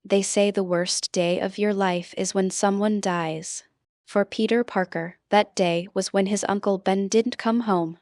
They say the worst day of your life is when someone dies. For Peter Parker, that day was when his Uncle Ben didn't come home.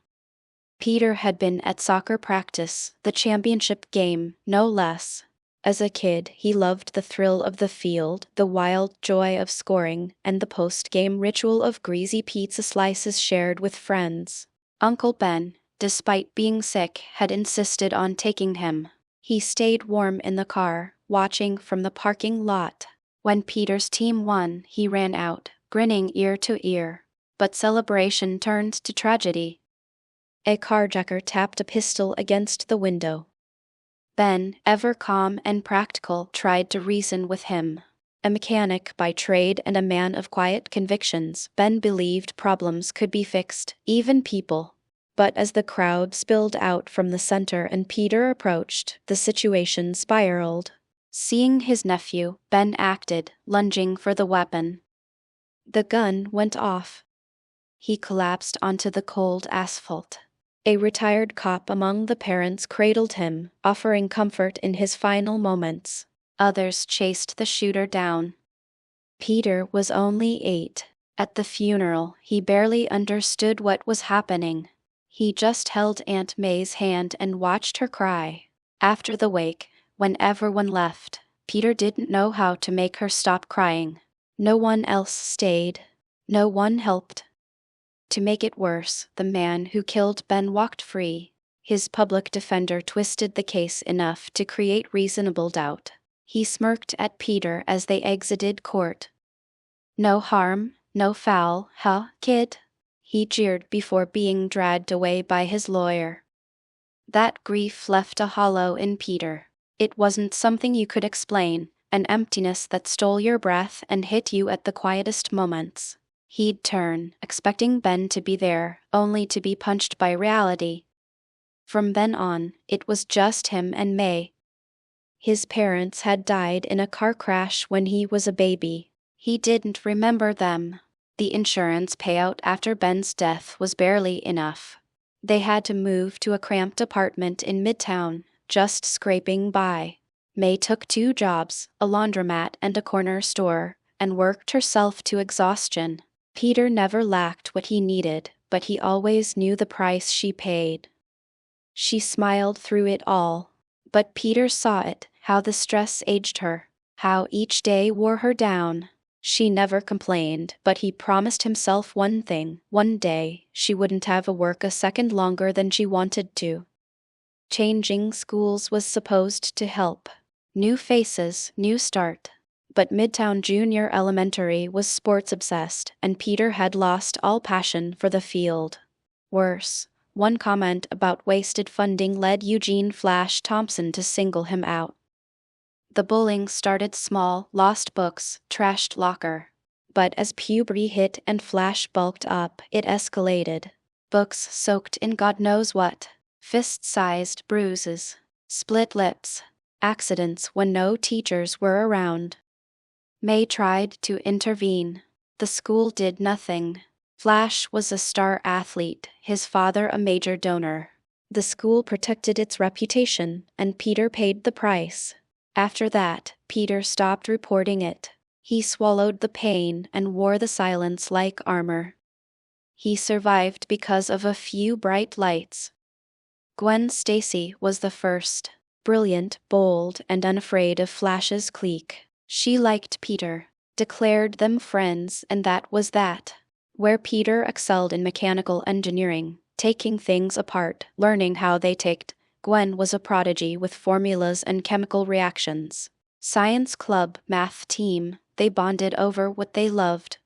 Peter had been at soccer practice, the championship game, no less. As a kid, he loved the thrill of the field, the wild joy of scoring, and the post-game ritual of greasy pizza slices shared with friends. Uncle Ben, despite being sick, had insisted on taking him. He stayed warm in the car, watching from the parking lot. When Peter's team won, he ran out, grinning ear to ear. But celebration turned to tragedy. A carjacker tapped a pistol against the window. Ben, ever calm and practical, tried to reason with him. A mechanic by trade and a man of quiet convictions, Ben believed problems could be fixed, even people. But as the crowd spilled out from the center and Peter approached, the situation spiraled. Seeing his nephew, Ben acted, lunging for the weapon. The gun went off. He collapsed onto the cold asphalt. A retired cop among the parents cradled him, offering comfort in his final moments. Others chased the shooter down. Peter was only 8. At the funeral, he barely understood what was happening. He just held Aunt May's hand and watched her cry. After the wake, when everyone left, Peter didn't know how to make her stop crying. No one else stayed. No one helped. To make it worse, the man who killed Ben walked free. His public defender twisted the case enough to create reasonable doubt. He smirked at Peter as they exited court. "No harm, no foul, huh, kid?" he jeered before being dragged away by his lawyer. That grief left a hollow in Peter. It wasn't something you could explain, an emptiness that stole your breath and hit you at the quietest moments. He'd turn, expecting Ben to be there, only to be punched by reality. From then on, it was just him and May. His parents had died in a car crash when he was a baby. He didn't remember them. The insurance payout after Ben's death was barely enough. They had to move to a cramped apartment in Midtown, just scraping by. May took 2 jobs, a laundromat and a corner store, and worked herself to exhaustion. Peter never lacked what he needed, but he always knew the price she paid. She smiled through it all, but Peter saw it, how the stress aged her, how each day wore her down. She never complained, but he promised himself one thing: one day, she wouldn't have to work a second longer than she wanted to. Changing schools was supposed to help. New faces, new start. But Midtown Junior Elementary was sports-obsessed, and Peter had lost all passion for the field. Worse, one comment about wasted funding led Eugene Flash Thompson to single him out. The bullying started small, lost books, trashed locker. But as puberty hit and Flash bulked up, it escalated. Books soaked in God knows what. Fist-sized bruises, split lips, accidents when no teachers were around. May tried to intervene. The school did nothing. Flash was a star athlete, his father a major donor. The school protected its reputation, and Peter paid the price. After that, Peter stopped reporting it. He swallowed the pain and wore the silence like armor. He survived because of a few bright lights. Gwen Stacy was the first. Brilliant, bold, and unafraid of Flash's clique. She liked Peter, declared them friends, and that was that. Where Peter excelled in mechanical engineering, taking things apart, learning how they ticked, Gwen was a prodigy with formulas and chemical reactions. Science club, math team, they bonded over what they loved.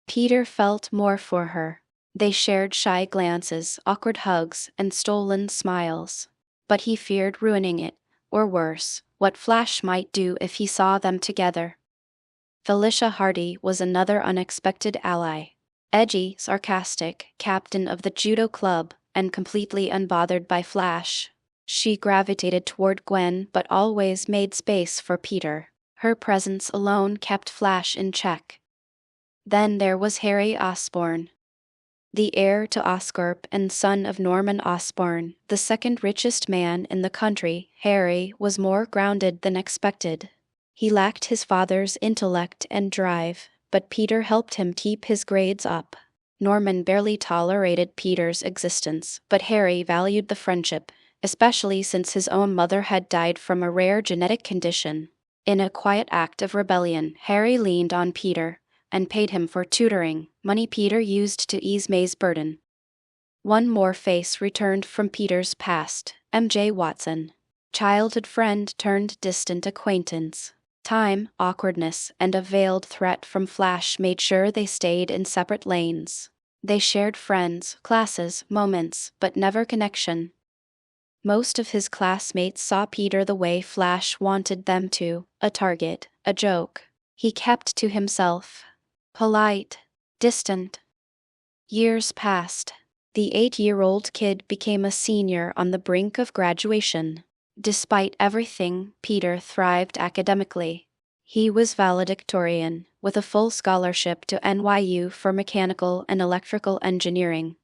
Peter felt more for her. They shared shy glances, awkward hugs, and stolen smiles. But he feared ruining it, or worse, what Flash might do if he saw them together. Felicia Hardy was another unexpected ally. Edgy, sarcastic, captain of the judo club, and completely unbothered by Flash. She gravitated toward Gwen but always made space for Peter. Her presence alone kept Flash in check. Then there was Harry Osbourn. The heir to Oscorp and son of Norman Osbourn, the second richest man in the country, Harry was more grounded than expected. He lacked his father's intellect and drive, but Peter helped him keep his grades up. Norman barely tolerated Peter's existence, but Harry valued the friendship, especially since his own mother had died from a rare genetic condition. In a quiet act of rebellion, Harry leaned on Peter and paid him for tutoring, money Peter used to ease May's burden. One more face returned from Peter's past, MJ Watson. Childhood friend turned distant acquaintance. Time, awkwardness, and a veiled threat from Flash made sure they stayed in separate lanes. They shared friends, classes, moments, but never connection. Most of his classmates saw Peter the way Flash wanted them to, a target, a joke. He kept to himself. Polite, distant. Years passed. The 8-year-old kid became a senior on the brink of graduation. Despite everything, Peter thrived academically. He was valedictorian, with a full scholarship to NYU for mechanical and electrical engineering.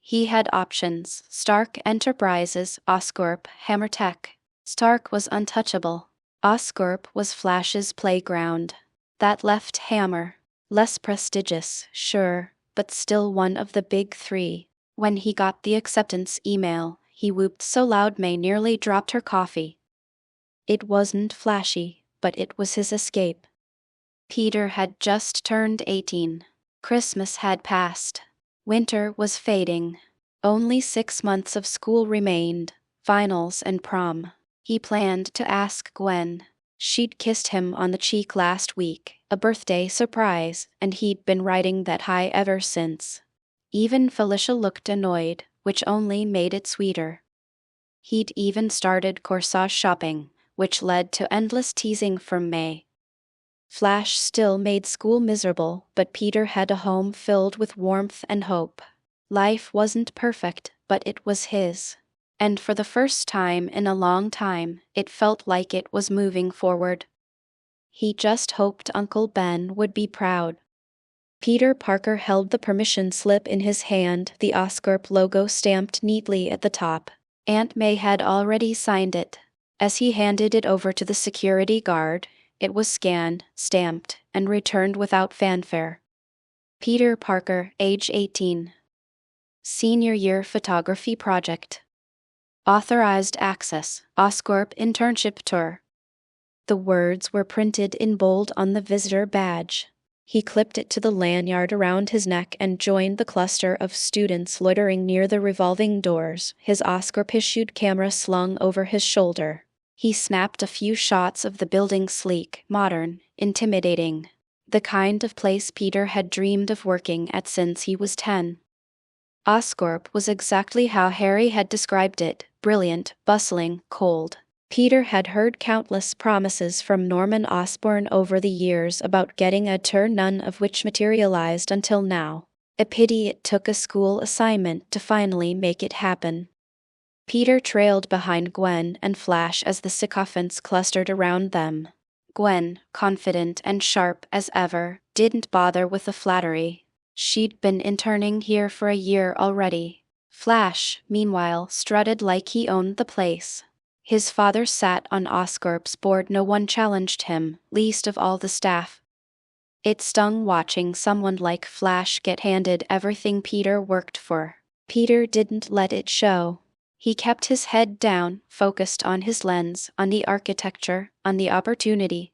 He had options: Stark Enterprises, Oscorp, Hammer Tech. Stark was untouchable. Oscorp was Flash's playground. That left Hammer. Less prestigious, sure, but still one of the big three. When he got the acceptance email, he whooped so loud May nearly dropped her coffee. It wasn't flashy, but it was his escape. Peter had just turned 18. Christmas had passed. Winter was fading. Only 6 months of school remained, finals and prom. He planned to ask Gwen. She'd kissed him on the cheek last week, a birthday surprise, and he'd been riding that high ever since. Even Felicia looked annoyed, which only made it sweeter. He'd even started corsage shopping, which led to endless teasing from May. Flash still made school miserable, but Peter had a home filled with warmth and hope. Life wasn't perfect, but it was his. And for the first time in a long time, it felt like it was moving forward. He just hoped Uncle Ben would be proud. Peter Parker held the permission slip in his hand, the Oscorp logo stamped neatly at the top. Aunt May had already signed it. As he handed it over to the security guard, it was scanned, stamped, and returned without fanfare. Peter Parker, age 18. Senior Year Photography Project. Authorized Access, Oscorp Internship Tour. The words were printed in bold on the visitor badge. He clipped it to the lanyard around his neck and joined the cluster of students loitering near the revolving doors, his Oscorp-issued camera slung over his shoulder. He snapped a few shots of the building, sleek, modern, intimidating. The kind of place Peter had dreamed of working at since he was 10. Oscorp was exactly how Harry had described it: brilliant, bustling, cold. Peter had heard countless promises from Norman Osbourn over the years about getting a tour, none of which materialized until now. A pity it took a school assignment to finally make it happen. Peter trailed behind Gwen and Flash as the sycophants clustered around them. Gwen, confident and sharp as ever, didn't bother with the flattery. She'd been interning here for a year already. Flash, meanwhile, strutted like he owned the place. His father sat on Oscorp's board. No one challenged him, least of all the staff. It stung watching someone like Flash get handed everything Peter worked for. Peter didn't let it show. He kept his head down, focused on his lens, on the architecture, on the opportunity.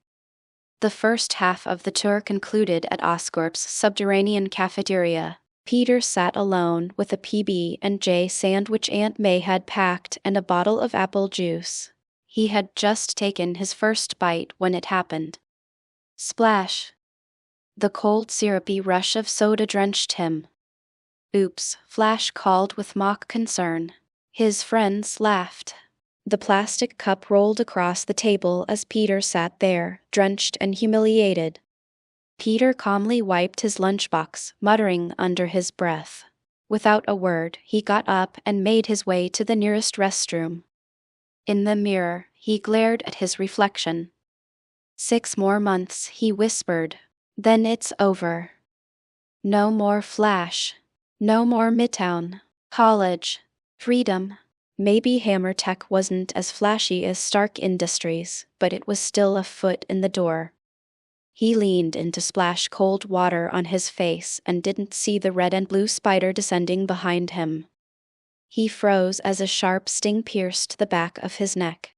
The first half of the tour concluded at Oscorp's subterranean cafeteria. Peter sat alone with a PB&J sandwich Aunt May had packed and a bottle of apple juice. He had just taken his first bite when it happened. Splash! The cold, syrupy rush of soda drenched him. Oops, Flash called with mock concern. His friends laughed. The plastic cup rolled across the table as Peter sat there, drenched and humiliated. Peter calmly wiped his lunchbox, muttering under his breath. Without a word, he got up and made his way to the nearest restroom. In the mirror, he glared at his reflection. 6 more months, he whispered. Then it's over. No more Flash. No more Midtown. College. Freedom. Maybe Hammer Tech wasn't as flashy as Stark Industries, but it was still a foot in the door. He leaned in to splash cold water on his face and didn't see the red and blue spider descending behind him. He froze as a sharp sting pierced the back of his neck.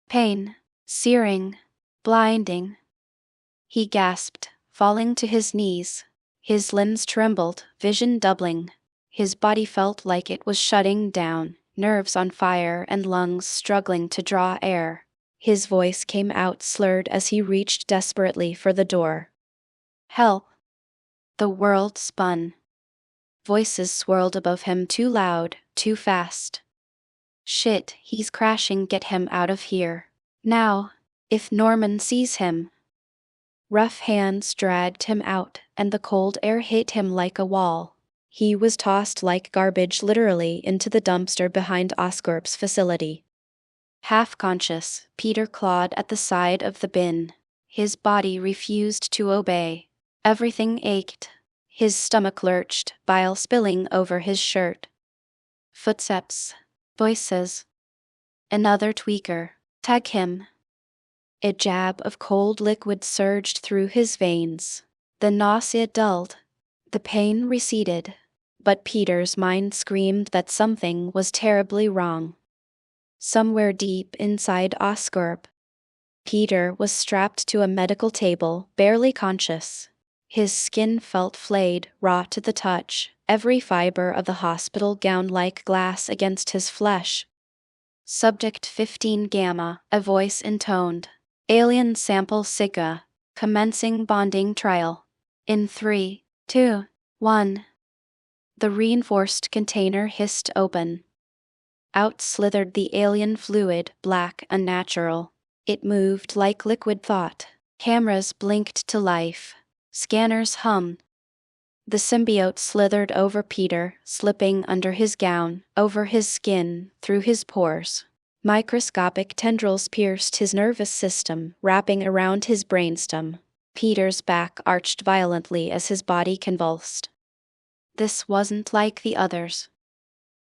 Pain, searing, blinding. He gasped, falling to his knees. His limbs trembled, vision doubling. His body felt like it was shutting down, nerves on fire and lungs struggling to draw air. His voice came out slurred as he reached desperately for the door. Hell! The world spun. Voices swirled above him, too loud, too fast. Shit, he's crashing, get him out of here. Now, if Norman sees him. Rough hands dragged him out, and the cold air hit him like a wall. He was tossed like garbage literally into the dumpster behind Oscorp's facility. Half conscious, Peter clawed at the side of the bin. His body refused to obey. Everything ached. His stomach lurched, bile spilling over his shirt. Footsteps. Voices. Another tweaker. Tag him. A jab of cold liquid surged through his veins. The nausea dulled. The pain receded. But Peter's mind screamed that something was terribly wrong. Somewhere deep inside Oscorp, Peter was strapped to a medical table, barely conscious. His skin felt flayed, raw to the touch, every fiber of the hospital gown like glass against his flesh. Subject 15 Gamma, a voice intoned. Alien sample Sigma, commencing bonding trial. In 3, 2, 1. The reinforced container hissed open. Out slithered the alien fluid, black, unnatural. It moved like liquid thought. Cameras blinked to life. Scanners hummed. The symbiote slithered over Peter, slipping under his gown, over his skin, through his pores. Microscopic tendrils pierced his nervous system, wrapping around his brainstem. Peter's back arched violently as his body convulsed. This wasn't like the others.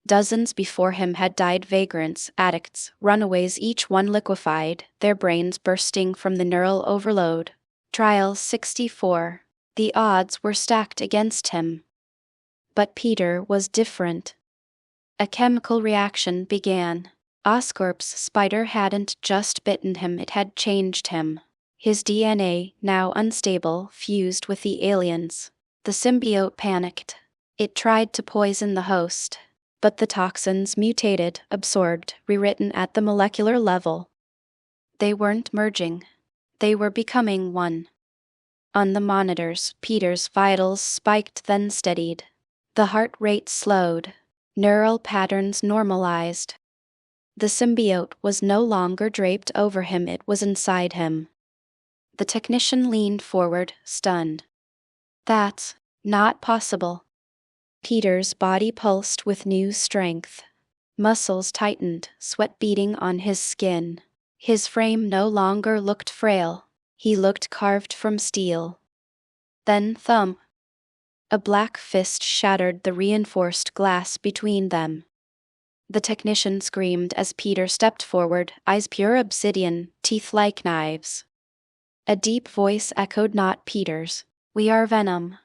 Dozens before him had died, vagrants, addicts, runaways, each one liquefied, their brains bursting from the neural overload. Trial 64. The odds were stacked against him. But Peter was different. A chemical reaction began. Oscorp's spider hadn't just bitten him, it had changed him. His DNA, now unstable, fused with the aliens. The symbiote panicked. It tried to poison the host. But the toxins mutated, absorbed, rewritten at the molecular level. They weren't merging. They were becoming one. On the monitors, Peter's vitals spiked, then steadied. The heart rate slowed. Neural patterns normalized. The symbiote was no longer draped over him, it was inside him. The technician leaned forward, stunned. That's not possible. Peter's body pulsed with new strength. Muscles tightened, sweat beading on his skin. His frame no longer looked frail. He looked carved from steel. Then thump. A black fist shattered the reinforced glass between them. The technician screamed as Peter stepped forward, eyes pure obsidian, teeth like knives. A deep voice echoed, not Peter's. We are Venom.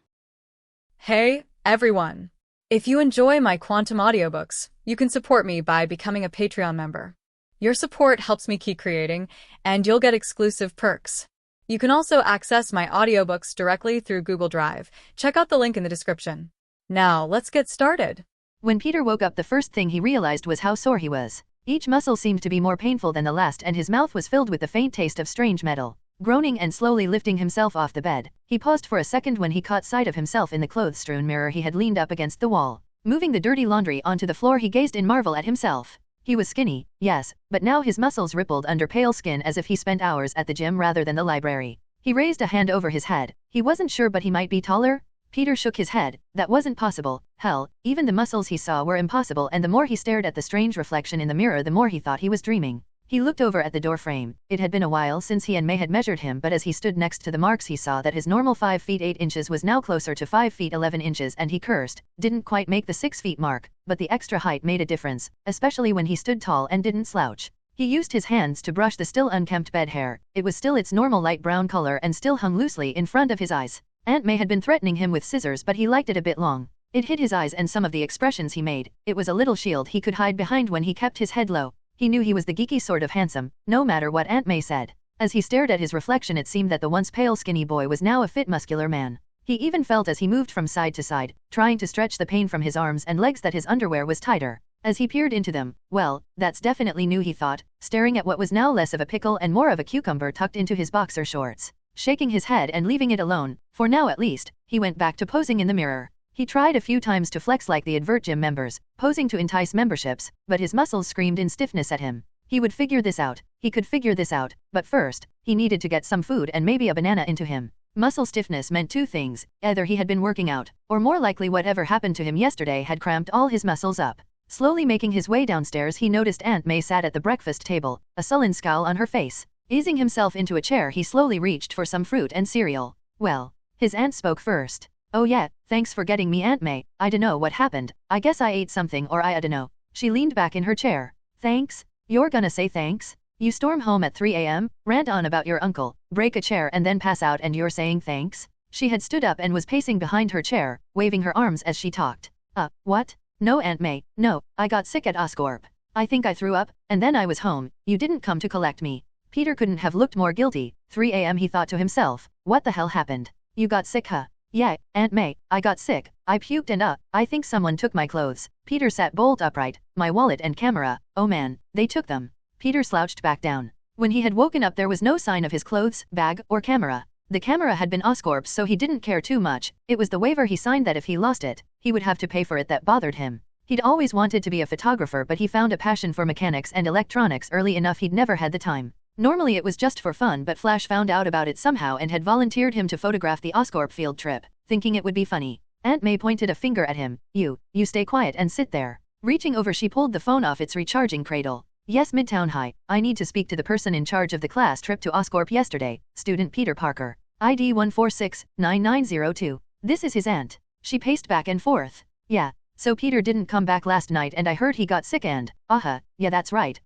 Hey, everyone. If you enjoy my quantum audiobooks, you can support me by becoming a Patreon member. Your support helps me keep creating, and you'll get exclusive perks. You can also access my audiobooks directly through Google Drive. Check out the link in the description. Now, let's get started. When Peter woke up, the first thing he realized was how sore he was. Each muscle seemed to be more painful than the last, and his mouth was filled with the faint taste of strange metal. Groaning and slowly lifting himself off the bed, he paused for a second when he caught sight of himself in the clothes-strewn mirror he had leaned up against the wall. Moving the dirty laundry onto the floor, he gazed in marvel at himself. He was skinny, yes, but now his muscles rippled under pale skin as if he spent hours at the gym rather than the library. He raised a hand over his head. He wasn't sure, but he might be taller. Peter shook his head. That wasn't possible. Hell, even the muscles he saw were impossible, and the more he stared at the strange reflection in the mirror, the more he thought he was dreaming. He looked over at the door frame. It had been a while since he and May had measured him, but as he stood next to the marks he saw that his normal 5 feet 8 inches was now closer to 5 feet 11 inches, and he cursed. Didn't quite make the 6 feet mark, but the extra height made a difference, especially when he stood tall and didn't slouch. He used his hands to brush the still unkempt bed hair. It was still its normal light brown color and still hung loosely in front of his eyes. Aunt May had been threatening him with scissors, but he liked it a bit long. It hid his eyes and some of the expressions he made. It was a little shield he could hide behind when he kept his head low. He knew he was the geeky sort of handsome, no matter what Aunt May said. As he stared at his reflection, it seemed that the once pale skinny boy was now a fit muscular man. He even felt as he moved from side to side, trying to stretch the pain from his arms and legs, that his underwear was tighter. As he peered into them, well, that's definitely new, he thought, staring at what was now less of a pickle and more of a cucumber tucked into his boxer shorts. Shaking his head and leaving it alone, for now at least, he went back to posing in the mirror. He tried a few times to flex like the Advert Gym members, posing to entice memberships, but his muscles screamed in stiffness at him. He would figure this out. He could figure this out, but first, he needed to get some food and maybe a banana into him. Muscle stiffness meant two things: either he had been working out, or more likely whatever happened to him yesterday had cramped all his muscles up. Slowly making his way downstairs, he noticed Aunt May sat at the breakfast table, a sullen scowl on her face. Easing himself into a chair, he slowly reached for some fruit and cereal. Well, his aunt spoke first. "Oh yeah, thanks for getting me, Aunt May. I dunno what happened. I guess I ate something, or I dunno." She leaned back in her chair. "Thanks? You're gonna say thanks? You storm home at 3 a.m., rant on about your uncle, break a chair and then pass out, and you're saying thanks?" She had stood up and was pacing behind her chair, waving her arms as she talked. What? No, Aunt May, no, I got sick at Oscorp. I think I threw up, and then I was home. You didn't come to collect me." Peter couldn't have looked more guilty. 3 a.m., he thought to himself. What the hell happened? "You got sick, huh?" "Yeah, Aunt May, I got sick. I puked and I think someone took my clothes." Peter sat bolt upright. "My wallet and camera, oh man, they took them." Peter slouched back down. When he had woken up, there was no sign of his clothes, bag, or camera. The camera had been Oscorp's, so he didn't care too much. It was the waiver he signed that if he lost it, he would have to pay for it that bothered him. He'd always wanted to be a photographer, but he found a passion for mechanics and electronics early enough. He'd never had the time. Normally it was just for fun, but Flash found out about it somehow and had volunteered him to photograph the Oscorp field trip, thinking it would be funny. Aunt May pointed a finger at him. You stay quiet and sit there." Reaching over, she pulled the phone off its recharging cradle. "Yes, Midtown High. I need to speak to the person in charge of the class trip to Oscorp yesterday, student Peter Parker. ID 1469902. This is his aunt." She paced back and forth. "Yeah. So Peter didn't come back last night, and I heard he got sick and, yeah, that's right,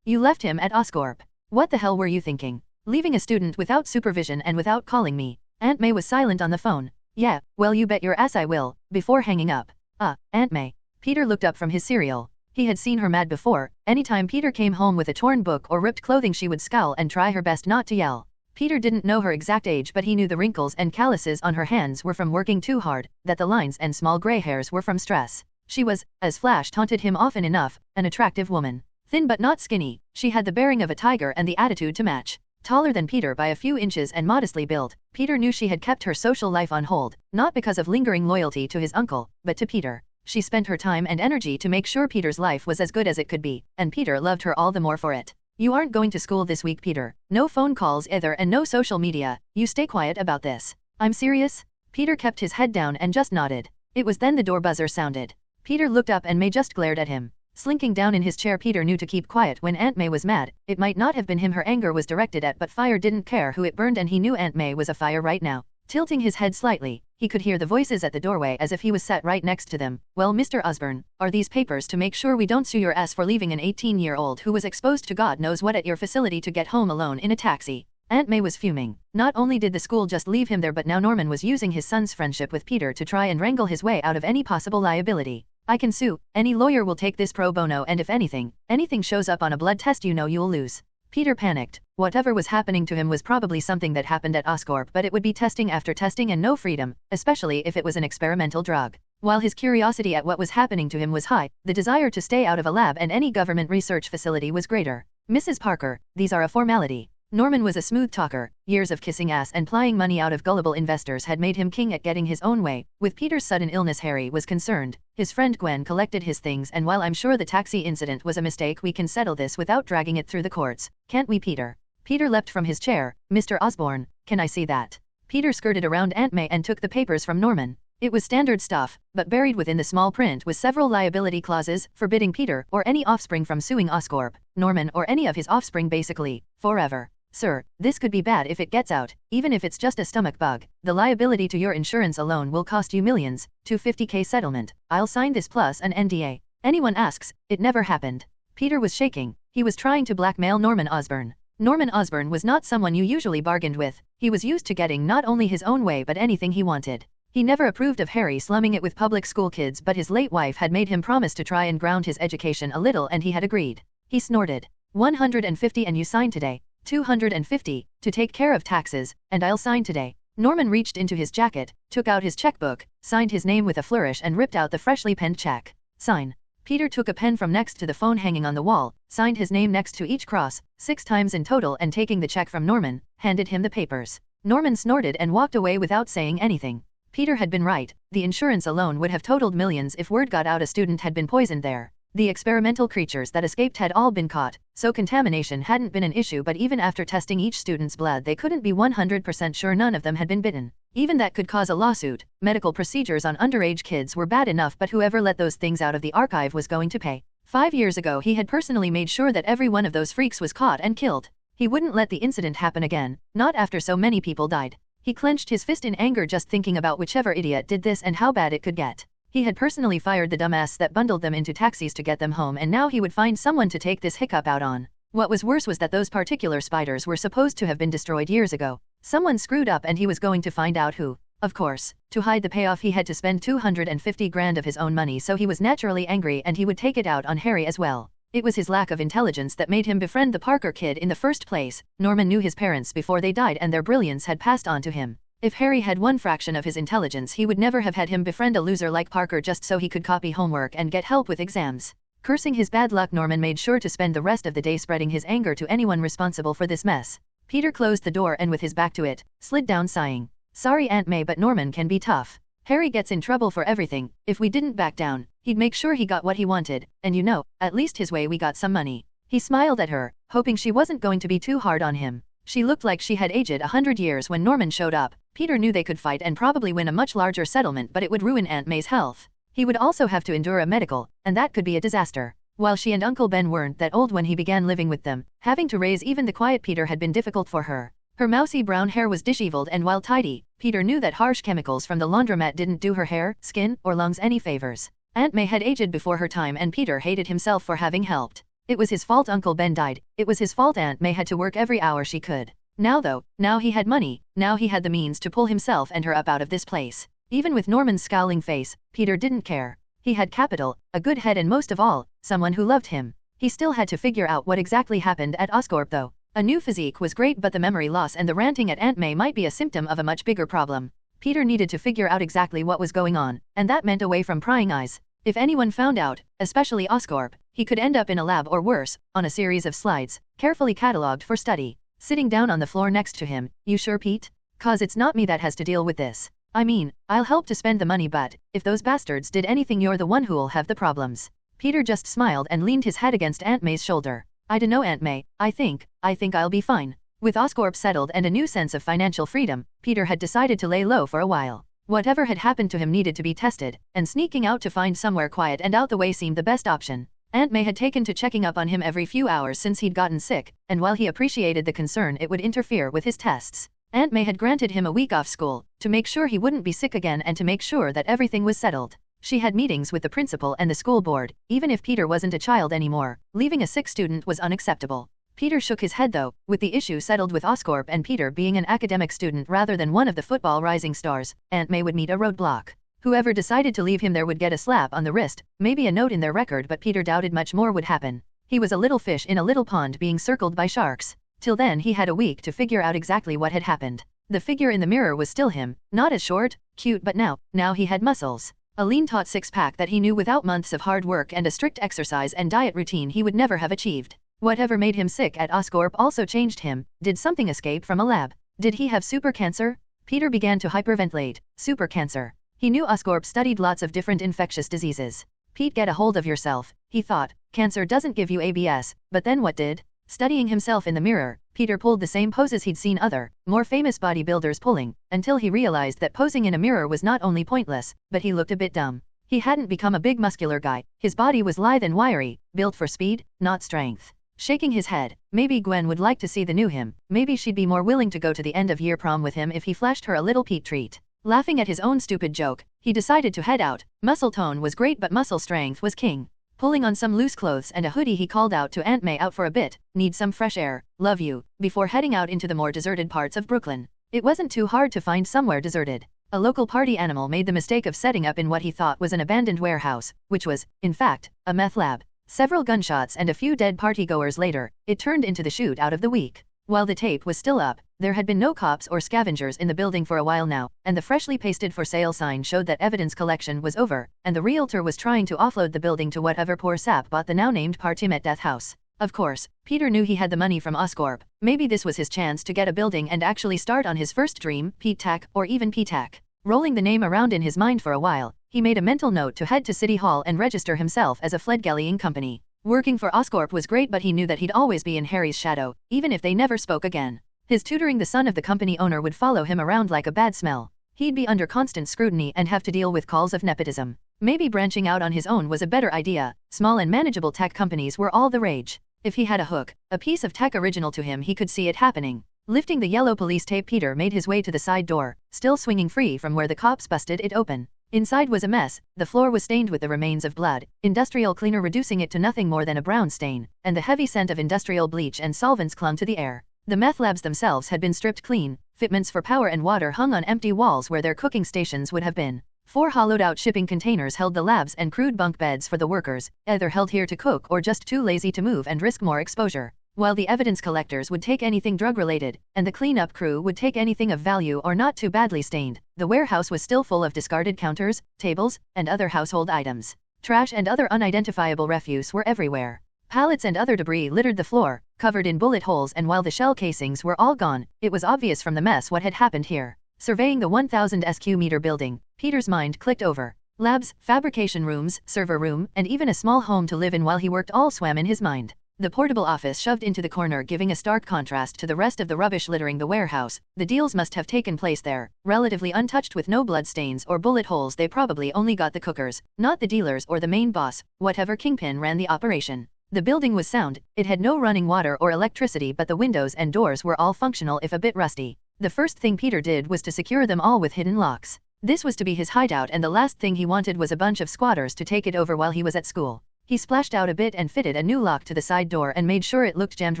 you left him at Oscorp. What the hell were you thinking? Leaving a student without supervision and without calling me?" Aunt May was silent on the phone. "Yeah, well, you bet your ass I will," before hanging up. Aunt May." Peter looked up from his cereal. He had seen her mad before. Anytime Peter came home with a torn book or ripped clothing, she would scowl and try her best not to yell. Peter didn't know her exact age, but he knew the wrinkles and calluses on her hands were from working too hard, that the lines and small gray hairs were from stress. She was, as Flash taunted him often enough, an attractive woman. Thin but not skinny, she had the bearing of a tiger and the attitude to match. Taller than Peter by a few inches and modestly built, Peter knew she had kept her social life on hold, not because of lingering loyalty to his uncle, but to Peter. She spent her time and energy to make sure Peter's life was as good as it could be, and Peter loved her all the more for it. "You aren't going to school this week, Peter. No phone calls either, and no social media. You stay quiet about this." "I'm serious." Peter kept his head down and just nodded. It was then the door buzzer sounded. Peter looked up and May just glared at him. Slinking down in his chair, Peter knew to keep quiet when Aunt May was mad. It might not have been him her anger was directed at, but fire didn't care who it burned, and he knew Aunt May was afire right now. Tilting his head slightly, he could hear the voices at the doorway as if he was sat right next to them. "Well, Mr. Osbourn, are these papers to make sure we don't sue your ass for leaving an 18-year-old who was exposed to God knows what at your facility to get home alone in a taxi?" Aunt May was fuming. Not only did the school just leave him there, but now Norman was using his son's friendship with Peter to try and wrangle his way out of any possible liability. "I can sue. Any lawyer will take this pro bono, and if anything shows up on a blood test, you know you'll lose." Peter panicked. Whatever was happening to him was probably something that happened at Oscorp, but it would be testing after testing and no freedom, especially if it was an experimental drug. While his curiosity at what was happening to him was high, the desire to stay out of a lab and any government research facility was greater. "Mrs. Parker, these are a formality." Norman was a smooth talker. Years of kissing ass and plying money out of gullible investors had made him king at getting his own way. With Peter's sudden illness, Harry was concerned. His friend Gwen collected his things, and while I'm sure the taxi incident was a mistake, we can settle this without dragging it through the courts. Can't we, Peter? Peter leapt from his chair. "Mr. Osbourn, can I see that?" Peter skirted around Aunt May and took the papers from Norman. It was standard stuff, but buried within the small print was several liability clauses, forbidding Peter or any offspring from suing Oscorp, Norman or any of his offspring basically, forever. Sir, this could be bad if it gets out, even if it's just a stomach bug. The liability to your insurance alone will cost you millions, $250K settlement. I'll sign this plus an NDA. Anyone asks, it never happened. Peter was shaking. He was trying to blackmail Norman Osbourn. Norman Osbourn was not someone you usually bargained with. He was used to getting not only his own way but anything he wanted. He never approved of Harry slumming it with public school kids, but his late wife had made him promise to try and ground his education a little and he had agreed. He snorted. 150 and you sign today. 250, to take care of taxes, and I'll sign today. Norman reached into his jacket, took out his checkbook, signed his name with a flourish and ripped out the freshly penned check. Sign. Peter took a pen from next to the phone hanging on the wall, signed his name next to each cross, 6 times in total, and taking the check from Norman, handed him the papers. Norman snorted and walked away without saying anything. Peter had been right. The insurance alone would have totaled millions if word got out a student had been poisoned there. The experimental creatures that escaped had all been caught, so contamination hadn't been an issue, but even after testing each student's blood they couldn't be 100% sure none of them had been bitten. Even that could cause a lawsuit. Medical procedures on underage kids were bad enough, but whoever let those things out of the archive was going to pay. 5 years ago he had personally made sure that every one of those freaks was caught and killed. He wouldn't let the incident happen again, not after so many people died. He clenched his fist in anger just thinking about whichever idiot did this and how bad it could get. He had personally fired the dumbass that bundled them into taxis to get them home, and now he would find someone to take this hiccup out on. What was worse was that those particular spiders were supposed to have been destroyed years ago. Someone screwed up and he was going to find out who. Of course, to hide the payoff he had to spend 250 grand of his own money, so he was naturally angry and he would take it out on Harry as well. It was his lack of intelligence that made him befriend the Parker kid in the first place. Norman knew his parents before they died and their brilliance had passed on to him. If Harry had one fraction of his intelligence, he would never have had him befriend a loser like Parker just so he could copy homework and get help with exams. Cursing his bad luck, Norman made sure to spend the rest of the day spreading his anger to anyone responsible for this mess. Peter closed the door and with his back to it, slid down sighing. Sorry Aunt May, but Norman can be tough. Harry gets in trouble for everything. If we didn't back down, he'd make sure he got what he wanted, and you know, at least his way we got some money. He smiled at her, hoping she wasn't going to be too hard on him. She looked like she had aged 100 years when Norman showed up. Peter knew they could fight and probably win a much larger settlement, but it would ruin Aunt May's health. He would also have to endure a medical, and that could be a disaster. While she and Uncle Ben weren't that old when he began living with them, having to raise even the quiet Peter had been difficult for her. Her mousy brown hair was disheveled, and while tidy, Peter knew that harsh chemicals from the laundromat didn't do her hair, skin, or lungs any favors. Aunt May had aged before her time and Peter hated himself for having helped. It was his fault Uncle Ben died. It was his fault Aunt May had to work every hour she could. Now though, now he had money, now he had the means to pull himself and her up out of this place. Even with Norman's scowling face, Peter didn't care. He had capital, a good head, and most of all, someone who loved him. He still had to figure out what exactly happened at Oscorp though. A new physique was great, but the memory loss and the ranting at Aunt May might be a symptom of a much bigger problem. Peter needed to figure out exactly what was going on, and that meant away from prying eyes. If anyone found out, especially Oscorp, he could end up in a lab or worse, on a series of slides, carefully catalogued for study. Sitting down on the floor next to him, you sure Pete? 'Cause it's not me that has to deal with this. I mean, I'll help to spend the money, but if those bastards did anything, you're the one who'll have the problems. Peter just smiled and leaned his head against Aunt May's shoulder. I dunno Aunt May, I think I'll be fine. With Oscorp settled and a new sense of financial freedom, Peter had decided to lay low for a while. Whatever had happened to him needed to be tested, and sneaking out to find somewhere quiet and out the way seemed the best option. Aunt May had taken to checking up on him every few hours since he'd gotten sick, and while he appreciated the concern it would interfere with his tests, Aunt May had granted him a week off school, to make sure he wouldn't be sick again and to make sure that everything was settled. She had meetings with the principal and the school board. Even if Peter wasn't a child anymore, leaving a sick student was unacceptable. Peter shook his head though. With the issue settled with Oscorp and Peter being an academic student rather than one of the football rising stars, Aunt May would meet a roadblock. Whoever decided to leave him there would get a slap on the wrist, maybe a note in their record, but Peter doubted much more would happen. He was a little fish in a little pond being circled by sharks. Till then he had a week to figure out exactly what had happened. The figure in the mirror was still him, not as short, cute, but now he had muscles. A lean taut six-pack that he knew without months of hard work and a strict exercise and diet routine he would never have achieved. Whatever made him sick at Oscorp also changed him. Did something escape from a lab? Did he have super cancer? Peter began to hyperventilate. Super cancer. He knew Oscorp studied lots of different infectious diseases. Pete, get a hold of yourself, he thought. Cancer doesn't give you ABS, but then what did? Studying himself in the mirror, Peter pulled the same poses he'd seen other, more famous bodybuilders pulling, until he realized that posing in a mirror was not only pointless, but he looked a bit dumb. He hadn't become a big muscular guy, his body was lithe and wiry, built for speed, not strength. Shaking his head, maybe Gwen would like to see the new him, maybe she'd be more willing to go to the end-of-year prom with him if he flashed her a little Pete treat. Laughing at his own stupid joke, he decided to head out. Muscle tone was great but muscle strength was king. Pulling on some loose clothes and a hoodie, he called out to Aunt May out for a bit, "Need some fresh air, love you," before heading out into the more deserted parts of Brooklyn. It wasn't too hard to find somewhere deserted. A local party animal made the mistake of setting up in what he thought was an abandoned warehouse, which was, in fact, a meth lab. Several gunshots and a few dead partygoers later, it turned into the shootout of the week. While the tape was still up, there had been no cops or scavengers in the building for a while now, and the freshly pasted for sale sign showed that evidence collection was over, and the realtor was trying to offload the building to whatever poor sap bought the now-named Partimet Death House. Of course, Peter knew he had the money from Oscorp. Maybe this was his chance to get a building and actually start on his first dream, Pete-tac, or even P-tac. Rolling the name around in his mind for a while, he made a mental note to head to City Hall and register himself as a Fledgelling company. Working for Oscorp was great, but he knew that he'd always be in Harry's shadow, even if they never spoke again. His tutoring the son of the company owner would follow him around like a bad smell. He'd be under constant scrutiny and have to deal with calls of nepotism. Maybe branching out on his own was a better idea. Small and manageable tech companies were all the rage. If he had a hook, a piece of tech original to him, he could see it happening. Lifting the yellow police tape, Peter made his way to the side door, still swinging free from where the cops busted it open. Inside was a mess. The floor was stained with the remains of blood, industrial cleaner reducing it to nothing more than a brown stain, and the heavy scent of industrial bleach and solvents clung to the air. The meth labs themselves had been stripped clean. Fitments for power and water hung on empty walls where their cooking stations would have been. 4 hollowed-out shipping containers held the labs and crude bunk beds for the workers, either held here to cook or just too lazy to move and risk more exposure. While the evidence collectors would take anything drug-related, and the cleanup crew would take anything of value or not too badly stained, the warehouse was still full of discarded counters, tables, and other household items. Trash and other unidentifiable refuse were everywhere. Pallets and other debris littered the floor, covered in bullet holes, and while the shell casings were all gone, it was obvious from the mess what had happened here. Surveying the 1,000 sq meter building, Peter's mind clicked over. Labs, fabrication rooms, server room, and even a small home to live in while he worked all swam in his mind. The portable office shoved into the corner, giving a stark contrast to the rest of the rubbish littering the warehouse. The deals must have taken place there, relatively untouched with no blood stains or bullet holes. They probably only got the cookers, not the dealers or the main boss, whatever kingpin ran the operation. The building was sound. It had no running water or electricity, but the windows and doors were all functional if a bit rusty. The first thing Peter did was to secure them all with hidden locks. This was to be his hideout, and the last thing he wanted was a bunch of squatters to take it over while he was at school. He splashed out a bit and fitted a new lock to the side door and made sure it looked jammed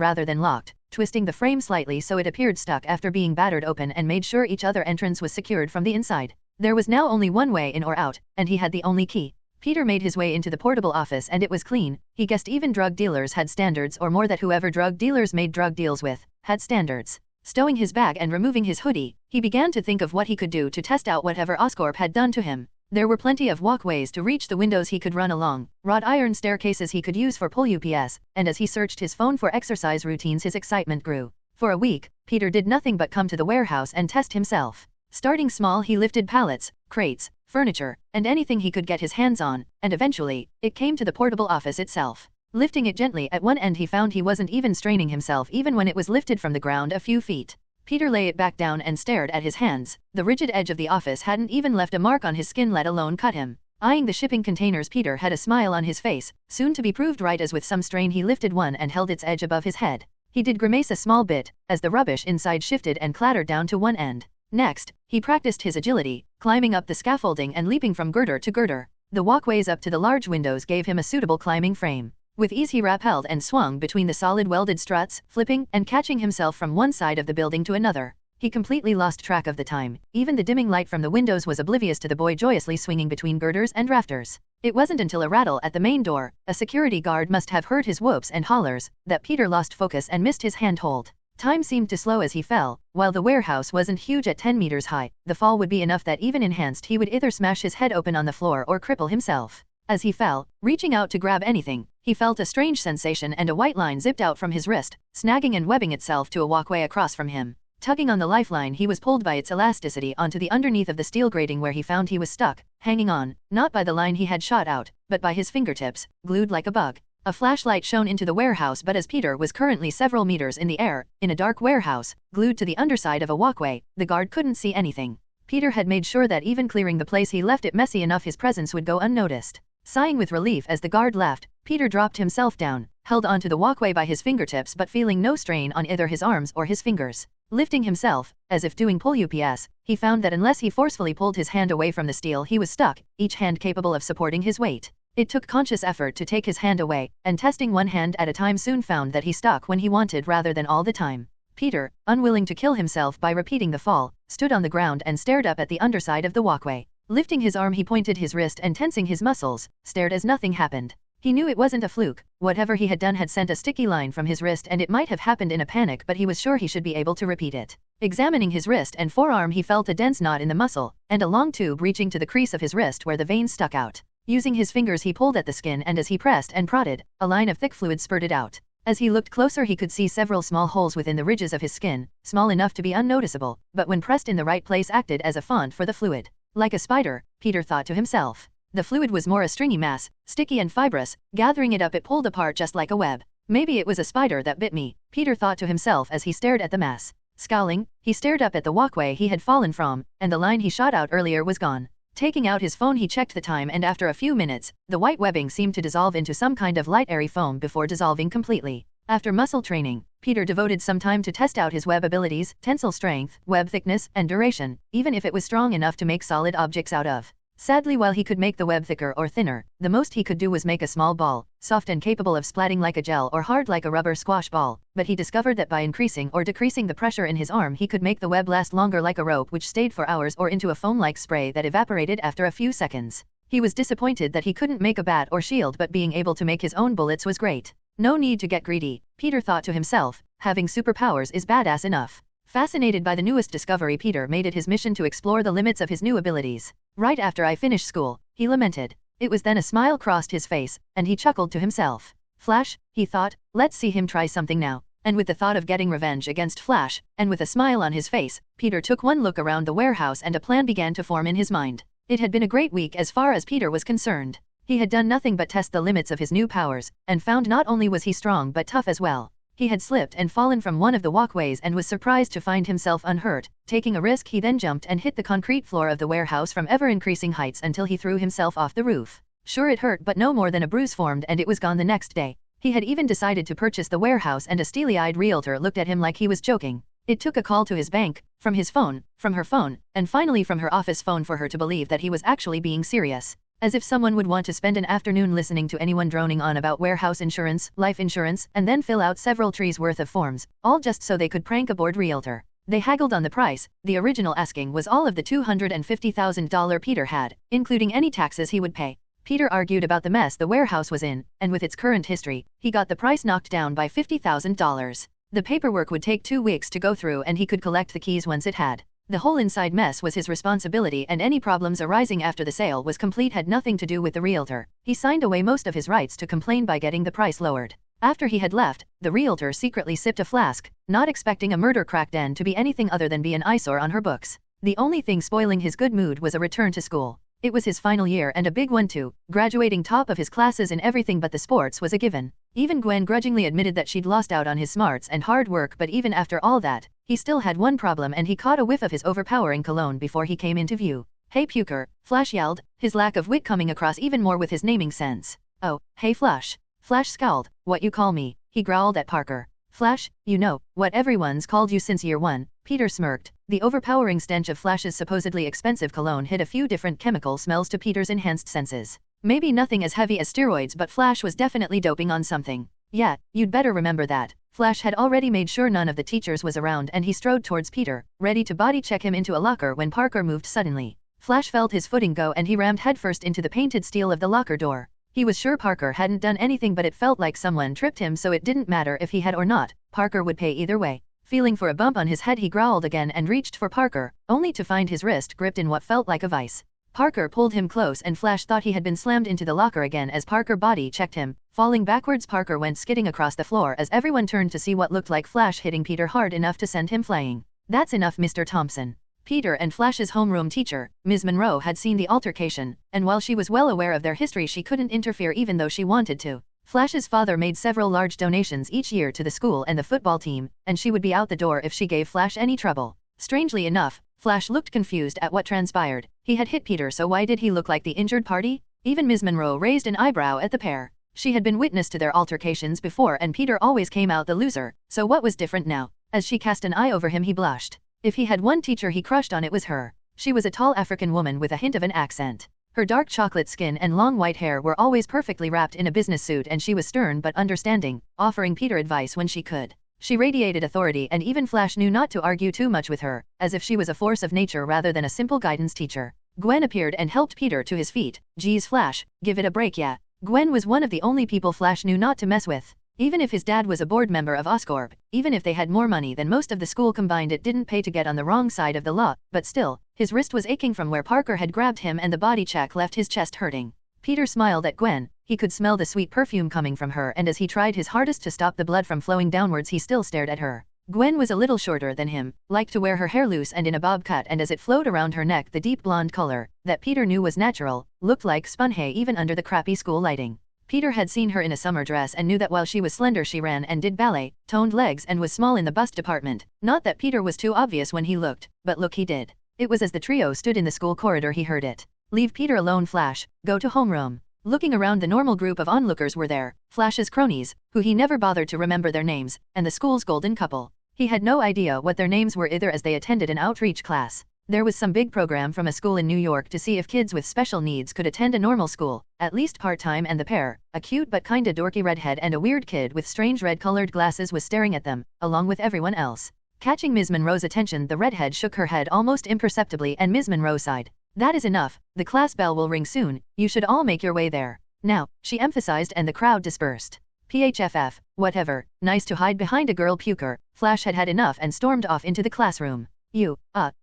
rather than locked, twisting the frame slightly so it appeared stuck after being battered open, and made sure each other entrance was secured from the inside. There was now only one way in or out, and he had the only key. Peter made his way into the portable office, and it was clean. He guessed even drug dealers had standards, or more, that whoever drug dealers made drug deals with had standards. Stowing his bag and removing his hoodie, he began to think of what he could do to test out whatever Oscorp had done to him. There were plenty of walkways to reach the windows he could run along, wrought iron staircases he could use for pull UPS, and as he searched his phone for exercise routines, his excitement grew. For a week, Peter did nothing but come to the warehouse and test himself. Starting small, he lifted pallets, crates, furniture, and anything he could get his hands on, and eventually, it came to the portable office itself. Lifting it gently at one end, he found he wasn't even straining himself even when it was lifted from the ground a few feet. Peter lay it back down and stared at his hands. The rigid edge of the office hadn't even left a mark on his skin, let alone cut him. Eyeing the shipping containers, Peter had a smile on his face, soon to be proved right, as with some strain he lifted one and held its edge above his head. He did grimace a small bit, as the rubbish inside shifted and clattered down to one end. Next, he practiced his agility, climbing up the scaffolding and leaping from girder to girder. The walkways up to the large windows gave him a suitable climbing frame. With ease he rappelled and swung between the solid welded struts, flipping and catching himself from one side of the building to another. He completely lost track of the time. Even the dimming light from the windows was oblivious to the boy joyously swinging between girders and rafters. It wasn't until a rattle at the main door, a security guard must have heard his whoops and hollers, that Peter lost focus and missed his handhold. Time seemed to slow as he fell. While the warehouse wasn't huge at 10 meters high, the fall would be enough that even enhanced he would either smash his head open on the floor or cripple himself. As he fell, reaching out to grab anything, he felt a strange sensation and a white line zipped out from his wrist, snagging and webbing itself to a walkway across from him. Tugging on the lifeline, he was pulled by its elasticity onto the underneath of the steel grating, where he found he was stuck, hanging on, not by the line he had shot out, but by his fingertips, glued like a bug. A flashlight shone into the warehouse, but as Peter was currently several meters in the air, in a dark warehouse, glued to the underside of a walkway, the guard couldn't see anything. Peter had made sure that even clearing the place he left it messy enough his presence would go unnoticed. Sighing with relief as the guard left, Peter dropped himself down, held onto the walkway by his fingertips but feeling no strain on either his arms or his fingers. Lifting himself, as if doing pull ups, he found that unless he forcefully pulled his hand away from the steel he was stuck, each hand capable of supporting his weight. It took conscious effort to take his hand away, and testing one hand at a time soon found that he stuck when he wanted rather than all the time. Peter, unwilling to kill himself by repeating the fall, stood on the ground and stared up at the underside of the walkway. Lifting his arm he pointed his wrist and tensing his muscles, stared as nothing happened. He knew it wasn't a fluke, whatever he had done had sent a sticky line from his wrist and it might have happened in a panic but he was sure he should be able to repeat it. Examining his wrist and forearm he felt a dense knot in the muscle, and a long tube reaching to the crease of his wrist where the veins stuck out. Using his fingers he pulled at the skin and as he pressed and prodded, a line of thick fluid spurted out. As he looked closer he could see several small holes within the ridges of his skin, small enough to be unnoticeable, but when pressed in the right place acted as a font for the fluid. Like a spider, Peter thought to himself. The fluid was more a stringy mass, sticky and fibrous, gathering it up it pulled apart just like a web. Maybe it was a spider that bit me, Peter thought to himself as he stared at the mass. Scowling, he stared up at the walkway he had fallen from, and the line he shot out earlier was gone. Taking out his phone he checked the time and after a few minutes, the white webbing seemed to dissolve into some kind of light airy foam before dissolving completely. After muscle training, Peter devoted some time to test out his web abilities, tensile strength, web thickness, and duration, even if it was strong enough to make solid objects out of. Sadly, while he could make the web thicker or thinner, the most he could do was make a small ball, soft and capable of splatting like a gel or hard like a rubber squash ball, but he discovered that by increasing or decreasing the pressure in his arm he could make the web last longer like a rope which stayed for hours or into a foam-like spray that evaporated after a few seconds. He was disappointed that he couldn't make a bat or shield, but being able to make his own bullets was great. No need to get greedy, Peter thought to himself, having superpowers is badass enough. Fascinated by the newest discovery, Peter made it his mission to explore the limits of his new abilities. Right after I finish school, he lamented. It was then a smile crossed his face, and he chuckled to himself. Flash, he thought, let's see him try something now. And with the thought of getting revenge against Flash, and with a smile on his face, Peter took one look around the warehouse and a plan began to form in his mind. It had been a great week as far as Peter was concerned. He had done nothing but test the limits of his new powers, and found not only was he strong but tough as well. He had slipped and fallen from one of the walkways and was surprised to find himself unhurt. Taking a risk he then jumped and hit the concrete floor of the warehouse from ever-increasing heights until he threw himself off the roof. Sure, it hurt but no more than a bruise formed and it was gone the next day. He had even decided to purchase the warehouse and a steely-eyed realtor looked at him like he was joking. It took a call to his bank, from his phone, from her phone, and finally from her office phone for her to believe that he was actually being serious. As if someone would want to spend an afternoon listening to anyone droning on about warehouse insurance, life insurance, and then fill out several trees worth of forms, all just so they could prank a bored realtor. They haggled on the price. The original asking was all of the $250,000 Peter had, including any taxes he would pay. Peter argued about the mess the warehouse was in, and with its current history, he got the price knocked down by $50,000. The paperwork would take 2 weeks to go through and he could collect the keys once it had. The whole inside mess was his responsibility and any problems arising after the sale was complete had nothing to do with the realtor. He signed away most of his rights to complain by getting the price lowered. After he had left, the realtor secretly sipped a flask, not expecting a murder crack den to be anything other than be an eyesore on her books. The only thing spoiling his good mood was a return to school. It was his final year and a big one too, graduating top of his classes in everything but the sports was a given. Even Gwen grudgingly admitted that she'd lost out on his smarts and hard work, but even after all that, he still had one problem and he caught a whiff of his overpowering cologne before he came into view. Hey Puker, Flash yelled, his lack of wit coming across even more with his naming sense. Oh, hey Flash. Flash scowled. What you call me? He growled at Parker. Flash, you know, what everyone's called you since year one. Peter smirked. The overpowering stench of Flash's supposedly expensive cologne hid a few different chemical smells to Peter's enhanced senses. Maybe nothing as heavy as steroids, but Flash was definitely doping on something. Yeah, you'd better remember that. Flash had already made sure none of the teachers was around and he strode towards Peter, ready to body check him into a locker when Parker moved suddenly. Flash felt his footing go and he rammed headfirst into the painted steel of the locker door. He was sure Parker hadn't done anything, but it felt like someone tripped him, so it didn't matter if he had or not. Parker would pay either way. Feeling for a bump on his head, he growled again and reached for Parker, only to find his wrist gripped in what felt like a vice. Parker pulled him close and Flash thought he had been slammed into the locker again as Parker body checked him. Falling backwards, Parker went skidding across the floor as everyone turned to see what looked like Flash hitting Peter hard enough to send him flying. That's enough, Mr. Thompson. Peter and Flash's homeroom teacher, Ms. Monroe, had seen the altercation, and while she was well aware of their history she couldn't interfere even though she wanted to. Flash's father made several large donations each year to the school and the football team, and she would be out the door if she gave Flash any trouble. Strangely enough, Flash looked confused at what transpired. He had hit Peter, so why did he look like the injured party? Even Ms. Monroe raised an eyebrow at the pair. She had been witness to their altercations before and Peter always came out the loser, so what was different now? As she cast an eye over him he blushed. If he had one teacher he crushed on, it was her. She was a tall African woman with a hint of an accent. Her dark chocolate skin and long white hair were always perfectly wrapped in a business suit, and she was stern but understanding, offering Peter advice when she could. She radiated authority, and even Flash knew not to argue too much with her, as if she was a force of nature rather than a simple guidance teacher. Gwen appeared and helped Peter to his feet. Geez Flash, give it a break yeah. Gwen was one of the only people Flash knew not to mess with. Even if his dad was a board member of Oscorp, even if they had more money than most of the school combined, it didn't pay to get on the wrong side of the law, but still, his wrist was aching from where Parker had grabbed him and the body check left his chest hurting. Peter smiled at Gwen. He could smell the sweet perfume coming from her, and as he tried his hardest to stop the blood from flowing downwards he still stared at her. Gwen was a little shorter than him, liked to wear her hair loose and in a bob cut, and as it flowed around her neck the deep blonde color, that Peter knew was natural, looked like spun hay even under the crappy school lighting. Peter had seen her in a summer dress and knew that while she was slender she ran and did ballet, toned legs, and was small in the bust department. Not that Peter was too obvious when he looked, but look he did. It was as the trio stood in the school corridor he heard it. Leave Peter alone Flash, go to homeroom. Looking around, the normal group of onlookers were there, Flash's cronies, who he never bothered to remember their names, and the school's golden couple. He had no idea what their names were either, as they attended an outreach class. There was some big program from a school in New York to see if kids with special needs could attend a normal school, at least part-time, and the pair, a cute but kinda dorky redhead and a weird kid with strange red-colored glasses, was staring at them, along with everyone else. Catching Ms. Monroe's attention, the redhead shook her head almost imperceptibly and Ms. Monroe sighed. That is enough, the class bell will ring soon, you should all make your way there. Now, she emphasized, and the crowd dispersed. PHFF, whatever, nice to hide behind a girl puker. Flash had had enough and stormed off into the classroom. You,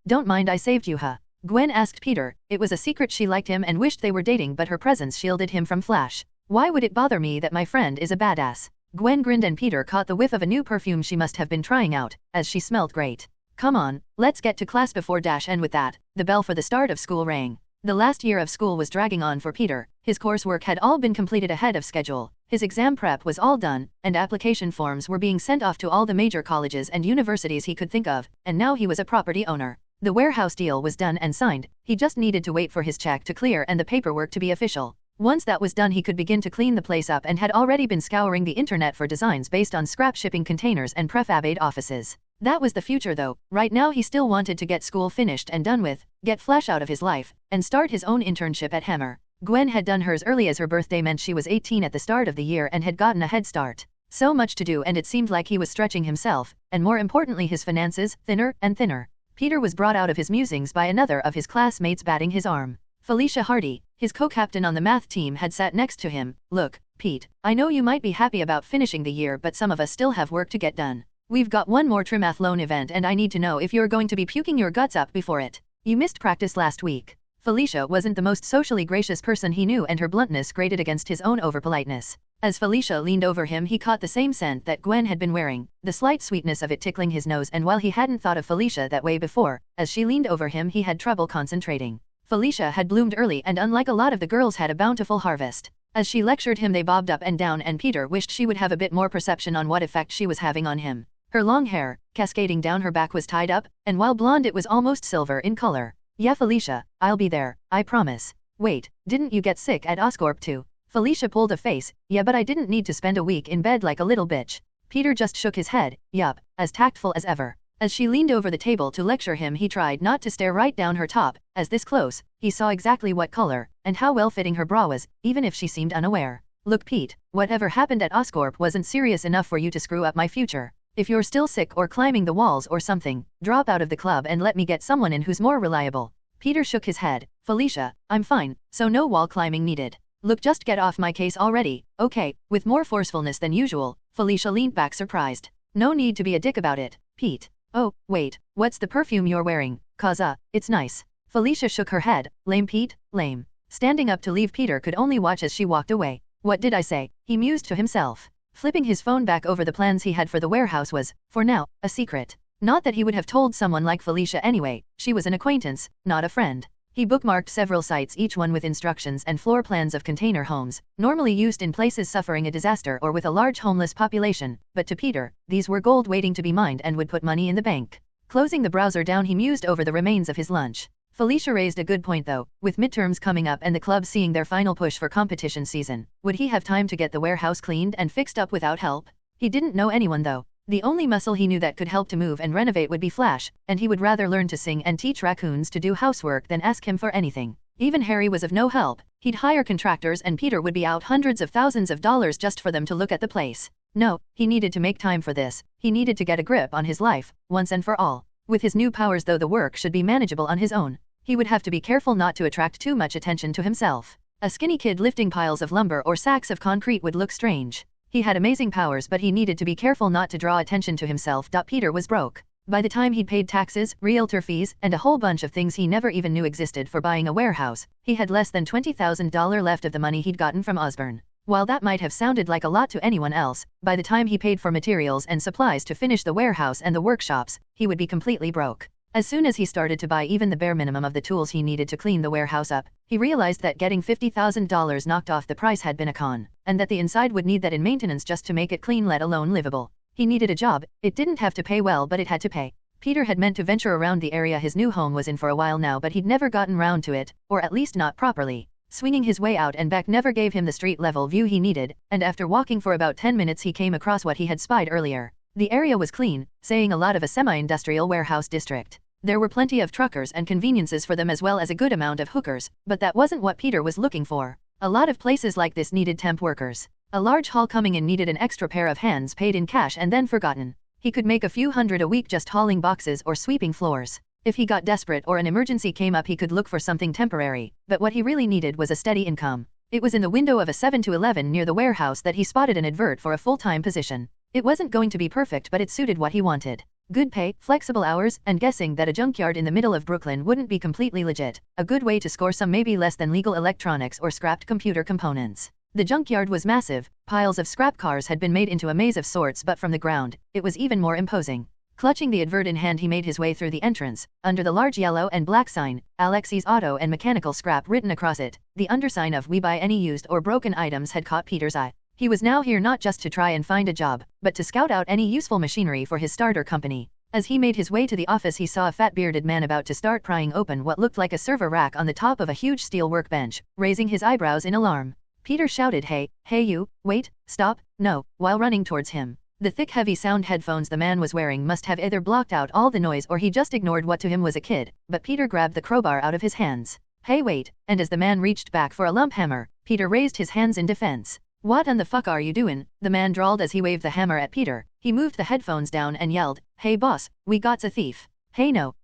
don't mind I saved you huh? Gwen asked Peter. It was a secret she liked him and wished they were dating, but her presence shielded him from Flash. Why would it bother me that my friend is a badass? Gwen grinned and Peter caught the whiff of a new perfume she must have been trying out, as she smelled great. Come on, let's get to class before dash, and with that, the bell for the start of school rang. The last year of school was dragging on for Peter. His coursework had all been completed ahead of schedule. His exam prep was all done, and application forms were being sent off to all the major colleges and universities he could think of, and now he was a property owner. The warehouse deal was done and signed. He just needed to wait for his check to clear and the paperwork to be official. Once that was done he could begin to clean the place up, and had already been scouring the internet for designs based on scrap shipping containers and prefab aid offices. That was the future though. Right now he still wanted to get school finished and done with, get Flash out of his life, and start his own internship at Hammer. Gwen had done hers early, as her birthday meant she was 18 at the start of the year and had gotten a head start. So much to do, and it seemed like he was stretching himself, and more importantly his finances, thinner and thinner. Peter was brought out of his musings by another of his classmates batting his arm. Felicia Hardy, his co-captain on the math team, had sat next to him. Look, Pete, I know you might be happy about finishing the year, but some of us still have work to get done. We've got one more triathlon event and I need to know if you're going to be puking your guts up before it. You missed practice last week. Felicia wasn't the most socially gracious person he knew, and her bluntness grated against his own overpoliteness. As Felicia leaned over him he caught the same scent that Gwen had been wearing, the slight sweetness of it tickling his nose, and while he hadn't thought of Felicia that way before, as she leaned over him he had trouble concentrating. Felicia had bloomed early and, unlike a lot of the girls, had a bountiful harvest. As she lectured him they bobbed up and down, and Peter wished she would have a bit more perception on what effect she was having on him. Her long hair, cascading down her back, was tied up, and while blonde it was almost silver in color. Yeah Felicia, I'll be there, I promise. Wait, didn't you get sick at Oscorp too? Felicia pulled a face. Yeah, but I didn't need to spend a week in bed like a little bitch. Peter just shook his head. Yup, as tactful as ever. As she leaned over the table to lecture him he tried not to stare right down her top, as this close, he saw exactly what color, and how well-fitting her bra was, even if she seemed unaware. Look Pete, whatever happened at Oscorp wasn't serious enough for you to screw up my future. If you're still sick or climbing the walls or something, drop out of the club and let me get someone in who's more reliable. Peter shook his head. Felicia, I'm fine, so no wall climbing needed. Look, just get off my case already, okay? With more forcefulness than usual, Felicia leaned back surprised. No need to be a dick about it, Pete. Oh, wait, what's the perfume you're wearing? 'Cause it's nice. Felicia shook her head. Lame Pete, lame. Standing up to leave, Peter could only watch as she walked away. What did I say? He mused to himself. Flipping his phone back over, the plans he had for the warehouse was, for now, a secret. Not that he would have told someone like Felicia anyway, she was an acquaintance, not a friend. He bookmarked several sites, each one with instructions and floor plans of container homes, normally used in places suffering a disaster or with a large homeless population, but to Peter, these were gold waiting to be mined and would put money in the bank. Closing the browser down, he mused over the remains of his lunch. Felicia raised a good point though, with midterms coming up and the club seeing their final push for competition season. Would he have time to get the warehouse cleaned and fixed up without help? He didn't know anyone though. The only muscle he knew that could help to move and renovate would be Flash, and he would rather learn to sing and teach raccoons to do housework than ask him for anything. Even Harry was of no help. He'd hire contractors and Peter would be out hundreds of thousands of dollars just for them to look at the place. No, he needed to make time for this. He needed to get a grip on his life, once and for all. With his new powers though, the work should be manageable on his own. He would have to be careful not to attract too much attention to himself. A skinny kid lifting piles of lumber or sacks of concrete would look strange. He had amazing powers, but he needed to be careful not to draw attention to himself. Peter was broke. By the time he'd paid taxes, realtor fees, and a whole bunch of things he never even knew existed for buying a warehouse, he had less than $20,000 left of the money he'd gotten from Osbourn. While that might have sounded like a lot to anyone else, by the time he paid for materials and supplies to finish the warehouse and the workshops, he would be completely broke. As soon as he started to buy even the bare minimum of the tools he needed to clean the warehouse up, he realized that getting $50,000 knocked off the price had been a con, and that the inside would need that in maintenance just to make it clean, let alone livable. He needed a job. It didn't have to pay well, but it had to pay. Peter had meant to venture around the area his new home was in for a while now, but he'd never gotten round to it, or at least not properly. Swinging his way out and back never gave him the street-level view he needed, and after walking for about 10 minutes he came across what he had spied earlier. The area was clean, saying a lot of a semi-industrial warehouse district. There were plenty of truckers and conveniences for them as well as a good amount of hookers, but that wasn't what Peter was looking for. A lot of places like this needed temp workers. A large haul coming in needed an extra pair of hands paid in cash and then forgotten. He could make a few hundred a week just hauling boxes or sweeping floors. If he got desperate or an emergency came up, he could look for something temporary, but what he really needed was a steady income. It was in the window of a 7-Eleven near the warehouse that he spotted an advert for a full-time position. It wasn't going to be perfect, but it suited what he wanted. Good pay, flexible hours, and guessing that a junkyard in the middle of Brooklyn wouldn't be completely legit. A good way to score some maybe less than legal electronics or scrapped computer components. The junkyard was massive. Piles of scrap cars had been made into a maze of sorts, but from the ground, it was even more imposing. Clutching the advert in hand, he made his way through the entrance. Under the large yellow and black sign, Alexi's Auto and Mechanical Scrap written across it, the undersign of "We buy any used or broken items" had caught Peter's eye. He was now here not just to try and find a job, but to scout out any useful machinery for his starter company. As he made his way to the office, he saw a fat bearded man about to start prying open what looked like a server rack on the top of a huge steel workbench, raising his eyebrows in alarm. Peter shouted, Hey you, wait, stop, no," while running towards him. The thick heavy sound headphones the man was wearing must have either blocked out all the noise or he just ignored what to him was a kid, but Peter grabbed the crowbar out of his hands. Hey wait, and as the man reached back for a lump hammer, Peter raised his hands in defense. What in the fuck are you doing? The man drawled as he waved the hammer at Peter. He moved the headphones down and yelled, Hey boss, we got's a thief. Hey no,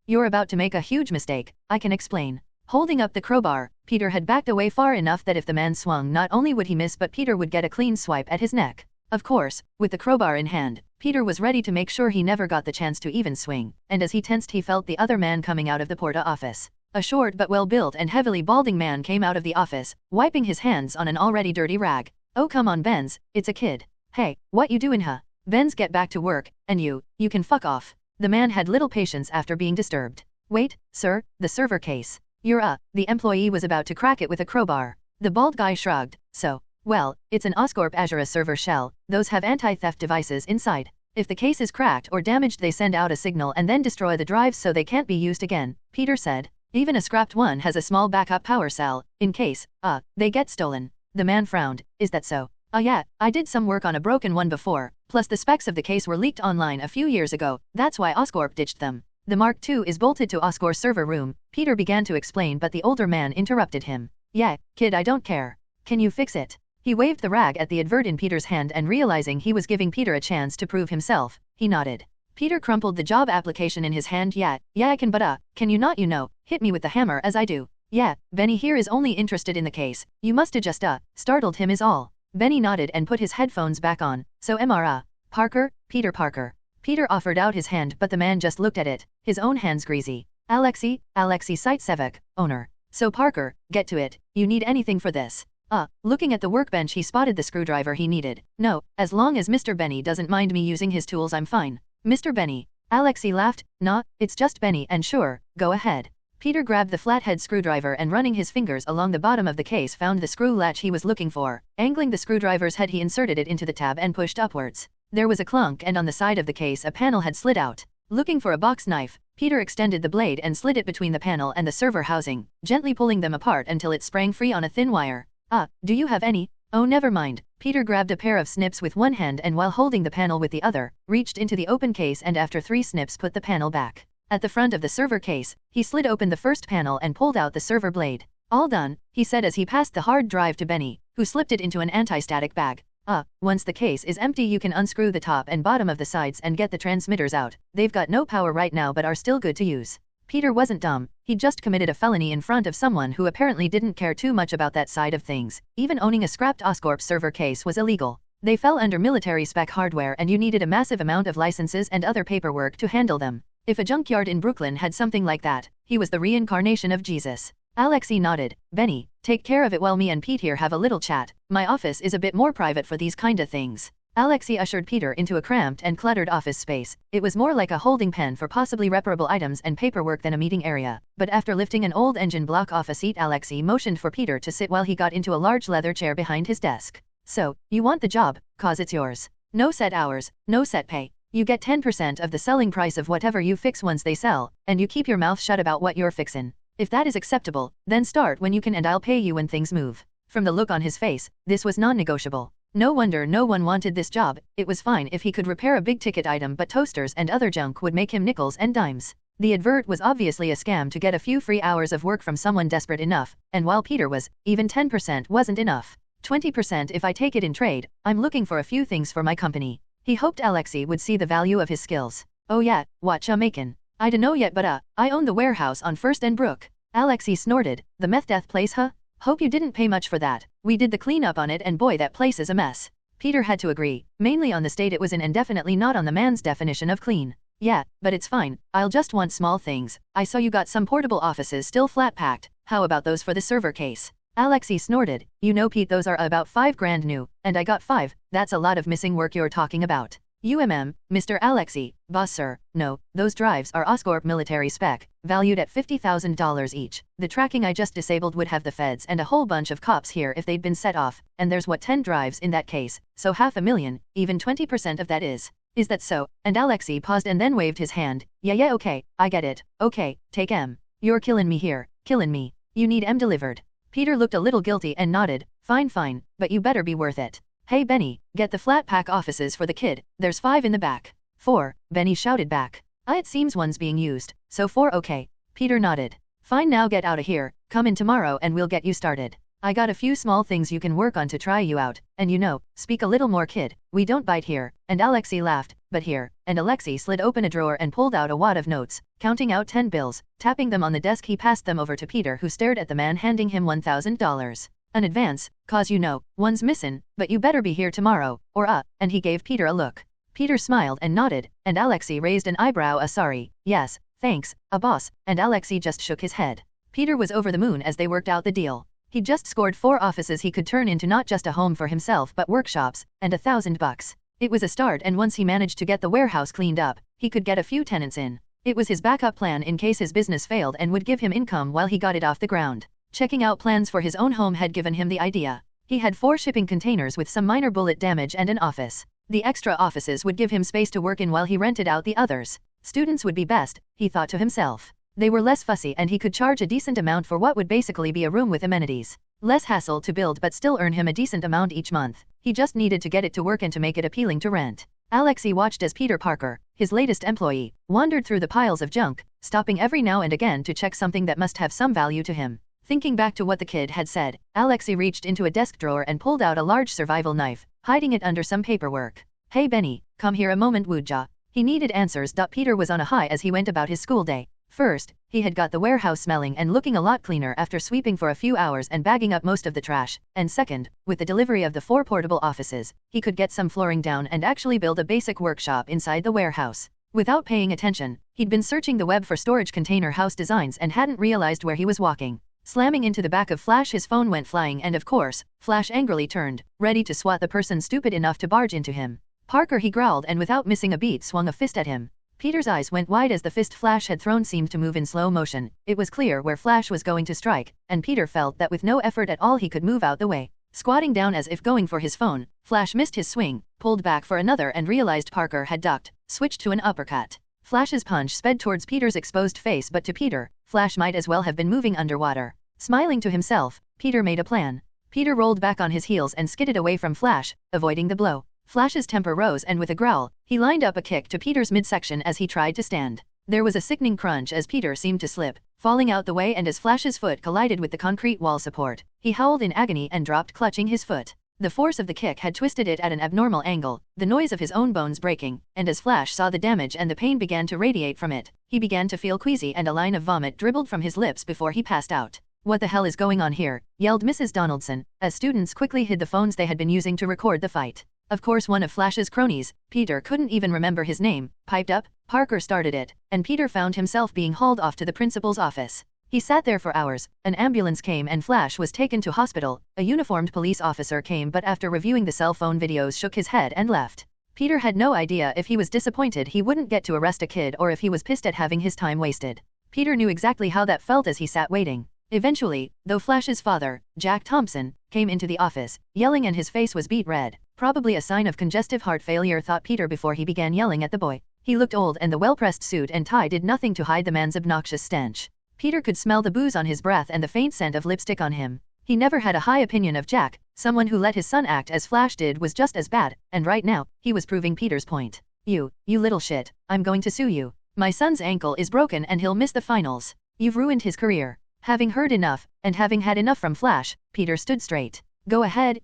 you're about to make a huge mistake, I can explain. Holding up the crowbar, Peter had backed away far enough that if the man swung, not only would he miss, but Peter would get a clean swipe at his neck. Of course, with the crowbar in hand, Peter was ready to make sure he never got the chance to even swing, and as he tensed he felt the other man coming out of the Porta office. A short but well-built and heavily balding man came out of the office, wiping his hands on an already dirty rag. Oh come on Benz, it's a kid. Hey, what you doing huh? Benz, get back to work, and you can fuck off. The man had little patience after being disturbed. Wait, sir, the server case. The employee was about to crack it with a crowbar. The bald guy shrugged. Well, it's an Oscorp Azure server shell. Those have anti-theft devices inside. If the case is cracked or damaged, they send out a signal and then destroy the drives so they can't be used again, Peter said. Even a scrapped one has a small backup power cell, in case, they get stolen. The man frowned. Is that so? Yeah, I did some work on a broken one before, plus the specs of the case were leaked online a few years ago, that's why Oscorp ditched them. The Mark II is bolted to Oscorp's server room, Peter began to explain, but the older man interrupted him. Yeah, kid, I don't care. Can you fix it? He waved the rag at the advert in Peter's hand and realizing he was giving Peter a chance to prove himself, he nodded. Peter crumpled the job application in his hand. Yeah, I can, but can you not hit me with the hammer as I do? Yeah, Benny here is only interested in the case. You musta just startled him is all. Benny nodded and put his headphones back on. So Parker, Peter Parker. Peter offered out his hand, but the man just looked at it, his own hands greasy. Alexei Sitsevic, owner. So Parker, get to it. You need anything for this? Looking at the workbench, he spotted the screwdriver he needed. No, as long as Mr. Benny doesn't mind me using his tools, I'm fine. Mr. Benny. Alexei laughed. Nah, it's just Benny, and sure, go ahead. Peter grabbed the flathead screwdriver and running his fingers along the bottom of the case found the screw latch he was looking for. Angling the screwdriver's head he inserted it into the tab and pushed upwards. There was a clunk and on the side of the case a panel had slid out. Looking for a box knife, Peter extended the blade and slid it between the panel and the server housing, gently pulling them apart until it sprang free on a thin wire. Do you have any? Oh, never mind. Peter grabbed a pair of snips with one hand and while holding the panel with the other, reached into the open case and after 3 snips put the panel back. At the front of the server case, he slid open the first panel and pulled out the server blade. All done, he said as he passed the hard drive to Benny, who slipped it into an anti-static bag. Once the case is empty you can unscrew the top and bottom of the sides and get the transmitters out. They've got no power right now but are still good to use. Peter wasn't dumb, he just committed a felony in front of someone who apparently didn't care too much about that side of things. Even owning a scrapped Oscorp server case was illegal. They fell under military spec hardware and you needed a massive amount of licenses and other paperwork to handle them. If a junkyard in Brooklyn had something like that, he was the reincarnation of Jesus. Alexei nodded. Benny, take care of it while me and Pete here have a little chat. My office is a bit more private for these kinda things. Alexei ushered Peter into a cramped and cluttered office space. It was more like a holding pen for possibly reparable items and paperwork than a meeting area. But after lifting an old engine block off a seat Alexei motioned for Peter to sit while he got into a large leather chair behind his desk. So, you want the job, cause it's yours. No set hours, no set pay. You get 10% of the selling price of whatever you fix once they sell, and you keep your mouth shut about what you're fixin'. If that is acceptable, then start when you can and I'll pay you when things move. From the look on his face, this was non-negotiable. No wonder no one wanted this job. It was fine if he could repair a big-ticket item but toasters and other junk would make him nickels and dimes. The advert was obviously a scam to get a few free hours of work from someone desperate enough, and while Peter was, even 10% wasn't enough. 20% if I take it in trade. I'm looking for a few things for my company. He hoped Alexei would see the value of his skills. Oh yeah, whatcha makin'? I dunno yet but I own the warehouse on 1st and Brook. Alexei snorted. The meth death place huh? Hope you didn't pay much for that. We did the cleanup on it and boy that place is a mess. Peter had to agree, mainly on the state it was in and definitely not on the man's definition of clean. Yeah, but it's fine, I'll just want small things. I saw you got some portable offices still flat packed, how about those for the server case? Alexei snorted. You know Pete those are about 5 grand new, and I got 5, that's a lot of missing work you're talking about. Mr. Alexei, boss sir, no, those drives are Oscorp military spec, valued at $50,000 each. The tracking I just disabled would have the feds and a whole bunch of cops here if they'd been set off, and there's what 10 drives in that case, so $500,000, even 20% of that is. Is that so? And Alexei paused and then waved his hand. Yeah okay, I get it, okay, take M. You're killin' me here, killin' me. You need M delivered. Peter looked a little guilty and nodded. Fine, but you better be worth it. Hey Benny, get the flat pack offices for the kid, there's 5 in the back. 4, Benny shouted back. It seems one's being used, so 4 okay. Peter nodded. Fine now get out of here, come in tomorrow and we'll get you started. I got a few small things you can work on to try you out, and you know, speak a little more kid, we don't bite here, and Alexei laughed, but here, and Alexei slid open a drawer and pulled out a wad of notes, counting out 10 bills, tapping them on the desk he passed them over to Peter who stared at the man handing him $1,000. An advance, cause you know, one's missin', but you better be here tomorrow, or and he gave Peter a look. Peter smiled and nodded, and Alexei raised an eyebrow sorry, yes, thanks, boss, and Alexei just shook his head. Peter was over the moon as they worked out the deal. He just scored 4 offices he could turn into not just a home for himself but workshops, and $1,000. It was a start and once he managed to get the warehouse cleaned up, he could get a few tenants in. It was his backup plan in case his business failed and would give him income while he got it off the ground. Checking out plans for his own home had given him the idea. He had 4 shipping containers with some minor bullet damage and an office. The extra offices would give him space to work in while he rented out the others. Students would be best, he thought to himself. They were less fussy and he could charge a decent amount for what would basically be a room with amenities. Less hassle to build but still earn him a decent amount each month. He just needed to get it to work and to make it appealing to rent. Alexei watched as Peter Parker, his latest employee, wandered through the piles of junk, stopping every now and again to check something that must have some value to him. Thinking back to what the kid had said, Alexei reached into a desk drawer and pulled out a large survival knife, hiding it under some paperwork. Hey Benny, come here a moment would ya? He needed answers. Peter was on a high as he went about his school day. First, he had got the warehouse smelling and looking a lot cleaner after sweeping for a few hours and bagging up most of the trash, and second, with the delivery of the 4 portable offices, he could get some flooring down and actually build a basic workshop inside the warehouse. Without paying attention, he'd been searching the web for storage container house designs and hadn't realized where he was walking. Slamming into the back of Flash, his phone went flying and of course, Flash angrily turned, ready to swat the person stupid enough to barge into him. Parker, he growled and without missing a beat swung a fist at him. Peter's eyes went wide as the fist Flash had thrown seemed to move in slow motion. It was clear where Flash was going to strike, and Peter felt that with no effort at all he could move out the way. Squatting down as if going for his phone, Flash missed his swing, pulled back for another and realized Parker had ducked, switched to an uppercut. Flash's punch sped towards Peter's exposed face, but to Peter, Flash might as well have been moving underwater. Smiling to himself, Peter made a plan. Peter rolled back on his heels and skidded away from Flash, avoiding the blow. Flash's temper rose and with a growl, he lined up a kick to Peter's midsection as he tried to stand. There was a sickening crunch as Peter seemed to slip, falling out the way, and as Flash's foot collided with the concrete wall support, he howled in agony and dropped, clutching his foot. The force of the kick had twisted it at an abnormal angle, the noise of his own bones breaking, and as Flash saw the damage and the pain began to radiate from it, he began to feel queasy and a line of vomit dribbled from his lips before he passed out. "What the hell is going on here?" yelled Mrs. Donaldson, as students quickly hid the phones they had been using to record the fight. Of course one of Flash's cronies, Peter couldn't even remember his name, piped up. Parker started it, and Peter found himself being hauled off to the principal's office. He sat there for hours. An ambulance came and Flash was taken to hospital. A uniformed police officer came, but after reviewing the cell phone videos shook his head and left. Peter had no idea if he was disappointed he wouldn't get to arrest a kid or if he was pissed at having his time wasted. Peter knew exactly how that felt as he sat waiting. Eventually, though, Flash's father, Jack Thompson, came into the office, yelling, and his face was beet red. Probably a sign of congestive heart failure, thought Peter before he began yelling at the boy. He looked old, and the well-pressed suit and tie did nothing to hide the man's obnoxious stench. Peter could smell the booze on his breath and the faint scent of lipstick on him. He never had a high opinion of Jack. Someone who let his son act as Flash did was just as bad, and right now, he was proving Peter's point. You little shit, I'm going to sue you. My son's ankle is broken and he'll miss the finals. You've ruined his career. Having heard enough, and having had enough from Flash, Peter stood straight. Go ahead,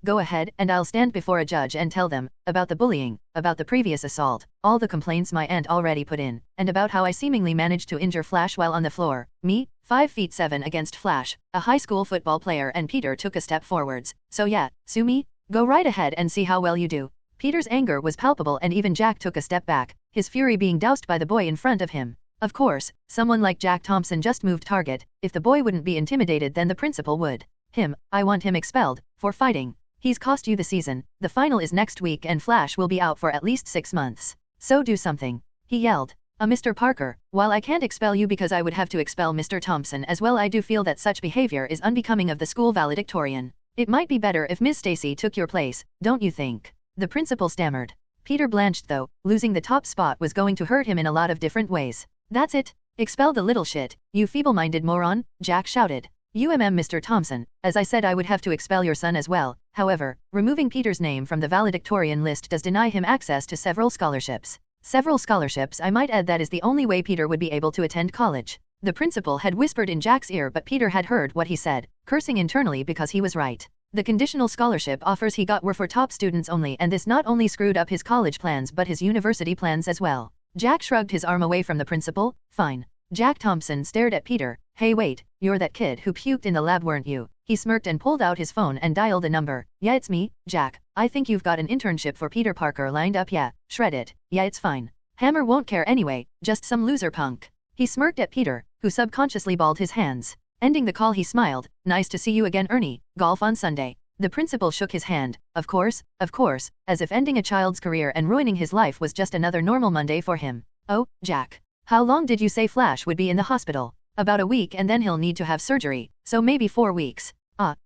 and I'll stand before a judge and tell them about the bullying, about the previous assault, all the complaints my aunt already put in, and about how I seemingly managed to injure Flash while on the floor. Me, 5'7" against Flash, a high school football player, and Peter took a step forwards. So yeah, sue me? Go right ahead and see how well you do. Peter's anger was palpable, and even Jack took a step back, his fury being doused by the boy in front of him. Of course, someone like Jack Thompson just moved target. If the boy wouldn't be intimidated, then the principal would. I want him expelled, for fighting. He's cost you the season. The final is next week and Flash will be out for at least 6 months. So do something. He yelled. Mr. Parker, while I can't expel you because I would have to expel Mr. Thompson as well, I do feel that such behavior is unbecoming of the school valedictorian. It might be better if Miss Stacy took your place, don't you think? The principal stammered. Peter blanched, though. Losing the top spot was going to hurt him in a lot of different ways. That's it. Expel the little shit, you feeble-minded moron, Jack shouted. Mr. Thompson, as I said, I would have to expel your son as well. However, removing Peter's name from the valedictorian list does deny him access to several scholarships. Several scholarships, I might add. That is the only way Peter would be able to attend college. The principal had whispered in Jack's ear, but Peter had heard what he said, cursing internally because he was right. The conditional scholarship offers he got were for top students only, and this not only screwed up his college plans but his university plans as well. Jack shrugged his arm away from the principal. Fine. Jack Thompson stared at Peter. Hey wait, you're that kid who puked in the lab, weren't you? He smirked and pulled out his phone and dialed a number. Yeah, it's me, Jack. I think you've got an internship for Peter Parker lined up. Yeah, shred it. Yeah, it's fine. Hammer won't care anyway, just some loser punk. He smirked at Peter, who subconsciously balled his hands. Ending the call, he smiled. Nice to see you again, Ernie. Golf on Sunday. The principal shook his hand. Of course, as if ending a child's career and ruining his life was just another normal Monday for him. Oh, Jack. How long did you say Flash would be in the hospital? About a week, and then he'll need to have surgery, so maybe 4 weeks.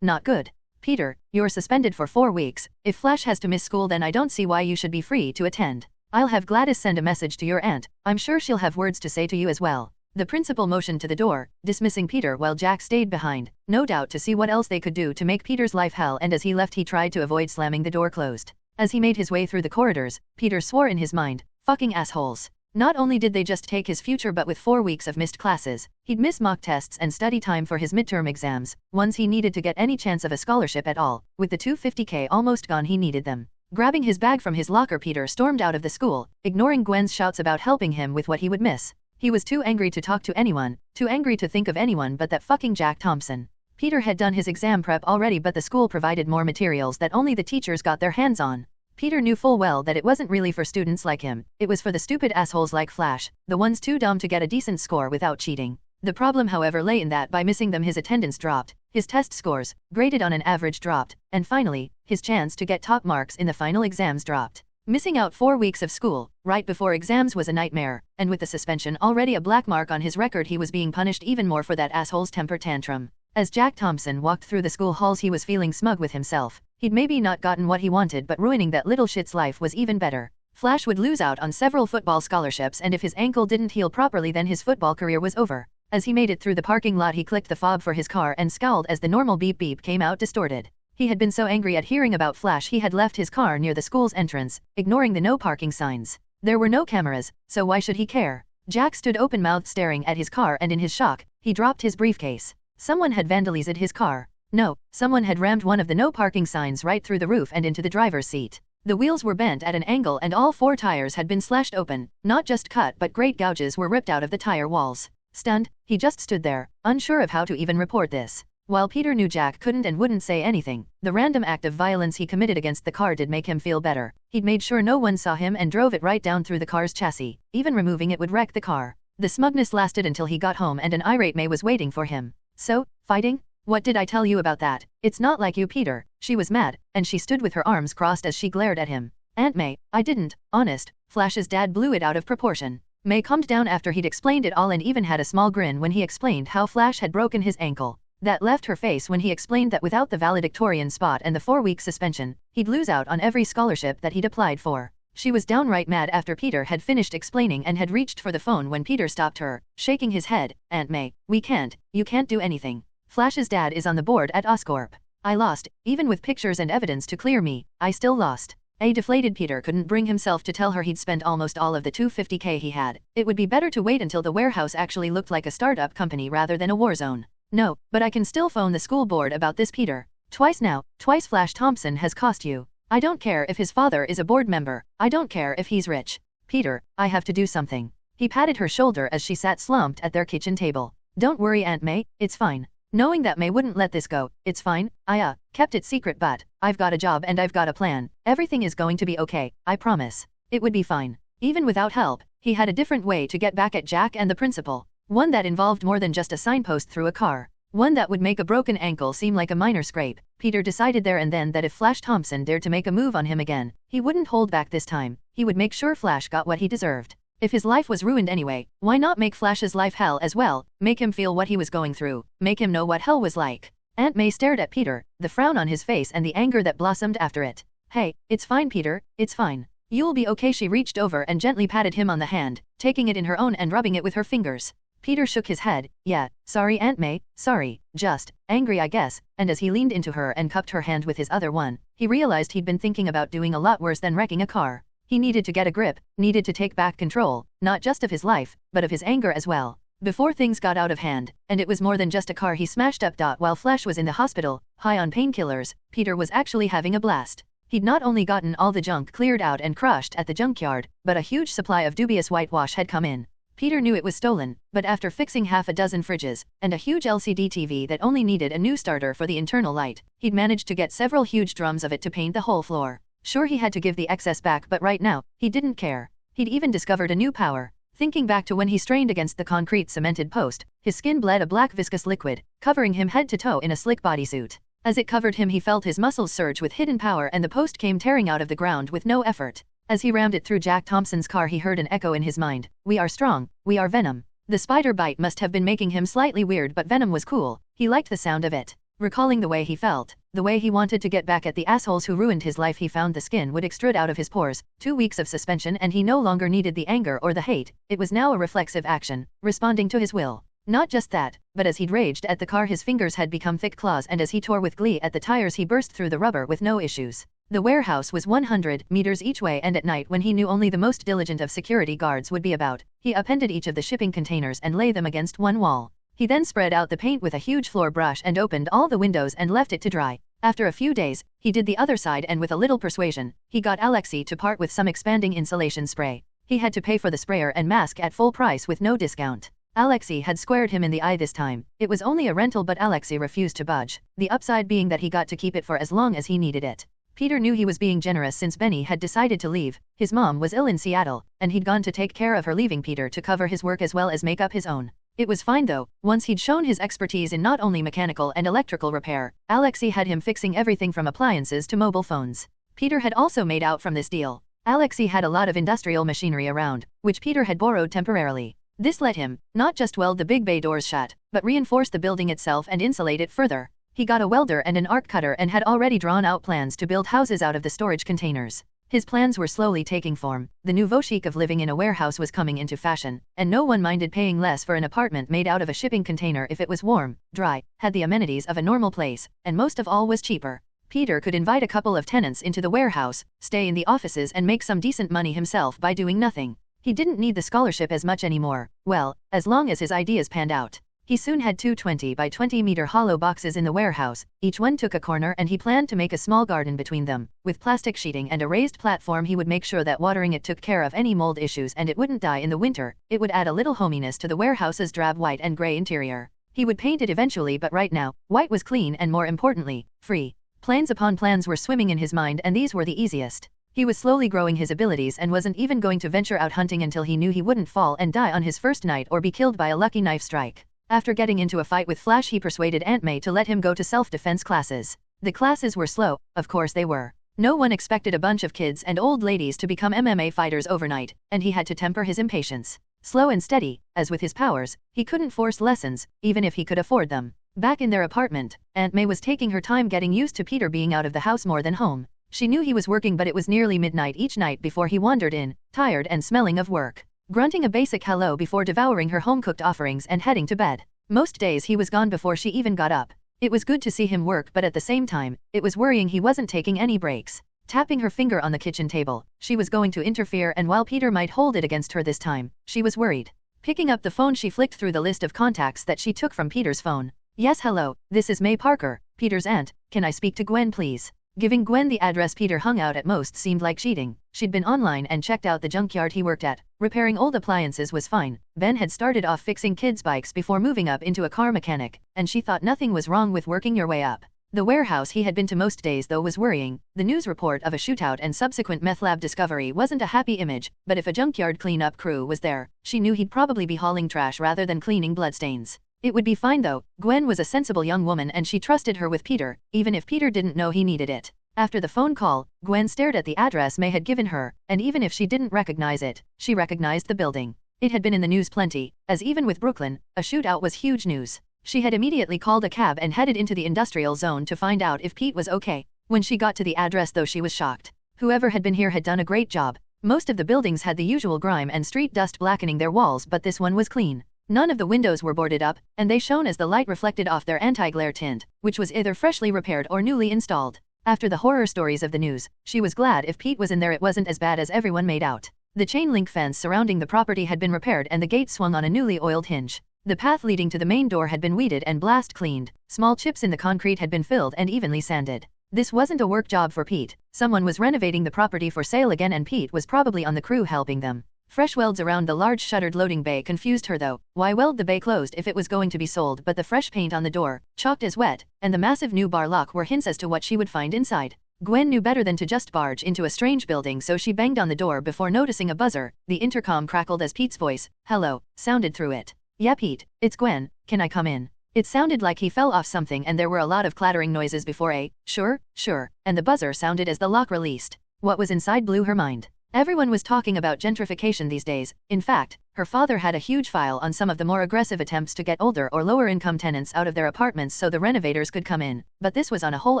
Not good. Peter, you're suspended for 4 weeks. If Flash has to miss school, then I don't see why you should be free to attend. I'll have Gladys send a message to your aunt. I'm sure she'll have words to say to you as well. The principal motioned to the door, dismissing Peter while Jack stayed behind, no doubt to see what else they could do to make Peter's life hell, and as he left he tried to avoid slamming the door closed. As he made his way through the corridors, Peter swore in his mind, fucking assholes. Not only did they just take his future, but with 4 weeks of missed classes, he'd miss mock tests and study time for his midterm exams, ones he needed to get any chance of a scholarship at all. With the $250K almost gone, he needed them. Grabbing his bag from his locker, Peter stormed out of the school, ignoring Gwen's shouts about helping him with what he would miss. He was too angry to talk to anyone, too angry to think of anyone but that fucking Jack Thompson. Peter had done his exam prep already, but the school provided more materials that only the teachers got their hands on. Peter knew full well that it wasn't really for students like him, it was for the stupid assholes like Flash, the ones too dumb to get a decent score without cheating. The problem, however, lay in that by missing them his attendance dropped, his test scores, graded on an average, dropped, and finally, his chance to get top marks in the final exams dropped. Missing out 4 weeks of school, right before exams was a nightmare, and with the suspension already a black mark on his record he was being punished even more for that asshole's temper tantrum. As Jack Thompson walked through the school halls he was feeling smug with himself. He'd maybe not gotten what he wanted but ruining that little shit's life was even better. Flash would lose out on several football scholarships and if his ankle didn't heal properly then his football career was over. As he made it through the parking lot he clicked the fob for his car and scowled as the normal beep beep came out distorted. He had been so angry at hearing about Flash he had left his car near the school's entrance, ignoring the no parking signs. There were no cameras, so why should he care? Jack stood open-mouthed staring at his car and in his shock, he dropped his briefcase. Someone had vandalized his car. No, someone had rammed one of the no parking signs right through the roof and into the driver's seat. The wheels were bent at an angle and all 4 tires had been slashed open, not just cut but great gouges were ripped out of the tire walls. Stunned, he just stood there, unsure of how to even report this. While Peter knew Jack couldn't and wouldn't say anything, the random act of violence he committed against the car did make him feel better. He'd made sure no one saw him and drove it right down through the car's chassis. Even removing it would wreck the car. The smugness lasted until he got home and an irate May was waiting for him. So, fighting? What did I tell you about that? It's not like you, Peter. She was mad, and she stood with her arms crossed as she glared at him. Aunt May, I didn't, honest. Flash's dad blew it out of proportion. May calmed down after he'd explained it all and even had a small grin when he explained how Flash had broken his ankle. That left her face when he explained that without the valedictorian spot and the 4-week suspension, he'd lose out on every scholarship that he'd applied for. She was downright mad after Peter had finished explaining and had reached for the phone when Peter stopped her, shaking his head. Aunt May, you can't do anything. Flash's dad is on the board at Oscorp. I lost, even with pictures and evidence to clear me, I still lost. A deflated Peter couldn't bring himself to tell her he'd spent almost all of the $250K he had. It would be better to wait until the warehouse actually looked like a startup company rather than a war zone. No, but I can still phone the school board about this, Peter. Twice now, twice Flash Thompson has cost you. I don't care if his father is a board member. I don't care if he's rich. Peter, I have to do something. He patted her shoulder as she sat slumped at their kitchen table. Don't worry, Aunt May, it's fine. Knowing that May wouldn't let this go, it's fine. I kept it secret but, I've got a job and I've got a plan. Everything is going to be okay, I promise. It would be fine. Even without help, he had a different way to get back at Jack and the principal. One that involved more than just a signpost through a car. One that would make a broken ankle seem like a minor scrape. Peter decided there and then that if Flash Thompson dared to make a move on him again, he wouldn't hold back this time. He would make sure Flash got what he deserved. If his life was ruined anyway, why not make Flash's life hell as well? Make him feel what he was going through. Make him know what hell was like. Aunt May stared at Peter, the frown on his face and the anger that blossomed after it. Hey, it's fine, Peter, it's fine. You'll be okay. She reached over and gently patted him on the hand, taking it in her own and rubbing it with her fingers. Peter shook his head. Yeah, sorry Aunt May, sorry, just angry I guess, and as he leaned into her and cupped her hand with his other one, he realized he'd been thinking about doing a lot worse than wrecking a car. He needed to get a grip, needed to take back control, not just of his life, but of his anger as well. Before things got out of hand, and it was more than just a car he smashed up. While Flash was in the hospital, high on painkillers, Peter was actually having a blast. He'd not only gotten all the junk cleared out and crushed at the junkyard, but a huge supply of dubious whitewash had come in. Peter knew it was stolen, but after fixing half a dozen fridges, and a huge LCD TV that only needed a new starter for the internal light, he'd managed to get several huge drums of it to paint the whole floor. Sure, he had to give the excess back, but right now, he didn't care. He'd even discovered a new power. Thinking back to when he strained against the concrete cemented post, his skin bled a black viscous liquid, covering him head to toe in a slick bodysuit. As it covered him he felt his muscles surge with hidden power and the post came tearing out of the ground with no effort. As he rammed it through Jack Thompson's car he heard an echo in his mind. We are strong, we are Venom. The spider bite must have been making him slightly weird but Venom was cool, he liked the sound of it. Recalling the way he felt, the way he wanted to get back at the assholes who ruined his life, he found the skin would extrude out of his pores. 2 weeks of suspension and he no longer needed the anger or the hate, it was now a reflexive action, responding to his will. Not just that, but as he'd raged at the car his fingers had become thick claws and as he tore with glee at the tires he burst through the rubber with no issues. The warehouse was 100 meters each way and at night when he knew only the most diligent of security guards would be about, he appended each of the shipping containers and lay them against one wall. He then spread out the paint with a huge floor brush and opened all the windows and left it to dry. After a few days, he did the other side and with a little persuasion, he got Alexei to part with some expanding insulation spray. He had to pay for the sprayer and mask at full price with no discount. Alexei had squared him in the eye this time. It was only a rental but Alexei refused to budge, the upside being that he got to keep it for as long as he needed it. Peter knew he was being generous since Benny had decided to leave. His mom was ill in Seattle, and he'd gone to take care of her, leaving Peter to cover his work as well as make up his own. It was fine though, once he'd shown his expertise in not only mechanical and electrical repair, Alexei had him fixing everything from appliances to mobile phones. Peter had also made out from this deal. Alexei had a lot of industrial machinery around, which Peter had borrowed temporarily. This let him, not just weld the big bay doors shut, but reinforce the building itself and insulate it further. He got a welder and an arc cutter and had already drawn out plans to build houses out of the storage containers. His plans were slowly taking form. The nouveau chic of living in a warehouse was coming into fashion, and no one minded paying less for an apartment made out of a shipping container if it was warm, dry, had the amenities of a normal place, and most of all was cheaper. Peter could invite a couple of tenants into the warehouse, stay in the offices and make some decent money himself by doing nothing. He didn't need the scholarship as much anymore, well, as long as his ideas panned out. He soon had two 20 by 20 meter hollow boxes in the warehouse, each one took a corner and he planned to make a small garden between them. With plastic sheeting and a raised platform he would make sure that watering it took care of any mold issues and it wouldn't die in the winter. It would add a little hominess to the warehouse's drab white and grey interior. He would paint it eventually, but right now, white was clean and more importantly, free. Plans upon plans were swimming in his mind and these were the easiest. He was slowly growing his abilities and wasn't even going to venture out hunting until he knew he wouldn't fall and die on his first night or be killed by a lucky knife strike. After getting into a fight with Flash he persuaded Aunt May to let him go to self-defense classes. The classes were slow, of course they were. No one expected a bunch of kids and old ladies to become MMA fighters overnight, and he had to temper his impatience. Slow and steady, as with his powers, he couldn't force lessons, even if he could afford them. Back in their apartment, Aunt May was taking her time getting used to Peter being out of the house more than home. She knew he was working, but it was nearly midnight each night before he wandered in, tired and smelling of work, grunting a basic hello before devouring her home-cooked offerings and heading to bed. Most days he was gone before she even got up. It was good to see him work, but at the same time, it was worrying he wasn't taking any breaks. Tapping her finger on the kitchen table, she was going to interfere, and while Peter might hold it against her this time, she was worried. Picking up the phone she flicked through the list of contacts that she took from Peter's phone. Yes, hello, this is May Parker, Peter's aunt. Can I speak to Gwen please? Giving Gwen the address Peter hung out at most seemed like cheating. She'd been online and checked out the junkyard he worked at. Repairing old appliances was fine. Ben had started off fixing kids' bikes before moving up into a car mechanic, and she thought nothing was wrong with working your way up. The warehouse he had been to most days though was worrying. The news report of a shootout and subsequent meth lab discovery wasn't a happy image, but if a junkyard cleanup crew was there, she knew he'd probably be hauling trash rather than cleaning bloodstains. It would be fine though. Gwen was a sensible young woman and she trusted her with Peter, even if Peter didn't know he needed it. After the phone call, Gwen stared at the address May had given her, and even if she didn't recognize it, she recognized the building. It had been in the news plenty, as even with Brooklyn, a shootout was huge news. She had immediately called a cab and headed into the industrial zone to find out if Pete was okay. When she got to the address though, she was shocked. Whoever had been here had done a great job. Most of the buildings had the usual grime and street dust blackening their walls, but this one was clean. None of the windows were boarded up, and they shone as the light reflected off their anti-glare tint, which was either freshly repaired or newly installed. After the horror stories of the news, she was glad if Pete was in there it wasn't as bad as everyone made out. The chain link fence surrounding the property had been repaired and the gate swung on a newly oiled hinge. The path leading to the main door had been weeded and blast cleaned. Small chips in the concrete had been filled and evenly sanded. This wasn't a work job for Pete. Someone was renovating the property for sale again and Pete was probably on the crew helping them. Fresh welds around the large shuttered loading bay confused her though. Why weld the bay closed if it was going to be sold? But the fresh paint on the door, chalked as wet, and the massive new bar lock were hints as to what she would find inside. Gwen knew better than to just barge into a strange building, so she banged on the door before noticing a buzzer. The intercom crackled as Pete's voice, "Hello," sounded through it. "Yeah Pete, it's Gwen, can I come in?" It sounded like he fell off something and there were a lot of clattering noises before a, sure, and the buzzer sounded as the lock released. What was inside blew her mind. Everyone was talking about gentrification these days. In fact, her father had a huge file on some of the more aggressive attempts to get older or lower income tenants out of their apartments so the renovators could come in, but this was on a whole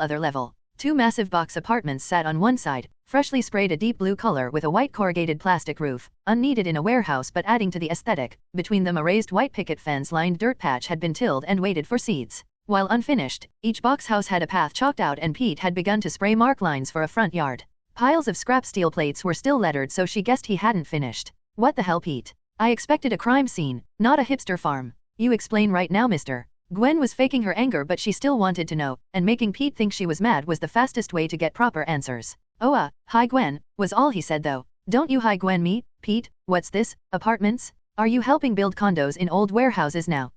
other level. Two massive box apartments sat on one side, freshly sprayed a deep blue color with a white corrugated plastic roof, unneeded in a warehouse but adding to the aesthetic. Between them a raised white picket fence lined dirt patch had been tilled and waited for seeds. While unfinished, each box house had a path chalked out and Pete had begun to spray mark lines for a front yard. Piles of scrap steel plates were still lettered, so she guessed he hadn't finished. What the hell, Pete? I expected a crime scene, not a hipster farm. You explain right now, mister. Gwen was faking her anger, but she still wanted to know, and making Pete think she was mad was the fastest way to get proper answers. Oh hi Gwen, was all he said though. Don't you hi Gwen me, Pete, what's this, apartments? Are you helping build condos in old warehouses now?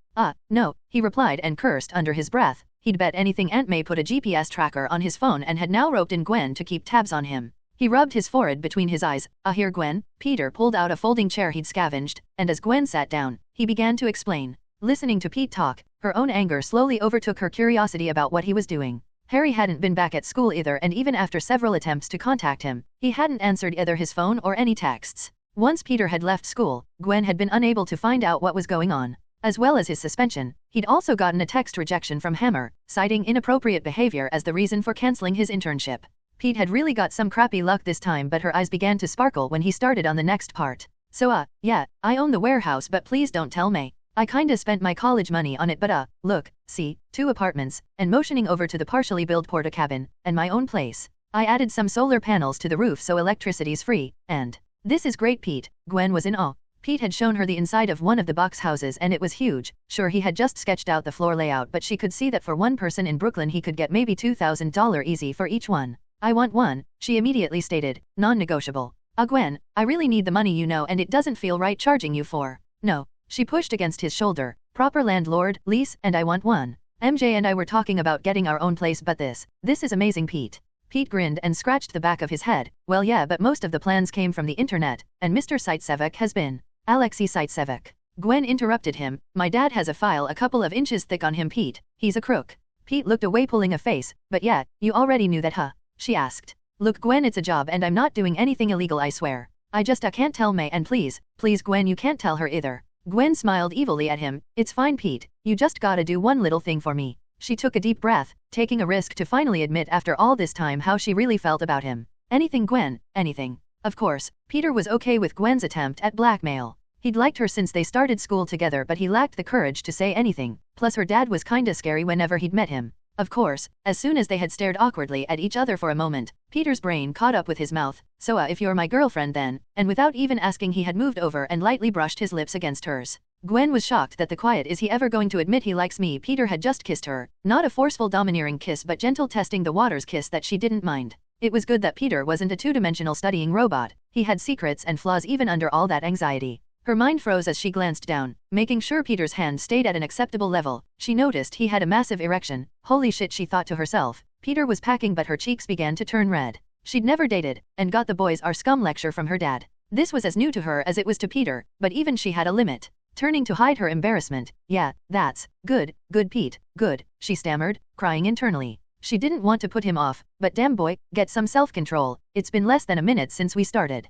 No, he replied and cursed under his breath. He'd bet anything Aunt May put a GPS tracker on his phone and had now roped in Gwen to keep tabs on him. He rubbed his forehead between his eyes. Here Gwen. Peter pulled out a folding chair he'd scavenged, and as Gwen sat down, he began to explain. Listening to Pete talk, her own anger slowly overtook her curiosity about what he was doing. Harry hadn't been back at school either, and even after several attempts to contact him, he hadn't answered either his phone or any texts. Once Peter had left school, Gwen had been unable to find out what was going on. As well as his suspension, he'd also gotten a text rejection from Hammer, citing inappropriate behavior as the reason for canceling his internship. Pete had really got some crappy luck this time, but her eyes began to sparkle when he started on the next part. So yeah, I own the warehouse, but please don't tell me. I kinda spent my college money on it, but look, see, 2 apartments, and motioning over to the partially built porta cabin, and my own place. I added some solar panels to the roof so electricity's free, and this is great, Pete. Gwen was in awe. Pete had shown her the inside of one of the box houses and it was huge. Sure, he had just sketched out the floor layout, but she could see that for one person in Brooklyn he could get maybe $2,000 easy for each one. I want one, she immediately stated, non-negotiable. Gwen, I really need the money, you know, and it doesn't feel right charging you for. No. She pushed against his shoulder. Proper landlord, lease, and I want one. MJ and I were talking about getting our own place, but this is amazing, Pete. Pete grinned and scratched the back of his head. Well, yeah, but most of the plans came from the internet, and Mr. Saitsevic has been. Alexei Saitsevic. Gwen interrupted him. My dad has a file a couple of inches thick on him, Pete. He's a crook. Pete looked away, pulling a face. But yeah, you already knew that, huh? She asked. Look, Gwen, it's a job and I'm not doing anything illegal, I swear. I just can't tell May, and please, Gwen, you can't tell her either. Gwen smiled evilly at him. It's fine, Pete. You just gotta do one little thing for me. She took a deep breath, taking a risk to finally admit after all this time how she really felt about him. Anything, Gwen, anything. Of course, Peter was okay with Gwen's attempt at blackmail. He'd liked her since they started school together, but he lacked the courage to say anything. Plus her dad was kinda scary whenever he'd met him. Of course, as soon as they had stared awkwardly at each other for a moment, Peter's brain caught up with his mouth. So if you're my girlfriend then, and without even asking he had moved over and lightly brushed his lips against hers. Gwen was shocked that the quiet is he ever going to admit he likes me. Peter had just kissed her, not a forceful domineering kiss but gentle testing the waters kiss that she didn't mind. It was good that Peter wasn't a two-dimensional studying robot. He had secrets and flaws even under all that anxiety. Her mind froze as she glanced down, making sure Peter's hand stayed at an acceptable level. She noticed he had a massive erection. Holy shit, she thought to herself. Peter was packing, but her cheeks began to turn red. She'd never dated, and got the boys are scum lecture from her dad. This was as new to her as it was to Peter, but even she had a limit. Turning to hide her embarrassment, yeah, that's good Pete, good, she stammered, crying internally. She didn't want to put him off, but damn boy, get some self-control. It's been less than a minute since we started.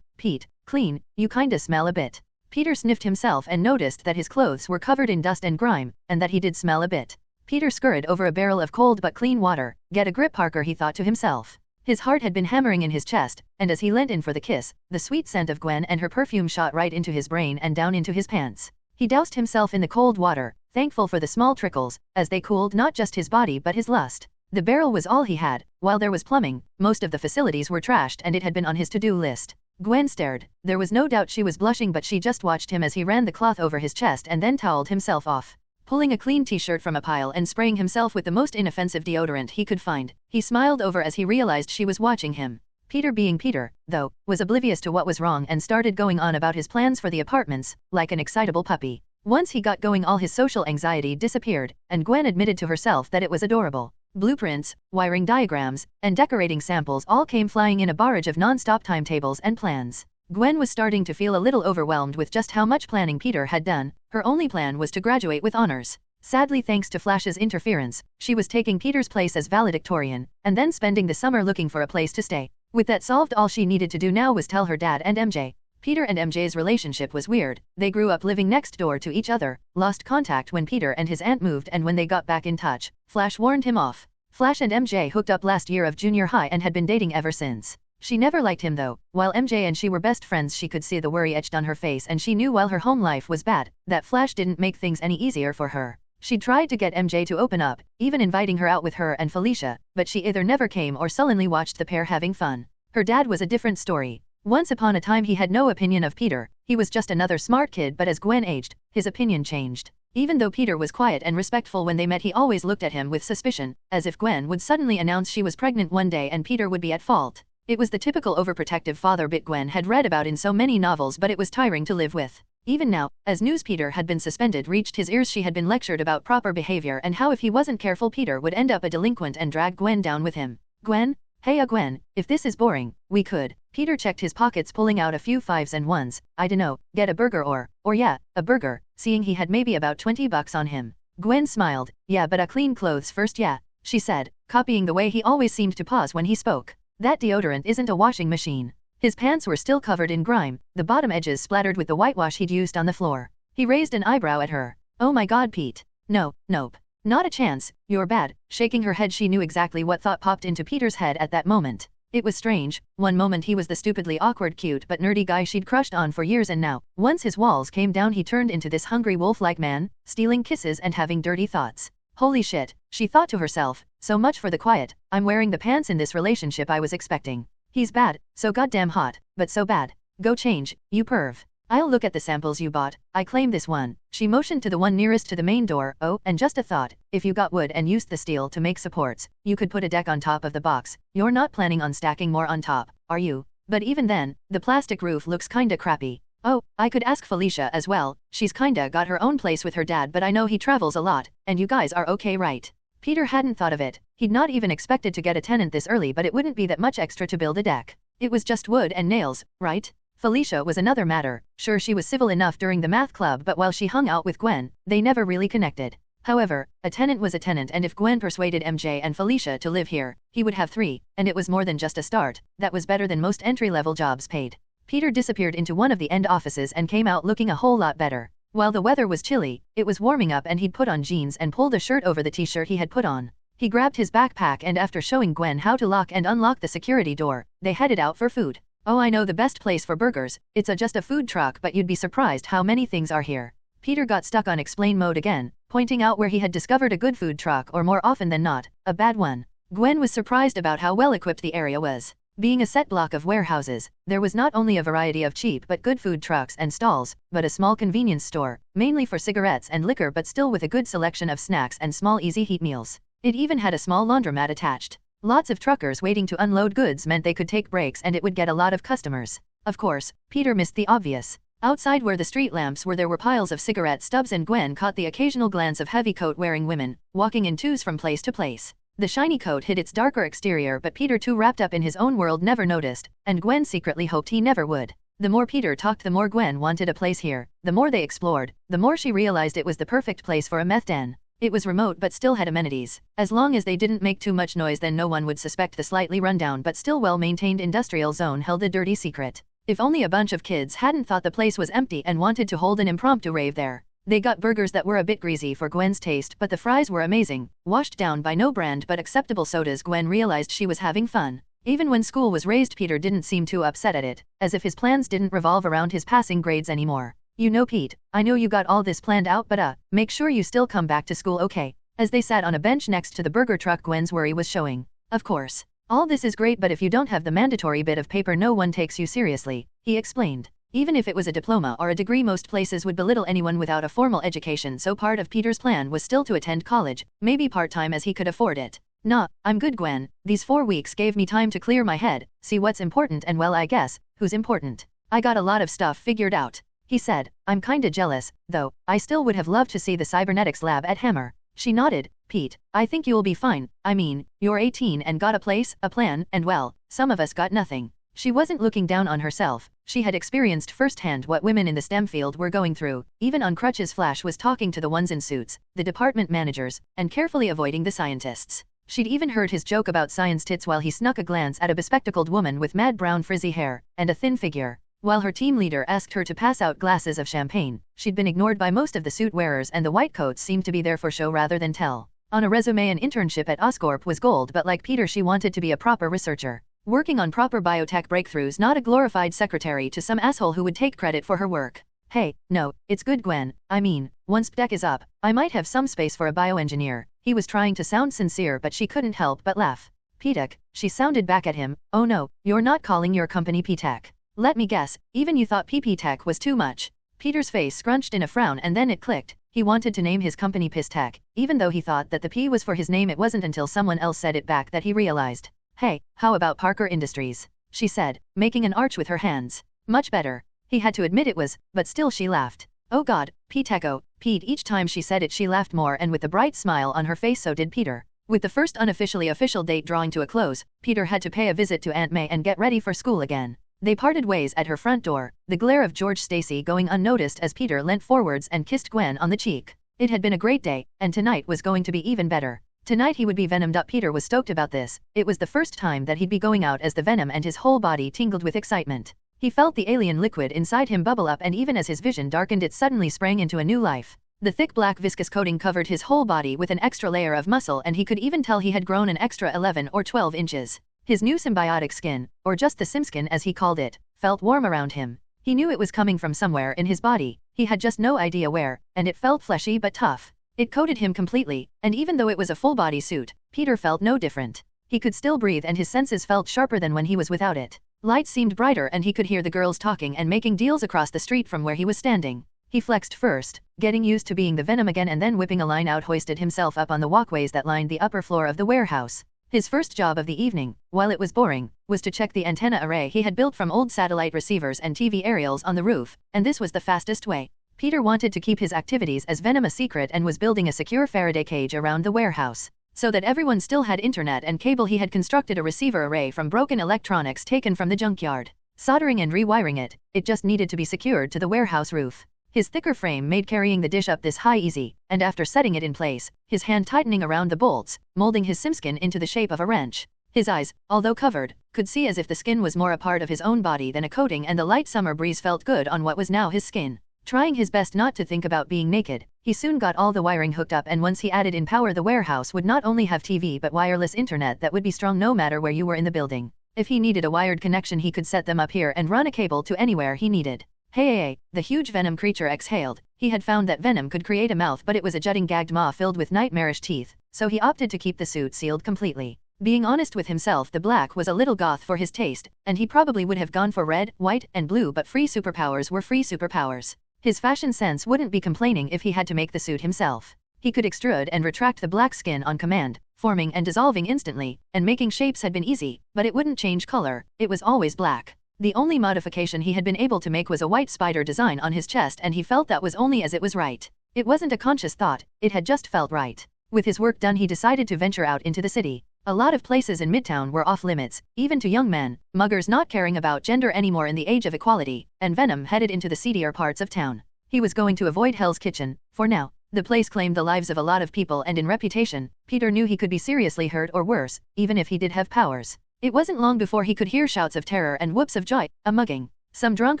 Pete, clean, you kinda smell a bit. Peter sniffed himself and noticed that his clothes were covered in dust and grime, and that he did smell a bit. Peter scurried over a barrel of cold but clean water. Get a grip, Parker, he thought to himself. His heart had been hammering in his chest, and as he leant in for the kiss, the sweet scent of Gwen and her perfume shot right into his brain and down into his pants. He doused himself in the cold water, thankful for the small trickles, as they cooled not just his body but his lust. The barrel was all he had. While there was plumbing, most of the facilities were trashed and it had been on his to-do list. Gwen stared. There was no doubt she was blushing, but she just watched him as he ran the cloth over his chest and then toweled himself off. Pulling a clean t-shirt from a pile and spraying himself with the most inoffensive deodorant he could find, he smiled over as he realized she was watching him. Peter, being Peter, though, was oblivious to what was wrong and started going on about his plans for the apartments, like an excitable puppy. Once he got going, all his social anxiety disappeared, and Gwen admitted to herself that it was adorable. Blueprints, wiring diagrams, and decorating samples all came flying in a barrage of non-stop timetables and plans. Gwen was starting to feel a little overwhelmed with just how much planning Peter had done. Her only plan was to graduate with honors. Sadly, thanks to Flash's interference, she was taking Peter's place as valedictorian, and then spending the summer looking for a place to stay. With that solved, all she needed to do now was tell her dad and MJ. Peter and MJ's relationship was weird. They grew up living next door to each other, lost contact when Peter and his aunt moved, and when they got back in touch, Flash warned him off. Flash and MJ hooked up last year of junior high and had been dating ever since. She never liked him though. While MJ and she were best friends, she could see the worry etched on her face, and she knew while her home life was bad, that Flash didn't make things any easier for her. She tried to get MJ to open up, even inviting her out with her and Felicia, but she either never came or sullenly watched the pair having fun. Her dad was a different story. Once upon a time he had no opinion of Peter. He was just another smart kid, but as Gwen aged, his opinion changed. Even though Peter was quiet and respectful when they met, he always looked at him with suspicion, as if Gwen would suddenly announce she was pregnant one day and Peter would be at fault. It was the typical overprotective father bit Gwen had read about in so many novels, but it was tiring to live with. Even now, as news Peter had been suspended reached his ears, she had been lectured about proper behavior and how if he wasn't careful Peter would end up a delinquent and drag Gwen down with him. Gwen? Hey Gwen, if this is boring, we could. Peter checked his pockets, pulling out a few 5s and 1s. I dunno, get a burger or yeah, a burger, seeing he had maybe about $20 on him. Gwen smiled. Yeah, but clean clothes first, yeah. she said, copying the way he always seemed to pause when he spoke. That deodorant isn't a washing machine. His pants were still covered in grime, the bottom edges splattered with the whitewash he'd used on the floor. He raised an eyebrow at her. Oh my god, Pete. No, nope. Not a chance, you're bad. Shaking her head, she knew exactly what thought popped into Peter's head at that moment. It was strange. One moment he was the stupidly awkward, cute but nerdy guy she'd crushed on for years, and now, once his walls came down, he turned into this hungry wolf-like man, stealing kisses and having dirty thoughts. Holy shit, she thought to herself, so much for the quiet. I'm wearing the pants in this relationship I was expecting. He's bad, so goddamn hot, but so bad. Go change, you perv. I'll look at the samples you bought. I claim this one. She motioned to the one nearest to the main door. Oh, and just a thought, if you got wood and used the steel to make supports, you could put a deck on top of the box. You're not planning on stacking more on top, are you? But even then, the plastic roof looks kinda crappy. Oh, I could ask Felicia as well. She's kinda got her own place with her dad, but I know he travels a lot, and you guys are okay, right? Peter hadn't thought of it. He'd not even expected to get a tenant this early, but it wouldn't be that much extra to build a deck. It was just wood and nails, right? Felicia was another matter. Sure, she was civil enough during the math club, but while she hung out with Gwen, they never really connected. However, a tenant was a tenant, and if Gwen persuaded MJ and Felicia to live here, he would have 3, and it was more than just a start. That was better than most entry-level jobs paid. Peter disappeared into one of the end offices and came out looking a whole lot better. While the weather was chilly, it was warming up, and he'd put on jeans and pulled a shirt over the t-shirt he had put on. He grabbed his backpack, and after showing Gwen how to lock and unlock the security door, they headed out for food. Oh, I know the best place for burgers. It's just a food truck, but you'd be surprised how many things are here. Peter got stuck on explain mode again, pointing out where he had discovered a good food truck, or more often than not, a bad one. Gwen was surprised about how well equipped the area was. Being a set block of warehouses, there was not only a variety of cheap but good food trucks and stalls, but a small convenience store, mainly for cigarettes and liquor, but still with a good selection of snacks and small easy heat meals. It even had a small laundromat attached. Lots of truckers waiting to unload goods meant they could take breaks, and it would get a lot of customers. Of course, Peter missed the obvious. Outside where the street lamps were, there were piles of cigarette stubs, and Gwen caught the occasional glance of heavy coat-wearing women, walking in twos from place to place. The shiny coat hid its darker exterior, but Peter, too wrapped up in his own world, never noticed, and Gwen secretly hoped he never would. The more Peter talked, the more Gwen wanted a place here. The more they explored, the more she realized it was the perfect place for a meth den. It was remote but still had amenities. As long as they didn't make too much noise, then no one would suspect the slightly rundown but still well-maintained industrial zone held a dirty secret. If only a bunch of kids hadn't thought the place was empty and wanted to hold an impromptu rave there. They got burgers that were a bit greasy for Gwen's taste, but the fries were amazing. Washed down by no brand but acceptable sodas, Gwen realized she was having fun. Even when school was raised, Peter didn't seem too upset at it, as if his plans didn't revolve around his passing grades anymore. You know, Pete, I know you got all this planned out, but make sure you still come back to school, okay? As they sat on a bench next to the burger truck, Gwen's worry was showing. Of course. All this is great, but if you don't have the mandatory bit of paper, no one takes you seriously, he explained. Even if it was a diploma or a degree, most places would belittle anyone without a formal education, so part of Peter's plan was still to attend college, maybe part-time as he could afford it. Nah, I'm good, Gwen. These 4 weeks gave me time to clear my head, see what's important, and well, I guess, who's important. I got a lot of stuff figured out, he said. I'm kinda jealous, though. I still would have loved to see the cybernetics lab at Hammer. She nodded. Pete, I think you'll be fine. I mean, you're 18 and got a place, a plan, and well, some of us got nothing. She wasn't looking down on herself. She had experienced firsthand what women in the STEM field were going through. Even on crutches, Flash was talking to the ones in suits, the department managers, and carefully avoiding the scientists. She'd even heard his joke about science tits while he snuck a glance at a bespectacled woman with mad brown frizzy hair and a thin figure. While her team leader asked her to pass out glasses of champagne, she'd been ignored by most of the suit wearers, and the white coats seemed to be there for show rather than tell. On a resume, an internship at Oscorp was gold, but like Peter, she wanted to be a proper researcher, working on proper biotech breakthroughs, not a glorified secretary to some asshole who would take credit for her work. Hey, no, it's good, Gwen. I mean, once PTech is up, I might have some space for a bioengineer. He was trying to sound sincere, but she couldn't help but laugh. PTech, she sounded back at him. Oh no, you're not calling your company PTech. Let me guess, even you thought PP Tech was too much. Peter's face scrunched in a frown, and then it clicked. He wanted to name his company Piss Tech. Even though he thought that the P was for his name, it wasn't until someone else said it back that he realized. Hey, how about Parker Industries? She said, making an arch with her hands. Much better. He had to admit it was, but still she laughed. Oh god, P-Techo, Pete. Each time she said it she laughed more, and with a bright smile on her face, so did Peter. With the first unofficially official date drawing to a close, Peter had to pay a visit to Aunt May and get ready for school again. They parted ways at her front door, the glare of George Stacy going unnoticed as Peter leant forwards and kissed Gwen on the cheek. It had been a great day, and tonight was going to be even better. Tonight he would be Venom. Peter was stoked about this. It was the first time that he'd be going out as the Venom and his whole body tingled with excitement. He felt the alien liquid inside him bubble up, and even as his vision darkened it suddenly sprang into a new life. The thick black viscous coating covered his whole body with an extra layer of muscle, and he could even tell he had grown an extra 11 or 12 inches. His new symbiotic skin, or just the simskin as he called it, felt warm around him. He knew it was coming from somewhere in his body, he had just no idea where, and it felt fleshy but tough. It coated him completely, and even though it was a full-body suit, Peter felt no different. He could still breathe and his senses felt sharper than when he was without it. Lights seemed brighter and he could hear the girls talking and making deals across the street from where he was standing. He flexed first, getting used to being the Venom again, and then whipping a line out hoisted himself up on the walkways that lined the upper floor of the warehouse. His first job of the evening, while it was boring, was to check the antenna array he had built from old satellite receivers and TV aerials on the roof, and this was the fastest way. Peter wanted to keep his activities as Venom a secret and was building a secure Faraday cage around the warehouse. So that everyone still had internet and cable, he had constructed a receiver array from broken electronics taken from the junkyard. Soldering and rewiring it, it just needed to be secured to the warehouse roof. His thicker frame made carrying the dish up this high easy, and after setting it in place, his hand tightening around the bolts, molding his simskin into the shape of a wrench. His eyes, although covered, could see as if the skin was more a part of his own body than a coating, and the light summer breeze felt good on what was now his skin. Trying his best not to think about being naked, he soon got all the wiring hooked up, and once he added in power, the warehouse would not only have TV but wireless internet that would be strong no matter where you were in the building. If he needed a wired connection, he could set them up here and run a cable to anywhere he needed. Hey, the huge Venom creature exhaled. He had found that Venom could create a mouth, but it was a jutting gagged maw filled with nightmarish teeth, so he opted to keep the suit sealed completely. Being honest with himself, the black was a little goth for his taste, and he probably would have gone for red, white, and blue, but free superpowers were free superpowers. His fashion sense wouldn't be complaining if he had to make the suit himself. He could extrude and retract the black skin on command, forming and dissolving instantly, and making shapes had been easy, but it wouldn't change color, it was always black. The only modification he had been able to make was a white spider design on his chest, and he felt that was only as it was right. It wasn't a conscious thought, it had just felt right. With his work done, he decided to venture out into the city. A lot of places in Midtown were off limits, even to young men, muggers not caring about gender anymore in the age of equality, and Venom headed into the seedier parts of town. He was going to avoid Hell's Kitchen, for now. The place claimed the lives of a lot of people, and in reputation, Peter knew he could be seriously hurt or worse, even if he did have powers. It wasn't long before he could hear shouts of terror and whoops of joy. A mugging. Some drunk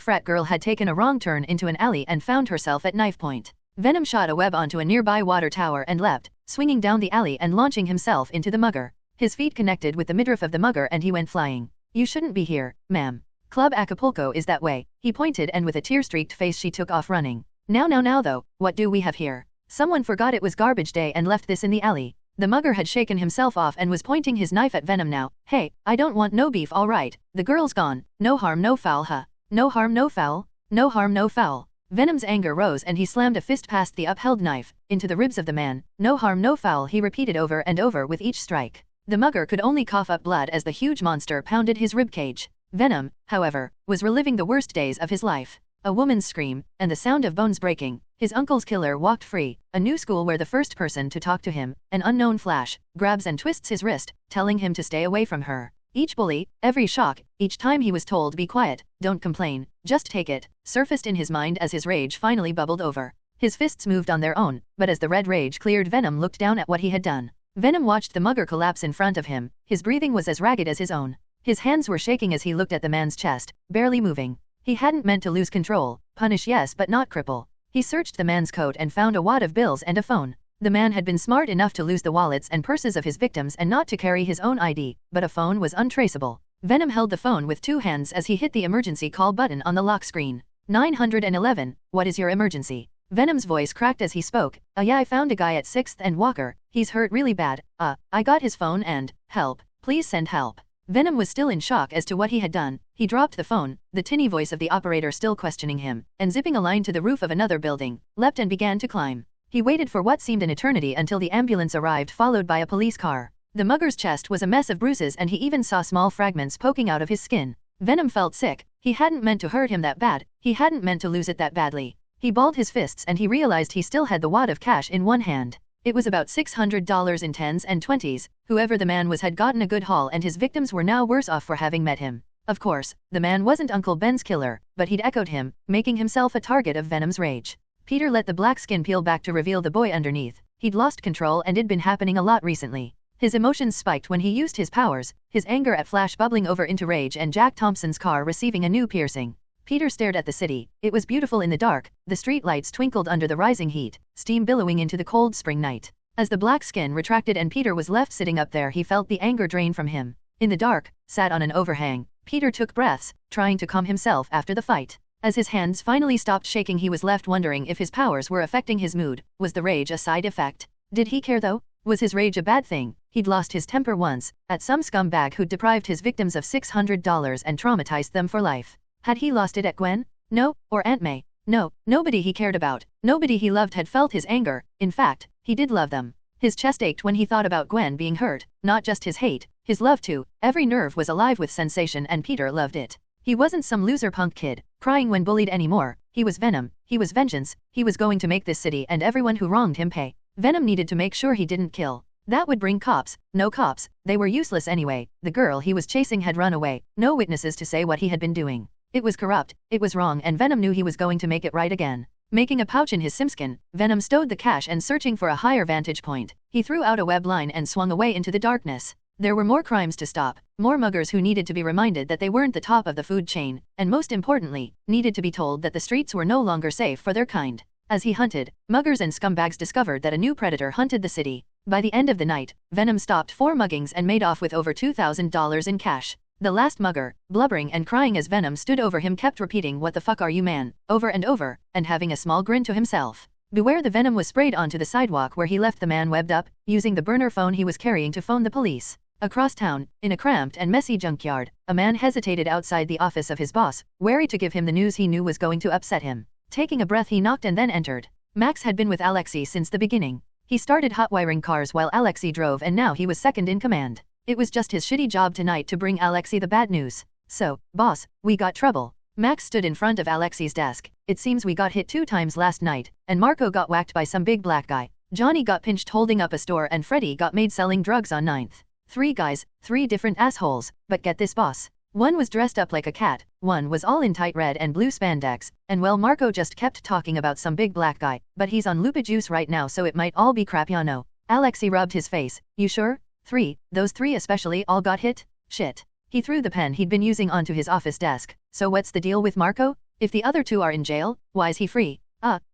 frat girl had taken a wrong turn into an alley and found herself at knife point. Venom shot a web onto a nearby water tower and leapt, swinging down the alley and launching himself into the mugger. His feet connected with the midriff of the mugger and he went flying. "You shouldn't be here, ma'am. Club Acapulco is that way," he pointed, and with a tear-streaked face she took off running. Now though, what do we have here? Someone forgot it was garbage day and left this in the alley." The mugger had shaken himself off and was pointing his knife at Venom now. "Hey, I don't want no beef, alright? The girl's gone. No harm, no foul, huh? No harm, no foul? No harm, no foul." Venom's anger rose and he slammed a fist past the upheld knife, into the ribs of the man. "No harm, no foul," he repeated over and over with each strike. The mugger could only cough up blood as the huge monster pounded his ribcage. Venom, however, was reliving the worst days of his life. A woman's scream, and the sound of bones breaking. His uncle's killer walked free. A new school where the first person to talk to him, an unknown Flash, grabs and twists his wrist, telling him to stay away from her. Each bully, every shock, each time he was told be quiet, don't complain, just take it, surfaced in his mind as his rage finally bubbled over. His fists moved on their own, but as the red rage cleared, Venom looked down at what he had done. Venom watched the mugger collapse in front of him. His breathing was as ragged as his own. His hands were shaking as he looked at the man's chest, barely moving. He hadn't meant to lose control. Punish yes, but not cripple. He searched the man's coat and found a wad of bills and a phone. The man had been smart enough to lose the wallets and purses of his victims and not to carry his own ID, but a phone was untraceable. Venom held the phone with two hands as he hit the emergency call button on the lock screen. 911, what is your emergency? Venom's voice cracked as he spoke. Yeah, I found a guy at 6th and Walker. He's hurt really bad. I got his phone and, help, please send help." Venom was still in shock as to what he had done. He dropped the phone, the tinny voice of the operator still questioning him, and zipping a line to the roof of another building, leapt and began to climb. He waited for what seemed an eternity until the ambulance arrived, followed by a police car. The mugger's chest was a mess of bruises and he even saw small fragments poking out of his skin. Venom felt sick. He hadn't meant to hurt him that bad. He hadn't meant to lose it that badly. He balled his fists and he realized he still had the wad of cash in one hand. It was about $600 in 10s and 20s. Whoever the man was had gotten a good haul and his victims were now worse off for having met him. Of course, the man wasn't Uncle Ben's killer, but he'd echoed him, making himself a target of Venom's rage. Peter let the black skin peel back to reveal the boy underneath. He'd lost control and it'd been happening a lot recently. His emotions spiked when he used his powers, his anger at Flash bubbling over into rage and Jack Thompson's car receiving a new piercing. Peter stared at the city. It was beautiful in the dark, the street lights twinkled under the rising heat, steam billowing into the cold spring night. As the black skin retracted and Peter was left sitting up there, he felt the anger drain from him. In the dark, sat on an overhang, Peter took breaths, trying to calm himself after the fight. As his hands finally stopped shaking, he was left wondering if his powers were affecting his mood. Was the rage a side effect? Did he care though? Was his rage a bad thing? He'd lost his temper once, at some scumbag who'd deprived his victims of $600 and traumatized them for life. Had he lost it at Gwen? No, or Aunt May? No, nobody he cared about, nobody he loved had felt his anger. In fact, he did love them. His chest ached when he thought about Gwen being hurt, not just his hate, his love too. Every nerve was alive with sensation and Peter loved it. He wasn't some loser punk kid, crying when bullied anymore. He was Venom, he was vengeance, he was going to make this city and everyone who wronged him pay. Venom needed to make sure he didn't kill. That would bring cops. No cops, they were useless anyway. The girl he was chasing had run away, no witnesses to say what he had been doing. It was corrupt, it was wrong, and Venom knew he was going to make it right again. Making a pouch in his simskin, Venom stowed the cash and searching for a higher vantage point, he threw out a web line and swung away into the darkness. There were more crimes to stop, more muggers who needed to be reminded that they weren't the top of the food chain, and most importantly, needed to be told that the streets were no longer safe for their kind. As he hunted, muggers and scumbags discovered that a new predator hunted the city. By the end of the night, Venom stopped 4 muggings and made off with over $2,000 in cash. The last mugger, blubbering and crying as Venom stood over him, kept repeating "What the fuck are you, man?" over and over, and having a small grin to himself. Beware! The venom was sprayed onto the sidewalk where he left the man webbed up, using the burner phone he was carrying to phone the police. Across town, in a cramped and messy junkyard, a man hesitated outside the office of his boss, wary to give him the news he knew was going to upset him. Taking a breath, he knocked and then entered. Max had been with Alexei since the beginning. He started hot wiring cars while Alexei drove, and now he was second in command. It was just his shitty job tonight to bring Alexei the bad news. "So, boss, we got trouble." Max stood in front of Alexei's desk. "It seems we got hit 2 times last night, and Marco got whacked by some big black guy. Johnny got pinched holding up a store, and Freddy got made selling drugs on 9th. 3 guys, 3 different assholes, but get this, boss. One was dressed up like a cat, one was all in tight red and blue spandex, and well, Marco just kept talking about some big black guy, but he's on lupa juice right now, so it might all be crap, you know." Alexei rubbed his face. "You sure? 3, those 3 especially all got hit? Shit." He threw the pen he'd been using onto his office desk. "So what's the deal with Marco? If the other 2 are in jail, why's he free?"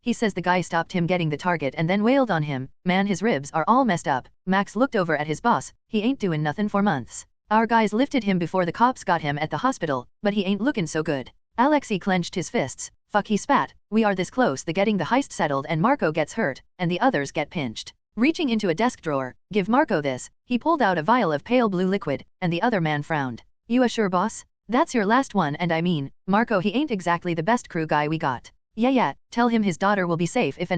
He says the guy stopped him getting the target and then wailed on him. Man, his ribs are all messed up." Max looked over at his boss. "He ain't doing nothing for months. Our guys lifted him before the cops got him at the hospital, but he ain't looking so good." Alexei clenched his fists. "Fuck," he spat. "We are this close to getting the heist settled and Marco gets hurt, and the others get pinched." Reaching into a desk drawer, "Give Marco this." He pulled out a vial of pale blue liquid, and the other man frowned. "You sure, boss? That's your last one, and I mean, Marco, he ain't exactly the best crew guy we got." Yeah, tell him his daughter will be safe if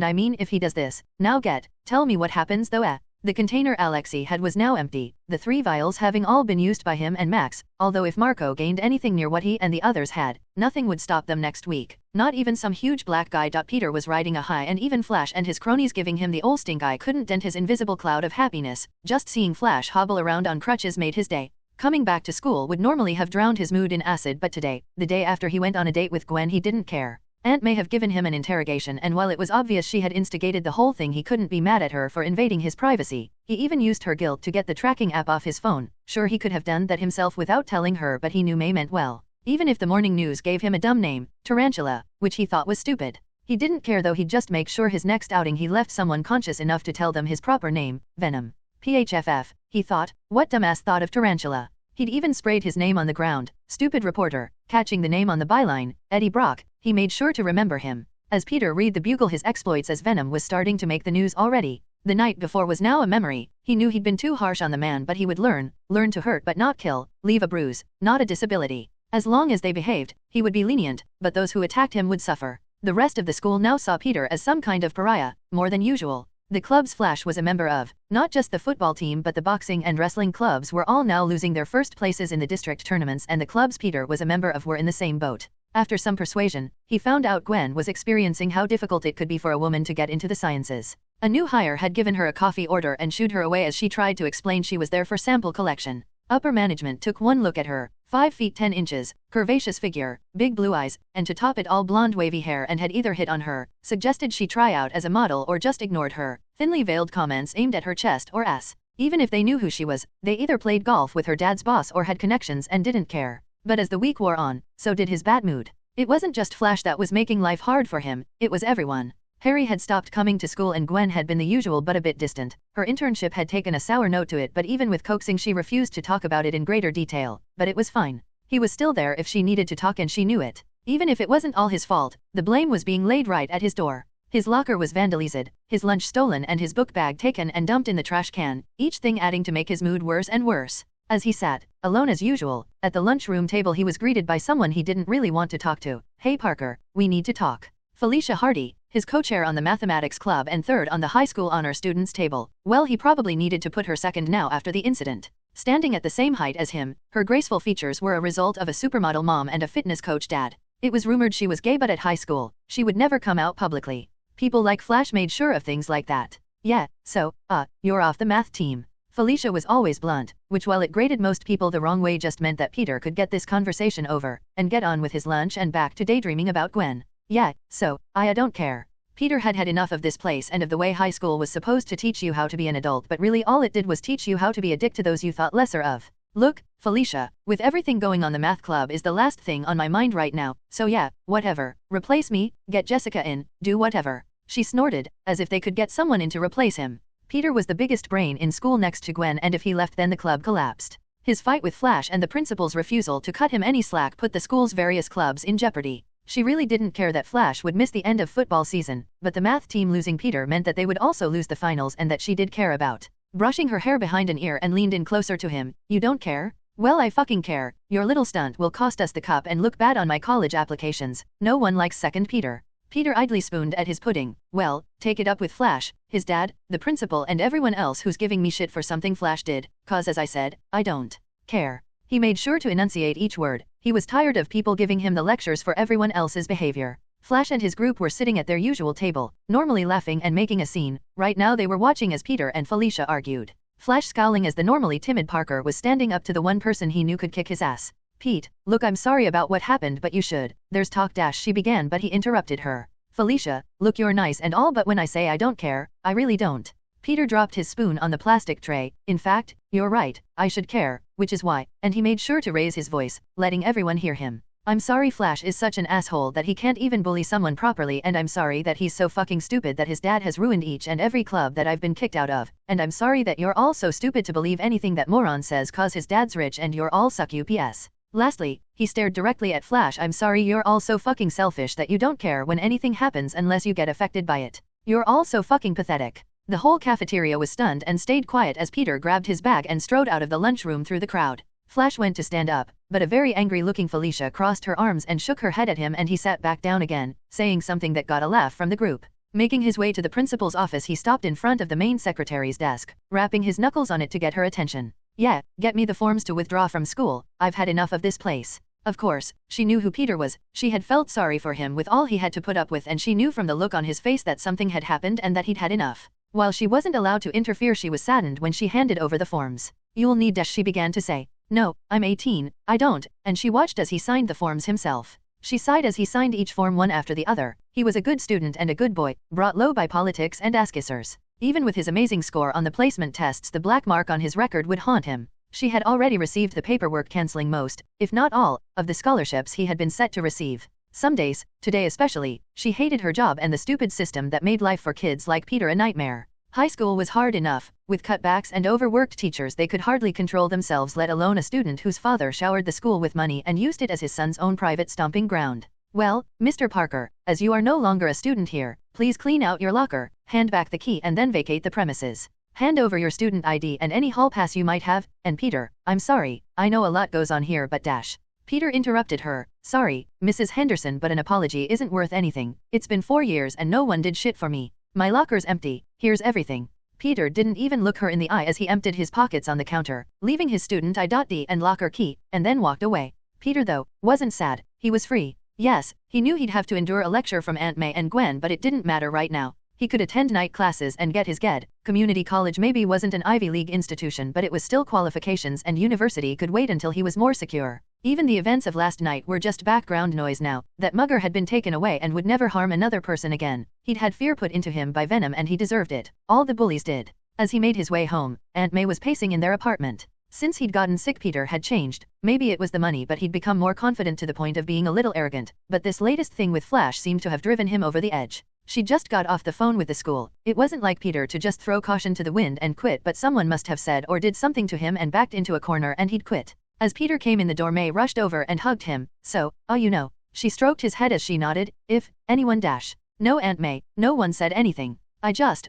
he does this. Now tell me what happens though." The container Alexei had was now empty, the 3 vials having all been used by him and Max, although if Marco gained anything near what he and the others had, nothing would stop them next week. Not even some huge black guy. Peter was riding a high, and even Flash and his cronies giving him the ol' stink eye couldn't dent his invisible cloud of happiness. Just seeing Flash hobble around on crutches made his day. Coming back to school would normally have drowned his mood in acid, but today, the day after he went on a date with Gwen, he didn't care. Aunt May have given him an interrogation, and while it was obvious she had instigated the whole thing, he couldn't be mad at her for invading his privacy. He even used her guilt to get the tracking app off his phone. Sure, he could have done that himself without telling her, but he knew May meant well. Even if the morning news gave him a dumb name, Tarantula, which he thought was stupid. He didn't care though. He'd just make sure his next outing he left someone conscious enough to tell them his proper name, Venom. PHFF, he thought. What dumbass thought of Tarantula? He'd even sprayed his name on the ground. Stupid reporter. Catching the name on the byline, Eddie Brock, he made sure to remember him. As Peter read the Bugle, his exploits as Venom was starting to make the news already. The night before was now a memory. He knew he'd been too harsh on the man, but he would learn to hurt but not kill, leave a bruise, not a disability. As long as they behaved, he would be lenient, but those who attacked him would suffer. The rest of the school now saw Peter as some kind of pariah, more than usual. The clubs Flash was a member of, not just the football team but the boxing and wrestling clubs, were all now losing their first places in the district tournaments, and the clubs Peter was a member of were in the same boat. After some persuasion, he found out Gwen was experiencing how difficult it could be for a woman to get into the sciences. A new hire had given her a coffee order and shooed her away as she tried to explain she was there for sample collection. Upper management took one look at her, 5 feet 10 inches, curvaceous figure, big blue eyes, and to top it all blonde wavy hair, and had either hit on her, suggested she try out as a model, or just ignored her thinly veiled comments aimed at her chest or ass. Even if they knew who she was, they either played golf with her dad's boss or had connections and didn't care. But as the week wore on, so did his bad mood. It wasn't just Flash that was making life hard for him, it was everyone. Harry had stopped coming to school and Gwen had been the usual but a bit distant. Her internship had taken a sour note to it, but even with coaxing she refused to talk about it in greater detail. But it was fine. He was still there if she needed to talk and she knew it. Even if it wasn't all his fault, the blame was being laid right at his door. His locker was vandalized, his lunch stolen and his book bag taken and dumped in the trash can, each thing adding to make his mood worse and worse. As he sat, alone as usual, at the lunchroom table he was greeted by someone he didn't really want to talk to. "Hey Parker, we need to talk." Felicia Hardy, his co-chair on the mathematics club and third on the high school honor students table. Well, he probably needed to put her second now after the incident. Standing at the same height as him, her graceful features were a result of a supermodel mom and a fitness coach dad. It was rumored she was gay, but at high school, she would never come out publicly. People like Flash made sure of things like that. "Yeah, so, you're off the math team." Felicia was always blunt, which while it grated most people the wrong way just meant that Peter could get this conversation over, and get on with his lunch and back to daydreaming about Gwen. "Yeah, so, I don't care." Peter had had enough of this place and of the way high school was supposed to teach you how to be an adult, but really all it did was teach you how to be a dick to those you thought lesser of. "Look, Felicia, with everything going on, the math club is the last thing on my mind right now, so yeah, whatever. Replace me, get Jessica in, do whatever." She snorted, as if they could get someone in to replace him. Peter was the biggest brain in school next to Gwen, and if he left then the club collapsed. His fight with Flash and the principal's refusal to cut him any slack put the school's various clubs in jeopardy. She really didn't care that Flash would miss the end of football season, but the math team losing Peter meant that they would also lose the finals, and that she did care about. Brushing her hair behind an ear and leaned in closer to him. "You don't care? Well, I fucking care. Your little stunt will cost us the cup and look bad on my college applications. No one likes second Peter." Peter idly spooned at his pudding. "Well, take it up with Flash, his dad, the principal and everyone else who's giving me shit for something Flash did, cause as I said, I don't care." He made sure to enunciate each word. He was tired of people giving him the lectures for everyone else's behavior. Flash and his group were sitting at their usual table, normally laughing and making a scene. Right now they were watching as Peter and Felicia argued. Flash scowling as the normally timid Parker was standing up to the one person he knew could kick his ass. "Pete, look, I'm sorry about what happened, but you should. There's talk dash," she began, but he interrupted her. "Felicia, look, you're nice and all, but when I say I don't care, I really don't." Peter dropped his spoon on the plastic tray. "In fact, you're right, I should care, which is why," and he made sure to raise his voice, letting everyone hear him. "I'm sorry Flash is such an asshole that he can't even bully someone properly, and I'm sorry that he's so fucking stupid that his dad has ruined each and every club that I've been kicked out of, and I'm sorry that you're all so stupid to believe anything that moron says cause his dad's rich and you're all suck UPS. Lastly," he stared directly at Flash, "I'm sorry you're all so fucking selfish that you don't care when anything happens unless you get affected by it. You're all so fucking pathetic." The whole cafeteria was stunned and stayed quiet as Peter grabbed his bag and strode out of the lunchroom through the crowd. Flash went to stand up, but a very angry-looking Felicia crossed her arms and shook her head at him, and he sat back down again, saying something that got a laugh from the group. Making his way to the principal's office, he stopped in front of the main secretary's desk, rapping his knuckles on it to get her attention. "Yeah, get me the forms to withdraw from school. I've had enough of this place." Of course, she knew who Peter was. She had felt sorry for him with all he had to put up with, and she knew from the look on his face that something had happened and that he'd had enough. While she wasn't allowed to interfere, she was saddened when she handed over the forms. "You'll need dash," she began to say. "No, I'm 18, I don't," and she watched as he signed the forms himself. She sighed as he signed each form one after the other. He was a good student and a good boy, brought low by politics and ass-kissers. Even with his amazing score on the placement tests, the black mark on his record would haunt him. She had already received the paperwork canceling most, if not all, of the scholarships he had been set to receive. Some days, today especially, she hated her job and the stupid system that made life for kids like Peter a nightmare. High school was hard enough. With cutbacks and overworked teachers, they could hardly control themselves, let alone a student whose father showered the school with money and used it as his son's own private stomping ground. "Well, Mr. Parker, as you are no longer a student here, please clean out your locker, hand back the key and then vacate the premises. Hand over your student ID and any hall pass you might have, and Peter, I'm sorry, I know a lot goes on here but dash." Peter interrupted her. "Sorry, Mrs. Henderson, but an apology isn't worth anything. It's been 4 years and no one did shit for me. My locker's empty, here's everything." Peter didn't even look her in the eye as he emptied his pockets on the counter, leaving his student ID and locker key, and then walked away. Peter, though, wasn't sad. He was free. Yes, he knew he'd have to endure a lecture from Aunt May and Gwen, but it didn't matter right now. He could attend night classes and get his GED. Community college maybe wasn't an Ivy League institution, but it was still qualifications, and university could wait until he was more secure. Even the events of last night were just background noise now, that Mugger had been taken away and would never harm another person again. He'd had fear put into him by Venom and he deserved it. All the bullies did. As he made his way home, Aunt May was pacing in their apartment. Since he'd gotten sick, Peter had changed. Maybe it was the money, but he'd become more confident to the point of being a little arrogant. But this latest thing with Flash seemed to have driven him over the edge. She just got off the phone with the school. It wasn't like Peter to just throw caution to the wind and quit, but someone must have said or did something to him and backed into a corner and he'd quit. As Peter came in the door, May rushed over and hugged him. So, you know. She stroked his head as she nodded. If anyone dash. No, Aunt May, no one said anything. I just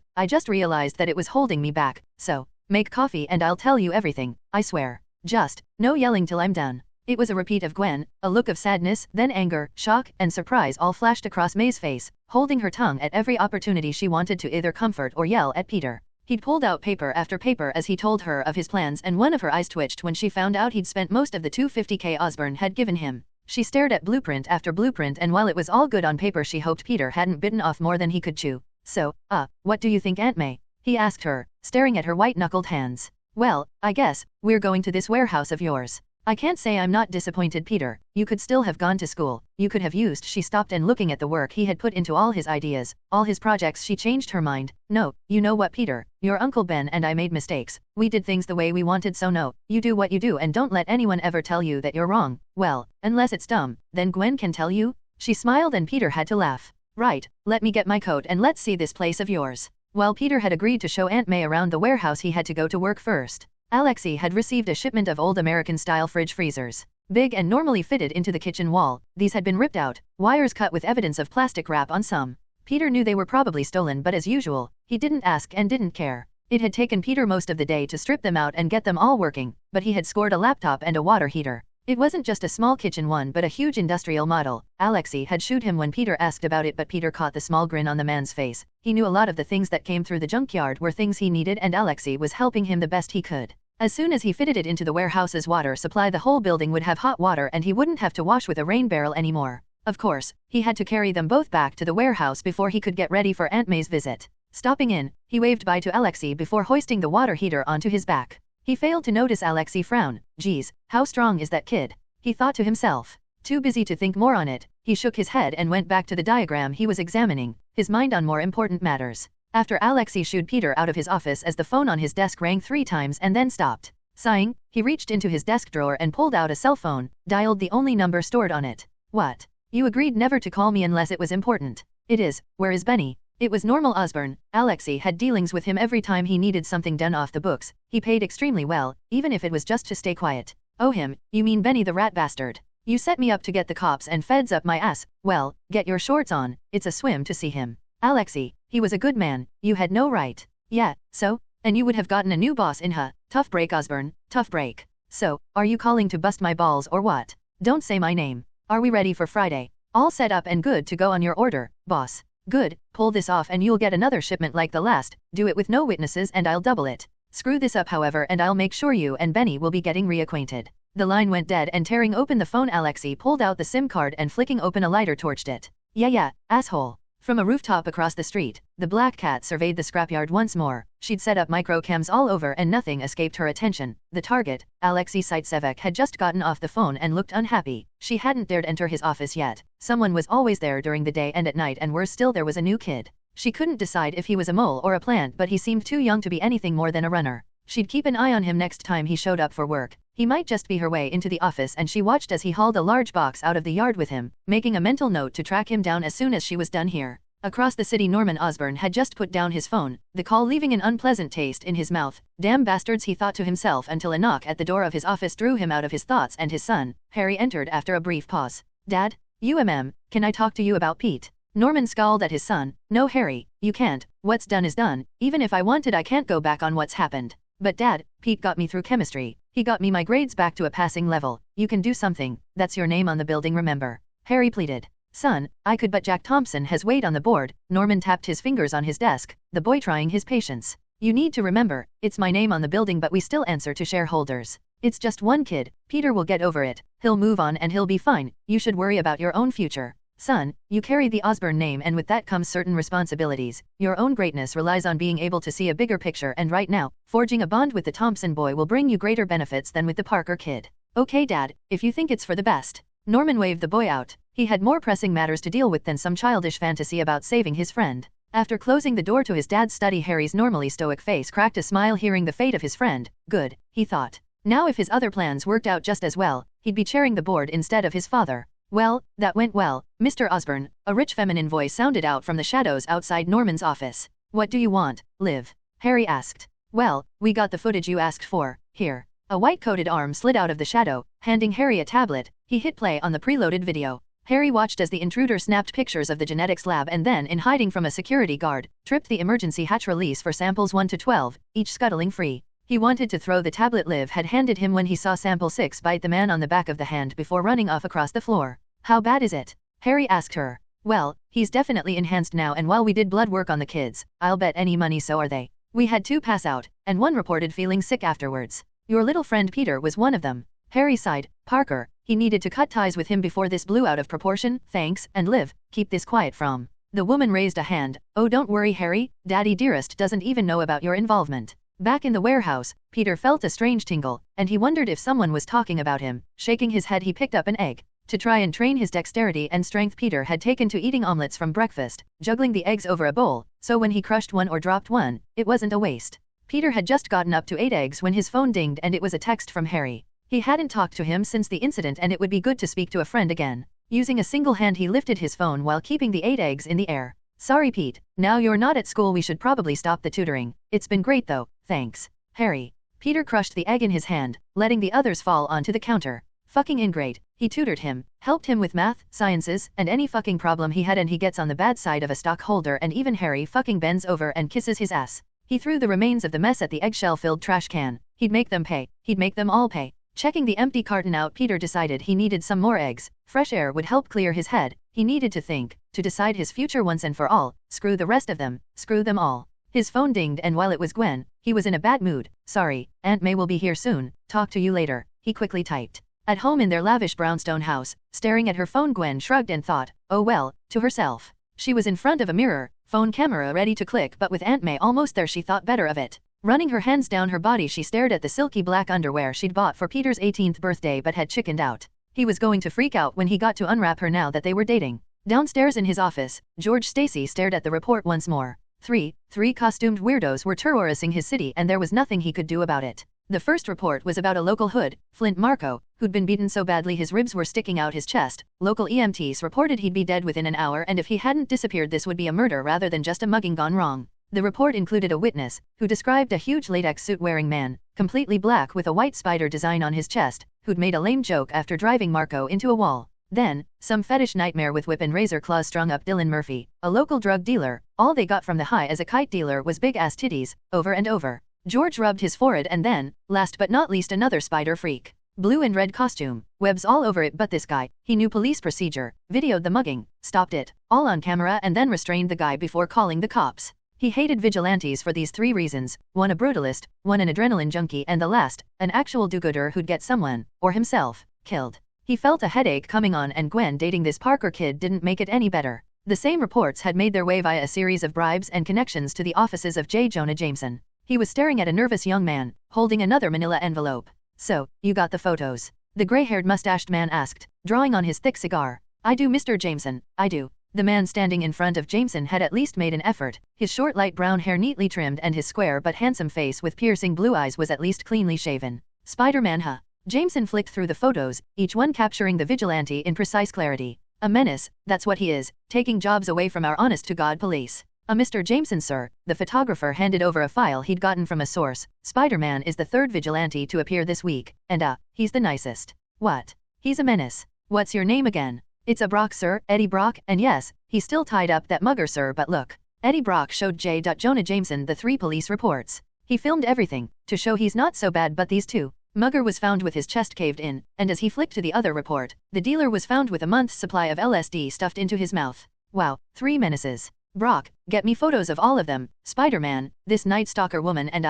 realized that it was holding me back. So, make coffee and I'll tell you everything, I swear. Just, no yelling till I'm done. It was a repeat of Gwen, a look of sadness, then anger, shock, and surprise all flashed across May's face, holding her tongue at every opportunity she wanted to either comfort or yell at Peter. He'd pulled out paper after paper as he told her of his plans, and one of her eyes twitched when she found out he'd spent most of the $250K Osbourn had given him. She stared at blueprint after blueprint, and while it was all good on paper, she hoped Peter hadn't bitten off more than he could chew. So, what do you think, Aunt May? He asked her, staring at her white-knuckled hands. Well, I guess, we're going to this warehouse of yours. I can't say I'm not disappointed, Peter. You could still have gone to school. You could have used. She stopped, and looking at the work he had put into all his ideas, all his projects, she changed her mind. No, you know what, Peter? Your Uncle Ben and I made mistakes. We did things the way we wanted, so no, you do what you do and don't let anyone ever tell you that you're wrong. Well, unless it's dumb, then Gwen can tell you? She smiled and Peter had to laugh. Right, let me get my coat and let's see this place of yours. While Peter had agreed to show Aunt May around the warehouse, he had to go to work first. Alexei had received a shipment of old American-style fridge freezers. Big and normally fitted into the kitchen wall, these had been ripped out, wires cut with evidence of plastic wrap on some. Peter knew they were probably stolen, but as usual, he didn't ask and didn't care. It had taken Peter most of the day to strip them out and get them all working, but he had scored a laptop and a water heater. It wasn't just a small kitchen one but a huge industrial model. Alexei had shooed him when Peter asked about it, but Peter caught the small grin on the man's face. He knew a lot of the things that came through the junkyard were things he needed, and Alexei was helping him the best he could. As soon as he fitted it into the warehouse's water supply, the whole building would have hot water and he wouldn't have to wash with a rain barrel anymore. Of course, he had to carry them both back to the warehouse before he could get ready for Aunt May's visit. Stopping in, he waved bye to Alexei before hoisting the water heater onto his back. He failed to notice Alexei frown. Geez, how strong is that kid? He thought to himself. Too busy to think more on it, he shook his head and went back to the diagram he was examining, his mind on more important matters. After Alexei shooed Peter out of his office as the phone on his desk rang 3 times and then stopped. Sighing, he reached into his desk drawer and pulled out a cell phone, dialed the only number stored on it. What? You agreed never to call me unless it was important. It is. Where is Benny? It was normal Osbourn. Alexei had dealings with him every time he needed something done off the books. He paid extremely well, even if it was just to stay quiet. Oh, him? You mean Benny the rat bastard? You set me up to get the cops and feds up my ass. Well, get your shorts on. It's a swim to see him. Alexei, he was a good man. You had no right. Yeah, so? And you would have gotten a new boss in tough break, Osbourn, tough break. So, are you calling to bust my balls or what? Don't say my name. Are we ready for Friday? All set up and good to go on your order, boss. Good, pull this off and you'll get another shipment like the last. Do it with no witnesses and I'll double it. Screw this up, however, and I'll make sure you and Benny will be getting reacquainted. The line went dead, and tearing open the phone, Alexei pulled out the SIM card and flicking open a lighter torched it. Yeah, asshole. From a rooftop across the street, the black cat surveyed the scrapyard once more. She'd set up microcams all over and nothing escaped her attention. The target, Alexei Saitsevek, had just gotten off the phone and looked unhappy. She hadn't dared enter his office yet. Someone was always there during the day and at night, and worse still, there was a new kid. She couldn't decide if he was a mole or a plant, but he seemed too young to be anything more than a runner. She'd keep an eye on him next time he showed up for work. He might just be her way into the office, and she watched as he hauled a large box out of the yard with him, making a mental note to track him down as soon as she was done here. Across the city, Norman Osbourn had just put down his phone, the call leaving an unpleasant taste in his mouth. Damn bastards, he thought to himself, until a knock at the door of his office drew him out of his thoughts, and his son, Harry, entered after a brief pause. Dad? Can I talk to you about Pete? Norman scowled at his son. No, Harry, you can't. What's done is done. Even if I wanted, I can't go back on what's happened. But Dad, Pete got me through chemistry. He got me my grades back to a passing level. You can do something. That's your name on the building, remember? Harry pleaded. Son, I could, but Jack Thompson has weight on the board. Norman tapped his fingers on his desk, the boy trying his patience. You need to remember, it's my name on the building, but we still answer to shareholders. It's just one kid. Peter will get over it. He'll move on and he'll be fine. You should worry about your own future. Son, you carry the Osbourn name, and with that comes certain responsibilities. Your own greatness relies on being able to see a bigger picture, and right now, forging a bond with the Thompson boy will bring you greater benefits than with the Parker kid. Okay Dad, if you think it's for the best. Norman waved the boy out. He had more pressing matters to deal with than some childish fantasy about saving his friend. After closing the door to his dad's study, Harry's normally stoic face cracked a smile hearing the fate of his friend. Good, he thought. Now if his other plans worked out just as well, he'd be chairing the board instead of his father. Well, that went well, Mr. Osbourn. A rich feminine voice sounded out from the shadows outside Norman's office. What do you want, Liv? Harry asked. Well, we got the footage you asked for. Here. A white-coated arm slid out of the shadow, handing Harry a tablet. He hit play on the preloaded video. Harry watched as the intruder snapped pictures of the genetics lab and then, in hiding from a security guard, tripped the emergency hatch release for samples 1 to 12, each scuttling free. He wanted to throw the tablet Liv had handed him when he saw sample 6 bite the man on the back of the hand before running off across the floor. How bad is it? Harry asked her. Well, he's definitely enhanced now, and while we did blood work on the kids, I'll bet any money so are they. We had 2 pass out, and 1 reported feeling sick afterwards. Your little friend Peter was one of them. Harry sighed. Parker, he needed to cut ties with him before this blew out of proportion. Thanks, and Liv, keep this quiet from. The woman raised a hand. Oh, don't worry Harry, Daddy dearest doesn't even know about your involvement. Back in the warehouse, Peter felt a strange tingle, and he wondered if someone was talking about him. Shaking his head, he picked up an egg. To try and train his dexterity and strength, Peter had taken to eating omelets from breakfast, juggling the eggs over a bowl, so when he crushed one or dropped one, it wasn't a waste. Peter had just gotten up to 8 eggs when his phone dinged, and it was a text from Harry. He hadn't talked to him since the incident, and it would be good to speak to a friend again. Using a single hand, he lifted his phone while keeping the 8 eggs in the air. Sorry Pete, now you're not at school, we should probably stop the tutoring. It's been great though, thanks. Harry. Peter crushed the egg in his hand, letting the others fall onto the counter. Fucking ingrate. He tutored him, helped him with math, sciences, and any fucking problem he had, and he gets on the bad side of a stockholder, and even Harry fucking bends over and kisses his ass. He threw the remains of the mess at the eggshell-filled trash can. He'd make them pay. He'd make them all pay. Checking the empty carton out, Peter decided he needed some more eggs. Fresh air would help clear his head. He needed to think, to decide his future once and for all. Screw the rest of them. Screw them all. His phone dinged, and while it was Gwen, he was in a bad mood. Sorry, Aunt May will be here soon. Talk to you later, he quickly typed. At home in their lavish brownstone house, staring at her phone, Gwen shrugged and thought, oh well, to herself. She was in front of a mirror, phone camera ready to click, but with Aunt May almost there, she thought better of it. Running her hands down her body, she stared at the silky black underwear she'd bought for Peter's 18th birthday but had chickened out. He was going to freak out when he got to unwrap her now that they were dating. Downstairs in his office, George Stacy stared at the report once more. Three costumed weirdos were terrorizing his city, and there was nothing he could do about it. The first report was about a local hood, Flint Marco, who'd been beaten so badly his ribs were sticking out his chest. Local EMTs reported he'd be dead within an hour, and if he hadn't disappeared, this would be a murder rather than just a mugging gone wrong. The report included a witness, who described a huge latex suit-wearing man, completely black with a white spider design on his chest, who'd made a lame joke after driving Marco into a wall. Then, some fetish nightmare with whip and razor claws strung up Dylan Murphy, a local drug dealer. All they got from the high as a kite dealer was big-ass titties, over and over. George rubbed his forehead, and then, last but not least, another spider freak. Blue and red costume, webs all over it, but this guy, he knew police procedure, videoed the mugging, stopped it, all on camera, and then restrained the guy before calling the cops. He hated vigilantes for these 3 reasons, 1 a brutalist, 1 an adrenaline junkie, and the last, an actual do-gooder who'd get someone, or himself, killed. He felt a headache coming on, and Gwen dating this Parker kid didn't make it any better. The same reports had made their way via a series of bribes and connections to the offices of J. Jonah Jameson. He was staring at a nervous young man, holding another manila envelope. So, you got the photos? The gray-haired mustached man asked, drawing on his thick cigar. I do, Mr. Jameson, I do. The man standing in front of Jameson had at least made an effort. His short light brown hair neatly trimmed, and his square but handsome face with piercing blue eyes was at least cleanly shaven. Spider-Man, huh? Jameson flicked through the photos, each one capturing the vigilante in precise clarity. A menace, that's what he is, taking jobs away from our honest-to-God police. Mr. Jameson, sir, the photographer handed over a file he'd gotten from a source. Spider-Man is the 3rd vigilante to appear this week, and he's the nicest. What? He's a menace. What's your name again? It's a Brock, sir, Eddie Brock, and yes, he still tied up that mugger, sir, but look. Eddie Brock showed J. Jonah Jameson the 3 police reports. He filmed everything, to show he's not so bad, but these 2. Mugger was found with his chest caved in, and as he flicked to the other report, the dealer was found with a month's supply of LSD stuffed into his mouth. Wow, 3 menaces. Brock, get me photos of all of them. Spider-Man, this Night Stalker woman, and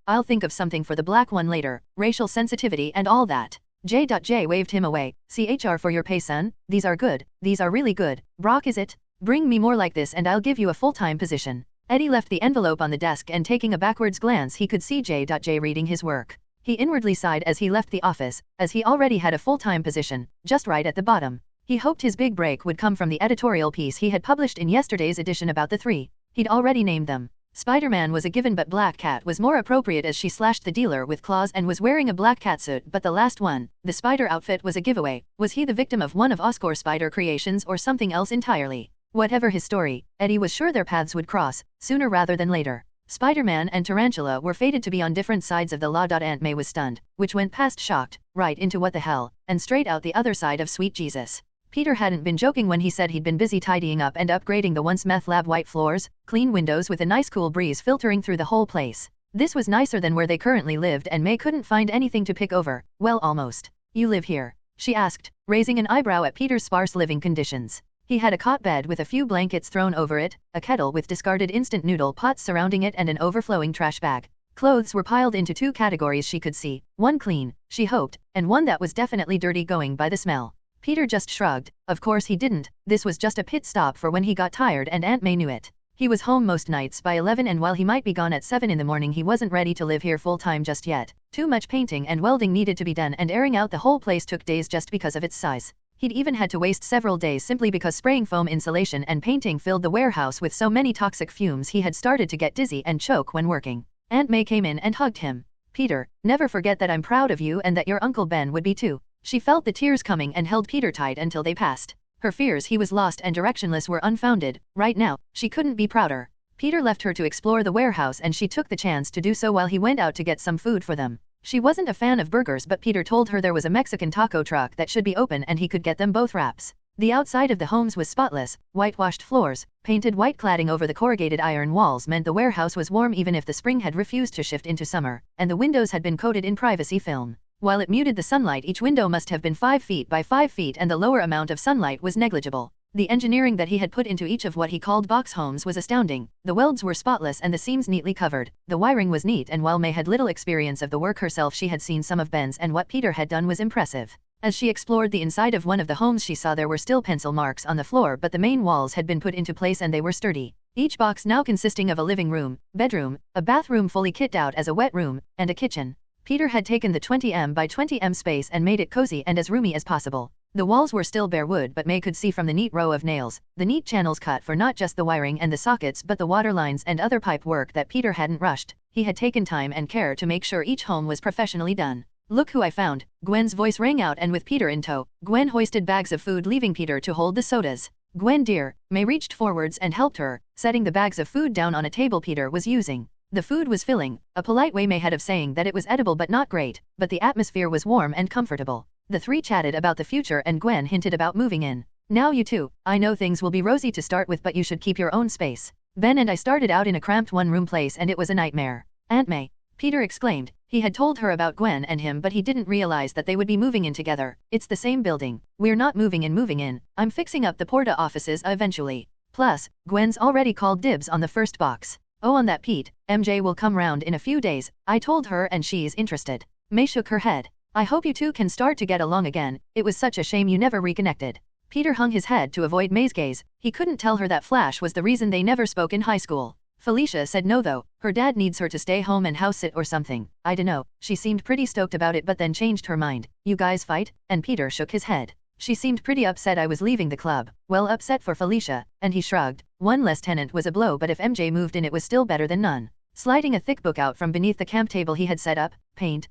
I'll think of something for the black one later, racial sensitivity and all that. J. waved him away. CHR for your pay, son. These are good. These are really good. Brock, is it? Bring me more like this and I'll give you a full-time position. Eddie left the envelope on the desk, and taking a backwards glance, he could see J. reading his work. He inwardly sighed as he left the office, as he already had a full-time position, just right at the bottom. He hoped his big break would come from the editorial piece he had published in yesterday's edition about the three. He'd already named them. Spider-Man was a given, but Black Cat was more appropriate as she slashed the dealer with claws and was wearing a black catsuit. But the last one, the spider outfit, was a giveaway. Was he the victim of one of Oscorp spider creations or something else entirely? Whatever his story, Eddie was sure their paths would cross, sooner rather than later. Spider-Man and Tarantula were fated to be on different sides of the law. Aunt May was stunned, which went past shocked, right into what the hell, and straight out the other side of sweet Jesus. Peter hadn't been joking when he said he'd been busy tidying up and upgrading the once meth lab. White floors, clean windows with a nice cool breeze filtering through the whole place. This was nicer than where they currently lived, and May couldn't find anything to pick over. Well, almost. You live here? She asked, raising an eyebrow at Peter's sparse living conditions. He had a cot bed with a few blankets thrown over it, a kettle with discarded instant noodle pots surrounding it, and an overflowing trash bag. Clothes were piled into two categories she could see, one clean, she hoped, and one that was definitely dirty going by the smell. Peter just shrugged. Of course he didn't. This was just a pit stop for when he got tired, and Aunt May knew it. He was home most nights by 11, and while he might be gone at 7 in the morning, he wasn't ready to live here full-time just yet. Too much painting and welding needed to be done, and airing out the whole place took days just because of its size. He'd even had to waste several days simply because spraying foam insulation and painting filled the warehouse with so many toxic fumes he had started to get dizzy and choke when working. Aunt May came in and hugged him. Peter, never forget that I'm proud of you and that your Uncle Ben would be too. She felt the tears coming and held Peter tight until they passed. Her fears he was lost and directionless were unfounded. Right now, she couldn't be prouder. Peter left her to explore the warehouse, and she took the chance to do so while he went out to get some food for them. She wasn't a fan of burgers, but Peter told her there was a Mexican taco truck that should be open and he could get them both wraps. The outside of the homes was spotless, whitewashed floors, painted white cladding over the corrugated iron walls meant the warehouse was warm even if the spring had refused to shift into summer, and the windows had been coated in privacy film. While it muted the sunlight, each window must have been 5 feet by 5 feet, and the lower amount of sunlight was negligible. The engineering that he had put into each of what he called box homes was astounding. The welds were spotless and the seams neatly covered. The wiring was neat, and while May had little experience of the work herself, she had seen some of Ben's, and what Peter had done was impressive. As she explored the inside of one of the homes, she saw there were still pencil marks on the floor, but the main walls had been put into place and they were sturdy. Each box now consisting of a living room, bedroom, a bathroom fully kitted out as a wet room, and a kitchen. Peter had taken the 20m by 20m space and made it cozy and as roomy as possible. The walls were still bare wood, but May could see from the neat row of nails, the neat channels cut for not just the wiring and the sockets but the water lines and other pipe work, that Peter hadn't rushed. He had taken time and care to make sure each home was professionally done. Look who I found. Gwen's voice rang out, and with Peter in tow, Gwen hoisted bags of food, leaving Peter to hold the sodas. Gwen dear, May reached forwards and helped her, setting the bags of food down on a table Peter was using. The food was filling, a polite way May had of saying that it was edible but not great, but the atmosphere was warm and comfortable. The three chatted about the future and Gwen hinted about moving in. Now you two, I know things will be rosy to start with, but you should keep your own space. Ben and I started out in a cramped one-room place and it was a nightmare. Aunt May, Peter exclaimed. He had told her about Gwen and him, but he didn't realize that they would be moving in together. It's the same building. We're not moving in. I'm fixing up the Porta offices eventually. Plus, Gwen's already called dibs on the first box. Oh, on that Pete, MJ will come round in a few days. I told her and she's interested. May shook her head. I hope you two can start to get along again. It was such a shame you never reconnected. Peter hung his head to avoid May's gaze. He couldn't tell her that Flash was the reason they never spoke in high school. Felicia said no though. Her dad needs her to stay home and house sit or something. I dunno. She seemed pretty stoked about it but then changed her mind. You guys fight? And Peter shook his head. She seemed pretty upset I was leaving the club. Well, upset for Felicia, and he shrugged. One less tenant was a blow, but if MJ moved in it was still better than none. Sliding a thick book out from beneath the camp table he had set up, paint,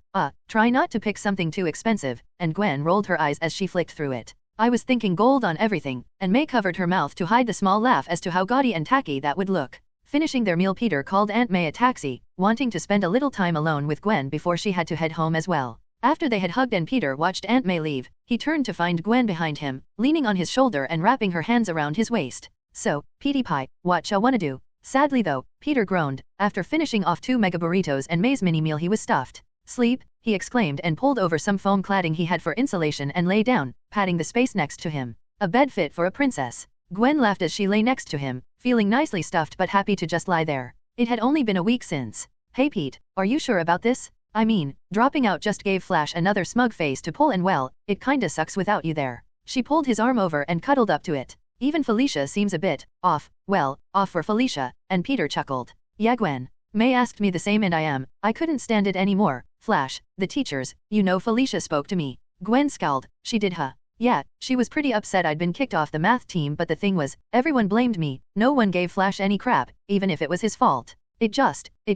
try not to pick something too expensive, and Gwen rolled her eyes as she flicked through it. I was thinking gold on everything, and May covered her mouth to hide the small laugh as to how gaudy and tacky that would look. Finishing their meal, Peter called Aunt May a taxi, wanting to spend a little time alone with Gwen before she had to head home as well. After they had hugged and Peter watched Aunt May leave, he turned to find Gwen behind him, leaning on his shoulder and wrapping her hands around his waist. So, Petey Pie, what shall wanna do? Sadly though, Peter groaned. After finishing off 2 mega burritos and May's mini meal he was stuffed. Sleep, he exclaimed and pulled over some foam cladding he had for insulation and lay down, patting the space next to him. A bed fit for a princess. Gwen laughed as she lay next to him, feeling nicely stuffed but happy to just lie there. It had only been a week since. Hey Pete, are you sure about this? I mean, dropping out just gave Flash another smug face to pull, and well, it kinda sucks without you there. She pulled his arm over and cuddled up to it. Even Felicia seems a bit off. Well, off for Felicia, and Peter chuckled. Yeah Gwen. May asked me the same and I couldn't stand it anymore. Flash, the teachers, Felicia spoke to me. Gwen scowled. She did, huh? Yeah, she was pretty upset I'd been kicked off the math team, but the thing was, everyone blamed me. No one gave Flash any crap, even if it was his fault. It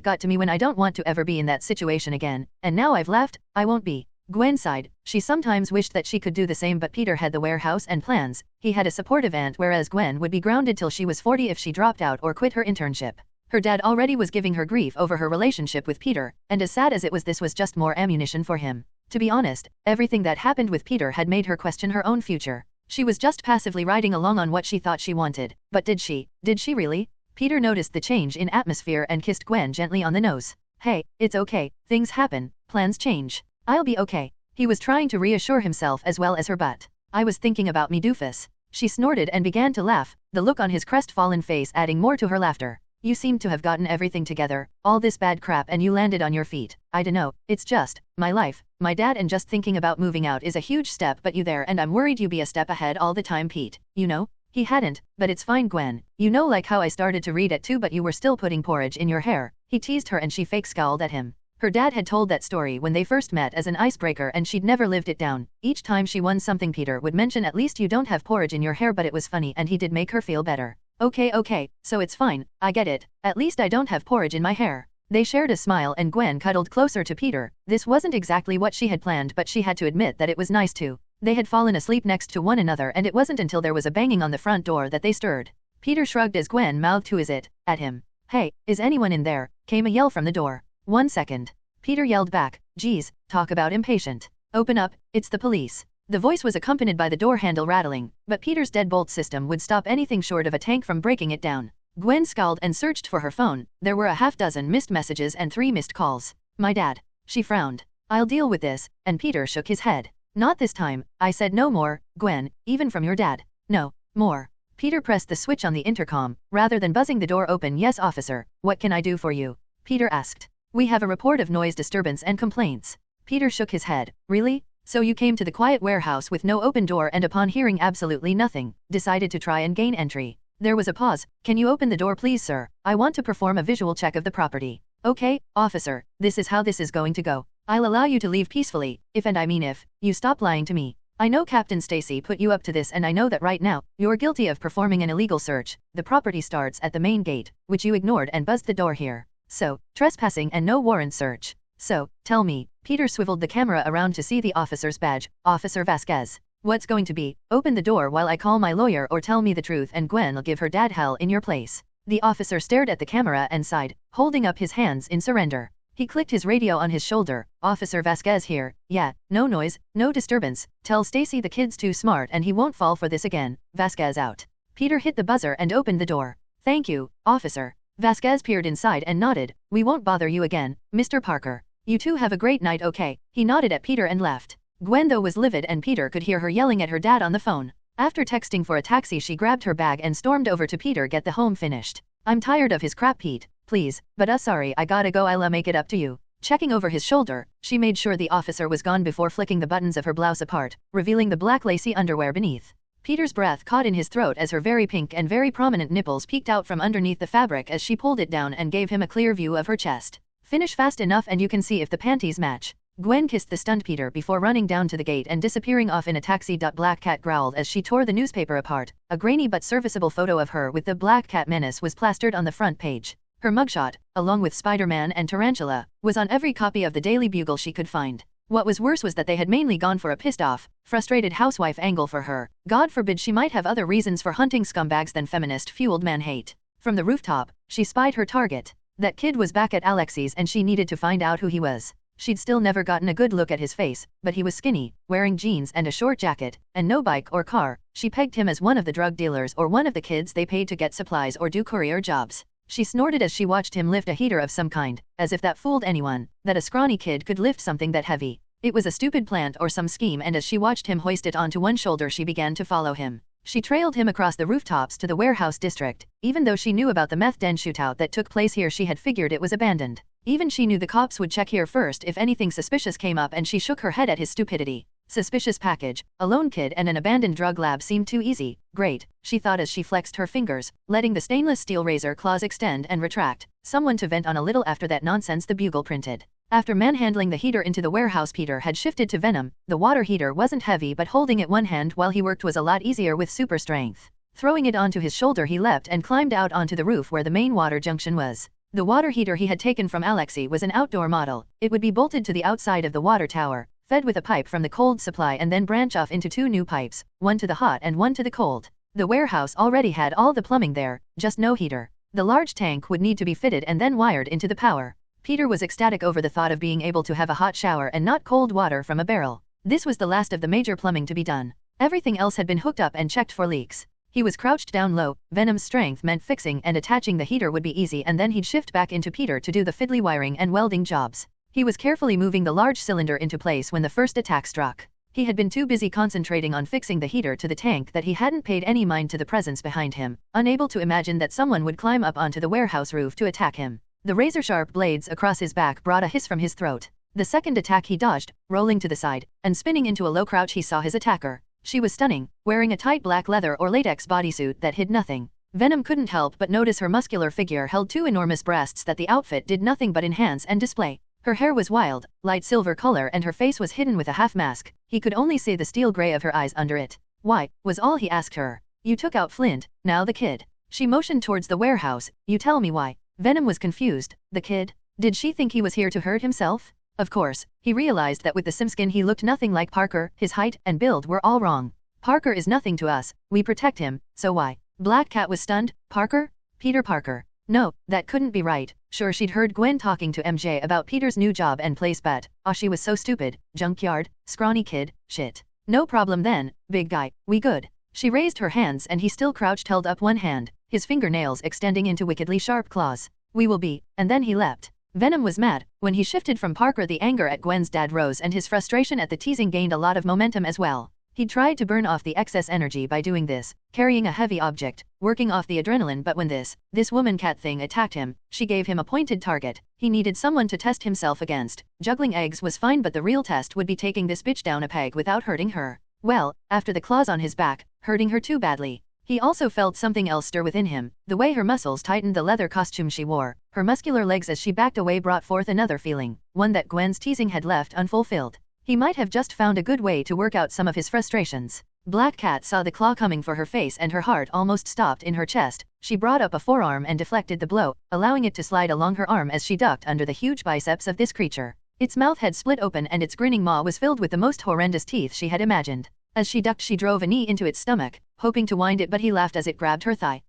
got to me when I don't want to ever be in that situation again, and now I've left, I won't be. Gwen sighed. She sometimes wished that she could do the same, but Peter had the warehouse and plans. He had a supportive aunt, whereas Gwen would be grounded till she was 40 if she dropped out or quit her internship. Her dad already was giving her grief over her relationship with Peter, and as sad as it was, this was just more ammunition for him. To be honest, everything that happened with Peter had made her question her own future. She was just passively riding along on what she thought she wanted. But did she? Did she really? Peter noticed the change in atmosphere and kissed Gwen gently on the nose. Hey, it's okay, things happen, plans change. I'll be okay. He was trying to reassure himself as well as her, but I was thinking about me, doofus. She snorted and began to laugh, the look on his crestfallen face adding more to her laughter. You seem to have gotten everything together, all this bad crap, and you landed on your feet. I dunno, it's just my life, my dad, and just thinking about moving out is a huge step, but you there and I'm worried you be a step ahead all the time, Pete. He hadn't, but it's fine, Gwen. Like how I started to read at 2 but you were still putting porridge in your hair. He teased her and she fake scowled at him. Her dad had told that story when they first met as an icebreaker and she'd never lived it down. Each time she won something, Peter would mention, at least you don't have porridge in your hair, but it was funny and he did make her feel better. Okay, so it's fine, I get it. At least I don't have porridge in my hair. They shared a smile and Gwen cuddled closer to Peter. This wasn't exactly what she had planned, but she had to admit that it was nice too. They had fallen asleep next to one another and it wasn't until there was a banging on the front door that they stirred. Peter shrugged as Gwen mouthed "Who is it?" at him. Hey, is anyone in there? Came a yell from the door. 1 second. Peter yelled back. Geez, talk about impatient. Open up, it's the police. The voice was accompanied by the door handle rattling, but Peter's deadbolt system would stop anything short of a tank from breaking it down. Gwen scowled and searched for her phone. There were a half-dozen missed messages and 3 missed calls. My dad. She frowned. I'll deal with this, and Peter shook his head. Not this time. I said no more, Gwen, even from your dad. No, more. Peter pressed the switch on the intercom, rather than buzzing the door open. Yes, officer, what can I do for you? Peter asked. We have a report of noise disturbance and complaints. Peter shook his head. Really? So you came to the quiet warehouse with no open door and upon hearing absolutely nothing, decided to try and gain entry. There was a pause. Can you open the door please, sir? I want to perform a visual check of the property. Okay, officer, this is how this is going to go. I'll allow you to leave peacefully, if, and I mean if, you stop lying to me. I know Captain Stacy put you up to this, and I know that right now, you're guilty of performing an illegal search. The property starts at the main gate, which you ignored and buzzed the door here. So, trespassing and no warrant search. So, tell me. Peter swiveled the camera around to see the officer's badge. Officer Vasquez. What's going to be? Open the door while I call my lawyer, or tell me the truth and Gwen'll give her dad hell in your place. The officer stared at the camera and sighed, holding up his hands in surrender. He clicked his radio on his shoulder. Officer Vasquez here. Yeah, no noise, no disturbance. Tell Stacy the kid's too smart and he won't fall for this again. Vasquez out. Peter hit the buzzer and opened the door. Thank you, officer. Vasquez peered inside and nodded. We won't bother you again, Mr. Parker. You two have a great night, okay? He nodded at Peter and left. Gwen though was livid and Peter could hear her yelling at her dad on the phone. After texting for a taxi, she grabbed her bag and stormed over to Peter. Get the home finished. I'm tired of his crap, Pete. Please, but sorry, I gotta go. I'll make it up to you. Checking over his shoulder, she made sure the officer was gone before flicking the buttons of her blouse apart, revealing the black lacy underwear beneath. Peter's breath caught in his throat as her very pink and very prominent nipples peeked out from underneath the fabric as she pulled it down and gave him a clear view of her chest. Finish fast enough and you can see if the panties match. Gwen kissed the stunned Peter before running down to the gate and disappearing off in a taxi. Black Cat growled as she tore the newspaper apart. A grainy but serviceable photo of her with the Black Cat menace was plastered on the front page. Her mugshot, along with Spider-Man and Tarantula, was on every copy of the Daily Bugle she could find. What was worse was that they had mainly gone for a pissed-off, frustrated housewife angle for her. God forbid she might have other reasons for hunting scumbags than feminist-fueled man-hate. From the rooftop, she spied her target. That kid was back at Alexie's and she needed to find out who he was. She'd still never gotten a good look at his face, but he was skinny, wearing jeans and a short jacket, and no bike or car. She pegged him as one of the drug dealers or one of the kids they paid to get supplies or do courier jobs. She snorted as she watched him lift a heater of some kind, as if that fooled anyone, that a scrawny kid could lift something that heavy. It was a stupid plant or some scheme, and as she watched him hoist it onto one shoulder she began to follow him. She trailed him across the rooftops to the warehouse district. Even though she knew about the meth den shootout that took place here, she had figured it was abandoned. Even she knew the cops would check here first if anything suspicious came up, and she shook her head at his stupidity. Suspicious package, a lone kid and an abandoned drug lab seemed too easy. Great, she thought as she flexed her fingers, letting the stainless steel razor claws extend and retract. Someone to vent on a little after that nonsense the Bugle printed. After manhandling the heater into the warehouse, Peter had shifted to Venom. The water heater wasn't heavy, but holding it one hand while he worked was a lot easier with super strength. Throwing it onto his shoulder, he leapt and climbed out onto the roof where the main water junction was. The water heater he had taken from Alexei was an outdoor model. It would be bolted to the outside of the water tower, fed with a pipe from the cold supply and then branch off into 2 new pipes, one to the hot and one to the cold. The warehouse already had all the plumbing there, just no heater. The large tank would need to be fitted and then wired into the power. Peter was ecstatic over the thought of being able to have a hot shower and not cold water from a barrel. This was the last of the major plumbing to be done. Everything else had been hooked up and checked for leaks. He was crouched down low. Venom's strength meant fixing and attaching the heater would be easy, and then he'd shift back into Peter to do the fiddly wiring and welding jobs. He was carefully moving the large cylinder into place when the first attack struck. He had been too busy concentrating on fixing the heater to the tank that he hadn't paid any mind to the presence behind him, unable to imagine that someone would climb up onto the warehouse roof to attack him. The razor-sharp blades across his back brought a hiss from his throat. The second attack he dodged, rolling to the side, and spinning into a low crouch he saw his attacker. She was stunning, wearing a tight black leather or latex bodysuit that hid nothing. Venom couldn't help but notice her muscular figure held 2 enormous breasts that the outfit did nothing but enhance and display. Her hair was wild, light silver color, and her face was hidden with a half mask. He could only see the steel gray of her eyes under it. "Why?" was all he asked her. "You took out Flint, now the kid." She motioned towards the warehouse. "You tell me why." Venom was confused. The kid? Did she think he was here to hurt himself? Of course, he realized that with the simskin he looked nothing like Parker. His height and build were all wrong. "Parker is nothing to us, we protect him, so why?" Black Cat was stunned. "Parker? Peter Parker? No, that couldn't be right." Sure, she'd heard Gwen talking to MJ about Peter's new job and place, but, she was so stupid. Junkyard, scrawny kid, shit. "No problem then, big guy, we good." She raised her hands and he still crouched, held up one hand, his fingernails extending into wickedly sharp claws. "We will be," and then he leapt. Venom was mad. When he shifted from Parker, the anger at Gwen's dad rose and his frustration at the teasing gained a lot of momentum as well. He tried to burn off the excess energy by doing this, carrying a heavy object, working off the adrenaline, but when this woman cat thing attacked him, she gave him a pointed target. He needed someone to test himself against. Juggling eggs was fine, but the real test would be taking this bitch down a peg without hurting her. Well, after the claws on his back, hurting her too badly. He also felt something else stir within him. The way her muscles tightened the leather costume she wore, her muscular legs as she backed away brought forth another feeling, one that Gwen's teasing had left unfulfilled. He might have just found a good way to work out some of his frustrations. Black Cat saw the claw coming for her face and her heart almost stopped in her chest. She brought up a forearm and deflected the blow, allowing it to slide along her arm as she ducked under the huge biceps of this creature. Its mouth had split open and its grinning maw was filled with the most horrendous teeth she had imagined. As she ducked, she drove a knee into its stomach, hoping to wind it, but he laughed as it grabbed her thigh.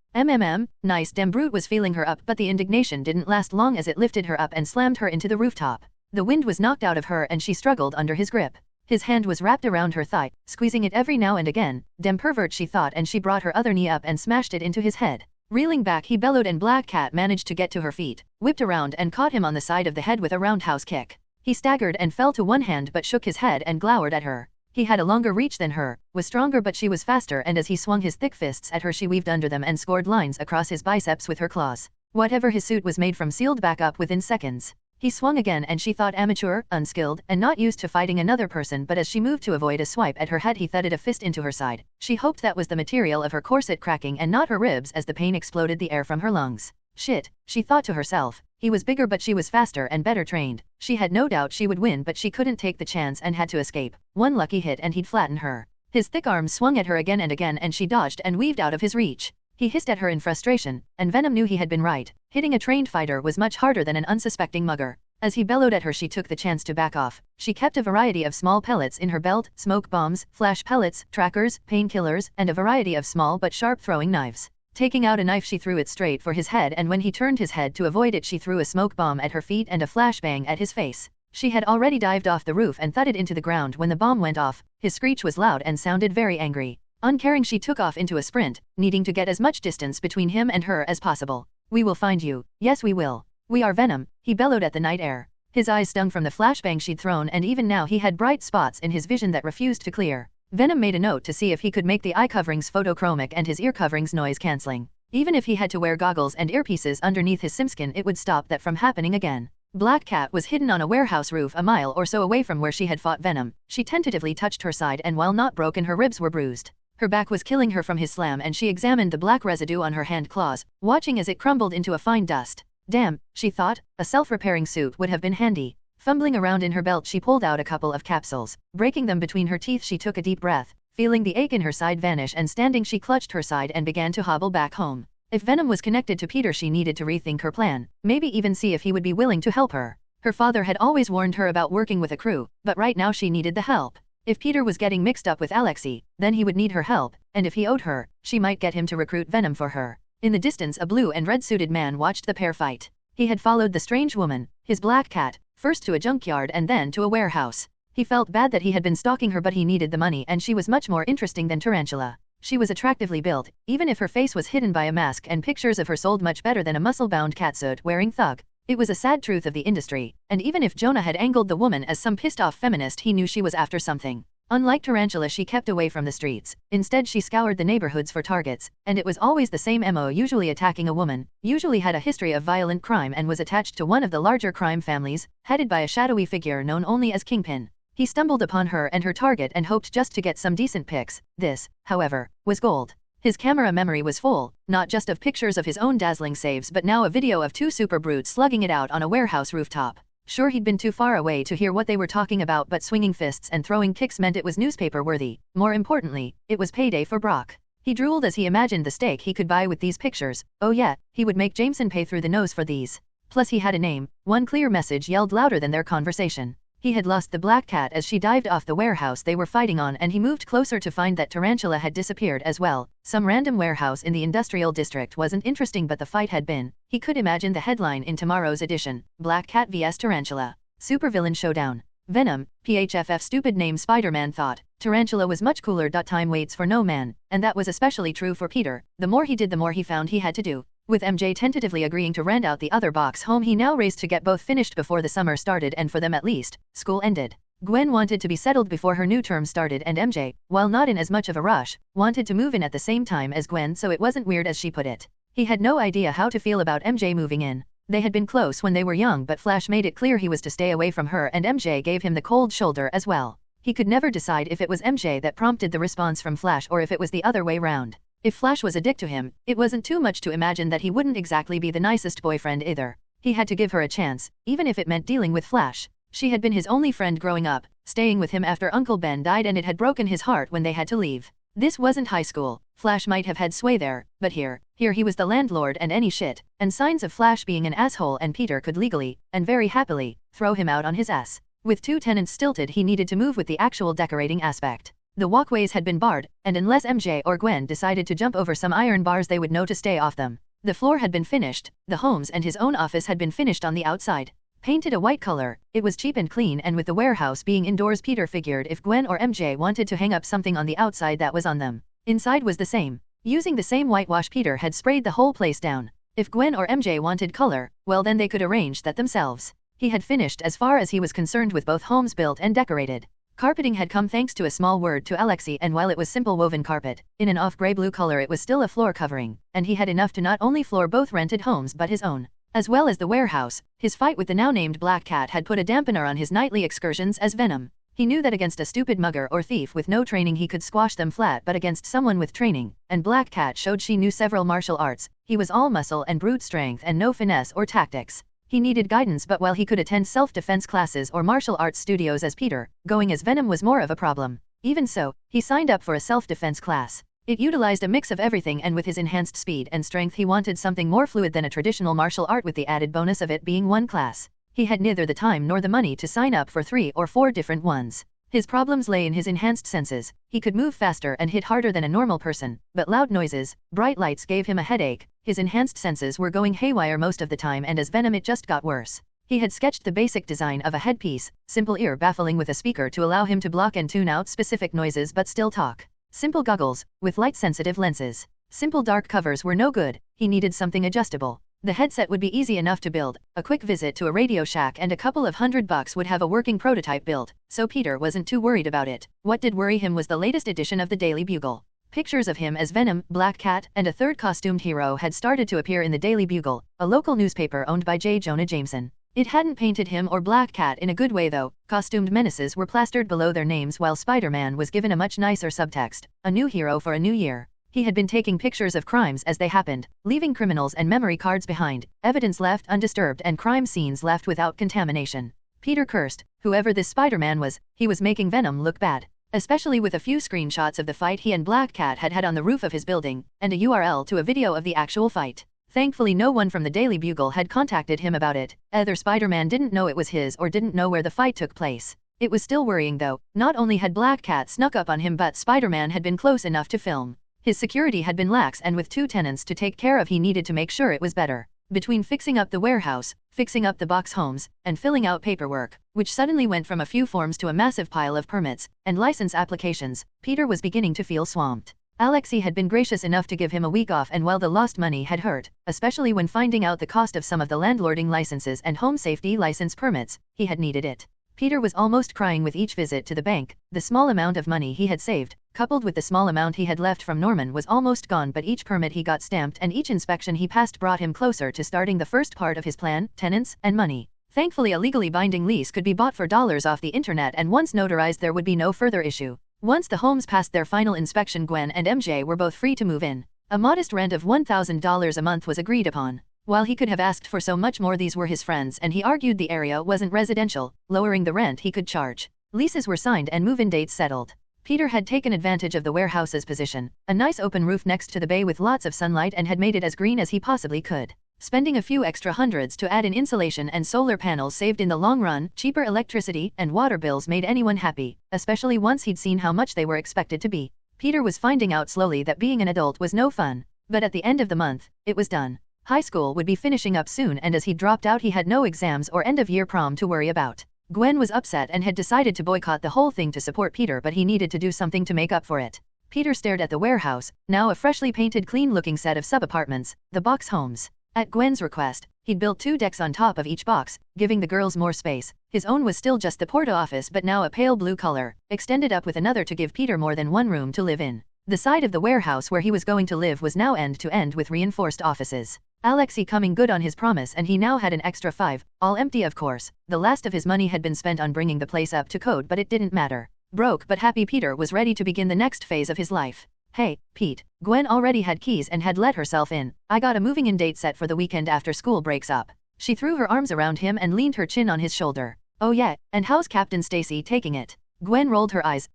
Nice dem brute was feeling her up, but the indignation didn't last long as it lifted her up and slammed her into the rooftop. The wind was knocked out of her and she struggled under his grip. His hand was wrapped around her thigh, squeezing it every now and again. Dem pervert, she thought, and she brought her other knee up and smashed it into his head. Reeling back, he bellowed and Black Cat managed to get to her feet, whipped around and caught him on the side of the head with a roundhouse kick. He staggered and fell to one hand but shook his head and glowered at her. He had a longer reach than her, was stronger, but she was faster, and as he swung his thick fists at her she weaved under them and scored lines across his biceps with her claws. Whatever his suit was made from sealed back up within seconds. He swung again and she thought amateur, unskilled, and not used to fighting another person, but as she moved to avoid a swipe at her head he thudded a fist into her side. She hoped that was the material of her corset cracking and not her ribs as the pain exploded the air from her lungs. Shit, she thought to herself. He was bigger but she was faster and better trained. She had no doubt she would win, but she couldn't take the chance and had to escape. One lucky hit and he'd flatten her. His thick arms swung at her again and again and she dodged and weaved out of his reach. He hissed at her in frustration, and Venom knew he had been right. Hitting a trained fighter was much harder than an unsuspecting mugger. As he bellowed at her she took the chance to back off. She kept a variety of small pellets in her belt, smoke bombs, flash pellets, trackers, painkillers, and a variety of small but sharp throwing knives. Taking out a knife she threw it straight for his head, and when he turned his head to avoid it she threw a smoke bomb at her feet and a flashbang at his face. She had already dived off the roof and thudded into the ground when the bomb went off. His screech was loud and sounded very angry. Uncaring, she took off into a sprint, needing to get as much distance between him and her as possible. "We will find you. Yes, we will. We are Venom," he bellowed at the night air. His eyes stung from the flashbang she'd thrown, and even now he had bright spots in his vision that refused to clear. Venom made a note to see if he could make the eye coverings photochromic and his ear coverings noise-canceling. Even if he had to wear goggles and earpieces underneath his simskin, it would stop that from happening again. Black Cat was hidden on a warehouse roof a mile or so away from where she had fought Venom. She tentatively touched her side and while not broken her ribs were bruised. Her back was killing her from his slam and she examined the black residue on her hand claws, watching as it crumbled into a fine dust. Damn, she thought, a self-repairing suit would have been handy. Fumbling around in her belt she pulled out a couple of capsules. Breaking them between her teeth she took a deep breath, feeling the ache in her side vanish and standing she clutched her side and began to hobble back home. If Venom was connected to Peter she needed to rethink her plan, maybe even see if he would be willing to help her. Her father had always warned her about working with a crew, but right now she needed the help. If Peter was getting mixed up with Alexei, then he would need her help, and if he owed her, she might get him to recruit Venom for her. In the distance a blue and red-suited man watched the pair fight. He had followed the strange woman, his black cat, first to a junkyard and then to a warehouse. He felt bad that he had been stalking her but he needed the money and she was much more interesting than Tarantula. She was attractively built, even if her face was hidden by a mask and pictures of her sold much better than a muscle-bound catsuit-wearing thug. It was a sad truth of the industry, and even if Jonah had angled the woman as some pissed-off feminist he knew she was after something. Unlike Tarantula she kept away from the streets, instead she scoured the neighborhoods for targets, and it was always the same MO, usually attacking a woman, usually had a history of violent crime and was attached to one of the larger crime families, headed by a shadowy figure known only as Kingpin. He stumbled upon her and her target and hoped just to get some decent pics. This, however, was gold. His camera memory was full, not just of pictures of his own dazzling saves but now a video of two super brutes slugging it out on a warehouse rooftop. Sure, he'd been too far away to hear what they were talking about but swinging fists and throwing kicks meant it was newspaper-worthy. More importantly, it was payday for Brock. He drooled as he imagined the steak he could buy with these pictures. Oh yeah, he would make Jameson pay through the nose for these. Plus he had a name. One clear message yelled louder than their conversation. He had lost the black cat as she dived off the warehouse they were fighting on and he moved closer to find that Tarantula had disappeared as well. Some random warehouse in the industrial district wasn't interesting but the fight had been. He could imagine the headline in tomorrow's edition. Black Cat vs Tarantula. Supervillain showdown. Venom, PHFF stupid name Spider-Man thought. Tarantula was much cooler. Time waits for no man, and that was especially true for Peter. The more he did the more he found he had to do. With MJ tentatively agreeing to rent out the other box home he now raced to get both finished before the summer started and for them at least, school ended. Gwen wanted to be settled before her new term started and MJ, while not in as much of a rush, wanted to move in at the same time as Gwen so it wasn't weird as she put it. He had no idea how to feel about MJ moving in. They had been close when they were young but Flash made it clear he was to stay away from her and MJ gave him the cold shoulder as well. He could never decide if it was MJ that prompted the response from Flash or if it was the other way round. If Flash was a dick to him, it wasn't too much to imagine that he wouldn't exactly be the nicest boyfriend either. He had to give her a chance, even if it meant dealing with Flash. She had been his only friend growing up, staying with him after Uncle Ben died and it had broken his heart when they had to leave. This wasn't high school. Flash might have had sway there, but here he was the landlord and any shit, and signs of Flash being an asshole and Peter could legally, and very happily, throw him out on his ass. With two tenants stilted he needed to move with the actual decorating aspect. The walkways had been barred, and unless MJ or Gwen decided to jump over some iron bars they would know to stay off them. The floor had been finished, the homes and his own office had been finished on the outside. Painted a white color, it was cheap and clean and with the warehouse being indoors Peter figured if Gwen or MJ wanted to hang up something on the outside that was on them. Inside was the same. Using the same whitewash Peter had sprayed the whole place down. If Gwen or MJ wanted color, well then they could arrange that themselves. He had finished as far as he was concerned with both homes built and decorated. Carpeting had come thanks to a small word to Alexei and while it was simple woven carpet, in an off-gray blue color it was still a floor covering, and he had enough to not only floor both rented homes but his own. As well as the warehouse, his fight with the now-named Black Cat had put a dampener on his nightly excursions as Venom. He knew that against a stupid mugger or thief with no training he could squash them flat but against someone with training, and Black Cat showed she knew several martial arts, he was all muscle and brute strength and no finesse or tactics. He needed guidance but while he could attend self-defense classes or martial arts studios as Peter, going as Venom was more of a problem. Even so, he signed up for a self-defense class. It utilized a mix of everything and with his enhanced speed and strength he wanted something more fluid than a traditional martial art with the added bonus of it being one class. He had neither the time nor the money to sign up for 3 or 4 different ones. His problems lay in his enhanced senses. He could move faster and hit harder than a normal person, but loud noises, bright lights gave him a headache. His enhanced senses were going haywire most of the time and as Venom it just got worse. He had sketched the basic design of a headpiece, simple ear baffling with a speaker to allow him to block and tune out specific noises but still talk. Simple goggles, with light-sensitive lenses. Simple dark covers were no good, he needed something adjustable. The headset would be easy enough to build, a quick visit to a Radio Shack and a couple of $100 would have a working prototype built, so Peter wasn't too worried about it. What did worry him was the latest edition of the Daily Bugle. Pictures of him as Venom, Black Cat, and a third costumed hero had started to appear in the Daily Bugle, a local newspaper owned by J. Jonah Jameson. It hadn't painted him or Black Cat in a good way though. Costumed menaces were plastered below their names while Spider-Man was given a much nicer subtext, a new hero for a new year. He had been taking pictures of crimes as they happened, leaving criminals and memory cards behind, evidence left undisturbed and crime scenes left without contamination. Peter cursed, whoever this Spider-Man was, he was making Venom look bad. Especially with a few screenshots of the fight he and Black Cat had on the roof of his building, and a URL to a video of the actual fight. Thankfully no one from the Daily Bugle had contacted him about it. Either Spider-Man didn't know it was his or didn't know where the fight took place. It was still worrying though. Not only had Black Cat snuck up on him but Spider-Man had been close enough to film. His security had been lax and with 2 tenants to take care of he needed to make sure it was better. Between fixing up the warehouse, fixing up the box homes, and filling out paperwork, which suddenly went from a few forms to a massive pile of permits and license applications, Peter was beginning to feel swamped. Alexei had been gracious enough to give him a week off, and while the lost money had hurt, especially when finding out the cost of some of the landlording licenses and home safety license permits, he had needed it. Peter was almost crying with each visit to the bank. The small amount of money he had saved, coupled with the small amount he had left from Norman, was almost gone, but each permit he got stamped and each inspection he passed brought him closer to starting the first part of his plan, tenants and money. Thankfully a legally binding lease could be bought for dollars off the internet, and once notarized there would be no further issue. Once the homes passed their final inspection, Gwen and MJ were both free to move in. A modest rent of $1,000 a month was agreed upon. While he could have asked for so much more, these were his friends and he argued the area wasn't residential, lowering the rent he could charge. Leases were signed and move-in dates settled. Peter had taken advantage of the warehouse's position, a nice open roof next to the bay with lots of sunlight, and had made it as green as he possibly could. Spending a few extra hundreds to add in insulation and solar panels saved in the long run. Cheaper electricity and water bills made anyone happy, especially once he'd seen how much they were expected to be. Peter was finding out slowly that being an adult was no fun. But at the end of the month, it was done. High school would be finishing up soon, and as he dropped out he had no exams or end-of-year prom to worry about. Gwen was upset and had decided to boycott the whole thing to support Peter, but he needed to do something to make up for it. Peter stared at the warehouse, now a freshly painted, clean-looking set of sub-apartments, the box homes. At Gwen's request, he'd built 2 decks on top of each box, giving the girls more space. His own was still just the porta office, but now a pale blue color, extended up with another to give Peter more than one room to live in. The side of the warehouse where he was going to live was now end-to-end with reinforced offices. Alexei coming good on his promise, and he now had an extra 5, all empty of course. The last of his money had been spent on bringing the place up to code, but it didn't matter. Broke but happy, Peter was ready to begin the next phase of his life. Hey, Pete. Gwen already had keys and had let herself in. I got a moving-in date set for the weekend after school breaks up. She threw her arms around him and leaned her chin on his shoulder. Oh yeah, and how's Captain Stacy taking it? Gwen rolled her eyes.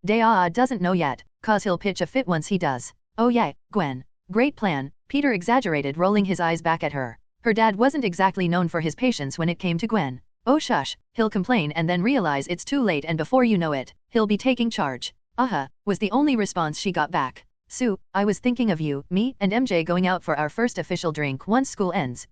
Doesn't know yet, 'cause he'll pitch a fit once he does. Oh yeah, Gwen. Great plan, Peter exaggerated, rolling his eyes back at her. Her dad wasn't exactly known for his patience when it came to Gwen. Oh shush, he'll complain and then realize it's too late, and before you know it, he'll be taking charge. Was the only response she got back. Sue, I was thinking of you, me and MJ going out for our first official drink once school ends,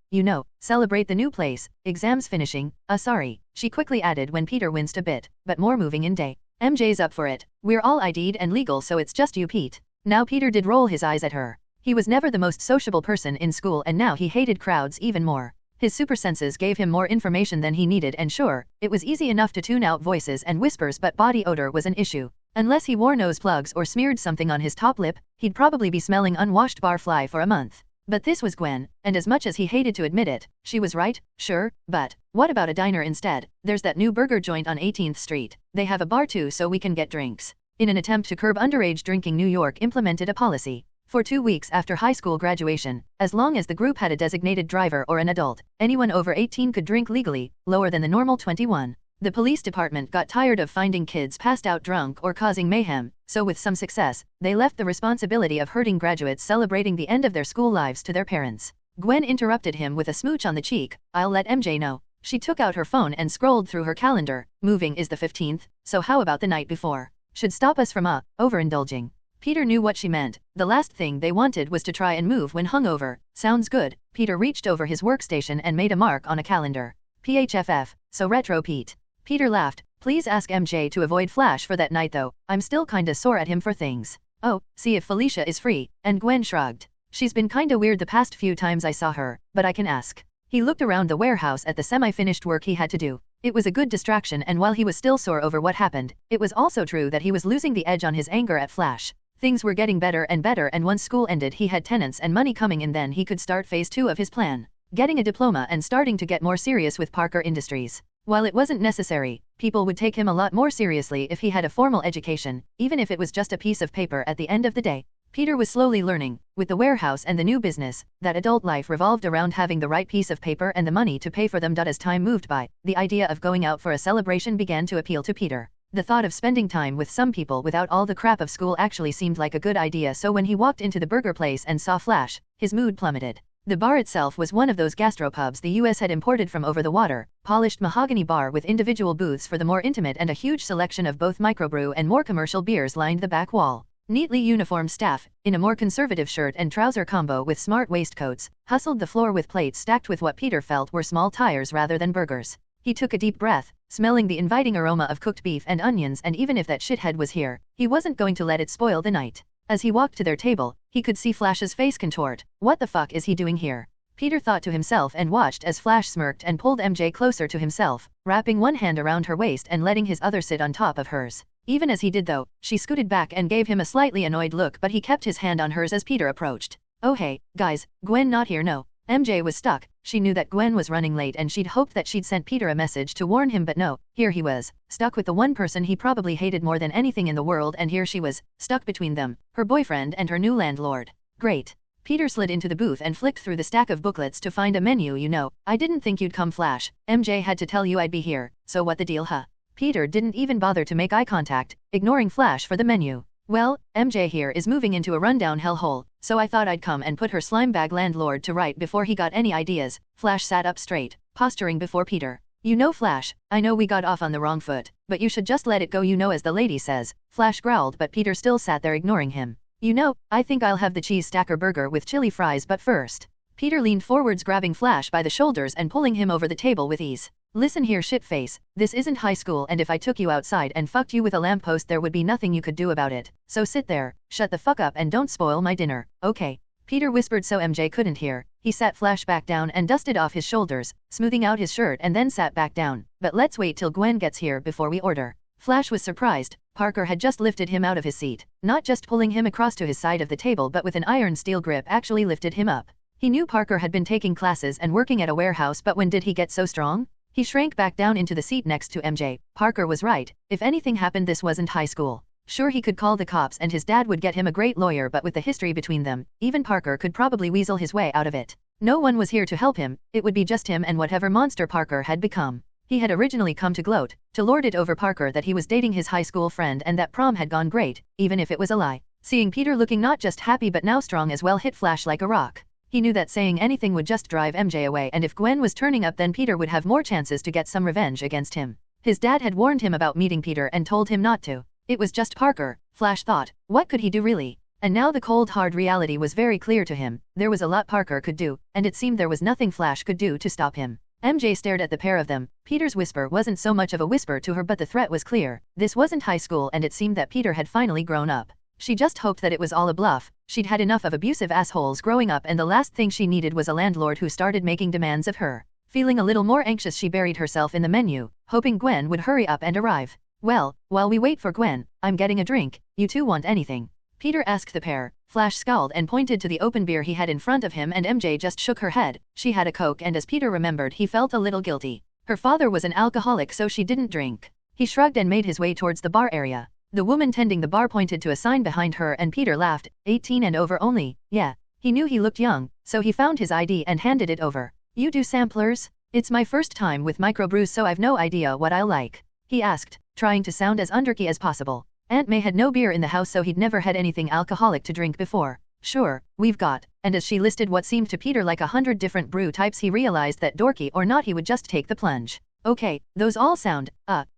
celebrate the new place, exams finishing. Sorry, she quickly added when Peter winced a bit, but more moving in day. MJ's up for it. We're all ID'd and legal, so it's just you, Pete. Now Peter did roll his eyes at her. He was never the most sociable person in school, and now he hated crowds even more. His super senses gave him more information than he needed, and sure, it was easy enough to tune out voices and whispers, but body odor was an issue. Unless he wore nose plugs or smeared something on his top lip, he'd probably be smelling unwashed barfly for a month. But this was Gwen, and as much as he hated to admit it, she was right. Sure, but what about a diner instead? There's that new burger joint on 18th Street. They have a bar too, so we can get drinks. In an attempt to curb underage drinking, New York implemented a policy. For 2 weeks after high school graduation, as long as the group had a designated driver or an adult, anyone over 18 could drink legally, lower than the normal 21. The police department got tired of finding kids passed out drunk or causing mayhem, so with some success, they left the responsibility of hurting graduates celebrating the end of their school lives to their parents. Gwen interrupted him with a smooch on the cheek. I'll let MJ know. She took out her phone and scrolled through her calendar. Moving is the 15th, so how about the night before? Should stop us from overindulging. Peter knew what she meant. The last thing they wanted was to try and move when hungover. Sounds good. Peter reached over his workstation and made a mark on a calendar. PHFF, so retro Pete. Peter laughed. Please ask MJ to avoid Flash for that night though. I'm still kinda sore at him for things. Oh, see if Felicia is free. And Gwen shrugged. She's been kinda weird the past few times I saw her, but I can ask. He looked around the warehouse at the semi-finished work he had to do. It was a good distraction, and while he was still sore over what happened, it was also true that he was losing the edge on his anger at Flash. Things were getting better and better, and once school ended he had tenants and money coming in, then he could start phase 2 of his plan. getting a diploma and starting to get more serious with Parker Industries. While it wasn't necessary, people would take him a lot more seriously if he had a formal education, even if it was just a piece of paper at the end of the day. Peter was slowly learning, with the warehouse and the new business, that adult life revolved around having the right piece of paper and the money to pay for them. As time moved by, the idea of going out for a celebration began to appeal to Peter. The thought of spending time with some people without all the crap of school actually seemed like a good idea, so when he walked into the burger place and saw Flash, his mood plummeted. The bar itself was one of those gastropubs the US had imported from over the water, polished mahogany bar with individual booths for the more intimate, and a huge selection of both microbrew and more commercial beers lined the back wall. Neatly uniformed staff, in a more conservative shirt and trouser combo with smart waistcoats, hustled the floor with plates stacked with what Peter felt were small tires rather than burgers. He took a deep breath, smelling the inviting aroma of cooked beef and onions, and even if that shithead was here, he wasn't going to let it spoil the night. As he walked to their table, he could see Flash's face contort. What the fuck is he doing here? Peter thought to himself and watched as Flash smirked and pulled MJ closer to himself, wrapping one hand around her waist and letting his other sit on top of hers. Even as he did though, she scooted back and gave him a slightly annoyed look, but he kept his hand on hers as Peter approached. Oh hey, guys, Gwen not here no. MJ was stuck. She knew that Gwen was running late and she'd hoped that she'd sent Peter a message to warn him, but no, here he was, stuck with the one person he probably hated more than anything in the world, and here she was, stuck between them, her boyfriend and her new landlord. Great. Peter slid into the booth and flicked through the stack of booklets to find a menu. You know, I didn't think you'd come, Flash. MJ had to tell you I'd be here, so what the deal, huh? Peter didn't even bother to make eye contact, ignoring Flash for the menu. Well, MJ here is moving into a rundown hellhole, so I thought I'd come and put her slimebag landlord to right before he got any ideas. Flash sat up straight, posturing before Peter. You know, Flash, I know we got off on the wrong foot, but you should just let it go, you know, as the lady says. Flash growled, but Peter still sat there ignoring him. You know, I think I'll have the cheese stacker burger with chili fries, but first. Peter leaned forwards, grabbing Flash by the shoulders and pulling him over the table with ease. Listen here, shitface, this isn't high school, and if I took you outside and fucked you with a lamppost there would be nothing you could do about it. So sit there, shut the fuck up and don't spoil my dinner, okay? Peter whispered so MJ couldn't hear. He sat Flash back down and dusted off his shoulders, smoothing out his shirt, and then sat back down. But let's wait till Gwen gets here before we order. Flash was surprised. Parker had just lifted him out of his seat, not just pulling him across to his side of the table, but with an iron steel grip actually lifted him up. He knew Parker had been taking classes and working at a warehouse, but when did he get so strong? He shrank back down into the seat next to MJ. Parker was right. If anything happened, this wasn't high school. Sure, he could call the cops and his dad would get him a great lawyer, but with the history between them, even Parker could probably weasel his way out of it. No one was here to help him. It would be just him and whatever monster Parker had become. He had originally come to gloat, to lord it over Parker that he was dating his high school friend and that prom had gone great, even if it was a lie. Seeing Peter looking not just happy but now strong as well hit Flash like a rock. He knew that saying anything would just drive MJ away, and if Gwen was turning up then Peter would have more chances to get some revenge against him. His dad had warned him about meeting Peter and told him not to. It was just Parker, Flash thought. What could he do really? And now the cold hard reality was very clear to him. There was a lot Parker could do, and it seemed there was nothing Flash could do to stop him. MJ stared at the pair of them. Peter's whisper wasn't so much of a whisper to her, but the threat was clear. This wasn't high school, and it seemed that Peter had finally grown up. She just hoped that it was all a bluff. She'd had enough of abusive assholes growing up, and the last thing she needed was a landlord who started making demands of her. Feeling a little more anxious, she buried herself in the menu, hoping Gwen would hurry up and arrive. Well, while we wait for Gwen, I'm getting a drink. You two want anything? Peter asked the pair. Flash scowled and pointed to the open beer he had in front of him, and MJ just shook her head. She had a Coke, and as Peter remembered, he felt a little guilty. Her father was an alcoholic, so she didn't drink. He shrugged and made his way towards the bar area. The woman tending the bar pointed to a sign behind her, and Peter laughed. 18 and over only. Yeah. He knew he looked young, so he found his ID and handed it over. You do samplers? It's my first time with microbrews, so I've no idea what I'll like, he asked, trying to sound as underkey as possible. Aunt May had no beer in the house, so he'd never had anything alcoholic to drink before. Sure, we've got. And as she listed what seemed to Peter like 100 different brew types, he realized that dorky or not, he would just take the plunge. Okay, those all sound,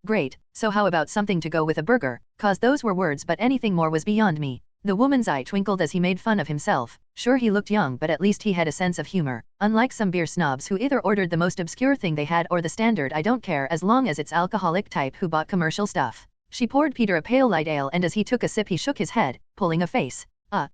great, so how about something to go with a burger? Cause those were words, but anything more was beyond me. The woman's eye twinkled as he made fun of himself. Sure, he looked young, but at least he had a sense of humor. Unlike some beer snobs who either ordered the most obscure thing they had or the standard I don't care as long as it's alcoholic type who bought commercial stuff. She poured Peter a pale light ale, and as he took a sip he shook his head, pulling a face.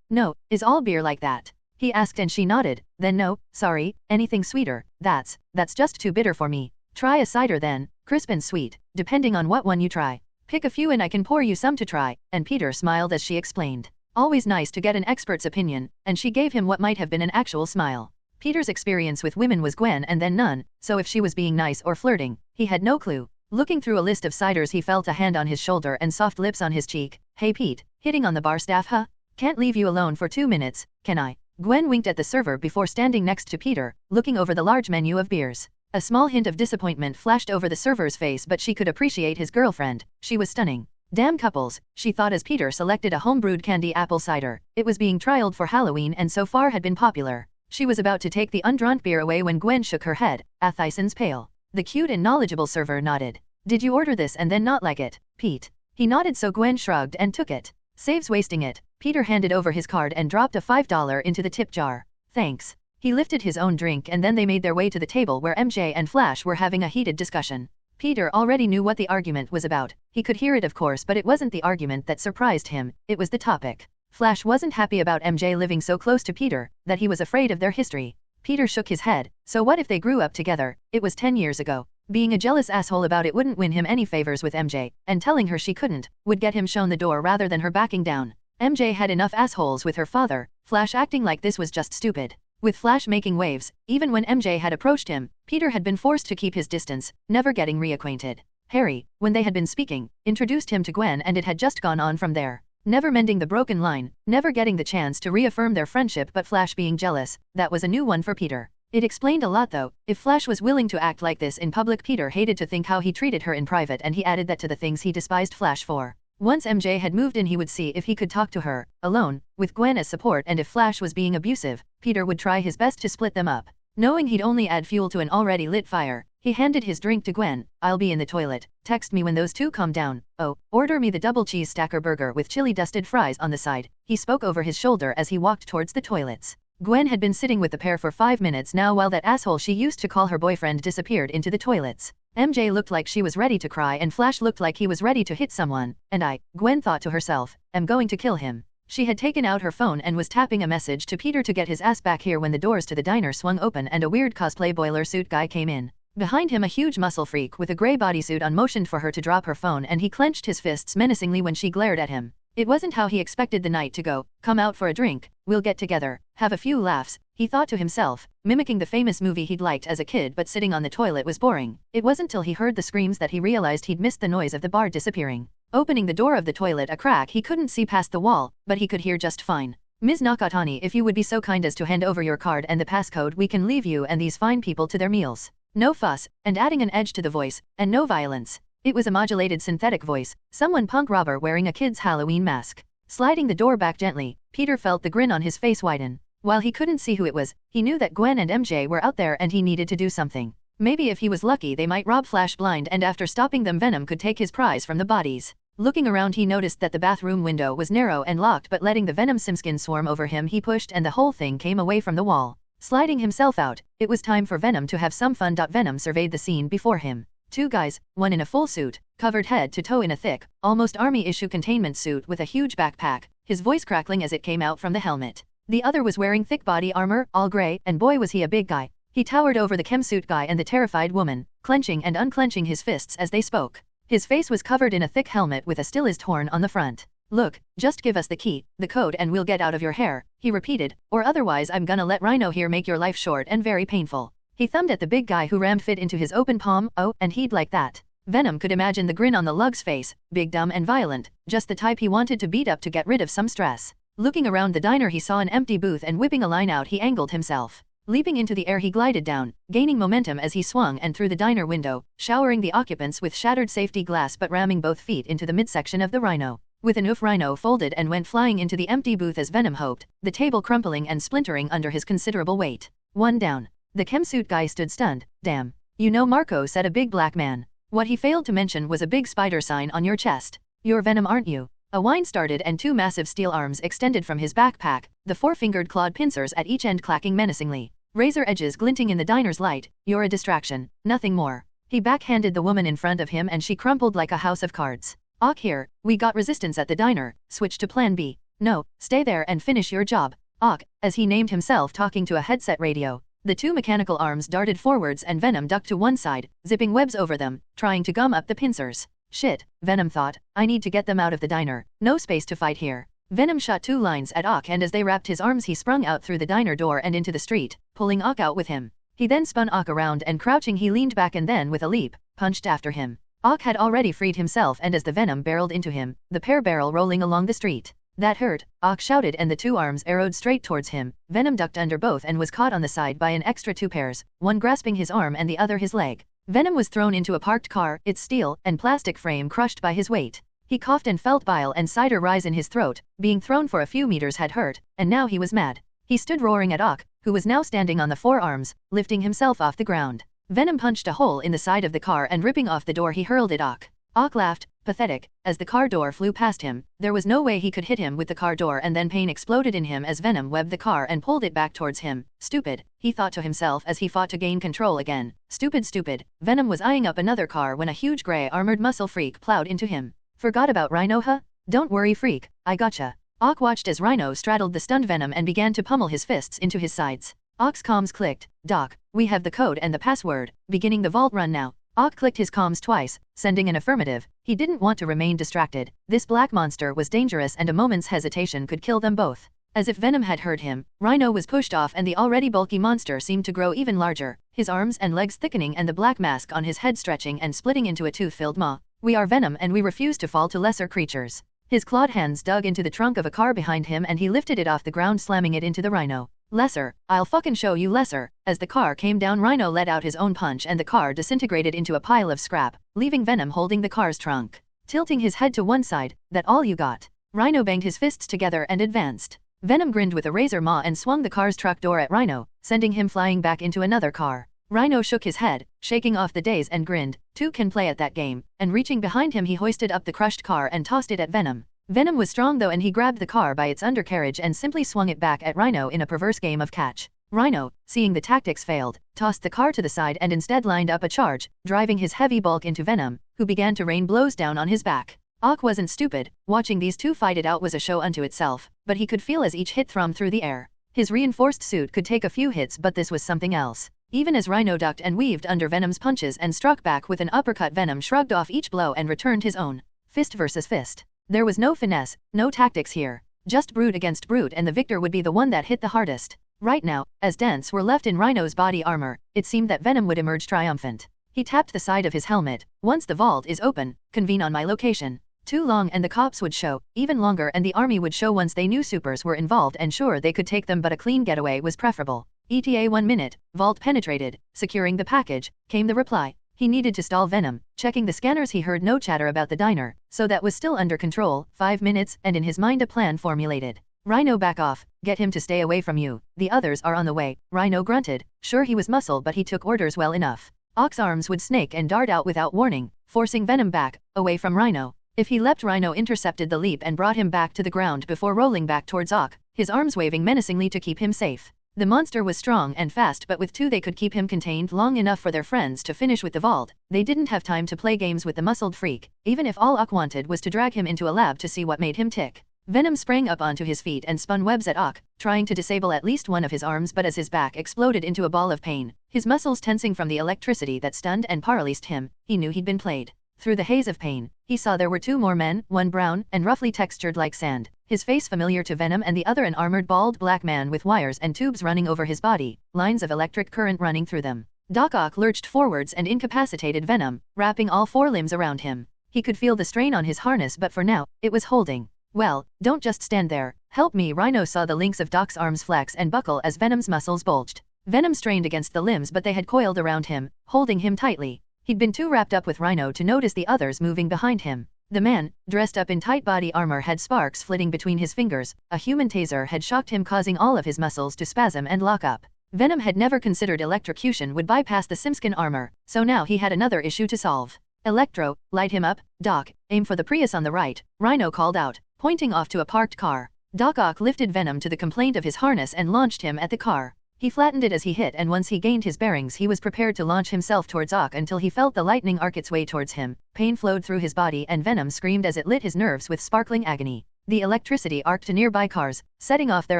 No, is all beer like that? He asked, and she nodded. Then no, sorry, anything sweeter, that's just too bitter for me. Try a cider then, crisp and sweet, depending on what one you try. Pick a few and I can pour you some to try, and Peter smiled as she explained. Always nice to get an expert's opinion, and she gave him what might have been an actual smile. Peter's experience with women was Gwen and then none, so if she was being nice or flirting, he had no clue. Looking through a list of ciders, he felt a hand on his shoulder and soft lips on his cheek. Hey Pete, hitting on the bar staff huh? Can't leave you alone for 2 minutes, can I? Gwen winked at the server before standing next to Peter, looking over the large menu of beers. A small hint of disappointment flashed over the server's face, but she could appreciate his girlfriend. She was stunning. Damn couples, she thought as Peter selected a homebrewed candy apple cider. It was being trialed for Halloween and so far had been popular. She was about to take the undrawn beer away when Gwen shook her head. Athyson's pale. The cute and knowledgeable server nodded. Did you order this and then not like it, Pete? He nodded, so Gwen shrugged and took it. Saves wasting it. Peter handed over his card and dropped a $5 into the tip jar. Thanks. He lifted his own drink and then they made their way to the table where MJ and Flash were having a heated discussion. Peter already knew what the argument was about. He could hear it of course, but it wasn't the argument that surprised him, it was the topic. Flash wasn't happy about MJ living so close to Peter, that he was afraid of their history. Peter shook his head. So what if they grew up together? It was 10 years ago. Being a jealous asshole about it wouldn't win him any favors with MJ, and telling her she couldn't would get him shown the door rather than her backing down. MJ had enough assholes with her father. Flash acting like this was just stupid. With Flash making waves, even when MJ had approached him, Peter had been forced to keep his distance, never getting reacquainted. Harry, when they had been speaking, introduced him to Gwen and it had just gone on from there. Never mending the broken line, never getting the chance to reaffirm their friendship, but Flash being jealous, that was a new one for Peter. It explained a lot though. If Flash was willing to act like this in public, Peter hated to think how he treated her in private, and he added that to the things he despised Flash for. Once MJ had moved in, he would see if he could talk to her, alone, with Gwen as support, and if Flash was being abusive, Peter would try his best to split them up. Knowing he'd only add fuel to an already lit fire, he handed his drink to Gwen. I'll be in the toilet. Text me when those two calm down. Oh, order me the double cheese stacker burger with chili dusted fries on the side. He spoke over his shoulder as he walked towards the toilets. Gwen had been sitting with the pair for 5 minutes now while that asshole she used to call her boyfriend disappeared into the toilets. MJ looked like she was ready to cry and Flash looked like he was ready to hit someone, and Gwen thought to herself, am going to kill him. She had taken out her phone and was tapping a message to Peter to get his ass back here when the doors to the diner swung open and a weird cosplay boiler suit guy came in. Behind him a huge muscle freak with a grey bodysuit on motioned for her to drop her phone, and he clenched his fists menacingly when she glared at him. It wasn't how he expected the night to go. Come out for a drink, we'll get together, have a few laughs, he thought to himself, mimicking the famous movie he'd liked as a kid, but sitting on the toilet was boring. It wasn't till he heard the screams that he realized he'd missed the noise of the bar disappearing. Opening the door of the toilet a crack, he couldn't see past the wall, but he could hear just fine. Ms. Nakatani, if you would be so kind as to hand over your card and the passcode, we can leave you and these fine people to their meals. No fuss, and adding an edge to the voice, and no violence. It was a modulated synthetic voice, someone punk robber wearing a kid's Halloween mask. Sliding the door back gently, Peter felt the grin on his face widen. While he couldn't see who it was, he knew that Gwen and MJ were out there and he needed to do something. Maybe if he was lucky they might rob Flash blind, and after stopping them Venom could take his prize from the bodies. Looking around he noticed that the bathroom window was narrow and locked, but letting the Venom simskin swarm over him he pushed and the whole thing came away from the wall. Sliding himself out, it was time for Venom to have some fun. Venom surveyed the scene before him. Two guys, one in a full suit, covered head to toe in a thick, almost army-issue containment suit with a huge backpack, his voice crackling as it came out from the helmet. The other was wearing thick body armor, all grey, and boy was he a big guy. He towered over the chemsuit guy and the terrified woman, clenching and unclenching his fists as they spoke. His face was covered in a thick helmet with a still is torn on the front. Look, just give us the key, the code, and we'll get out of your hair, he repeated, or otherwise I'm gonna let Rhino here make your life short and very painful. He thumbed at the big guy who rammed fit into his open palm. Oh, and he'd like that. Venom could imagine the grin on the lug's face, big, dumb, and violent, just the type he wanted to beat up to get rid of some stress. Looking around the diner he saw an empty booth, and whipping a line out he angled himself. Leaping into the air he glided down, gaining momentum as he swung and through the diner window, showering the occupants with shattered safety glass but ramming both feet into the midsection of the Rhino. With an oof, Rhino folded and went flying into the empty booth as Venom hoped, the table crumpling and splintering under his considerable weight. One down. The chemsuit guy stood stunned. Damn. You know, Marco, said a big black man. What he failed to mention was a big spider sign on your chest. You're Venom, aren't you? A whine started and two massive steel arms extended from his backpack, the four-fingered clawed pincers at each end clacking menacingly. Razor edges glinting in the diner's light. You're a distraction, nothing more. He backhanded the woman in front of him and she crumpled like a house of cards. Ock here, we got resistance at the diner, switch to plan B. No, stay there and finish your job. Ock, as he named himself talking to a headset radio. The two mechanical arms darted forwards and Venom ducked to one side, zipping webs over them, trying to gum up the pincers. Shit, Venom thought, I need to get them out of the diner, no space to fight here. Venom shot 2 lines at Ock, and as they wrapped his arms he sprung out through the diner door and into the street, pulling Ock out with him. He then spun Ock around and crouching he leaned back and then with a leap, punched after him. Ock had already freed himself, and as the venom barreled into him, the pair barrel rolling along the street. That hurt, Ock shouted, and the 2 arms arrowed straight towards him. Venom ducked under both and was caught on the side by an extra 2 pairs, one grasping his arm and the other his leg. Venom was thrown into a parked car, its steel and plastic frame crushed by his weight. He coughed and felt bile and cider rise in his throat. Being thrown for a few meters had hurt, and now he was mad. He stood roaring at Ock, who was now standing on the 4 arms, lifting himself off the ground. Venom punched a hole in the side of the car and ripping off the door he hurled at Ock. Ock laughed, pathetic, as the car door flew past him. There was no way he could hit him with the car door, and then pain exploded in him as Venom webbed the car and pulled it back towards him. Stupid, he thought to himself as he fought to gain control again. Stupid, stupid. Venom was eyeing up another car when a huge grey armored muscle freak plowed into him. Forgot about Rhino, huh? Don't worry, freak, I gotcha. Ock watched as Rhino straddled the stunned Venom and began to pummel his fists into his sides. Ock's comms clicked. Doc, we have the code and the password, beginning the vault run now. Ock clicked his comms twice, sending an affirmative. He didn't want to remain distracted. This black monster was dangerous and a moment's hesitation could kill them both. As if Venom had heard him, Rhino was pushed off and the already bulky monster seemed to grow even larger, his arms and legs thickening and the black mask on his head stretching and splitting into a tooth-filled maw. We are Venom and we refuse to fall to lesser creatures. His clawed hands dug into the trunk of a car behind him and he lifted it off the ground, slamming it into the Rhino. Lesser, I'll fucking show you lesser. As the car came down, Rhino let out his own punch and the car disintegrated into a pile of scrap, leaving Venom holding the car's trunk. Tilting his head to one side, that all you got? Rhino banged his fists together and advanced. Venom grinned with a razor maw and swung the car's truck door at Rhino, sending him flying back into another car. Rhino shook his head, shaking off the daze, and grinned. 2 can play at that game, and reaching behind him he hoisted up the crushed car and tossed it at Venom. Venom was strong though, and he grabbed the car by its undercarriage and simply swung it back at Rhino in a perverse game of catch. Rhino, seeing the tactics failed, tossed the car to the side and instead lined up a charge, driving his heavy bulk into Venom, who began to rain blows down on his back. Ock wasn't stupid. Watching these 2 fight it out was a show unto itself, but he could feel as each hit thrummed through the air. His reinforced suit could take a few hits, but this was something else. Even as Rhino ducked and weaved under Venom's punches and struck back with an uppercut, Venom shrugged off each blow and returned his own. Fist versus fist. There was no finesse, no tactics here. Just brute against brute, and the victor would be the one that hit the hardest. Right now, as dents were left in Rhino's body armor, it seemed that Venom would emerge triumphant. He tapped the side of his helmet. Once the vault is open, convene on my location. Too long and the cops would show, even longer and the army would show once they knew supers were involved, and sure they could take them, but a clean getaway was preferable. ETA 1 minute, vault penetrated, securing the package, came the reply. He needed to stall Venom. Checking the scanners he heard no chatter about the diner, so that was still under control. 5 minutes, and in his mind a plan formulated. Rhino, back off, get him to stay away from you, the others are on the way. Rhino grunted. Sure, he was muscle, but he took orders well enough. Ock's arms would snake and dart out without warning, forcing Venom back, away from Rhino. If he leapt, Rhino intercepted the leap and brought him back to the ground before rolling back towards Ock, his arms waving menacingly to keep him safe. The monster was strong and fast, but with 2 they could keep him contained long enough for their friends to finish with the vault. They didn't have time to play games with the muscled freak, even if all Ock wanted was to drag him into a lab to see what made him tick. Venom sprang up onto his feet and spun webs at Ock, trying to disable at least one of his arms, but as his back exploded into a ball of pain, his muscles tensing from the electricity that stunned and paralyzed him, he knew he'd been played. Through the haze of pain, he saw there were 2 more men, one brown and roughly textured like sand, his face familiar to Venom, and the other an armored bald black man with wires and tubes running over his body, lines of electric current running through them. Doc Ock lurched forwards and incapacitated Venom, wrapping all 4 limbs around him. He could feel the strain on his harness, but for now, it was holding. Well, don't just stand there, help me. Rhino saw the links of Doc's arms flex and buckle as Venom's muscles bulged. Venom strained against the limbs, but they had coiled around him, holding him tightly. He'd been too wrapped up with Rhino to notice the others moving behind him. The man, dressed up in tight body armor, had sparks flitting between his fingers. A human taser had shocked him, causing all of his muscles to spasm and lock up. Venom had never considered electrocution would bypass the simskin armor, so now he had another issue to solve. Electro, light him up. Doc, aim for the Prius on the right, Rhino called out, pointing off to a parked car. Doc Ock lifted Venom to the complaint of his harness and launched him at the car. He flattened it as he hit, and once he gained his bearings he was prepared to launch himself towards Ock until he felt the lightning arc its way towards him. Pain flowed through his body and Venom screamed as it lit his nerves with sparkling agony. The electricity arced to nearby cars, setting off their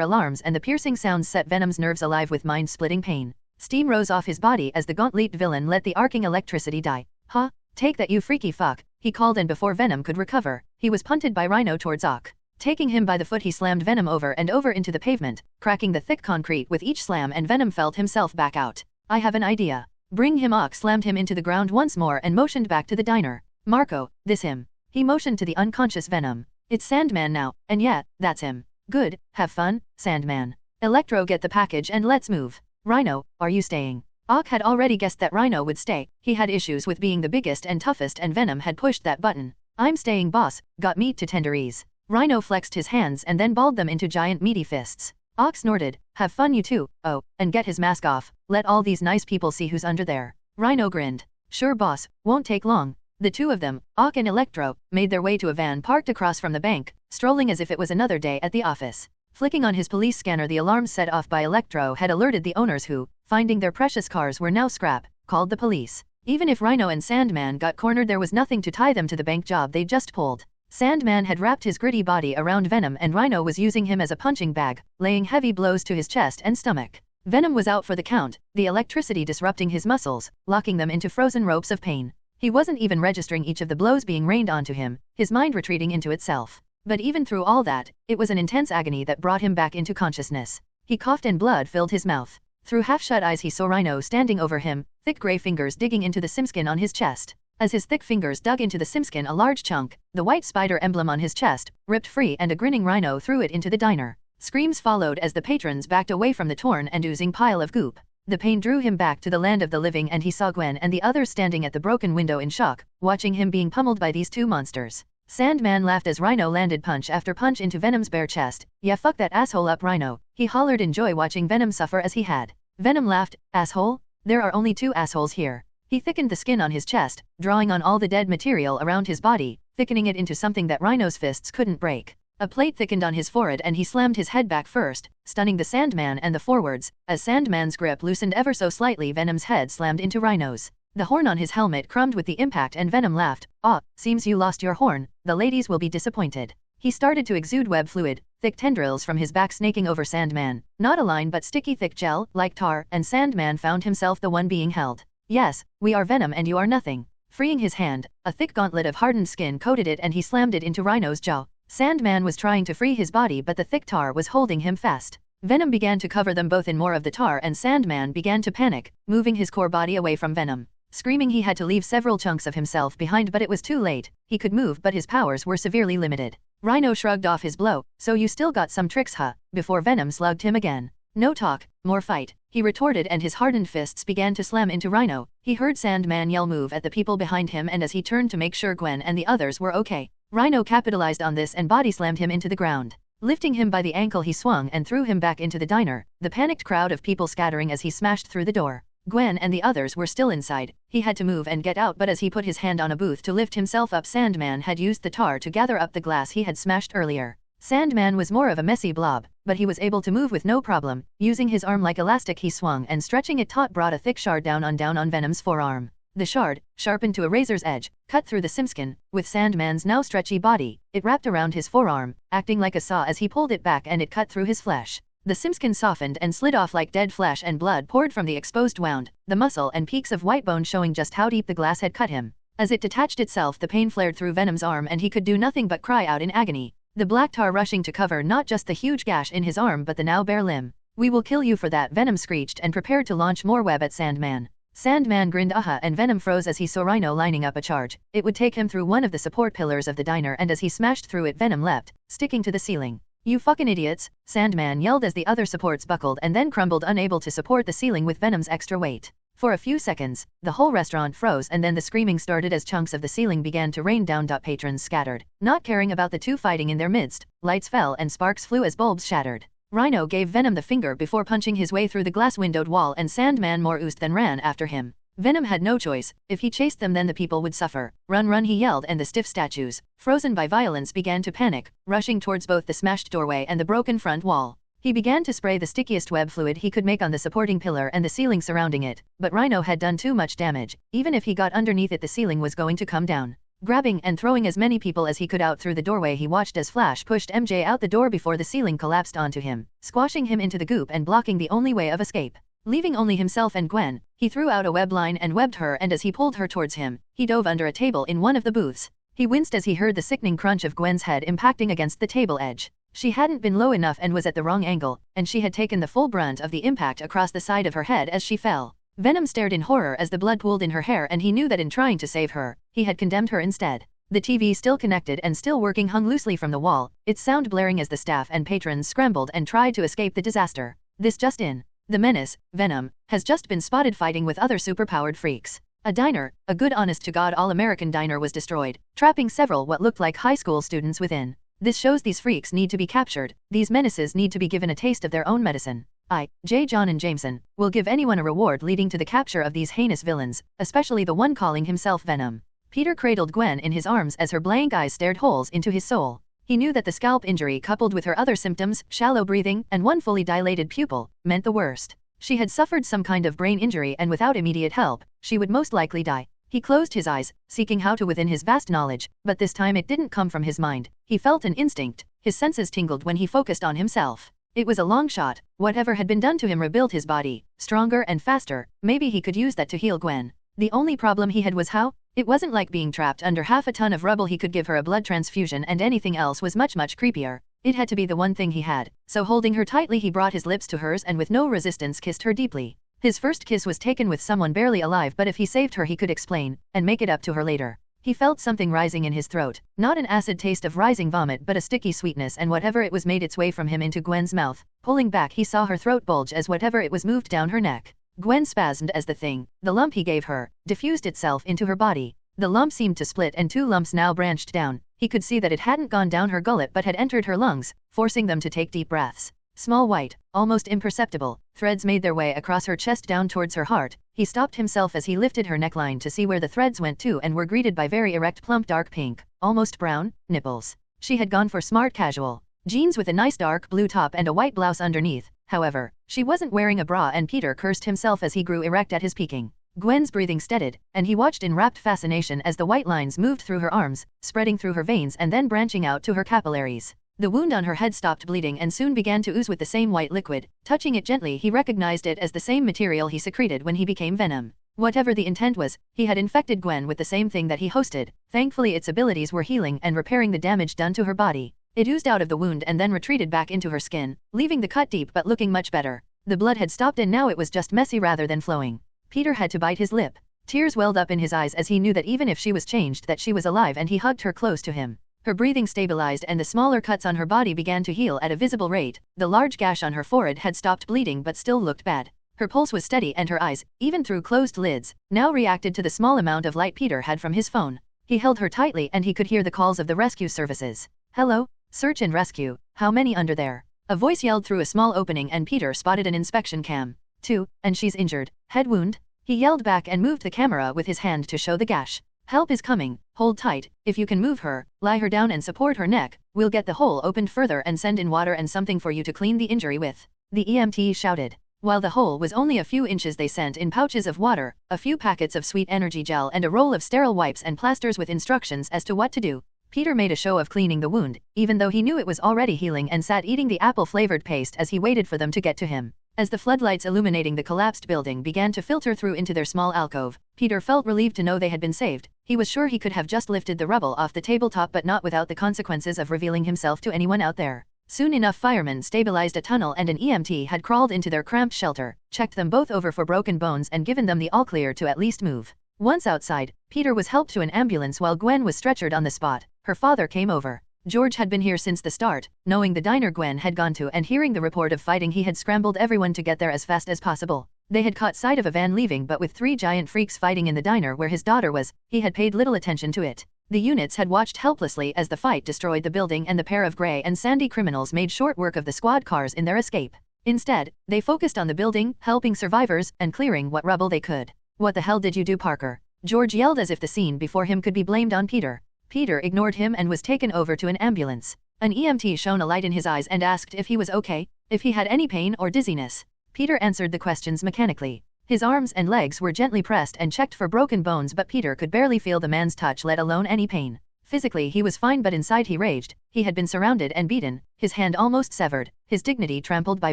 alarms, and the piercing sounds set Venom's nerves alive with mind-splitting pain. Steam rose off his body as the gaunt-leaped villain let the arcing electricity die. Huh? Take that, you freaky fuck, he called, and before Venom could recover, he was punted by Rhino towards Ock. Taking him by the foot, he slammed Venom over and over into the pavement, cracking the thick concrete with each slam, and Venom felt himself back out. I have an idea. Bring him. Ock slammed him into the ground once more and motioned back to the diner. Marco, this him. He motioned to the unconscious Venom. It's Sandman now, and yeah, that's him. Good, have fun, Sandman. Electro, get the package and let's move. Rhino, are you staying? Ock had already guessed that Rhino would stay. He had issues with being the biggest and toughest, and Venom had pushed that button. I'm staying, boss, got meat to tenderies. Rhino flexed his hands and then balled them into giant meaty fists. Ock snorted, have fun you too, oh, and get his mask off, let all these nice people see who's under there. Rhino grinned. Sure boss, won't take long. The two of them, Ock and Electro, made their way to a van parked across from the bank, strolling as if it was another day at the office. Flicking on his police scanner, the alarms set off by Electro had alerted the owners who, finding their precious cars were now scrap, called the police. Even if Rhino and Sandman got cornered, there was nothing to tie them to the bank job they just pulled. Sandman had wrapped his gritty body around Venom, and Rhino was using him as a punching bag, laying heavy blows to his chest and stomach. Venom was out for the count, the electricity disrupting his muscles, locking them into frozen ropes of pain. He wasn't even registering each of the blows being rained onto him, his mind retreating into itself. But even through all that, it was an intense agony that brought him back into consciousness. He coughed and blood filled his mouth. Through half-shut eyes he saw Rhino standing over him, thick gray fingers digging into the simskin on his chest. As his thick fingers dug into the simskin, a large chunk, the white spider emblem on his chest, ripped free, and a grinning Rhino threw it into the diner. Screams followed as the patrons backed away from the torn and oozing pile of goop. The pain drew him back to the land of the living, and he saw Gwen and the others standing at the broken window in shock, watching him being pummeled by these two monsters. Sandman laughed as Rhino landed punch after punch into Venom's bare chest. Yeah, fuck that asshole up, Rhino. He hollered in joy, watching Venom suffer as he had. Venom laughed. Asshole? There are only two assholes here. He thickened the skin on his chest, drawing on all the dead material around his body, thickening it into something that Rhino's fists couldn't break. A plate thickened on his forehead, and he slammed his head back first, stunning the Sandman and the forwards. As Sandman's grip loosened ever so slightly, Venom's head slammed into Rhino's. The horn on his helmet crumbed with the impact, and Venom laughed. "Ah, seems you lost your horn. The ladies will be disappointed." He started to exude web fluid, thick tendrils from his back snaking over Sandman. Not a line, but sticky thick gel, like tar, and Sandman found himself the one being held. "Yes, we are Venom and you are nothing." Freeing his hand, a thick gauntlet of hardened skin coated it, and he slammed it into Rhino's jaw. Sandman was trying to free his body, but the thick tar was holding him fast. Venom began to cover them both in more of the tar, and Sandman began to panic, moving his core body away from Venom. Screaming, he had to leave several chunks of himself behind, but it was too late. He could move, but his powers were severely limited. Rhino shrugged off his blow. "So you still got some tricks, huh?" Before Venom slugged him again. "No talk, more fight," he retorted, and his hardened fists began to slam into Rhino. He heard Sandman yell move at the people behind him, and as he turned to make sure Gwen and the others were okay, Rhino capitalized on this and body slammed him into the ground. Lifting him by the ankle, he swung and threw him back into the diner, the panicked crowd of people scattering as he smashed through the door. Gwen and the others were still inside. He had to move and get out, but as he put his hand on a booth to lift himself up, Sandman had used the tar to gather up the glass he had smashed earlier. Sandman was more of a messy blob, but he was able to move with no problem. Using his arm like elastic, he swung and, stretching it taut, brought a thick shard down on Venom's forearm. The shard, sharpened to a razor's edge, cut through the simskin. With Sandman's now stretchy body, it wrapped around his forearm, acting like a saw as he pulled it back, and it cut through his flesh. The simskin softened and slid off like dead flesh, and blood poured from the exposed wound, the muscle and peaks of white bone showing just how deep the glass had cut him. As it detached itself, the pain flared through Venom's arm, and he could do nothing but cry out in agony, the black tar rushing to cover not just the huge gash in his arm but the now bare limb. "We will kill you for that," Venom screeched, and prepared to launch more web at Sandman. Sandman grinned and Venom froze as he saw Rhino lining up a charge. It would take him through one of the support pillars of the diner, and as he smashed through it, Venom leapt, sticking to the ceiling. "You fucking idiots," Sandman yelled as the other supports buckled and then crumbled, unable to support the ceiling with Venom's extra weight. For a few seconds, the whole restaurant froze, and then the screaming started as chunks of the ceiling began to rain down. Patrons scattered, not caring about the two fighting in their midst. Lights fell and sparks flew as bulbs shattered. Rhino gave Venom the finger before punching his way through the glass-windowed wall, and Sandman more oozed than ran after him. Venom had no choice. If he chased them, then the people would suffer. "Run, run," he yelled, and the stiff statues, frozen by violence, began to panic, rushing towards both the smashed doorway and the broken front wall. He began to spray the stickiest web fluid he could make on the supporting pillar and the ceiling surrounding it, but Rhino had done too much damage. Even if he got underneath it, the ceiling was going to come down. Grabbing and throwing as many people as he could out through the doorway, he watched as Flash pushed MJ out the door before the ceiling collapsed onto him, squashing him into the goop and blocking the only way of escape. Leaving only himself and Gwen, he threw out a web line and webbed her, and as he pulled her towards him, he dove under a table in one of the booths. He winced as he heard the sickening crunch of Gwen's head impacting against the table edge. She hadn't been low enough and was at the wrong angle, and she had taken the full brunt of the impact across the side of her head as she fell. Venom stared in horror as the blood pooled in her hair, and he knew that in trying to save her, he had condemned her instead. The TV, still connected and still working, hung loosely from the wall, its sound blaring as the staff and patrons scrambled and tried to escape the disaster. This just in. The menace, Venom, has just been spotted fighting with other superpowered freaks. A diner, a good honest-to-God all-American diner, was destroyed, trapping several what looked like high school students within. This shows these freaks need to be captured, these menaces need to be given a taste of their own medicine. I, J. John and Jameson, will give anyone a reward leading to the capture of these heinous villains, especially the one calling himself Venom. Peter cradled Gwen in his arms as her blank eyes stared holes into his soul. He knew that the scalp injury, coupled with her other symptoms, shallow breathing, and one fully dilated pupil, meant the worst. She had suffered some kind of brain injury, and without immediate help, she would most likely die. He closed his eyes, seeking how to within his vast knowledge, but this time it didn't come from his mind. He felt an instinct. His senses tingled when he focused on himself. It was a long shot. Whatever had been done to him rebuilt his body, stronger and faster. Maybe he could use that to heal Gwen. The only problem he had was how? It wasn't like being trapped under half a ton of rubble. He could give her a blood transfusion, and anything else was much creepier. It had to be the one thing he had. So holding her tightly, he brought his lips to hers and with no resistance kissed her deeply. His first kiss was taken with someone barely alive, but if he saved her he could explain, and make it up to her later. He felt something rising in his throat, not an acid taste of rising vomit but a sticky sweetness, and whatever it was made its way from him into Gwen's mouth. Pulling back, he saw her throat bulge as whatever it was moved down her neck. Gwen spasmed as the lump he gave her, diffused itself into her body. The lump seemed to split, and two lumps now branched down. He could see that it hadn't gone down her gullet but had entered her lungs, forcing them to take deep breaths. Small white, almost imperceptible, threads made their way across her chest down towards her heart. He stopped himself as he lifted her neckline to see where the threads went to, and were greeted by very erect, plump, dark pink, almost brown, nipples. She had gone for smart casual jeans with a nice dark blue top and a white blouse underneath. However, she wasn't wearing a bra, and Peter cursed himself as he grew erect at his peaking. Gwen's breathing steadied, and he watched in rapt fascination as the white lines moved through her arms, spreading through her veins and then branching out to her capillaries. The wound on her head stopped bleeding and soon began to ooze with the same white liquid. Touching it gently, he recognized it as the same material he secreted when he became Venom. Whatever the intent was, he had infected Gwen with the same thing that he hosted. Thankfully, its abilities were healing and repairing the damage done to her body. It oozed out of the wound and then retreated back into her skin, leaving the cut deep but looking much better. The blood had stopped, and now it was just messy rather than flowing. Peter had to bite his lip. Tears welled up in his eyes as he knew that even if she was changed, that she was alive, and he hugged her close to him. Her breathing stabilized and the smaller cuts on her body began to heal at a visible rate. The large gash on her forehead had stopped bleeding but still looked bad. Her pulse was steady, and her eyes, even through closed lids, now reacted to the small amount of light Peter had from his phone. He held her tightly and he could hear the calls of the rescue services. Hello? Search and rescue. How many under there? A voice yelled through a small opening, and Peter spotted an inspection cam. 2, and she's injured. Head wound? He yelled back and moved the camera with his hand to show the gash. Help is coming. Hold tight. If you can move her, lie her down and support her neck. We'll get the hole opened further and send in water and something for you to clean the injury with. The EMT shouted. While the hole was only a few inches, they sent in pouches of water, a few packets of sweet energy gel, and a roll of sterile wipes and plasters with instructions as to what to do. Peter made a show of cleaning the wound, even though he knew it was already healing, and sat eating the apple-flavored paste as he waited for them to get to him. As the floodlights illuminating the collapsed building began to filter through into their small alcove, Peter felt relieved to know they had been saved. He was sure he could have just lifted the rubble off the tabletop, but not without the consequences of revealing himself to anyone out there. Soon enough, firemen stabilized a tunnel, and an EMT had crawled into their cramped shelter, checked them both over for broken bones, and given them the all-clear to at least move. Once outside, Peter was helped to an ambulance while Gwen was stretchered on the spot. Her father came over. George had been here since the start. Knowing the diner Gwen had gone to and hearing the report of fighting, he had scrambled everyone to get there as fast as possible. They had caught sight of a van leaving, but with 3 giant freaks fighting in the diner where his daughter was, he had paid little attention to it. The units had watched helplessly as the fight destroyed the building, and the pair of gray and sandy criminals made short work of the squad cars in their escape. Instead, they focused on the building, helping survivors, and clearing what rubble they could. What the hell did you do, Parker? George yelled as if the scene before him could be blamed on Peter. Peter ignored him and was taken over to an ambulance. An EMT shone a light in his eyes and asked if he was okay, if he had any pain or dizziness. Peter answered the questions mechanically. His arms and legs were gently pressed and checked for broken bones, but Peter could barely feel the man's touch, let alone any pain. Physically he was fine, but inside he raged. He had been surrounded and beaten, his hand almost severed, his dignity trampled by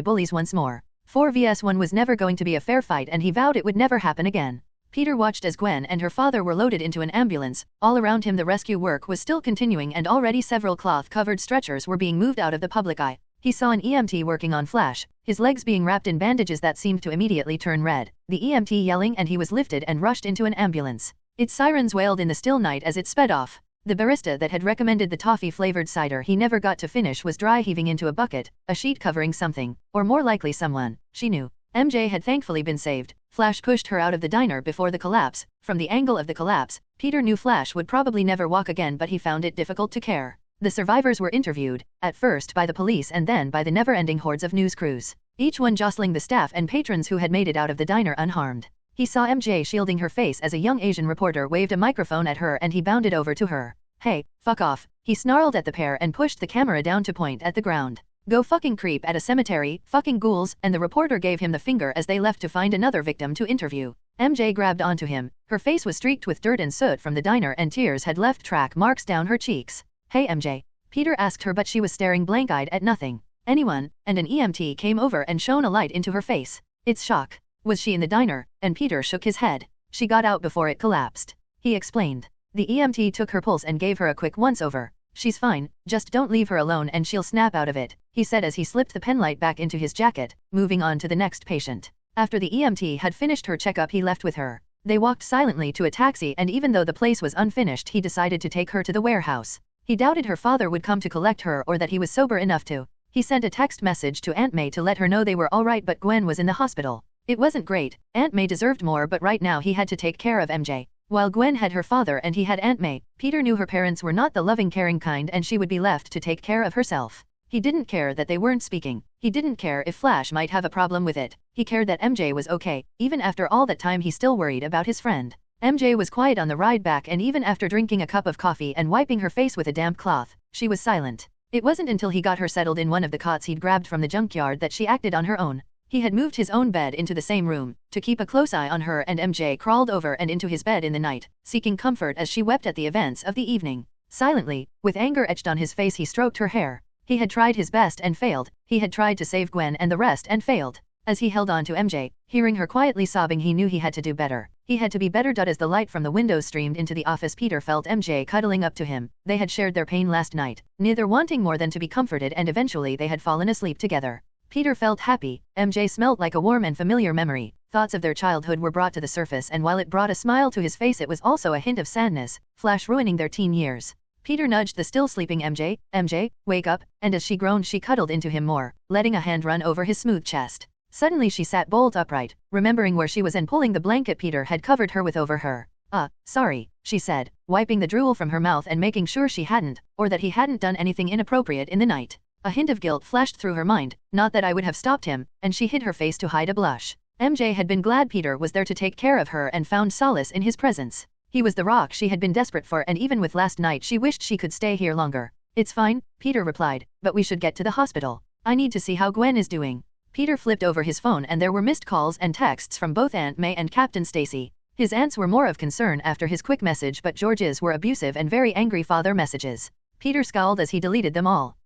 bullies once more. 4 vs 1 was never going to be a fair fight, and he vowed it would never happen again. Peter watched as Gwen and her father were loaded into an ambulance. All around him the rescue work was still continuing and already several cloth-covered stretchers were being moved out of the public eye. He saw an EMT working on Flash, his legs being wrapped in bandages that seemed to immediately turn red, the EMT yelling, and he was lifted and rushed into an ambulance. Its sirens wailed in the still night as it sped off. The barista that had recommended the toffee-flavored cider he never got to finish was dry heaving into a bucket, a sheet covering something, or more likely someone, she knew. MJ had thankfully been saved. Flash pushed her out of the diner before the collapse. From the angle of the collapse, Peter knew Flash would probably never walk again, but he found it difficult to care. The survivors were interviewed, at first by the police and then by the never-ending hordes of news crews, each one jostling the staff and patrons who had made it out of the diner unharmed. He saw MJ shielding her face as a young Asian reporter waved a microphone at her and he bounded over to her. "Hey, fuck off," he snarled at the pair and pushed the camera down to point at the ground. "Go fucking creep at a cemetery, fucking ghouls," and the reporter gave him the finger as they left to find another victim to interview. MJ grabbed onto him. Her face was streaked with dirt and soot from the diner and tears had left track marks down her cheeks. "Hey MJ," Peter asked her, but she was staring blank-eyed at nothing. "Anyone?" And an EMT came over and shone a light into her face. "It's shock." "Was she in the diner?" And Peter shook his head. "She got out before it collapsed," he explained. The EMT took her pulse and gave her a quick once-over. "She's fine, just don't leave her alone and she'll snap out of it," he said as he slipped the penlight back into his jacket, moving on to the next patient. After the EMT had finished her checkup he left with her. They walked silently to a taxi, and even though the place was unfinished he decided to take her to the warehouse. He doubted her father would come to collect her or that he was sober enough to. He sent a text message to Aunt May to let her know they were alright, but Gwen was in the hospital. It wasn't great. Aunt May deserved more, but right now he had to take care of MJ. While Gwen had her father and he had Aunt May, Peter knew her parents were not the loving, caring kind and she would be left to take care of herself. He didn't care that they weren't speaking. He didn't care if Flash might have a problem with it. He cared that MJ was okay. Even after all that time he still worried about his friend. MJ was quiet on the ride back, and even after drinking a cup of coffee and wiping her face with a damp cloth, she was silent. It wasn't until he got her settled in one of the cots he'd grabbed from the junkyard that she acted on her own. He had moved his own bed into the same room, to keep a close eye on her, and MJ crawled over and into his bed in the night, seeking comfort as she wept at the events of the evening. Silently, with anger etched on his face, he stroked her hair. He had tried his best and failed. He had tried to save Gwen and the rest and failed. As he held on to MJ, hearing her quietly sobbing, he knew he had to do better. He had to be better. As the light from the window streamed into the office, Peter felt MJ cuddling up to him. They had shared their pain last night, neither wanting more than to be comforted, and eventually they had fallen asleep together. Peter felt happy. MJ smelled like a warm and familiar memory. Thoughts of their childhood were brought to the surface, and while it brought a smile to his face, it was also a hint of sadness. Flash ruining their teen years. Peter nudged the still sleeping MJ. "MJ, wake up," and as she groaned she cuddled into him more, letting a hand run over his smooth chest. Suddenly she sat bolt upright, remembering where she was and pulling the blanket Peter had covered her with over her. Sorry," she said, wiping the drool from her mouth and making sure she hadn't, or that he hadn't done anything inappropriate in the night. A hint of guilt flashed through her mind, not that I would have stopped him, and she hid her face to hide a blush. MJ had been glad Peter was there to take care of her and found solace in his presence. He was the rock she had been desperate for, and even with last night she wished she could stay here longer. "It's fine," Peter replied, "but we should get to the hospital. I need to see how Gwen is doing." Peter flipped over his phone and there were missed calls and texts from both Aunt May and Captain Stacy. His aunts were more of concern after his quick message, but George's were abusive and very angry father messages. Peter scowled as he deleted them all.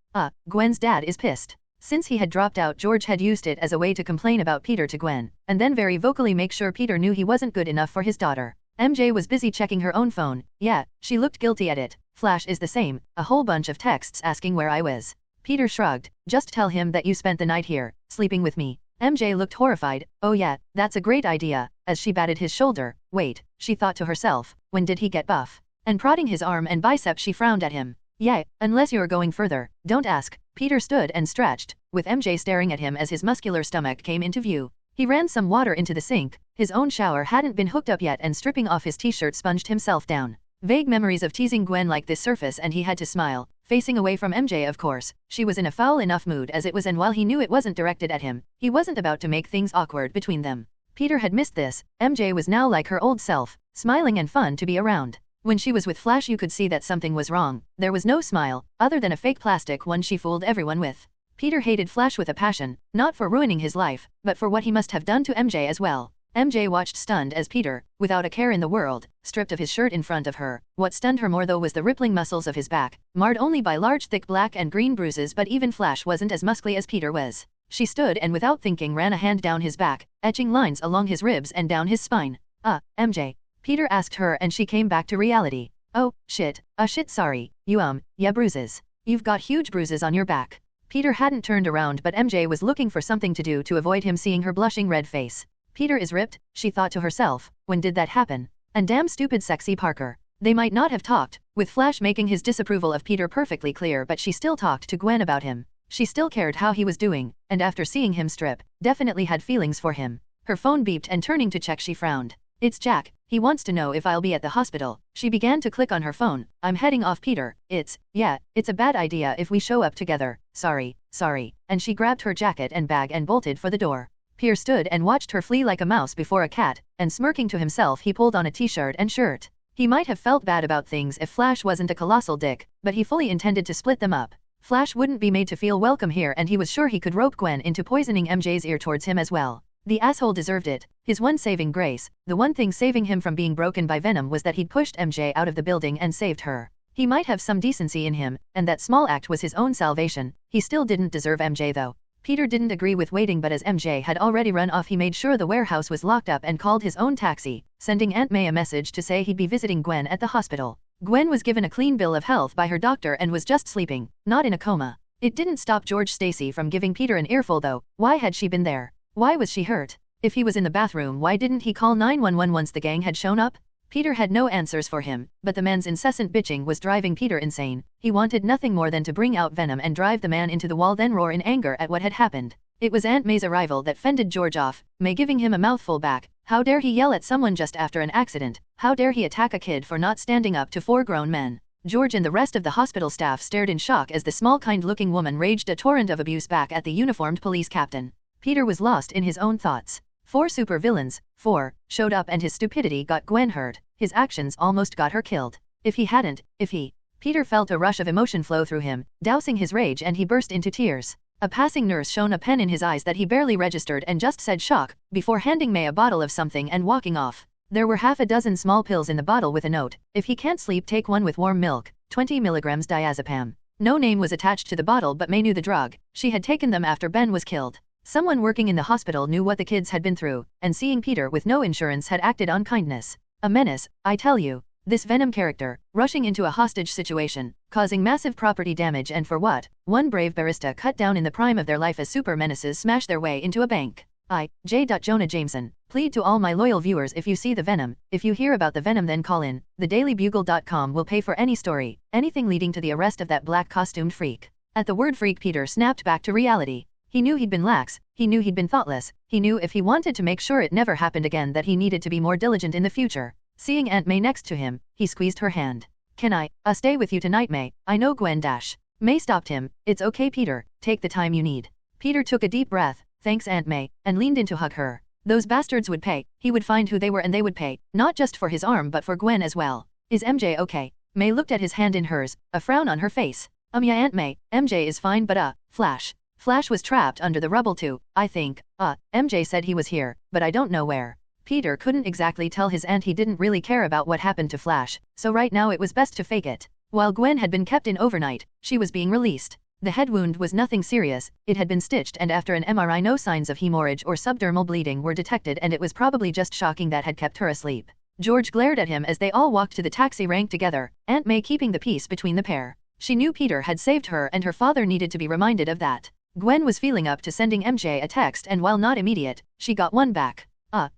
Gwen's dad is pissed. Since he had dropped out, George had used it as a way to complain about Peter to Gwen, and then very vocally make sure Peter knew he wasn't good enough for his daughter. MJ was busy checking her own phone. Yeah, she looked guilty at it. Flash is the same, a whole bunch of texts asking where I was. Peter shrugged. "Just tell him that you spent the night here, sleeping with me." MJ looked horrified. "Oh yeah, that's a great idea," as she batted his shoulder. "Wait," she thought to herself, "when did he get buff?" And prodding his arm and bicep she frowned at him. "Yeah, unless you're going further, don't ask." Peter stood and stretched, with MJ staring at him as his muscular stomach came into view. He ran some water into the sink. His own shower hadn't been hooked up yet, and stripping off his t-shirt sponged himself down. Vague memories of teasing Gwen like this surface and he had to smile, facing away from MJ of course. She was in a foul enough mood as it was, and while he knew it wasn't directed at him, he wasn't about to make things awkward between them. Peter had missed this. MJ was now like her old self, smiling and fun to be around. When she was with Flash you could see that something was wrong. There was no smile, other than a fake plastic one she fooled everyone with. Peter hated Flash with a passion, not for ruining his life, but for what he must have done to MJ as well. MJ watched stunned as Peter, without a care in the world, stripped of his shirt in front of her. What stunned her more though was the rippling muscles of his back, marred only by large thick black and green bruises, but even Flash wasn't as muscly as Peter was. She stood and without thinking ran a hand down his back, etching lines along his ribs and down his spine. MJ. Peter asked her and she came back to reality. Oh, shit, sorry, yeah, bruises. You've got huge bruises on your back. Peter hadn't turned around but MJ was looking for something to do to avoid him seeing her blushing red face. Peter is ripped, she thought to herself, when did that happen? And damn stupid sexy Parker. They might not have talked, with Flash making his disapproval of Peter perfectly clear, but she still talked to Gwen about him. She still cared how he was doing, and after seeing him strip, definitely had feelings for him. Her phone beeped and turning to check she frowned. It's Jack, he wants to know if I'll be at the hospital. She began to click on her phone. I'm heading off Peter, it's a bad idea if we show up together, sorry, and she grabbed her jacket and bag and bolted for the door. Peter stood and watched her flee like a mouse before a cat, and smirking to himself he pulled on a t-shirt and shirt. He might have felt bad about things if Flash wasn't a colossal dick, but he fully intended to split them up. Flash wouldn't be made to feel welcome here and he was sure he could rope Gwen into poisoning MJ's ear towards him as well. The asshole deserved it. His one saving grace, the one thing saving him from being broken by Venom was that he'd pushed MJ out of the building and saved her. He might have some decency in him, and that small act was his own salvation. He still didn't deserve MJ though. Peter didn't agree with waiting but as MJ had already run off he made sure the warehouse was locked up and called his own taxi, sending Aunt May a message to say he'd be visiting Gwen at the hospital. Gwen was given a clean bill of health by her doctor and was just sleeping, not in a coma. It didn't stop George Stacy from giving Peter an earful though. Why had she been there? Why was she hurt? If he was in the bathroom, why didn't he call 911 once the gang had shown up? Peter had no answers for him, but the man's incessant bitching was driving Peter insane. He wanted nothing more than to bring out Venom and drive the man into the wall then roar in anger at what had happened. It was Aunt May's arrival that fended George off, May giving him a mouthful back. How dare he yell at someone just after an accident? How dare he attack a kid for not standing up to 4 grown men? George and the rest of the hospital staff stared in shock as the small kind-looking woman raged a torrent of abuse back at the uniformed police captain. Peter was lost in his own thoughts. 4 supervillains, showed up and his stupidity got Gwen hurt. His actions almost got her killed. Peter felt a rush of emotion flow through him, dousing his rage and he burst into tears. A passing nurse shone a pen in his eyes that he barely registered and just said shock, before handing May a bottle of something and walking off. There were half a dozen small pills in the bottle with a note. If he can't sleep, take one with warm milk, 20 milligrams diazepam. No name was attached to the bottle but May knew the drug. She had taken them after Ben was killed. Someone working in the hospital knew what the kids had been through, and seeing Peter with no insurance had acted on kindness. A menace, I tell you. This Venom character, rushing into a hostage situation, causing massive property damage and for what? One brave barista cut down in the prime of their life as super menaces smash their way into a bank. I, J. Jonah Jameson, plead to all my loyal viewers, if you see the Venom, if you hear about the Venom then call in. TheDailyBugle.com will pay for any story, anything leading to the arrest of that black costumed freak. At the word freak Peter snapped back to reality. He knew he'd been lax, he knew he'd been thoughtless, he knew if he wanted to make sure it never happened again that he needed to be more diligent in the future. Seeing Aunt May next to him, he squeezed her hand. Can I stay with you tonight, May? I know Gwen. May stopped him. It's okay, Peter, take the time you need. Peter took a deep breath, thanks Aunt May, and leaned in to hug her. Those bastards would pay. He would find who they were and they would pay, not just for his arm but for Gwen as well. Is MJ okay? May looked at his hand in hers, a frown on her face. Yeah Aunt May, MJ is fine but Flash was trapped under the rubble too, I think. MJ said he was here, but I don't know where. Peter couldn't exactly tell his aunt he didn't really care about what happened to Flash, so right now it was best to fake it. While Gwen had been kept in overnight, she was being released. The head wound was nothing serious, it had been stitched and after an MRI no signs of hemorrhage or subdermal bleeding were detected and it was probably just shocking that had kept her asleep. George glared at him as they all walked to the taxi rank together, Aunt May keeping the peace between the pair. She knew Peter had saved her and her father needed to be reminded of that. Gwen was feeling up to sending MJ a text and while not immediate, she got one back.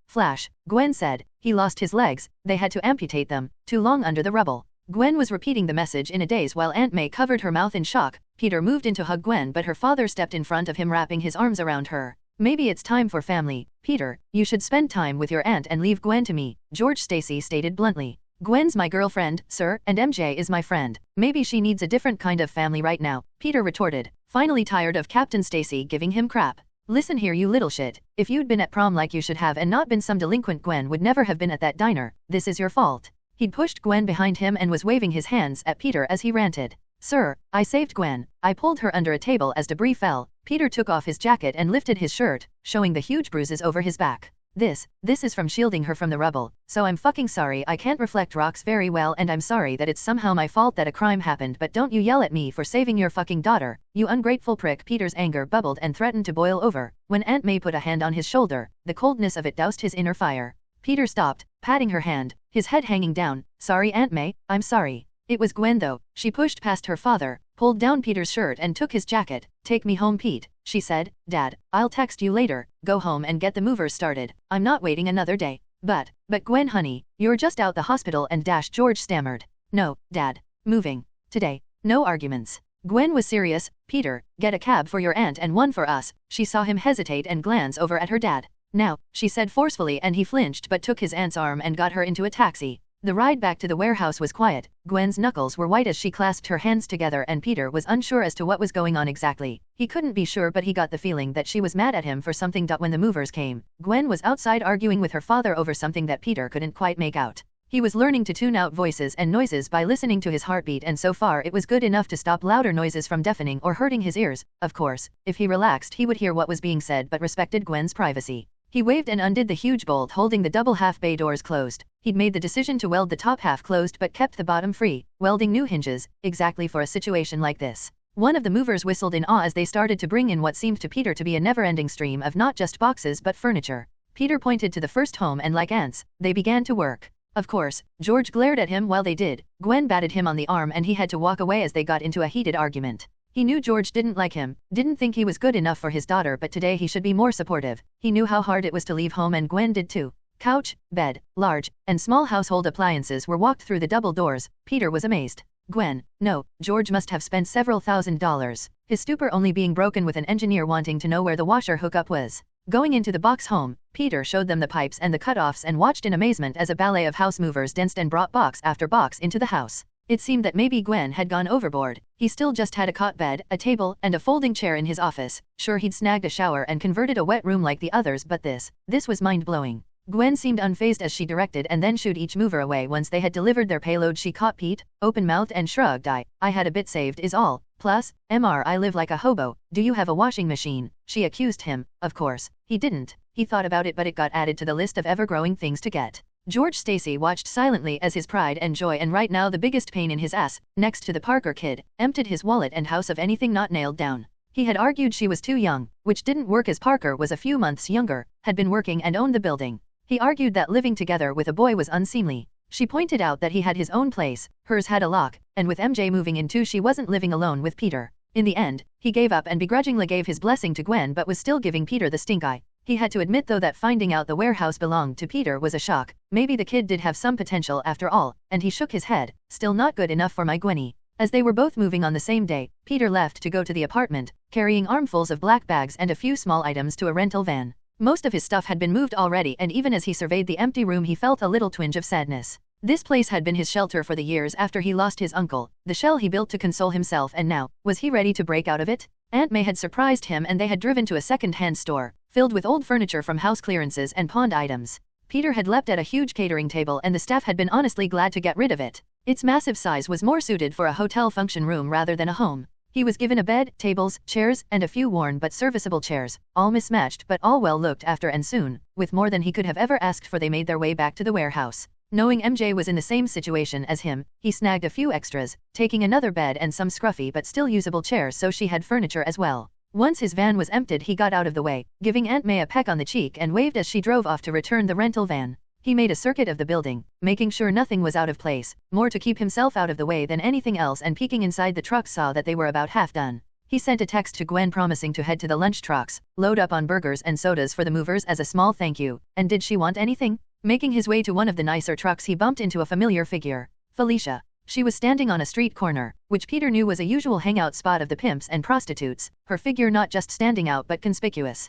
Flash, Gwen said, he lost his legs, they had to amputate them, too long under the rubble. Gwen was repeating the message in a daze while Aunt May covered her mouth in shock. Peter moved in to hug Gwen but her father stepped in front of him wrapping his arms around her. Maybe it's time for family, Peter, you should spend time with your aunt and leave Gwen to me, George Stacy stated bluntly. Gwen's my girlfriend, sir, and MJ is my friend. Maybe she needs a different kind of family right now, Peter retorted, finally tired of Captain Stacy giving him crap. Listen here you little shit, if you'd been at prom like you should have and not been some delinquent Gwen would never have been at that diner, this is your fault. He'd pushed Gwen behind him and was waving his hands at Peter as he ranted. Sir, I saved Gwen, I pulled her under a table as debris fell. Peter took off his jacket and lifted his shirt, showing the huge bruises over his back. This is from shielding her from the rubble, so I'm fucking sorry I can't reflect rocks very well and I'm sorry that it's somehow my fault that a crime happened but don't you yell at me for saving your fucking daughter, you ungrateful prick. Peter's anger bubbled and threatened to boil over, when Aunt May put a hand on his shoulder, the coldness of it doused his inner fire. Peter stopped, patting her hand, his head hanging down. Sorry Aunt May, I'm sorry. It was Gwen though. She pushed past her father, pulled down Peter's shirt and took his jacket. Take me home Pete, she said. Dad, I'll text you later. Go home and get the movers started. I'm not waiting another day. But Gwen honey, you're just out the hospital and George stammered. No, Dad. Moving. Today. No arguments. Gwen was serious. Peter, get a cab for your aunt and one for us. She saw him hesitate and glance over at her dad. Now, she said forcefully and he flinched but took his aunt's arm and got her into a taxi. The ride back to the warehouse was quiet. Gwen's knuckles were white as she clasped her hands together and Peter was unsure as to what was going on exactly. He couldn't be sure but he got the feeling that she was mad at him for something. When the movers came, Gwen was outside arguing with her father over something that Peter couldn't quite make out. He was learning to tune out voices and noises by listening to his heartbeat and so far it was good enough to stop louder noises from deafening or hurting his ears. Of course, if he relaxed he would hear what was being said but respected Gwen's privacy. He waved and undid the huge bolt holding the double half bay doors closed. He'd made the decision to weld the top half closed but kept the bottom free, welding new hinges, exactly for a situation like this. One of the movers whistled in awe as they started to bring in what seemed to Peter to be a never-ending stream of not just boxes but furniture. Peter pointed to the first home and like ants, they began to work. Of course, George glared at him while they did. Gwen batted him on the arm and he had to walk away as they got into a heated argument. He knew George didn't like him, didn't think he was good enough for his daughter but today he should be more supportive. He knew how hard it was to leave home and Gwen did too. Couch, bed, large, and small household appliances were walked through the double doors. Peter was amazed. Gwen, no, George must have spent several $1,000s. His stupor only being broken with an engineer wanting to know where the washer hookup was. Going into the box home, Peter showed them the pipes and the cutoffs and watched in amazement as a ballet of house movers danced and brought box after box into the house. It seemed that maybe Gwen had gone overboard. He still just had a cot bed, a table, and a folding chair in his office. Sure he'd snagged a shower and converted a wet room like the others but this was mind-blowing. Gwen seemed unfazed as she directed and then shooed each mover away once they had delivered their payload. She caught Pete, open-mouthed and shrugged. I had a bit saved is all. Plus, I live like a hobo. Do you have a washing machine? She accused him. Of course, he didn't. He thought about it but it got added to the list of ever-growing things to get. George Stacy watched silently as his pride and joy and right now the biggest pain in his ass, next to the Parker kid, emptied his wallet and house of anything not nailed down. He had argued she was too young, which didn't work as Parker was a few months younger, had been working and owned the building. He argued that living together with a boy was unseemly. She pointed out that he had his own place, hers had a lock, and with MJ moving in too she wasn't living alone with Peter. In the end, he gave up and begrudgingly gave his blessing to Gwen but was still giving Peter the stink eye. He had to admit though that finding out the warehouse belonged to Peter was a shock. Maybe the kid did have some potential after all, and he shook his head. Still not good enough for my Gwenny. As they were both moving on the same day, Peter left to go to the apartment, carrying armfuls of black bags and a few small items to a rental van. Most of his stuff had been moved already and even as he surveyed the empty room he felt a little twinge of sadness. This place had been his shelter for the years after he lost his uncle, the shell he built to console himself and now, was he ready to break out of it? Aunt May had surprised him and they had driven to a second-hand store, filled with old furniture from house clearances and pawned items. Peter had leapt at a huge catering table and the staff had been honestly glad to get rid of it. Its massive size was more suited for a hotel function room rather than a home. He was given a bed, tables, chairs, and a few worn but serviceable chairs, all mismatched but all well looked after and soon, with more than he could have ever asked for they made their way back to the warehouse. Knowing MJ was in the same situation as him, he snagged a few extras, taking another bed and some scruffy but still usable chairs so she had furniture as well. Once his van was emptied he got out of the way, giving Aunt May a peck on the cheek and waved as she drove off to return the rental van. He made a circuit of the building, making sure nothing was out of place, more to keep himself out of the way than anything else and peeking inside the truck saw that they were about half done. He sent a text to Gwen promising to head to the lunch trucks, load up on burgers and sodas for the movers as a small thank you, and did she want anything? Making his way to one of the nicer trucks he bumped into a familiar figure. Felicia. She was standing on a street corner, which Peter knew was a usual hangout spot of the pimps and prostitutes, her figure not just standing out but conspicuous.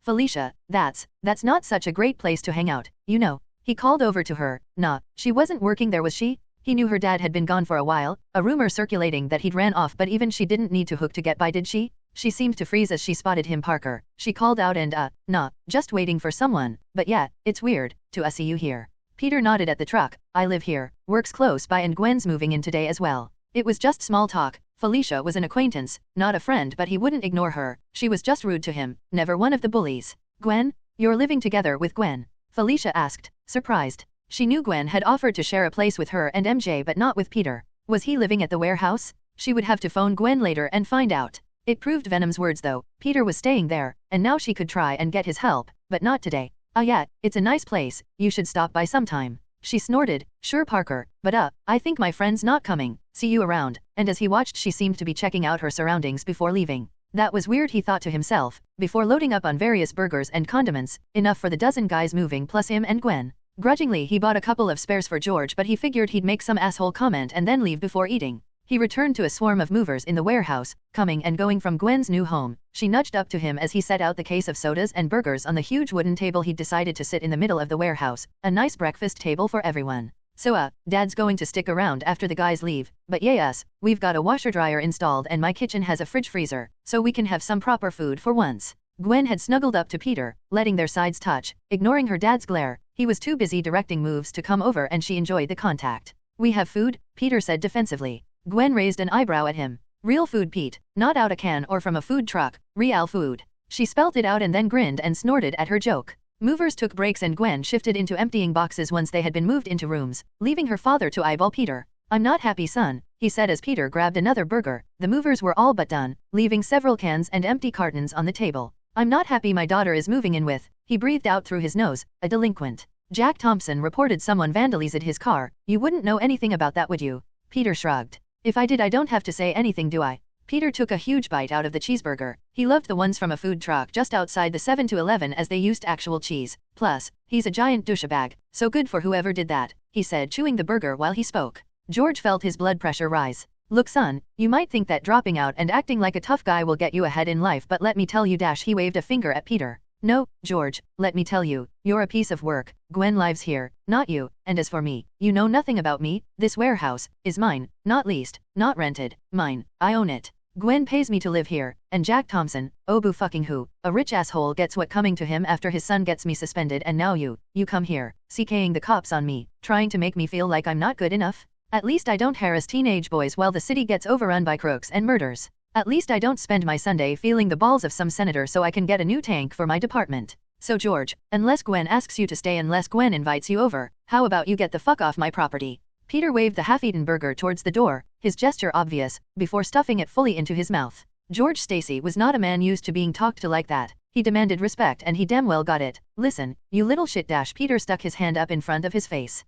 Felicia, that's not such a great place to hang out, you know. He called over to her. Nah, she wasn't working there was she? He knew her dad had been gone for a while, a rumor circulating that he'd ran off but even she didn't need to hook to get by did she? She seemed to freeze as she spotted him Parker. She called out and nah, just waiting for someone, but yeah, it's weird, to see you here. Peter nodded at the truck. I live here, works close by and Gwen's moving in today as well. It was just small talk. Felicia was an acquaintance, not a friend but he wouldn't ignore her, she was just rude to him, never one of the bullies. Gwen? You're living together with Gwen? Felicia asked, surprised. She knew Gwen had offered to share a place with her and MJ but not with Peter. Was he living at the warehouse? She would have to phone Gwen later and find out. It proved Venom's words though, Peter was staying there, and now she could try and get his help, but not today. Yeah, it's a nice place, you should stop by sometime. She snorted, sure Parker, but I think my friend's not coming, see you around, and as he watched she seemed to be checking out her surroundings before leaving. That was weird, he thought to himself, before loading up on various burgers and condiments, enough for the dozen guys moving plus him and Gwen. Grudgingly he bought a couple of spares for George, but he figured he'd make some asshole comment and then leave before eating. He returned to a swarm of movers in the warehouse, coming and going from Gwen's new home. She nudged up to him as he set out the case of sodas and burgers on the huge wooden table he'd decided to sit in the middle of the warehouse, a nice breakfast table for everyone. So Dad's going to stick around after the guys leave, but yes, we've got a washer dryer installed and my kitchen has a fridge freezer, so we can have some proper food for once. Gwen had snuggled up to Peter, letting their sides touch, ignoring her dad's glare. He was too busy directing moves to come over and she enjoyed the contact. We have food, Peter said defensively. Gwen raised an eyebrow at him. Real food, Pete, not out a can or from a food truck, real food. She spelt it out and then grinned and snorted at her joke. Movers took breaks and Gwen shifted into emptying boxes once they had been moved into rooms, leaving her father to eyeball Peter. I'm not happy, son, he said as Peter grabbed another burger. The movers were all but done, leaving several cans and empty cartons on the table. I'm not happy my daughter is moving in with, he breathed out through his nose, a delinquent. Jack Thompson reported someone vandalized his car. You wouldn't know anything about that, would you? Peter shrugged. If I did, I don't have to say anything, do I? Peter took a huge bite out of the cheeseburger. He loved the ones from a food truck just outside the 7-Eleven as they used actual cheese. Plus, he's a giant douchebag, so good for whoever did that, he said, chewing the burger while he spoke. George felt his blood pressure rise. Look, son, you might think that dropping out and acting like a tough guy will get you ahead in life, but let me tell you, he waved a finger at Peter. No, George, let me tell you, you're a piece of work. Gwen lives here, not you, and as for me, you know nothing about me. This warehouse is mine, not leased, not rented, mine, I own it. Gwen pays me to live here, and Jack Thompson, oh boo fucking who, a rich asshole gets what coming to him after his son gets me suspended, and now you come here, CKing the cops on me, trying to make me feel like I'm not good enough? At least I don't harass teenage boys while the city gets overrun by crooks and murders. At least I don't spend my Sunday feeling the balls of some senator so I can get a new tank for my department. So George, unless Gwen asks you to stay, unless Gwen invites you over, how about you get the fuck off my property? Peter waved the half-eaten burger towards the door, his gesture obvious, before stuffing it fully into his mouth. George Stacy was not a man used to being talked to like that. He demanded respect and he damn well got it. Listen, you little shit. Peter stuck his hand up in front of his face.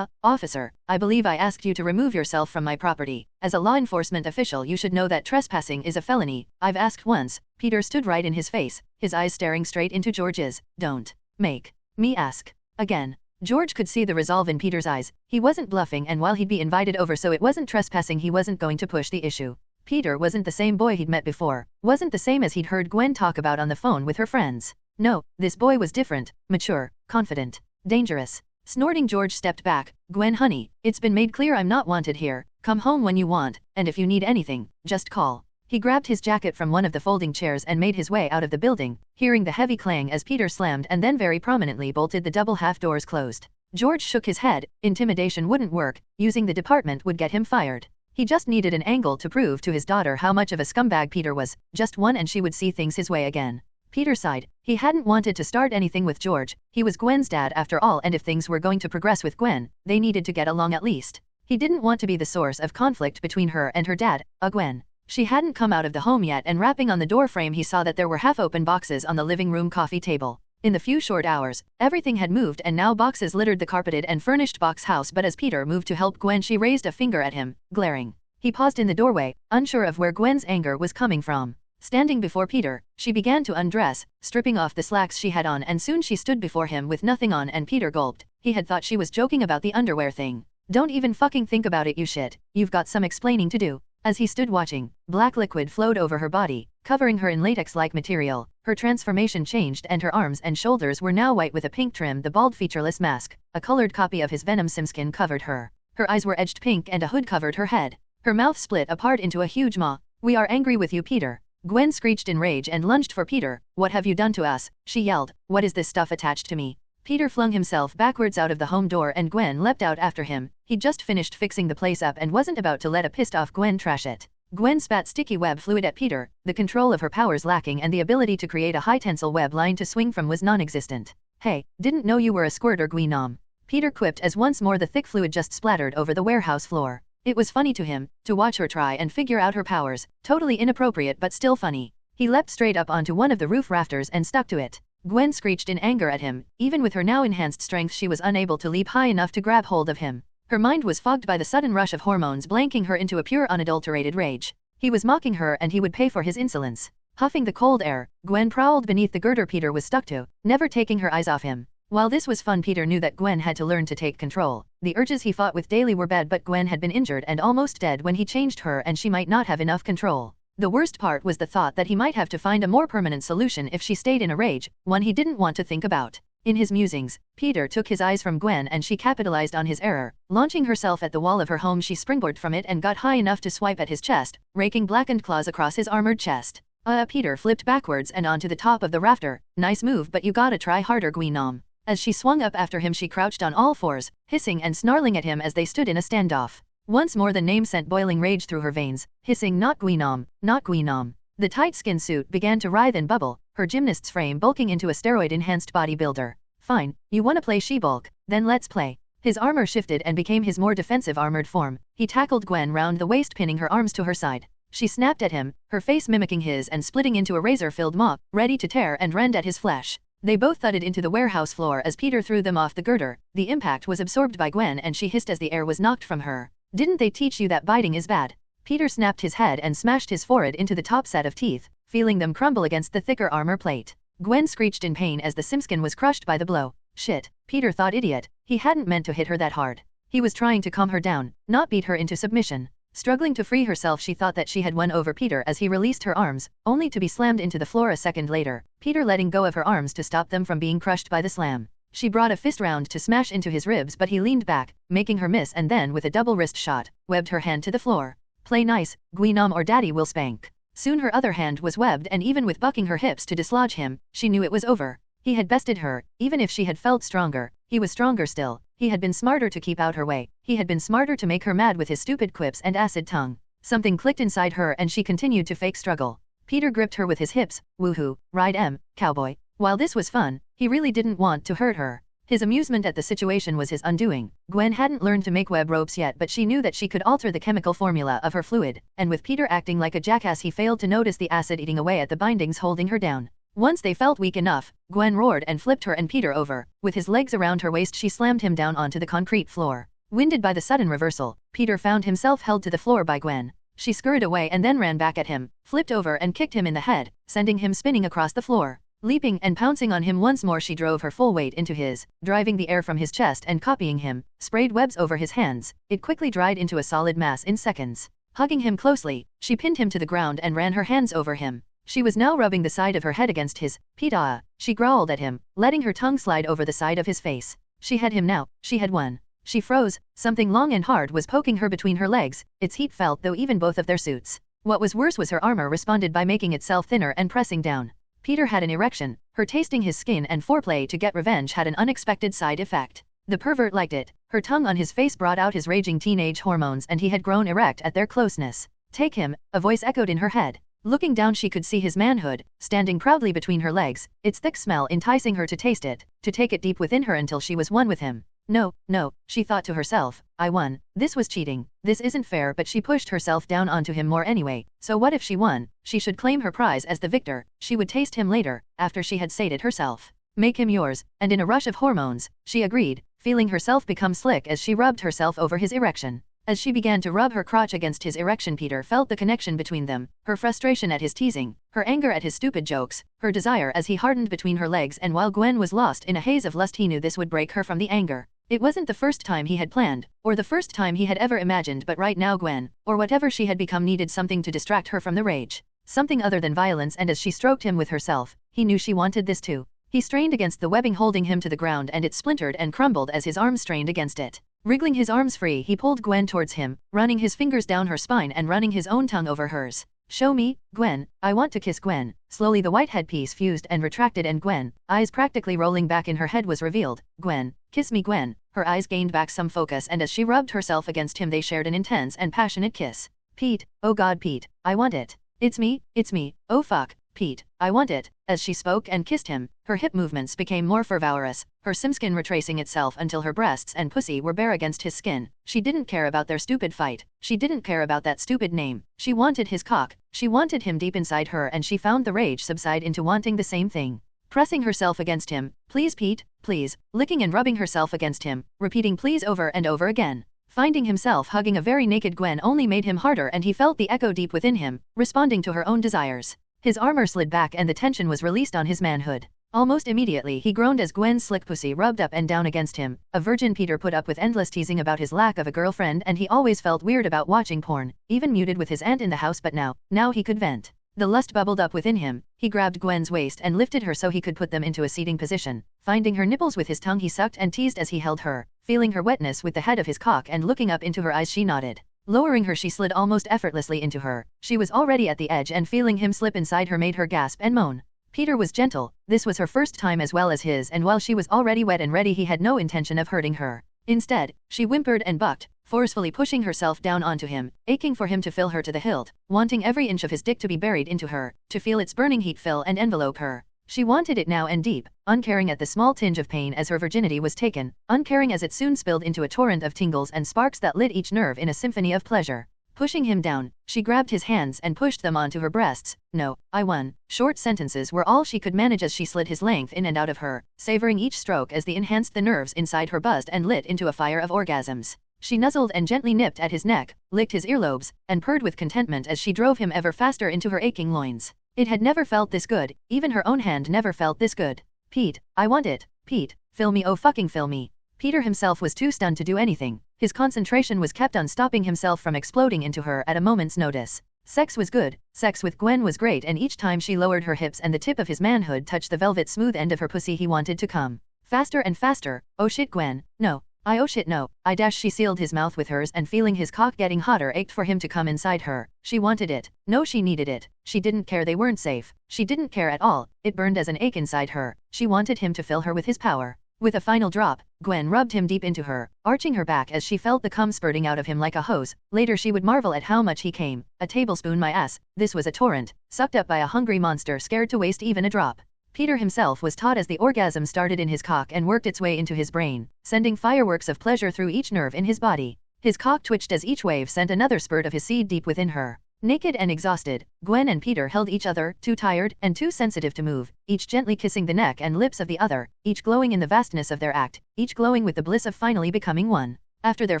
Officer, I believe I asked you to remove yourself from my property. As a law enforcement official you should know that trespassing is a felony. I've asked once. Peter stood right in his face, his eyes staring straight into George's. Don't make me ask again. George could see the resolve in Peter's eyes. He wasn't bluffing, and while he'd be invited over so it wasn't trespassing, he wasn't going to push the issue. Peter wasn't the same boy he'd met before, wasn't the same as he'd heard Gwen talk about on the phone with her friends. No, this boy was different, mature, confident, dangerous. Snorting, George stepped back. Gwen honey, it's been made clear I'm not wanted here. Come home when you want, and if you need anything, just call. He grabbed his jacket from one of the folding chairs and made his way out of the building, hearing the heavy clang as Peter slammed and then very prominently bolted the double half doors closed. George shook his head. Intimidation wouldn't work. Using the department would get him fired. He just needed an angle to prove to his daughter how much of a scumbag Peter was, just one, and she would see things his way again. Peter sighed. He hadn't wanted to start anything with George. He was Gwen's dad after all, and if things were going to progress with Gwen, they needed to get along at least. He didn't want to be the source of conflict between her and her dad, Gwen. She hadn't come out of the home yet, and rapping on the door frame he saw that there were half-open boxes on the living room coffee table. In the few short hours, everything had moved and now boxes littered the carpeted and furnished box house, but as Peter moved to help Gwen she raised a finger at him, glaring. He paused in the doorway, unsure of where Gwen's anger was coming from. Standing before Peter, she began to undress, stripping off the slacks she had on, and soon she stood before him with nothing on, and Peter gulped. He had thought she was joking about the underwear thing. Don't even fucking think about it, you shit. You've got some explaining to do. As he stood watching, black liquid flowed over her body, covering her in latex-like material. Her transformation changed and her arms and shoulders were now white with a pink trim. The bald featureless mask, a colored copy of his Venom simskin, covered her. Her eyes were edged pink and a hood covered her head. Her mouth split apart into a huge maw. We are angry with you, Peter. Gwen screeched in rage and lunged for Peter. What have you done to us? She yelled. What is this stuff attached to me? Peter flung himself backwards out of the home door and Gwen leapt out after him. He'd just finished fixing the place up and wasn't about to let a pissed-off Gwen trash it. Gwen spat sticky web fluid at Peter. The control of her powers lacking and the ability to create a high-tensile web line to swing from was non-existent. Hey, didn't know you were a squirter, Gwenom. Peter quipped as once more the thick fluid just splattered over the warehouse floor. It was funny to him, to watch her try and figure out her powers. Totally inappropriate but still funny. He leapt straight up onto one of the roof rafters and stuck to it. Gwen screeched in anger at him. Even with her now enhanced strength, she was unable to leap high enough to grab hold of him. Her mind was fogged by the sudden rush of hormones, blanking her into a pure unadulterated rage. He was mocking her and he would pay for his insolence. Huffing the cold air, Gwen prowled beneath the girder Peter was stuck to, never taking her eyes off him. While this was fun, Peter knew that Gwen had to learn to take control. The urges he fought with daily were bad, but Gwen had been injured and almost dead when he changed her, and she might not have enough control. The worst part was the thought that he might have to find a more permanent solution if she stayed in a rage, one he didn't want to think about. In his musings, Peter took his eyes from Gwen and she capitalized on his error. Launching herself at the wall of her home, she springboarded from it and got high enough to swipe at his chest, raking blackened claws across his armored chest. Peter flipped backwards and onto the top of the rafter. Nice move, but you gotta try harder, Gwenom. As she swung up after him, she crouched on all fours, hissing and snarling at him as they stood in a standoff. Once more the name sent boiling rage through her veins, hissing, "Not Gwenom, not Gwenom." The tight skin suit began to writhe and bubble, her gymnast's frame bulking into a steroid-enhanced bodybuilder. "Fine, you wanna play She-Bulk? Then let's play." His armor shifted and became his more defensive armored form. He tackled Gwen round the waist, pinning her arms to her side. She snapped at him, her face mimicking his and splitting into a razor-filled maw, ready to tear and rend at his flesh. They both thudded into the warehouse floor as Peter threw them off the girder. The impact was absorbed by Gwen and she hissed as the air was knocked from her. "Didn't they teach you that biting is bad?" Peter snapped his head and smashed his forehead into the top set of teeth, feeling them crumble against the thicker armor plate. Gwen screeched in pain as the simskin was crushed by the blow. Shit, Peter thought, idiot. He hadn't meant to hit her that hard. He was trying to calm her down, not beat her into submission. Struggling to free herself, she thought that she had won over Peter as he released her arms, only to be slammed into the floor a second later, Peter letting go of her arms to stop them from being crushed by the slam. She brought a fist round to smash into his ribs, but he leaned back, making her miss, and then with a double wrist shot, webbed her hand to the floor. "Play nice, Gwenom, or daddy will spank." Soon her other hand was webbed, and even with bucking her hips to dislodge him, she knew it was over. He had bested her. Even if she had felt stronger, he was stronger still. He had been smarter to keep out her way. He had been smarter to make her mad with his stupid quips and acid tongue. Something clicked inside her and she continued to fake struggle. Peter gripped her with his hips. "Woohoo, ride cowboy." While this was fun, he really didn't want to hurt her. His amusement at the situation was his undoing. Gwen hadn't learned to make web ropes yet, but she knew that she could alter the chemical formula of her fluid, and with Peter acting like a jackass, he failed to notice the acid eating away at the bindings holding her down. Once they felt weak enough, Gwen roared and flipped her and Peter over. With his legs around her waist, she slammed him down onto the concrete floor. Winded by the sudden reversal, Peter found himself held to the floor by Gwen. She scurried away and then ran back at him, flipped over and kicked him in the head, sending him spinning across the floor. Leaping and pouncing on him once more, she drove her full weight into his, driving the air from his chest and copying him, sprayed webs over his hands. It quickly dried into a solid mass in seconds. Hugging him closely, she pinned him to the ground and ran her hands over him. She was now rubbing the side of her head against his. "Peta," she growled at him, letting her tongue slide over the side of his face. She had him now. She had won. She froze. Something long and hard was poking her between her legs. Its heat felt though even both of their suits. What was worse was her armor responded by making itself thinner and pressing down. Peter had an erection. Her tasting his skin and foreplay to get revenge had an unexpected side effect. The pervert liked it. Her tongue on his face brought out his raging teenage hormones, and he had grown erect at their closeness. "Take him," a voice echoed in her head. Looking down, she could see his manhood, standing proudly between her legs, its thick smell enticing her to taste it, to take it deep within her until she was one with him. No, she thought to herself, I won. This was cheating. This isn't fair, but she pushed herself down onto him more anyway. So what if she won? She should claim her prize as the victor. She would taste him later, after she had sated herself. Make him yours, and in a rush of hormones, she agreed, feeling herself become slick as she rubbed herself over his erection. As she began to rub her crotch against his erection, Peter felt the connection between them, her frustration at his teasing, her anger at his stupid jokes, her desire as he hardened between her legs, and while Gwen was lost in a haze of lust, he knew this would break her from the anger. It wasn't the first time he had planned, or the first time he had ever imagined, but right now Gwen, or whatever she had become, needed something to distract her from the rage. Something other than violence, and as she stroked him with herself, he knew she wanted this too. He strained against the webbing holding him to the ground, and it splintered and crumbled as his arms strained against it. Wriggling his arms free, he pulled Gwen towards him, running his fingers down her spine and running his own tongue over hers. Show me, Gwen. I want to kiss Gwen. Slowly the white headpiece fused and retracted, and Gwen, eyes practically rolling back in her head, was revealed. Gwen, kiss me, Gwen. Her eyes gained back some focus, and as she rubbed herself against him, they shared an intense and passionate kiss. Pete, oh God, Pete, I want it. It's me, oh fuck, Pete, I want it. As she spoke and kissed him, her hip movements became more fervorous, her simskin retracing itself until her breasts and pussy were bare against his skin. She didn't care about their stupid fight. She didn't care about that stupid name. She wanted his cock. She wanted him deep inside her, and she found the rage subside into wanting the same thing. pressing herself against him. Please Pete, please, licking and rubbing herself against him, repeating please over and over again. Finding himself hugging a very naked Gwen only made him harder, and he felt the echo deep within him, responding to her own desires. His armor slid back and the tension was released on his manhood. Almost immediately he groaned as Gwen's slick pussy rubbed up and down against him. A virgin Peter put up with endless teasing about his lack of a girlfriend, and he always felt weird about watching porn, even muted with his aunt in the house, but now he could vent. The lust bubbled up within him. He grabbed Gwen's waist and lifted her so he could put them into a seating position. Finding her nipples with his tongue, he sucked and teased as he held her. Feeling her wetness with the head of his cock and looking up into her eyes, she nodded. Lowering her, she slid almost effortlessly into her. She was already at the edge, and feeling him slip inside her made her gasp and moan. Peter was gentle. This was her first time as well as his, and while she was already wet and ready, he had no intention of hurting her. Instead, she whimpered and bucked, forcefully pushing herself down onto him, aching for him to fill her to the hilt, wanting every inch of his dick to be buried into her, to feel its burning heat fill and envelope her. She wanted it now and deep, uncaring at the small tinge of pain as her virginity was taken, uncaring as it soon spilled into a torrent of tingles and sparks that lit each nerve in a symphony of pleasure. Pushing him down, she grabbed his hands and pushed them onto her breasts. No, I won. Short sentences were all she could manage as she slid his length in and out of her, savoring each stroke as they enhanced the nerves inside her buzzed and lit into a fire of orgasms. She nuzzled and gently nipped at his neck, licked his earlobes, and purred with contentment as she drove him ever faster into her aching loins. It had never felt this good, even her own hand never felt this good. Pete, I want it. Pete, fill me, oh fucking fill me. Peter himself was too stunned to do anything. His concentration was kept on stopping himself from exploding into her at a moment's notice. Sex was good, sex with Gwen was great, and each time she lowered her hips and the tip of his manhood touched the velvet smooth end of her pussy, he wanted to come. Faster and faster. Oh shit Gwen, no. Oh shit no. She sealed his mouth with hers, and feeling his cock getting hotter ached for him to come inside her. She wanted it. No, she needed it. She didn't care they weren't safe. She didn't care at all. It burned as an ache inside her. She wanted him to fill her with his power. With a final drop, Gwen rubbed him deep into her, arching her back as she felt the cum spurting out of him like a hose. Later she would marvel at how much he came. A tablespoon, my ass. This was a torrent, sucked up by a hungry monster scared to waste even a drop. Peter himself was taut as the orgasm started in his cock and worked its way into his brain, sending fireworks of pleasure through each nerve in his body. His cock twitched as each wave sent another spurt of his seed deep within her. Naked and exhausted, Gwen and Peter held each other, too tired and too sensitive to move, each gently kissing the neck and lips of the other, each glowing in the vastness of their act, each glowing with the bliss of finally becoming one. After their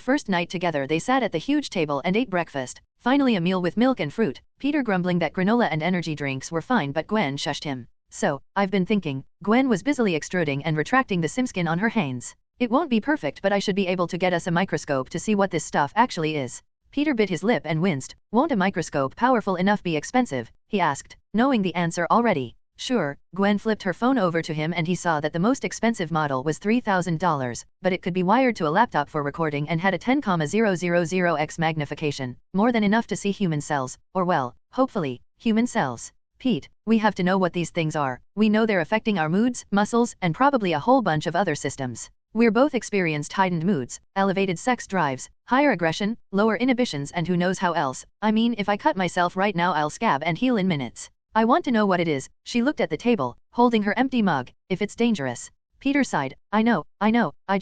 first night together, they sat at the huge table and ate breakfast, finally a meal with milk and fruit, Peter grumbling that granola and energy drinks were fine, but Gwen shushed him. So, I've been thinking. Gwen was busily extruding and retracting the simskin on her hands. It won't be perfect, but I should be able to get us a microscope to see what this stuff actually is. Peter bit his lip and winced. Won't a microscope powerful enough be expensive? He asked, knowing the answer already. Sure. Gwen flipped her phone over to him and he saw that the most expensive model was $3,000, but it could be wired to a laptop for recording and had a 10,000x magnification, more than enough to see human cells, or well, hopefully, human cells. Pete, we have to know what these things are. We know they're affecting our moods, muscles, and probably a whole bunch of other systems. We're both experienced heightened moods, elevated sex drives, higher aggression, lower inhibitions, and who knows how else. I mean, if I cut myself right now, I'll scab and heal in minutes. I want to know what it is. She looked at the table, holding her empty mug. If it's dangerous. Peter sighed. I know. I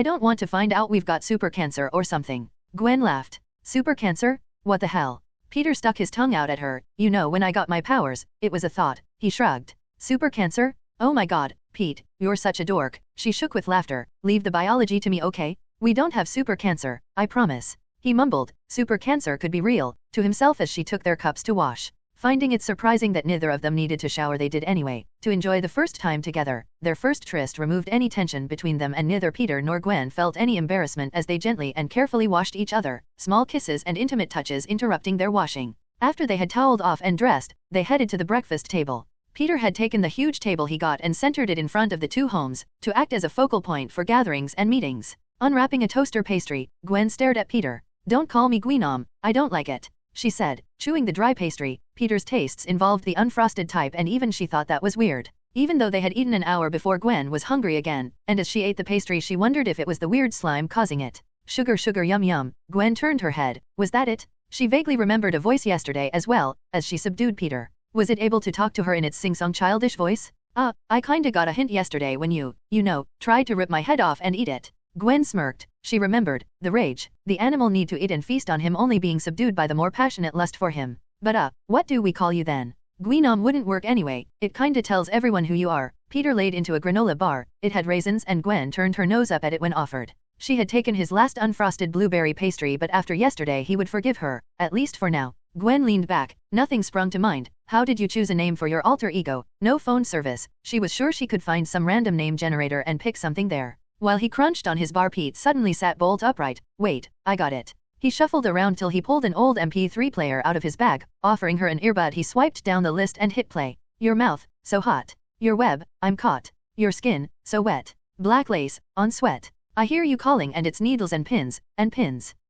don't want to find out we've got super cancer or something. Gwen laughed. Super cancer? What the hell? Peter stuck his tongue out at her. You know, when I got my powers, it was a thought. He shrugged. Super cancer? Oh my god, Pete, you're such a dork. She shook with laughter. Leave the biology to me, okay? We don't have super cancer, I promise. He mumbled. Super cancer could be real, to himself as she took their cups to wash. Finding it surprising that neither of them needed to shower, they did anyway, to enjoy the first time together. Their first tryst removed any tension between them, and neither Peter nor Gwen felt any embarrassment as they gently and carefully washed each other, small kisses and intimate touches interrupting their washing. After they had toweled off and dressed, they headed to the breakfast table. Peter had taken the huge table he got and centered it in front of the two homes, to act as a focal point for gatherings and meetings. Unwrapping a toaster pastry, Gwen stared at Peter. Don't call me Gwenom, I don't like it, she said, chewing the dry pastry. Peter's tastes involved the unfrosted type, and even she thought that was weird. Even though they had eaten an hour before, Gwen was hungry again, and as she ate the pastry she wondered if it was the weird slime causing it. Sugar, sugar, yum yum. Gwen turned her head. Was that it? She vaguely remembered a voice yesterday as well, as she subdued Peter. Was it able to talk to her in its sing-song childish voice? I kinda got a hint yesterday when you know, tried to rip my head off and eat it. Gwen smirked. She remembered. The rage, the animal need to eat and feast on him only being subdued by the more passionate lust for him. But what do we call you then? Gwenom wouldn't work anyway, it kinda tells everyone who you are. Peter laid into a granola bar. It had raisins and Gwen turned her nose up at it when offered. She had taken his last unfrosted blueberry pastry, but after yesterday he would forgive her, at least for now. Gwen leaned back. Nothing sprung to mind. How did you choose a name for your alter ego? No phone service. She was sure she could find some random name generator and pick something there. While he crunched on his bar, Pete suddenly sat bolt upright. Wait, I got it. He shuffled around till he pulled an old MP3 player out of his bag. Offering her an earbud, he swiped down the list and hit play. Your mouth, so hot. Your web, I'm caught. Your skin, so wet. Black lace, on sweat. I hear you calling and it's needles and pins,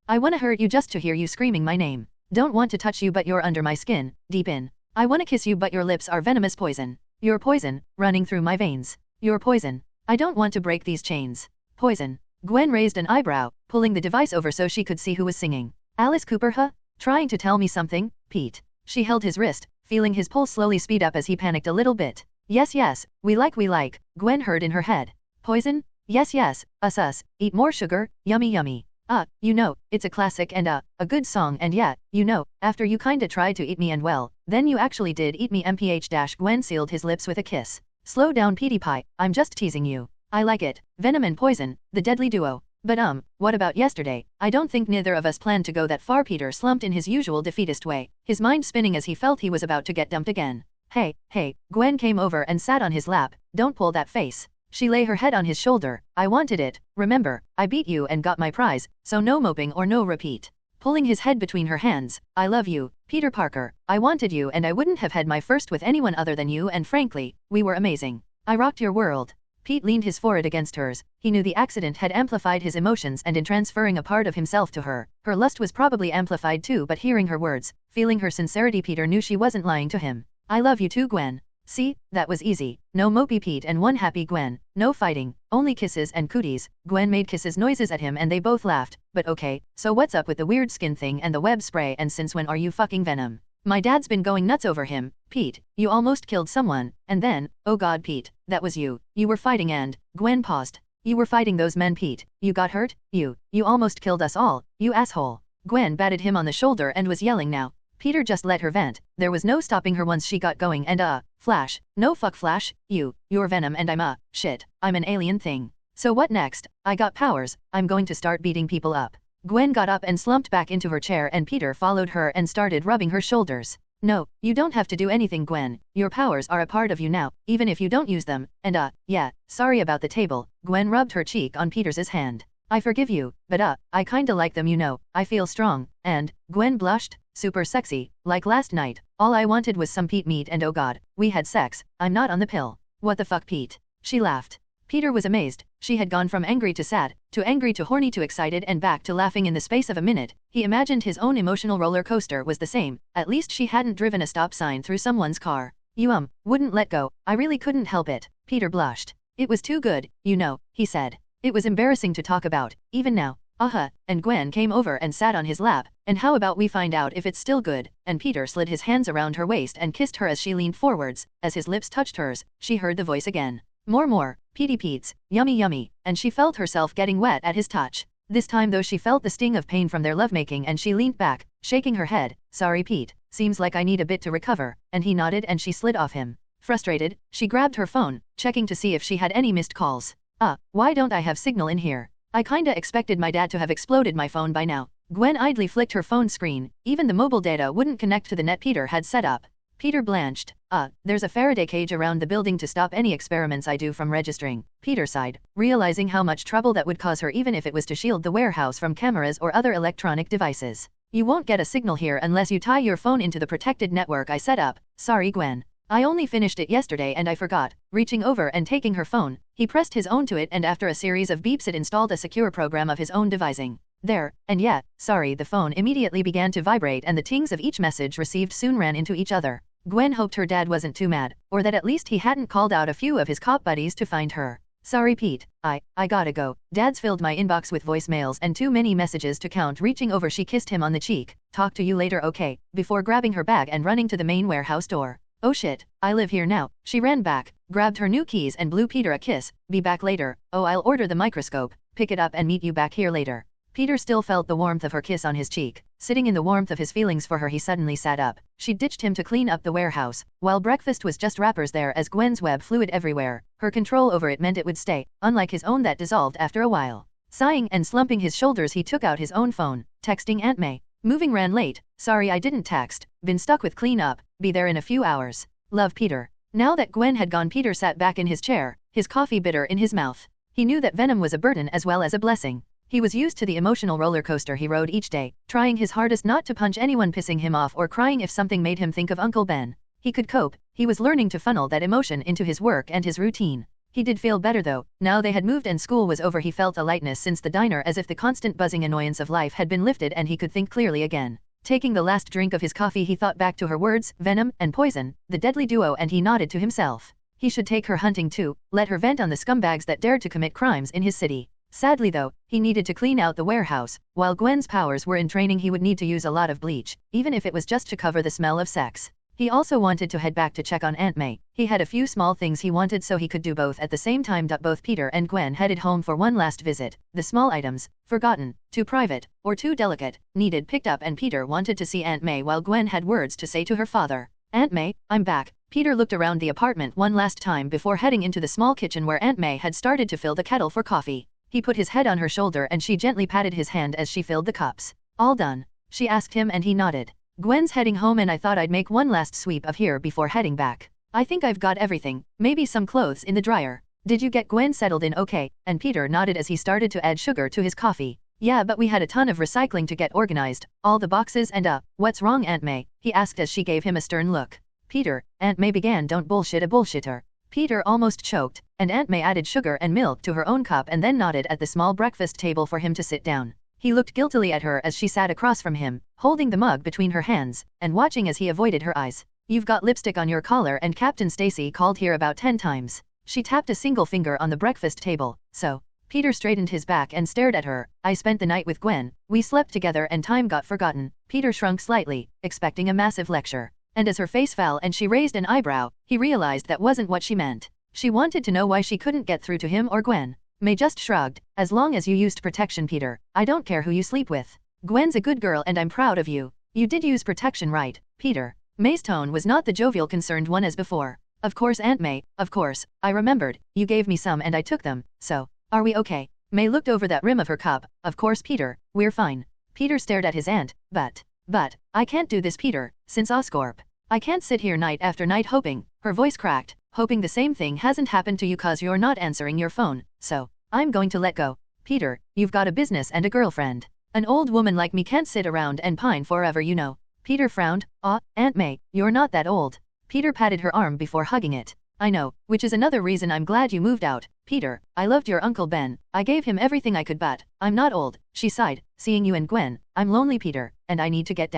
I wanna hurt you just to hear you screaming my name. Don't want to touch you but you're under my skin, deep in. I wanna kiss you but your lips are venomous poison. You're poison, running through my veins. You're poison. I don't want to break these chains. Poison. Gwen raised an eyebrow, pulling the device over so she could see who was singing. Alice Cooper, huh? Trying to tell me something, Pete? She held his wrist, feeling his pulse slowly speed up as he panicked a little bit. Yes, we like, Gwen heard in her head. Poison? Yes, us, eat more sugar, yummy. You know, it's a classic and a good song and yeah, you know, after you kinda tried to eat me and well, then you actually did eat me mph. Gwen sealed his lips with a kiss. Slow down Petey Pie, I'm just teasing you. I like it, Venom and Poison, the deadly duo. But what about yesterday? I don't think neither of us planned to go that far. Peter slumped in his usual defeatist way, his mind spinning as he felt he was about to get dumped again. Hey, Gwen came over and sat on his lap. Don't pull that face. She lay her head on his shoulder. I wanted it, remember, I beat you and got my prize, so no moping or no repeat. Pulling his head between her hands, I love you, Peter Parker. I wanted you and I wouldn't have had my first with anyone other than you and frankly, we were amazing. I rocked your world. Pete leaned his forehead against hers. He knew the accident had amplified his emotions and in transferring a part of himself to her, her lust was probably amplified too, but hearing her words, feeling her sincerity, Peter knew she wasn't lying to him. I love you too, Gwen. See, that was easy. No mopey Pete and one happy Gwen. No fighting, only kisses and cooties. Gwen made kisses noises at him and they both laughed. But okay, so what's up with the weird skin thing and the web spray, and since when are you fucking Venom? My dad's been going nuts over him. Pete, you almost killed someone, and then, oh god Pete, that was you. You were fighting and, Gwen paused. You were fighting those men, Pete. You got hurt? You almost killed us all, you asshole. Gwen batted him on the shoulder and was yelling now. Peter just let her vent. There was no stopping her once she got going and Flash. No fuck Flash, you're Venom and I'm shit, I'm an alien thing. So what next? I got powers, I'm going to start beating people up. Gwen got up and slumped back into her chair and Peter followed her and started rubbing her shoulders. No, you don't have to do anything, Gwen. Your powers are a part of you now, even if you don't use them, and yeah, sorry about the table. Gwen rubbed her cheek on Peter's hand. I forgive you, but I kinda like them, you know. I feel strong, and, Gwen blushed, super sexy, like last night. All I wanted was some Pete meat and oh god, we had sex. I'm not on the pill. What the fuck, Pete? She laughed. Peter was amazed. She had gone from angry to sad, to angry to horny to excited and back to laughing in the space of a minute. He imagined his own emotional roller coaster was the same. At least she hadn't driven a stop sign through someone's car. You wouldn't let go. I really couldn't help it. Peter blushed. It was too good, you know, he said. It was embarrassing to talk about, even now. And Gwen came over and sat on his lap. And how about we find out if it's still good? And Peter slid his hands around her waist and kissed her as she leaned forwards. As his lips touched hers, she heard the voice again. More, Petey Pete's, yummy, and she felt herself getting wet at his touch. This time though she felt the sting of pain from their lovemaking and she leaned back, shaking her head. Sorry Pete, seems like I need a bit to recover, and he nodded and she slid off him. Frustrated, she grabbed her phone, checking to see if she had any missed calls. Why don't I have signal in here? I kinda expected my dad to have exploded my phone by now. Gwen idly flicked her phone screen, even the mobile data wouldn't connect to the net Peter had set up. Peter blanched. There's a Faraday cage around the building to stop any experiments I do from registering. Peter sighed, realizing how much trouble that would cause her even if it was to shield the warehouse from cameras or other electronic devices. You won't get a signal here unless you tie your phone into the protected network I set up. Sorry Gwen. I only finished it yesterday and I forgot. Reaching over and taking her phone, he pressed his own to it and after a series of beeps it installed a secure program of his own devising. There, and yeah, sorry, the phone immediately began to vibrate and the tings of each message received soon ran into each other. Gwen hoped her dad wasn't too mad, or that at least he hadn't called out a few of his cop buddies to find her. Sorry Pete, I gotta go. Dad's filled my inbox with voicemails and too many messages to count. Reaching over she kissed him on the cheek. Talk to you later, okay, before grabbing her bag and running to the main warehouse door. Oh shit, I live here now. She ran back, grabbed her new keys and blew Peter a kiss. Be back later. Oh, I'll order the microscope, pick it up and meet you back here later. Peter still felt the warmth of her kiss on his cheek. Sitting in the warmth of his feelings for her, he suddenly sat up. She ditched him to clean up the warehouse, while breakfast was just wrappers there as Gwen's web fluid everywhere. Her control over it meant it would stay, unlike his own that dissolved after a while. Sighing and slumping his shoulders, he took out his own phone, texting Aunt May. Moving ran late, sorry I didn't text, been stuck with clean up, be there in a few hours. Love, Peter. Now that Gwen had gone, Peter sat back in his chair, his coffee bitter in his mouth. He knew that Venom was a burden as well as a blessing. He was used to the emotional roller coaster he rode each day, trying his hardest not to punch anyone pissing him off or crying if something made him think of Uncle Ben. He could cope, he was learning to funnel that emotion into his work and his routine. He did feel better though. Now they had moved and school was over, he felt a lightness since the diner, as if the constant buzzing annoyance of life had been lifted and he could think clearly again. Taking the last drink of his coffee, he thought back to her words, Venom and Poison, the deadly duo, and he nodded to himself. He should take her hunting too, let her vent on the scumbags that dared to commit crimes in his city. Sadly though, he needed to clean out the warehouse. While Gwen's powers were in training, he would need to use a lot of bleach, even if it was just to cover the smell of sex. He also wanted to head back to check on Aunt May. He had a few small things he wanted, so he could do both at the same time. Both Peter and Gwen headed home for one last visit. The small items, forgotten, too private, or too delicate, needed picked up, and Peter wanted to see Aunt May while Gwen had words to say to her father. Aunt May, I'm back. Peter looked around the apartment one last time before heading into the small kitchen where Aunt May had started to fill the kettle for coffee. He put his head on her shoulder and she gently patted his hand as she filled the cups. All done? She asked him, and he nodded. Gwen's heading home and I thought I'd make one last sweep of here before heading back. I think I've got everything, maybe some clothes in the dryer. Did you get Gwen settled in okay? And Peter nodded as he started to add sugar to his coffee. Yeah, but we had a ton of recycling to get organized, all the boxes and what's wrong, Aunt May? He asked as she gave him a stern look. Peter, Aunt May began, don't bullshit a bullshitter. Peter almost choked, and Aunt May added sugar and milk to her own cup and then nodded at the small breakfast table for him to sit down. He looked guiltily at her as she sat across from him, holding the mug between her hands, and watching as he avoided her eyes. You've got lipstick on your collar and Captain Stacy called here about 10 times. She tapped a single finger on the breakfast table. So, Peter straightened his back and stared at her. I spent the night with Gwen, we slept together and time got forgotten. Peter shrunk slightly, expecting a massive lecture. And as her face fell and she raised an eyebrow, he realized that wasn't what she meant. She wanted to know why she couldn't get through to him or Gwen. May just shrugged. As long as you used protection, Peter, I don't care who you sleep with. Gwen's a good girl and I'm proud of you. You did use protection, right, Peter? May's tone was not the jovial, concerned one as before. Of course, Aunt May, of course. I remembered, you gave me some and I took them, so, are we okay? May looked over that rim of her cup. Of course, Peter, we're fine. Peter stared at his aunt. But, I can't do this, Peter, since Oscorp. I can't sit here night after night hoping, her voice cracked, hoping the same thing hasn't happened to you cause you're not answering your phone, so, I'm going to let go. Peter, you've got a business and a girlfriend. An old woman like me can't sit around and pine forever, you know. Peter frowned. Aunt May, you're not that old. Peter patted her arm before hugging it. I know, which is another reason I'm glad you moved out. Peter, I loved your Uncle Ben. I gave him everything I could, but I'm not old. She sighed, seeing you and Gwen. I'm lonely, Peter, and I need to get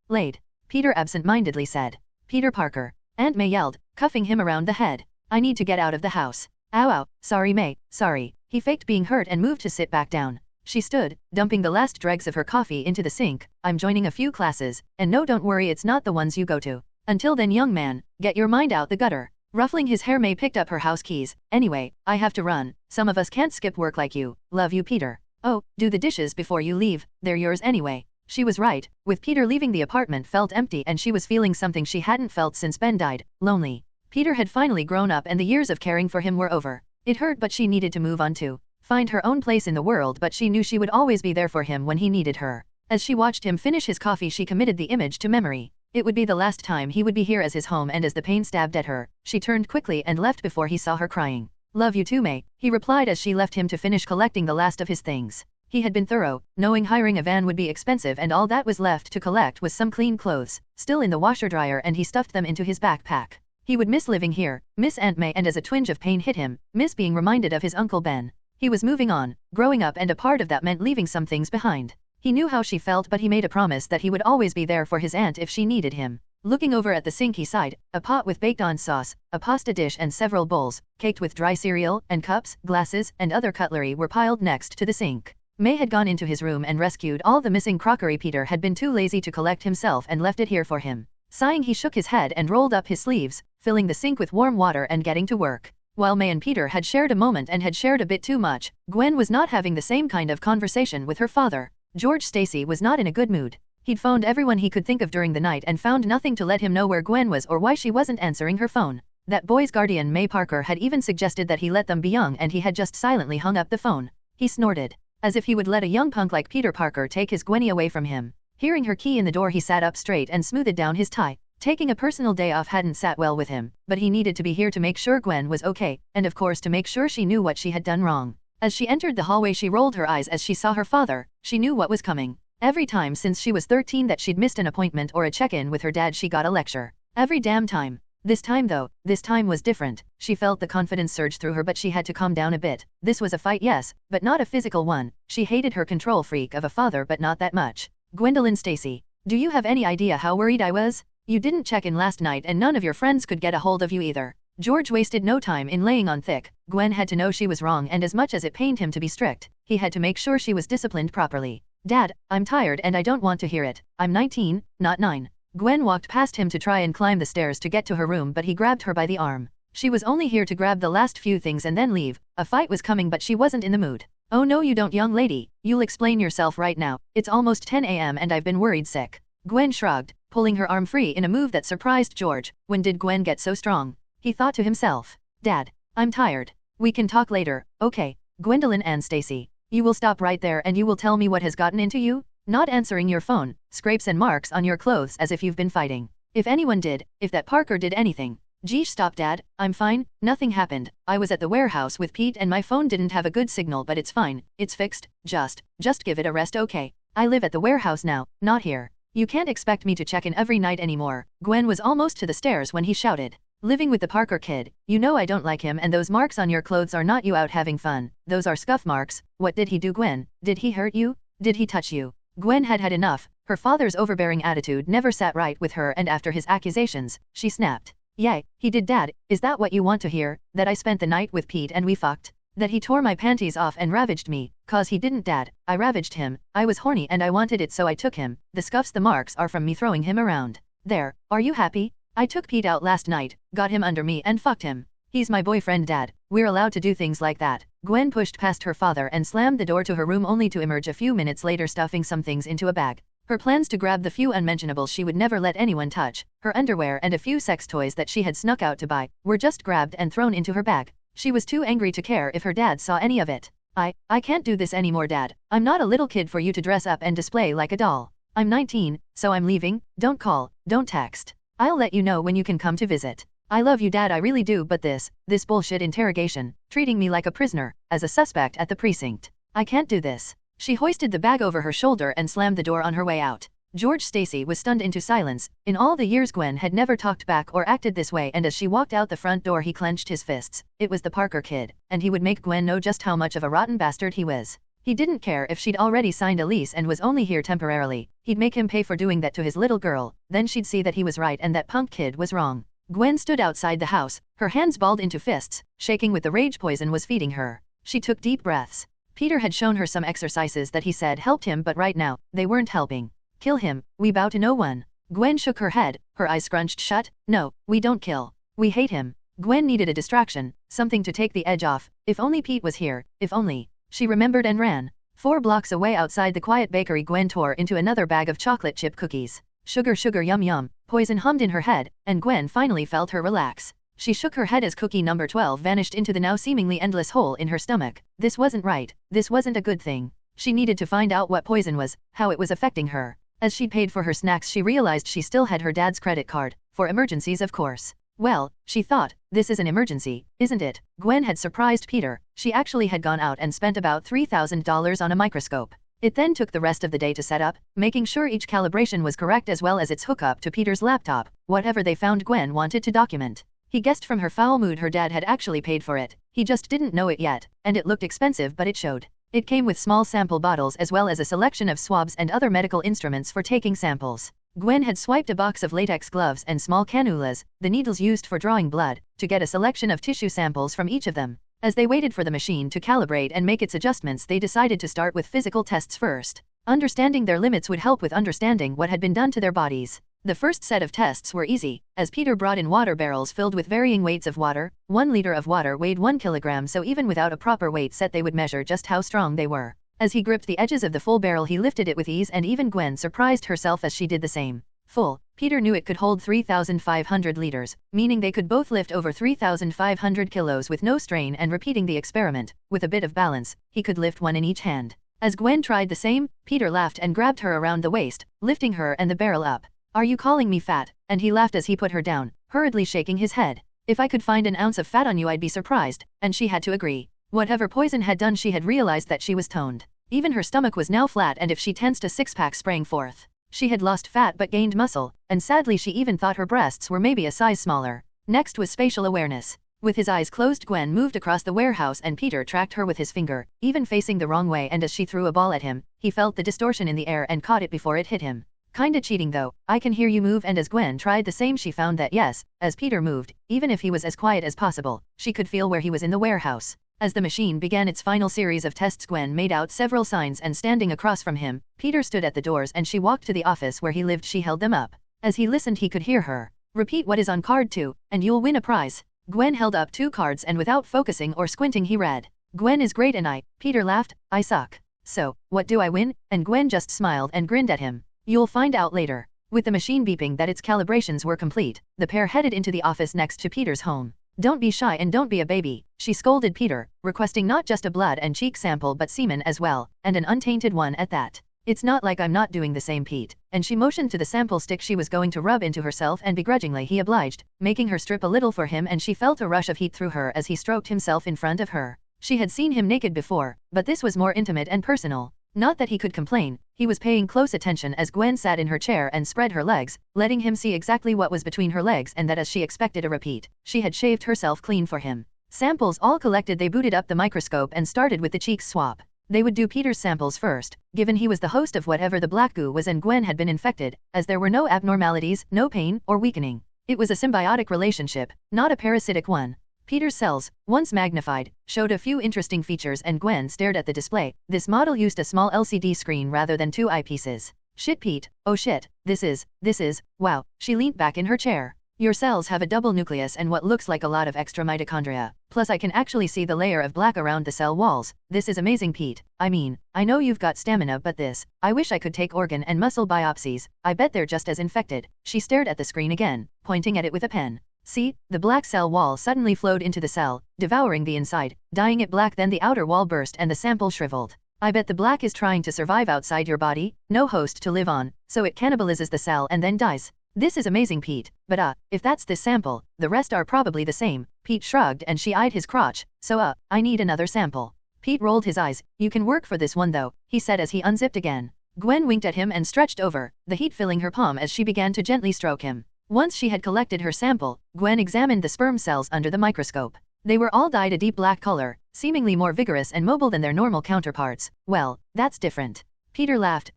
laid. Peter absent-mindedly said. Peter Parker. Aunt May yelled, cuffing him around the head. I need to get out of the house. Ow, sorry May, sorry. He faked being hurt and moved to sit back down. She stood, dumping the last dregs of her coffee into the sink. I'm joining a few classes, and no, don't worry, it's not the ones you go to. Until then, young man, get your mind out the gutter. Ruffling his hair, May picked up her house keys. Anyway, I have to run. Some of us can't skip work like you. Love you, Peter. Oh, do the dishes before you leave, they're yours anyway. She was right. With Peter leaving, the apartment felt empty and she was feeling something she hadn't felt since Ben died, lonely. Peter had finally grown up and the years of caring for him were over. It hurt, but she needed to move on to find her own place in the world, but she knew she would always be there for him when he needed her. As she watched him finish his coffee, she committed the image to memory. It would be the last time he would be here as his home, and as the pain stabbed at her, she turned quickly and left before he saw her crying. Love you too, May, he replied as she left him to finish collecting the last of his things. He had been thorough, knowing hiring a van would be expensive, and all that was left to collect was some clean clothes, still in the washer dryer, and he stuffed them into his backpack. He would miss living here, miss Aunt May, and as a twinge of pain hit him, miss being reminded of his Uncle Ben. He was moving on, growing up, and a part of that meant leaving some things behind. He knew how she felt, but he made a promise that he would always be there for his aunt if she needed him. Looking over at the sink, he sighed. A pot with baked-on sauce, a pasta dish, and several bowls, caked with dry cereal, and cups, glasses, and other cutlery were piled next to the sink. May had gone into his room and rescued all the missing crockery. Peter had been too lazy to collect himself and left it here for him. Sighing, he shook his head and rolled up his sleeves, filling the sink with warm water and getting to work. While May and Peter had shared a moment and had shared a bit too much, Gwen was not having the same kind of conversation with her father. George Stacy was not in a good mood. He'd phoned everyone he could think of during the night and found nothing to let him know where Gwen was or why she wasn't answering her phone. That boy's guardian May Parker had even suggested that he let them be young, and he had just silently hung up the phone. He snorted, as if he would let a young punk like Peter Parker take his Gwenny away from him. Hearing her key in the door, he sat up straight and smoothed down his tie. Taking a personal day off hadn't sat well with him, but he needed to be here to make sure Gwen was okay, and of course to make sure she knew what she had done wrong. As she entered the hallway, she rolled her eyes as she saw her father. She knew what was coming. Every time since she was 13 that she'd missed an appointment or a check-in with her dad, she got a lecture. Every damn time. This time though, this time was different. She felt the confidence surge through her, but she had to calm down a bit. This was a fight, yes, but not a physical one. She hated her control freak of a father, but not that much. Gwendolyn Stacy, do you have any idea how worried I was? You didn't check in last night and none of your friends could get a hold of you either. George wasted no time in laying on thick. Gwen had to know she was wrong, and as much as it pained him to be strict, he had to make sure she was disciplined properly. Dad, I'm tired and I don't want to hear it. I'm 19, not 9. Gwen walked past him to try and climb the stairs to get to her room, but he grabbed her by the arm. She was only here to grab the last few things and then leave. A fight was coming, but she wasn't in the mood. Oh no, you don't, young lady. You'll explain yourself right now. It's almost 10 a.m. and I've been worried sick. Gwen shrugged, pulling her arm free in a move that surprised George. When did Gwen get so strong? He thought to himself. Dad, I'm tired. We can talk later, okay? Gwendolyn Ann Stacy, you will stop right there and you will tell me what has gotten into you? Not answering your phone, scrapes and marks on your clothes as if you've been fighting. If anyone did, if that Parker did anything. Geesh, stop, Dad. I'm fine, nothing happened. I was at the warehouse with Pete and my phone didn't have a good signal, but it's fine. It's fixed. Just give it a rest, okay? I live at the warehouse now, not here. You can't expect me to check in every night anymore. Gwen was almost to the stairs when he shouted. Living with the Parker kid, you know I don't like him, and those marks on your clothes are not you out having fun. Those are scuff marks. What did he do, Gwen? Did he hurt you? Did he touch you? Gwen had had enough. Her father's overbearing attitude never sat right with her, and after his accusations, she snapped. Yay, he did, Dad. Is that what you want to hear? That I spent the night with Pete and we fucked? That he tore my panties off and ravaged me? Cause he didn't, Dad. I ravaged him. I was horny and I wanted it, so I took him. The scuffs, the marks are from me throwing him around. There, are you happy? I took Pete out last night, got him under me and fucked him. He's my boyfriend, Dad. We're allowed to do things like that. Gwen pushed past her father and slammed the door to her room, only to emerge a few minutes later stuffing some things into a bag. Her plans to grab the few unmentionables she would never let anyone touch, her underwear and a few sex toys that she had snuck out to buy, were just grabbed and thrown into her bag. She was too angry to care if her dad saw any of it. I can't do this anymore, Dad. I'm not a little kid for you to dress up and display like a doll. I'm 19, so I'm leaving. Don't call, don't text. I'll let you know when you can come to visit. I love you, Dad, I really do, but this bullshit interrogation, treating me like a prisoner, as a suspect at the precinct. I can't do this. She hoisted the bag over her shoulder and slammed the door on her way out. George Stacy was stunned into silence. In all the years Gwen had never talked back or acted this way, and as she walked out the front door he clenched his fists. It was the Parker kid, and he would make Gwen know just how much of a rotten bastard he was. He didn't care if she'd already signed a lease and was only here temporarily. He'd make him pay for doing that to his little girl. Then she'd see that he was right and that punk kid was wrong. Gwen stood outside the house, her hands balled into fists, shaking with the rage poison was feeding her. She took deep breaths. Peter had shown her some exercises that he said helped him, but right now, they weren't helping. Kill him, we bow to no one. Gwen shook her head, her eyes scrunched shut. No, we don't kill. We hate him. Gwen needed a distraction, something to take the edge off. If only Pete was here, if only. She remembered and ran. 4 blocks away outside the quiet bakery, Gwen tore into another bag of chocolate chip cookies. Sugar, sugar, yum yum. Poison hummed in her head, and Gwen finally felt her relax. She shook her head as cookie number 12 vanished into the now seemingly endless hole in her stomach. This wasn't right. This wasn't a good thing. She needed to find out what poison was, how it was affecting her. As she paid for her snacks she realized she still had her dad's credit card. For emergencies, of course. Well, she thought, this is an emergency, isn't it? Gwen had surprised Peter. She actually had gone out and spent about $3,000 on a microscope. It then took the rest of the day to set up, making sure each calibration was correct as well as its hookup to Peter's laptop. Whatever they found, Gwen wanted to document. He guessed from her foul mood her dad had actually paid for it. He just didn't know it yet, and it looked expensive, but it showed. It came with small sample bottles as well as a selection of swabs and other medical instruments for taking samples. Gwen had swiped a box of latex gloves and small cannulas, the needles used for drawing blood, to get a selection of tissue samples from each of them. As they waited for the machine to calibrate and make its adjustments, they decided to start with physical tests first. Understanding their limits would help with understanding what had been done to their bodies. The first set of tests were easy, as Peter brought in water barrels filled with varying weights of water. 1 liter of water weighed 1 kilogram, so even without a proper weight set they would measure just how strong they were. As he gripped the edges of the full barrel he lifted it with ease, and even Gwen surprised herself as she did the same. Full, Peter knew it could hold 3,500 liters, meaning they could both lift over 3,500 kilos with no strain, and repeating the experiment, with a bit of balance, he could lift one in each hand. As Gwen tried the same, Peter laughed and grabbed her around the waist, lifting her and the barrel up. "Are you calling me fat?" And he laughed as he put her down, hurriedly shaking his head. "If I could find an ounce of fat on you I'd be surprised," and she had to agree. Whatever poison had done, she had realized that she was toned. Even her stomach was now flat, and if she tensed a six-pack sprang forth. She had lost fat but gained muscle, and sadly she even thought her breasts were maybe a size smaller. Next was spatial awareness. With his eyes closed, Gwen moved across the warehouse and Peter tracked her with his finger, even facing the wrong way, and as she threw a ball at him, he felt the distortion in the air and caught it before it hit him. "Kinda cheating though, I can hear you move," and as Gwen tried the same she found that yes, as Peter moved, even if he was as quiet as possible, she could feel where he was in the warehouse. As the machine began its final series of tests, Gwen made out several signs, and standing across from him, Peter stood at the doors and she walked to the office where he lived. She held them up. As he listened he could hear her. "Repeat what is on card 2, and you'll win a prize." Gwen held up 2 cards and without focusing or squinting he read, "Gwen is great and Peter laughed, "I suck. So, what do I win?" And Gwen just smiled and grinned at him. "You'll find out later." With the machine beeping that its calibrations were complete, the pair headed into the office next to Peter's home. "Don't be shy and don't be a baby," she scolded Peter, requesting not just a blood and cheek sample but semen as well, and an untainted one at that. "It's not like I'm not doing the same, Pete," and she motioned to the sample stick she was going to rub into herself, and begrudgingly he obliged, making her strip a little for him, and she felt a rush of heat through her as he stroked himself in front of her. She had seen him naked before, but this was more intimate and personal. Not that he could complain, he was paying close attention as Gwen sat in her chair and spread her legs, letting him see exactly what was between her legs, and that as she expected a repeat, she had shaved herself clean for him. Samples all collected, they booted up the microscope and started with the cheeks swap. They would do Peter's samples first, given he was the host of whatever the black goo was and Gwen had been infected, as there were no abnormalities, no pain, or weakening. It was a symbiotic relationship, not a parasitic one. Peter's cells, once magnified, showed a few interesting features and Gwen stared at the display. This model used a small LCD screen rather than 2 eyepieces. "Shit, Pete, oh shit, this is, wow." She leant back in her chair. "Your cells have a double nucleus and what looks like a lot of extra mitochondria. Plus I can actually see the layer of black around the cell walls. This is amazing, Pete. I mean, I know you've got stamina, but this, I wish I could take organ and muscle biopsies. I bet they're just as infected." She stared at the screen again, pointing at it with a pen. "See?" The black cell wall suddenly flowed into the cell, devouring the inside, dyeing it black. Then the outer wall burst and the sample shriveled. "I bet the black is trying to survive outside your body, no host to live on, so it cannibalizes the cell and then dies. This is amazing, Pete, but if that's this sample, the rest are probably the same." Pete shrugged and she eyed his crotch. "So I need another sample." Pete rolled his eyes. "You can work for this one though," he said as he unzipped again. Gwen winked at him and stretched over, the heat filling her palm as she began to gently stroke him. Once she had collected her sample, Gwen examined the sperm cells under the microscope. They were all dyed a deep black color, seemingly more vigorous and mobile than their normal counterparts. "Well, that's different." Peter laughed.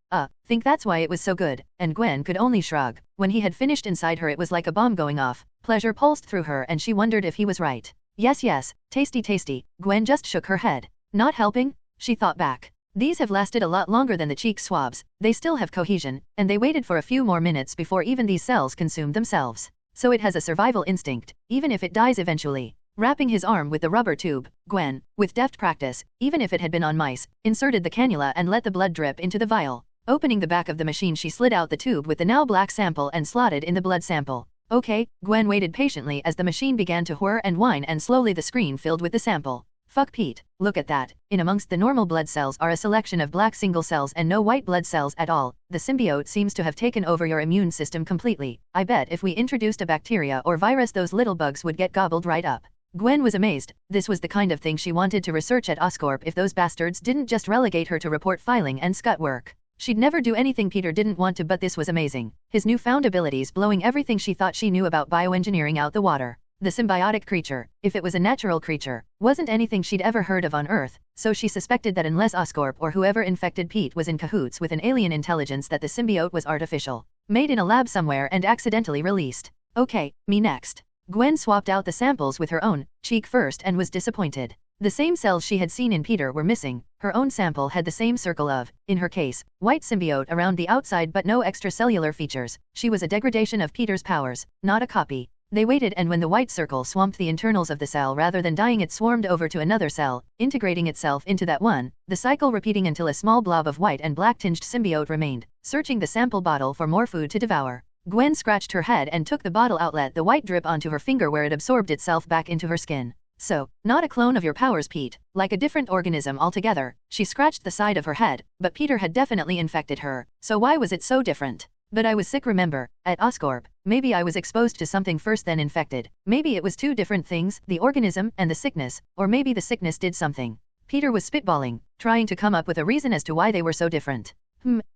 Think that's why it was so good," and Gwen could only shrug. When he had finished inside her it was like a bomb going off. Pleasure pulsed through her and she wondered if he was right. Yes, tasty. Gwen just shook her head. "Not helping?" She thought back. These have lasted a lot longer than the cheek swabs. They still have cohesion, and they waited for a few more minutes before even these cells consumed themselves. So it has a survival instinct, even if it dies eventually. Wrapping his arm with the rubber tube, Gwen, with deft practice, even if it had been on mice, inserted the cannula and let the blood drip into the vial. Opening the back of the machine she slid out the tube with the now black sample and slotted in the blood sample. "Okay." Gwen waited patiently as the machine began to whir and whine and slowly the screen filled with the sample. "Fuck, Pete, look at that. In amongst the normal blood cells are a selection of black single cells and no white blood cells at all. The symbiote seems to have taken over your immune system completely. I bet if we introduced a bacteria or virus those little bugs would get gobbled right up." Gwen was amazed. This was the kind of thing she wanted to research at Oscorp if those bastards didn't just relegate her to report filing and scut work. She'd never do anything Peter didn't want to, but this was amazing. His newfound abilities blowing everything she thought she knew about bioengineering out the water. The symbiotic creature, if it was a natural creature, wasn't anything she'd ever heard of on Earth, so she suspected that unless Oscorp or whoever infected Pete was in cahoots with an alien intelligence, that the symbiote was artificial, made in a lab somewhere and accidentally released. "Okay, me next." Gwen swapped out the samples with her own cheek first and was disappointed. The same cells she had seen in Peter were missing. Her own sample had the same circle of, in her case, white symbiote around the outside but no extracellular features. She was a degradation of Peter's powers, not a copy. They waited, and when the white circle swamped the internals of the cell rather than dying, it swarmed over to another cell, integrating itself into that one, the cycle repeating until a small blob of white and black-tinged symbiote remained, searching the sample bottle for more food to devour. Gwen scratched her head and took the bottle out, let the white drip onto her finger where it absorbed itself back into her skin. So, not a clone of your powers, Pete, like a different organism altogether. She scratched the side of her head, but Peter had definitely infected her, so why was it so different? But I was sick, remember, at Oscorp. Maybe I was exposed to something first then infected. Maybe it was two different things, the organism and the sickness, or maybe the sickness did something. Peter was spitballing, trying to come up with a reason as to why they were so different.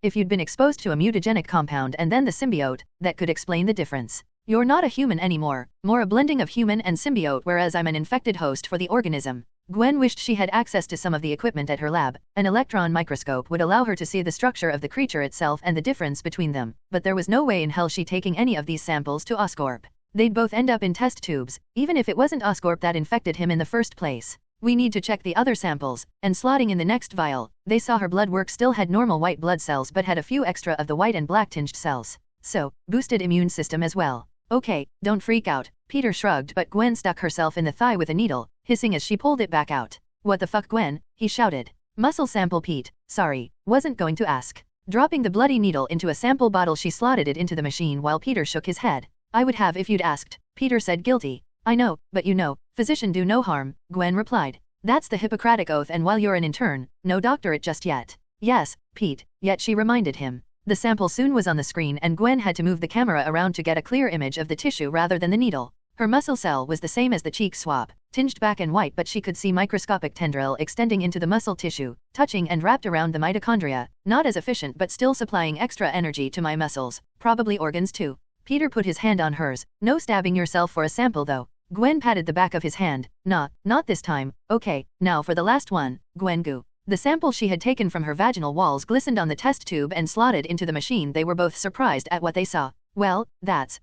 If you'd been exposed to a mutagenic compound and then the symbiote, that could explain the difference. You're not a human anymore, more a blending of human and symbiote, whereas I'm an infected host for the organism. Gwen wished she had access to some of the equipment at her lab. An electron microscope would allow her to see the structure of the creature itself and the difference between them, but there was no way in hell she taking any of these samples to Oscorp. They'd both end up in test tubes, even if it wasn't Oscorp that infected him in the first place. We need to check the other samples, and slotting in the next vial, they saw her blood work still had normal white blood cells but had a few extra of the white and black tinged cells. So, boosted immune system as well. Okay, don't freak out, Peter shrugged, but Gwen stuck herself in the thigh with a needle, hissing as she pulled it back out. What the fuck, Gwen? He shouted. Muscle sample, Pete. Sorry, wasn't going to ask. Dropping the bloody needle into a sample bottle, she slotted it into the machine while Peter shook his head. I would have if you'd asked, Peter said, guilty. I know, but you know, physician do no harm, Gwen replied. That's the Hippocratic Oath, and while you're an intern, no doctorate just yet. Yes, Pete, yet she reminded him. The sample soon was on the screen and Gwen had to move the camera around to get a clear image of the tissue rather than the needle. Her muscle cell was the same as the cheek swab, tinged black and white, but she could see microscopic tendril extending into the muscle tissue, touching and wrapped around the mitochondria, not as efficient but still supplying extra energy to my muscles, probably organs too. Peter put his hand on hers. No stabbing yourself for a sample though. Gwen patted the back of his hand. Nah, not this time. Okay, now for the last one, Gwen goo. The sample she had taken from her vaginal walls glistened on the test tube and slotted into the machine. They were both surprised at what they saw. Well, that's,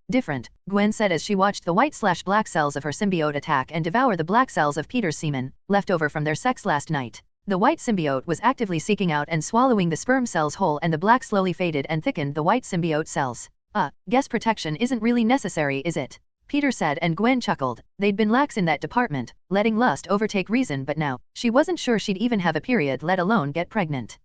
different, Gwen said as she watched the white/black cells of her symbiote attack and devour the black cells of Peter's semen, left over from their sex last night. The white symbiote was actively seeking out and swallowing the sperm cells whole, and the black slowly faded and thickened the white symbiote cells. Guess protection isn't really necessary, is it? Peter said, and Gwen chuckled. They'd been lax in that department, letting lust overtake reason, but now, she wasn't sure she'd even have a period, let alone get pregnant.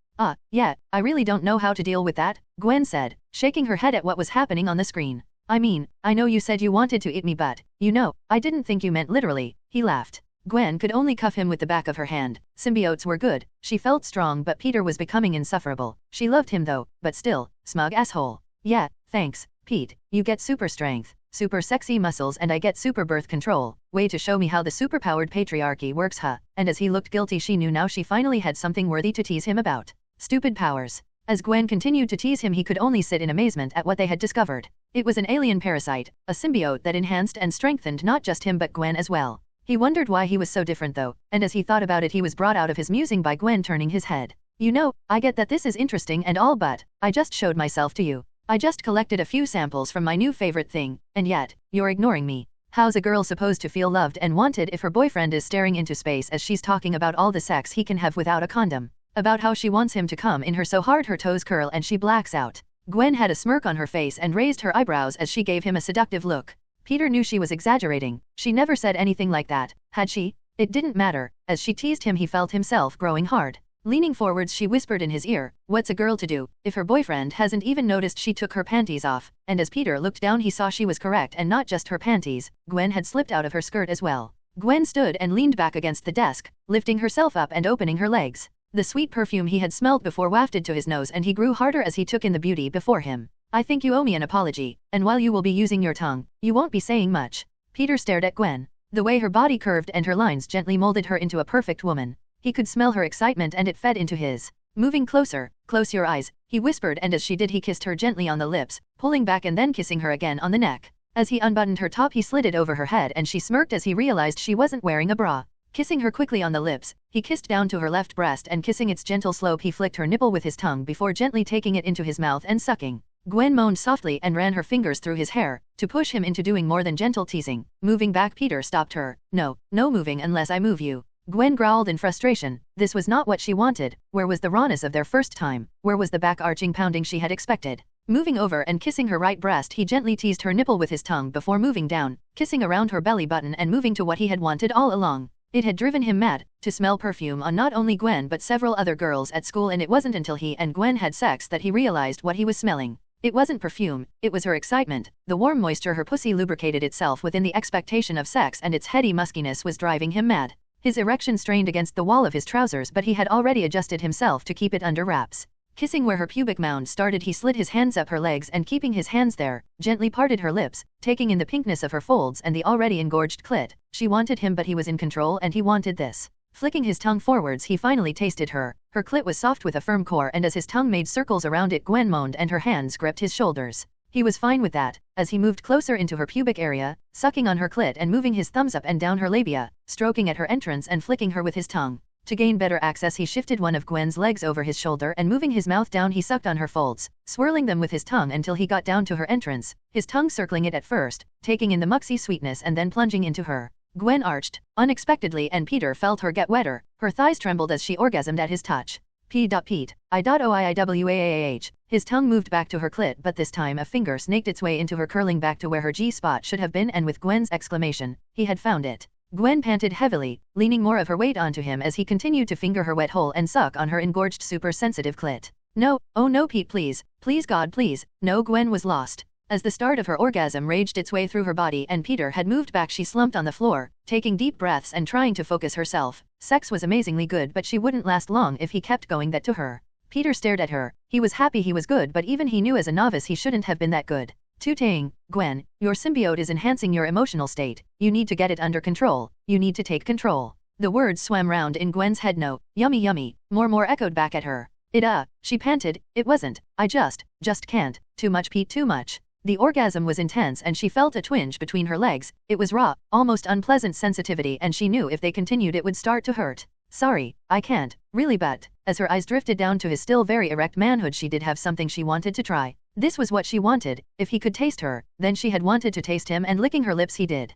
Yeah, I really don't know how to deal with that, Gwen said, shaking her head at what was happening on the screen. I mean, I know you said you wanted to eat me, but, you know, I didn't think you meant literally, he laughed. Gwen could only cuff him with the back of her hand. Symbiotes were good, she felt strong, but Peter was becoming insufferable. She loved him though, but still, smug asshole. Yeah, thanks, Pete, you get super strength, super sexy muscles, and I get super birth control. Way to show me how the superpowered patriarchy works, huh? And as he looked guilty, she knew now she finally had something worthy to tease him about. Stupid powers. As Gwen continued to tease him, he could only sit in amazement at what they had discovered. It was an alien parasite, a symbiote that enhanced and strengthened not just him but Gwen as well. He wondered why he was so different though, and as he thought about it he was brought out of his musing by Gwen turning his head. You know, I get that this is interesting and all, but I just showed myself to you. I just collected a few samples from my new favorite thing, and yet, you're ignoring me. How's a girl supposed to feel loved and wanted if her boyfriend is staring into space as she's talking about all the sex he can have without a condom? About how she wants him to come in her so hard her toes curl and she blacks out. Gwen had a smirk on her face and raised her eyebrows as she gave him a seductive look. Peter knew she was exaggerating. She never said anything like that, had she? It didn't matter. As she teased him, he felt himself growing hard. Leaning forwards, she whispered in his ear, "What's a girl to do, if her boyfriend hasn't even noticed she took her panties off?" And as Peter looked down, he saw she was correct, and not just her panties. Gwen had slipped out of her skirt as well. Gwen stood and leaned back against the desk, lifting herself up and opening her legs. The sweet perfume he had smelled before wafted to his nose, and he grew harder as he took in the beauty before him. "I think you owe me an apology, and while you will be using your tongue, you won't be saying much." Peter stared at Gwen. The way her body curved and her lines gently molded her into a perfect woman. He could smell her excitement and it fed into his. Moving closer, "Close your eyes," he whispered, and as she did he kissed her gently on the lips, pulling back and then kissing her again on the neck. As he unbuttoned her top he slid it over her head and she smirked as he realized she wasn't wearing a bra. Kissing her quickly on the lips, he kissed down to her left breast and kissing its gentle slope he flicked her nipple with his tongue before gently taking it into his mouth and sucking. Gwen moaned softly and ran her fingers through his hair, to push him into doing more than gentle teasing. Moving back, Peter stopped her. No moving unless I move you." Gwen growled in frustration. This was not what she wanted. Where was the rawness of their first time? Where was the back-arching pounding she had expected? Moving over and kissing her right breast, he gently teased her nipple with his tongue before moving down, kissing around her belly button and moving to what he had wanted all along. It had driven him mad, to smell perfume on not only Gwen but several other girls at school, and it wasn't until he and Gwen had sex that he realized what he was smelling. It wasn't perfume, it was her excitement. The warm moisture her pussy lubricated itself within the expectation of sex, and its heady muskiness was driving him mad. His erection strained against the wall of his trousers, but he had already adjusted himself to keep it under wraps. Kissing where her pubic mound started, he slid his hands up her legs and, keeping his hands there, gently parted her lips, taking in the pinkness of her folds and the already engorged clit. She wanted him, but he was in control and he wanted this. Flicking his tongue forwards, he finally tasted her. Her clit was soft with a firm core, and as his tongue made circles around it, Gwen moaned and her hands gripped his shoulders. He was fine with that, as he moved closer into her pubic area, sucking on her clit and moving his thumbs up and down her labia, stroking at her entrance and flicking her with his tongue. To gain better access, he shifted one of Gwen's legs over his shoulder and, moving his mouth down, he sucked on her folds, swirling them with his tongue until he got down to her entrance, his tongue circling it at first, taking in the muxy sweetness and then plunging into her. Gwen arched, unexpectedly, and Peter felt her get wetter. Her thighs trembled as she orgasmed at his touch. Pete. I.oiiwaah. His tongue moved back to her clit, but this time a finger snaked its way into her, curling back to where her G-spot should have been, and with Gwen's exclamation, he had found it. Gwen panted heavily, leaning more of her weight onto him as he continued to finger her wet hole and suck on her engorged, super-sensitive clit. No, oh no, Pete, please. Please God, please. No. Gwen was lost. As the start of her orgasm raged its way through her body and Peter had moved back, she slumped on the floor, taking deep breaths and trying to focus herself. Sex was amazingly good, but she wouldn't last long if he kept going that to her. Peter stared at her. He was happy he was good, but even he knew as a novice he shouldn't have been that good. Tutaying, Gwen, your symbiote is enhancing your emotional state. You need to get it under control. You need to take control. The words swam round in Gwen's head. No, yummy, more echoed back at her. She panted, it wasn't, I just can't. Too much, Pete, too much. The orgasm was intense and she felt a twinge between her legs. It was raw, almost unpleasant sensitivity, and she knew if they continued it would start to hurt. Sorry, I can't, really, but, as her eyes drifted down to his still very erect manhood, she did have something she wanted to try. This was what she wanted. If he could taste her, then she had wanted to taste him, and licking her lips he did.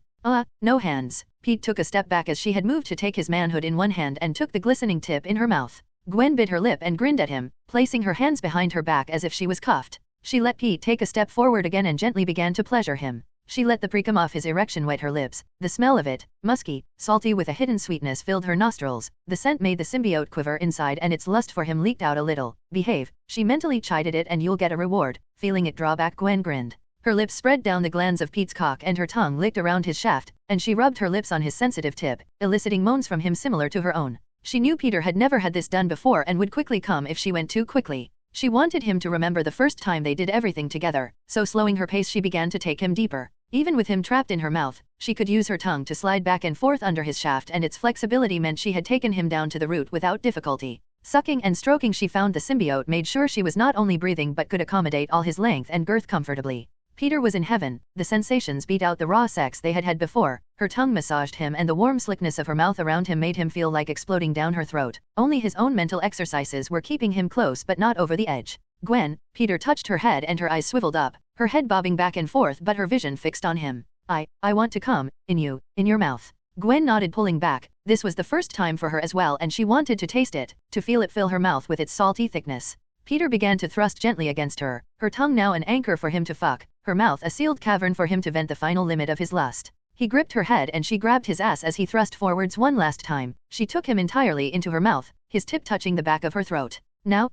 No hands. Pete took a step back as she had moved to take his manhood in one hand and took the glistening tip in her mouth. Gwen bit her lip and grinned at him, placing her hands behind her back as if she was cuffed. She let Pete take a step forward again and gently began to pleasure him. She let the precum off his erection wet her lips. The smell of it, musky, salty with a hidden sweetness, filled her nostrils. The scent made the symbiote quiver inside and its lust for him leaked out a little. Behave, she mentally chided it, and you'll get a reward. Feeling it draw back, Gwen grinned. Her lips spread down the glands of Pete's cock and her tongue licked around his shaft, and she rubbed her lips on his sensitive tip, eliciting moans from him similar to her own. She knew Peter had never had this done before and would quickly come if she went too quickly. She wanted him to remember the first time they did everything together, so slowing her pace she began to take him deeper. Even with him trapped in her mouth, she could use her tongue to slide back and forth under his shaft, and its flexibility meant she had taken him down to the root without difficulty. Sucking and stroking, she found the symbiote made sure she was not only breathing but could accommodate all his length and girth comfortably. Peter was in heaven. The sensations beat out the raw sex they had had before. Her tongue massaged him and the warm slickness of her mouth around him made him feel like exploding down her throat. Only his own mental exercises were keeping him close but not over the edge. Gwen, Peter touched her head and her eyes swiveled up, her head bobbing back and forth but her vision fixed on him. I want to come, in your mouth. Gwen nodded, pulling back. This was the first time for her as well, and she wanted to taste it, to feel it fill her mouth with its salty thickness. Peter began to thrust gently against her, her tongue now an anchor for him to fuck, her mouth a sealed cavern for him to vent the final limit of his lust. He gripped her head and she grabbed his ass as he thrust forwards one last time. She took him entirely into her mouth, his tip touching the back of her throat. Now,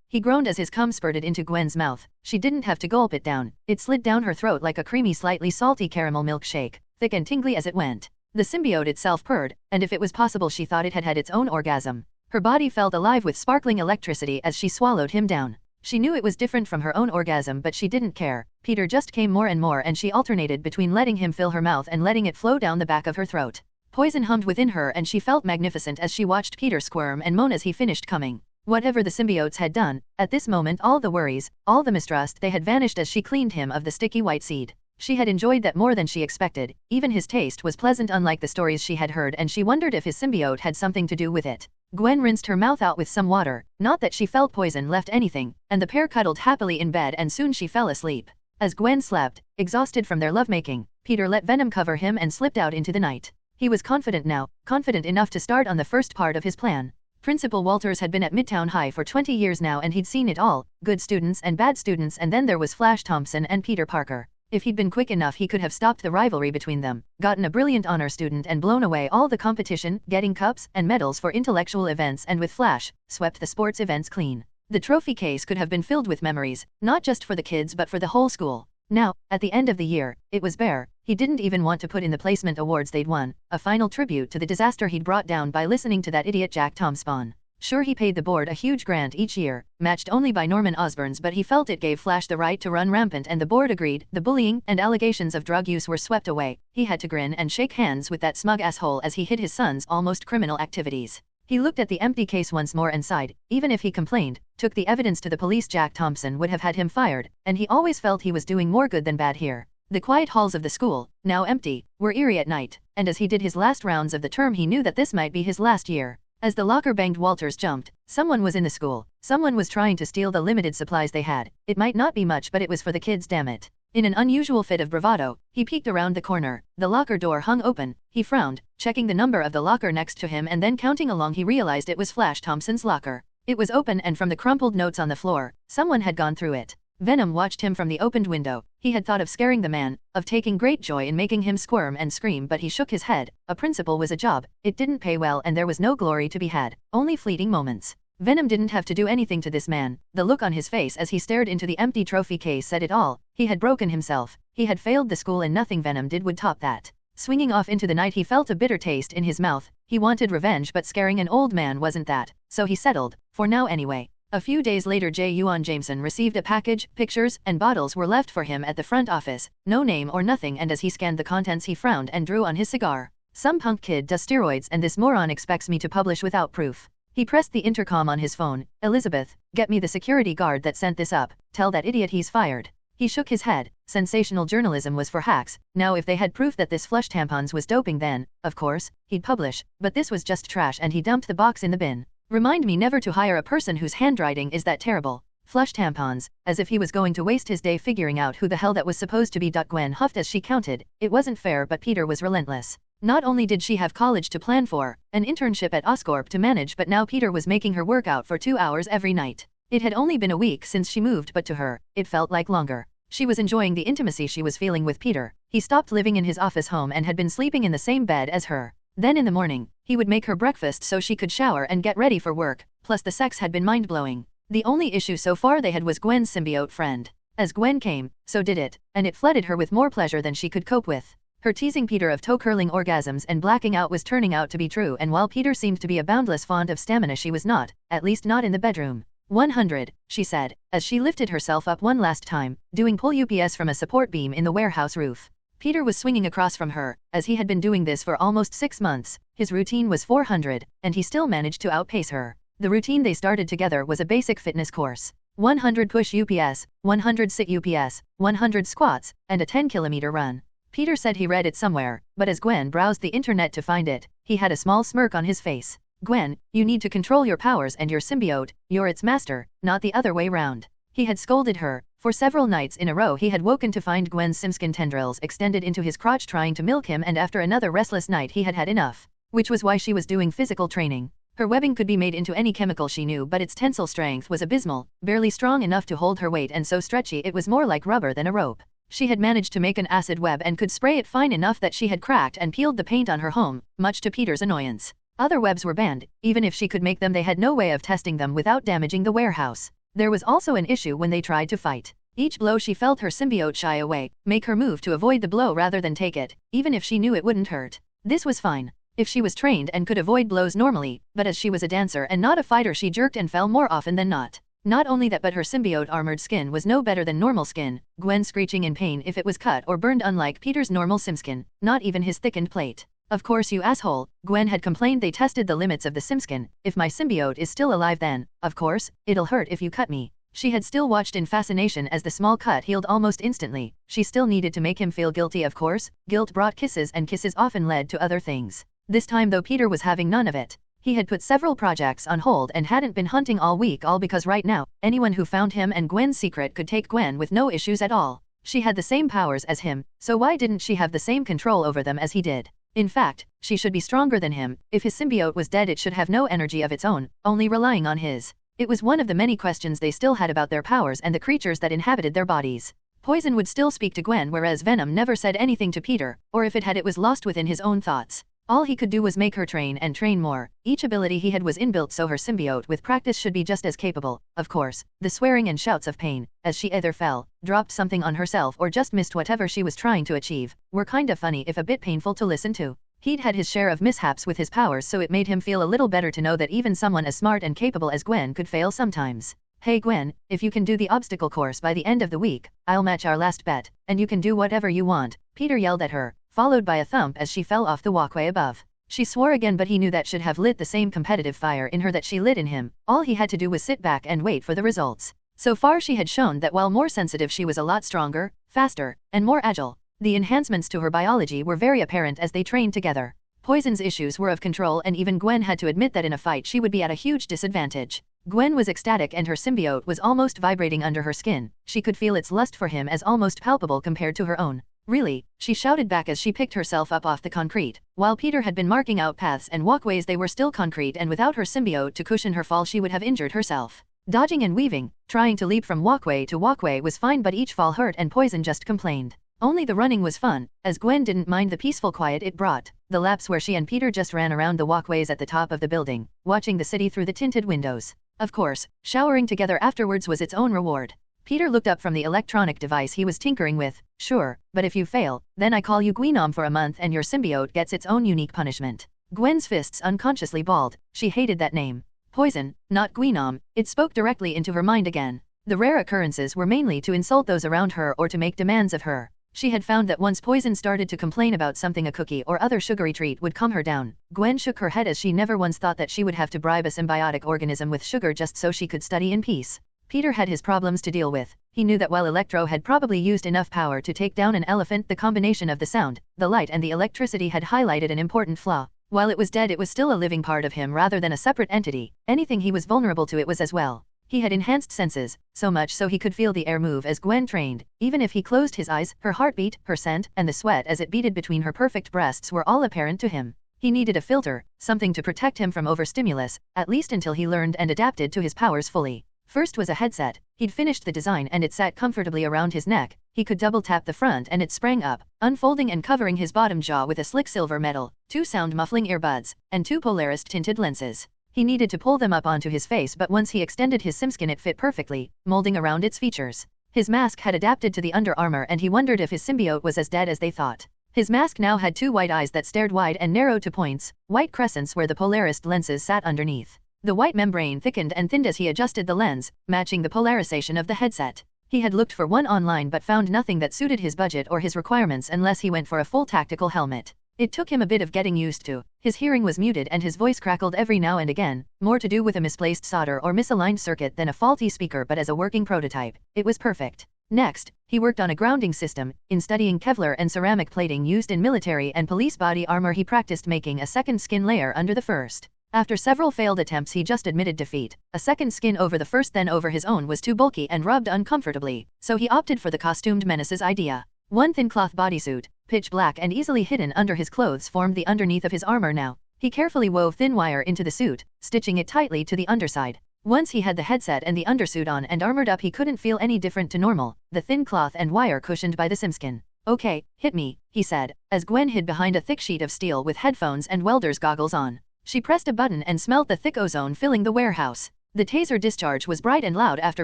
he groaned as his cum spurted into Gwen's mouth. She didn't have to gulp it down. It slid down her throat like a creamy, slightly salty caramel milkshake, thick and tingly as it went. The symbiote itself purred, and if it was possible she thought it had had its own orgasm. Her body felt alive with sparkling electricity as she swallowed him down. She knew it was different from her own orgasm, but she didn't care. Peter just came more and more, and she alternated between letting him fill her mouth and letting it flow down the back of her throat. Poison hummed within her and she felt magnificent as she watched Peter squirm and moan as he finished coming. Whatever the symbiotes had done, at this moment all the worries, all the mistrust, they had vanished as she cleaned him of the sticky white seed. She had enjoyed that more than she expected. Even his taste was pleasant, unlike the stories she had heard, and she wondered if his symbiote had something to do with it. Gwen rinsed her mouth out with some water, not that she felt poison left anything, and the pair cuddled happily in bed and soon she fell asleep. As Gwen slept, exhausted from their lovemaking, Peter let Venom cover him and slipped out into the night. He was confident now, confident enough to start on the first part of his plan. Principal Walters had been at Midtown High for 20 years now and he'd seen it all, good students and bad students, and then there was Flash Thompson and Peter Parker. If he'd been quick enough he could have stopped the rivalry between them, gotten a brilliant honor student and blown away all the competition, getting cups and medals for intellectual events, and with Flash, swept the sports events clean. The trophy case could have been filled with memories, not just for the kids but for the whole school. Now, at the end of the year, it was bare. He didn't even want to put in the placement awards they'd won, a final tribute to the disaster he'd brought down by listening to that idiot Jack Tomspawn. Sure, he paid the board a huge grant each year, matched only by Norman Osborn's, but he felt it gave Flash the right to run rampant and the board agreed. The bullying and allegations of drug use were swept away. He had to grin and shake hands with that smug asshole as he hid his son's almost criminal activities. He looked at the empty case once more and sighed. Even if he complained, took the evidence to the police, Jack Thompson would have had him fired, and he always felt he was doing more good than bad here. The quiet halls of the school, now empty, were eerie at night, and as he did his last rounds of the term he knew that this might be his last year. As the locker banged, Walters jumped. Someone was in the school. Someone was trying to steal the limited supplies they had. It might not be much, but it was for the kids, damn it. In an unusual fit of bravado, he peeked around the corner. The locker door hung open. He frowned, checking the number of the locker next to him, and then counting along he realized it was Flash Thompson's locker. It was open, and from the crumpled notes on the floor, someone had gone through it. Venom watched him from the opened window. He had thought of scaring the man, of taking great joy in making him squirm and scream, but he shook his head. A principal was a job. It didn't pay well and there was no glory to be had, only fleeting moments. Venom didn't have to do anything to this man. The look on his face as he stared into the empty trophy case said it all. He had broken himself. He had failed the school and nothing Venom did would top that. Swinging off into the night, he felt a bitter taste in his mouth. He wanted revenge, but scaring an old man wasn't that. So he settled, for now anyway. A few days later, J. Ewan Jameson received a package. Pictures and bottles were left for him at the front office. No name or nothing, and as he scanned the contents he frowned and drew on his cigar. Some punk kid does steroids and this moron expects me to publish without proof. He pressed the intercom on his phone. Elizabeth, get me the security guard that sent this up. Tell that idiot he's fired. He shook his head. Sensational journalism was for hacks. Now if they had proof that this flush tampons was doping, then, of course, he'd publish. But this was just trash and he dumped the box in the bin. Remind me never to hire a person whose handwriting is that terrible. Flush tampons, as if he was going to waste his day figuring out who the hell that was supposed to be. Gwen huffed as she counted. It wasn't fair, but Peter was relentless. Not only did she have college to plan for, an internship at Oscorp to manage, but now Peter was making her work out for 2 hours every night. It had only been a week since she moved, but to her, it felt like longer. She was enjoying the intimacy she was feeling with Peter. He stopped living in his office home and had been sleeping in the same bed as her. Then in the morning, he would make her breakfast so she could shower and get ready for work, plus the sex had been mind-blowing. The only issue so far they had was Gwen's symbiote friend. As Gwen came, so did it, and it flooded her with more pleasure than she could cope with. Her teasing Peter of toe-curling orgasms and blacking out was turning out to be true, and while Peter seemed to be a boundless font of stamina, she was not, at least not in the bedroom. 100, she said, as she lifted herself up one last time, doing pull UPS from a support beam in the warehouse roof. Peter was swinging across from her, as he had been doing this for almost 6 months. His routine was 400, and he still managed to outpace her. The routine they started together was a basic fitness course. 100 push UPS, 100 sit UPS, 100 squats, and a 10-kilometer run. Peter said he read it somewhere, but as Gwen browsed the internet to find it, he had a small smirk on his face. Gwen, you need to control your powers and your symbiote, you're its master, not the other way round. He had scolded her. For several nights in a row he had woken to find Gwen's simskin tendrils extended into his crotch trying to milk him, and after another restless night he had had enough. Which was why she was doing physical training. Her webbing could be made into any chemical she knew, but its tensile strength was abysmal, barely strong enough to hold her weight, and so stretchy it was more like rubber than a rope. She had managed to make an acid web and could spray it fine enough that she had cracked and peeled the paint on her home, much to Peter's annoyance. Other webs were banned. Even if she could make them, they had no way of testing them without damaging the warehouse. There was also an issue when they tried to fight. Each blow she felt her symbiote shy away, make her move to avoid the blow rather than take it, even if she knew it wouldn't hurt. This was fine. If she was trained and could avoid blows normally, but as she was a dancer and not a fighter, she jerked and fell more often than not. Not only that, but her symbiote armored skin was no better than normal skin, Gwen screeching in pain if it was cut or burned, unlike Peter's normal simskin, not even his thickened plate. Of course, you asshole, Gwen had complained, they tested the limits of the simskin. If my symbiote is still alive, then, of course, it'll hurt if you cut me. She had still watched in fascination as the small cut healed almost instantly. She still needed to make him feel guilty, of course. Guilt brought kisses, and kisses often led to other things. This time though, Peter was having none of it. He had put several projects on hold and hadn't been hunting all week, all because right now, anyone who found him and Gwen's secret could take Gwen with no issues at all. She had the same powers as him, so why didn't she have the same control over them as he did? In fact, she should be stronger than him. If his symbiote was dead, it should have no energy of its own, only relying on his. It was one of the many questions they still had about their powers and the creatures that inhabited their bodies. Poison would still speak to Gwen, whereas Venom never said anything to Peter, or if it had, it was lost within his own thoughts. All he could do was make her train and train more. Each ability he had was inbuilt, so her symbiote with practice should be just as capable. Of course, the swearing and shouts of pain, as she either fell, dropped something on herself, or just missed whatever she was trying to achieve, were kinda funny if a bit painful to listen to. He'd had his share of mishaps with his powers, so it made him feel a little better to know that even someone as smart and capable as Gwen could fail sometimes. Hey Gwen, if you can do the obstacle course by the end of the week, I'll match our last bet, and you can do whatever you want, Peter yelled at her, followed by a thump as she fell off the walkway above. She swore again, but he knew that should have lit the same competitive fire in her that she lit in him. All he had to do was sit back and wait for the results. So far she had shown that while more sensitive, she was a lot stronger, faster, and more agile. The enhancements to her biology were very apparent as they trained together. Poison's issues were of control, and even Gwen had to admit that in a fight she would be at a huge disadvantage. Gwen was ecstatic, and her symbiote was almost vibrating under her skin. She could feel its lust for him as almost palpable compared to her own. Really, she shouted back as she picked herself up off the concrete. While Peter had been marking out paths and walkways, they were still concrete, and without her symbiote to cushion her fall, she would have injured herself. Dodging and weaving, trying to leap from walkway to walkway was fine, but each fall hurt, and Poison just complained. Only the running was fun, as Gwen didn't mind the peaceful quiet it brought. The laps where she and Peter just ran around the walkways at the top of the building, watching the city through the tinted windows. Of course, showering together afterwards was its own reward. Peter looked up from the electronic device he was tinkering with. Sure, but if you fail, then I call you Gwenom for a month and your symbiote gets its own unique punishment. Gwen's fists unconsciously balled. She hated that name. Poison, not Gwenom. It spoke directly into her mind again. The rare occurrences were mainly to insult those around her or to make demands of her. She had found that once Poison started to complain about something, a cookie or other sugary treat would calm her down. Gwen shook her head as she never once thought that she would have to bribe a symbiotic organism with sugar just so she could study in peace. Peter had his problems to deal with. He knew that while Electro had probably used enough power to take down an elephant, the combination of the sound, the light and the electricity had highlighted an important flaw. While it was dead, it was still a living part of him rather than a separate entity. Anything he was vulnerable to, it was as well. He had enhanced senses, so much so he could feel the air move as Gwen trained. Even if he closed his eyes, her heartbeat, her scent, and the sweat as it beaded between her perfect breasts were all apparent to him. He needed a filter, something to protect him from overstimulus, at least until he learned and adapted to his powers fully. First was a headset. He'd finished the design and it sat comfortably around his neck. He could double tap the front and it sprang up, unfolding and covering his bottom jaw with a slick silver metal, 2 sound muffling earbuds, and 2 Polaris tinted lenses. He needed to pull them up onto his face, but once he extended his simskin it fit perfectly, molding around its features. His mask had adapted to the under armor, and he wondered if his symbiote was as dead as they thought. His mask now had 2 white eyes that stared wide and narrowed to points, white crescents where the Polaris lenses sat underneath. The white membrane thickened and thinned as he adjusted the lens, matching the polarization of the headset. He had looked for one online but found nothing that suited his budget or his requirements unless he went for a full tactical helmet. It took him a bit of getting used to. His hearing was muted and his voice crackled every now and again, more to do with a misplaced solder or misaligned circuit than a faulty speaker, but as a working prototype, it was perfect. Next, he worked on a grounding system. In studying Kevlar and ceramic plating used in military and police body armor, he practiced making a second skin layer under the first. After several failed attempts, he just admitted defeat. A second skin over the first, then over his own, was too bulky and rubbed uncomfortably, so he opted for the costumed menace's idea. One thin cloth bodysuit, pitch black and easily hidden under his clothes, formed the underneath of his armor now. He carefully wove thin wire into the suit, stitching it tightly to the underside. Once he had the headset and the undersuit on and armored up, he couldn't feel any different to normal, the thin cloth and wire cushioned by the simskin. Okay, hit me, he said, as Gwen hid behind a thick sheet of steel with headphones and welder's goggles on. She pressed a button and smelled the thick ozone filling the warehouse. The taser discharge was bright and loud after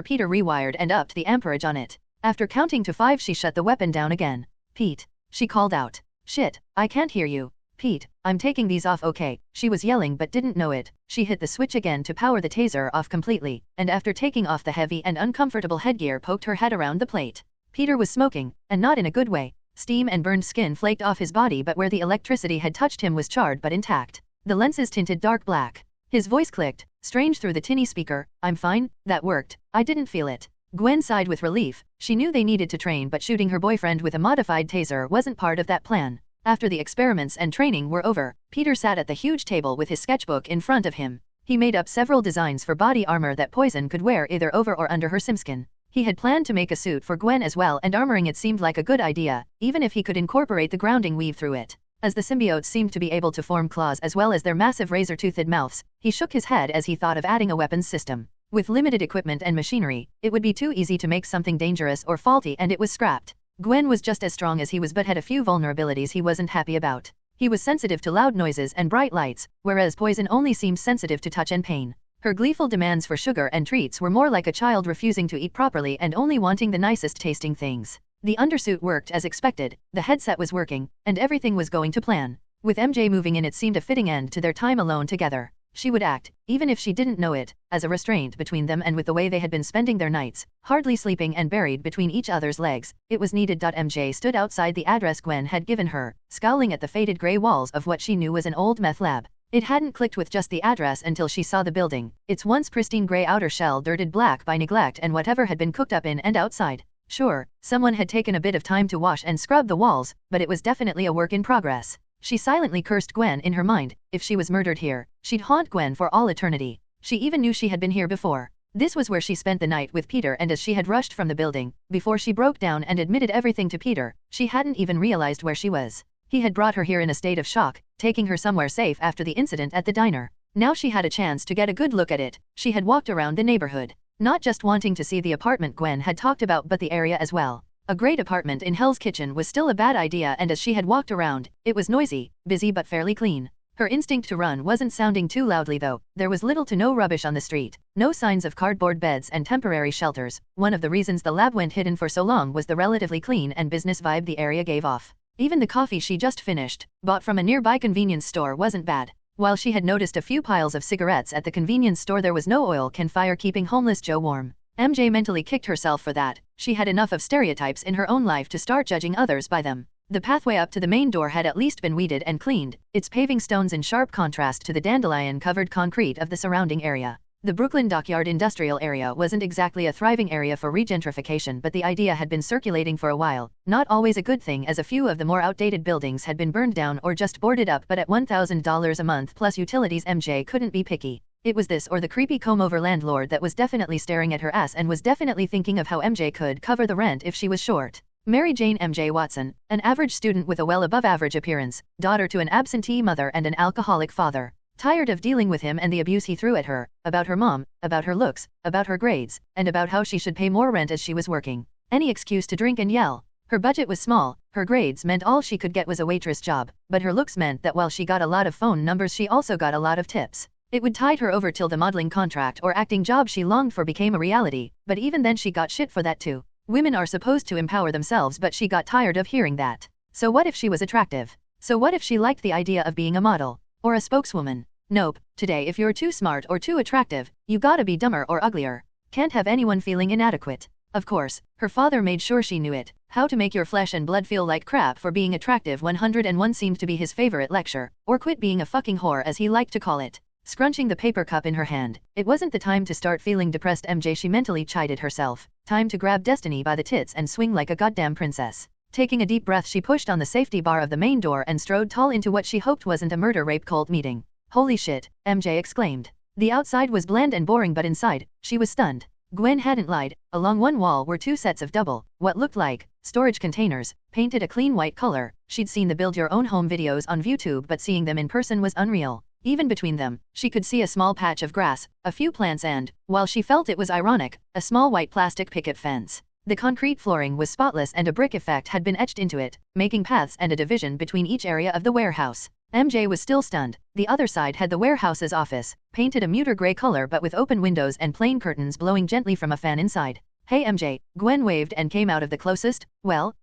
Peter rewired and upped the amperage on it. After counting to 5, she shut the weapon down again. Pete, she called out. Shit, I can't hear you. Pete, I'm taking these off, okay? She was yelling but didn't know it. She hit the switch again to power the taser off completely, and after taking off the heavy and uncomfortable headgear, poked her head around the plate. Peter was smoking, and not in a good way. Steam and burned skin flaked off his body, but where the electricity had touched him was charred but intact. The lenses tinted dark black. His voice clicked, strange through the tinny speaker. I'm fine, that worked. I didn't feel it. Gwen sighed with relief. She knew they needed to train, but shooting her boyfriend with a modified taser wasn't part of that plan. After the experiments and training were over, Peter sat at the huge table with his sketchbook in front of him. He made up several designs for body armor that Poison could wear either over or under her simskin. He had planned to make a suit for Gwen as well, and armoring it seemed like a good idea, even if he could incorporate the grounding weave through it. As the symbiotes seemed to be able to form claws as well as their massive razor-toothed mouths, he shook his head as he thought of adding a weapons system. With limited equipment and machinery, it would be too easy to make something dangerous or faulty and it was scrapped. Gwen was just as strong as he was but had a few vulnerabilities he wasn't happy about. He was sensitive to loud noises and bright lights, whereas Poison only seemed sensitive to touch and pain. Her gleeful demands for sugar and treats were more like a child refusing to eat properly and only wanting the nicest tasting things. The undersuit worked as expected, the headset was working, and everything was going to plan. With MJ moving in, it seemed a fitting end to their time alone together. She would act, even if she didn't know it, as a restraint between them, and with the way they had been spending their nights, hardly sleeping and buried between each other's legs, it was needed. MJ stood outside the address Gwen had given her, scowling at the faded gray walls of what she knew was an old meth lab. It hadn't clicked with just the address until she saw the building, its once pristine gray outer shell dirted black by neglect and whatever had been cooked up in and outside. Sure, someone had taken a bit of time to wash and scrub the walls, but it was definitely a work in progress. She silently cursed Gwen in her mind. If she was murdered here, she'd haunt Gwen for all eternity. She even knew she had been here before. This was where she spent the night with Peter, and as she had rushed from the building, before she broke down and admitted everything to Peter, she hadn't even realized where she was. He had brought her here in a state of shock, taking her somewhere safe after the incident at the diner. Now she had a chance to get a good look at it. She had walked around the neighborhood, not just wanting to see the apartment Gwen had talked about but the area as well. A great apartment in Hell's Kitchen was still a bad idea, and as she had walked around, it was noisy, busy but fairly clean. Her instinct to run wasn't sounding too loudly though. There was little to no rubbish on the street, no signs of cardboard beds and temporary shelters. One of the reasons the lab went hidden for so long was the relatively clean and business vibe the area gave off. Even the coffee she just finished, bought from a nearby convenience store, wasn't bad. While she had noticed a few piles of cigarettes at the convenience store, there was no oil can fire keeping homeless Joe warm. MJ mentally kicked herself for that. She had enough of stereotypes in her own life to start judging others by them. The pathway up to the main door had at least been weeded and cleaned, its paving stones in sharp contrast to the dandelion-covered concrete of the surrounding area. The Brooklyn Dockyard industrial area wasn't exactly a thriving area for regentrification, but the idea had been circulating for a while. Not always a good thing, as a few of the more outdated buildings had been burned down or just boarded up, but at $1,000 a month plus utilities, MJ couldn't be picky. It was this or the creepy comb-over landlord that was definitely staring at her ass and was definitely thinking of how MJ could cover the rent if she was short. Mary Jane MJ Watson, an average student with a well above average appearance, daughter to an absentee mother and an alcoholic father. Tired of dealing with him and the abuse he threw at her, about her mom, about her looks, about her grades, and about how she should pay more rent as she was working. Any excuse to drink and yell. Her budget was small, her grades meant all she could get was a waitress job, but her looks meant that while she got a lot of phone numbers, she also got a lot of tips. It would tide her over till the modeling contract or acting job she longed for became a reality, but even then she got shit for that too. Women are supposed to empower themselves, but she got tired of hearing that. So what if she was attractive? So what if she liked the idea of being a model? Or a spokeswoman? Nope. Today, if you're too smart or too attractive, you gotta be dumber or uglier. Can't have anyone feeling inadequate. Of course, her father made sure she knew it. How to make your flesh and blood feel like crap for being attractive 101 seemed to be his favorite lecture, or quit being a fucking whore as he liked to call it. Scrunching the paper cup in her hand, it wasn't the time to start feeling depressed, MJ, she mentally chided herself. Time to grab destiny by the tits and swing like a goddamn princess. Taking a deep breath, she pushed on the safety bar of the main door and strode tall into what she hoped wasn't a murder-rape cult meeting. Holy shit, MJ exclaimed. The outside was bland and boring, but inside, she was stunned. Gwen hadn't lied. Along one wall were two sets of what looked like storage containers, painted a clean white color. She'd seen the build your own home videos on YouTube, but seeing them in person was unreal. Even between them, she could see a small patch of grass, a few plants and, while she felt it was ironic, a small white plastic picket fence. The concrete flooring was spotless and a brick effect had been etched into it, making paths and a division between each area of the warehouse. MJ was still stunned. The other side had the warehouse's office, painted a muted gray color but with open windows and plain curtains blowing gently from a fan inside. Hey MJ, Gwen waved and came out of the closest,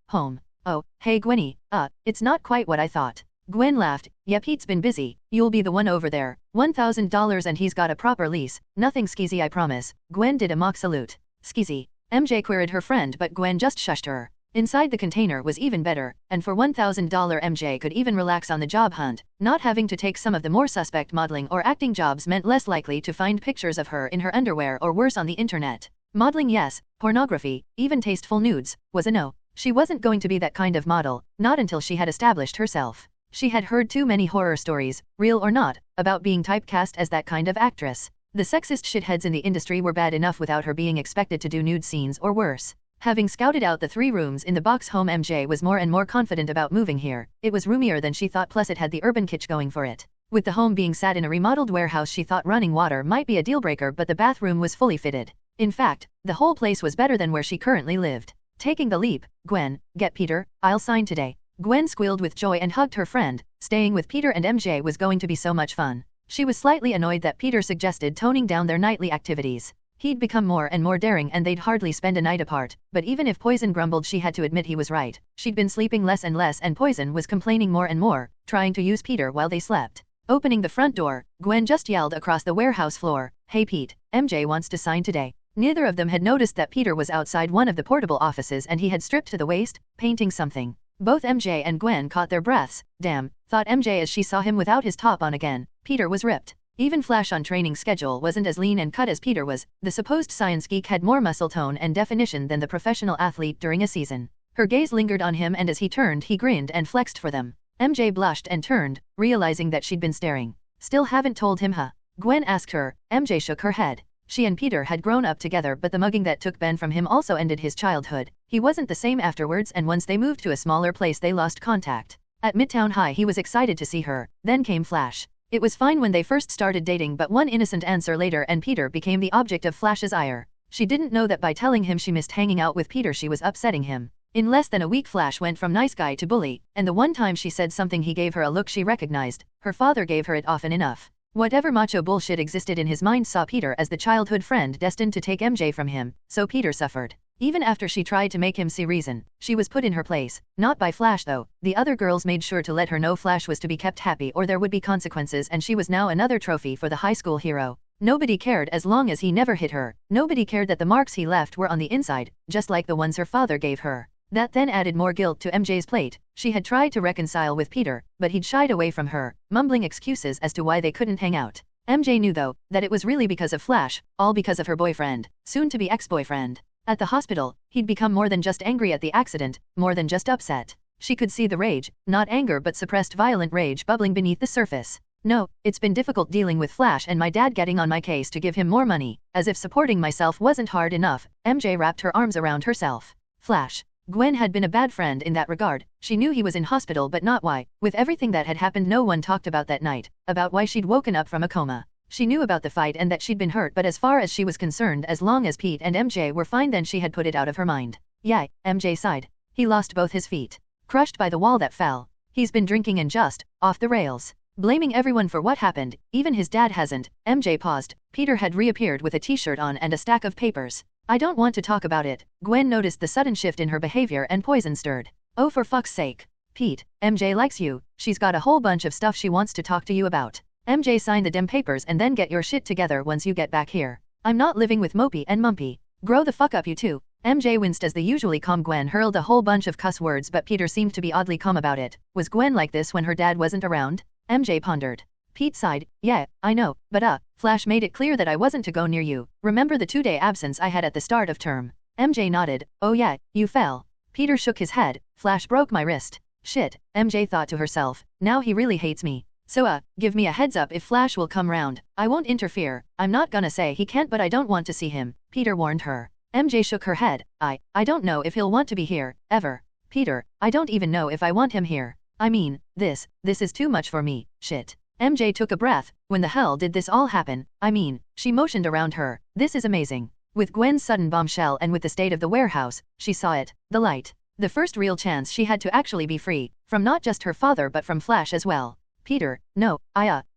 home. Oh, hey Gwenny, it's not quite what I thought. Gwen laughed. Yep, Pete's been busy. You'll be the one over there. $1,000 and he's got a proper lease. Nothing skeezy, I promise. Gwen did a mock salute. Skeezy? MJ queried her friend, but Gwen just shushed her. Inside the container was even better, and for $1,000 MJ could even relax on the job hunt. Not having to take some of the more suspect modeling or acting jobs meant less likely to find pictures of her in her underwear or worse on the internet. Modeling yes, pornography, even tasteful nudes, was a no. She wasn't going to be that kind of model, not until she had established herself. She had heard too many horror stories, real or not, about being typecast as that kind of actress. The sexist shitheads in the industry were bad enough without her being expected to do nude scenes or worse. Having scouted out the 3 rooms in the box home, MJ was more and more confident about moving here. It was roomier than she thought, plus it had the urban kitsch going for it. With the home being sat in a remodeled warehouse, she thought running water might be a deal breaker, but the bathroom was fully fitted. In fact, the whole place was better than where she currently lived. Taking the leap, Gwen, get Peter, I'll sign today. Gwen squealed with joy and hugged her friend. Staying with Peter and MJ was going to be so much fun. She was slightly annoyed that Peter suggested toning down their nightly activities. He'd become more and more daring and they'd hardly spend a night apart, but even if Poison grumbled, she had to admit he was right. She'd been sleeping less and less and Poison was complaining more and more, trying to use Peter while they slept. Opening the front door, Gwen just yelled across the warehouse floor, "Hey Pete, MJ wants to sign today." Neither of them had noticed that Peter was outside one of the portable offices and he had stripped to the waist, painting something. Both MJ and Gwen caught their breaths. Damn, thought MJ as she saw him without his top on again. Peter was ripped. Even Flash on training schedule wasn't as lean and cut as Peter was. The supposed science geek had more muscle tone and definition than the professional athlete during a season. Her gaze lingered on him and as he turned he grinned and flexed for them. MJ blushed and turned, realizing that she'd been staring. Still haven't told him, huh? Gwen asked her. MJ shook her head. She and Peter had grown up together, but the mugging that took Ben from him also ended his childhood. He wasn't the same afterwards, and once they moved to a smaller place they lost contact. At Midtown High he was excited to see her. Then came Flash. It was fine when they first started dating, but one innocent answer later and Peter became the object of Flash's ire. She didn't know that by telling him she missed hanging out with Peter she was upsetting him. In less than a week Flash went from nice guy to bully, and the one time she said something he gave her a look she recognized. Her father gave her it often enough. Whatever macho bullshit existed in his mind saw Peter as the childhood friend destined to take MJ from him, so Peter suffered. Even after she tried to make him see reason, she was put in her place. Not by Flash though. The other girls made sure to let her know Flash was to be kept happy or there would be consequences, and she was now another trophy for the high school hero. Nobody cared as long as he never hit her. Nobody cared that the marks he left were on the inside, just like the ones her father gave her. That then added more guilt to MJ's plate. She had tried to reconcile with Peter, but he'd shied away from her, mumbling excuses as to why they couldn't hang out. MJ knew though, that it was really because of Flash, all because of her boyfriend, soon-to-be ex-boyfriend. At the hospital, he'd become more than just angry at the accident, more than just upset. She could see the rage, not anger but suppressed violent rage bubbling beneath the surface. No, it's been difficult dealing with Flash and my dad getting on my case to give him more money. As if supporting myself wasn't hard enough, MJ wrapped her arms around herself. Flash. Gwen had been a bad friend in that regard. She knew he was in hospital but not why. With everything that had happened no one talked about that night, about why she'd woken up from a coma. She knew about the fight and that she'd been hurt, but as far as she was concerned, as long as Pete and MJ were fine then she had put it out of her mind. Yeah, MJ sighed. He lost both his feet. Crushed by the wall that fell. He's been drinking and just, off the rails. Blaming everyone for what happened, even his dad hasn't. MJ paused. Peter had reappeared with a t-shirt on and a stack of papers. I don't want to talk about it. Gwen noticed the sudden shift in her behavior and Poison stirred. Oh, for fuck's sake. Pete, MJ likes you. She's got a whole bunch of stuff she wants to talk to you about. MJ, sign the dem papers and then get your shit together once you get back here. I'm not living with Mopey and Mumpy. Grow the fuck up you two. MJ winced as the usually calm Gwen hurled a whole bunch of cuss words, but Peter seemed to be oddly calm about it. Was Gwen like this when her dad wasn't around? MJ pondered. Pete sighed. Yeah, I know, but Flash made it clear that I wasn't to go near you. Remember the 2-day absence I had at the start of term? MJ nodded. Oh yeah, you fell. Peter shook his head. Flash broke my wrist. Shit, MJ thought to herself. Now he really hates me. So give me a heads up if Flash will come round. I won't interfere. I'm not gonna say he can't, but I don't want to see him, Peter warned her. MJ shook her head. I don't know if he'll want to be here, ever. Peter, I don't even know if I want him here. I mean, this is too much for me, shit. MJ took a breath. When the hell did this all happen? I mean, she motioned around her. This is amazing. With Gwen's sudden bombshell and with the state of the warehouse, she saw it, the light. The first real chance she had to actually be free, from not just her father but from Flash as well. Peter, no,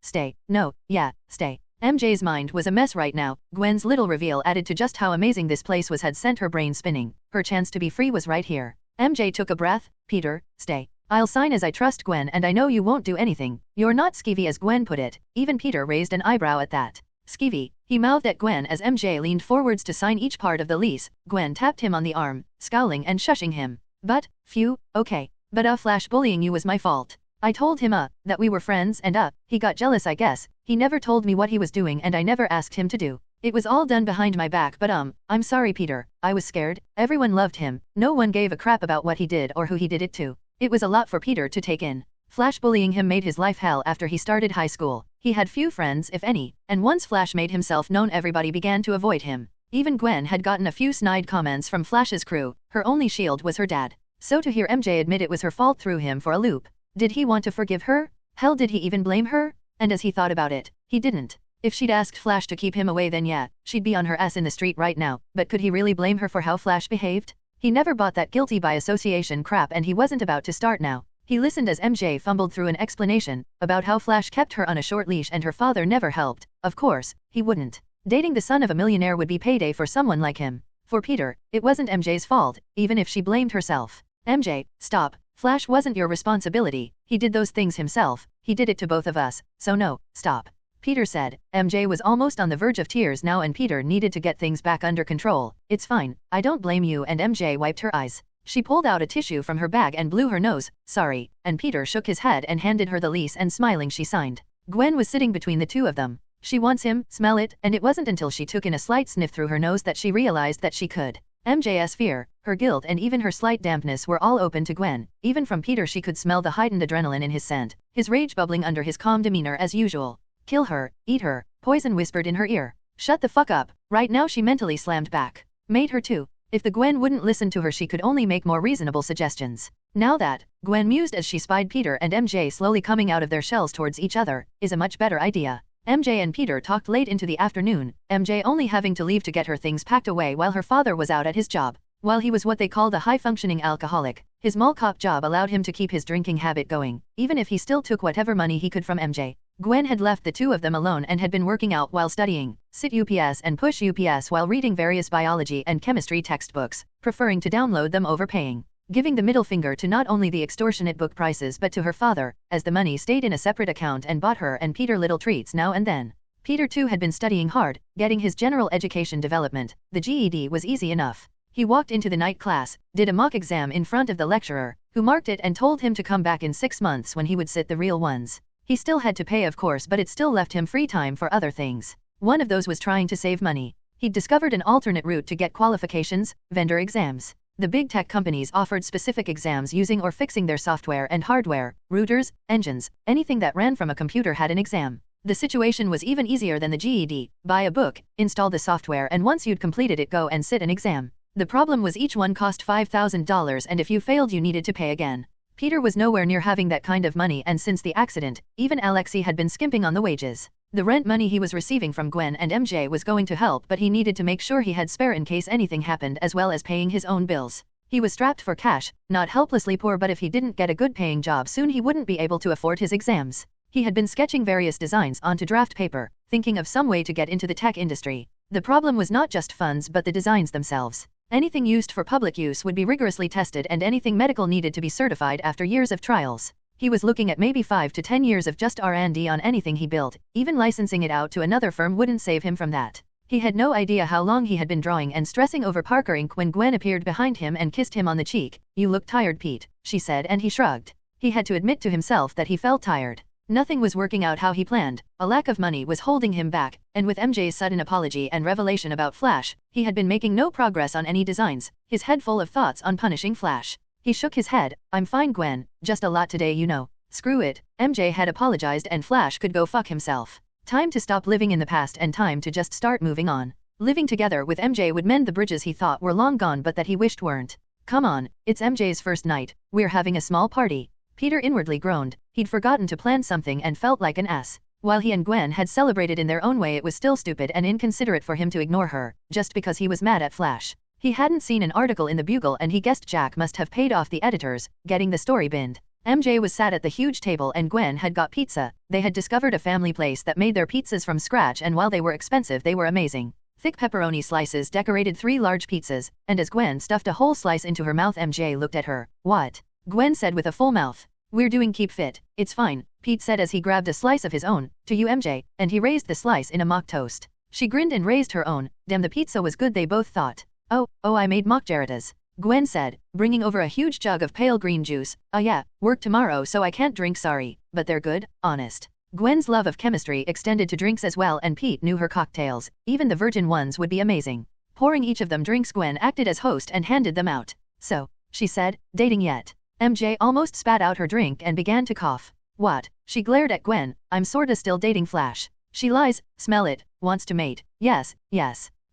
stay, no, yeah, stay. MJ's mind was a mess right now. Gwen's little reveal added to just how amazing this place was had sent her brain spinning. Her chance to be free was right here. MJ took a breath. Peter, stay. I'll sign as I trust Gwen and I know you won't do anything. You're not skeevy as Gwen put it. Even Peter raised an eyebrow at that. Skeevy, he mouthed at Gwen as MJ leaned forwards to sign each part of the lease. Gwen tapped him on the arm, scowling and shushing him. But, phew, okay. But Flash bullying you was my fault. I told him that we were friends and he got jealous I guess. He never told me what he was doing and I never asked him to do. It was all done behind my back, but I'm sorry Peter. I was scared. Everyone loved him. No one gave a crap about what he did or who he did it to. It was a lot for Peter to take in. Flash bullying him made his life hell after he started high school. He had few friends if any, and once Flash made himself known everybody began to avoid him. Even Gwen had gotten a few snide comments from Flash's crew. Her only shield was her dad. So to hear MJ admit it was her fault threw him for a loop. Did he want to forgive her? Hell, did he even blame her? And as he thought about it, he didn't. If she'd asked Flash to keep him away, then yeah, she'd be on her ass in the street right now, but could he really blame her for how Flash behaved? He never bought that guilty by association crap, and he wasn't about to start now. He listened as MJ fumbled through an explanation about how Flash kept her on a short leash and her father never helped. Of course, he wouldn't. Dating the son of a millionaire would be payday for someone like him. For Peter, it wasn't MJ's fault, even if she blamed herself. MJ, stop. Flash wasn't your responsibility. He did those things himself. He did it to both of us. So no, stop. Peter said. MJ was almost on the verge of tears now, and Peter needed to get things back under control. It's fine. I don't blame you. And MJ wiped her eyes. She pulled out a tissue from her bag and blew her nose. Sorry. And Peter shook his head and handed her the lease, and smiling she signed. Gwen was sitting between the two of them. She wants him, smell it, and it wasn't until she took in a slight sniff through her nose that she realized that she could. MJ's fear, her guilt, and even her slight dampness were all open to Gwen. Even from Peter she could smell the heightened adrenaline in his scent, his rage bubbling under his calm demeanor as usual. Kill her, eat her, Poison whispered in her ear. Shut the fuck up. Right now she mentally slammed back. Made her too. If the Gwen wouldn't listen to her, she could only make more reasonable suggestions. Now that, Gwen mused as she spied Peter and MJ slowly coming out of their shells towards each other, is a much better idea. MJ and Peter talked late into the afternoon, MJ only having to leave to get her things packed away while her father was out at his job. While he was what they called a high-functioning alcoholic, his mall cop job allowed him to keep his drinking habit going, even if he still took whatever money he could from MJ. Gwen had left the two of them alone and had been working out while studying, sit UPS and push UPS while reading various biology and chemistry textbooks, preferring to download them over paying. Giving the middle finger to not only the extortionate book prices but to her father, as the money stayed in a separate account and bought her and Peter little treats now and then. Peter too had been studying hard, getting his general education development. The GED was easy enough. He walked into the night class, did a mock exam in front of the lecturer, who marked it and told him to come back in 6 months when he would sit the real ones. He still had to pay, of course, but it still left him free time for other things. One of those was trying to save money. He'd discovered an alternate route to get qualifications: vendor exams. The big tech companies offered specific exams using or fixing their software and hardware, routers, engines, anything that ran from a computer had an exam. The situation was even easier than the GED. Buy a book, install the software, and once you'd completed it, go and sit an exam. The problem was each one cost $5,000, and if you failed you needed to pay again. Peter was nowhere near having that kind of money, and since the accident, even Alexei had been skimping on the wages. The rent money he was receiving from Gwen and MJ was going to help, but he needed to make sure he had spare in case anything happened, as well as paying his own bills. He was strapped for cash, not helplessly poor, but if he didn't get a good paying job soon he wouldn't be able to afford his exams. He had been sketching various designs onto draft paper, thinking of some way to get into the tech industry. The problem was not just funds but the designs themselves. Anything used for public use would be rigorously tested, and anything medical needed to be certified after years of trials. He was looking at maybe 5 to 10 years of just R&D on anything he built. Even licensing it out to another firm wouldn't save him from that. He had no idea how long he had been drawing and stressing over Parker Inc. when Gwen appeared behind him and kissed him on the cheek. "You look tired, Pete," she said, and he shrugged. He had to admit to himself that he felt tired. Nothing was working out how he planned. A lack of money was holding him back, and with MJ's sudden apology and revelation about Flash, he had been making no progress on any designs, his head full of thoughts on punishing Flash. He shook his head. "I'm fine, Gwen, just a lot today, you know." Screw it. MJ had apologized and Flash could go fuck himself. Time to stop living in the past and time to just start moving on. Living together with MJ would mend the bridges he thought were long gone but that he wished weren't. Come on, it's MJ's first night. We're having a small party. Peter inwardly groaned. He'd forgotten to plan something and felt like an ass. While he and Gwen had celebrated in their own way, it was still stupid and inconsiderate for him to ignore her, just because he was mad at Flash. He hadn't seen an article in the Bugle and he guessed Jack must have paid off the editors, getting the story binned. MJ was sat at the huge table and Gwen had got pizza. They had discovered a family place that made their pizzas from scratch, and while they were expensive they were amazing. Thick pepperoni slices decorated 3 large pizzas, and as Gwen stuffed a whole slice into her mouth MJ looked at her. "What?" Gwen said with a full mouth. "We're doing Keep Fit. It's fine," Pete said as he grabbed a slice of his own. "To you, MJ," and he raised the slice in a mock toast. She grinned and raised her own. Damn, the pizza was good, they both thought. Oh, I made mock Jarratas," Gwen said, bringing over a huge jug of pale green juice. Yeah, work tomorrow so I can't drink, sorry, but they're good, honest." Gwen's love of chemistry extended to drinks as well, and Pete knew her cocktails. Even the virgin ones would be amazing. Pouring each of them drinks, Gwen acted as host and handed them out. "So," she said, "dating yet?" MJ almost spat out her drink and began to cough. "What?" She glared at Gwen. "I'm sorta still dating Flash." "She lies. Smell it. Wants to mate." Yes.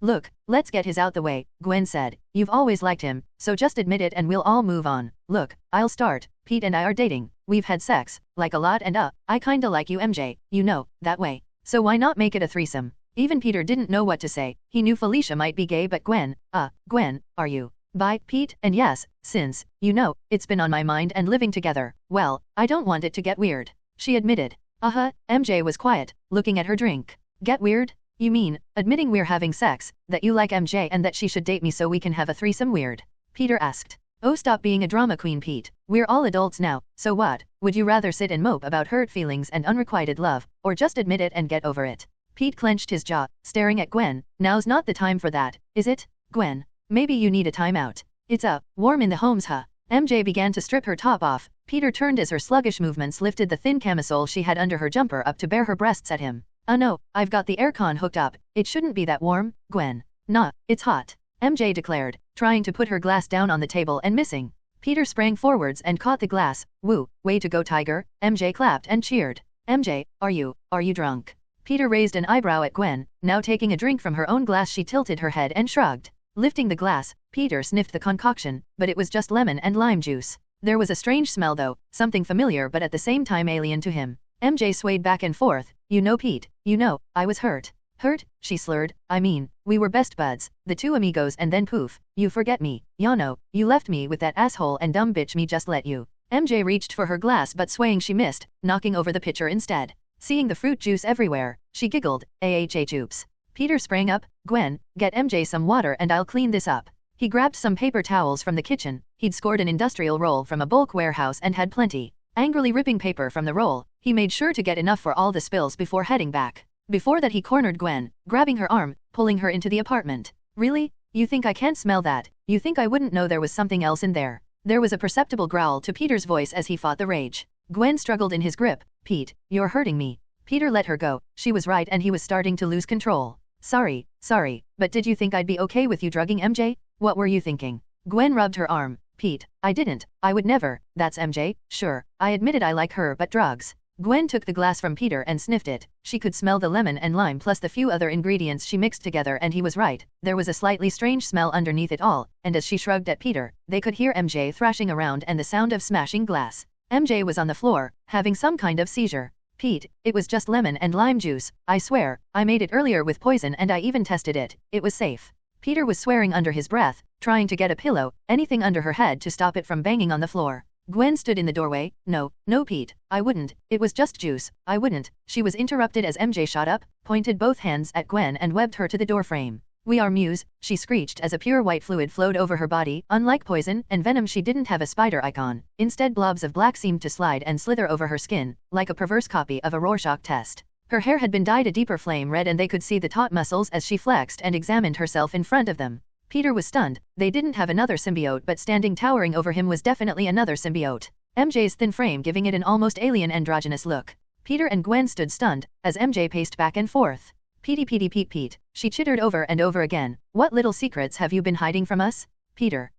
Look, let's get his out the way, Gwen said. You've always liked him, so just admit it and we'll all move on. Look, I'll start. Pete and I are dating. We've had sex, like a lot, and I kinda like you, MJ, you know, that way. So why not make it a threesome? Even Peter didn't know what to say. He knew Felicia might be gay, but Gwen, are you bi, Pete? And yes, since, you know, it's been on my mind and living together, well, I don't want it to get weird, she admitted. MJ was quiet, looking at her drink. Get weird? You mean, admitting we're having sex, that you like MJ and that she should date me so we can have a threesome weird? Peter asked. Oh, stop being a drama queen, Pete. We're all adults now, so what? Would you rather sit and mope about hurt feelings and unrequited love, or just admit it and get over it? Pete clenched his jaw, staring at Gwen. Now's not the time for that, is it? Gwen, maybe you need a timeout. It's warm in the homes, huh? MJ began to strip her top off. Peter turned as her sluggish movements lifted the thin camisole she had under her jumper up to bare her breasts at him. No, I've got the aircon hooked up. It shouldn't be that warm, Gwen. Nah, it's hot, MJ declared, trying to put her glass down on the table and missing. Peter sprang forwards and caught the glass. Woo, way to go, Tiger, MJ clapped and cheered. MJ, are you drunk? Peter raised an eyebrow at Gwen. Now taking a drink from her own glass, she tilted her head and shrugged. Lifting the glass, Peter sniffed the concoction, but it was just lemon and lime juice. There was a strange smell though, something familiar but at the same time alien to him. MJ swayed back and forth. You know, Pete, you know, I was hurt. Hurt? She slurred. I mean, we were best buds, the two amigos, and then poof, you forget me. Yano, you left me with that asshole and dumb bitch me just let you. MJ reached for her glass but swaying she missed, knocking over the pitcher instead. Seeing the fruit juice everywhere, she giggled. Oops. Peter sprang up. Gwen, get MJ some water and I'll clean this up. He grabbed some paper towels from the kitchen. He'd scored an industrial roll from a bulk warehouse and had plenty. Angrily ripping paper from the roll, he made sure to get enough for all the spills before heading back. Before that he cornered Gwen, grabbing her arm, pulling her into the apartment. Really? You think I can't smell that? You think I wouldn't know there was something else in there? There was a perceptible growl to Peter's voice as he fought the rage. Gwen struggled in his grip. Pete, you're hurting me. Peter let her go. She was right and he was starting to lose control. Sorry, but did you think I'd be okay with you drugging MJ? What were you thinking? Gwen rubbed her arm. Pete, I didn't. I would never. That's MJ. Sure, I admitted I like her, but drugs. Gwen took the glass from Peter and sniffed it. She could smell the lemon and lime plus the few other ingredients she mixed together, and he was right. There was a slightly strange smell underneath it all, and as she shrugged at Peter, they could hear MJ thrashing around and the sound of smashing glass. MJ was on the floor, having some kind of seizure. Pete, it was just lemon and lime juice. I swear, I made it earlier with poison and I even tested it. It was safe. Peter was swearing under his breath, trying to get a pillow, anything under her head to stop it from banging on the floor. Gwen stood in the doorway. No, Pete, I wouldn't. It was just juice. I wouldn't. She was interrupted as MJ shot up, pointed both hands at Gwen and webbed her to the doorframe. We are Muse, she screeched as a pure white fluid flowed over her body. Unlike poison and venom, she didn't have a spider icon. Instead, blobs of black seemed to slide and slither over her skin, like a perverse copy of a Rorschach test. Her hair had been dyed a deeper flame red and they could see the taut muscles as she flexed and examined herself in front of them. Peter was stunned. They didn't have another symbiote, but standing towering over him was definitely another symbiote. MJ's thin frame giving it an almost alien androgynous look. Peter and Gwen stood stunned, as MJ paced back and forth. Pete, she chittered over and over again. What little secrets have you been hiding from us? Peter.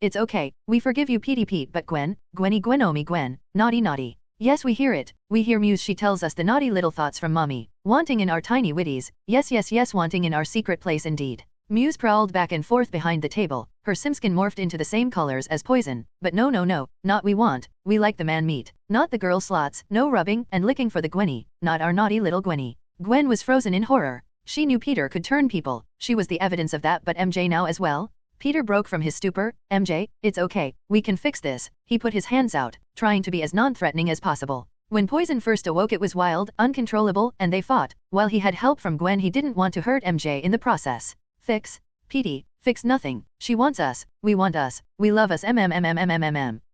It's okay, we forgive you Pete, but Gwen, naughty. Yes, we hear it. We hear Muse, she tells us the naughty little thoughts from mommy. Wanting in our tiny witties. Yes, wanting in our secret place indeed. Muse prowled back and forth behind the table. Her simskin morphed into the same colors as poison. But no, not we want. We like the man meat. Not the girl slots. No rubbing and licking for the Gwenny. Not our naughty little Gwenny. Gwen was frozen in horror. She knew Peter could turn people. She was the evidence of that, but MJ now as well? Peter broke from his stupor. MJ, it's okay. We can fix this. He put his hands out, trying to be as non-threatening as possible. When poison first awoke, it was wild, uncontrollable, and they fought. While he had help from Gwen, he didn't want to hurt MJ in the process. Fix? Petey, fix nothing. She wants us. We want us. We love us.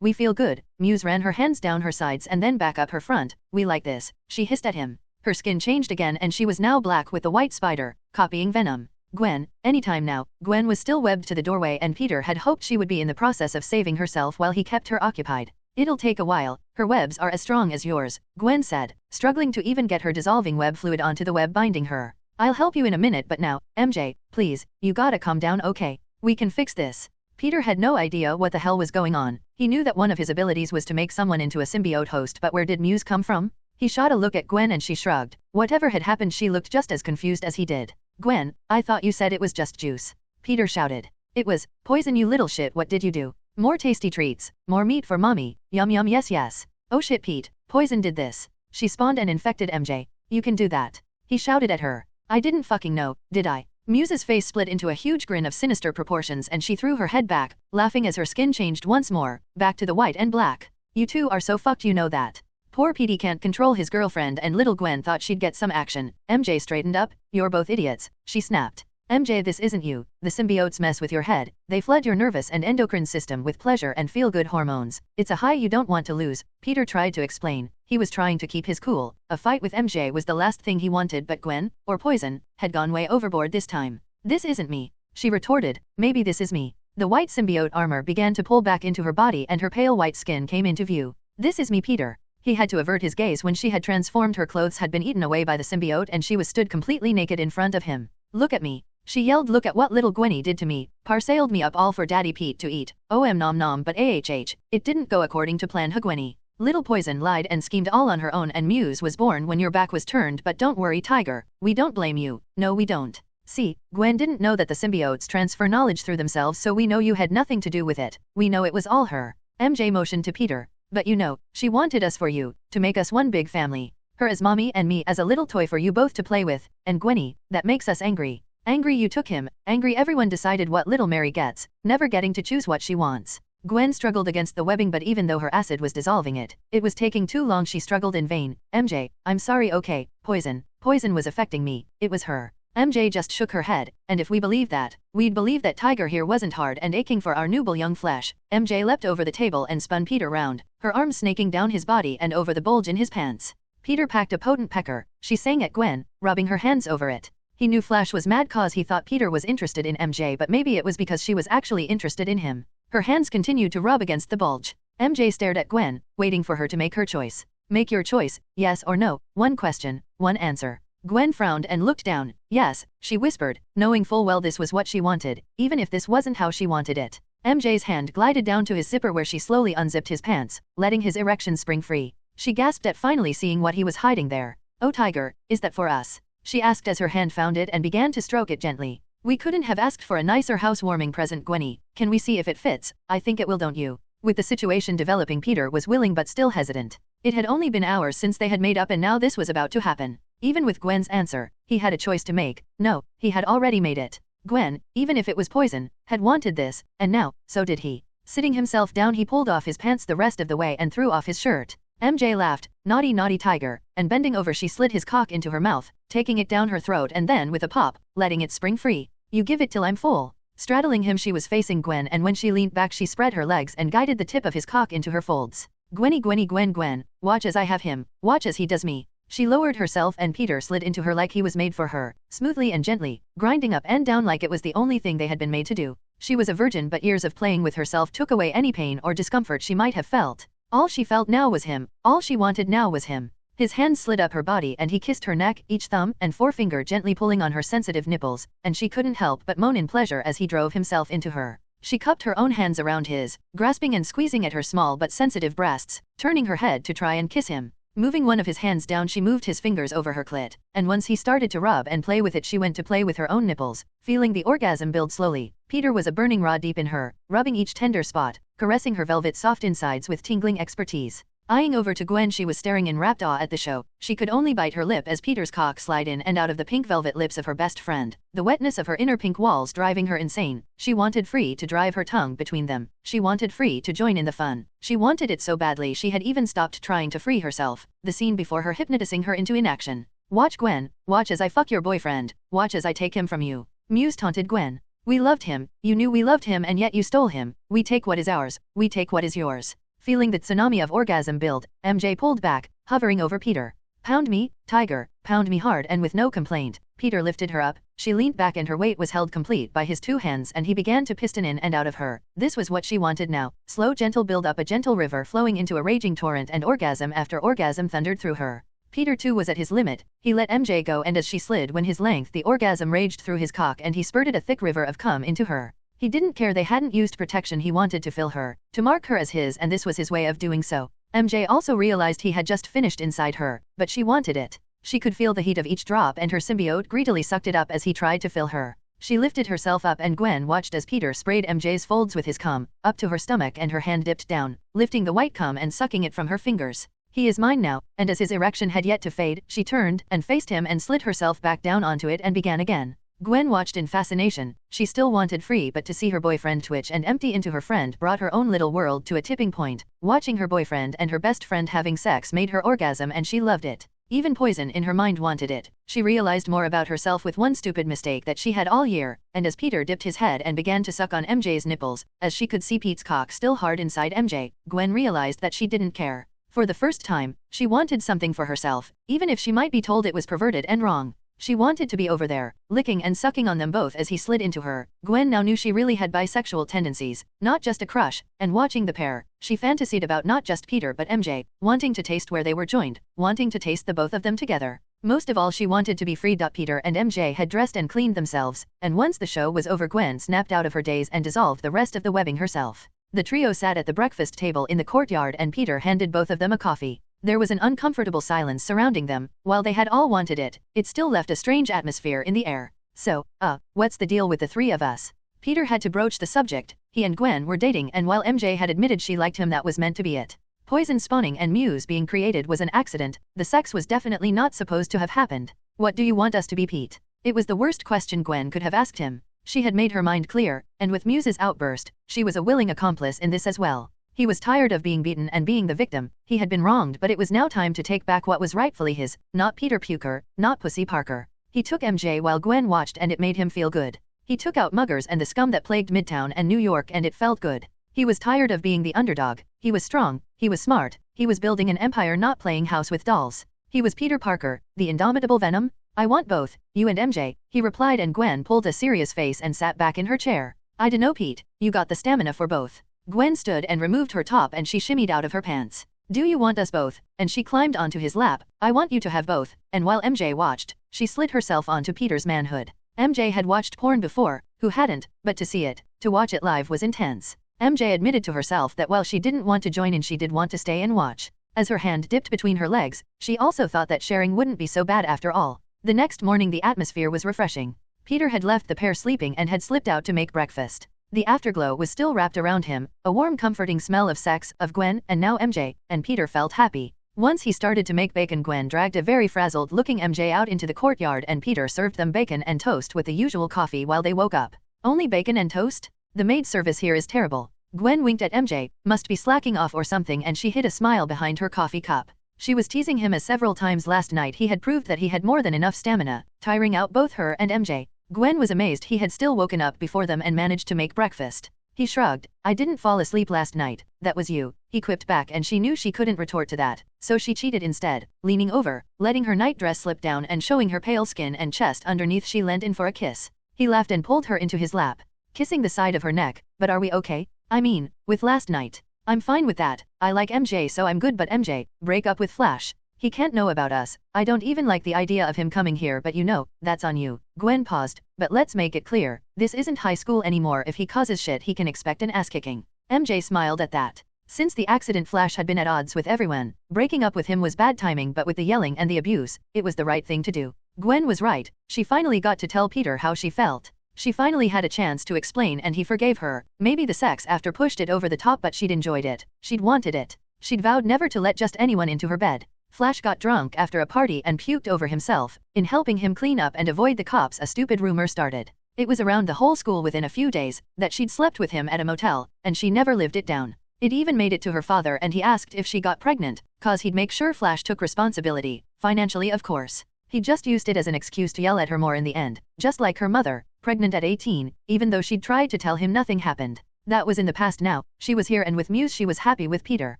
We feel good. Muse ran her hands down her sides and then back up her front. We like this. She hissed at him. Her skin changed again and she was now black with the white spider, copying Venom. Gwen, anytime now. Gwen was still webbed to the doorway and Peter had hoped she would be in the process of saving herself while he kept her occupied. It'll take a while. Her webs are as strong as yours, Gwen said, struggling to even get her dissolving web fluid onto the web binding her. I'll help you in a minute, but now, MJ, please, you gotta calm down, okay? We can fix this. Peter had no idea what the hell was going on. He knew that one of his abilities was to make someone into a symbiote host, but where did Muse come from? He shot a look at Gwen and she shrugged. Whatever had happened, she looked just as confused as he did. Gwen, I thought you said it was just juice. Peter shouted. It was poison, you little shit. What did you do? More tasty treats, more meat for mommy, yum yum, yes yes. Oh shit Pete, poison did this. She spawned and infected MJ. You can do that. He shouted at her. I didn't fucking know, did I? Muse's face split into a huge grin of sinister proportions and she threw her head back, laughing as her skin changed once more, back to the white and black. You two are so fucked, you know that. Poor Petey can't control his girlfriend and little Gwen thought she'd get some action. MJ straightened up. You're both idiots, she snapped. MJ, this isn't you. The symbiotes mess with your head. They flood your nervous and endocrine system with pleasure and feel-good hormones. It's a high you don't want to lose, Peter tried to explain. He was trying to keep his cool. A fight with MJ was the last thing he wanted, but Gwen, or poison, had gone way overboard this time. This isn't me, she retorted. Maybe this is me. The white symbiote armor began to pull back into her body and her pale white skin came into view. This is me, Peter. He had to avert his gaze when she had transformed. Her clothes had been eaten away by the symbiote and she was stood completely naked in front of him. Look at me. She yelled, look at what little Gwenny did to me. Parceled me up all for Daddy Pete to eat. Nom nom, but it didn't go according to plan, Gwenny. Little Poison lied and schemed all on her own and Muse was born when your back was turned, but don't worry Tiger, we don't blame you. No we don't. See, Gwen didn't know that the symbiotes transfer knowledge through themselves, so we know you had nothing to do with it. We know it was all her. MJ motioned to Peter. But you know, she wanted us for you, to make us one big family. Her as mommy and me as a little toy for you both to play with, and Gwenny, that makes us angry. Angry you took him, angry everyone decided what little Mary gets, never getting to choose what she wants. Gwen struggled against the webbing, but even though her acid was dissolving it, it was taking too long. She struggled in vain. MJ, I'm sorry. Okay, poison was affecting me, it was her. MJ just shook her head, and if we believe that, we'd believe that Tiger here wasn't hard and aching for our nubile young flesh. MJ leapt over the table and spun Peter round, her arms snaking down his body and over the bulge in his pants. Peter packed a potent pecker, she sang at Gwen, rubbing her hands over it. He knew Flash was mad cause he thought Peter was interested in MJ, but maybe it was because she was actually interested in him. Her hands continued to rub against the bulge. MJ stared at Gwen, waiting for her to make her choice. Make your choice, yes or no, one question, one answer. Gwen frowned and looked down. Yes, she whispered, knowing full well this was what she wanted, even if this wasn't how she wanted it. MJ's hand glided down to his zipper where she slowly unzipped his pants, letting his erection spring free. She gasped at finally seeing what he was hiding there. Oh Tiger, is that for us? She asked as her hand found it and began to stroke it gently. We couldn't have asked for a nicer housewarming present, Gwenny. Can we see if it fits? I think it will, don't you? With the situation developing, Peter was willing but still hesitant. It had only been hours since they had made up and now this was about to happen. Even with Gwen's answer, he had a choice to make. No, he had already made it. Gwen, even if it was poison, had wanted this, and now, so did he. Sitting himself down, he pulled off his pants the rest of the way and threw off his shirt. MJ laughed, naughty naughty Tiger, and bending over she slid his cock into her mouth, taking it down her throat and then with a pop, letting it spring free. You give it till I'm full. Straddling him she was facing Gwen, and when she leaned back she spread her legs and guided the tip of his cock into her folds. Gwenny Gwenny Gwen, watch as I have him, watch as he does me. She lowered herself and Peter slid into her like he was made for her, smoothly and gently, grinding up and down like it was the only thing they had been made to do. She was a virgin, but years of playing with herself took away any pain or discomfort she might have felt. All she felt now was him, all she wanted now was him. His hands slid up her body and he kissed her neck, each thumb and forefinger gently pulling on her sensitive nipples, and she couldn't help but moan in pleasure as he drove himself into her. She cupped her own hands around his, grasping and squeezing at her small but sensitive breasts, turning her head to try and kiss him. Moving one of his hands down, she moved his fingers over her clit, and once he started to rub and play with it, she went to play with her own nipples, feeling the orgasm build slowly. Peter was a burning rod deep in her, rubbing each tender spot, caressing her velvet soft insides with tingling expertise. Eyeing over to Gwen, she was staring in rapt awe at the show. She could only bite her lip as Peter's cock slid in and out of the pink velvet lips of her best friend, the wetness of her inner pink walls driving her insane. She wanted free to drive her tongue between them. She wanted free to join in the fun. She wanted it so badly she had even stopped trying to free herself, the scene before her hypnotizing her into inaction. Watch Gwen, watch as I fuck your boyfriend, watch as I take him from you. Muse taunted Gwen. We loved him, you knew we loved him, and yet you stole him. We take what is ours, we take what is yours. Feeling the tsunami of orgasm build, MJ pulled back, hovering over Peter. Pound me, Tiger, pound me hard, and with no complaint. Peter lifted her up, she leaned back and her weight was held complete by his two hands and he began to piston in and out of her. This was what she wanted now. Slow gentle build up, a gentle river flowing into a raging torrent, and orgasm after orgasm thundered through her. Peter too was at his limit. He let MJ go, and as she slid when his length, the orgasm raged through his cock and he spurted a thick river of cum into her. He didn't care they hadn't used protection, he wanted to fill her, to mark her as his, and this was his way of doing so. MJ also realized he had just finished inside her, but she wanted it. She could feel the heat of each drop and her symbiote greedily sucked it up as he tried to fill her. She lifted herself up and Gwen watched as Peter sprayed MJ's folds with his cum, up to her stomach and her hand dipped down, lifting the white cum and sucking it from her fingers. He is mine now, and as his erection had yet to fade, she turned and faced him and slid herself back down onto it and began again. Gwen watched in fascination. She still wanted free, but to see her boyfriend twitch and empty into her friend brought her own little world to a tipping point. Watching her boyfriend and her best friend having sex made her orgasm and she loved it. Even poison in her mind wanted it. She realized more about herself with one stupid mistake that she had all year, and as Peter dipped his head and began to suck on MJ's nipples, as she could see Pete's cock still hard inside MJ, Gwen realized that she didn't care. For the first time, she wanted something for herself, even if she might be told it was perverted and wrong. She wanted to be over there, licking and sucking on them both as he slid into her. Gwen now knew she really had bisexual tendencies, not just a crush, and watching the pair, she fantasied about not just Peter but MJ, wanting to taste where they were joined, wanting to taste the both of them together. Most of all she wanted to be freed. Peter and MJ had dressed and cleaned themselves, and once the show was over Gwen snapped out of her daze and dissolved the rest of the webbing herself. The trio sat at the breakfast table in the courtyard and Peter handed both of them a coffee. There was an uncomfortable silence surrounding them. While they had all wanted it, it still left a strange atmosphere in the air. So, what's the deal with the three of us? Peter had to broach the subject. He and Gwen were dating and while MJ had admitted she liked him that was meant to be it. Poison spawning and Muse being created was an accident. The sex was definitely not supposed to have happened. What do you want us to be, Pete? It was the worst question Gwen could have asked him. She had made her mind clear, and with Muse's outburst, she was a willing accomplice in this as well. He was tired of being beaten and being the victim. He had been wronged, but it was now time to take back what was rightfully his, not Peter Puker, not Pussy Parker. He took MJ while Gwen watched and it made him feel good. He took out muggers and the scum that plagued Midtown and New York and it felt good. He was tired of being the underdog. He was strong, he was smart, he was building an empire not playing house with dolls. He was Peter Parker, the indomitable Venom. I want both, you and MJ, he replied and Gwen pulled a serious face and sat back in her chair. I dunno Pete, you got the stamina for both. Gwen stood and removed her top and she shimmied out of her pants. Do you want us both? And she climbed onto his lap. I want you to have both. And while MJ watched, she slid herself onto Peter's manhood. MJ had watched porn before, who hadn't, but to see it, to watch it live was intense. MJ admitted to herself that while she didn't want to join in she did want to stay and watch. As her hand dipped between her legs, she also thought that sharing wouldn't be so bad after all. The next morning the atmosphere was refreshing. Peter had left the pair sleeping and had slipped out to make breakfast. The afterglow was still wrapped around him, a warm comforting smell of sex, of Gwen, and now MJ, and Peter felt happy. Once he started to make bacon Gwen dragged a very frazzled looking MJ out into the courtyard and Peter served them bacon and toast with the usual coffee while they woke up. Only bacon and toast? The maid service here is terrible. Gwen winked at MJ, must be slacking off or something and she hid a smile behind her coffee cup. She was teasing him as several times last night he had proved that he had more than enough stamina, tiring out both her and MJ. Gwen was amazed he had still woken up before them and managed to make breakfast. He shrugged. I didn't fall asleep last night, that was you, he quipped back and she knew she couldn't retort to that, so she cheated instead, leaning over, letting her nightdress slip down and showing her pale skin and chest underneath she leant in for a kiss. He laughed and pulled her into his lap, kissing the side of her neck. But are we okay? I mean, with last night. I'm fine with that, I like MJ so I'm good but MJ, break up with Flash. He can't know about us. I don't even like the idea of him coming here but you know, that's on you. Gwen paused, but let's make it clear, this isn't high school anymore. If he causes shit he can expect an ass kicking. MJ smiled at that. Since the accident Flash had been at odds with everyone, breaking up with him was bad timing but with the yelling and the abuse, it was the right thing to do. Gwen was right, she finally got to tell Peter how she felt. She finally had a chance to explain and he forgave her. Maybe the sex after pushed it over the top but she'd enjoyed it. She'd wanted it. She'd vowed never to let just anyone into her bed. Flash got drunk after a party and puked over himself. In helping him clean up and avoid the cops a stupid rumor started. It was around the whole school within a few days that she'd slept with him at a motel, and she never lived it down. It even made it to her father and he asked if she got pregnant, cause he'd make sure Flash took responsibility, financially of course. He just used it as an excuse to yell at her more in the end, just like her mother, pregnant at 18, even though she'd tried to tell him nothing happened. That was in the past now, she was here and with Muse she was happy with Peter.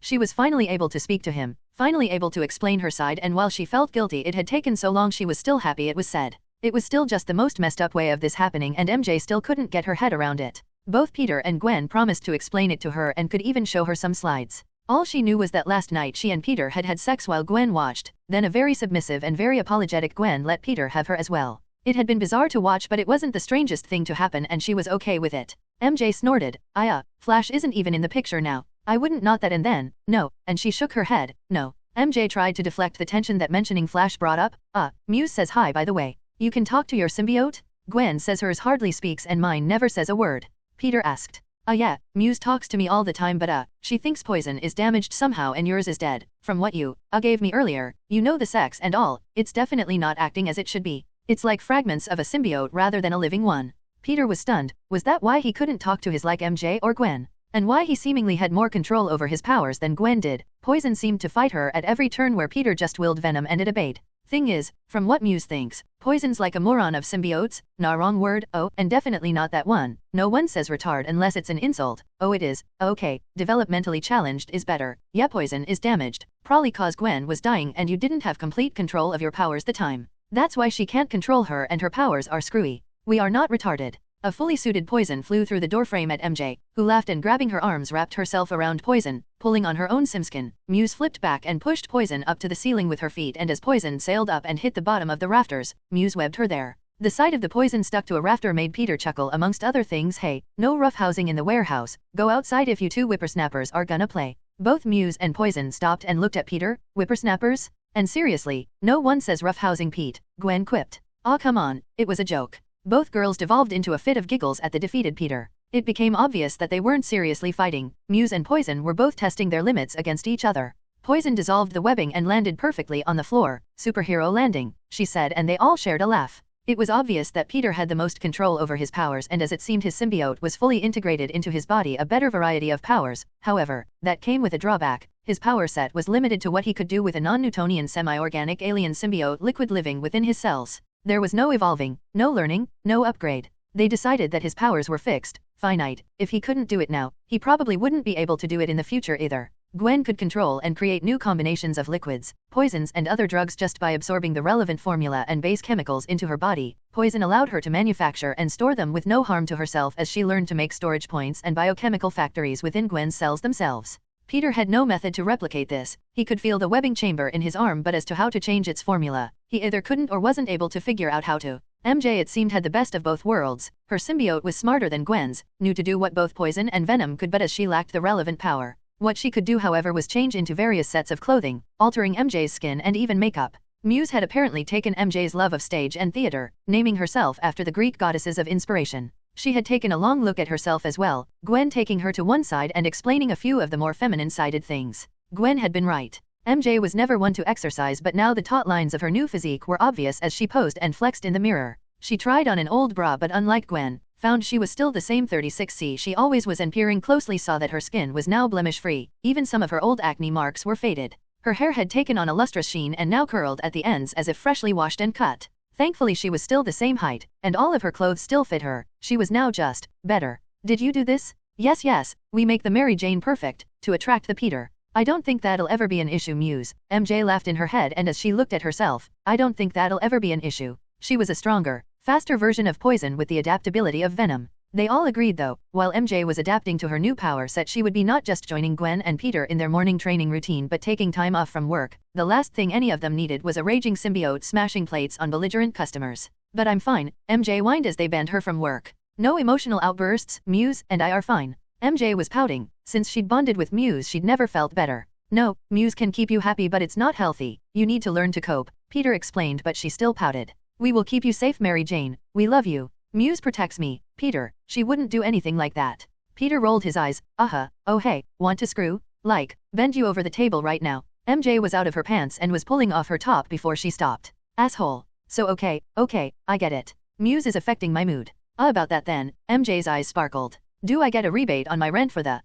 She was finally able to speak to him, finally able to explain her side and while she felt guilty it had taken so long she was still happy it was said. It was still just the most messed up way of this happening and MJ still couldn't get her head around it. Both Peter and Gwen promised to explain it to her and could even show her some slides. All she knew was that last night she and Peter had had sex while Gwen watched, then a very submissive and very apologetic Gwen let Peter have her as well. It had been bizarre to watch but it wasn't the strangest thing to happen and she was okay with it. MJ snorted, Flash isn't even in the picture now. I wouldn't not that and then, no, and she shook her head, no. MJ tried to deflect the tension that mentioning Flash brought up. Muse says hi by the way. You can talk to your symbiote? Gwen says hers hardly speaks and mine never says a word. Peter asked. Yeah, Muse talks to me all the time but she thinks Poison is damaged somehow and yours is dead. From what you gave me earlier, you know the sex and all, it's definitely not acting as it should be. It's like fragments of a symbiote rather than a living one. Peter was stunned. Was that why he couldn't talk to his like MJ or Gwen? And why he seemingly had more control over his powers than Gwen did? Poison seemed to fight her at every turn where Peter just willed Venom and it obeyed. Thing is, from what Muse thinks, Poison's like a moron of symbiotes. Nah, wrong word. And definitely not that one. No one says retard unless it's an insult. It is. Okay, developmentally challenged is better. Yeah, Poison is damaged. Probably cause Gwen was dying and you didn't have complete control of your powers the time. That's why she can't control her and her powers are screwy. We are not retarded. A fully suited Poison flew through the doorframe at MJ, who laughed and grabbing her arms wrapped herself around Poison, pulling on her own simskin. Muse flipped back and pushed Poison up to the ceiling with her feet and as Poison sailed up and hit the bottom of the rafters, Muse webbed her there. The sight of the Poison stuck to a rafter made Peter chuckle amongst other things. Hey, no roughhousing in the warehouse, go outside if you two whippersnappers are gonna play. Both Muse and Poison stopped and looked at Peter. Whippersnappers? And seriously, no one says roughhousing, Pete, Gwen quipped. Come on, it was a joke. Both girls devolved into a fit of giggles at the defeated Peter. It became obvious that they weren't seriously fighting. Muse and Poison were both testing their limits against each other. Poison dissolved the webbing and landed perfectly on the floor. Superhero landing, she said, and they all shared a laugh. It was obvious that Peter had the most control over his powers and as it seemed his symbiote was fully integrated into his body, a better variety of powers. However, that came with a drawback. His power set was limited to what he could do with a non-Newtonian semi-organic alien symbiote liquid living within his cells. There was no evolving, no learning, no upgrade. They decided that his powers were fixed, finite. If he couldn't do it now, he probably wouldn't be able to do it in the future either. Gwen could control and create new combinations of liquids, poisons and other drugs just by absorbing the relevant formula and base chemicals into her body. Poison allowed her to manufacture and store them with no harm to herself as she learned to make storage points and biochemical factories within Gwen's cells themselves. Peter had no method to replicate this. He could feel the webbing chamber in his arm, but as to how to change its formula, he either couldn't or wasn't able to figure out how to. MJ, it seemed, had the best of both worlds. Her symbiote was smarter than Gwen's, knew to do what both Poison and Venom could, but as she lacked the relevant power. What she could do, however, was change into various sets of clothing, altering MJ's skin and even makeup. Muse had apparently taken MJ's love of stage and theater, naming herself after the Greek goddesses of inspiration. She had taken a long look at herself as well, Gwen taking her to one side and explaining a few of the more feminine-sided things. Gwen had been right. MJ was never one to exercise, but now the taut lines of her new physique were obvious as she posed and flexed in the mirror. She tried on an old bra, but unlike Gwen, found she was still the same 36C she always was, and peering closely saw that her skin was now blemish-free. Even some of her old acne marks were faded. Her hair had taken on a lustrous sheen and now curled at the ends as if freshly washed and cut. Thankfully she was still the same height, and all of her clothes still fit her. She was now just better. Did you do this? Yes, we make the Mary Jane perfect, to attract the Peter. I don't think that'll ever be an issue, Muse. MJ laughed in her head, and as she looked at herself, I don't think that'll ever be an issue. She was a stronger, faster version of Poison with the adaptability of Venom. They all agreed though, while MJ was adapting to her new power set, she would be not just joining Gwen and Peter in their morning training routine but taking time off from work. The last thing any of them needed was a raging symbiote smashing plates on belligerent customers. But I'm fine, MJ whined as they banned her from work. No emotional outbursts, Muse and I are fine. MJ was pouting. Since she'd bonded with Muse, she'd never felt better. No, Muse can keep you happy, but it's not healthy. You need to learn to cope, Peter explained, but she still pouted. We will keep you safe, Mary Jane. We love you. Muse protects me. Peter, she wouldn't do anything like that. Peter rolled his eyes. Oh hey, want to screw? Like, bend you over the table right now. MJ was out of her pants and was pulling off her top before she stopped. Asshole. So okay, I get it. Muse is affecting my mood. About that then, MJ's eyes sparkled. Do I get a rebate on my rent for the,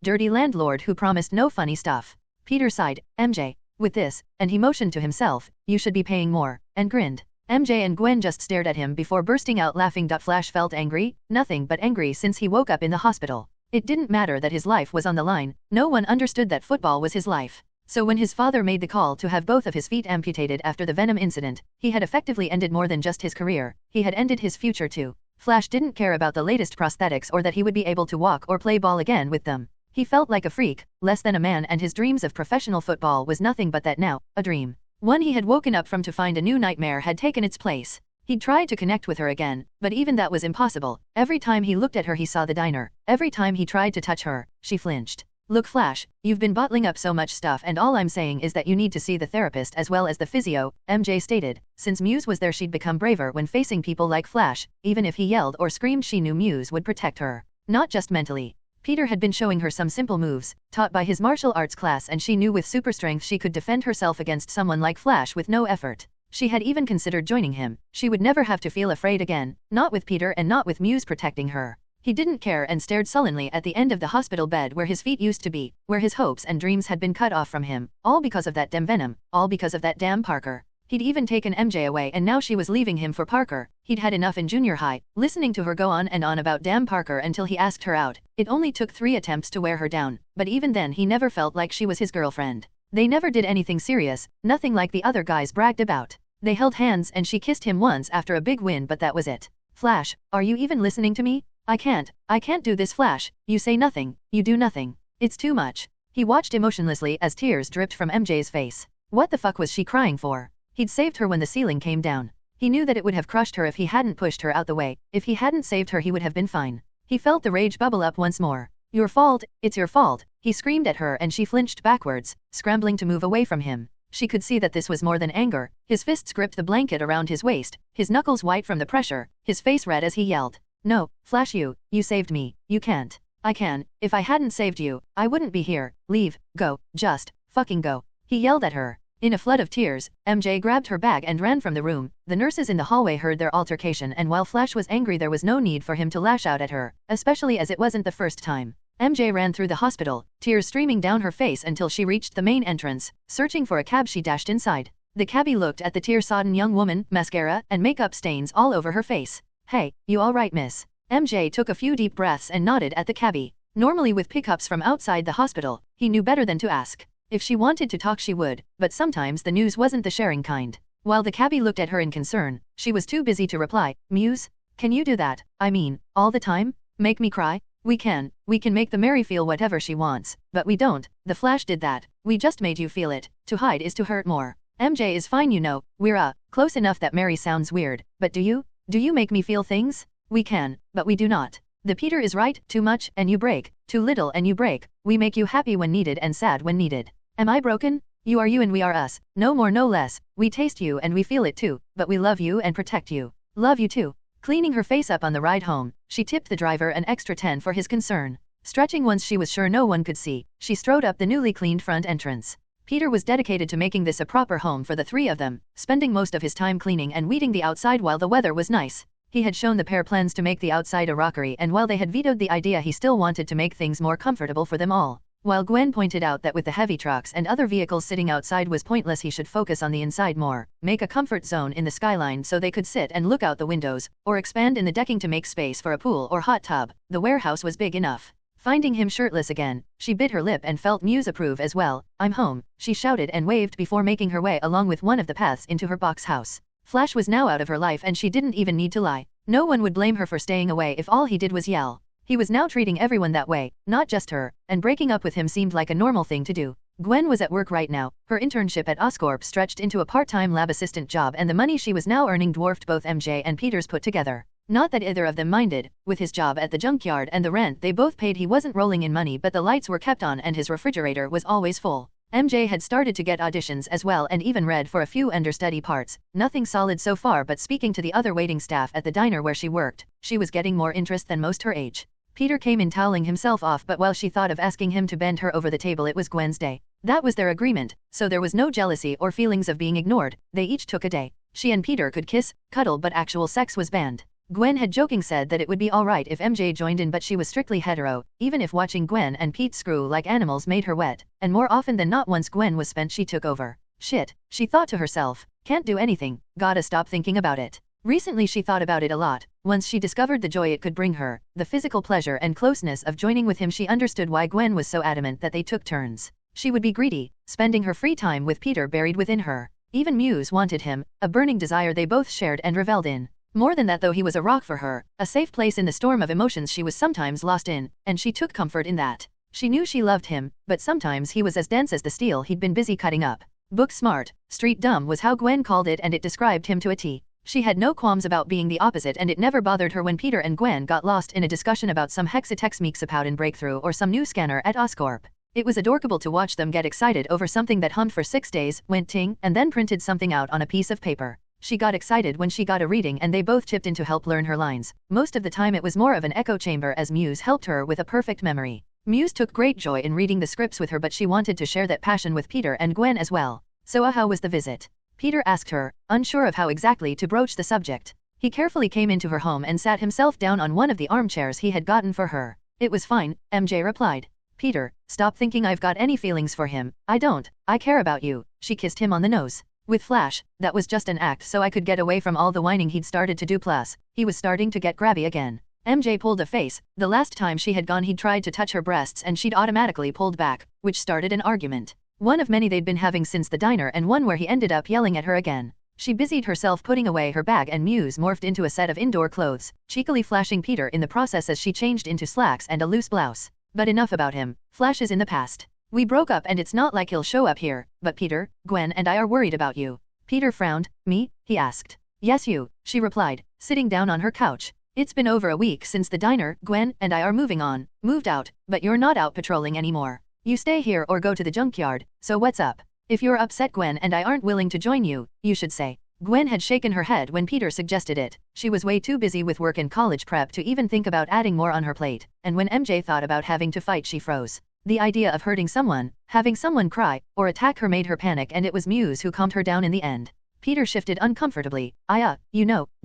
dirty landlord who promised no funny stuff? Peter sighed. MJ, with this, and he motioned to himself, you should be paying more, and grinned. MJ and Gwen just stared at him before bursting out laughing. Flash felt angry, nothing but angry since he woke up in the hospital. It didn't matter that his life was on the line, no one understood that football was his life. So when his father made the call to have both of his feet amputated after the Venom incident, he had effectively ended more than just his career, he had ended his future too. Flash didn't care about the latest prosthetics or that he would be able to walk or play ball again with them. He felt like a freak, less than a man, and his dreams of professional football was nothing but that now, a dream. One he had woken up from to find a new nightmare had taken its place. He'd tried to connect with her again, but even that was impossible. Every time he looked at her he saw the diner. Every time he tried to touch her, she flinched. Look Flash, you've been bottling up so much stuff and all I'm saying is that you need to see the therapist as well as the physio, MJ stated. Since Muse was there she'd become braver when facing people like Flash, even if he yelled or screamed she knew Muse would protect her. Not just mentally. Peter had been showing her some simple moves, taught by his martial arts class, and she knew with super strength she could defend herself against someone like Flash with no effort. She had even considered joining him. She would never have to feel afraid again, not with Peter and not with Muse protecting her. He didn't care and stared sullenly at the end of the hospital bed where his feet used to be, where his hopes and dreams had been cut off from him, all because of that damn Venom, all because of that damn Parker. He'd even taken MJ away and now she was leaving him for Parker. He'd had enough in junior high, listening to her go on and on about damn Parker until he asked her out. It only took 3 attempts to wear her down, but even then he never felt like she was his girlfriend. They never did anything serious, nothing like the other guys bragged about. They held hands and she kissed him once after a big win, but that was it. Flash, are you even listening to me? I can't do this Flash, you say nothing, you do nothing. It's too much. He watched emotionlessly as tears dripped from MJ's face. What the fuck was she crying for? He'd saved her when the ceiling came down. He knew that it would have crushed her if he hadn't pushed her out the way. If he hadn't saved her he would have been fine. He felt the rage bubble up once more. Your fault, it's your fault. He screamed at her and she flinched backwards, scrambling to move away from him. She could see that this was more than anger. His fists gripped the blanket around his waist, his knuckles white from the pressure, his face red as he yelled. No, Flash, you saved me. You can't. I can. If I hadn't saved you, I wouldn't be here. Leave, go, just, fucking go. He yelled at her. In a flood of tears, MJ grabbed her bag and ran from the room. The nurses in the hallway heard their altercation, and while Flash was angry there was no need for him to lash out at her, especially as it wasn't the first time. MJ ran through the hospital, tears streaming down her face until she reached the main entrance. Searching for a cab she dashed inside. The cabbie looked at the tear-sodden young woman, mascara and makeup stains all over her face. Hey, you alright miss? MJ took a few deep breaths and nodded at the cabbie. Normally with pickups from outside the hospital, he knew better than to ask. If she wanted to talk she would, but sometimes the news wasn't the sharing kind. While the cabbie looked at her in concern, she was too busy to reply. Muse? Can you do that? I mean, all the time? Make me cry? We can make the Mary feel whatever she wants, but we don't. The Flash did that. We just made you feel it. To hide is to hurt more. MJ is fine, you know. We're close enough that Mary sounds weird, but do you make me feel things? We can, but we do not. The Peter is right, too much and you break, too little and you break. We make you happy when needed and sad when needed. Am I broken? You are you and we are us, no more no less. We taste you and we feel it too, but we love you and protect you. Love you too. Cleaning her face up on the ride home, she tipped the driver an extra 10 for his concern. Stretching once she was sure no one could see, she strode up the newly cleaned front entrance. Peter was dedicated to making this a proper home for the 3 of them, spending most of his time cleaning and weeding the outside while the weather was nice. He had shown the pair plans to make the outside a rockery, and while they had vetoed the idea he still wanted to make things more comfortable for them all. While Gwen pointed out that with the heavy trucks and other vehicles sitting outside was pointless, he should focus on the inside more, make a comfort zone in the skyline so they could sit and look out the windows, or expand in the decking to make space for a pool or hot tub. The warehouse was big enough. Finding him shirtless again, she bit her lip and felt Muse approve as well. I'm home, she shouted and waved before making her way along with one of the paths into her box house. Flash was now out of her life and she didn't even need to lie. No one would blame her for staying away if all he did was yell. He was now treating everyone that way, not just her, and breaking up with him seemed like a normal thing to do. Gwen was at work right now. Her internship at Oscorp stretched into a part-time lab assistant job, and the money she was now earning dwarfed both MJ and Peter's put together. Not that either of them minded. With his job at the junkyard and the rent they both paid, he wasn't rolling in money, but the lights were kept on and his refrigerator was always full. MJ had started to get auditions as well and even read for a few understudy parts. Nothing solid so far, but speaking to the other waiting staff at the diner where she worked, she was getting more interest than most her age. Peter came in toweling himself off, but while she thought of asking him to bend her over the table, it was Gwen's day. That was their agreement, so there was no jealousy or feelings of being ignored. They each took a day. She and Peter could kiss, cuddle, but actual sex was banned. Gwen had joking said that it would be alright if MJ joined in, but she was strictly hetero, even if watching Gwen and Pete screw like animals made her wet, and more often than not once Gwen was spent she took over. Shit, she thought to herself, can't do anything, gotta stop thinking about it. Recently she thought about it a lot. Once she discovered the joy it could bring her, the physical pleasure and closeness of joining with him, she understood why Gwen was so adamant that they took turns. She would be greedy, spending her free time with Peter buried within her. Even Muse wanted him, a burning desire they both shared and reveled in. More than that though, he was a rock for her, a safe place in the storm of emotions she was sometimes lost in, and she took comfort in that. She knew she loved him, but sometimes he was as dense as the steel he'd been busy cutting up. Book smart, street dumb was how Gwen called it, and it described him to a T. She had no qualms about being the opposite, and it never bothered her when Peter and Gwen got lost in a discussion about some hexatexmeek in Breakthrough or some new scanner at Oscorp. It was adorable to watch them get excited over something that hummed for 6 days, went ting, and then printed something out on a piece of paper. She got excited when she got a reading and they both chipped in to help learn her lines. Most of the time it was more of an echo chamber as Muse helped her with a perfect memory. Muse took great joy in reading the scripts with her, but she wanted to share that passion with Peter and Gwen as well. So how was the visit? Peter asked her, unsure of how exactly to broach the subject. He carefully came into her home and sat himself down on one of the armchairs he had gotten for her. It was fine, MJ replied. Peter, stop thinking I've got any feelings for him. I don't. I care about you. She kissed him on the nose. With Flash, that was just an act so I could get away from all the whining he'd started to do, plus he was starting to get grabby again. MJ pulled a face. The last time she had gone he'd tried to touch her breasts and she'd automatically pulled back, which started an argument. One of many they'd been having since the diner, and one where he ended up yelling at her again. She busied herself putting away her bag and Muse morphed into a set of indoor clothes, cheekily flashing Peter in the process as she changed into slacks and a loose blouse. But enough about him. Flash is in the past. We broke up and it's not like he'll show up here, but Peter, Gwen and I are worried about you. Peter frowned. Me? He asked. Yes you, she replied, sitting down on her couch. It's been over a week since the diner. Gwen and I are moved out, but you're not out patrolling anymore. You stay here or go to the junkyard, so what's up? If you're upset Gwen and I aren't willing to join you, you should say. Gwen had shaken her head when Peter suggested it. She was way too busy with work and college prep to even think about adding more on her plate, and when MJ thought about having to fight she froze. The idea of hurting someone, having someone cry, or attack her made her panic, and it was Muse who calmed her down in the end. Peter shifted uncomfortably.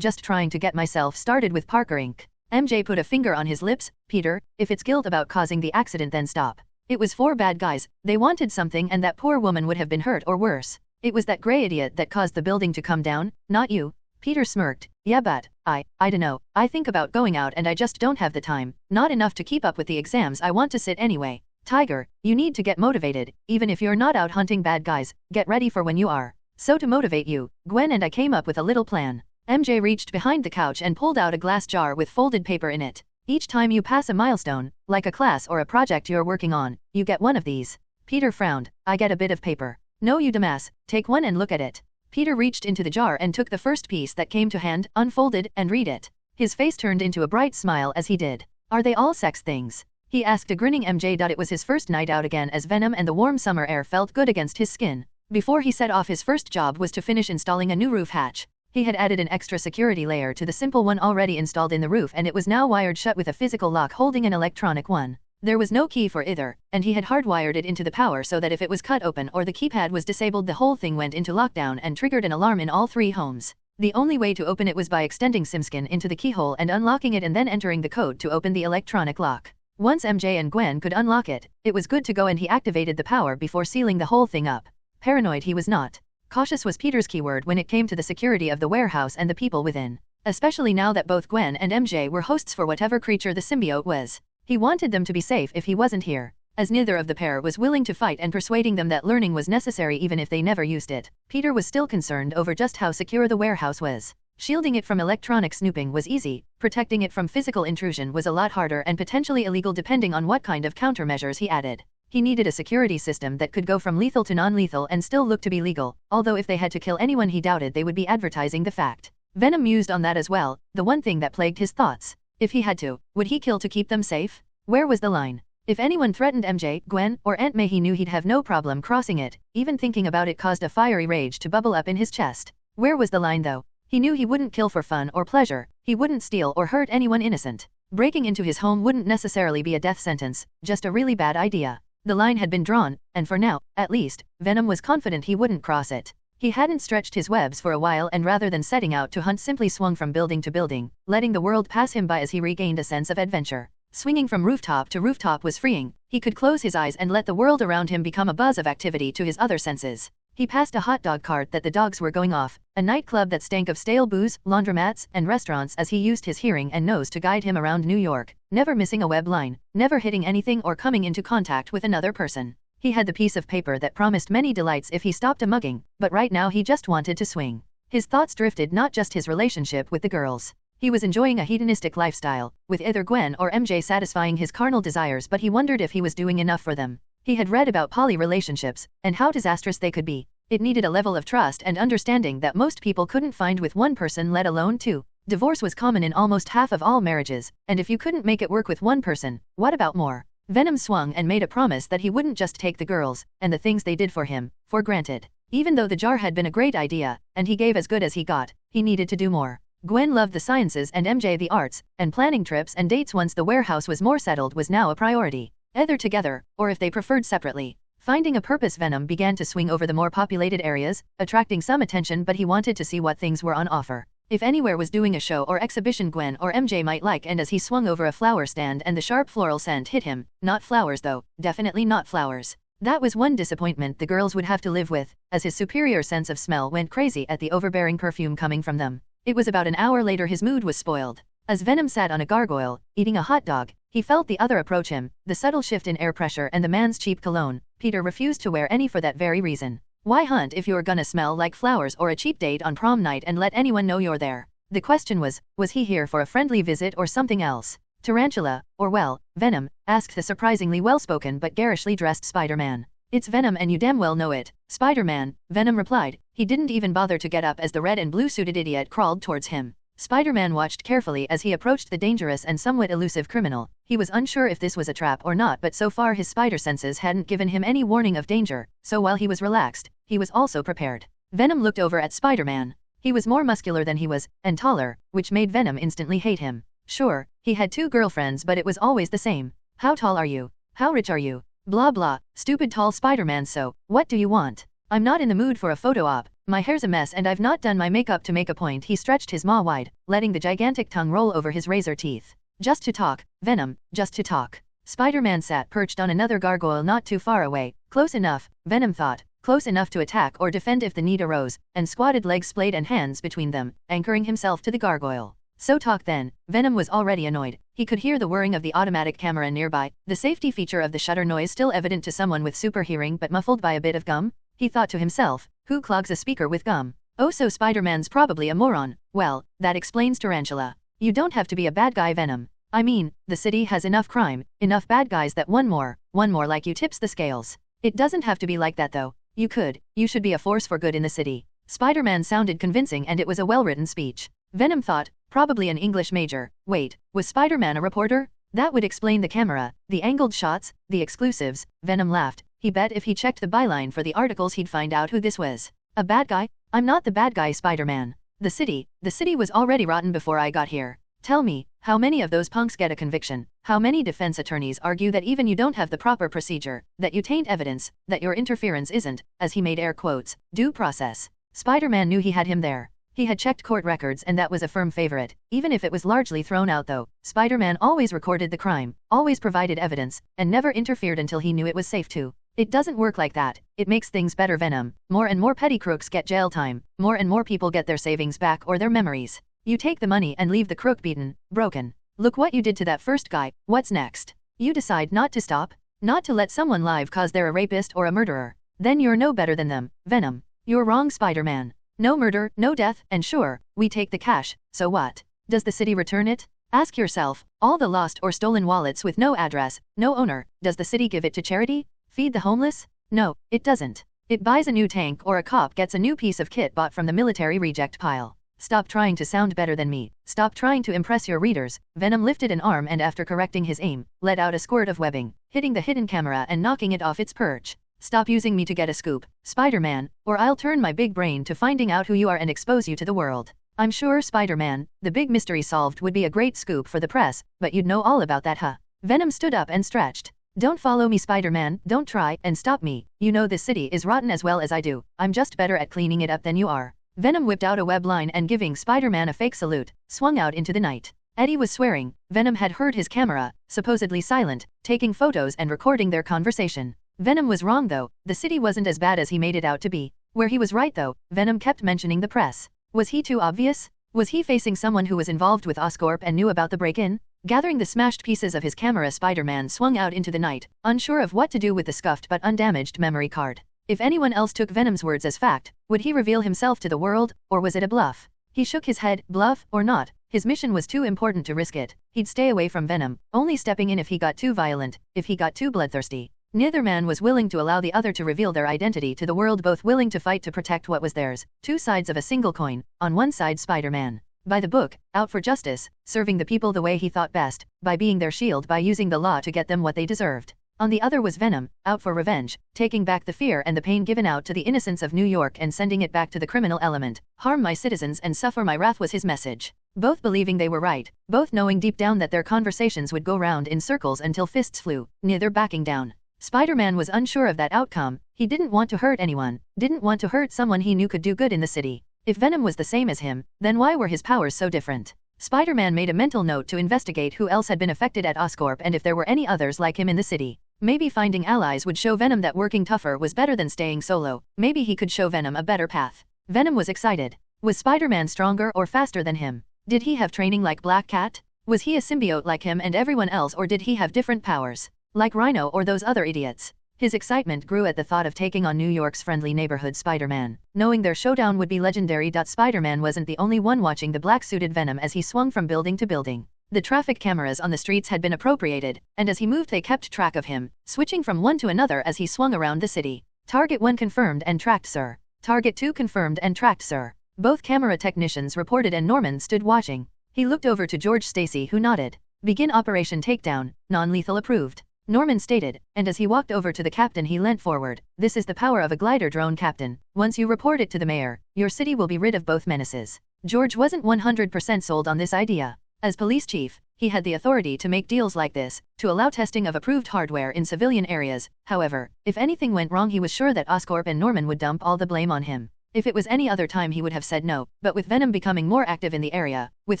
Just trying to get myself started with Parker Inc. MJ put a finger on his lips. Peter, if it's guilt about causing the accident then stop. It was 4 bad guys, they wanted something and that poor woman would have been hurt or worse. It was that gray idiot that caused the building to come down, not you. Peter smirked. Yeah but, I dunno, I think about going out and I just don't have the time, not enough to keep up with the exams I want to sit anyway. Tiger, you need to get motivated, even if you're not out hunting bad guys, get ready for when you are. So to motivate you, Gwen and I came up with a little plan. MJ reached behind the couch and pulled out a glass jar with folded paper in it. Each time you pass a milestone, like a class or a project you're working on, you get one of these. Peter frowned. I get a bit of paper. No you dumbass, take one and look at it. Peter reached into the jar and took the first piece that came to hand, unfolded, and read it. His face turned into a bright smile as he did. Are they all sex things? He asked a grinning MJ. It was his first night out again as Venom and the warm summer air felt good against his skin. Before he set off, his first job was to finish installing a new roof hatch. He had added an extra security layer to the simple one already installed in the roof, and it was now wired shut with a physical lock holding an electronic one. There was no key for either, and he had hardwired it into the power so that if it was cut open or the keypad was disabled the whole thing went into lockdown and triggered an alarm in all 3 homes. The only way to open it was by extending SimSkin into the keyhole and unlocking it and then entering the code to open the electronic lock. Once MJ and Gwen could unlock it, it was good to go and he activated the power before sealing the whole thing up. Paranoid he was not. Cautious was Peter's keyword when it came to the security of the warehouse and the people within. Especially now that both Gwen and MJ were hosts for whatever creature the symbiote was. He wanted them to be safe if he wasn't here. As neither of the pair was willing to fight and persuading them that learning was necessary even if they never used it, Peter was still concerned over just how secure the warehouse was. Shielding it from electronic snooping was easy, protecting it from physical intrusion was a lot harder and potentially illegal depending on what kind of countermeasures he added. He needed a security system that could go from lethal to non-lethal and still look to be legal, although if they had to kill anyone he doubted they would be advertising the fact. Venom mused on that as well, the one thing that plagued his thoughts. If he had to, would he kill to keep them safe? Where was the line? If anyone threatened MJ, Gwen, or Aunt May he knew he'd have no problem crossing it, even thinking about it caused a fiery rage to bubble up in his chest. Where was the line though? He knew he wouldn't kill for fun or pleasure, he wouldn't steal or hurt anyone innocent. Breaking into his home wouldn't necessarily be a death sentence, just a really bad idea. The line had been drawn, and for now, at least, Venom was confident he wouldn't cross it. He hadn't stretched his webs for a while and rather than setting out to hunt simply swung from building to building, letting the world pass him by as he regained a sense of adventure. Swinging from rooftop to rooftop was freeing, he could close his eyes and let the world around him become a buzz of activity to his other senses. He passed a hot dog cart that the dogs were going off, a nightclub that stank of stale booze, laundromats, and restaurants as he used his hearing and nose to guide him around New York, never missing a web line, never hitting anything or coming into contact with another person. He had the piece of paper that promised many delights if he stopped a mugging, but right now he just wanted to swing. His thoughts drifted not just his relationship with the girls. He was enjoying a hedonistic lifestyle, with either Gwen or MJ satisfying his carnal desires, but he wondered if he was doing enough for them. He had read about poly relationships, and how disastrous they could be. It needed a level of trust and understanding that most people couldn't find with one person, let alone 2. Divorce was common in almost half of all marriages, and if you couldn't make it work with one person, what about more? Venom swung and made a promise that he wouldn't just take the girls, and the things they did for him, for granted. Even though the jar had been a great idea, and he gave as good as he got, he needed to do more. Gwen loved the sciences and MJ the arts, and planning trips and dates once the warehouse was more settled was now a priority. Either together, or if they preferred separately. Finding a purpose, Venom began to swing over the more populated areas, attracting some attention, but he wanted to see what things were on offer. If anywhere was doing a show or exhibition Gwen or MJ might like, and as he swung over a flower stand and the sharp floral scent hit him, not flowers though, definitely not flowers. That was one disappointment the girls would have to live with, as his superior sense of smell went crazy at the overbearing perfume coming from them. It was about an hour later his mood was spoiled. As Venom sat on a gargoyle, eating a hot dog, he felt the other approach him, the subtle shift in air pressure and the man's cheap cologne. Peter refused to wear any for that very reason. Why hunt if you're gonna smell like flowers or a cheap date on prom night and let anyone know you're there? The question was he here for a friendly visit or something else? Tarantula, or well, Venom, asked the surprisingly well-spoken but garishly dressed Spider-Man. It's Venom and you damn well know it, Spider-Man, Venom replied. He didn't even bother to get up as the red and blue-suited idiot crawled towards him. Spider-Man watched carefully as he approached the dangerous and somewhat elusive criminal. He was unsure if this was a trap or not, but so far his spider senses hadn't given him any warning of danger, so while he was relaxed, he was also prepared. Venom looked over at Spider-Man. He was more muscular than he was, and taller, which made Venom instantly hate him. Sure, he had 2 girlfriends, but it was always the same. How tall are you? How rich are you? Blah blah, stupid tall Spider-Man. So, what do you want? I'm not in the mood for a photo op. My hair's a mess and I've not done my makeup to make a point. He stretched his maw wide, letting the gigantic tongue roll over his razor teeth. Just to talk, Venom, just to talk. Spider-Man sat perched on another gargoyle not too far away. Close enough, Venom thought. Close enough to attack or defend if the need arose, and squatted legs splayed and hands between them, anchoring himself to the gargoyle. So talk then. Venom was already annoyed. He could hear the whirring of the automatic camera nearby, the safety feature of the shutter noise still evident to someone with super hearing but muffled by a bit of gum. He thought to himself, who clogs a speaker with gum? Oh, so Spider-Man's probably a moron. Well, that explains Tarantula. You don't have to be a bad guy, Venom. I mean, the city has enough crime, enough bad guys that one more like you tips the scales. It doesn't have to be like that though. You should be a force for good in the city. Spider-Man sounded convincing and it was a well-written speech. Venom thought, probably an English major. Wait, was Spider-Man a reporter? That would explain the camera, the angled shots, the exclusives. Venom laughed. He bet if he checked the byline for the articles he'd find out who this was. A bad guy? I'm not the bad guy, Spider-Man. The city was already rotten before I got here. Tell me, how many of those punks get a conviction? How many defense attorneys argue that even you don't have the proper procedure, that you taint evidence, that your interference isn't, as he made air quotes, due process? Spider-Man knew he had him there. He had checked court records and that was a firm favorite. Even if it was largely thrown out though, Spider-Man always recorded the crime, always provided evidence, and never interfered until he knew it was safe to. It doesn't work like that. It makes things better, Venom. More and more petty crooks get jail time. More and more people get their savings back or their memories. You take the money and leave the crook beaten, broken. Look what you did to that first guy. What's next? You decide not to stop? Not to let someone live cause they're a rapist or a murderer. Then you're no better than them, Venom. You're wrong, Spider-Man. No murder, no death, and sure, we take the cash, so what? Does the city return it? Ask yourself, all the lost or stolen wallets with no address, no owner, does the city give it to charity? Feed the homeless? No, it doesn't. It buys a new tank or a cop gets a new piece of kit bought from the military reject pile. Stop trying to sound better than me. Stop trying to impress your readers. Venom lifted an arm and after correcting his aim, let out a squirt of webbing, hitting the hidden camera and knocking it off its perch. Stop using me to get a scoop, Spider-Man, or I'll turn my big brain to finding out who you are and expose you to the world. I'm sure, Spider-Man, the big mystery solved would be a great scoop for the press, but you'd know all about that, huh? Venom stood up and stretched. Don't follow me, Spider-Man, don't try and stop me. You know this city is rotten as well as I do. I'm just better at cleaning it up than you are. Venom whipped out a web line and giving Spider-Man a fake salute, swung out into the night. Eddie was swearing. Venom had heard his camera, supposedly silent, taking photos and recording their conversation. Venom was wrong though, the city wasn't as bad as he made it out to be. Where he was right though, Venom kept mentioning the press. Was he too obvious? Was he facing someone who was involved with Oscorp and knew about the break-in? Gathering the smashed pieces of his camera, Spider-Man swung out into the night, unsure of what to do with the scuffed but undamaged memory card. If anyone else took Venom's words as fact, would he reveal himself to the world, or was it a bluff? He shook his head. Bluff or not, his mission was too important to risk it. He'd stay away from Venom, only stepping in if he got too violent, if he got too bloodthirsty. Neither man was willing to allow the other to reveal their identity to the world, both willing to fight to protect what was theirs. Two sides of a single coin. On one side, Spider-Man. By the book, out for justice, serving the people the way he thought best, by being their shield, by using the law to get them what they deserved. On the other was Venom, out for revenge, taking back the fear and the pain given out to the innocents of New York and sending it back to the criminal element. Harm my citizens and suffer my wrath was his message. Both believing they were right, both knowing deep down that their conversations would go round in circles until fists flew, neither backing down. Spider-Man was unsure of that outcome. He didn't want to hurt anyone, didn't want to hurt someone he knew could do good in the city. If Venom was the same as him, then why were his powers so different? Spider-Man made a mental note to investigate who else had been affected at Oscorp and if there were any others like him in the city. Maybe finding allies would show Venom that working tougher was better than staying solo. Maybe he could show Venom a better path. Venom was excited. Was Spider-Man stronger or faster than him? Did he have training like Black Cat? Was he a symbiote like him and everyone else, or did he have different powers? Like Rhino or those other idiots? His excitement grew at the thought of taking on New York's friendly neighborhood Spider-Man, knowing their showdown would be legendary. Spider-Man wasn't the only one watching the black-suited Venom as he swung from building to building. The traffic cameras on the streets had been appropriated, and as he moved they kept track of him, switching from one to another as he swung around the city. Target 1 confirmed and tracked, sir. Target 2 confirmed and tracked, sir. Both camera technicians reported and Norman stood watching. He looked over to George Stacy, who nodded. Begin Operation Takedown, non-lethal approved, Norman stated, and as he walked over to the captain he leant forward. This is the power of a glider drone, Captain. Once you report it to the mayor, your city will be rid of both menaces. George wasn't 100% sold on this idea. As police chief, he had the authority to make deals like this, to allow testing of approved hardware in civilian areas. However, if anything went wrong he was sure that Oscorp and Norman would dump all the blame on him. If it was any other time he would have said no, but with Venom becoming more active in the area, with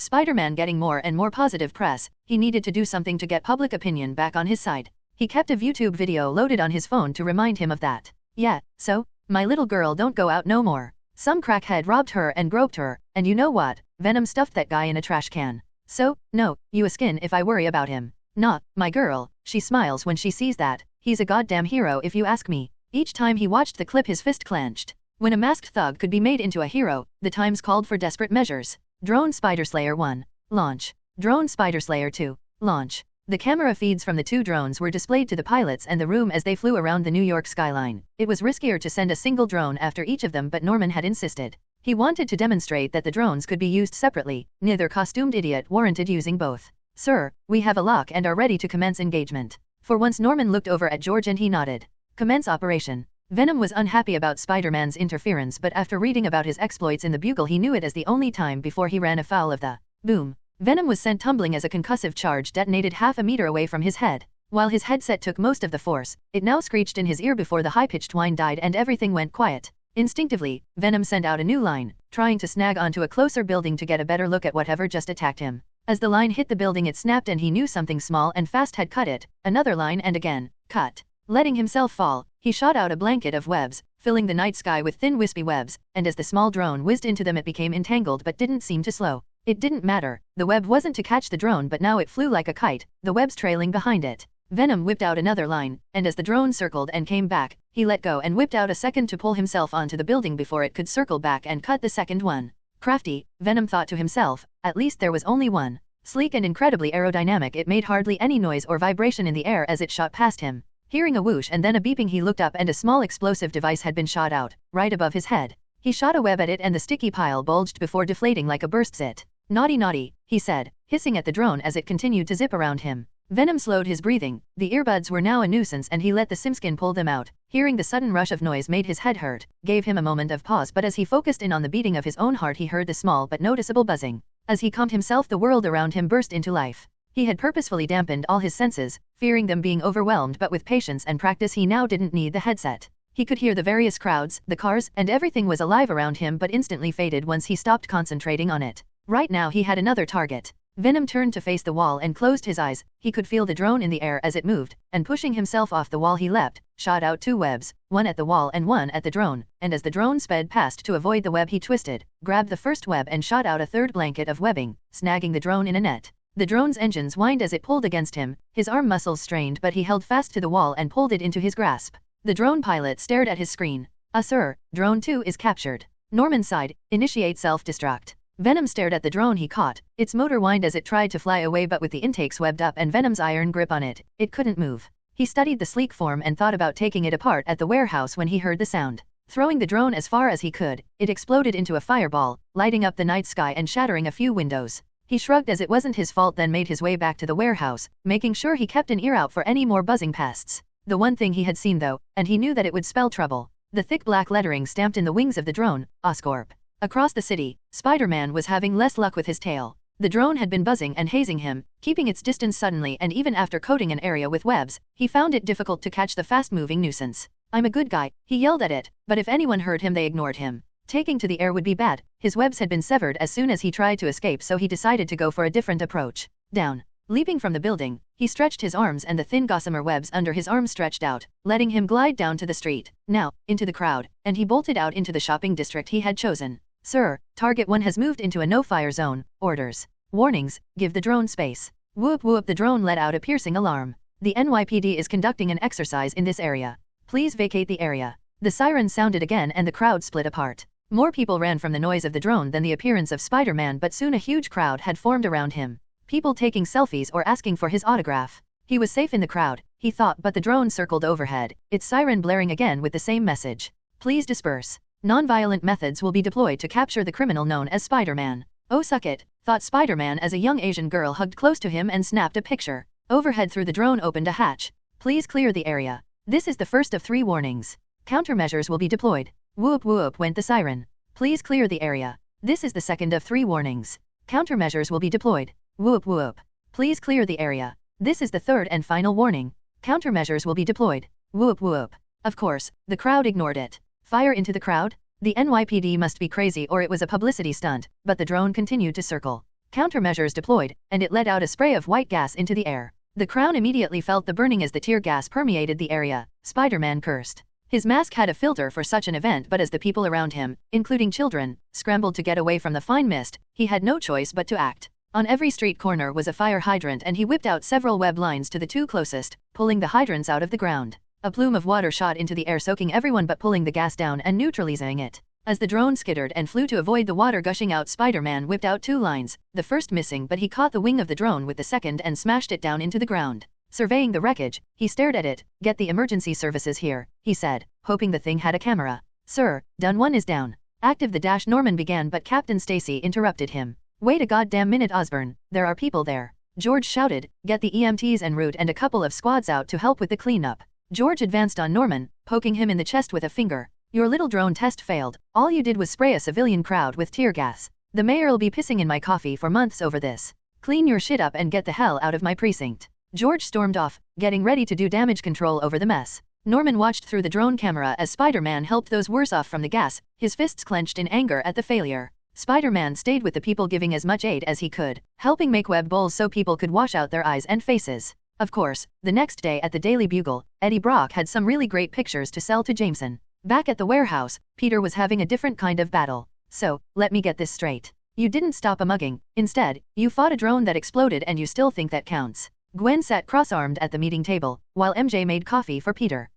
Spider-Man getting more and more positive press, he needed to do something to get public opinion back on his side. He kept a YouTube video loaded on his phone to remind him of that. Yeah, so, my little girl don't go out no more. Some crackhead robbed her and groped her, and you know what? Venom stuffed that guy in a trash can. So, no, you a skin if I worry about him. Not, my girl, she smiles when she sees that. He's a goddamn hero if you ask me. Each time he watched the clip his fist clenched. When a masked thug could be made into a hero, the times called for desperate measures. Drone Spider Slayer 1. Launch. Drone Spider Slayer 2. Launch. The camera feeds from the two drones were displayed to the pilots and the room as they flew around the New York skyline. It was riskier to send a single drone after each of them, but Norman had insisted. He wanted to demonstrate that the drones could be used separately. Neither costumed idiot warranted using both. Sir, we have a lock and are ready to commence engagement. For once Norman looked over at George and he nodded. Commence operation. Venom was unhappy about Spider-Man's interference, but after reading about his exploits in the Bugle he knew it as the only time before he ran afoul of the boom. Venom was sent tumbling as a concussive charge detonated half a meter away from his head. While his headset took most of the force, it now screeched in his ear before the high-pitched whine died and everything went quiet. Instinctively, Venom sent out a new line, trying to snag onto a closer building to get a better look at whatever just attacked him. As the line hit the building it snapped and he knew something small and fast had cut it. Another line and again, cut. Letting himself fall, he shot out a blanket of webs, filling the night sky with thin wispy webs, and as the small drone whizzed into them it became entangled but didn't seem to slow. It didn't matter. The web wasn't to catch the drone, but now it flew like a kite, the webs trailing behind it. Venom whipped out another line, and as the drone circled and came back, he let go and whipped out a second to pull himself onto the building before it could circle back and cut the second one. Crafty, Venom thought to himself, at least there was only one. Sleek and incredibly aerodynamic, it made hardly any noise or vibration in the air as it shot past him. Hearing a whoosh and then a beeping he looked up and a small explosive device had been shot out, right above his head. He shot a web at it and the sticky pile bulged before deflating like a burst zit. Naughty naughty, he said, hissing at the drone as it continued to zip around him. Venom slowed his breathing. The earbuds were now a nuisance and he let the simskin pull them out. Hearing the sudden rush of noise made his head hurt, gave him a moment of pause, but as he focused in on the beating of his own heart he heard the small but noticeable buzzing. As he calmed himself the world around him burst into life. He had purposefully dampened all his senses, fearing them being overwhelmed, but with patience and practice he now didn't need the headset. He could hear the various crowds, the cars, and everything was alive around him but instantly faded once he stopped concentrating on it. Right now he had another target. Venom turned to face the wall and closed his eyes. He could feel the drone in the air as it moved, and pushing himself off the wall he leapt, shot out two webs, one at the wall and one at the drone, and as the drone sped past to avoid the web he twisted, grabbed the first web and shot out a third blanket of webbing, snagging the drone in a net. The drone's engines whined as it pulled against him, his arm muscles strained but he held fast to the wall and pulled it into his grasp. The drone pilot stared at his screen. Sir, drone 2 is captured. Norman sighed, initiate self-destruct. Venom stared at the drone he caught. Its motor whined as it tried to fly away, but with the intakes webbed up and Venom's iron grip on it, it couldn't move. He studied the sleek form and thought about taking it apart at the warehouse when he heard the sound. Throwing the drone as far as he could, it exploded into a fireball, lighting up the night sky and shattering a few windows. He shrugged as it wasn't his fault, then made his way back to the warehouse, making sure he kept an ear out for any more buzzing pests. The one thing he had seen though, and he knew that it would spell trouble. The thick black lettering stamped in the wings of the drone, Oscorp. Across the city, Spider-Man was having less luck with his tail. The drone had been buzzing and hazing him, keeping its distance suddenly, and even after coating an area with webs, he found it difficult to catch the fast-moving nuisance. "I'm a good guy," he yelled at it, but if anyone heard him they ignored him. Taking to the air would be bad. His webs had been severed as soon as he tried to escape, so he decided to go for a different approach. Down. Leaping from the building, he stretched his arms and the thin gossamer webs under his arms stretched out, letting him glide down to the street. Now, into the crowd, and he bolted out into the shopping district he had chosen. "Sir, Target 1 has moved into a no-fire zone. Orders. Warnings, give the drone space." Whoop whoop, the drone let out a piercing alarm. "The NYPD is conducting an exercise in this area. Please vacate the area." The siren sounded again and the crowd split apart. More people ran from the noise of the drone than the appearance of Spider-Man, but soon a huge crowd had formed around him. People taking selfies or asking for his autograph. He was safe in the crowd, he thought, but the drone circled overhead, its siren blaring again with the same message. "Please disperse. Non-violent methods will be deployed to capture the criminal known as Spider-Man." "Oh suck it," thought Spider-Man as a young Asian girl hugged close to him and snapped a picture. Overhead through the drone opened a hatch. "Please clear the area. This is the first of 3 warnings. Countermeasures will be deployed." Whoop whoop went the siren. "Please clear the area. This is the second of 3 warnings. Countermeasures will be deployed." Whoop whoop. "Please clear the area. This is the third and final warning. Countermeasures will be deployed." Whoop whoop. Of course, the crowd ignored it. Fire into the crowd? The NYPD must be crazy or it was a publicity stunt, but the drone continued to circle. Countermeasures deployed, and it let out a spray of white gas into the air. The crowd immediately felt the burning as the tear gas permeated the area. Spider-Man cursed. His mask had a filter for such an event, but as the people around him, including children, scrambled to get away from the fine mist, he had no choice but to act. On every street corner was a fire hydrant, and he whipped out several web lines to the 2 closest, pulling the hydrants out of the ground. A plume of water shot into the air, soaking everyone but pulling the gas down and neutralizing it. As the drone skittered and flew to avoid the water gushing out, Spider-Man whipped out 2 lines, the first missing, but he caught the wing of the drone with the second and smashed it down into the ground. Surveying the wreckage, he stared at it. "Get the emergency services here," he said, hoping the thing had a camera. "Sir, done. 1 is down." "Active the dash," Norman began, but Captain Stacy interrupted him. "Wait a goddamn minute, Osbourn, there are people there." George shouted. "Get the EMTs en route and a couple of squads out to help with the cleanup." George advanced on Norman, poking him in the chest with a finger. "Your little drone test failed. All you did was spray a civilian crowd with tear gas. The mayor'll be pissing in my coffee for months over this. Clean your shit up and get the hell out of my precinct." George stormed off, getting ready to do damage control over the mess. Norman watched through the drone camera as Spider-Man helped those worse off from the gas, his fists clenched in anger at the failure. Spider-Man stayed with the people, giving as much aid as he could, helping make web bowls so people could wash out their eyes and faces. Of course, the next day at the Daily Bugle, Eddie Brock had some really great pictures to sell to Jameson. Back at the warehouse, Peter was having a different kind of battle. "So, let me get this straight. You didn't stop a mugging. Instead, you fought a drone that exploded and you still think that counts." Gwen sat cross-armed at the meeting table, while MJ made coffee for Peter.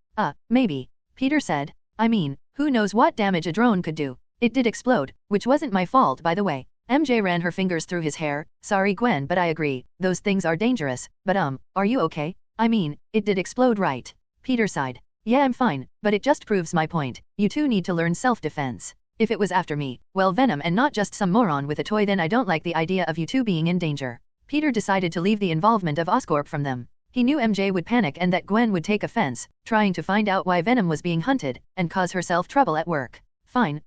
Maybe," Peter said. "I mean, who knows what damage a drone could do. It did explode, which wasn't my fault, by the way." MJ ran her fingers through his hair. "Sorry Gwen, but I agree, those things are dangerous, but are you okay? I mean, it did explode, right?" Peter sighed. "Yeah, I'm fine, but it just proves my point. You two need to learn self-defense. If it was after me, well, Venom, and not just some moron with a toy, then I don't like the idea of you two being in danger." Peter decided to leave the involvement of Oscorp from them. He knew MJ would panic and that Gwen would take offense, trying to find out why Venom was being hunted, and cause herself trouble at work. Fine.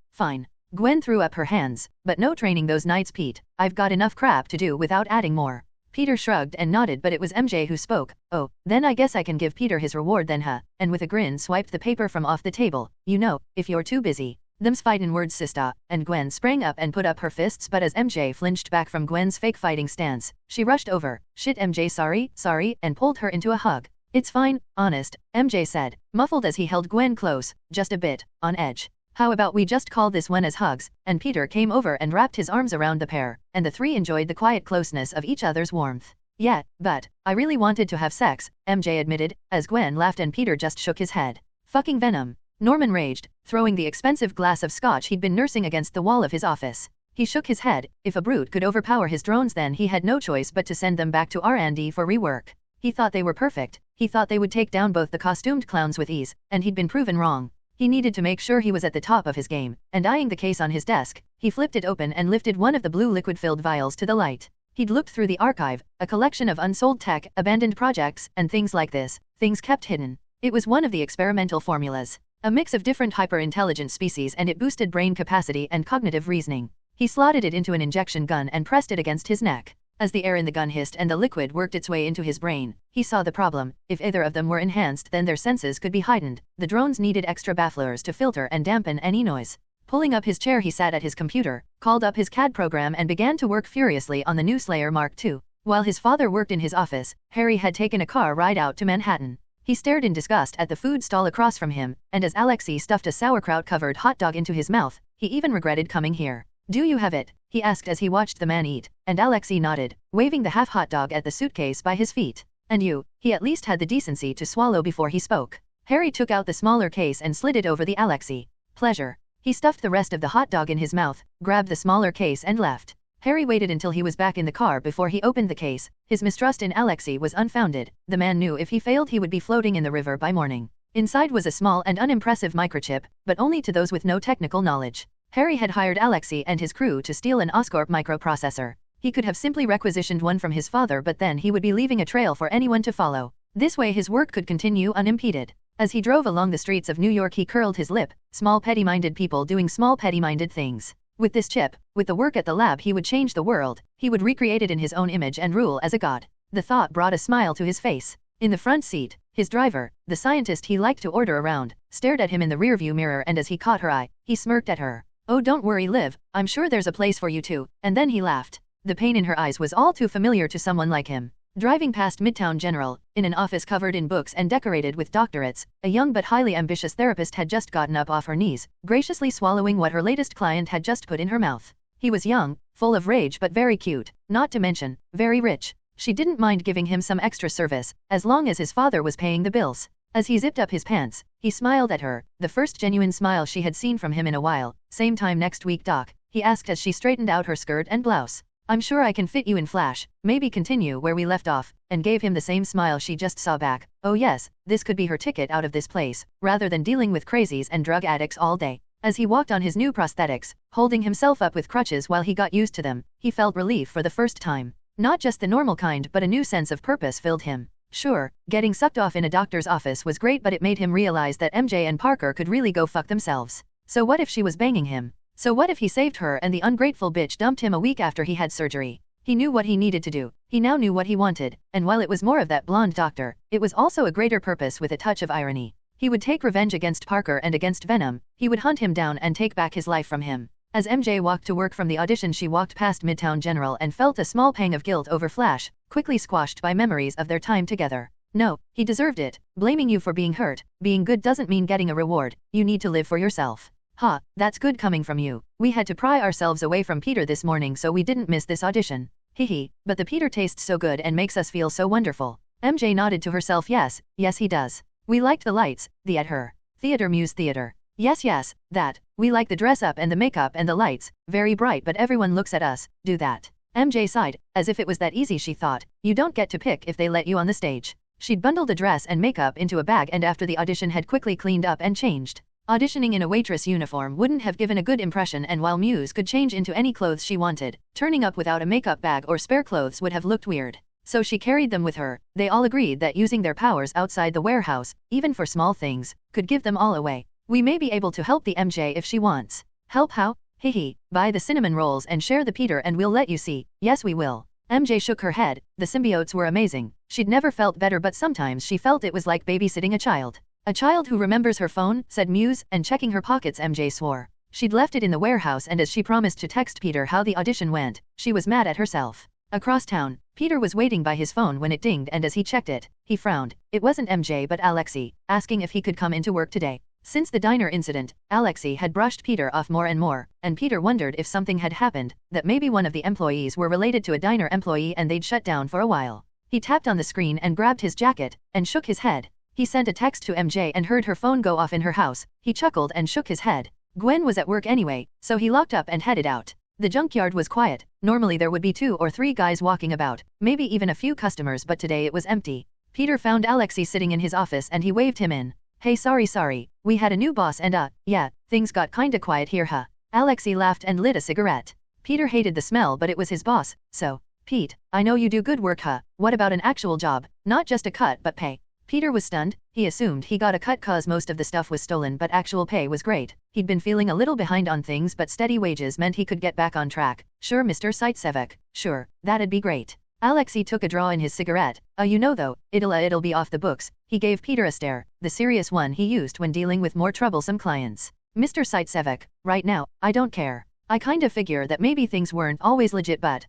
Gwen threw up her hands. "But no training those nights, Pete. I've got enough crap to do without adding more." Peter shrugged and nodded, but it was MJ who spoke. "Oh, then I guess I can give Peter his reward then, huh?" And with a grin swiped the paper from off the table. "You know, if you're too busy. Them's fightin' words, sista." And Gwen sprang up and put up her fists, but as MJ flinched back from Gwen's fake fighting stance, she rushed over. "Shit MJ, sorry," and pulled her into a hug. "It's fine, honest," MJ said, muffled as he held Gwen close, just a bit, on edge. "How about we just call this one as hugs?" And Peter came over and wrapped his arms around the pair, and the 3 enjoyed the quiet closeness of each other's warmth. "Yeah, but I really wanted to have sex," MJ admitted, as Gwen laughed and Peter just shook his head. "Fucking Venom," Norman raged, throwing the expensive glass of scotch he'd been nursing against the wall of his office. He shook his head. If a brute could overpower his drones, then he had no choice but to send them back to R&D for rework. He thought they were perfect. He thought they would take down both the costumed clowns with ease, and he'd been proven wrong. He needed to make sure he was at the top of his game, and eyeing the case on his desk, he flipped it open and lifted one of the blue liquid-filled vials to the light. He'd looked through the archive, a collection of unsold tech, abandoned projects, and things like this, things kept hidden. It was one of the experimental formulas. A mix of different hyper-intelligent species, and it boosted brain capacity and cognitive reasoning. He slotted it into an injection gun and pressed it against his neck. As the air in the gun hissed and the liquid worked its way into his brain, he saw the problem. If either of them were enhanced, then their senses could be heightened. The drones needed extra bafflers to filter and dampen any noise. Pulling up his chair, he sat at his computer, called up his CAD program and began to work furiously on the new Slayer Mark II. While his father worked in his office, Harry had taken a car ride out to Manhattan. He stared in disgust at the food stall across from him, and as Alexei stuffed a sauerkraut-covered hot dog into his mouth, he even regretted coming here. "Do you have it?" he asked as he watched the man eat, and Alexei nodded, waving the half-hot dog at the suitcase by his feet. "And you?" He at least had the decency to swallow before he spoke. Harry took out the smaller case and slid it over the Alexei. "Pleasure." He stuffed the rest of the hot dog in his mouth, grabbed the smaller case and left. Harry waited until he was back in the car before he opened the case. His mistrust in Alexei was unfounded. The man knew if he failed he would be floating in the river by morning. Inside was a small and unimpressive microchip, but only to those with no technical knowledge. Harry had hired Alexei and his crew to steal an Oscorp microprocessor. He could have simply requisitioned one from his father, but then he would be leaving a trail for anyone to follow. This way his work could continue unimpeded. As he drove along the streets of New York, he curled his lip. Small petty-minded people doing small petty-minded things. With this chip, with the work at the lab, he would change the world. He would recreate it in his own image and rule as a god. The thought brought a smile to his face. In the front seat, his driver, the scientist he liked to order around, stared at him in the rearview mirror, and as he caught her eye, he smirked at her. "Oh, don't worry, Liv, I'm sure there's a place for you too." And then he laughed. The pain in her eyes was all too familiar to someone like him. Driving past Midtown General, in an office covered in books and decorated with doctorates, a young but highly ambitious therapist had just gotten up off her knees, graciously swallowing what her latest client had just put in her mouth. He was young, full of rage, but very cute, not to mention, very rich. She didn't mind giving him some extra service, as long as his father was paying the bills. As he zipped up his pants, he smiled at her, the first genuine smile she had seen from him in a while. "Same time next week, Doc?" he asked as she straightened out her skirt and blouse. "I'm sure I can fit you in Flash, maybe continue where we left off," and gave him the same smile she just saw back. Oh yes, this could be her ticket out of this place, rather than dealing with crazies and drug addicts all day. As he walked on his new prosthetics, holding himself up with crutches while he got used to them, he felt relief for the first time. Not just the normal kind, but a new sense of purpose filled him. Sure, getting sucked off in a doctor's office was great, but it made him realize that MJ and Parker could really go fuck themselves. So what if she was banging him? So what if he saved her and the ungrateful bitch dumped him a week after he had surgery? He knew what he needed to do. He now knew what he wanted, and while it was more of that blonde doctor, it was also a greater purpose with a touch of irony. He would take revenge against Parker and against Venom. He would hunt him down and take back his life from him. As MJ walked to work from the audition, she walked past Midtown General and felt a small pang of guilt over Flash, quickly squashed by memories of their time together. No, he deserved it. Blaming you for being hurt, being good doesn't mean getting a reward. You need to live for yourself. Ha, that's good coming from you. We had to pry ourselves away from Peter this morning so we didn't miss this audition. Hehe, but the Peter tastes so good and makes us feel so wonderful. MJ nodded to herself. Yes, he does. We liked the lights, the at her. Theater Muse Theater. Yes, that. We like the dress up and the makeup and the lights, very bright, but everyone looks at us. Do that. MJ sighed, as if it was that easy. She thought, you don't get to pick if they let you on the stage. She'd bundled the dress and makeup into a bag, and after the audition had quickly cleaned up and changed. Auditioning in a waitress uniform wouldn't have given a good impression, and while Muse could change into any clothes she wanted, turning up without a makeup bag or spare clothes would have looked weird. So she carried them with her. They all agreed that using their powers outside the warehouse, even for small things, could give them all away. We may be able to help the MJ if she wants. Help how? Hehe, buy the cinnamon rolls and share the Peter and we'll let you see. Yes, we will. MJ shook her head. The symbiotes were amazing. She'd never felt better, but sometimes she felt it was like babysitting a child. A child who remembers her phone, said Muse, and checking her pockets. MJ swore. She'd left it in the warehouse, and as she promised to text Peter how the audition went, she was mad at herself. Across town, Peter was waiting by his phone when it dinged, and as he checked it, he frowned. It wasn't MJ but Alexei, asking if he could come into work today. Since the diner incident, Alexei had brushed Peter off more and more, and Peter wondered if something had happened, that maybe one of the employees were related to a diner employee and they'd shut down for a while. He tapped on the screen and grabbed his jacket, and shook his head. He sent a text to MJ and heard her phone go off in her house. He chuckled and shook his head. Gwen was at work anyway, so he locked up and headed out. The junkyard was quiet. Normally there would be 2 or 3 guys walking about, maybe even a few customers, but today it was empty. Peter found Alexei sitting in his office and he waved him in. Hey, sorry, we had a new boss and yeah, things got kinda quiet here, huh? Alexei laughed and lit a cigarette. Peter hated the smell, but it was his boss, so, Pete, I know you do good work, huh? What about an actual job? Not just a cut, but pay. Peter was stunned. He assumed he got a cut cause most of the stuff was stolen, but actual pay was great. He'd been feeling a little behind on things, but steady wages meant he could get back on track. Sure, Mr. Saitsevek, sure, that'd be great. Alexei took a draw in his cigarette. You know though, it'll be off the books. He gave Peter a stare, the serious one he used when dealing with more troublesome clients. Mr. Saitsevek, right now, I don't care. I kinda figure that maybe things weren't always legit, but,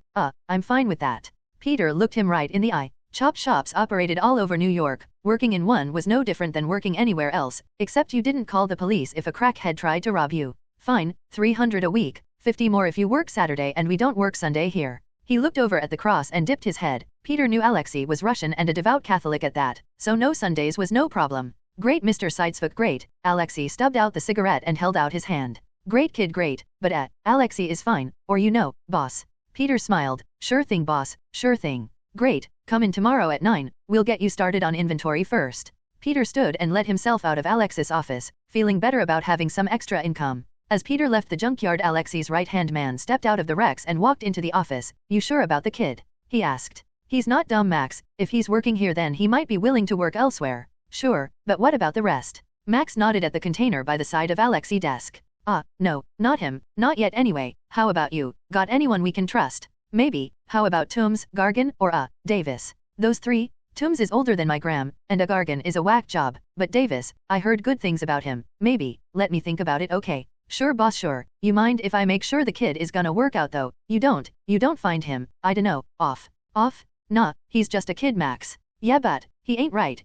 I'm fine with that. Peter looked him right in the eye. Chop shops operated all over New York. Working in one was no different than working anywhere else, except you didn't call the police if a crackhead tried to rob you. Fine, $300 a week, 50 more if you work Saturday, and we don't work Sunday here. He looked over at the cross and dipped his head. Peter knew Alexei was Russian and a devout Catholic at that, so no Sundays was no problem. Great, Mr. Saitsevek, great. Alexei stubbed out the cigarette and held out his hand. Great kid, great, but Alexei is fine, or boss. Peter smiled. Sure thing, boss, sure thing. Great, come in tomorrow at 9, we'll get you started on inventory first. Peter stood and let himself out of Alexei's office, feeling better about having some extra income. As Peter left the junkyard, Alexei's right-hand man stepped out of the Rex and walked into the office. You sure about the kid? He asked. He's not dumb, Max. If he's working here, then he might be willing to work elsewhere. Sure, but what about the rest? Max nodded at the container by the side of Alexei's desk. No, not him, not yet anyway. How about you? Got anyone we can trust? Maybe. How about Toombs, Gargan, or Davis? Those three? Toombs is older than my gram, and Gargan is a whack job, but Davis, I heard good things about him. Maybe. Let me think about it. Okay. Sure, boss, sure. You mind if I make sure the kid is gonna work out though? You don't find him, I dunno, off? Nah, he's just a kid, Max. Yeah, but he ain't right.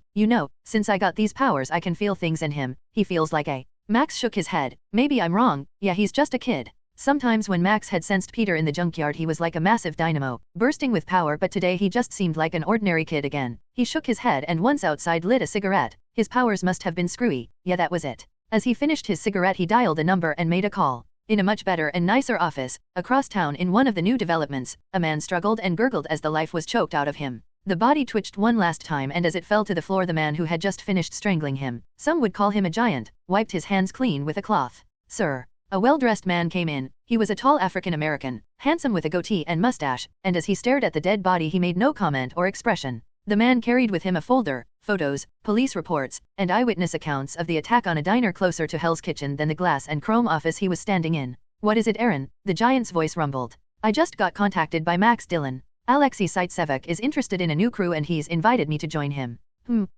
Since I got these powers I can feel things in him. He feels like a... Max shook his head. Maybe I'm wrong. Yeah, he's just a kid. Sometimes when Max had sensed Peter in the junkyard, he was like a massive dynamo, bursting with power, but today he just seemed like an ordinary kid again. He shook his head and once outside lit a cigarette. His powers must have been screwy. Yeah, that was it. As he finished his cigarette, he dialed a number and made a call. In a much better and nicer office, across town in one of the new developments, a man struggled and gurgled as the life was choked out of him. The body twitched one last time, and as it fell to the floor, the man who had just finished strangling him, some would call him a giant, wiped his hands clean with a cloth. Sir. A well-dressed man came in. He was a tall African-American, handsome with a goatee and mustache, and as he stared at the dead body he made no comment or expression. The man carried with him a folder, photos, police reports, and eyewitness accounts of the attack on a diner closer to Hell's Kitchen than the glass and chrome office he was standing in. What is it, Aaron? The giant's voice rumbled. I just got contacted by Max Dillon. Alexei Saitsevek is interested in a new crew and he's invited me to join him.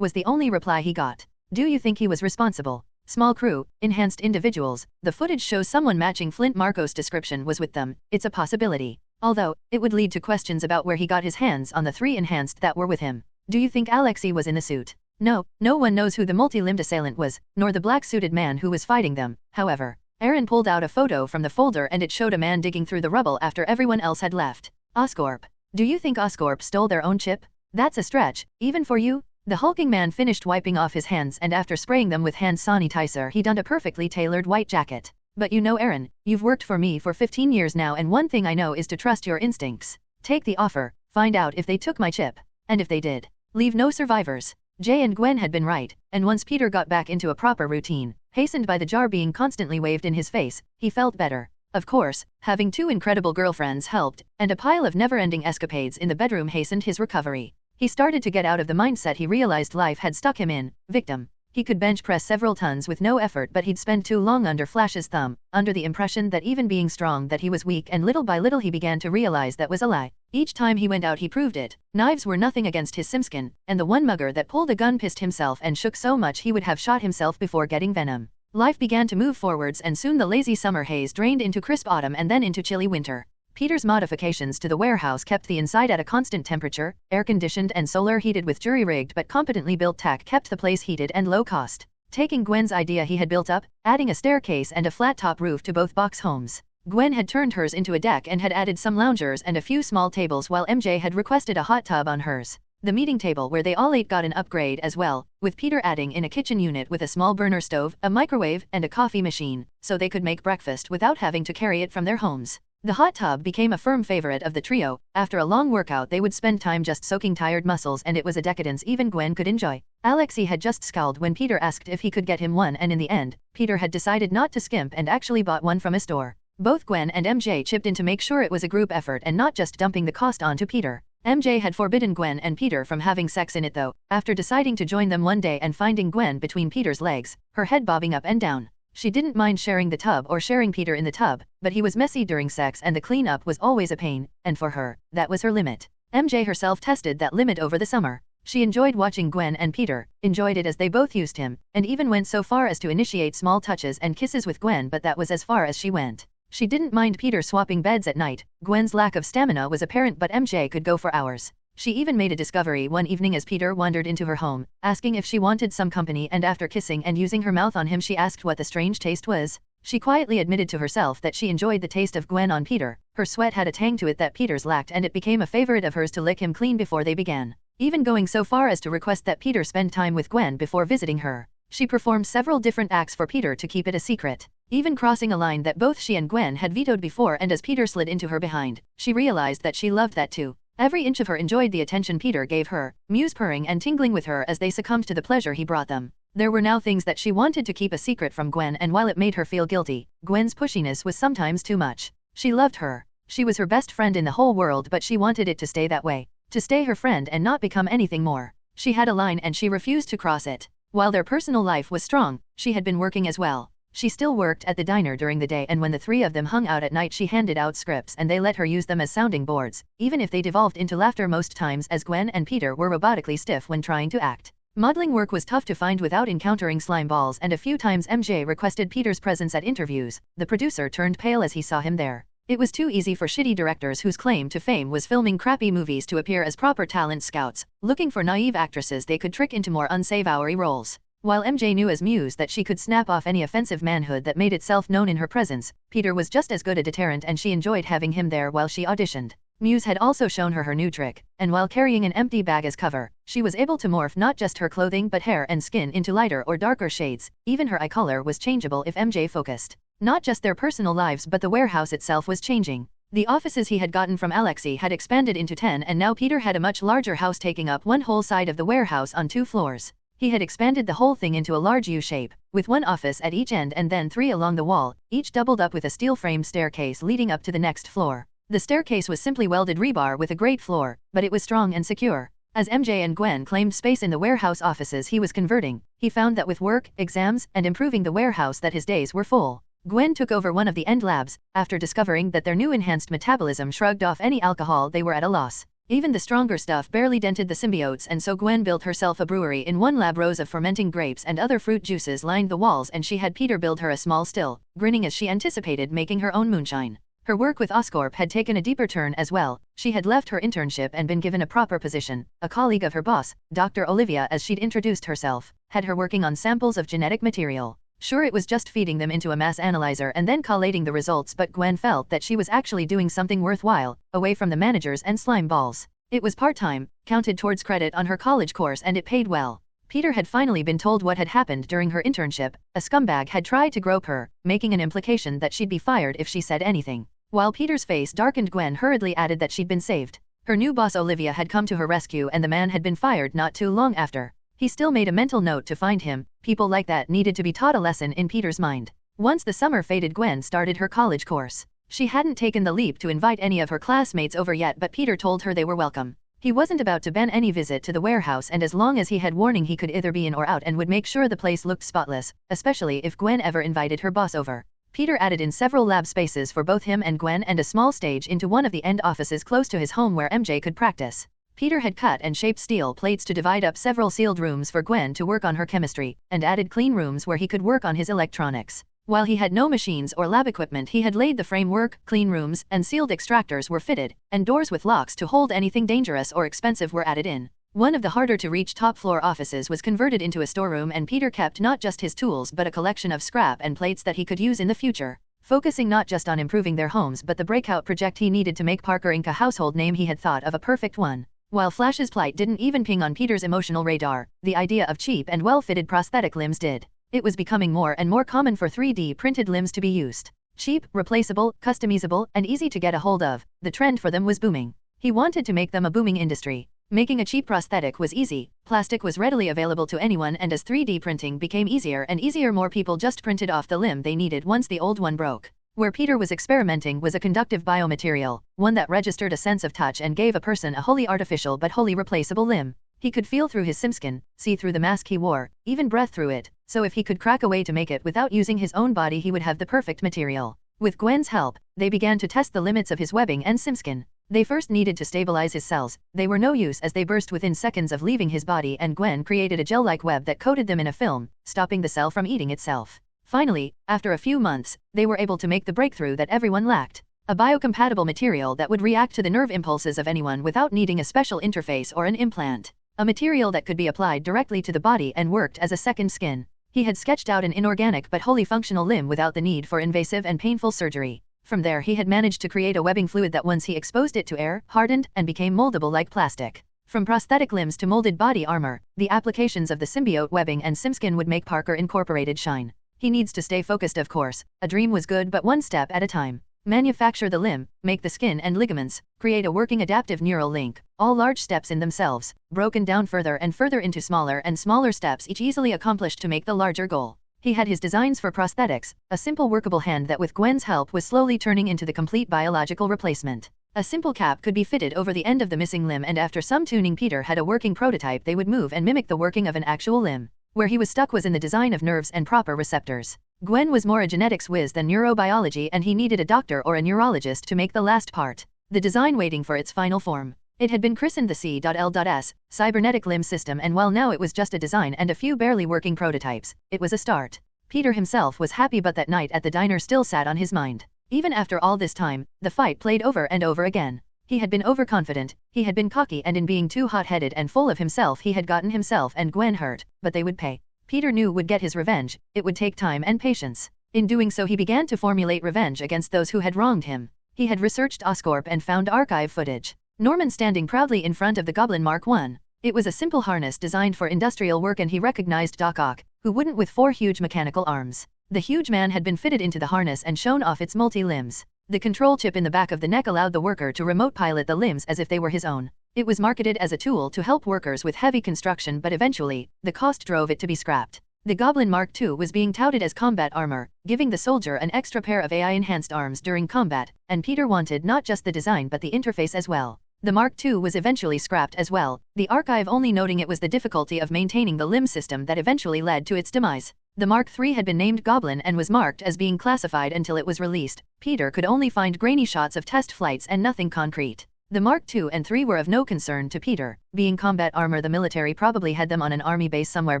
Was the only reply he got. Do you think he was responsible? Small crew, enhanced individuals. The footage shows someone matching Flint Marco's description was with them. It's a possibility. Although, it would lead to questions about where he got his hands on the three enhanced that were with him. Do you think Alexei was in the suit? No one knows who the multi-limbed assailant was, nor the black-suited man who was fighting them. However, Aaron pulled out a photo from the folder and it showed a man digging through the rubble after everyone else had left. Oscorp. Do you think Oscorp stole their own chip? That's a stretch, even for you? The hulking man finished wiping off his hands and after spraying them with hand sanitizer he donned a perfectly tailored white jacket. But Aaron, you've worked for me for 15 years now, and one thing I know is to trust your instincts. Take the offer, find out if they took my chip. And if they did, leave no survivors. Jay and Gwen had been right, and once Peter got back into a proper routine, hastened by the jar being constantly waved in his face, he felt better. Of course, having two incredible girlfriends helped, and a pile of never-ending escapades in the bedroom hastened his recovery. He started to get out of the mindset he realized life had stuck him in, victim. He could bench press several tons with no effort, but he'd spent too long under Flash's thumb, under the impression that even being strong that he was weak, and little by little he began to realize that was a lie. Each time he went out he proved it. Knives were nothing against his simskin, and the one mugger that pulled a gun pissed himself and shook so much he would have shot himself before getting Venom. Life began to move forwards, and soon the lazy summer haze drained into crisp autumn and then into chilly winter. Peter's modifications to the warehouse kept the inside at a constant temperature. Air-conditioned and solar-heated with jury-rigged but competently built tack kept the place heated and low-cost. Taking Gwen's idea he had built up, adding a staircase and a flat-top roof to both box homes. Gwen had turned hers into a deck and had added some loungers and a few small tables, while MJ had requested a hot tub on hers. The meeting table where they all ate got an upgrade as well, with Peter adding in a kitchen unit with a small burner stove, a microwave, and a coffee machine, so they could make breakfast without having to carry it from their homes. The hot tub became a firm favorite of the trio. After a long workout they would spend time just soaking tired muscles, and it was a decadence even Gwen could enjoy. Alexei had just scowled when Peter asked if he could get him one, and in the end, Peter had decided not to skimp and actually bought one from a store. Both Gwen and MJ chipped in to make sure it was a group effort and not just dumping the cost onto Peter. MJ had forbidden Gwen and Peter from having sex in it though, after deciding to join them one day and finding Gwen between Peter's legs, her head bobbing up and down. She didn't mind sharing the tub or sharing Peter in the tub, but he was messy during sex and the cleanup was always a pain, and for her, that was her limit. MJ herself tested that limit over the summer. She enjoyed watching Gwen and Peter, enjoyed it as they both used him, and even went so far as to initiate small touches and kisses with Gwen, but that was as far as she went. She didn't mind Peter swapping beds at night. Gwen's lack of stamina was apparent, but MJ could go for hours. She even made a discovery one evening as Peter wandered into her home, asking if she wanted some company, and after kissing and using her mouth on him she asked what the strange taste was. She quietly admitted to herself that she enjoyed the taste of Gwen on Peter. Her sweat had a tang to it that Peter's lacked, and it became a favorite of hers to lick him clean before they began, even going so far as to request that Peter spend time with Gwen before visiting her. She performed several different acts for Peter to keep it a secret, even crossing a line that both she and Gwen had vetoed before, and as Peter slid into her behind, she realized that she loved that too. Every inch of her enjoyed the attention Peter gave her, Muse purring and tingling with her as they succumbed to the pleasure he brought them. There were now things that she wanted to keep a secret from Gwen, and while it made her feel guilty, Gwen's pushiness was sometimes too much. She loved her. She was her best friend in the whole world, but she wanted it to stay that way. To stay her friend and not become anything more. She had a line and she refused to cross it. While their personal life was strong, she had been working as well. She still worked at the diner during the day, and when the three of them hung out at night she handed out scripts and they let her use them as sounding boards, even if they devolved into laughter most times, as Gwen and Peter were robotically stiff when trying to act. Modeling work was tough to find without encountering slime balls, and a few times MJ requested Peter's presence at interviews. The producer turned pale as he saw him there. It was too easy for shitty directors whose claim to fame was filming crappy movies to appear as proper talent scouts, looking for naive actresses they could trick into more unsavory roles. While MJ knew as Muse that she could snap off any offensive manhood that made itself known in her presence, Peter was just as good a deterrent, and she enjoyed having him there while she auditioned. Muse had also shown her new trick, and while carrying an empty bag as cover, she was able to morph not just her clothing but hair and skin into lighter or darker shades. Even her eye color was changeable if MJ focused. Not just their personal lives, but the warehouse itself was changing. The offices he had gotten from Alexei had expanded into 10, and now Peter had a much larger house taking up one whole side of the warehouse on 2 floors. He had expanded the whole thing into a large U shape, with 1 office at each end and then 3 along the wall, each doubled up with a steel-framed staircase leading up to the next floor. The staircase was simply welded rebar with a grate floor, but it was strong and secure. As MJ and Gwen claimed space in the warehouse offices he was converting, he found that with work, exams, and improving the warehouse that his days were full. Gwen took over one of the end labs, after discovering that their new enhanced metabolism shrugged off any alcohol they were at a loss. Even the stronger stuff barely dented the symbiotes, and so Gwen built herself a brewery in one lab. Rows of fermenting grapes and other fruit juices lined the walls, and she had Peter build her a small still, grinning as she anticipated making her own moonshine. Her work with Oscorp had taken a deeper turn as well. She had left her internship and been given a proper position. A colleague of her boss, Dr. Olivia as she'd introduced herself, had her working on samples of genetic material. Sure, it was just feeding them into a mass analyzer and then collating the results, but Gwen felt that she was actually doing something worthwhile, away from the managers and slime balls. It was part-time, counted towards credit on her college course, and it paid well. Peter had finally been told what had happened during her internship. A scumbag had tried to grope her, making an implication that she'd be fired if she said anything. While Peter's face darkened, Gwen hurriedly added that she'd been saved. Her new boss Olivia had come to her rescue, and the man had been fired not too long after. He still made a mental note to find him. People like that needed to be taught a lesson in Peter's mind. Once the summer faded, Gwen started her college course. She hadn't taken the leap to invite any of her classmates over yet, but Peter told her they were welcome. He wasn't about to ban any visit to the warehouse, and as long as he had warning he could either be in or out, and would make sure the place looked spotless, especially if Gwen ever invited her boss over. Peter added in several lab spaces for both him and Gwen, and a small stage into one of the end offices close to his home where MJ could practice. Peter had cut and shaped steel plates to divide up several sealed rooms for Gwen to work on her chemistry, and added clean rooms where he could work on his electronics. While he had no machines or lab equipment, he had laid the framework. Clean rooms and sealed extractors were fitted, and doors with locks to hold anything dangerous or expensive were added in. One of the harder-to-reach top-floor offices was converted into a storeroom, and Peter kept not just his tools but a collection of scrap and plates that he could use in the future. Focusing not just on improving their homes but the breakout project he needed to make Parker Inc. a household name, he had thought of a perfect one. While Flash's plight didn't even ping on Peter's emotional radar, the idea of cheap and well-fitted prosthetic limbs did. It was becoming more and more common for 3D printed limbs to be used. Cheap, replaceable, customizable, and easy to get a hold of, the trend for them was booming. He wanted to make them a booming industry. Making a cheap prosthetic was easy, plastic was readily available to anyone, and as 3D printing became easier and easier, more people just printed off the limb they needed once the old one broke. Where Peter was experimenting was a conductive biomaterial, one that registered a sense of touch and gave a person a wholly artificial but wholly replaceable limb. He could feel through his simskin, see through the mask he wore, even breathe through it, so if he could crack a way to make it without using his own body, he would have the perfect material. With Gwen's help, they began to test the limits of his webbing and simskin. They first needed to stabilize his cells. They were no use as they burst within seconds of leaving his body, and Gwen created a gel-like web that coated them in a film, stopping the cell from eating itself. Finally, after a few months, they were able to make the breakthrough that everyone lacked. A biocompatible material that would react to the nerve impulses of anyone without needing a special interface or an implant. A material that could be applied directly to the body and worked as a second skin. He had sketched out an inorganic but wholly functional limb without the need for invasive and painful surgery. From there he had managed to create a webbing fluid that once he exposed it to air, hardened, and became moldable like plastic. From prosthetic limbs to molded body armor, the applications of the symbiote webbing and simskin would make Parker Incorporated shine. He needs to stay focused, of course. A dream was good, but one step at a time. Manufacture the limb, make the skin and ligaments, create a working adaptive neural link, all large steps in themselves, broken down further and further into smaller and smaller steps, each easily accomplished to make the larger goal. He had his designs for prosthetics, a simple workable hand that with Gwen's help was slowly turning into the complete biological replacement. A simple cap could be fitted over the end of the missing limb, and after some tuning Peter had a working prototype. They would move and mimic the working of an actual limb. Where he was stuck was in the design of nerves and proper receptors. Gwen was more a genetics whiz than neurobiology, and he needed a doctor or a neurologist to make the last part. The design waiting for its final form. It had been christened the C.L.S. Cybernetic Limb System, and while now it was just a design and a few barely working prototypes, it was a start. Peter himself was happy, but that night at the diner still sat on his mind. Even after all this time, the fight played over and over again. He had been overconfident, he had been cocky, and in being too hot-headed and full of himself he had gotten himself and Gwen hurt, but they would pay. Peter knew would get his revenge. It would take time and patience. In doing so he began to formulate revenge against those who had wronged him. He had researched Oscorp and found archive footage. Norman standing proudly in front of the Goblin Mark I. It was a simple harness designed for industrial work, and he recognized Doc Ock, who wouldn't, with 4 huge mechanical arms. The huge man had been fitted into the harness and shown off its multi-limbs. The control chip in the back of the neck allowed the worker to remote pilot the limbs as if they were his own. It was marketed as a tool to help workers with heavy construction, but eventually, the cost drove it to be scrapped. The Goblin Mark II was being touted as combat armor, giving the soldier an extra pair of AI-enhanced arms during combat, and Peter wanted not just the design but the interface as well. The Mark II was eventually scrapped as well, the archive only noting it was the difficulty of maintaining the limb system that eventually led to its demise. The Mark III had been named Goblin and was marked as being classified until it was released. Peter could only find grainy shots of test flights and nothing concrete. The Mark II and III were of no concern to Peter. Being combat armor, the military probably had them on an army base somewhere,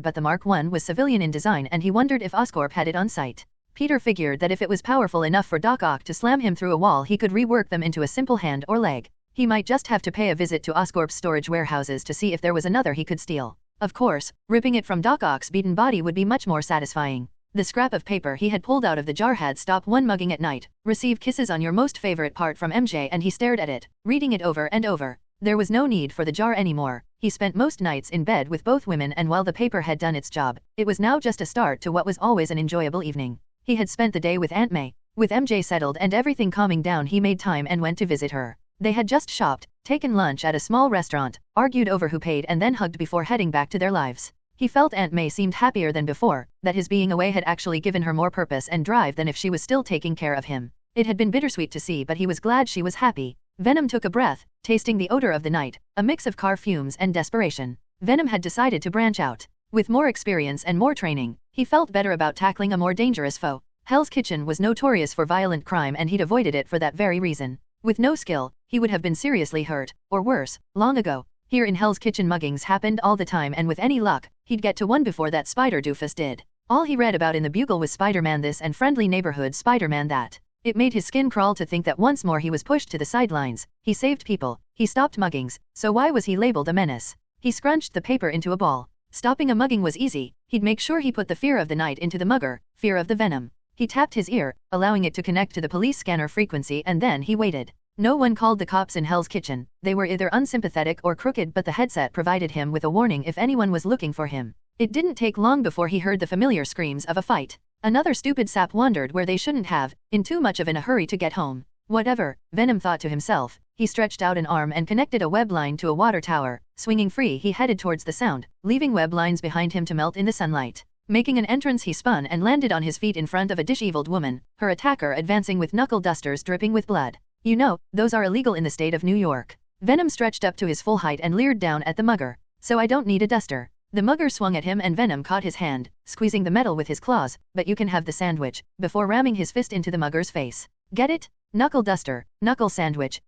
but the Mark I was civilian in design, and he wondered if Oscorp had it on site. Peter figured that if it was powerful enough for Doc Ock to slam him through a wall, he could rework them into a simple hand or leg. He might just have to pay a visit to Oscorp's storage warehouses to see if there was another he could steal. Of course, ripping it from Doc Ock's beaten body would be much more satisfying. The scrap of paper he had pulled out of the jar had "Stop one mugging at night. Receive kisses on your most favorite part from MJ," and he stared at it, reading it over and over. There was no need for the jar anymore. He spent most nights in bed with both women, and while the paper had done its job, it was now just a start to what was always an enjoyable evening. He had spent the day with Aunt May. With MJ settled and everything calming down, he made time and went to visit her. They had just shopped, taken lunch at a small restaurant, argued over who paid, and then hugged before heading back to their lives. He felt Aunt May seemed happier than before, that his being away had actually given her more purpose and drive than if she was still taking care of him. It had been bittersweet to see, but he was glad she was happy. Venom took a breath, tasting the odor of the night, a mix of car fumes and desperation. Venom had decided to branch out. With more experience and more training, he felt better about tackling a more dangerous foe. Hell's Kitchen was notorious for violent crime, and he'd avoided it for that very reason. With no skill, he would have been seriously hurt, or worse, long ago. Here in Hell's Kitchen muggings happened all the time, and with any luck, he'd get to one before that spider doofus did. All he read about in the Bugle was Spider-Man this and friendly neighborhood Spider-Man that. It made his skin crawl to think that once more he was pushed to the sidelines. He saved people, he stopped muggings, so why was he labeled a menace? He scrunched the paper into a ball. Stopping a mugging was easy. He'd make sure he put the fear of the night into the mugger, fear of the venom. He tapped his ear, allowing it to connect to the police scanner frequency, and then he waited. No one called the cops in Hell's Kitchen. They were either unsympathetic or crooked, but the headset provided him with a warning if anyone was looking for him. It didn't take long before he heard the familiar screams of a fight. Another stupid sap wondered where they shouldn't have, in too much of a hurry to get home. Whatever, Venom thought to himself. He stretched out an arm and connected a web line to a water tower. Swinging free, he headed towards the sound, leaving web lines behind him to melt in the sunlight. Making an entrance, he spun and landed on his feet in front of a disheveled woman, her attacker advancing with knuckle dusters dripping with blood. You know, those are illegal in the state of New York. Venom stretched up to his full height and leered down at the mugger. So I don't need a duster. The mugger swung at him and Venom caught his hand, squeezing the metal with his claws, but you can have the sandwich, before ramming his fist into the mugger's face. Get it? Knuckle duster, knuckle sandwich,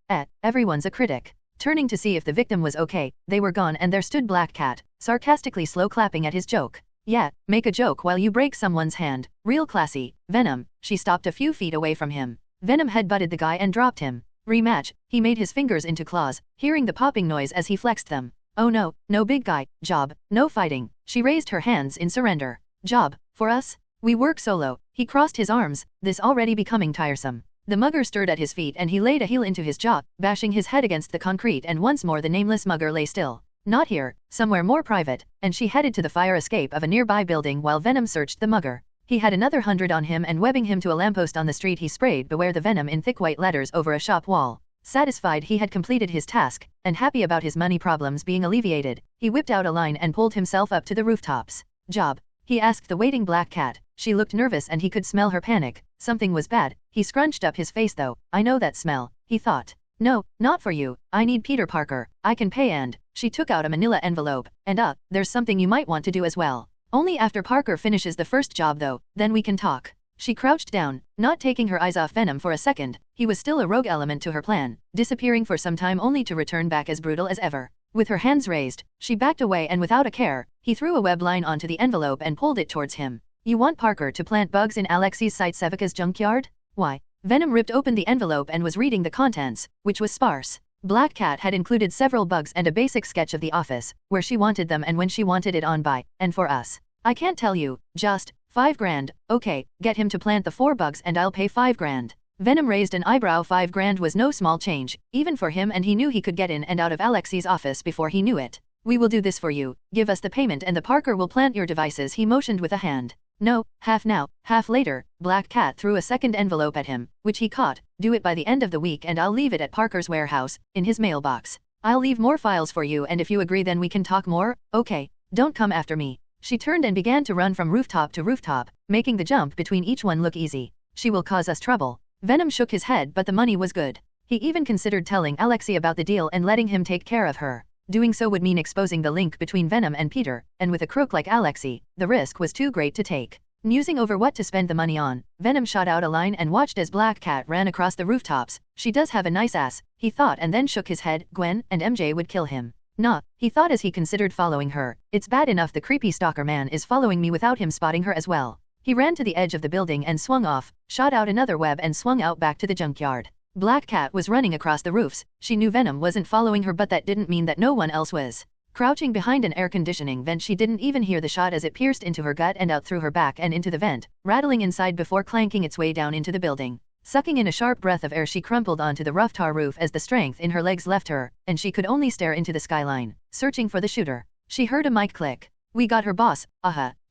everyone's a critic. Turning to see if the victim was okay, they were gone and there stood Black Cat, sarcastically slow clapping at his joke. Yeah, make a joke while you break someone's hand. Real classy. Venom. She stopped a few feet away from him. Venom headbutted the guy and dropped him. Rematch. He made his fingers into claws, hearing the popping noise as he flexed them. Oh no, no big guy, job, no fighting. She raised her hands in surrender. Job, for us? We work solo. He crossed his arms, this already becoming tiresome. The mugger stirred at his feet and he laid a heel into his jaw, bashing his head against the concrete, and once more the nameless mugger lay still. Not here, somewhere more private, and she headed to the fire escape of a nearby building while Venom searched the mugger. He had another 100 on him and webbing him to a lamppost on the street he sprayed "Beware the Venom" in thick white letters over a shop wall. Satisfied he had completed his task, and happy about his money problems being alleviated, he whipped out a line and pulled himself up to the rooftops. Job? He asked the waiting Black Cat. She looked nervous and he could smell her panic. Something was bad. He scrunched up his face though. I know that smell, he thought. No, not for you. I need Peter Parker. I can pay. And she took out a manila envelope. And there's something you might want to do as well. Only after Parker finishes the first job though, then we can talk. She crouched down, not taking her eyes off Venom for a second. He was still a rogue element to her plan, disappearing for some time only to return back as brutal as ever. With her hands raised, she backed away and without a care, he threw a web line onto the envelope and pulled it towards him. You want Parker to plant bugs in Alexei's site Sevica's junkyard? Why? Venom ripped open the envelope and was reading the contents, which was sparse. Black Cat had included several bugs and a basic sketch of the office, where she wanted them and when she wanted it on by, and for us. I can't tell you, just, 5 grand, okay, get him to plant the 4 bugs and I'll pay 5 grand. Venom raised an eyebrow. 5 grand was no small change, even for him, and he knew he could get in and out of Alexei's office before he knew it. We will do this for you, give us the payment and the Parker will plant your devices. He motioned with a hand. No, half now, half later. Black Cat threw a second envelope at him, which he caught. Do it by the end of the week and I'll leave it at Parker's warehouse, in his mailbox. I'll leave more files for you and if you agree then we can talk more, okay? Don't come after me. She turned and began to run from rooftop to rooftop, making the jump between each one look easy. She will cause us trouble. Venom shook his head, but the money was good. He even considered telling Alexei about the deal and letting him take care of her. Doing so would mean exposing the link between Venom and Peter, and with a crook like Alexei, the risk was too great to take. Musing over what to spend the money on, Venom shot out a line and watched as Black Cat ran across the rooftops. She does have a nice ass, he thought, and then shook his head. Gwen and MJ would kill him. Nah, he thought as he considered following her. It's bad enough the creepy stalker man is following me without him spotting her as well. He ran to the edge of the building and swung off, shot out another web and swung out back to the junkyard. Black Cat was running across the roofs. She knew Venom wasn't following her, but that didn't mean that no one else was. Crouching behind an air conditioning vent, she didn't even hear the shot as it pierced into her gut and out through her back and into the vent, rattling inside before clanking its way down into the building. Sucking in a sharp breath of air, she crumpled onto the rough tar roof as the strength in her legs left her, and she could only stare into the skyline, searching for the shooter. She heard a mic click. We got her, boss,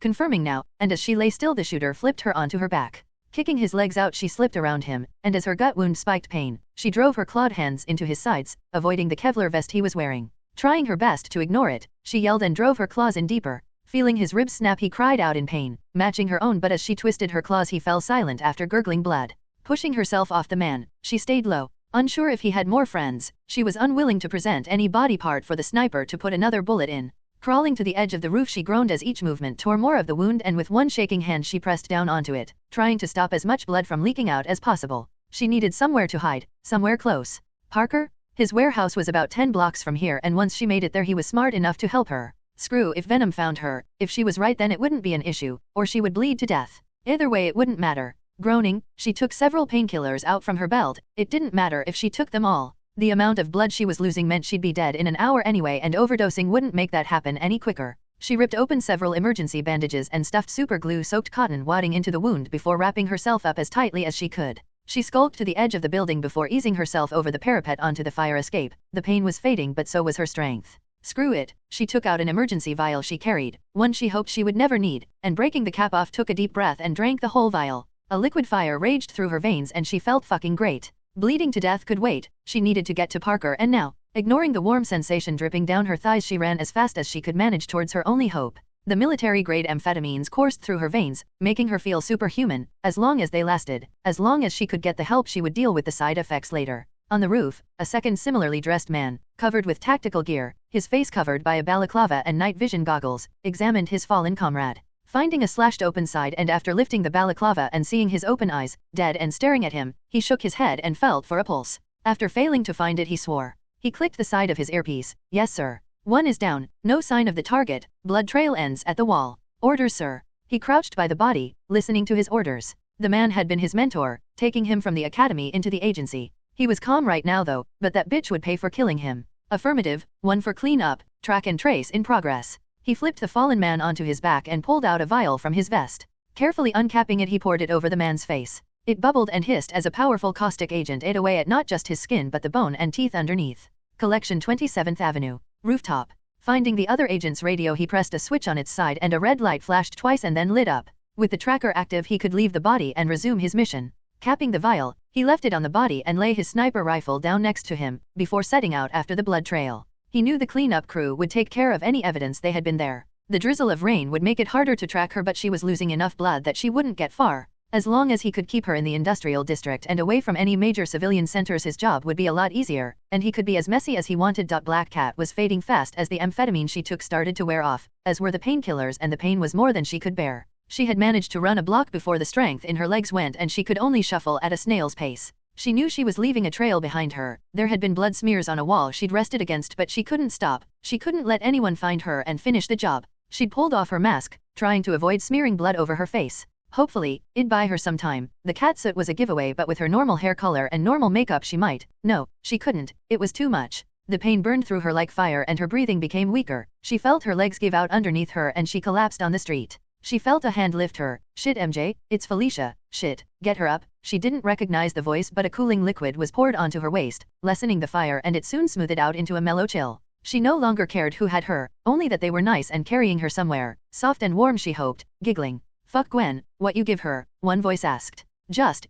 confirming now, and as she lay still the shooter flipped her onto her back. Kicking his legs out she slipped around him, and as her gut wound spiked pain, she drove her clawed hands into his sides, avoiding the Kevlar vest he was wearing. Trying her best to ignore it, she yelled and drove her claws in deeper. Feeling his ribs snap, he cried out in pain, matching her own, but as she twisted her claws he fell silent after gurgling blood. Pushing herself off the man, she stayed low. Unsure if he had more friends, she was unwilling to present any body part for the sniper to put another bullet in. Crawling to the edge of the roof, she groaned as each movement tore more of the wound, and with one shaking hand she pressed down onto it, trying to stop as much blood from leaking out as possible. She needed somewhere to hide, somewhere close. Parker? His warehouse was about 10 blocks from here, and once she made it there he was smart enough to help her. Screw if Venom found her. If she was right then it wouldn't be an issue, or she would bleed to death. Either way it wouldn't matter. Groaning, she took several painkillers out from her belt. It didn't matter if she took them all. The amount of blood she was losing meant she'd be dead in an hour anyway, and overdosing wouldn't make that happen any quicker. She ripped open several emergency bandages and stuffed super glue-soaked cotton wadding into the wound before wrapping herself up as tightly as she could. She skulked to the edge of the building before easing herself over the parapet onto the fire escape. The pain was fading, but so was her strength. Screw it, she took out an emergency vial she carried, one she hoped she would never need, and breaking the cap off took a deep breath and drank the whole vial. A liquid fire raged through her veins and she felt fucking great. Bleeding to death could wait, she needed to get to Parker and now. Ignoring the warm sensation dripping down her thighs, she ran as fast as she could manage towards her only hope. The military-grade amphetamines coursed through her veins, making her feel superhuman, as long as they lasted, as long as she could get the help she would deal with the side effects later. On the roof, a second similarly dressed man, covered with tactical gear, his face covered by a balaclava and night vision goggles, examined his fallen comrade. Finding a slashed open side and after lifting the balaclava and seeing his open eyes, dead and staring at him, he shook his head and felt for a pulse. After failing to find it, he swore. He clicked the side of his earpiece. Yes, sir. One is down, no sign of the target, blood trail ends at the wall. Orders, sir. He crouched by the body, listening to his orders. The man had been his mentor, taking him from the academy into the agency. He was calm right now though, but that bitch would pay for killing him. Affirmative, one for clean up, track and trace in progress. He flipped the fallen man onto his back and pulled out a vial from his vest. Carefully uncapping it, he poured it over the man's face. It bubbled and hissed as a powerful caustic agent ate away at not just his skin but the bone and teeth underneath. Collection 27th Avenue. Rooftop. Finding the other agent's radio, he pressed a switch on its side and a red light flashed twice and then lit up. With the tracker active, he could leave the body and resume his mission. Capping the vial, he left it on the body and lay his sniper rifle down next to him, before setting out after the blood trail. He knew the cleanup crew would take care of any evidence they had been there. The drizzle of rain would make it harder to track her, but she was losing enough blood that she wouldn't get far. As long as he could keep her in the industrial district and away from any major civilian centers, his job would be a lot easier, and he could be as messy as he wanted. Black Cat was fading fast as the amphetamine she took started to wear off, as were the painkillers, and the pain was more than she could bear. She had managed to run a block before the strength in her legs went and she could only shuffle at a snail's pace. She knew she was leaving a trail behind her. There had been blood smears on a wall she'd rested against, but she couldn't stop. She couldn't let anyone find her and finish the job. She'd pulled off her mask, trying to avoid smearing blood over her face. Hopefully, it'd buy her some time. The catsuit was a giveaway, but with her normal hair color and normal makeup she might. No, she couldn't. It was too much. The pain burned through her like fire and her breathing became weaker. She felt her legs give out underneath her and she collapsed on the street. She felt a hand lift her. Shit, MJ, it's Felicia. Shit, get her up. She didn't recognize the voice, but a cooling liquid was poured onto her waist, lessening the fire, and it soon smoothed out into a mellow chill. She no longer cared who had her, only that they were nice and carrying her somewhere, soft and warm, she hoped, giggling. Fuck Gwen, what you give her? One voice asked. Just,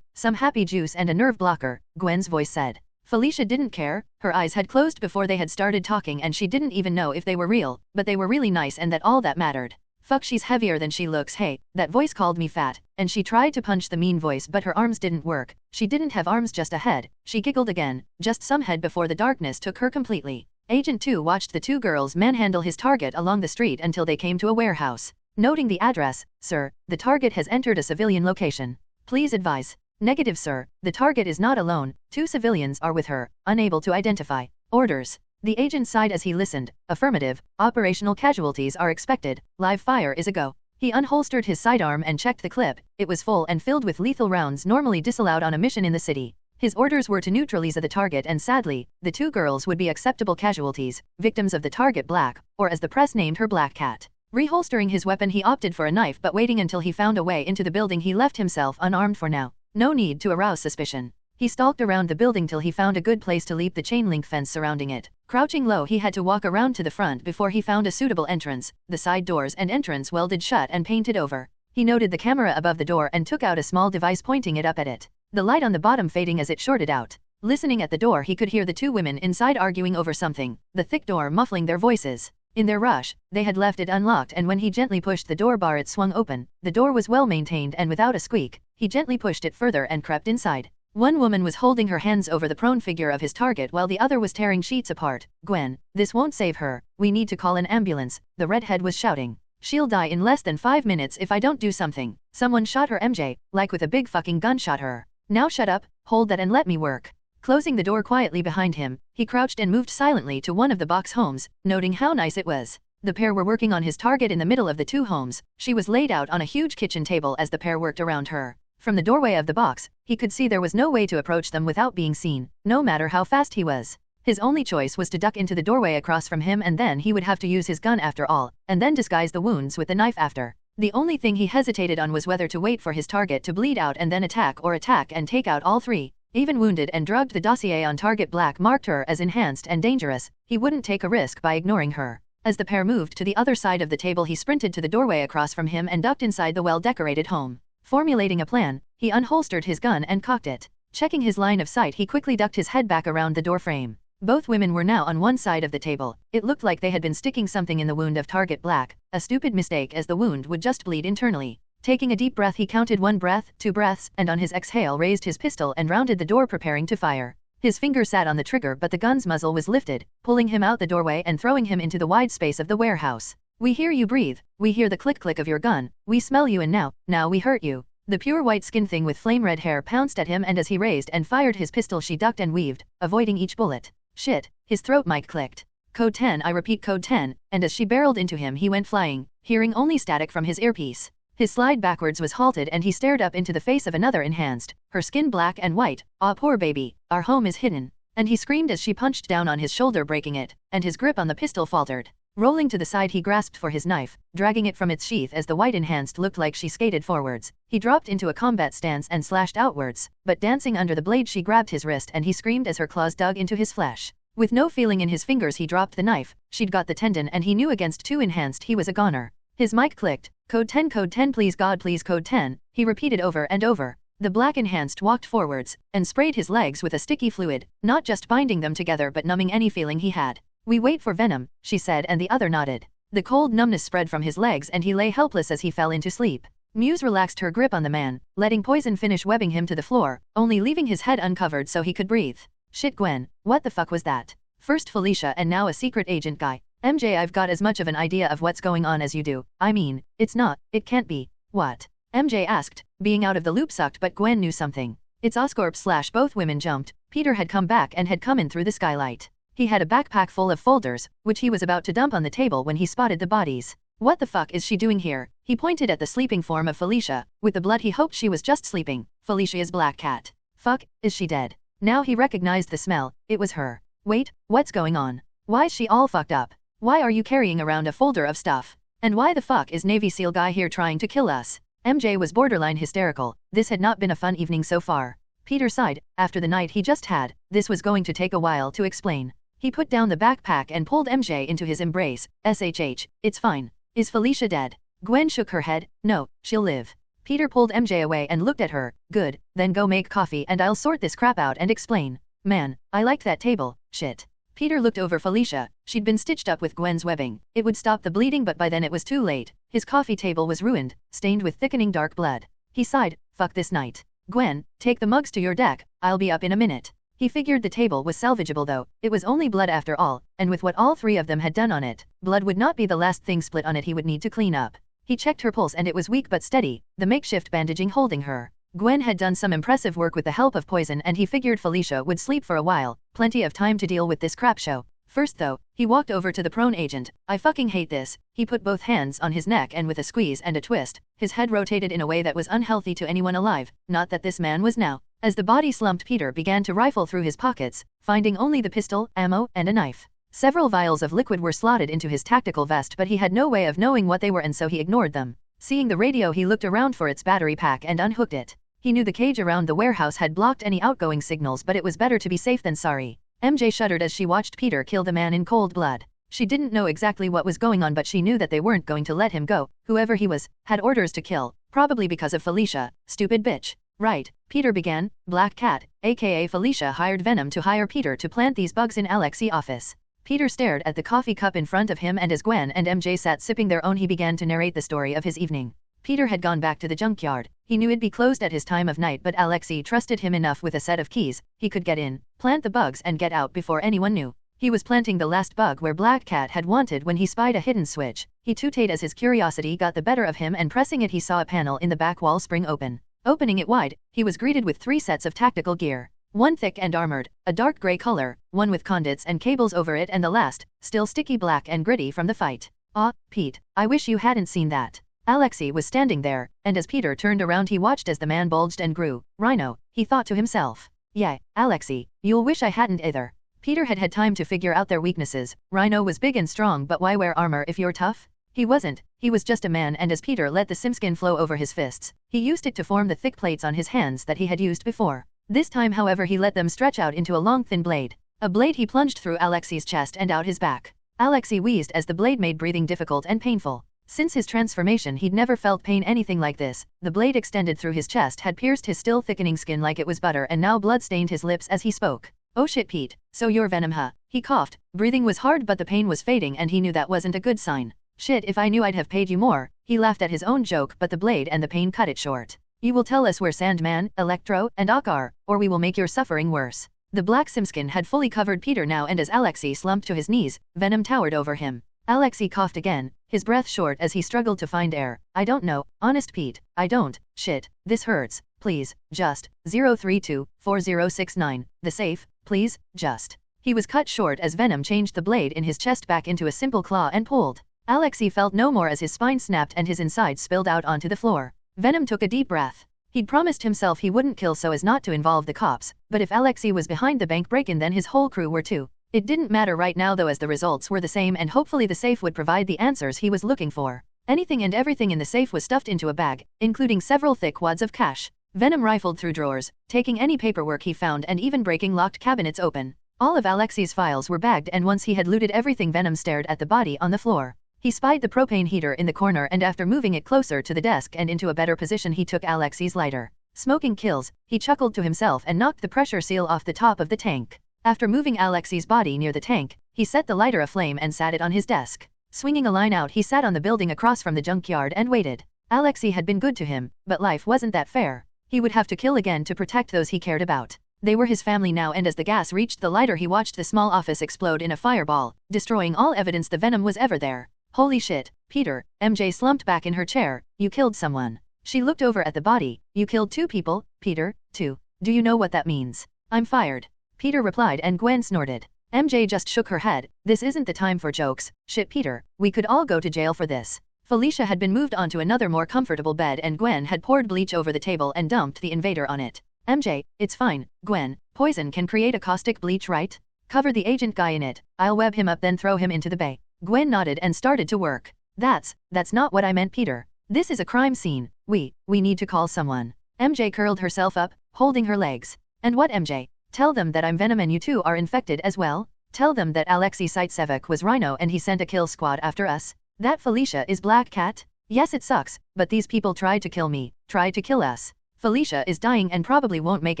some happy juice and a nerve blocker, Gwen's voice said. Felicia didn't care. Her eyes had closed before they had started talking and she didn't even know if they were real, but they were really nice and that all that mattered. Fuck, she's heavier than she looks. Hey, that voice called me fat, and she tried to punch the mean voice, but her arms didn't work. She didn't have arms, just a head. She giggled again, just some head before the darkness took her completely. Agent 2 watched the two girls manhandle his target along the street until they came to a warehouse. Noting the address, sir, the target has entered a civilian location. Please advise. Negative, sir, the target is not alone. 2 civilians are with her, unable to identify. Orders. The agent sighed as he listened. Affirmative. Operational casualties are expected. Live fire is a go. He unholstered his sidearm and checked the clip. It was full and filled with lethal rounds normally disallowed on a mission in the city. His orders were to neutralize the target, and sadly, the 2 girls would be acceptable casualties, victims of the target Black, or as the press named her, Black Cat. Reholstering his weapon, he opted for a knife, but waiting until he found a way into the building, he left himself unarmed for now. No need to arouse suspicion. He stalked around the building till he found a good place to leap the chain link fence surrounding it. Crouching low, he had to walk around to the front before he found a suitable entrance, the side doors and entrance welded shut and painted over. He noted the camera above the door and took out a small device, pointing it up at it. The light on the bottom fading as it shorted out. Listening at the door, he could hear the 2 women inside arguing over something, the thick door muffling their voices. In their rush, they had left it unlocked, and when he gently pushed the door bar, it swung open. The door was well maintained and without a squeak. He gently pushed it further and crept inside. One woman was holding her hands over the prone figure of his target while the other was tearing sheets apart. Gwen, this won't save her. We need to call an ambulance, the redhead was shouting. She'll die in less than 5 minutes if I don't do something. Someone shot her, MJ, like with a big fucking gun shot her. Now shut up, hold that and let me work. Closing the door quietly behind him, he crouched and moved silently to one of the box homes, noting how nice it was. The pair were working on his target in the middle of the 2 homes. She was laid out on a huge kitchen table as the pair worked around her. From the doorway of the box, he could see there was no way to approach them without being seen, no matter how fast he was. His only choice was to duck into the doorway across from him, and then he would have to use his gun after all, and then disguise the wounds with the knife after. The only thing he hesitated on was whether to wait for his target to bleed out and then attack, or attack and take out all 3. Even wounded and drugged, the dossier on target Black marked her as enhanced and dangerous. He wouldn't take a risk by ignoring her. As the pair moved to the other side of the table, he sprinted to the doorway across from him and ducked inside the well-decorated home. Formulating a plan, he unholstered his gun and cocked it. Checking his line of sight, he quickly ducked his head back around the doorframe. Both women were now on one side of the table. It looked like they had been sticking something in the wound of target Black, a stupid mistake as the wound would just bleed internally. Taking a deep breath, he counted 1 breath, 2 breaths, and on his exhale raised his pistol and rounded the door, preparing to fire. His finger sat on the trigger, but the gun's muzzle was lifted, pulling him out the doorway and throwing him into the wide space of the warehouse. "We hear you breathe, we hear the click-click of your gun, we smell you, and now we hurt you." The pure white-skinned thing with flame-red hair pounced at him, and as he raised and fired his pistol, she ducked and weaved, avoiding each bullet. "Shit," his throat mic clicked. "Code 10, I repeat code 10, and as she barreled into him he went flying, hearing only static from his earpiece. His slide backwards was halted and he stared up into the face of another enhanced, her skin black and white. "Aw, poor baby, our home is hidden." And he screamed as she punched down on his shoulder, breaking it, and his grip on the pistol faltered. Rolling to the side, he grasped for his knife, dragging it from its sheath as the white enhanced looked like she skated forwards. He dropped into a combat stance and slashed outwards, but dancing under the blade she grabbed his wrist and he screamed as her claws dug into his flesh. With no feeling in his fingers, he dropped the knife. She'd got the tendon and he knew against 2 enhanced he was a goner. His mic clicked. Code 10, please God, please code 10, he repeated over and over. The Black enhanced walked forwards and sprayed his legs with a sticky fluid, not just binding them together but numbing any feeling he had. "We wait for Venom," she said, and the other nodded. The cold numbness spread from his legs and he lay helpless as he fell into sleep. Muse relaxed her grip on the man, letting poison finish webbing him to the floor, only leaving his head uncovered so he could breathe. "Shit, Gwen, what the fuck was that? First Felicia and now a secret agent guy. MJ, I've got as much of an idea of what's going on as you do. I mean, it can't be." "What?" MJ asked, being out of the loop sucked, but Gwen knew something. "It's Oscorp." Both women jumped. Peter had come back and had come in through the skylight. He had a backpack full of folders, which he was about to dump on the table when he spotted the bodies. "What the fuck is she doing here?" He pointed at the sleeping form of Felicia. With the blood, he hoped she was just sleeping. Felicia's black cat. Fuck, is she dead? Now he recognized the smell. It was her. "Wait, what's going on? Why's she all fucked up? Why are you carrying around a folder of stuff? And why the fuck is Navy SEAL guy here trying to kill us?" MJ was borderline hysterical. This had not been a fun evening so far. Peter sighed. After the night he just had, this was going to take a while to explain. He put down the backpack and pulled MJ into his embrace. "SHH, it's fine. Is Felicia dead?" Gwen shook her head. "No, she'll live." Peter pulled MJ away and looked at her. "Good, then go make coffee and I'll sort this crap out and explain." "Man, I liked that table, shit." Peter looked over Felicia. She'd been stitched up with Gwen's webbing. It would stop the bleeding, but by then it was too late. His coffee table was ruined, stained with thickening dark blood. He sighed. "Fuck this night. Gwen, take the mugs to your deck, I'll be up in a minute." He figured the table was salvageable though. It was only blood after all, and with what all 3 of them had done on it, blood would not be the last thing split on it he would need to clean up. He checked her pulse and it was weak but steady, the makeshift bandaging holding her. Gwen had done some impressive work with the help of poison, and he figured Felicia would sleep for a while, plenty of time to deal with this crap show. First though, he walked over to the prone agent. "I fucking hate this." He put both hands on his neck and with a squeeze and a twist, his head rotated in a way that was unhealthy to anyone alive, not that this man was now. As the body slumped, Peter began to rifle through his pockets, finding only the pistol, ammo, and a knife. Several vials of liquid were slotted into his tactical vest, but he had no way of knowing what they were and so he ignored them. Seeing the radio, he looked around for its battery pack and unhooked it. He knew the cage around the warehouse had blocked any outgoing signals, but it was better to be safe than sorry. MJ shuddered as she watched Peter kill the man in cold blood. She didn't know exactly what was going on, but she knew that they weren't going to let him go. Whoever he was, had orders to kill, probably because of Felicia. "Stupid bitch." "Right," Peter began. "Black Cat, aka Felicia, hired Venom to hire Peter to plant these bugs in Alex's office." Peter stared at the coffee cup in front of him, and as Gwen and MJ sat sipping their own, he began to narrate the story of his evening. Peter had gone back to the junkyard. He knew it'd be closed at his time of night, but Alexei trusted him enough with a set of keys. He could get in, plant the bugs and get out before anyone knew. He was planting the last bug where Black Cat had wanted when he spied a hidden switch. He tooted as his curiosity got the better of him, and pressing it he saw a panel in the back wall spring open. Opening it wide, he was greeted with 3 sets of tactical gear. One thick and armored, a dark gray color, one with conduits and cables over it, and the last, still sticky black and gritty from the fight. "Aw, Pete, I wish you hadn't seen that." Alexei was standing there, and as Peter turned around he watched as the man bulged and grew. "Rhino," he thought to himself. "Yeah, Alexei, you'll wish I hadn't either." Peter had had time to figure out their weaknesses. Rhino was big and strong, but why wear armor if you're tough? He wasn't. He was just a man, and as Peter let the simskin flow over his fists, he used it to form the thick plates on his hands that he had used before. This time however he let them stretch out into a long thin blade. A blade he plunged through Alexei's chest and out his back. Alexei wheezed as the blade made breathing difficult and painful. Since his transformation he'd never felt pain anything like this. The blade extended through his chest had pierced his still thickening skin like it was butter and now blood stained his lips as he spoke. Oh shit Pete, so you're Venom huh? He coughed. Breathing was hard but the pain was fading and he knew that wasn't a good sign. Shit, if I knew I'd have paid you more. He laughed at his own joke but the blade and the pain cut it short. You will tell us where Sandman, Electro, and Ock are, or we will make your suffering worse. The black simskin had fully covered Peter now and as Alexei slumped to his knees, Venom towered over him. Alexei coughed again, his breath short as he struggled to find air. I don't know, honest Pete, I don't. Shit, this hurts, please, just, 032-4069, the safe, please, just. He was cut short as Venom changed the blade in his chest back into a simple claw and pulled. Alexei felt no more as his spine snapped and his insides spilled out onto the floor. Venom took a deep breath. He'd promised himself he wouldn't kill so as not to involve the cops, but if Alexei was behind the bank break-in then his whole crew were too. It didn't matter right now though as the results were the same and hopefully the safe would provide the answers he was looking for. Anything and everything in the safe was stuffed into a bag, including several thick wads of cash. Venom rifled through drawers, taking any paperwork he found and even breaking locked cabinets open. All of Alexei's files were bagged and once he had looted everything Venom stared at the body on the floor. He spied the propane heater in the corner and after moving it closer to the desk and into a better position he took Alexei's lighter. Smoking kills, he chuckled to himself and knocked the pressure seal off the top of the tank. After moving Alexei's body near the tank, he set the lighter aflame and sat it on his desk. Swinging a line out he sat on the building across from the junkyard and waited. Alexei had been good to him, but life wasn't that fair. He would have to kill again to protect those he cared about. They were his family now and as the gas reached the lighter he watched the small office explode in a fireball, destroying all evidence the Venom was ever there. Holy shit, Peter, MJ slumped back in her chair, you killed someone. She looked over at the body, you killed 2 people, Peter, 2. Do you know what that means? I'm fired. Peter replied and Gwen snorted. MJ just shook her head, this isn't the time for jokes, shit Peter, we could all go to jail for this. Felicia had been moved onto another more comfortable bed and Gwen had poured bleach over the table and dumped the invader on it. MJ, it's fine, Gwen, poison can create a caustic bleach right? Cover the agent guy in it, I'll web him up then throw him into the bay. Gwen nodded and started to work. That's not what I meant Peter. This is a crime scene, we need to call someone. MJ curled herself up, holding her legs. And what MJ? Tell them that I'm Venom and you two are infected as well? Tell them that Alexei Saitsevich was Rhino and he sent a kill squad after us? That Felicia is Black Cat? Yes it sucks, but these people tried to kill me, tried to kill us. Felicia is dying and probably won't make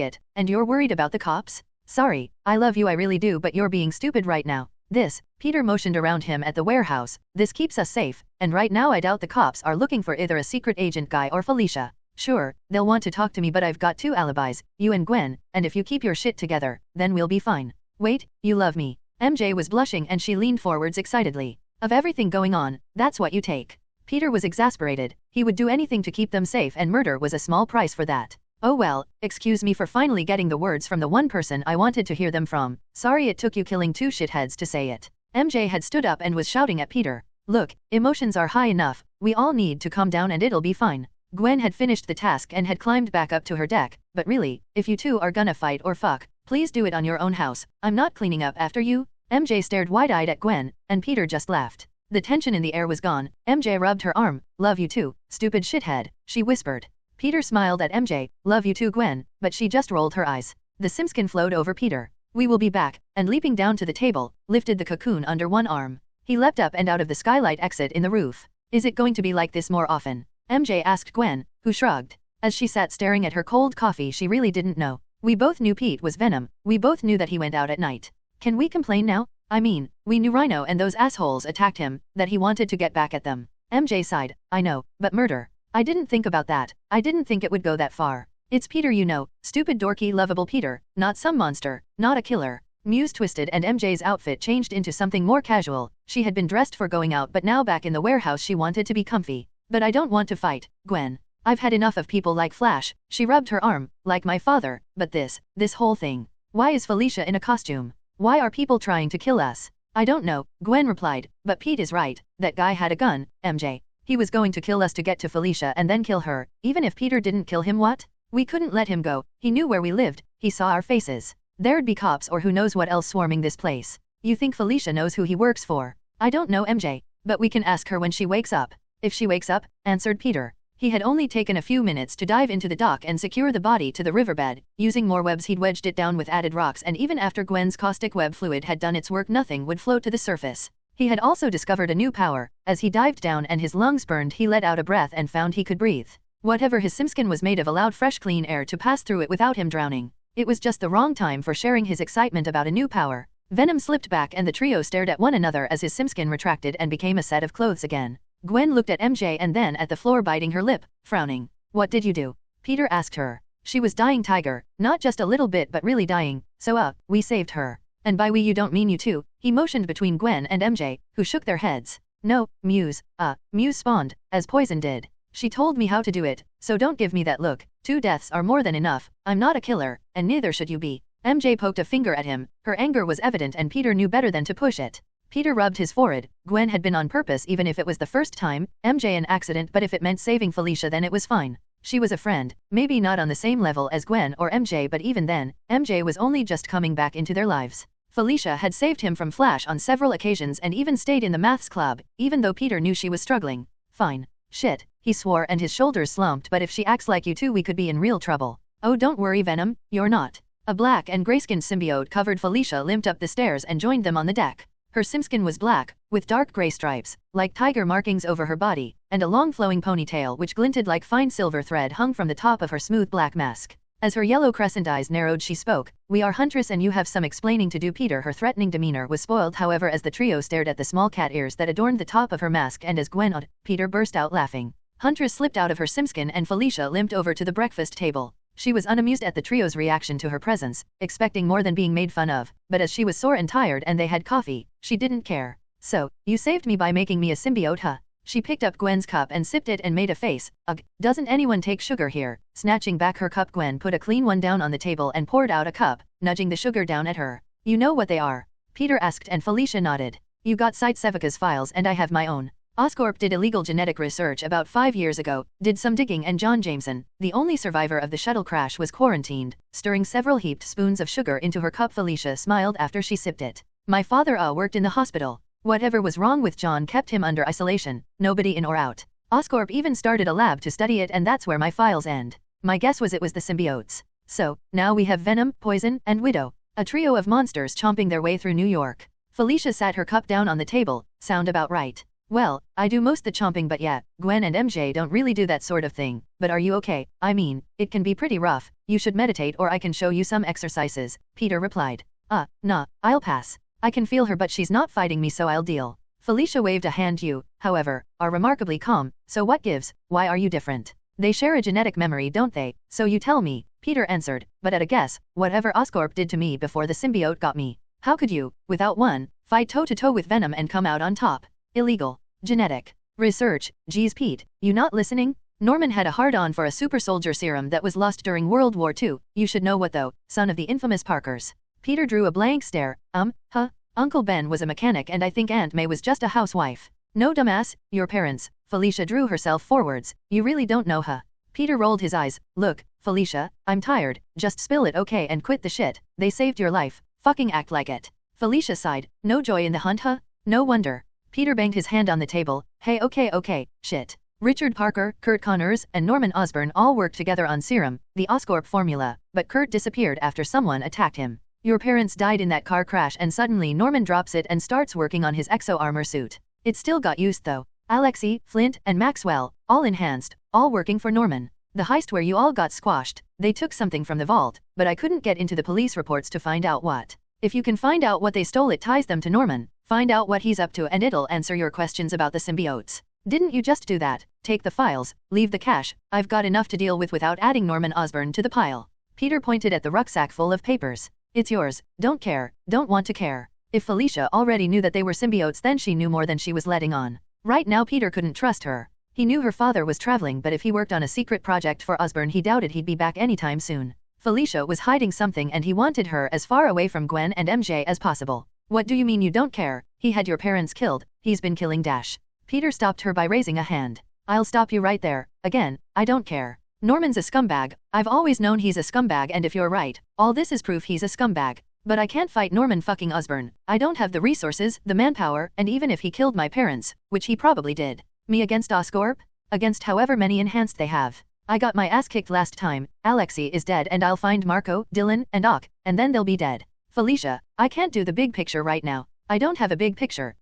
it, and you're worried about the cops? Sorry, I love you I really do but you're being stupid right now. This, Peter motioned around him at the warehouse, this keeps us safe, and right now I doubt the cops are looking for either a secret agent guy or Felicia. Sure, they'll want to talk to me but I've got 2 alibis, you and Gwen, and if you keep your shit together, then we'll be fine. Wait, you love me. MJ was blushing and she leaned forwards excitedly. Of everything going on, that's what you take. Peter was exasperated, he would do anything to keep them safe and murder was a small price for that. Oh well, excuse me for finally getting the words from the one person I wanted to hear them from, sorry it took you killing 2 shitheads to say it. MJ had stood up and was shouting at Peter. Look, emotions are high enough, we all need to calm down and it'll be fine. Gwen had finished the task and had climbed back up to her deck, but really, if you two are gonna fight or fuck, please do it on your own house, I'm not cleaning up after you. MJ stared wide-eyed at Gwen, and Peter just laughed. The tension in the air was gone, MJ rubbed her arm, love you too, stupid shithead, she whispered. Peter smiled at MJ, love you too Gwen, but she just rolled her eyes. The simskin flowed over Peter. We will be back, and leaping down to the table, lifted the cocoon under one arm. He leapt up and out of the skylight exit in the roof. Is it going to be like this more often? MJ asked Gwen, who shrugged. As she sat staring at her cold coffee she really didn't know. We both knew Pete was Venom, we both knew that he went out at night. Can we complain now? I mean, we knew Rhino and those assholes attacked him, that he wanted to get back at them. MJ sighed, I know, but murder. I didn't think about that, I didn't think it would go that far. It's Peter you know, stupid dorky lovable Peter, not some monster, not a killer. Muse twisted and MJ's outfit changed into something more casual, she had been dressed for going out but now back in the warehouse she wanted to be comfy. But I don't want to fight, Gwen. I've had enough of people like Flash, she rubbed her arm, like my father, but this whole thing. Why is Felicia in a costume? Why are people trying to kill us? I don't know, Gwen replied, but Pete is right, that guy had a gun, MJ. He was going to kill us to get to Felicia and then kill her, even if Peter didn't kill him what? We couldn't let him go, he knew where we lived, he saw our faces. There'd be cops or who knows what else swarming this place. You think Felicia knows who he works for? I don't know MJ, but we can ask her when she wakes up. If she wakes up, answered Peter. He had only taken a few minutes to dive into the dock and secure the body to the riverbed. Using more webs, he'd wedged it down with added rocks, and even after Gwen's caustic web fluid had done its work, nothing would float to the surface. He had also discovered a new power. As he dived down and his lungs burned, he let out a breath and found he could breathe. Whatever his simskin was made of allowed fresh, clean air to pass through it without him drowning. It was just the wrong time for sharing his excitement about a new power. Venom slipped back and the trio stared at one another as his simskin retracted and became a set of clothes again. Gwen looked at MJ and then at the floor, biting her lip, frowning. "What did you do?" Peter asked her. "She was dying, Tiger. Not just a little bit but really dying, so we saved her. And by we you don't mean you two." He motioned between Gwen and MJ, who shook their heads. "No, Muse. Muse spawned, as Poison did. She told me how to do it, so don't give me that look. 2 deaths are more than enough. I'm not a killer, and neither should you be." MJ poked a finger at him. Her anger was evident and Peter knew better than to push it. Peter rubbed his forehead. Gwen had been on purpose, even if it was the first time, MJ an accident, but if it meant saving Felicia then it was fine. She was a friend, maybe not on the same level as Gwen or MJ, but even then, MJ was only just coming back into their lives. Felicia had saved him from Flash on several occasions and even stayed in the maths club, even though Peter knew she was struggling. "Fine. Shit," he swore and his shoulders slumped, "but if she acts like you two we could be in real trouble." "Oh, don't worry, Venom, you're not." A black and gray-skinned symbiote covered Felicia limped up the stairs and joined them on the deck. Her simskin was black, with dark gray stripes, like tiger markings over her body, and a long flowing ponytail which glinted like fine silver thread hung from the top of her smooth black mask. As her yellow crescent eyes narrowed she spoke. "We are Huntress and you have some explaining to do." Peter, her threatening demeanor was spoiled however as the trio stared at the small cat ears that adorned the top of her mask, and as Gwen Peter burst out laughing. Huntress slipped out of her simskin and Felicia limped over to the breakfast table. She was unamused at the trio's reaction to her presence, expecting more than being made fun of, but as she was sore and tired and they had coffee, she didn't care. "So, you saved me by making me a symbiote, huh?" She picked up Gwen's cup and sipped it and made a face. "Ugh, doesn't anyone take sugar here?" Snatching back her cup, Gwen put a clean one down on the table and poured out a cup, nudging the sugar down at her. "You know what they are?" Peter asked and Felicia nodded. "You got Site Sevica's files and I have my own. Oscorp did illegal genetic research about 5 years ago, did some digging, and John Jameson, the only survivor of the shuttle crash, was quarantined." Stirring several heaped spoons of sugar into her cup, Felicia smiled after she sipped it. "My father worked in the hospital. Whatever was wrong with John kept him under isolation, nobody in or out. Oscorp even started a lab to study it, and that's where my files end. My guess was it was the symbiotes. So, now we have Venom, Poison, and Widow. A trio of monsters chomping their way through New York." Felicia sat her cup down on the table. "Sound about right." "Well, I do most the chomping, but yeah, Gwen and MJ don't really do that sort of thing. But are you okay? I mean, it can be pretty rough. You should meditate or I can show you some exercises," Peter replied. Nah, I'll pass. I can feel her but she's not fighting me so I'll deal." Felicia waved a hand. "You, however, are remarkably calm, so what gives? Why are you different?" "They share a genetic memory, don't they? So you tell me," Peter answered, "but at a guess, whatever Oscorp did to me before the symbiote got me. How could you, without one, fight toe-to-toe with Venom and come out on top? Illegal. Genetic research. Geez, Pete, you not listening? Norman had a hard-on for a super soldier serum that was lost during World War II. You should know what though, son of the infamous Parkers." Peter drew a blank stare. Uncle Ben was a mechanic and I think Aunt May was just a housewife." "No, dumbass, your parents." Felicia drew herself forwards. "You really don't know, huh?" Peter rolled his eyes. "Look, Felicia, I'm tired, just spill it okay and quit the shit. They saved your life, fucking act like it." Felicia sighed. "No joy in the hunt, huh? No wonder." Peter banged his hand on the table. "Hey, okay, shit. Richard Parker, Kurt Connors, and Norman Osbourn all worked together on serum, the Oscorp formula, but Kurt disappeared after someone attacked him. Your parents died in that car crash and suddenly Norman drops it and starts working on his exo-armor suit. It still got used though. Alexei, Flint, and Maxwell, all enhanced, all working for Norman. The heist where you all got squashed, they took something from the vault, but I couldn't get into the police reports to find out what. If you can find out what they stole, it ties them to Norman. Find out what he's up to and it'll answer your questions about the symbiotes. Didn't you just do that? Take the files, leave the cash. I've got enough to deal with without adding Norman Osbourn to the pile." Peter pointed at the rucksack full of papers. "It's yours. Don't care, don't want to care." If Felicia already knew that they were symbiotes, then she knew more than she was letting on. Right now Peter couldn't trust her. He knew her father was traveling, but if he worked on a secret project for Osbourn he doubted he'd be back anytime soon. Felicia was hiding something and he wanted her as far away from Gwen and MJ as possible. "What do you mean you don't care? He had your parents killed, he's been killing Dash." Peter stopped her by raising a hand. "I'll stop you right there. Again, I don't care. Norman's a scumbag. I've always known he's a scumbag, and if you're right, all this is proof he's a scumbag. But I can't fight Norman fucking Osbourn. I don't have the resources, the manpower, and even if he killed my parents, which he probably did. Me against Oscorp? against however many enhanced they have. I got my ass kicked last time, Alexei is dead and I'll find Marco, Dylan, and Ock, and then they'll be dead. Felicia, I can't do the big picture right now. I don't have a big picture.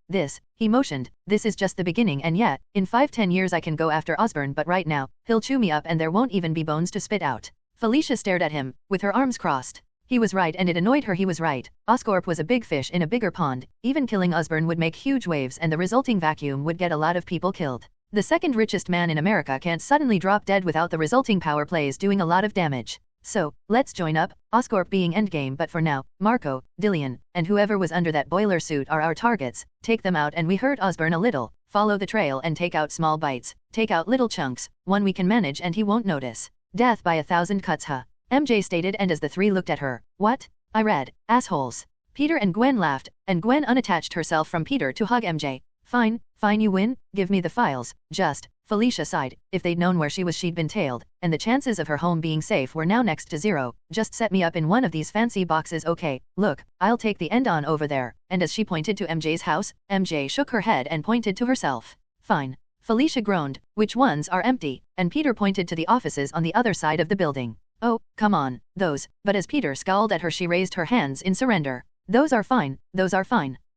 He motioned, this is just the beginning and yet, in 5-10 years I can go after Osbourn but right now, he'll chew me up and there won't even be bones to spit out. Felicia stared at him, with her arms crossed. He was right and it annoyed her he was right. Oscorp was a big fish in a bigger pond, even killing Osbourn would make huge waves and the resulting vacuum would get a lot of people killed. The second richest man in America can't suddenly drop dead without the resulting power plays doing a lot of damage. So, let's join up, Oscorp being endgame but for now, Marco, Dillian, and whoever was under that boiler suit are our targets, take them out and we hurt Osbourn a little, follow the trail and take out small bites, take out little chunks, one we can manage and he won't notice. Death by 1,000 cuts huh? MJ stated and as the three looked at her, what? I read, assholes. Peter and Gwen laughed, and Gwen unattached herself from Peter to hug MJ. Fine you win, give me the files, just, Felicia sighed, if they'd known where she was she'd been tailed, and the chances of her home being safe were now next to zero, just set me up in one of these fancy boxes okay, look, I'll take the end on over there, and as she pointed to MJ's house, MJ shook her head and pointed to herself. Fine. Felicia groaned, which ones are empty, and Peter pointed to the offices on the other side of the building. Oh, come on, those, but as Peter scowled at her she raised her hands in surrender. Those are fine.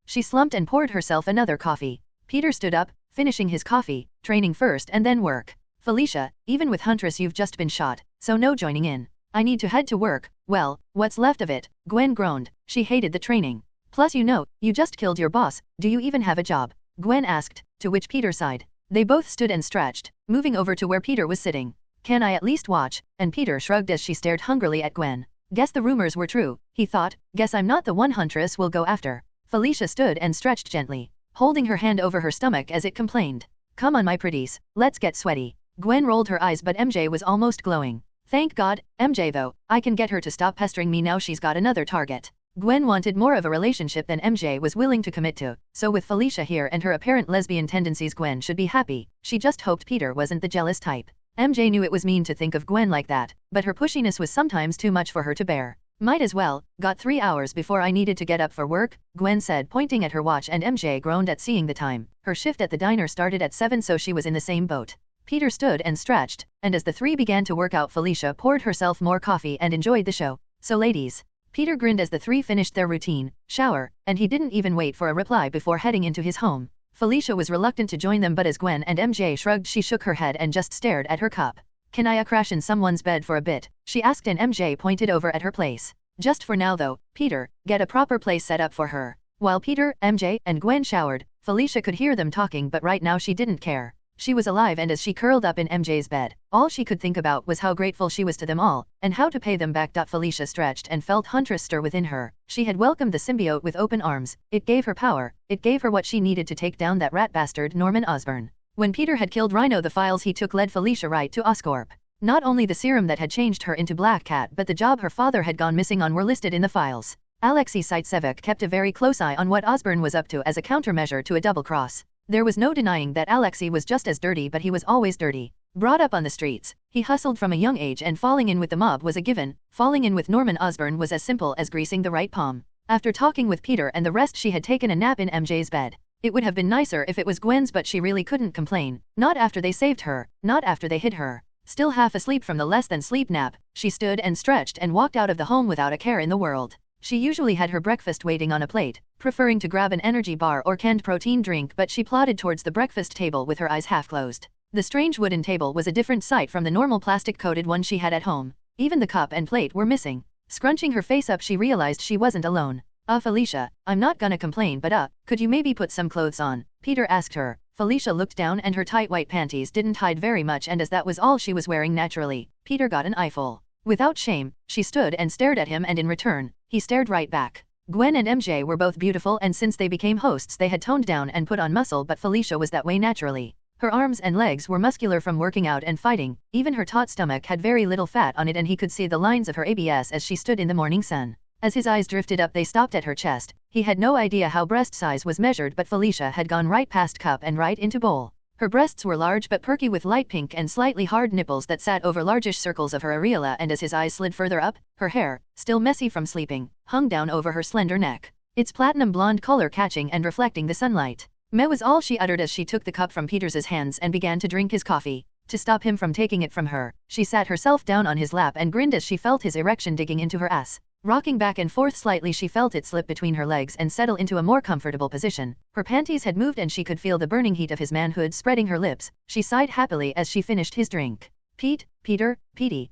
She slumped and poured herself another coffee. Peter stood up, finishing his coffee, training first and then work. Felicia, even with Huntress you've just been shot, so no joining in. I need to head to work, well, what's left of it, Gwen groaned, she hated the training. Plus you just killed your boss, do you even have a job? Gwen asked, to which Peter sighed. They both stood and stretched, moving over to where Peter was sitting. Can I at least watch? And Peter shrugged as she stared hungrily at Gwen. Guess the rumors were true, he thought, guess I'm not the one Huntress will go after. Felicia stood and stretched gently, holding her hand over her stomach as it complained. Come on my pretties, let's get sweaty. Gwen rolled her eyes but MJ was almost glowing. Thank God, MJ though, I can get her to stop pestering me now she's got another target. Gwen wanted more of a relationship than MJ was willing to commit to, so with Felicia here and her apparent lesbian tendencies Gwen should be happy, she just hoped Peter wasn't the jealous type. MJ knew it was mean to think of Gwen like that, but her pushiness was sometimes too much for her to bear. Might as well, got 3 hours before I needed to get up for work, Gwen said pointing at her watch and MJ groaned at seeing the time. Her shift at the diner started at 7 so she was in the same boat. Peter stood and stretched, and as the three began to work out Felicia poured herself more coffee and enjoyed the show. So ladies. Peter grinned as the three finished their routine, shower, and he didn't even wait for a reply before heading into his home. Felicia was reluctant to join them but as Gwen and MJ shrugged she shook her head and just stared at her cup. Can I crash in someone's bed for a bit? She asked and MJ pointed over at her place. Just for now though, Peter, get a proper place set up for her. While Peter, MJ, and Gwen showered, Felicia could hear them talking but right now she didn't care. She was alive and as she curled up in MJ's bed, all she could think about was how grateful she was to them all, and how to pay them back. Felicia stretched and felt Huntress stir within her. She had welcomed the symbiote with open arms, it gave her power, it gave her what she needed to take down that rat bastard Norman Osbourn. When Peter had killed Rhino the files he took led Felicia right to Oscorp. Not only the serum that had changed her into Black Cat but the job her father had gone missing on were listed in the files. Alexei Saitsevic kept a very close eye on what Osbourn was up to as a countermeasure to a double cross. There was no denying that Alexei was just as dirty but he was always dirty. Brought up on the streets, he hustled from a young age and falling in with the mob was a given. Falling in with Norman Osbourn was as simple as greasing the right palm. After talking with Peter and the rest she had taken a nap in MJ's bed. It would have been nicer if it was Gwen's but she really couldn't complain. Not after they saved her, not after they hid her. Still half asleep from the less than sleep nap, she stood and stretched and walked out of the home without a care in the world. She usually had her breakfast waiting on a plate, preferring to grab an energy bar or canned protein drink but she plodded towards the breakfast table with her eyes half closed. The strange wooden table was a different sight from the normal plastic-coated one she had at home. Even the cup and plate were missing. Scrunching her face up she realized she wasn't alone. Felicia, I'm not gonna complain but could you maybe put some clothes on? Peter asked her. Felicia looked down and her tight white panties didn't hide very much and as that was all she was wearing naturally, Peter got an eyeful. Without shame, she stood and stared at him and in return, he stared right back. Gwen and MJ were both beautiful and since they became hosts they had toned down and put on muscle but Felicia was that way naturally. Her arms and legs were muscular from working out and fighting, even her taut stomach had very little fat on it and he could see the lines of her abs as she stood in the morning sun. As his eyes drifted up they stopped at her chest. He had no idea how breast size was measured but Felicia had gone right past cup and right into bowl. Her breasts were large but perky with light pink and slightly hard nipples that sat over largish circles of her areola and as his eyes slid further up, her hair, still messy from sleeping, hung down over her slender neck. Its platinum blonde color catching and reflecting the sunlight. Meh was all she uttered as she took the cup from Peter's hands and began to drink his coffee. To stop him from taking it from her, she sat herself down on his lap and grinned as she felt his erection digging into her ass. Rocking back and forth slightly, she felt it slip between her legs and settle into a more comfortable position. Her panties had moved and she could feel the burning heat of his manhood spreading her lips. She sighed happily as she finished his drink. Petey.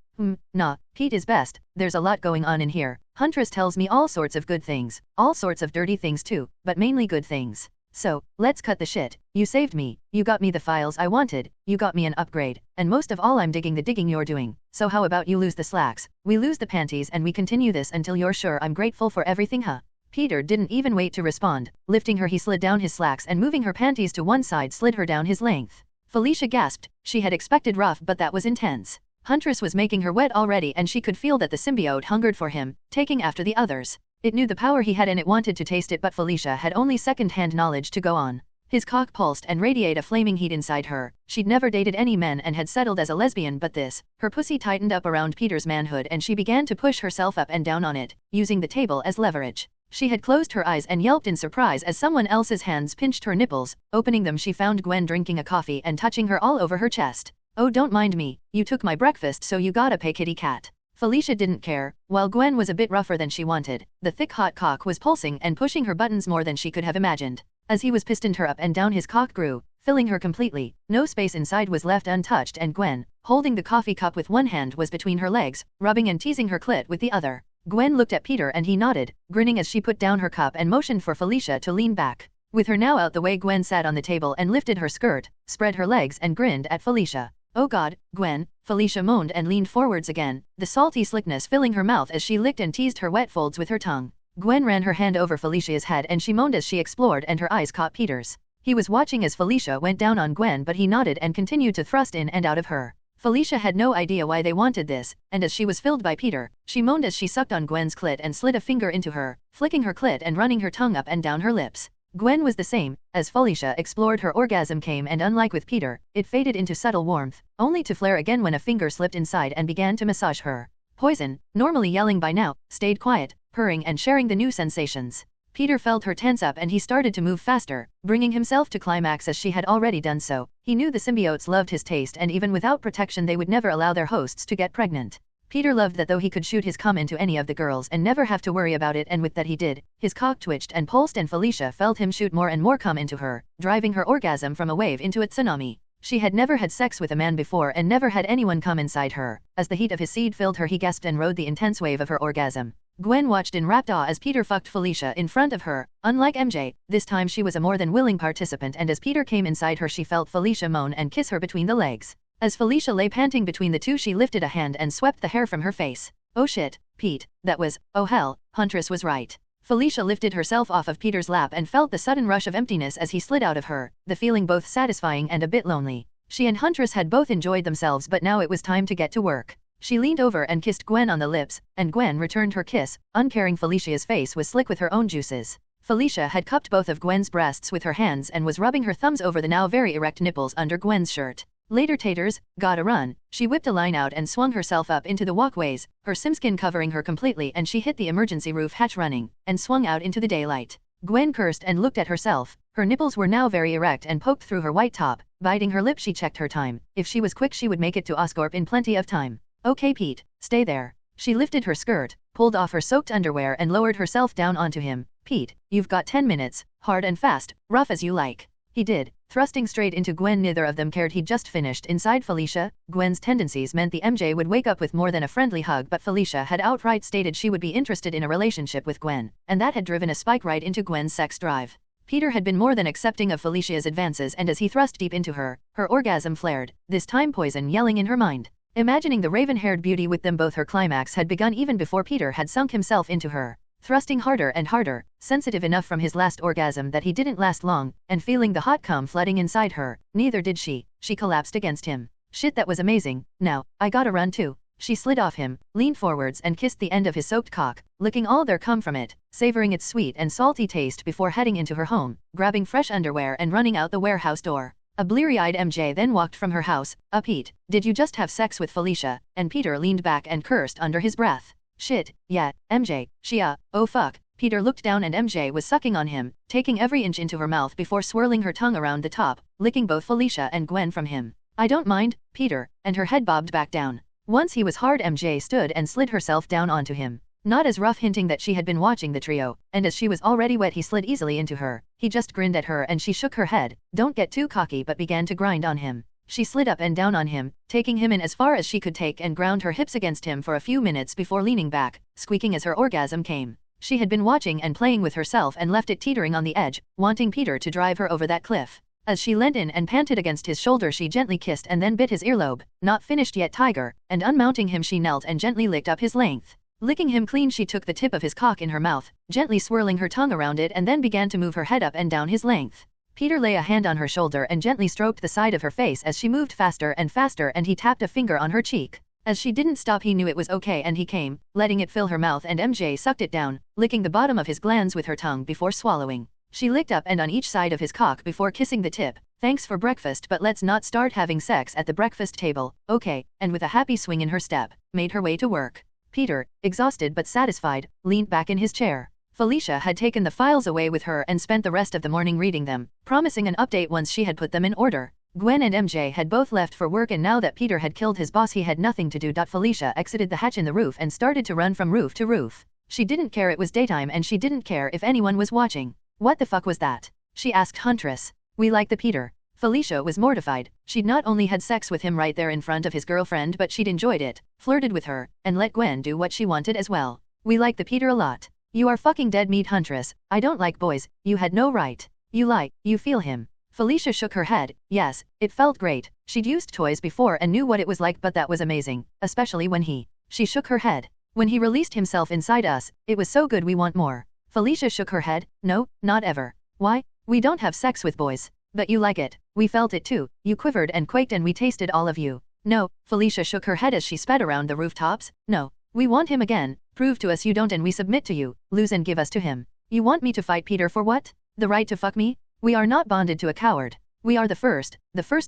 Nah, Pete is best. There's a lot going on in here. Huntress tells me all sorts of good things. All sorts of dirty things too, but mainly good things. So, let's cut the shit. You saved me, you got me the files I wanted, you got me an upgrade, and most of all I'm digging the digging you're doing. So how about you lose the slacks, we lose the panties and we continue this until you're sure I'm grateful for everything, huh? Peter didn't even wait to respond. Lifting her, he slid down his slacks and moving her panties to one side slid her down his length. Felicia gasped. She had expected rough, but that was intense. Huntress was making her wet already and she could feel that the symbiote hungered for him, taking after the others. It knew the power he had and it wanted to taste it, but Felicia had only second-hand knowledge to go on. His cock pulsed and radiated a flaming heat inside her. She'd never dated any men and had settled as a lesbian, but this, her pussy tightened up around Peter's manhood and she began to push herself up and down on it, using the table as leverage. She had closed her eyes and yelped in surprise as someone else's hands pinched her nipples. Opening them, she found Gwen drinking a coffee and touching her all over her chest. Oh, don't mind me, you took my breakfast so you gotta pay, kitty cat. Felicia didn't care. While Gwen was a bit rougher than she wanted, the thick hot cock was pulsing and pushing her buttons more than she could have imagined. As he was pistoned her up and down, his cock grew, filling her completely. No space inside was left untouched and Gwen, holding the coffee cup with one hand, was between her legs, rubbing and teasing her clit with the other. Gwen looked at Peter and he nodded, grinning as she put down her cup and motioned for Felicia to lean back. With her now out the way, Gwen sat on the table and lifted her skirt, spread her legs and grinned at Felicia. Oh God, Gwen, Felicia moaned and leaned forwards again, the salty slickness filling her mouth as she licked and teased her wet folds with her tongue. Gwen ran her hand over Felicia's head and she moaned as she explored, and her eyes caught Peter's. He was watching as Felicia went down on Gwen, but he nodded and continued to thrust in and out of her. Felicia had no idea why they wanted this, and as she was filled by Peter, she moaned as she sucked on Gwen's clit and slid a finger into her, flicking her clit and running her tongue up and down her lips. Gwen was the same. As Felicia explored, her orgasm came, and unlike with Peter, it faded into subtle warmth, only to flare again when a finger slipped inside and began to massage her. Poison, normally yelling by now, stayed quiet, purring and sharing the new sensations. Peter felt her tense up and he started to move faster, bringing himself to climax as she had already done so. He knew the symbiotes loved his taste, and even without protection they would never allow their hosts to get pregnant. Peter loved that, though he could shoot his cum into any of the girls and never have to worry about it, and with that he did. His cock twitched and pulsed and Felicia felt him shoot more and more cum into her, driving her orgasm from a wave into a tsunami. She had never had sex with a man before and never had anyone come inside her. As the heat of his seed filled her, he gasped and rode the intense wave of her orgasm. Gwen watched in rapt awe as Peter fucked Felicia in front of her. Unlike MJ, this time she was a more than willing participant, and as Peter came inside her she felt Felicia moan and kiss her between the legs. As Felicia lay panting between the two, she lifted a hand and swept the hair from her face. Oh shit, Pete, that was, oh hell, Huntress was right. Felicia lifted herself off of Peter's lap and felt the sudden rush of emptiness as he slid out of her, the feeling both satisfying and a bit lonely. She and Huntress had both enjoyed themselves, but now it was time to get to work. She leaned over and kissed Gwen on the lips, and Gwen returned her kiss, uncaring. Felicia's face was slick with her own juices. Felicia had cupped both of Gwen's breasts with her hands and was rubbing her thumbs over the now very erect nipples under Gwen's shirt. Later taters, gotta run. She whipped a line out and swung herself up into the walkways, her simskin covering her completely, and she hit the emergency roof hatch running, and swung out into the daylight. Gwen cursed and looked at herself. Her nipples were now very erect and poked through her white top. Biting her lip, she checked her time. If she was quick she would make it to Oscorp in plenty of time. Okay Pete, stay there. She lifted her skirt, pulled off her soaked underwear and lowered herself down onto him. Pete, you've got 10 minutes, hard and fast, rough as you like. He did, thrusting straight into Gwen. Neither of them cared he'd just finished inside Felicia. Gwen's tendencies meant the MJ would wake up with more than a friendly hug, but Felicia had outright stated she would be interested in a relationship with Gwen, and that had driven a spike right into Gwen's sex drive. Peter had been more than accepting of Felicia's advances, and as he thrust deep into her, her orgasm flared, this time poison yelling in her mind. Imagining the raven-haired beauty with them both, her climax had begun even before Peter had sunk himself into her. Thrusting harder and harder, sensitive enough from his last orgasm that he didn't last long, and feeling the hot cum flooding inside her, neither did she. She collapsed against him. Shit, that was amazing. Now, I gotta run too. She slid off him, leaned forwards and kissed the end of his soaked cock, licking all their cum from it, savoring its sweet and salty taste before heading into her home, grabbing fresh underwear and running out the warehouse door. A bleary-eyed MJ then walked from her house. Pete, did you just have sex with Felicia? And Peter leaned back and cursed under his breath. Shit, yeah, MJ, she oh fuck, Peter looked down and MJ was sucking on him, taking every inch into her mouth before swirling her tongue around the top, licking both Felicia and Gwen from him. I don't mind, Peter, and her head bobbed back down. Once he was hard, MJ stood and slid herself down onto him. Not as rough, hinting that she had been watching the trio, and as she was already wet he slid easily into her. He just grinned at her and she shook her head, don't get too cocky, but began to grind on him. She slid up and down on him, taking him in as far as she could take and ground her hips against him for a few minutes before leaning back, squeaking as her orgasm came. She had been watching and playing with herself and left it teetering on the edge, wanting Peter to drive her over that cliff. As she leant in and panted against his shoulder, she gently kissed and then bit his earlobe. Not finished yet, tiger, and unmounting him she knelt and gently licked up his length. Licking him clean, she took the tip of his cock in her mouth, gently swirling her tongue around it, and then began to move her head up and down his length. Peter lay a hand on her shoulder and gently stroked the side of her face as she moved faster and faster, and he tapped a finger on her cheek. As she didn't stop, he knew it was okay and he came, letting it fill her mouth, and MJ sucked it down, licking the bottom of his glands with her tongue before swallowing. She licked up and on each side of his cock before kissing the tip. Thanks for breakfast, but let's not start having sex at the breakfast table, okay? And with a happy swing in her step, made her way to work. Peter, exhausted but satisfied, leaned back in his chair. Felicia had taken the files away with her and spent the rest of the morning reading them, promising an update once she had put them in order. Gwen and MJ had both left for work, and now that Peter had killed his boss he had nothing to do. Felicia exited the hatch in the roof and started to run from roof to roof. She didn't care it was daytime, and she didn't care if anyone was watching. What the fuck was that? She asked Huntress. We like the Peter. Felicia was mortified. She'd not only had sex with him right there in front of his girlfriend, but she'd enjoyed it, flirted with her, and let Gwen do what she wanted as well. We like the Peter a lot. You are fucking dead meat, Huntress. I don't like boys. You had no right. You feel him. Felicia shook her head. Yes, it felt great. She'd used toys before and knew what it was like, but that was amazing, especially when She shook her head. When he released himself inside us, it was so good, we want more. Felicia shook her head. No, not ever. Why? We don't have sex with boys. But you like it. We felt it too. You quivered and quaked and we tasted all of you. No, Felicia shook her head as she sped around the rooftops. No. We want him again. Prove to us you don't and we submit to you. Lose and give us to him. You want me to fight Peter for what? The right to fuck me? We are not bonded to a coward. We are the first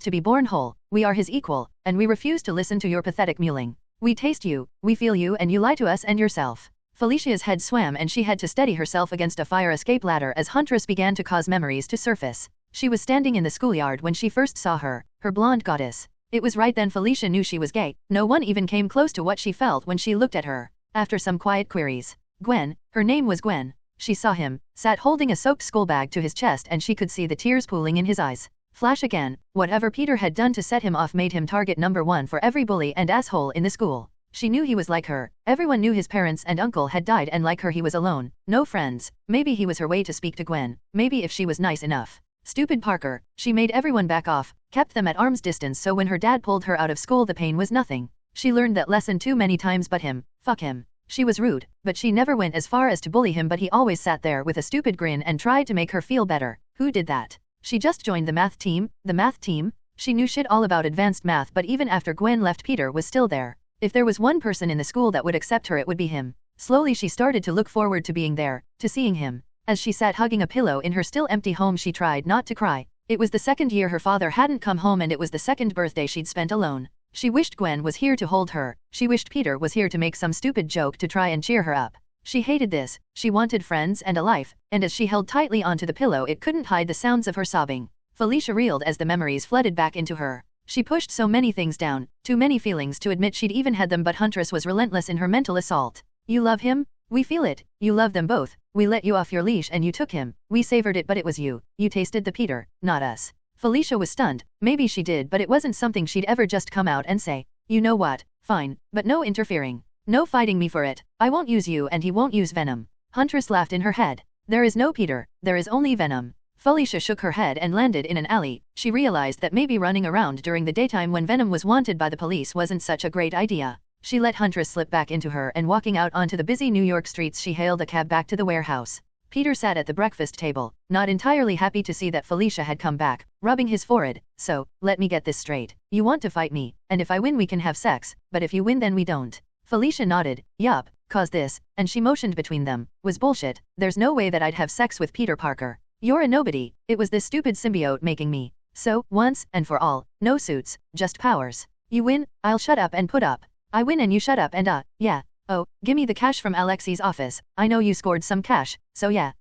to be born whole. We are his equal, and we refuse to listen to your pathetic mewling. We taste you, we feel you, and you lie to us and yourself. Felicia's head swam and she had to steady herself against a fire escape ladder as Huntress began to cause memories to surface. She was standing in the schoolyard when she first saw her, her blonde goddess. It was right then Felicia knew she was gay. No one even came close to what she felt when she looked at her. After some quiet queries, Gwen, her name was Gwen. She saw him, sat holding a soaked school bag to his chest, and she could see the tears pooling in his eyes. Flash again. Whatever Peter had done to set him off made him target number one for every bully and asshole in the school. She knew he was like her. Everyone knew his parents and uncle had died, and like her he was alone. No friends. Maybe he was her way to speak to Gwen. Maybe if she was nice enough. Stupid Parker. She made everyone back off, kept them at arm's distance, so when her dad pulled her out of school the pain was nothing. She learned that lesson too many times. But him. Fuck him. She was rude, but she never went as far as to bully him, but he always sat there with a stupid grin and tried to make her feel better. Who did that? She just joined the math team. The math team? She knew shit all about advanced math, but even after Gwen left, Peter was still there. If there was one person in the school that would accept her, it would be him. Slowly she started to look forward to being there, to seeing him. As she sat hugging a pillow in her still empty home, she tried not to cry. It was the second year her father hadn't come home, and it was the second birthday she'd spent alone. She wished Gwen was here to hold her. She wished Peter was here to make some stupid joke to try and cheer her up. She hated this. She wanted friends and a life, and as she held tightly onto the pillow, it couldn't hide the sounds of her sobbing. Felicia reeled as the memories flooded back into her. She pushed so many things down, too many feelings to admit she'd even had them, but Huntress was relentless in her mental assault. You love him? We feel it. You love them both. We let you off your leash and you took him. We savored it, but it was you. You tasted the Peter, not us. Felicia was stunned. Maybe she did, but it wasn't something she'd ever just come out and say. You know what? Fine, but no interfering. No fighting me for it. I won't use you and he won't use Venom. Huntress laughed in her head. There is no Peter. There is only Venom. Felicia shook her head and landed in an alley. She realized that maybe running around during the daytime when Venom was wanted by the police wasn't such a great idea. She let Huntress slip back into her, and walking out onto the busy New York streets, she hailed a cab back to the warehouse. Peter sat at the breakfast table, not entirely happy to see that Felicia had come back, rubbing his forehead. So, let me get this straight. You want to fight me, and if I win we can have sex, but if you win then we don't. Felicia nodded. Yup, cause this, and she motioned between them, was bullshit. There's no way that I'd have sex with Peter Parker. You're a nobody. It was this stupid symbiote making me. So, once and for all, no suits, just powers. You win, I'll shut up and put up. I win and you shut up and yeah. Oh, gimme the cash from Alexi's office. I know you scored some cash, so yeah.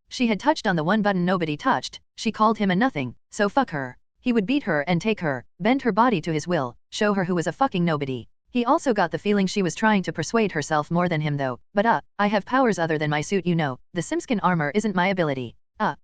She had touched on the one button nobody touched. She called him a nothing, so fuck her. He would beat her and take her, bend her body to his will, show her who was a fucking nobody. He also got the feeling she was trying to persuade herself more than him though. But I have powers other than my suit, you know. The Simskin armor isn't my ability.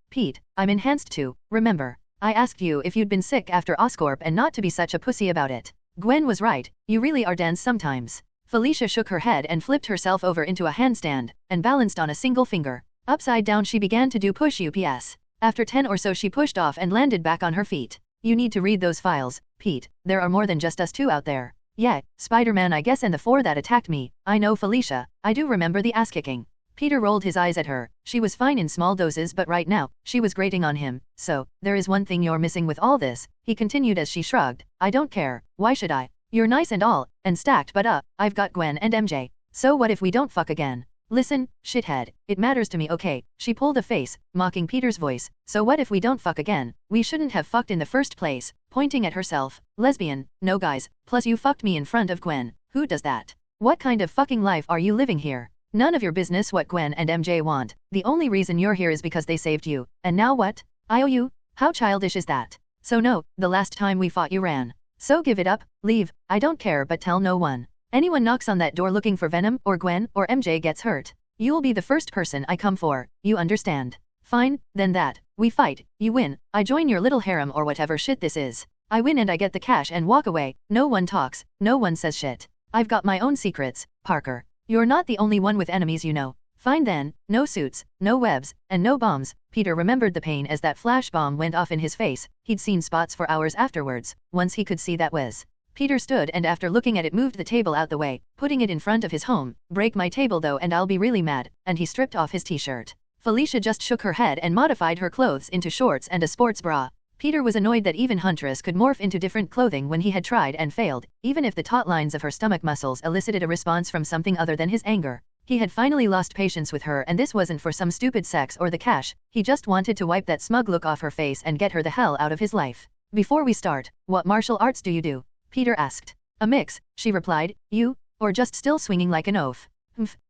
Pete, I'm enhanced too, remember? I asked you if you'd been sick after Oscorp and not to be such a pussy about it. Gwen was right, you really are dense sometimes. Felicia shook her head and flipped herself over into a handstand, and balanced on a single finger. Upside down she began to do push-ups. After 10 or so she pushed off and landed back on her feet. You need to read those files, Pete. There are more than just us two out there. Yeah, Spider-Man I guess and the 4 that attacked me. I know Felicia, I do remember the ass-kicking. Peter rolled his eyes at her. She was fine in small doses but right now, she was grating on him. So, there is one thing you're missing with all this, he continued as she shrugged. I don't care, why should I? You're nice and all, and stacked but I've got Gwen and MJ. So what if we don't fuck again? Listen, shithead, it matters to me okay, she pulled a face, mocking Peter's voice. So what if we don't fuck again? We shouldn't have fucked in the first place, pointing at herself. Lesbian, no guys, plus you fucked me in front of Gwen, who does that? What kind of fucking life are you living here? None of your business what Gwen and MJ want, the only reason you're here is because they saved you, and now what? I owe you? How childish is that? So no, the last time we fought you ran. So give it up, leave, I don't care but tell no one. Anyone knocks on that door looking for Venom, or Gwen, or MJ gets hurt. You'll be the first person I come for, you understand? Fine, then that. We fight, you win, I join your little harem or whatever shit this is. I win and I get the cash and walk away, no one talks, no one says shit. I've got my own secrets, Parker. You're not the only one with enemies you know. Fine then, no suits, no webs, and no bombs. Peter remembered the pain as that flash bomb went off in his face. He'd seen spots for hours afterwards, once he could see that was. Peter stood and after looking at it moved the table out the way, putting it in front of his home. Break my table though and I'll be really mad, and he stripped off his t-shirt. Felicia just shook her head and modified her clothes into shorts and a sports bra. Peter was annoyed that even Huntress could morph into different clothing when he had tried and failed, even if the taut lines of her stomach muscles elicited a response from something other than his anger. He had finally lost patience with her and this wasn't for some stupid sex or the cash, he just wanted to wipe that smug look off her face and get her the hell out of his life. Before we start, what martial arts do you do? Peter asked. A mix, she replied. You? Or just still swinging like an oaf?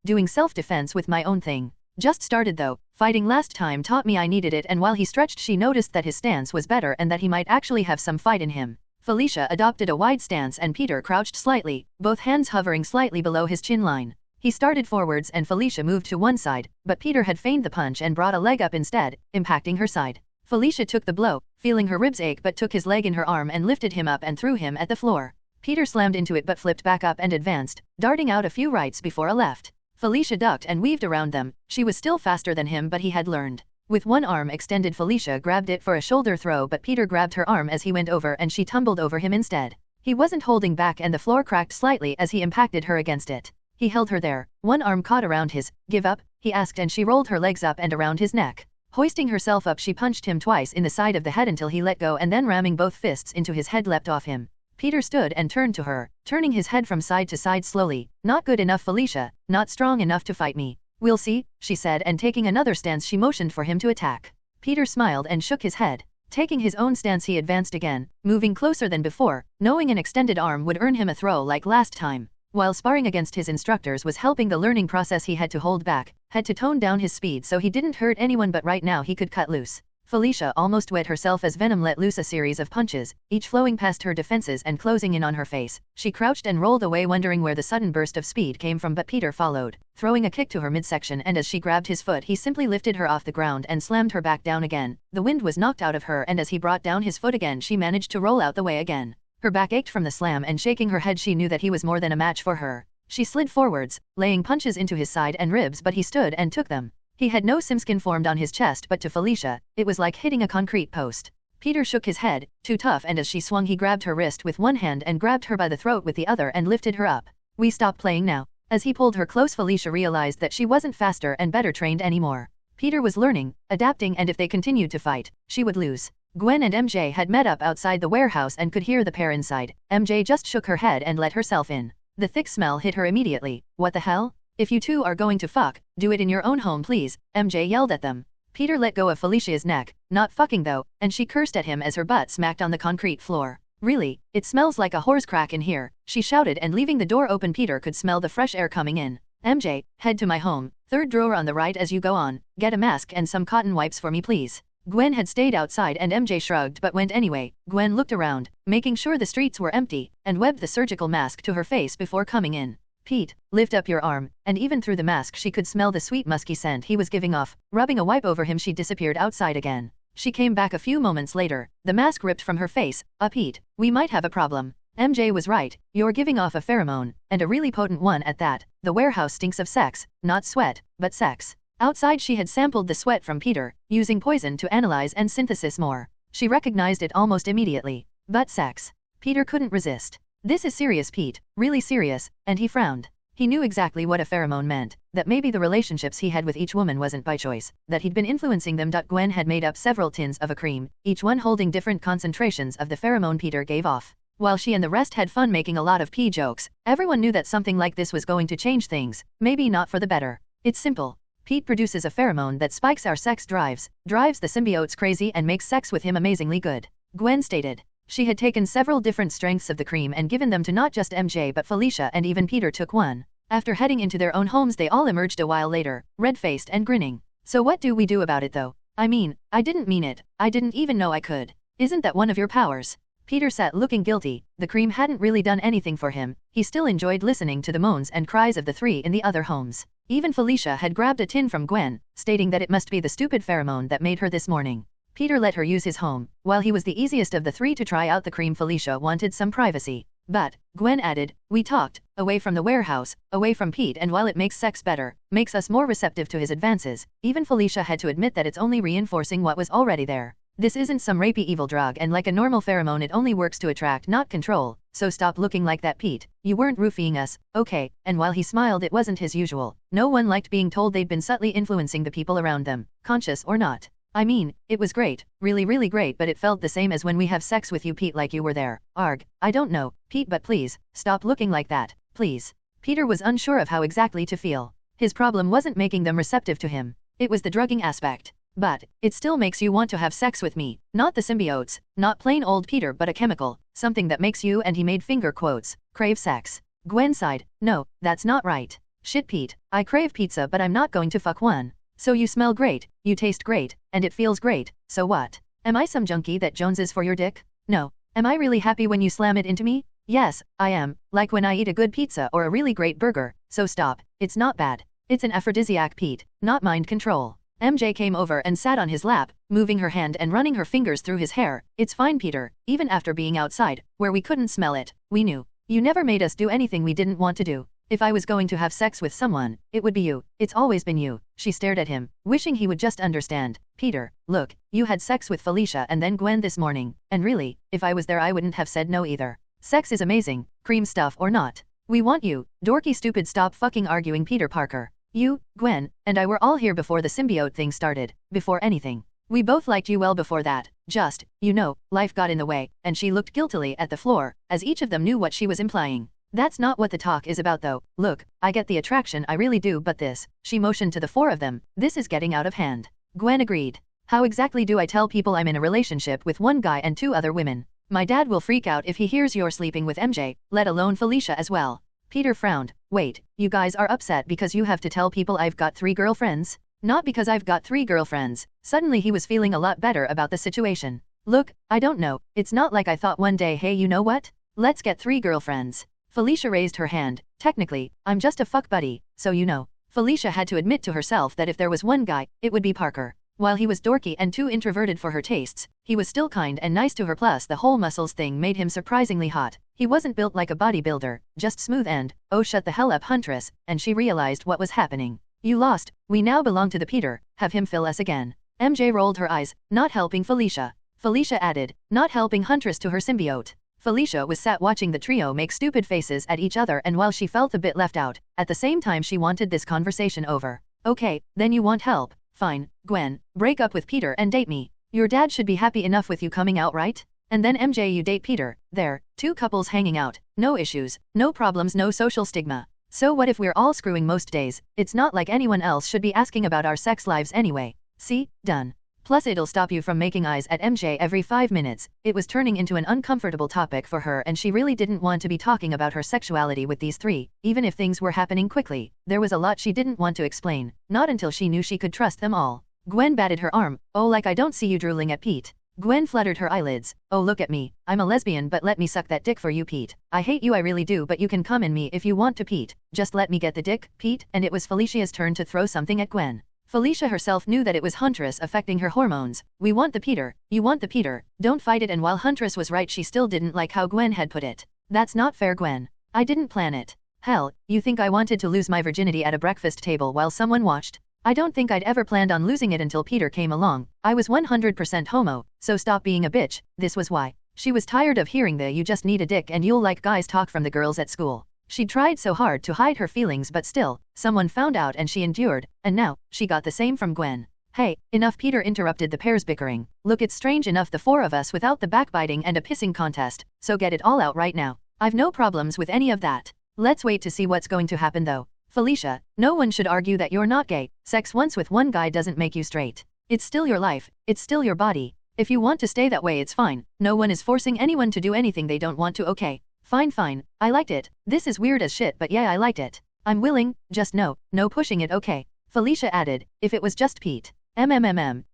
Doing self-defense with my own thing. Just started though, fighting last time taught me I needed it and while he stretched she noticed that his stance was better and that he might actually have some fight in him. Felicia adopted a wide stance and Peter crouched slightly, both hands hovering slightly below his chin line. He started forwards and Felicia moved to one side, but Peter had feigned the punch and brought a leg up instead, impacting her side. Felicia took the blow, feeling her ribs ache but took his leg in her arm and lifted him up and threw him at the floor. Peter slammed into it but flipped back up and advanced, darting out a few rights before a left. Felicia ducked and weaved around them. She was still faster than him but he had learned. With one arm extended Felicia grabbed it for a shoulder throw but Peter grabbed her arm as he went over and she tumbled over him instead. He wasn't holding back and the floor cracked slightly as he impacted her against it. He held her there, one arm caught around his. Give up? He asked and she rolled her legs up and around his neck. Hoisting herself up she punched him twice in the side of the head until he let go and then ramming both fists into his head leapt off him. Peter stood and turned to her, turning his head from side to side slowly. Not good enough Felicia, not strong enough to fight me. We'll see, she said and taking another stance she motioned for him to attack. Peter smiled and shook his head. Taking his own stance he advanced again, moving closer than before, knowing an extended arm would earn him a throw like last time. While sparring against his instructors was helping the learning process he had to hold back, had to tone down his speed so he didn't hurt anyone but right now he could cut loose. Felicia almost wet herself as Venom let loose a series of punches, each flowing past her defenses and closing in on her face. She crouched and rolled away wondering where the sudden burst of speed came from but Peter followed, throwing a kick to her midsection and as she grabbed his foot he simply lifted her off the ground and slammed her back down again. The wind was knocked out of her and as he brought down his foot again she managed to roll out the way again. Her back ached from the slam and shaking her head she knew that he was more than a match for her. She slid forwards, laying punches into his side and ribs but he stood and took them. He had no simskin formed on his chest but to Felicia, it was like hitting a concrete post. Peter shook his head, too tough and as she swung he grabbed her wrist with one hand and grabbed her by the throat with the other and lifted her up. We stop playing now. As he pulled her close Felicia realized that she wasn't faster and better trained anymore. Peter was learning, adapting and if they continued to fight, she would lose. Gwen and MJ had met up outside the warehouse and could hear the pair inside. MJ just shook her head and let herself in. The thick smell hit her immediately. What the hell? If you two are going to fuck, do it in your own home please, MJ yelled at them. Peter let go of Felicia's neck, not fucking though, and she cursed at him as her butt smacked on the concrete floor. Really, it smells like a horse crack in here, she shouted, and leaving the door open Peter could smell the fresh air coming in. MJ, head to my home, third drawer on the right as you go on, get a mask and some cotton wipes for me please. Gwen had stayed outside and MJ shrugged but went anyway. Gwen looked around, making sure the streets were empty, and webbed the surgical mask to her face before coming in. Pete, lift up your arm, and even through the mask she could smell the sweet musky scent he was giving off. Rubbing a wipe over him she disappeared outside again. She came back a few moments later, the mask ripped from her face. Pete, we might have a problem. MJ was right, you're giving off a pheromone, and a really potent one at that. The warehouse stinks of sex, not sweat, but sex. Outside she had sampled the sweat from Peter, using poison to analyze and synthesis more. She recognized it almost immediately. But sex. Peter couldn't resist. This is serious, Pete, really serious, and he frowned. He knew exactly what a pheromone meant, that maybe the relationships he had with each woman wasn't by choice, that he'd been influencing them. Gwen had made up several tins of a cream, each one holding different concentrations of the pheromone Peter gave off. While she and the rest had fun making a lot of pee jokes, everyone knew that something like this was going to change things, maybe not for the better. It's simple. Pete produces a pheromone that spikes our sex drives the symbiotes crazy and makes sex with him amazingly good. Gwen stated. She had taken several different strengths of the cream and given them to not just MJ but Felicia, and even Peter took one. After heading into their own homes they all emerged a while later, red-faced and grinning. So what do we do about it though? I mean, I didn't mean it. I didn't even know I could. Isn't that one of your powers? Peter sat looking guilty. The cream hadn't really done anything for him. He still enjoyed listening to the moans and cries of the three in the other homes. Even Felicia had grabbed a tin from Gwen, stating that it must be the stupid pheromone that made her this morning. Peter let her use his home. While he was the easiest of the three to try out the cream, Felicia wanted some privacy. But, Gwen added, we talked, away from the warehouse, away from Pete, and while it makes sex better, makes us more receptive to his advances, even Felicia had to admit that it's only reinforcing what was already there. This isn't some rapey evil drug, and like a normal pheromone it only works to attract, not control, so stop looking like that, Pete. You weren't roofing us, okay? And while he smiled, it wasn't his usual. No one liked being told they'd been subtly influencing the people around them, conscious or not. I mean, it was great, really great, but it felt the same as when we have sex with you, Pete, like you were there. Arg, I don't know, Pete, but please, stop looking like that, please. Peter was unsure of how exactly to feel. His problem wasn't making them receptive to him. It was the drugging aspect. But, it still makes you want to have sex with me, not the symbiotes, not plain old Peter, but a chemical, something that makes you, and he made finger quotes, crave sex. Gwen sighed, no, that's not right. Shit, Pete, I crave pizza but I'm not going to fuck one. So you smell great, you taste great, and it feels great, so what? Am I some junkie that joneses for your dick? No. Am I really happy when you slam it into me? Yes, I am, like when I eat a good pizza or a really great burger, so stop, it's not bad. It's an aphrodisiac, Pete, not mind control. MJ came over and sat on his lap, moving her hand and running her fingers through his hair. It's fine, Peter, even after being outside, where we couldn't smell it, we knew. You never made us do anything we didn't want to do. If I was going to have sex with someone, it would be you. It's always been you. She stared at him, wishing he would just understand. Peter, look, you had sex with Felicia and then Gwen this morning, and really, if I was there I wouldn't have said no either. Sex is amazing, cream stuff or not. We want you, dorky stupid, stop fucking arguing, Peter Parker. You, Gwen, and I were all here before the symbiote thing started, before anything. We both liked you well before that, just, you know, life got in the way, and she looked guiltily at the floor, as each of them knew what she was implying. That's not what the talk is about though. Look, I get the attraction, I really do, but this, she motioned to the four of them, this is getting out of hand. Gwen agreed. How exactly do I tell people I'm in a relationship with one guy and 2 other women? My dad will freak out if he hears you're sleeping with MJ, let alone Felicia as well. Peter frowned. Wait, you guys are upset because you have to tell people I've got 3 girlfriends? Not because I've got 3 girlfriends. Suddenly he was feeling a lot better about the situation. Look, I don't know, it's not like I thought one day, hey, you know what? Let's get 3 girlfriends. Felicia raised her hand. Technically, I'm just a fuck buddy, so you know. Felicia had to admit to herself that if there was one guy, it would be Parker. While he was dorky and too introverted for her tastes, he was still kind and nice to her, plus the whole muscles thing made him surprisingly hot. He wasn't built like a bodybuilder, just smooth and, oh shut the hell up, Huntress, and she realized what was happening. You lost, we now belong to the Peter, have him fill us again. MJ rolled her eyes, not helping Felicia. Felicia added, not helping Huntress to her symbiote. Felicia was sat watching the trio make stupid faces at each other, and while she felt a bit left out, at the same time she wanted this conversation over. Okay, then you want help. Fine, Gwen, break up with Peter and date me. Your dad should be happy enough with you coming out, right? And then MJ, you date Peter. There, 2 couples hanging out, no issues, no problems, no social stigma. So what if we're all screwing most days? It's not like anyone else should be asking about our sex lives anyway. See, done. Plus it'll stop you from making eyes at MJ every 5 minutes. It was turning into an uncomfortable topic for her and she really didn't want to be talking about her sexuality with these three, even if things were happening quickly. There was a lot she didn't want to explain, not until she knew she could trust them all. Gwen batted her arm. Oh, like I don't see you drooling at Pete. Gwen fluttered her eyelids. Oh, look at me. I'm a lesbian, but let me suck that dick for you, Pete. I hate you, I really do, but you can come in me if you want to, Pete. Just let me get the dick, Pete. And it was Felicia's turn to throw something at Gwen. Felicia herself knew that it was Huntress affecting her hormones. We want the Peter. You want the Peter. Don't fight it. And while Huntress was right, she still didn't like how Gwen had put it. That's not fair, Gwen. I didn't plan it. Hell, you think I wanted to lose my virginity at a breakfast table while someone watched? I don't think I'd ever planned on losing it until Peter came along. I was 100% homo, so stop being a bitch. This was why. She was tired of hearing the "you just need a dick and you'll like guys" talk from the girls at school. She tried so hard to hide her feelings, but still, someone found out and she endured, and now, she got the same from Gwen. Hey, enough, Peter interrupted the pair's bickering. Look, it's strange enough the four of us without the backbiting and a pissing contest, so get it all out right now. I've no problems with any of that. Let's wait to see what's going to happen though. Felicia, no one should argue that you're not gay. Sex once with one guy doesn't make you straight. It's still your life, it's still your body. If you want to stay that way, it's fine. No one is forcing anyone to do anything they don't want to, okay? Fine. I liked it. This is weird as shit, but yeah, I liked it. I'm willing, just no pushing it, okay? Felicia added, if it was just Pete.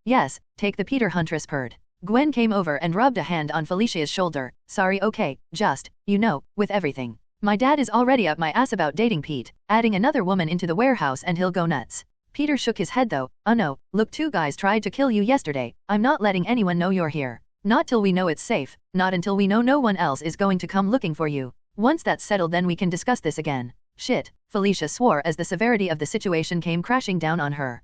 Yes, take the Peter, Huntress purred. Gwen came over and rubbed a hand on Felicia's shoulder. Sorry, okay, just, with everything. My dad is already up my ass about dating Pete, adding another woman into the warehouse and he'll go nuts. Peter shook his head though. Oh no, look, 2 guys tried to kill you yesterday. I'm not letting anyone know you're here. Not till we know it's safe, not until we know no one else is going to come looking for you. Once that's settled, then we can discuss this again. Shit, Felicia swore as the severity of the situation came crashing down on her.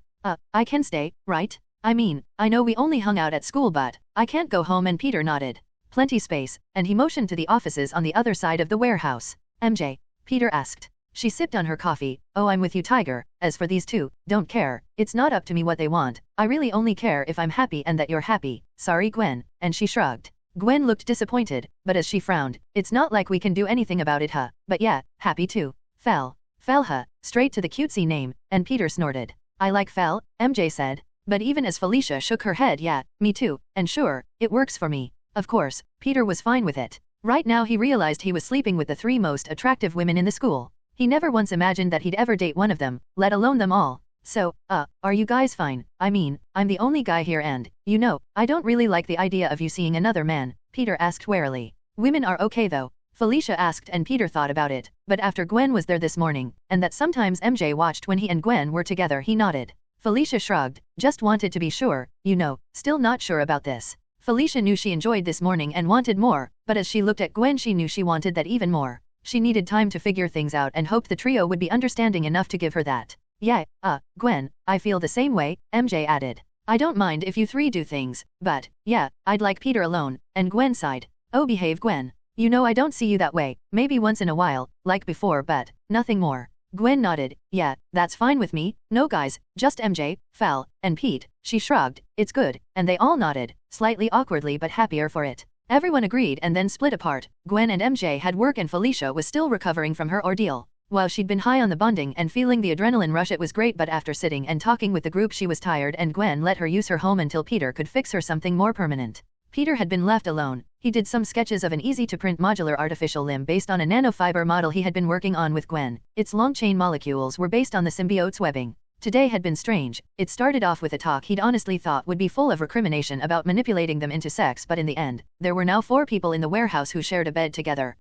I can stay, right? I mean, I know we only hung out at school, but I can't go home. And Peter nodded. Plenty space, and he motioned to the offices on the other side of the warehouse. MJ? Peter asked. She sipped on her coffee. Oh, I'm with you, Tiger. As for these two, don't care. It's not up to me what they want. I really only care if I'm happy and that you're happy. Sorry, Gwen. And she shrugged. Gwen looked disappointed, but as she frowned, it's not like we can do anything about it, huh? But yeah, happy too. Fell, huh? Straight to the cutesy name, and Peter snorted. I like Fell, MJ said. But even as Felicia shook her head, yeah, me too, and sure, it works for me. Of course, Peter was fine with it. Right now he realized he was sleeping with the 3 most attractive women in the school. He never once imagined that he'd ever date one of them, let alone them all. So, are you guys fine? I mean, I'm the only guy here and, I don't really like the idea of you seeing another man, Peter asked warily. Women are okay though, Felicia asked, and Peter thought about it, but after Gwen was there this morning, and that sometimes MJ watched when he and Gwen were together, he nodded. Felicia shrugged, just wanted to be sure, still not sure about this. Felicia knew she enjoyed this morning and wanted more, but as she looked at Gwen she knew she wanted that even more. She needed time to figure things out and hoped the trio would be understanding enough to give her that. Yeah, Gwen, I feel the same way, MJ added. I don't mind if you 3 do things, but, yeah, I'd like Peter alone, and Gwen sighed. Oh, behave, Gwen. I don't see you that way, maybe once in a while, like before, but nothing more. Gwen nodded. Yeah, that's fine with me. No guys, just MJ, Fal, and Pete. She shrugged. It's good, and they all nodded, slightly awkwardly but happier for it. Everyone agreed and then split apart. Gwen and MJ had work and Felicia was still recovering from her ordeal. While she'd been high on the bonding and feeling the adrenaline rush, it was great, but after sitting and talking with the group she was tired, and Gwen let her use her home until Peter could fix her something more permanent. Peter had been left alone. He did some sketches of an easy-to-print modular artificial limb based on a nanofiber model he had been working on with Gwen. Its long-chain molecules were based on the symbiote's webbing. Today had been strange. It started off with a talk he'd honestly thought would be full of recrimination about manipulating them into sex, but in the end, there were now 4 people in the warehouse who shared a bed together.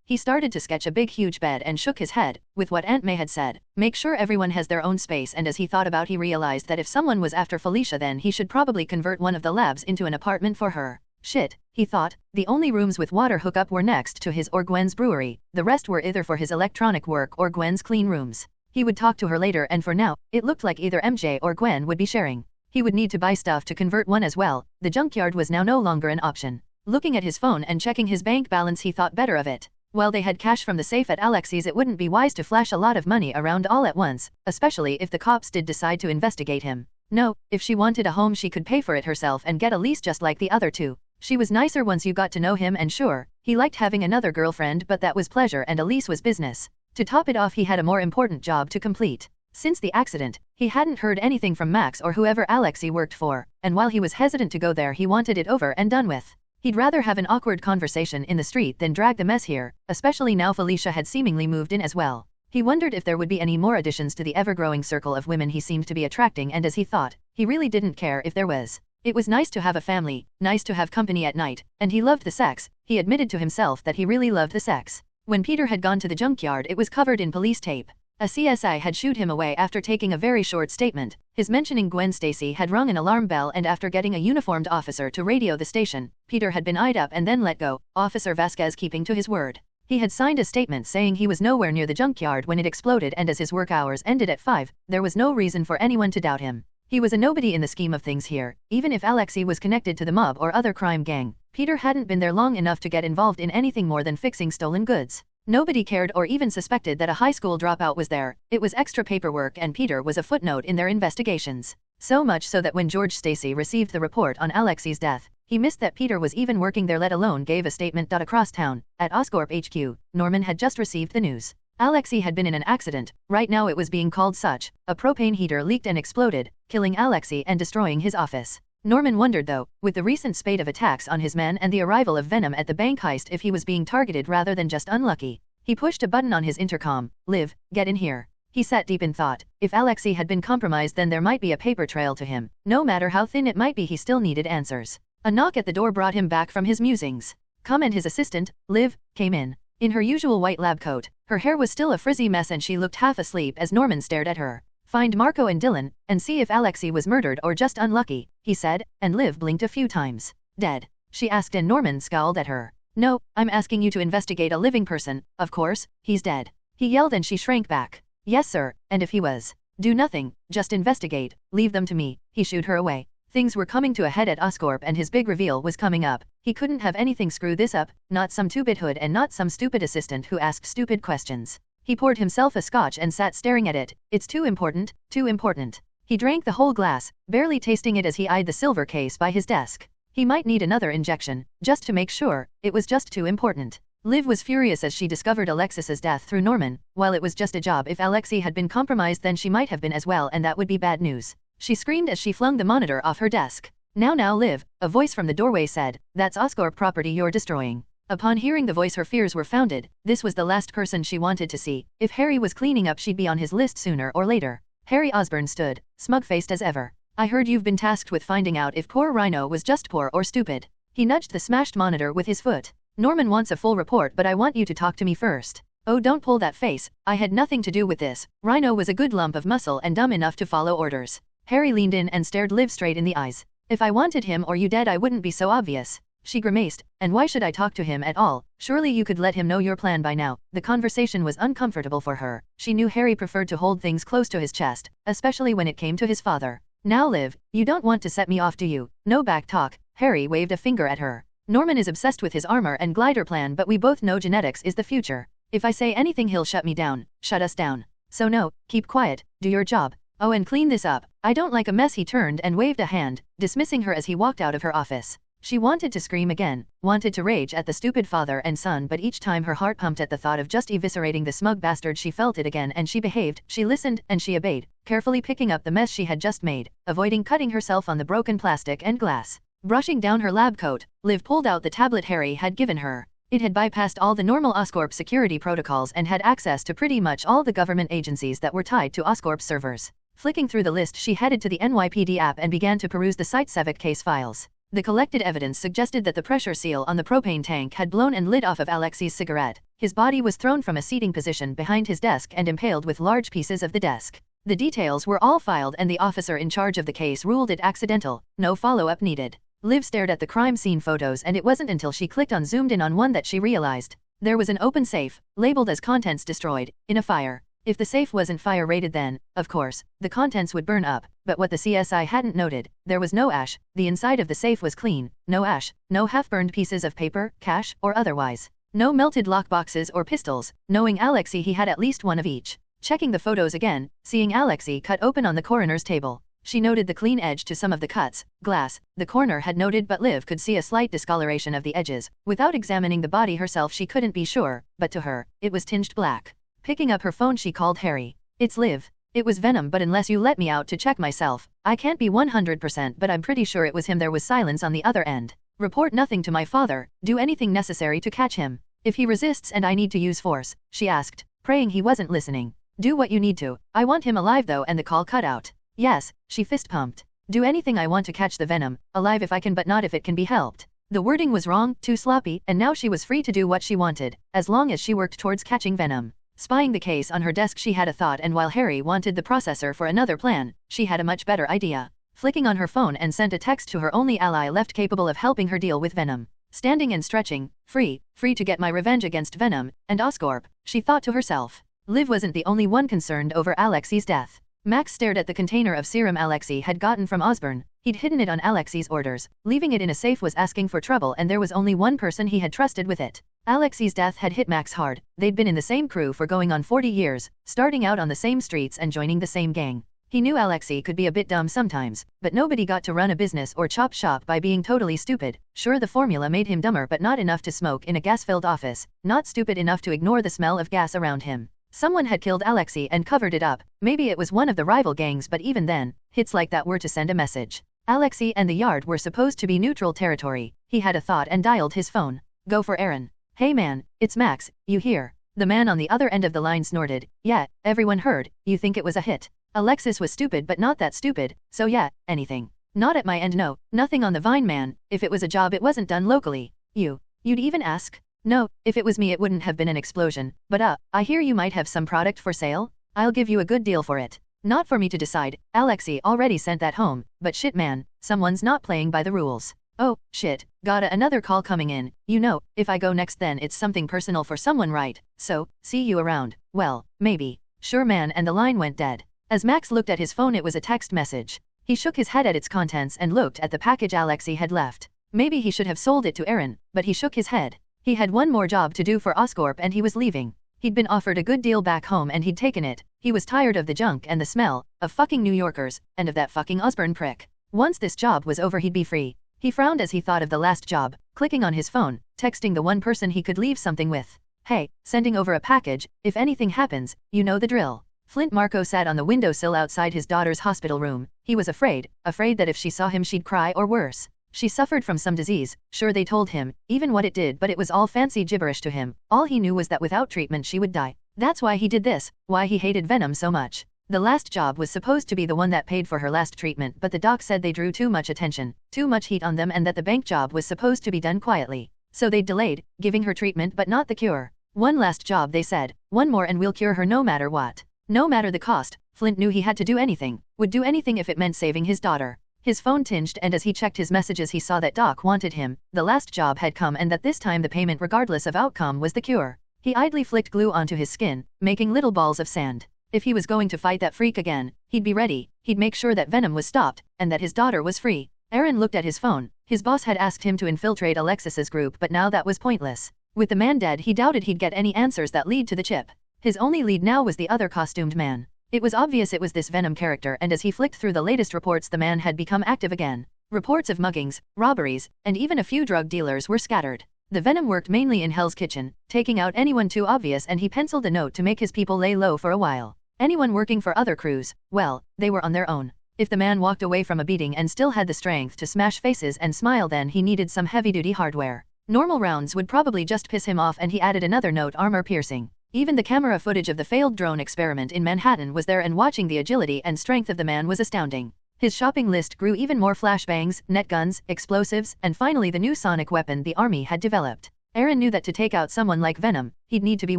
He started to sketch a big huge bed and shook his head, with what Aunt May had said. Make sure everyone has their own space, and as he thought about, he realized that if someone was after Felicia, then he should probably convert one of the labs into an apartment for her. Shit, he thought, the only rooms with water hookup were next to his or Gwen's brewery. The rest were either for his electronic work or Gwen's clean rooms. He would talk to her later, and for now, it looked like either MJ or Gwen would be sharing. He would need to buy stuff to convert one as well. The junkyard was now no longer an option. Looking at his phone and checking his bank balance, he thought better of it. While they had cash from the safe at Alexie's, it wouldn't be wise to flash a lot of money around all at once, especially if the cops did decide to investigate him. No, if she wanted a home she could pay for it herself and get a lease just like the other 2. She was nicer once you got to know him, and sure, he liked having another girlfriend, but that was pleasure and a lease was business. To top it off, he had a more important job to complete. Since the accident, he hadn't heard anything from Max or whoever Alexei worked for, and while he was hesitant to go there, he wanted it over and done with. He'd rather have an awkward conversation in the street than drag the mess here, especially now Felicia had seemingly moved in as well. He wondered if there would be any more additions to the ever-growing circle of women he seemed to be attracting, and as he thought, he really didn't care if there was. It was nice to have a family, nice to have company at night, and he loved the sex. He admitted to himself that he really loved the sex. When Peter had gone to the junkyard, it was covered in police tape. A CSI had shooed him away after taking a very short statement. His mentioning Gwen Stacy had rung an alarm bell, and after getting a uniformed officer to radio the station, Peter had been eyed up and then let go, Officer Vasquez keeping to his word. He had signed a statement saying he was nowhere near the junkyard when it exploded, and as his work hours ended at 5, there was no reason for anyone to doubt him. He was a nobody in the scheme of things here. Even if Alexei was connected to the mob or other crime gang, Peter hadn't been there long enough to get involved in anything more than fixing stolen goods. Nobody cared or even suspected that a high school dropout was there. It was extra paperwork, and Peter was a footnote in their investigations. So much so that when George Stacy received the report on Alexei's death, he missed that Peter was even working there, let alone gave a statement. Across town, at Oscorp HQ, Norman had just received the news. Alexei had been in an accident. Right now it was being called such. A propane heater leaked and exploded, killing Alexei and destroying his office. Norman wondered, though, with the recent spate of attacks on his men and the arrival of Venom at the bank heist, if he was being targeted rather than just unlucky. He pushed a button on his intercom. "Liv, get in here." He sat deep in thought. If Alexei had been compromised, then there might be a paper trail to him. No matter how thin it might be, he still needed answers. A knock at the door brought him back from his musings. "Come," and his assistant, Liv, came in. In her usual white lab coat, her hair was still a frizzy mess and she looked half asleep as Norman stared at her. "Find Marco and Dylan, and see if Alexei was murdered or just unlucky," he said, and Liv blinked a few times. "Dead?" she asked, and Norman scowled at her. "No, I'm asking you to investigate a living person. Of course, he's dead," he yelled, and she shrank back. "Yes, sir, and if he was?" "Do nothing, just investigate. Leave them to me," he shooed her away. Things were coming to a head at Oscorp, and his big reveal was coming up. He couldn't have anything screw this up, not some two-bit hood and not some stupid assistant who asked stupid questions. He poured himself a scotch and sat staring at it. "It's too important, too important." He drank the whole glass, barely tasting it as he eyed the silver case by his desk. He might need another injection, just to make sure. It was just too important. Liv was furious as she discovered Alexis's death through Norman. While it was just a job, if Alexei had been compromised, then she might have been as well, and that would be bad news. She screamed as she flung the monitor off her desk. Now, Liv," a voice from the doorway said. "That's Oscorp property you're destroying." Upon hearing the voice, her fears were founded. This was the last person she wanted to see. If Harry was cleaning up, she'd be on his list sooner or later. Harry Osbourn stood, smug-faced as ever. "I heard you've been tasked with finding out if poor Rhino was just poor or stupid." He nudged the smashed monitor with his foot. "Norman wants a full report, but I want you to talk to me first." "Oh, don't pull that face. I had nothing to do with this. Rhino was a good lump of muscle and dumb enough to follow orders." Harry leaned in and stared Liv straight in the eyes. "If I wanted him or you dead, I wouldn't be so obvious." She grimaced. "And why should I talk to him at all? Surely you could let him know your plan by now." The conversation was uncomfortable for her. She knew Harry preferred to hold things close to his chest, especially when it came to his father. "Now, Liv, you don't want to set me off, do you? No back talk." Harry waved a finger at her. "Norman is obsessed with his armor and glider plan, but we both know genetics is the future. If I say anything, he'll shut me down, shut us down. So no, keep quiet, do your job. Oh, and clean this up. I don't like a mess." He turned and waved a hand, dismissing her as he walked out of her office. She wanted to scream again, wanted to rage at the stupid father and son, but each time her heart pumped at the thought of just eviscerating the smug bastard. She felt it again, and she behaved, she listened, and she obeyed, carefully picking up the mess she had just made, avoiding cutting herself on the broken plastic and glass. Brushing down her lab coat, Liv pulled out the tablet Harry had given her. It had bypassed all the normal Oscorp security protocols and had access to pretty much all the government agencies that were tied to Oscorp servers. Flicking through the list, she headed to the NYPD app and began to peruse the site Civic case files. The collected evidence suggested that the pressure seal on the propane tank had blown and lit off of Alexei's cigarette. His body was thrown from a seating position behind his desk and impaled with large pieces of the desk. The details were all filed, and the officer in charge of the case ruled it accidental, no follow-up needed. Liv stared at the crime scene photos, and it wasn't until she clicked on zoomed in on one that she realized. There was an open safe, labeled as contents destroyed, in a fire. If the safe wasn't fire rated, then, of course, the contents would burn up. But what the CSI hadn't noted, there was no ash. The inside of the safe was clean, no ash, no half-burned pieces of paper, cash, or otherwise. No melted lockboxes or pistols. Knowing Alexei, he had at least one of each. Checking the photos again, seeing Alexei cut open on the coroner's table. She noted the clean edge to some of the cuts. Glass, the coroner had noted, but Liv could see a slight discoloration of the edges. Without examining the body herself, she couldn't be sure, but to her, it was tinged black. Picking up her phone, she called Harry. "It's Liv." It was Venom, but unless you let me out to check myself, I can't be 100%, but I'm pretty sure it was him. There was silence on the other end. Report nothing to my father, do anything necessary to catch him. If he resists and I need to use force, she asked, praying he wasn't listening. Do what you need to. I want him alive though, and the call cut out. Yes, she fist pumped. Do anything I want to catch the Venom, alive if I can but not if it can be helped. The wording was wrong, too sloppy, and now she was free to do what she wanted, as long as she worked towards catching Venom. Spying the case on her desk, she had a thought, and while Harry wanted the processor for another plan, she had a much better idea. Flicking on her phone and sent a text to her only ally left capable of helping her deal with Venom. Standing and stretching, free to get my revenge against Venom and Oscorp, she thought to herself. Liv wasn't the only one concerned over Alexei's death. Max stared at the container of serum Alexei had gotten from Osbourn. He'd hidden it on Alexei's orders. Leaving it in a safe was asking for trouble, and there was only one person he had trusted with it. Alexei's death had hit Max hard. They'd been in the same crew for going on 40 years, starting out on the same streets and joining the same gang. He knew Alexei could be a bit dumb sometimes, but nobody got to run a business or chop shop by being totally stupid. Sure, the formula made him dumber, but not enough to smoke in a gas-filled office, not stupid enough to ignore the smell of gas around him. Someone had killed Alexei and covered it up. Maybe it was one of the rival gangs, but even then, hits like that were to send a message. Alexei and the yard were supposed to be neutral territory. He had a thought and dialed his phone. Go for Aaron. Hey man, it's Max, you hear? The man on the other end of the line snorted. Yeah, everyone heard. You think it was a hit? Alexis was stupid, but not that stupid, so yeah, anything. Not at my end, no, nothing on the Vine man. If it was a job, it wasn't done locally. You'd even ask? No, if it was me it wouldn't have been an explosion, but I hear you might have some product for sale? I'll give you a good deal for it. Not for me to decide, Alexei already sent that home, but shit man, someone's not playing by the rules. Oh, shit, got another call coming in. You know, if I go next then it's something personal for someone, right? So, see you around. Well, maybe. Sure man, and the line went dead. As Max looked at his phone, it was a text message. He shook his head at its contents and looked at the package Alexei had left. Maybe he should have sold it to Aaron, but he shook his head. He had one more job to do for Oscorp and he was leaving. He'd been offered a good deal back home and he'd taken it. He was tired of the junk and the smell, of fucking New Yorkers, and of that fucking Osbourn prick. Once this job was over he'd be free. He frowned as he thought of the last job, clicking on his phone, texting the one person he could leave something with. Hey, sending over a package, if anything happens, you know the drill. Flint Marco sat on the windowsill outside his daughter's hospital room. He was afraid that if she saw him she'd cry or worse. She suffered from some disease, sure they told him, even what it did, but it was all fancy gibberish to him. All he knew was that without treatment she would die. That's why he did this, why he hated Venom so much. The last job was supposed to be the one that paid for her last treatment, but the doc said they drew too much attention, too much heat on them, and that the bank job was supposed to be done quietly. So they delayed, giving her treatment but not the cure. One last job, they said, one more and we'll cure her no matter what. No matter the cost. Flint knew he had to do anything, would do anything if it meant saving his daughter. His phone tinged, and as he checked his messages he saw that Doc wanted him. The last job had come, and that this time the payment regardless of outcome was the cure. He idly flicked glue onto his skin, making little balls of sand. If he was going to fight that freak again, he'd be ready. He'd make sure that Venom was stopped, and that his daughter was free. Aaron looked at his phone. His boss had asked him to infiltrate Alexis's group, but now that was pointless. With the man dead, he doubted he'd get any answers that lead to the chip. His only lead now was the other costumed man. It was obvious it was this Venom character, and as he flicked through the latest reports the man had become active again. Reports of muggings, robberies, and even a few drug dealers were scattered. The Venom worked mainly in Hell's Kitchen, taking out anyone too obvious, and he penciled a note to make his people lay low for a while. Anyone working for other crews, well, they were on their own. If the man walked away from a beating and still had the strength to smash faces and smile, then he needed some heavy-duty hardware. Normal rounds would probably just piss him off, and he added another note: armor piercing. Even the camera footage of the failed drone experiment in Manhattan was there, and watching the agility and strength of the man was astounding. His shopping list grew even more: flashbangs, net guns, explosives, and finally the new sonic weapon the army had developed. Aaron knew that to take out someone like Venom, he'd need to be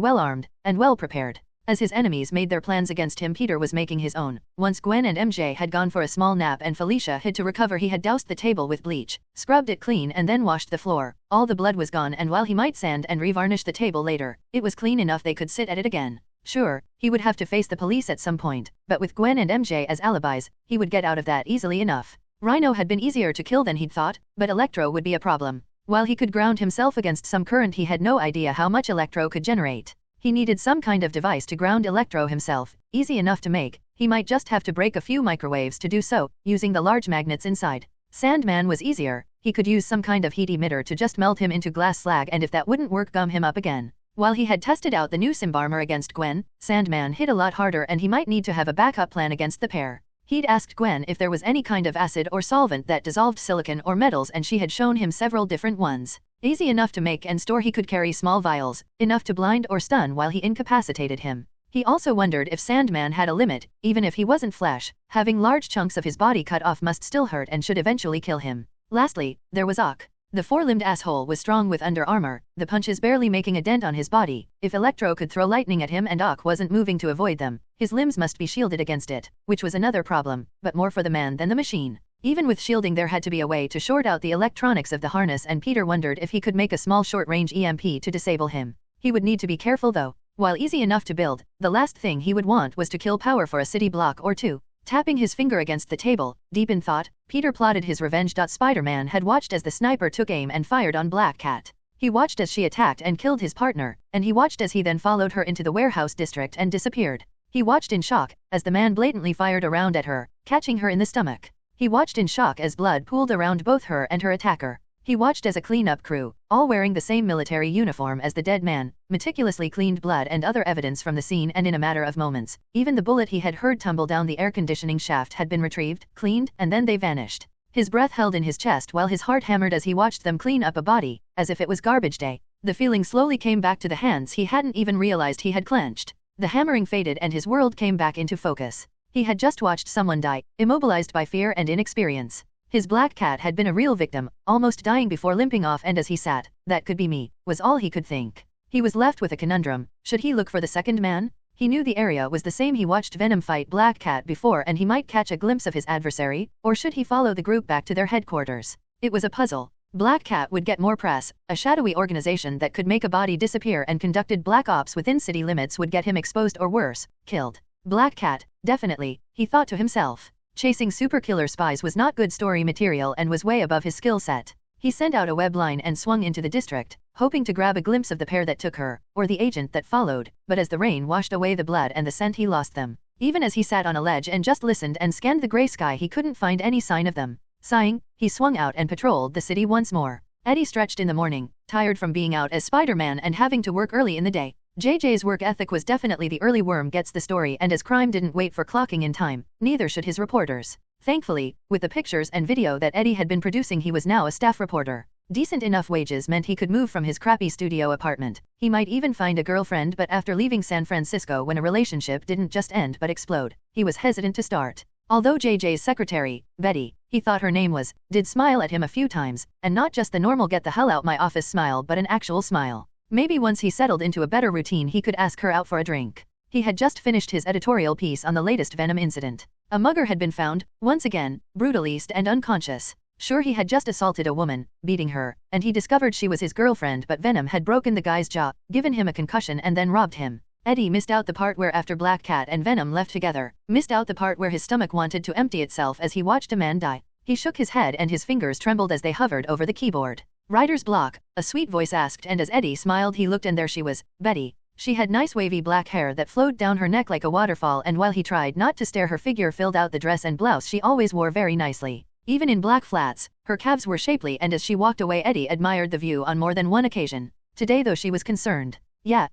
well armed and well prepared. As his enemies made their plans against him, Peter was making his own. Once Gwen and MJ had gone for a small nap and Felicia hid to recover, he had doused the table with bleach, scrubbed it clean, and then washed the floor. All the blood was gone, and while he might sand and revarnish the table later, it was clean enough they could sit at it again. Sure, he would have to face the police at some point, but with Gwen and MJ as alibis, he would get out of that easily enough. Rhino had been easier to kill than he'd thought, but Electro would be a problem. While he could ground himself against some current, he had no idea how much Electro could generate. He needed some kind of device to ground Electro himself, easy enough to make. He might just have to break a few microwaves to do so, using the large magnets inside. Sandman was easier. He could use some kind of heat emitter to just melt him into glass slag, and if that wouldn't work, gum him up again. While he had tested out the new Symbarmer against Gwen, Sandman hit a lot harder and he might need to have a backup plan against the pair. He'd asked Gwen if there was any kind of acid or solvent that dissolved silicon or metals and she had shown him several different ones. Easy enough to make and store, he could carry small vials, enough to blind or stun while he incapacitated him. He also wondered if Sandman had a limit, even if he wasn't Flash, having large chunks of his body cut off must still hurt and should eventually kill him. Lastly, there was Ock. The four-limbed asshole was strong with under armor, the punches barely making a dent on his body. If Electro could throw lightning at him and Ock wasn't moving to avoid them, his limbs must be shielded against it, which was another problem, but more for the man than the machine. Even with shielding there had to be a way to short out the electronics of the harness and Peter wondered if he could make a small short-range EMP to disable him. He would need to be careful though. While easy enough to build, the last thing he would want was to kill power for a city block or two. Tapping his finger against the table, deep in thought, Peter plotted his revenge. Spider-Man had watched as the sniper took aim and fired on Black Cat. He watched as she attacked and killed his partner, and he watched as he then followed her into the warehouse district and disappeared. He watched in shock, as the man blatantly fired around at her, catching her in the stomach. He watched in shock as blood pooled around both her and her attacker. He watched as a cleanup crew, all wearing the same military uniform as the dead man, meticulously cleaned blood and other evidence from the scene, and in a matter of moments, even the bullet he had heard tumble down the air conditioning shaft had been retrieved, cleaned, and then they vanished. His breath held in his chest while his heart hammered as he watched them clean up a body, as if it was garbage day. The feeling slowly came back to the hands he hadn't even realized he had clenched. The hammering faded and his world came back into focus. He had just watched someone die, immobilized by fear and inexperience. His Black Cat had been a real victim, almost dying before limping off, and as he sat, "That could be me," was all he could think. He was left with a conundrum. Should he look for the second man? He knew the area was the same he watched Venom fight Black Cat before and he might catch a glimpse of his adversary, or should he follow the group back to their headquarters? It was a puzzle. Black Cat would get more press, a shadowy organization that could make a body disappear and conducted black ops within city limits would get him exposed or worse, killed. Black Cat, definitely, he thought to himself. Chasing super killer spies was not good story material and was way above his skill set. He sent out a web line and swung into the district, hoping to grab a glimpse of the pair that took her, or the agent that followed, but as the rain washed away the blood and the scent he lost them. Even as he sat on a ledge and just listened and scanned the gray sky he couldn't find any sign of them. Sighing, he swung out and patrolled the city once more. Eddie stretched in the morning, tired from being out as Spider-Man and having to work early in the day. JJ's work ethic was definitely the early worm gets the story, and as crime didn't wait for clocking in time, neither should his reporters. Thankfully, with the pictures and video that Eddie had been producing, he was now a staff reporter. Decent enough wages meant he could move from his crappy studio apartment. He might even find a girlfriend, but after leaving San Francisco when a relationship didn't just end but explode, he was hesitant to start. Although JJ's secretary, Betty, he thought her name was, did smile at him a few times, and not just the normal get the hell out my office smile but an actual smile. Maybe once he settled into a better routine he could ask her out for a drink. He had just finished his editorial piece on the latest Venom incident. A mugger had been found, once again, brutally and unconscious. Sure, he had just assaulted a woman, beating her, and he discovered she was his girlfriend, but Venom had broken the guy's jaw, given him a concussion and then robbed him. Eddie missed out the part where after Black Cat and Venom left together, missed out the part where his stomach wanted to empty itself as he watched a man die. He shook his head and his fingers trembled as they hovered over the keyboard. "Writer's block," a sweet voice asked, and as Eddie smiled he looked and there she was, Betty. She had nice wavy black hair that flowed down her neck like a waterfall, and while he tried not to stare her figure filled out the dress and blouse she always wore very nicely. Even in black flats, her calves were shapely, and as she walked away Eddie admired the view on more than one occasion. Today though she was concerned. Yeah,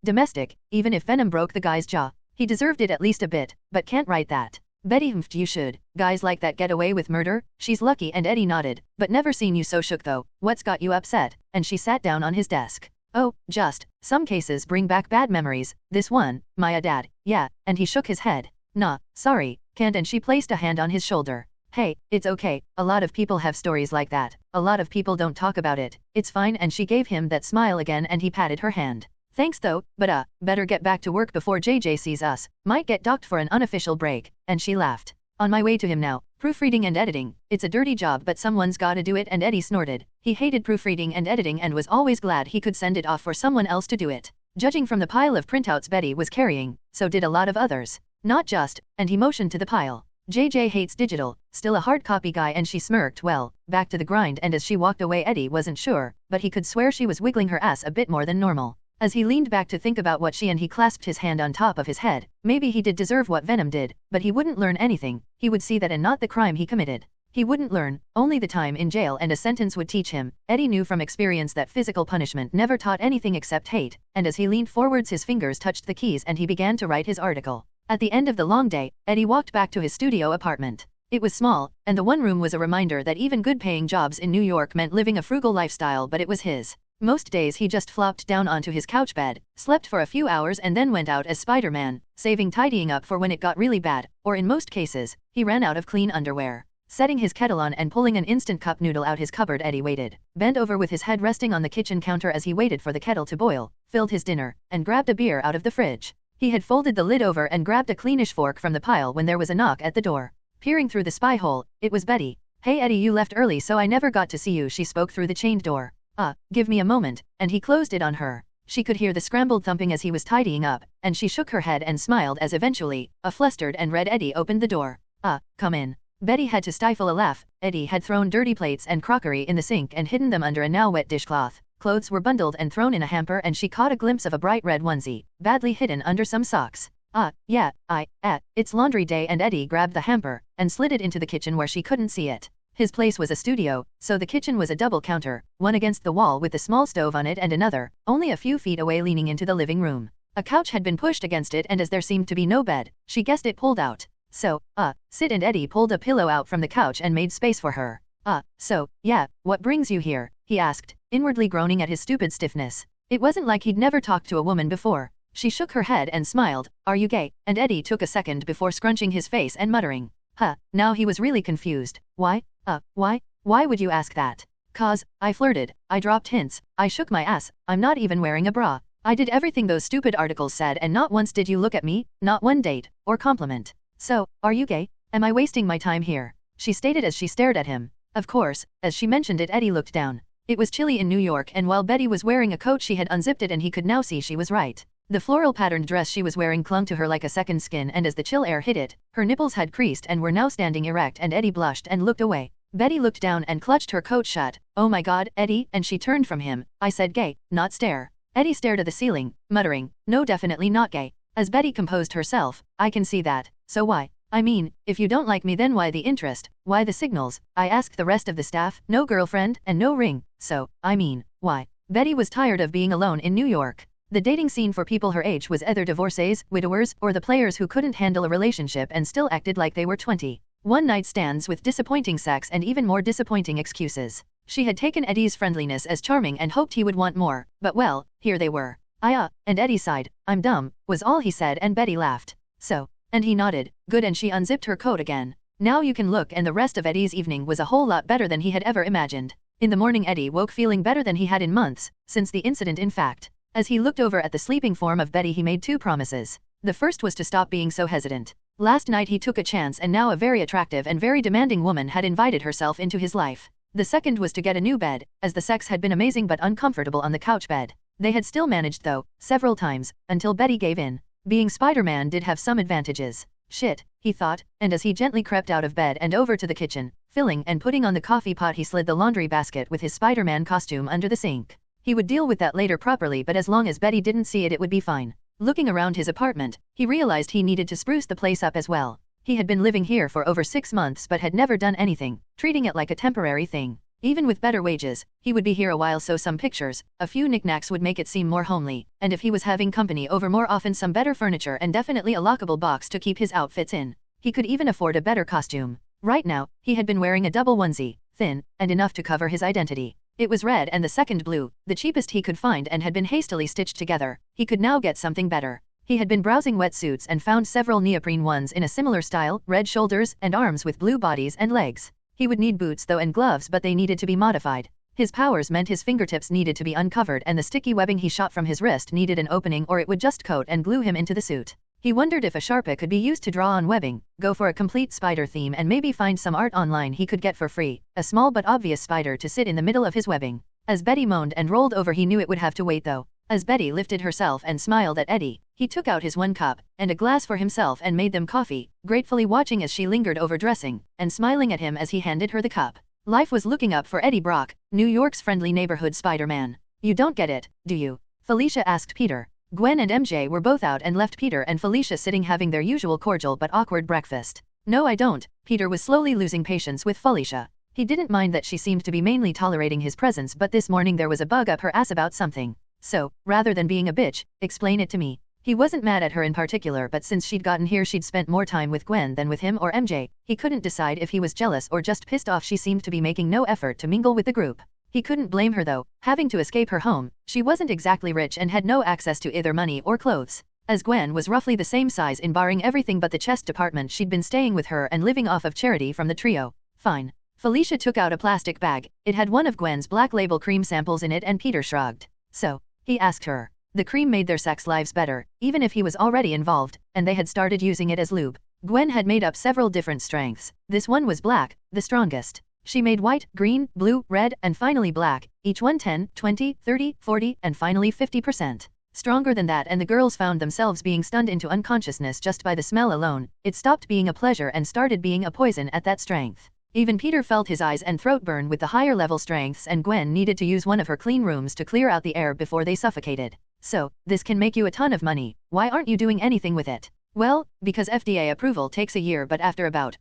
domestic, even if Venom broke the guy's jaw. He deserved it at least a bit, but can't write that. Betty, you should. Guys like that get away with murder? She's lucky, and Eddie nodded. But never seen you so shook though. What's got you upset? And she sat down on his desk. Oh, just, some cases bring back bad memories. This one, my dad, yeah, and he shook his head. Nah, sorry, can't, and she placed a hand on his shoulder. Hey, it's okay, a lot of people have stories like that. A lot of people don't talk about it. It's fine, and she gave him that smile again and he patted her hand. Thanks though, but better get back to work before JJ sees us. Might get docked for an unofficial break, and she laughed. On my way to him now. Proofreading and editing. It's a dirty job but someone's gotta do it, and Eddie snorted. He hated proofreading and editing and was always glad he could send it off for someone else to do it. Judging from the pile of printouts Betty was carrying, so did a lot of others. Not just, and he motioned to the pile. JJ hates digital, still a hard copy guy, and she smirked. Well, back to the grind, and as she walked away Eddie wasn't sure, but he could swear she was wiggling her ass a bit more than normal. As he leaned back to think about what she and he clasped his hand on top of his head. Maybe he did deserve what Venom did, but he wouldn't learn anything. He would see that and not the crime he committed. He wouldn't learn, only the time in jail and a sentence would teach him. Eddie knew from experience that physical punishment never taught anything except hate, and as he leaned forwards his fingers touched the keys and he began to write his article. At the end of the long day, Eddie walked back to his studio apartment. It was small, and the one room was a reminder that even good-paying jobs in New York meant living a frugal lifestyle, but it was his. Most days he just flopped down onto his couch bed, slept for a few hours and then went out as Spider-Man, saving tidying up for when it got really bad, or in most cases, he ran out of clean underwear. Setting his kettle on and pulling an instant cup noodle out his cupboard, Eddie waited, bent over with his head resting on the kitchen counter as he waited for the kettle to boil, filled his dinner, and grabbed a beer out of the fridge. He had folded the lid over and grabbed a cleanish fork from the pile when there was a knock at the door. Peering through the spy hole, it was Betty. "Hey Eddie, you left early so I never got to see you," she spoke through the chained door. Give me a moment," and he closed it on her. She could hear the scrambled thumping as he was tidying up, and she shook her head and smiled as eventually, a flustered and red Eddie opened the door. Come in." Betty had to stifle a laugh. Eddie had thrown dirty plates and crockery in the sink and hidden them under a now wet dishcloth. Clothes were bundled and thrown in a hamper and she caught a glimpse of a bright red onesie, badly hidden under some socks. Yeah, it's laundry day," and Eddie grabbed the hamper and slid it into the kitchen where she couldn't see it. His place was a studio, so the kitchen was a double counter, one against the wall with a small stove on it and another, only a few feet away leaning into the living room. A couch had been pushed against it and as there seemed to be no bed, she guessed it pulled out. "So, sit," and Eddie pulled a pillow out from the couch and made space for her. So, yeah, what brings you here?" he asked, inwardly groaning at his stupid stiffness. It wasn't like he'd never talked to a woman before. She shook her head and smiled. "Are you gay?" And Eddie took a second before scrunching his face and muttering. Now he was really confused. Why would you ask that?" "'Cause, I flirted, I dropped hints, I shook my ass, I'm not even wearing a bra. I did everything those stupid articles said and not once did you look at me, not one date, or compliment. So, are you gay? Am I wasting my time here?" she stated as she stared at him. Of course, as she mentioned it Eddie looked down. It was chilly in New York and while Betty was wearing a coat she had unzipped it and he could now see she was right. The floral patterned dress she was wearing clung to her like a second skin and as the chill air hit it, her nipples had creased and were now standing erect and Eddie blushed and looked away. Betty looked down and clutched her coat shut. "Oh my god, Eddie," and she turned from him. "I said gay, not stare." Eddie stared at the ceiling, muttering, "No, definitely not gay." As Betty composed herself, "I can see that, so why? I mean, if you don't like me then why the interest, why the signals?" I asked the rest of the staff. "No girlfriend, and no ring, so, I mean, why?" Betty was tired of being alone in New York. The dating scene for people her age was either divorcees, widowers, or the players who couldn't handle a relationship and still acted like they were 20. One-night stands with disappointing sex and even more disappointing excuses. She had taken Eddie's friendliness as charming and hoped he would want more, but well, here they were. And Eddie sighed. "I'm dumb," was all he said and Betty laughed. "So?" And he nodded. "Good," and she unzipped her coat again. "Now you can look," and the rest of Eddie's evening was a whole lot better than he had ever imagined. In the morning Eddie woke feeling better than he had in months, since the incident in fact. As he looked over at the sleeping form of Betty he made two promises. The first was to stop being so hesitant. Last night he took a chance and now a very attractive and very demanding woman had invited herself into his life. The second was to get a new bed, as the sex had been amazing but uncomfortable on the couch bed. They had still managed though, several times, until Betty gave in. Being Spider-Man did have some advantages. Shit, he thought, and as he gently crept out of bed and over to the kitchen, filling and putting on the coffee pot he slid the laundry basket with his Spider-Man costume under the sink. He would deal with that later properly but as long as Betty didn't see it would be fine. Looking around his apartment, he realized he needed to spruce the place up as well. He had been living here for over 6 months but had never done anything, treating it like a temporary thing. Even with better wages, he would be here a while so some pictures, a few knickknacks would make it seem more homely, and if he was having company over more often some better furniture and definitely a lockable box to keep his outfits in. He could even afford a better costume. Right now, he had been wearing a double onesie, thin, and enough to cover his identity. It was red and the second blue, the cheapest he could find and had been hastily stitched together. He could now get something better. He had been browsing wetsuits and found several neoprene ones in a similar style, red shoulders and arms with blue bodies and legs. He would need boots though and gloves but they needed to be modified. His powers meant his fingertips needed to be uncovered and the sticky webbing he shot from his wrist needed an opening or it would just coat and glue him into the suit. He wondered if a Sharpie could be used to draw on webbing, go for a complete spider theme and maybe find some art online he could get for free, a small but obvious spider to sit in the middle of his webbing. As Betty moaned and rolled over he knew it would have to wait though. As Betty lifted herself and smiled at Eddie, he took out his 1 cup and a glass for himself and made them coffee, gratefully watching as she lingered over dressing, and smiling at him as he handed her the cup. Life was looking up for Eddie Brock, New York's friendly neighborhood Spider-Man. "You don't get it, do you?" Felicia asked Peter. Gwen and MJ were both out and left Peter and Felicia sitting having their usual cordial but awkward breakfast. No, I don't. Peter was slowly losing patience with Felicia. He didn't mind that she seemed to be mainly tolerating his presence, but this morning there was a bug up her ass about something. So, rather than being a bitch, explain it to me. He wasn't mad at her in particular, but since she'd gotten here she'd spent more time with Gwen than with him or MJ. He couldn't decide if he was jealous or just pissed off she seemed to be making no effort to mingle with the group. He couldn't blame her though, having to escape her home. She wasn't exactly rich and had no access to either money or clothes. As Gwen was roughly the same size in barring everything but the chest department, she'd been staying with her and living off of charity from the trio. Fine. Felicia took out a plastic bag. It had one of Gwen's Black Label cream samples in it and Peter shrugged. So, he asked her. The cream made their sex lives better, even if he was already involved, and they had started using it as lube. Gwen had made up several different strengths. This one was black, the strongest. She made white, green, blue, red, and finally black, each one 10, 20, 30, 40, and finally 50%. Stronger than that, and the girls found themselves being stunned into unconsciousness just by the smell alone. It stopped being a pleasure and started being a poison at that strength. Even Peter felt his eyes and throat burn with the higher level strengths, and Gwen needed to use one of her clean rooms to clear out the air before they suffocated. So, this can make you a ton of money. Why aren't you doing anything with it? Well, because FDA approval takes a year, but after about,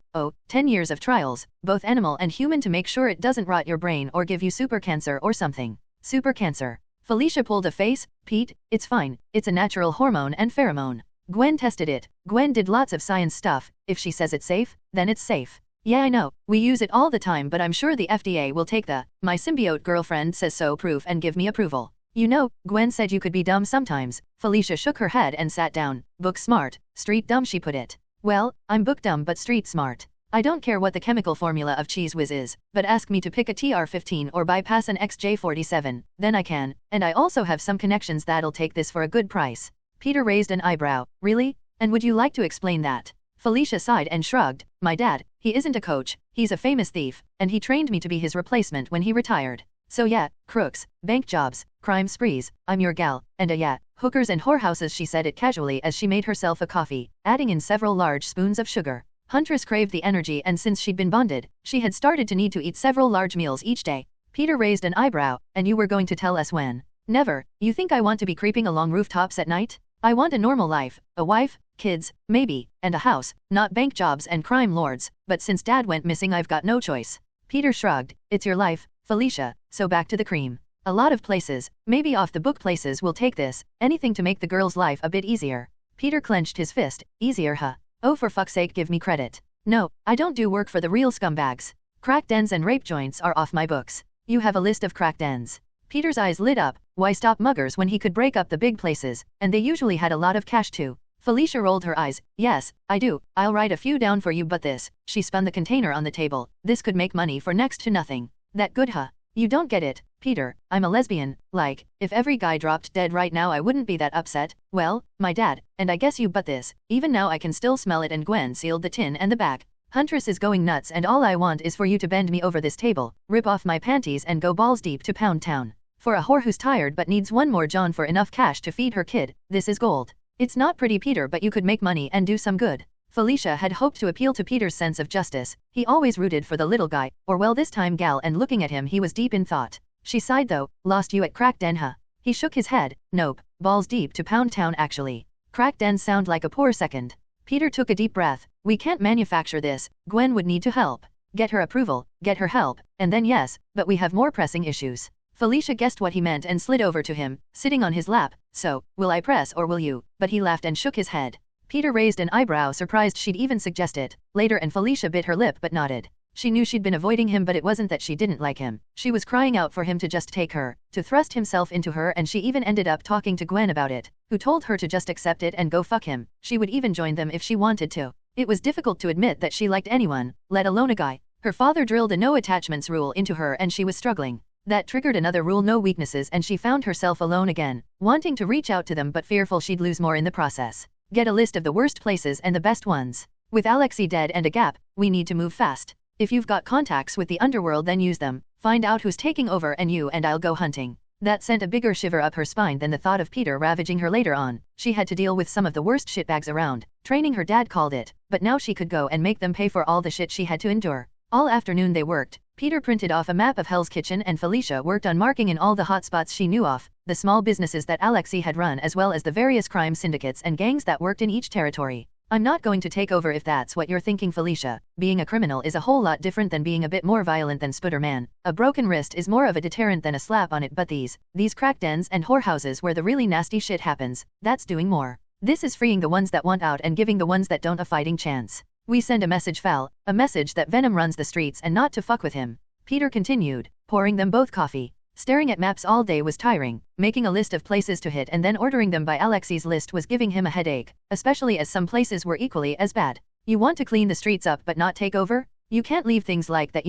10 years of trials, both animal and human, to make sure it doesn't rot your brain or give you super cancer or something. Super cancer. Felicia pulled a face. Pete, it's fine. It's a natural hormone and pheromone. Gwen tested it. Gwen did lots of science stuff. If she says it's safe, then it's safe. Yeah, I know. We use it all the time, but I'm sure the FDA will take the "my symbiote girlfriend says so" proof and give me approval. You know, Gwen said you could be dumb sometimes. Felicia shook her head and sat down. Book smart, street dumb, she put it. Well, I'm book dumb but street smart. I don't care what the chemical formula of Cheese Whiz is, but ask me to pick a TR-15 or bypass an XJ-47, then I can, and I also have some connections that'll take this for a good price. Peter raised an eyebrow. Really? And would you like to explain that? Felicia sighed and shrugged. My dad, he isn't a coach, he's a famous thief, and he trained me to be his replacement when he retired. So yeah, crooks, bank jobs, crime sprees, I'm your gal, and yeah, hookers and whorehouses. She said it casually as she made herself a coffee, adding in several large spoons of sugar. Huntress craved the energy, and since she'd been bonded, she had started to need to eat several large meals each day. Peter raised an eyebrow. And you were going to tell us when? Never. You think I want to be creeping along rooftops at night? I want a normal life, a wife, kids, maybe, and a house, not bank jobs and crime lords, but since Dad went missing I've got no choice. Peter shrugged. It's your life, Felicia, so back to the cream. A lot of places, maybe off-the-book places, will take this, anything to make the girl's life a bit easier. Peter clenched his fist. Easier, huh? Oh, for fuck's sake, give me credit. No, I don't do work for the real scumbags. Crack dens and rape joints are off my books. You have a list of crack dens. Peter's eyes lit up. Why stop muggers when he could break up the big places, and they usually had a lot of cash too. Felicia rolled her eyes. Yes, I do. I'll write a few down for you, but this, she spun the container on the table, this could make money for next to nothing. That good, huh? You don't get it, Peter. I'm a lesbian. Like, if every guy dropped dead right now I wouldn't be that upset. Well, my dad, and I guess you, but this, even now I can still smell it. And Gwen sealed the tin and the bag. Huntress is going nuts, and all I want is for you to bend me over this table, rip off my panties and go balls deep to Pound Town. For a whore who's tired but needs one more John for enough cash to feed her kid, this is gold. It's not pretty, Peter, but you could make money and do some good. Felicia had hoped to appeal to Peter's sense of justice. He always rooted for the little guy, or well, this time gal, and looking at him he was deep in thought. She sighed though. Lost you at Crack Den, huh? He shook his head. Nope. Balls deep to Pound Town actually. Crack Den sound like a poor second. Peter took a deep breath. We can't manufacture this. Gwen would need to help. Get her approval, get her help, and then yes, but we have more pressing issues. Felicia guessed what he meant and slid over to him, sitting on his lap. So, will I press or will you? But he laughed and shook his head. Peter raised an eyebrow, surprised she'd even suggest it. Later, and Felicia bit her lip but nodded. She knew she'd been avoiding him, but it wasn't that she didn't like him. She was crying out for him to just take her, to thrust himself into her, and she even ended up talking to Gwen about it, who told her to just accept it and go fuck him. She would even join them if she wanted to. It was difficult to admit that she liked anyone, let alone a guy. Her father drilled a no attachments rule into her and she was struggling. That triggered another rule, no weaknesses, and she found herself alone again, wanting to reach out to them but fearful she'd lose more in the process. Get a list of the worst places and the best ones. With Alexei dead and a gap, we need to move fast. If you've got contacts with the underworld, then use them. Find out who's taking over and you and I'll go hunting. That sent a bigger shiver up her spine than the thought of Peter ravaging her later on. She had to deal with some of the worst shitbags around. Training, her dad called it, but now she could go and make them pay for all the shit she had to endure. All afternoon they worked. Peter printed off a map of Hell's Kitchen and Felicia worked on marking in all the hotspots she knew of, the small businesses that Alexei had run, as well as the various crime syndicates and gangs that worked in each territory. I'm not going to take over if that's what you're thinking, Felicia. Being a criminal is a whole lot different than being a bit more violent than Spider-Man. A broken wrist is more of a deterrent than a slap on it, but these crack dens and whorehouses where the really nasty shit happens, that's doing more. This is freeing the ones that want out and giving the ones that don't a fighting chance. We send a message, Fal, a message that Venom runs the streets and not to fuck with him. Peter continued, pouring them both coffee. Staring at maps all day was tiring. Making a list of places to hit and then ordering them by Alexi's list was giving him a headache, especially as some places were equally as bad. You want to clean the streets up but not take over? You can't leave things like that,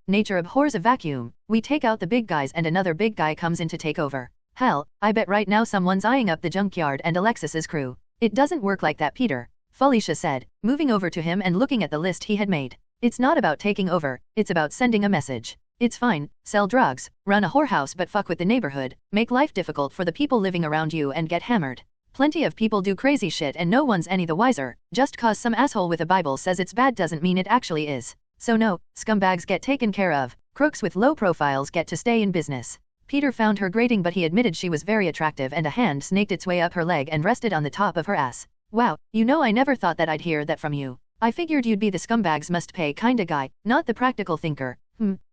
nature abhors a vacuum. We take out the big guys and another big guy comes in to take over. Hell, I bet right now someone's eyeing up the junkyard and Alexis's crew. It doesn't work like that, Peter, Felicia said, moving over to him and looking at the list he had made. It's not about taking over, it's about sending a message. It's fine, sell drugs, run a whorehouse but fuck with the neighborhood, make life difficult for the people living around you and get hammered. Plenty of people do crazy shit and no one's any the wiser. Just cause some asshole with a Bible says it's bad doesn't mean it actually is. So no, scumbags get taken care of, crooks with low profiles get to stay in business. Peter found her grating, but he admitted she was very attractive and a hand snaked its way up her leg and rested on the top of her ass. Wow, I never thought that I'd hear that from you. I figured you'd be the scumbags must pay kinda guy, not the practical thinker.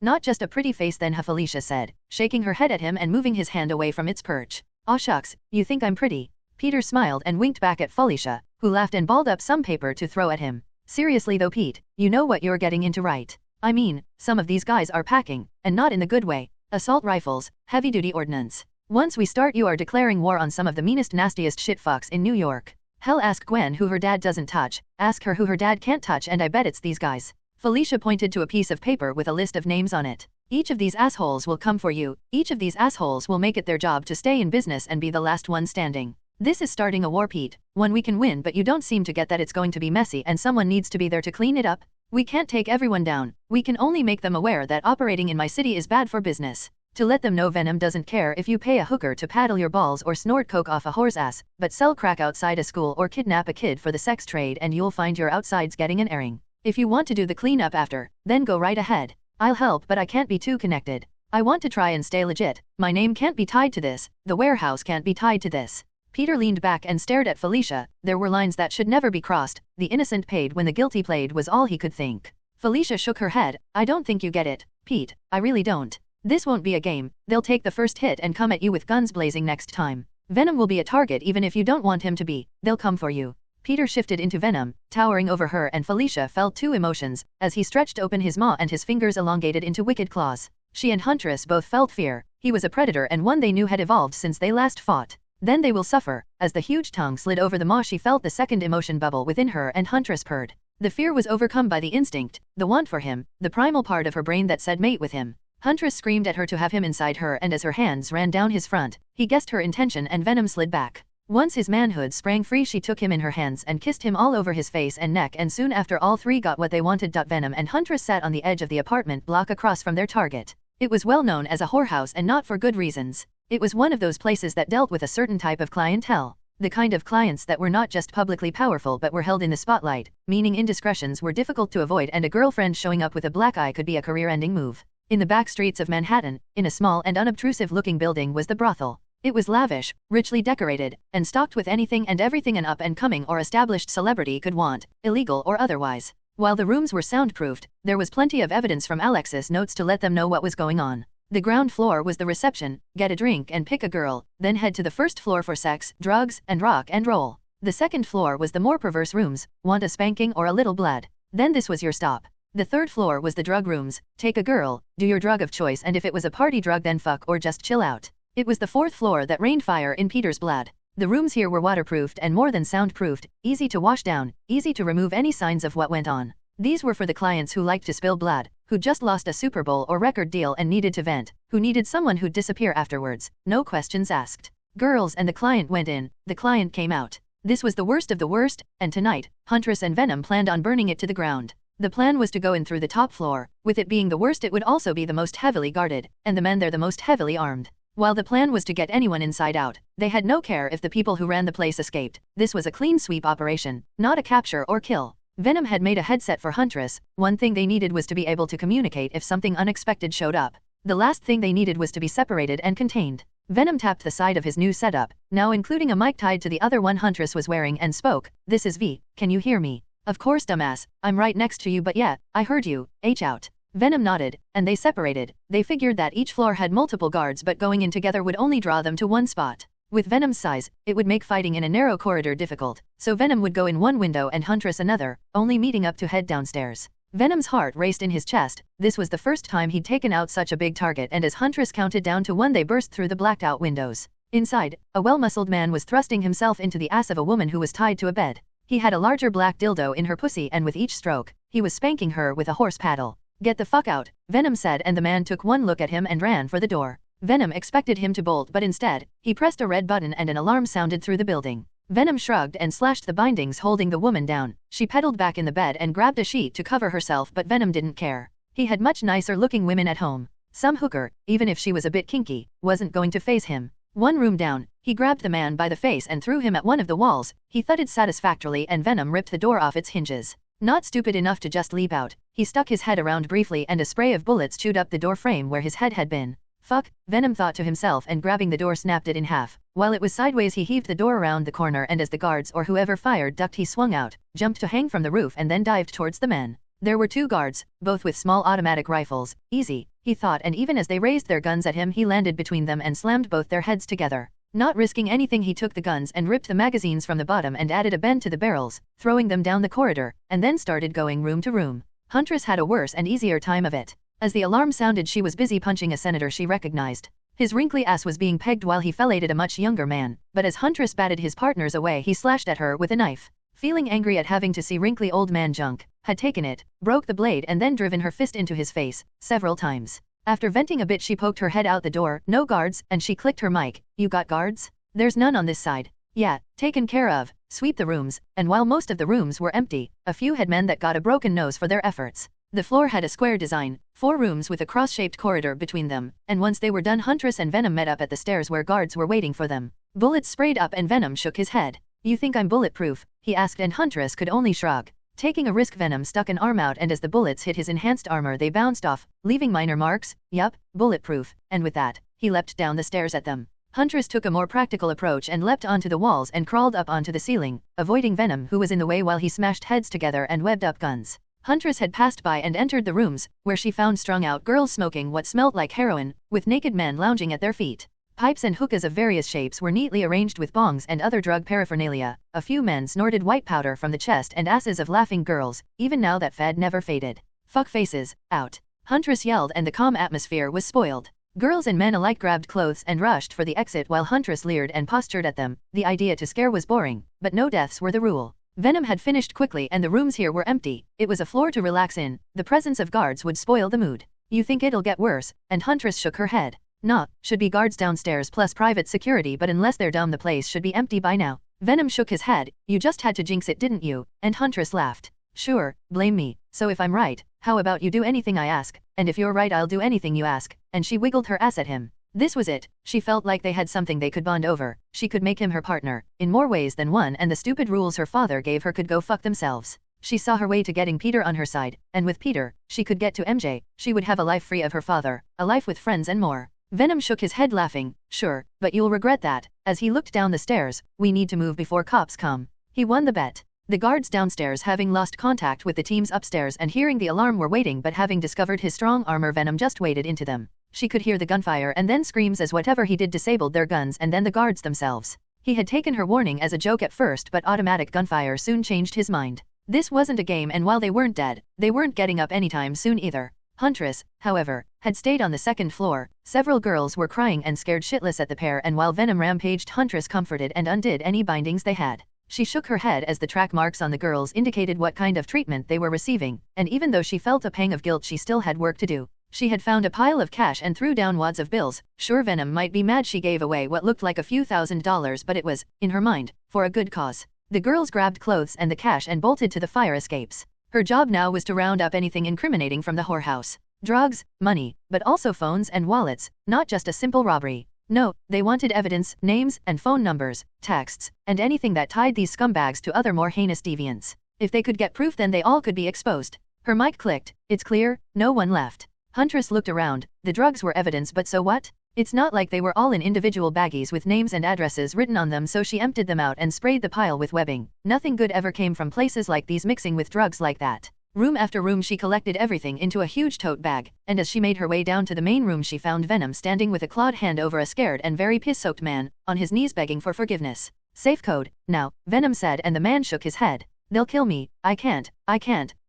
Not just a pretty face then, Felicia said, shaking her head at him and moving his hand away from its perch. Aw shucks, you think I'm pretty? Peter smiled and winked back at Felicia, who laughed and balled up some paper to throw at him. Seriously though, Pete, you know what you're getting into, right? I mean, some of these guys are packing, and not in the good way, assault rifles, heavy-duty ordnance. Once we start, you are declaring war on some of the meanest, nastiest shitfucks in New York. Hell, ask Gwen who her dad doesn't touch, ask her who her dad can't touch, and I bet it's these guys. Felicia pointed to a piece of paper with a list of names on it. Each of these assholes will come for you, each of these assholes will make it their job to stay in business and be the last one standing. This is starting a war, Pete, one we can win, but you don't seem to get that it's going to be messy and someone needs to be there to clean it up. We can't take everyone down, we can only make them aware that operating in my city is bad for business. To let them know Venom doesn't care if you pay a hooker to paddle your balls or snort coke off a whore's ass, but sell crack outside a school or kidnap a kid for the sex trade and you'll find your outsides getting an airing. If you want to do the cleanup after, then go right ahead. I'll help, but I can't be too connected. I want to try and stay legit. My name can't be tied to this, the warehouse can't be tied to this. Peter leaned back and stared at Felicia. There were lines that should never be crossed. The innocent paid when the guilty played was all he could think. Felicia shook her head. I don't think you get it, Pete, I really don't. This won't be a game. They'll take the first hit and come at you with guns blazing next time. Venom will be a target even if you don't want him to be. They'll come for you. Peter shifted into Venom, towering over her, and Felicia felt two emotions, as he stretched open his maw and his fingers elongated into wicked claws. She and Huntress both felt fear. He was a predator and one they knew had evolved since they last fought. Then they will suffer. As the huge tongue slid over the maw, she felt the second emotion bubble within her and Huntress purred. The fear was overcome by the instinct, the want for him, the primal part of her brain that said mate with him. Huntress screamed at her to have him inside her, and as her hands ran down his front, he guessed her intention and Venom slid back. Once his manhood sprang free, she took him in her hands and kissed him all over his face and neck, and soon after all three got what they wanted. Venom and Huntress sat on the edge of the apartment block across from their target. It was well known as a whorehouse, and not for good reasons. It was one of those places that dealt with a certain type of clientele. The kind of clients that were not just publicly powerful but were held in the spotlight, meaning indiscretions were difficult to avoid and a girlfriend showing up with a black eye could be a career-ending move. In the back streets of Manhattan, in a small and unobtrusive-looking building was the brothel. It was lavish, richly decorated, and stocked with anything and everything an up-and-coming or established celebrity could want, illegal or otherwise. While the rooms were soundproofed, there was plenty of evidence from Alex's notes to let them know what was going on. The ground floor was the reception, get a drink and pick a girl, then head to the first floor for sex, drugs, and rock and roll. The second floor was the more perverse rooms, want a spanking or a little blood. Then this was your stop. The third floor was the drug rooms, take a girl, do your drug of choice, and if it was a party drug then fuck or just chill out. It was the fourth floor that rained fire in Peter's blood. The rooms here were waterproofed and more than soundproofed, easy to wash down, easy to remove any signs of what went on. These were for the clients who liked to spill blood, who just lost a Super Bowl or record deal and needed to vent, who needed someone who'd disappear afterwards, no questions asked. Girls and the client went in, the client came out. This was the worst of the worst, and tonight, Huntress and Venom planned on burning it to the ground. The plan was to go in through the top floor. With it being the worst, it would also be the most heavily guarded, and the men there the most heavily armed. While the plan was to get anyone inside out, they had no care if the people who ran the place escaped. This was a clean sweep operation, not a capture or kill. Venom had made a headset for Huntress. One thing they needed was to be able to communicate if something unexpected showed up. The last thing they needed was to be separated and contained. Venom tapped the side of his new setup, now including a mic tied to the other one Huntress was wearing, and spoke. "This is V, can you hear me?" "Of course, dumbass, I'm right next to you, but yeah, I heard you, H out." Venom nodded, and they separated. They figured that each floor had multiple guards, but going in together would only draw them to one spot. With Venom's size, it would make fighting in a narrow corridor difficult, so Venom would go in one window and Huntress another, only meeting up to head downstairs. Venom's heart raced in his chest. This was the first time he'd taken out such a big target, and as Huntress counted down to 1 they burst through the blacked-out windows. Inside, a well-muscled man was thrusting himself into the ass of a woman who was tied to a bed. He had a larger black dildo in her pussy, and with each stroke, he was spanking her with a horse paddle. "Get the fuck out," Venom said, and the man took one look at him and ran for the door. Venom expected him to bolt, but instead, he pressed a red button and an alarm sounded through the building. Venom shrugged and slashed the bindings holding the woman down. She pedaled back in the bed and grabbed a sheet to cover herself, but Venom didn't care. He had much nicer looking women at home. Some hooker, even if she was a bit kinky, wasn't going to faze him. One room down, he grabbed the man by the face and threw him at one of the walls. He thudded satisfactorily and Venom ripped the door off its hinges. Not stupid enough to just leap out, he stuck his head around briefly and a spray of bullets chewed up the door frame where his head had been. "Fuck," Venom thought to himself, and grabbing the door snapped it in half. While it was sideways he heaved the door around the corner, and as the guards or whoever fired ducked he swung out, jumped to hang from the roof and then dived towards the men. There were 2 guards, both with small automatic rifles. Easy, he thought, and even as they raised their guns at him he landed between them and slammed both their heads together. Not risking anything he took the guns and ripped the magazines from the bottom and added a bend to the barrels, throwing them down the corridor, and then started going room to room. Huntress had a worse and easier time of it. As the alarm sounded she was busy punching a senator she recognized. His wrinkly ass was being pegged while he fellated a much younger man, but as Huntress batted his partners away he slashed at her with a knife. Feeling angry at having to see wrinkly old man junk, had taken it, broke the blade and then driven her fist into his face, several times. After venting a bit she poked her head out the door. "No guards," and she clicked her mic. "You got guards? There's none on this side." "Yeah, taken care of. Sweep the rooms," and while most of the rooms were empty, a few had men that got a broken nose for their efforts. The floor had a square design, 4 rooms with a cross-shaped corridor between them, and once they were done Huntress and Venom met up at the stairs where guards were waiting for them. Bullets sprayed up and Venom shook his head. "You think I'm bulletproof?" he asked, and Huntress could only shrug. Taking a risk, Venom stuck an arm out, and as the bullets hit his enhanced armor they bounced off, leaving minor marks. "Yup, bulletproof," and with that, he leapt down the stairs at them. Huntress took a more practical approach and leapt onto the walls and crawled up onto the ceiling, avoiding Venom who was in the way while he smashed heads together and webbed up guns. Huntress had passed by and entered the rooms, where she found strung-out girls smoking what smelled like heroin, with naked men lounging at their feet. Pipes and hookahs of various shapes were neatly arranged with bongs and other drug paraphernalia. A few men snorted white powder from the chest and asses of laughing girls. Even now that fad never faded. "Fuck faces, out!" Huntress yelled, and the calm atmosphere was spoiled. Girls and men alike grabbed clothes and rushed for the exit while Huntress leered and postured at them. The idea to scare was boring, but no deaths were the rule. Venom had finished quickly and the rooms here were empty. It was a floor to relax in. The presence of guards would spoil the mood. "You think it'll get worse?" and Huntress shook her head. "Nah, should be guards downstairs plus private security, but unless they're dumb the place should be empty by now." Venom shook his head. "You just had to jinx it, didn't you?" and Huntress laughed. "Sure, blame me. So if I'm right, how about you do anything I ask, and if you're right I'll do anything you ask," and she wiggled her ass at him. This was it. She felt like they had something they could bond over. She could make him her partner, in more ways than one, and the stupid rules her father gave her could go fuck themselves. She saw her way to getting Peter on her side, and with Peter, she could get to MJ. She would have a life free of her father, a life with friends and more. Venom shook his head laughing. "Sure, but you'll regret that." As he looked down the stairs, "We need to move before cops come." He won the bet. The guards downstairs, having lost contact with the teams upstairs and hearing the alarm, were waiting, but having discovered his strong armor Venom just waded into them. She could hear the gunfire and then screams as whatever he did disabled their guns and then the guards themselves. He had taken her warning as a joke at first, but automatic gunfire soon changed his mind. This wasn't a game, and while they weren't dead, they weren't getting up anytime soon either. Huntress, however, had stayed on the 2nd floor. Several girls were crying and scared shitless at the pair, and while Venom rampaged, Huntress comforted and undid any bindings they had. She shook her head as the track marks on the girls indicated what kind of treatment they were receiving, and even though she felt a pang of guilt she still had work to do. She had found a pile of cash and threw down wads of bills. Sure, Venom might be mad she gave away what looked like a few $1,000s, but it was, in her mind, for a good cause. The girls grabbed clothes and the cash and bolted to the fire escapes. Her job now was to round up anything incriminating from the whorehouse. Drugs, money, but also phones and wallets, not just a simple robbery. No, they wanted evidence, names and phone numbers, texts, and anything that tied these scumbags to other more heinous deviants. If they could get proof, then they all could be exposed. Her mic clicked. "It's clear, no one left." Huntress looked around. The drugs were evidence, but so what? It's not like they were all in individual baggies with names and addresses written on them, so she emptied them out and sprayed the pile with webbing. Nothing good ever came from places like these mixing with drugs like that. Room after room she collected everything into a huge tote bag, and as she made her way down to the main room she found Venom standing with a clawed hand over a scared and very piss-soaked man, on his knees begging for forgiveness. Safe code, now, Venom said, and the man shook his head. They'll kill me, I can't.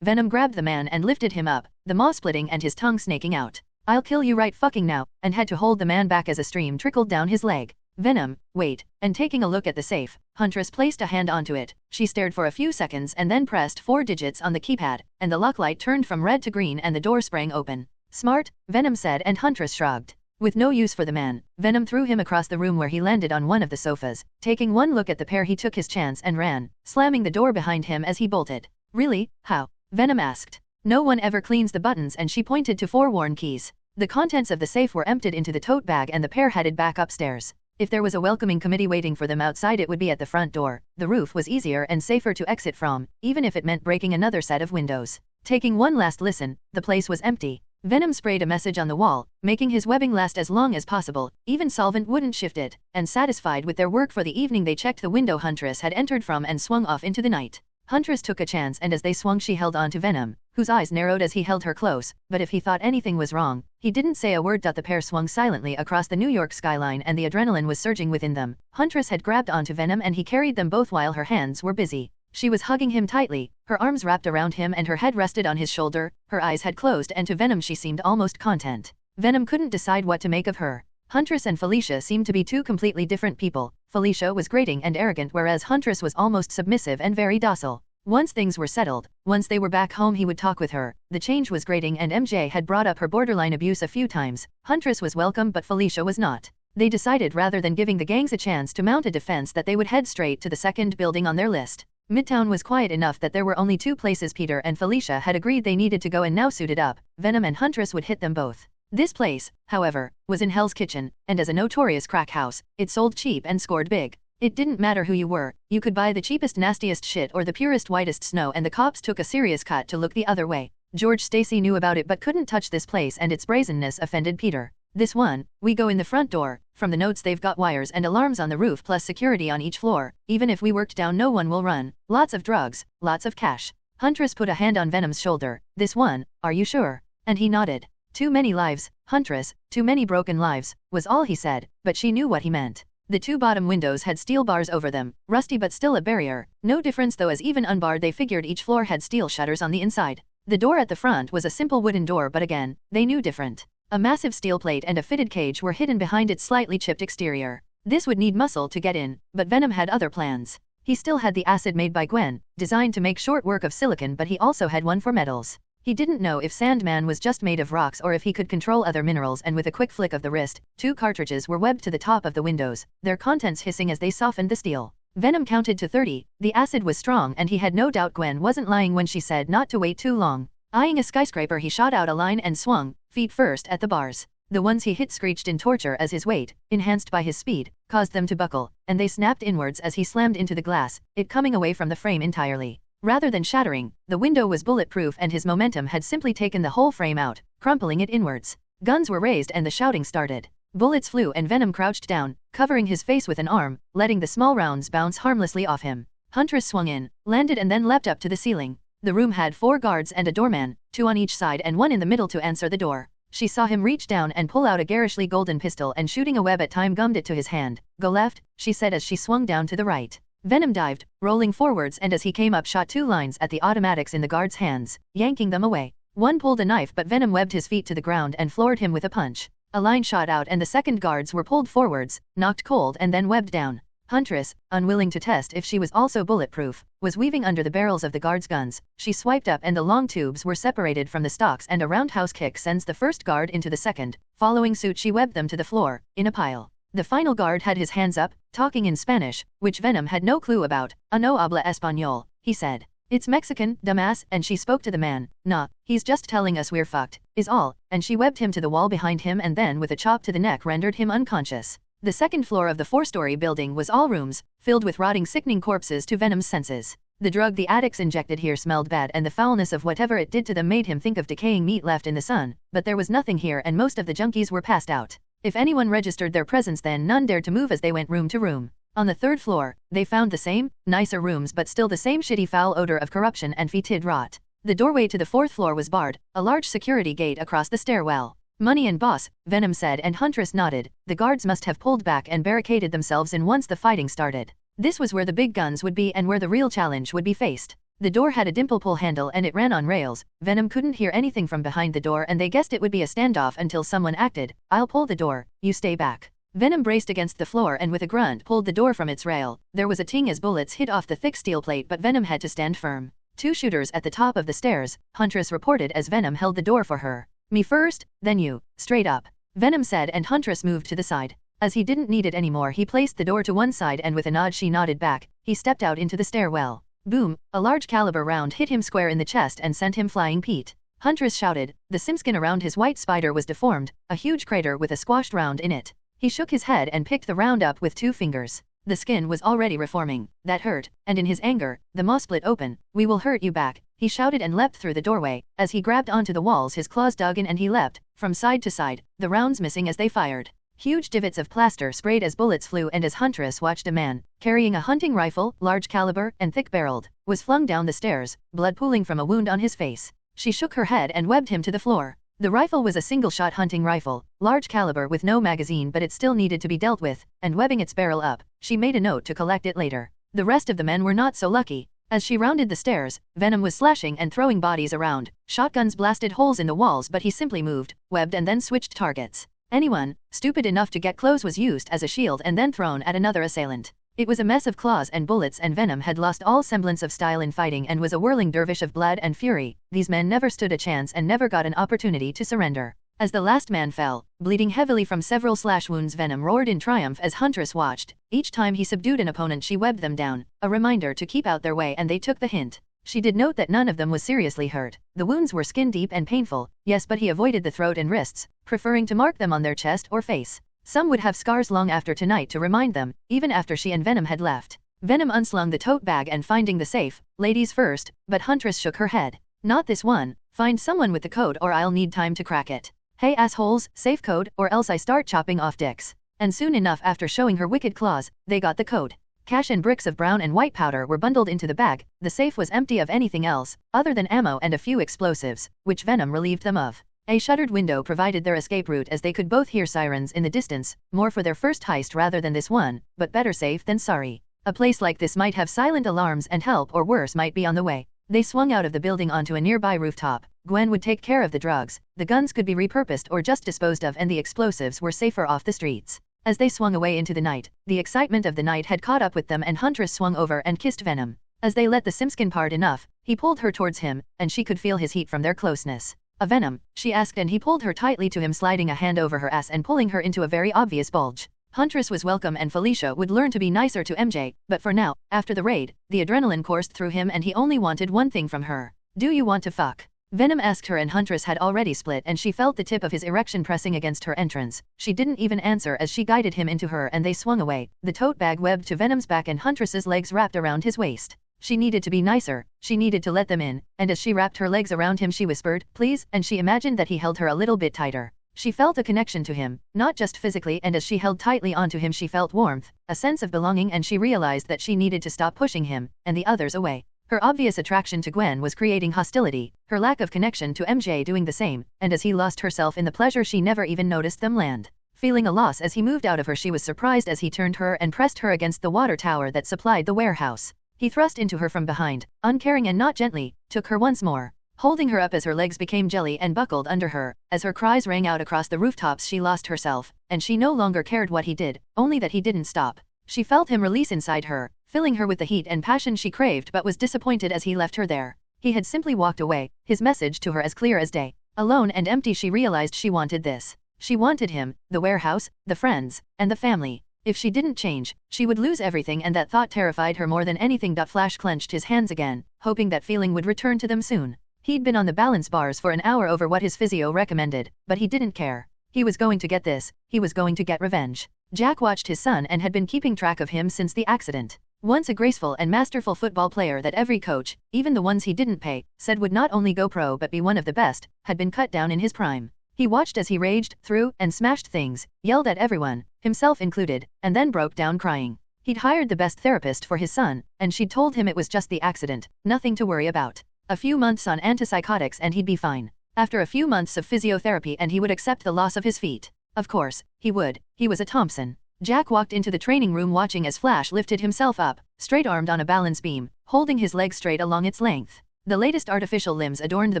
Venom grabbed the man and lifted him up, the maw splitting and his tongue snaking out. I'll kill you right fucking now, and had to hold the man back as a stream trickled down his leg. Venom, wait, and taking a look at the safe, Huntress placed a hand onto it. She stared for a few seconds and then pressed 4 digits on the keypad, and the lock light turned from red to green and the door sprang open. Smart, Venom said, and Huntress shrugged. With no use for the man, Venom threw him across the room where he landed on one of the sofas. Taking one look at the pair, he took his chance and ran, slamming the door behind him as he bolted. Really? How? Venom asked. No one ever cleans the buttons, and she pointed to 4 worn keys. The contents of the safe were emptied into the tote bag and the pair headed back upstairs. If there was a welcoming committee waiting for them outside, it would be at the front door. The roof was easier and safer to exit from, even if it meant breaking another set of windows. Taking one last listen, the place was empty. Venom sprayed a message on the wall, making his webbing last as long as possible. Even solvent wouldn't shift it. And satisfied with their work for the evening, they checked the window Huntress had entered from and swung off into the night. Huntress took a chance, and as they swung she held on to Venom, whose eyes narrowed as he held her close, but if he thought anything was wrong, he didn't say a word. The pair swung silently across the New York skyline and the adrenaline was surging within them. Huntress had grabbed onto Venom and he carried them both while her hands were busy. She was hugging him tightly, her arms wrapped around him and her head rested on his shoulder. Her eyes had closed, and to Venom she seemed almost content. Venom couldn't decide what to make of her. Huntress and Felicia seemed to be two completely different people. Felicia was grating and arrogant, whereas Huntress was almost submissive and very docile. Once things were settled, once they were back home, he would talk with her. The change was grating, and MJ had brought up her borderline abuse a few times. Huntress was welcome, but Felicia was not. They decided, rather than giving the gangs a chance to mount a defense, that they would head straight to the second building on their list. Midtown was quiet enough that there were only 2 places Peter and Felicia had agreed they needed to go, and now suited up, Venom and Huntress would hit them both. This place, however, was in Hell's Kitchen, and as a notorious crack house, it sold cheap and scored big. It didn't matter who you were, you could buy the cheapest nastiest shit or the purest whitest snow, and the cops took a serious cut to look the other way. George Stacy knew about it but couldn't touch this place, and its brazenness offended Peter. This one, we go in the front door. From the notes, they've got wires and alarms on the roof plus security on each floor. Even if we worked down, no one will run. Lots of drugs, lots of cash. Huntress put a hand on Venom's shoulder. This one, are you sure? And he nodded. Too many lives, Huntress, too many broken lives, was all he said, but she knew what he meant. The 2 bottom windows had steel bars over them, rusty but still a barrier. No difference though, as even unbarred they figured each floor had steel shutters on the inside. The door at the front was a simple wooden door, but again, they knew different. A massive steel plate and a fitted cage were hidden behind its slightly chipped exterior. This would need muscle to get in, but Venom had other plans. He still had the acid made by Gwen, designed to make short work of silicon, but he also had one for metals. He didn't know if Sandman was just made of rocks or if he could control other minerals, and with a quick flick of the wrist, 2 cartridges were webbed to the top of the windows, their contents hissing as they softened the steel. Venom counted to 30, the acid was strong and he had no doubt Gwen wasn't lying when she said not to wait too long. Eyeing a skyscraper, he shot out a line and swung, feet first, at the bars. The ones he hit screeched in torture as his weight, enhanced by his speed, caused them to buckle, and they snapped inwards as he slammed into the glass, it coming away from the frame entirely. Rather than shattering, the window was bulletproof and his momentum had simply taken the whole frame out, crumpling it inwards. Guns were raised and the shouting started. Bullets flew and Venom crouched down, covering his face with an arm, letting the small rounds bounce harmlessly off him. Huntress swung in, landed and then leapt up to the ceiling. The room had 4 guards and a doorman, 2 on each side and 1 in the middle to answer the door. She saw him reach down and pull out a garishly golden pistol, and shooting a web at time gummed it to his hand. Go left, she said as she swung down to the right. Venom dived, rolling forwards, and as he came up shot 2 lines at the automatics in the guard's hands, yanking them away. One pulled a knife, but Venom webbed his feet to the ground and floored him with a punch. A line shot out and the second guards were pulled forwards, knocked cold and then webbed down. Huntress, unwilling to test if she was also bulletproof, was weaving under the barrels of the guards' guns. She swiped up and the long tubes were separated from the stocks, and a roundhouse kick sends the first guard into the second. Following suit, she webbed them to the floor, in a pile. The final guard had his hands up, talking in Spanish, which Venom had no clue about. No habla español, he said. It's Mexican, dumbass, and she spoke to the man. Nah, he's just telling us we're fucked, is all, and she webbed him to the wall behind him and then with a chop to the neck rendered him unconscious. The second floor of the 4-story building was all rooms, filled with rotting, sickening corpses to Venom's senses. The drug the addicts injected here smelled bad, and the foulness of whatever it did to them made him think of decaying meat left in the sun, but there was nothing here and most of the junkies were passed out. If anyone registered their presence then none dared to move as they went room to room. On the third floor, they found the same, nicer rooms but still the same shitty foul odor of corruption and fetid rot. The doorway to the fourth floor was barred, a large security gate across the stairwell. Money and boss, Venom said, and Huntress nodded. The guards must have pulled back and barricaded themselves in once the fighting started. This was where the big guns would be and where the real challenge would be faced. The door had a dimple pull handle and it ran on rails. Venom couldn't hear anything from behind the door and they guessed it would be a standoff until someone acted. "I'll pull the door, you stay back." Venom braced against the floor and with a grunt pulled the door from its rail. There was a ting as bullets hit off the thick steel plate, but Venom had to stand firm. "Two shooters at the top of the stairs," Huntress reported as Venom held the door for her. "Me first, then you, straight up," Venom said, and Huntress moved to the side. As he didn't need it anymore, he placed the door to one side and with a nod she nodded back. He stepped out into the stairwell. Boom! A large caliber round hit him square in the chest and sent him flying. Pete! Huntress shouted. The simskin around his white spider was deformed, a huge crater with a squashed round in it. He shook his head and picked the round up with 2 fingers. The skin was already reforming. That hurt, and in his anger, the maw split open. "We will hurt you back," he shouted and leapt through the doorway. As he grabbed onto the walls, his claws dug in and he leapt, from side to side, the rounds missing as they fired. Huge divots of plaster sprayed as bullets flew, and as Huntress watched, a man, carrying a hunting rifle, large caliber and thick-barreled, was flung down the stairs, blood pooling from a wound on his face. She shook her head and webbed him to the floor. The rifle was a single-shot hunting rifle, large caliber with no magazine, but it still needed to be dealt with, and webbing its barrel up, she made a note to collect it later. The rest of the men were not so lucky. As she rounded the stairs, Venom was slashing and throwing bodies around. Shotguns blasted holes in the walls, but he simply moved, webbed and then switched targets. Anyone stupid enough to get close was used as a shield and then thrown at another assailant. It was a mess of claws and bullets, and Venom had lost all semblance of style in fighting and was a whirling dervish of blood and fury. These men never stood a chance and never got an opportunity to surrender. As the last man fell, bleeding heavily from several slash wounds, Venom roared in triumph as Huntress watched. Each time he subdued an opponent she webbed them down, a reminder to keep out their way, and they took the hint. She did note that none of them was seriously hurt. The wounds were skin deep and painful, yes, but he avoided the throat and wrists, preferring to mark them on their chest or face. Some would have scars long after tonight to remind them, even after she and Venom had left. Venom unslung the tote bag and finding the safe. "Ladies first," but Huntress shook her head. "Not this one. Find someone with the code or I'll need time to crack it. Hey assholes, safe code or else I start chopping off dicks." And soon enough, after showing her wicked claws, they got the code. Cash and bricks of brown and white powder were bundled into the bag. The safe was empty of anything else, other than ammo and a few explosives, which Venom relieved them of. A shuttered window provided their escape route, as they could both hear sirens in the distance, more for their first heist rather than this one, but better safe than sorry. A place like this might have silent alarms and help, or worse, might be on the way. They swung out of the building onto a nearby rooftop. Gwen would take care of the drugs, the guns could be repurposed or just disposed of, and the explosives were safer off the streets. As they swung away into the night, the excitement of the night had caught up with them, and Huntress swung over and kissed Venom. As they let the simskin part enough, he pulled her towards him, and she could feel his heat from their closeness. "A Venom?" she asked, and he pulled her tightly to him, sliding a hand over her ass and pulling her into a very obvious bulge. Huntress was welcome, and Felicia would learn to be nicer to MJ, but for now, after the raid, the adrenaline coursed through him and he only wanted one thing from her. "Do you want to fuck?" Venom asked her, and Huntress had already split and she felt the tip of his erection pressing against her entrance. She didn't even answer as she guided him into her, and they swung away, the tote bag webbed to Venom's back and Huntress's legs wrapped around his waist. She needed to be nicer, she needed to let them in, and as she wrapped her legs around him she whispered, "Please," and she imagined that he held her a little bit tighter. She felt a connection to him, not just physically, and as she held tightly onto him she felt warmth, a sense of belonging, and she realized that she needed to stop pushing him, and the others away. Her obvious attraction to Gwen was creating hostility, her lack of connection to MJ doing the same, and as he lost herself in the pleasure she never even noticed them land. Feeling a loss as he moved out of her, she was surprised as he turned her and pressed her against the water tower that supplied the warehouse. He thrust into her from behind, uncaring and not gently, took her once more, holding her up as her legs became jelly and buckled under her. As her cries rang out across the rooftops she lost herself, and she no longer cared what he did, only that he didn't stop. She felt him release inside her, filling her with the heat and passion she craved, but was disappointed as he left her there. He had simply walked away, his message to her as clear as day. Alone and empty, she realized she wanted this. She wanted him, the warehouse, the friends, and the family. If she didn't change, she would lose everything, and that thought terrified her more than anything. Flash clenched his hands again, hoping that feeling would return to them soon. He'd been on the balance bars for an hour over what his physio recommended, but he didn't care. He was going to get this, he was going to get revenge. Jack watched his son and had been keeping track of him since the accident. Once a graceful and masterful football player that every coach, even the ones he didn't pay, said would not only go pro but be one of the best, had been cut down in his prime. He watched as he raged, threw, and smashed things, yelled at everyone, himself included, and then broke down crying. He'd hired the best therapist for his son, and she'd told him it was just the accident, nothing to worry about. A few months on antipsychotics and he'd be fine. After a few months of physiotherapy and he would accept the loss of his feet. Of course, he would. He was a Thompson. Jack walked into the training room watching as Flash lifted himself up, straight-armed on a balance beam, holding his legs straight along its length. The latest artificial limbs adorned the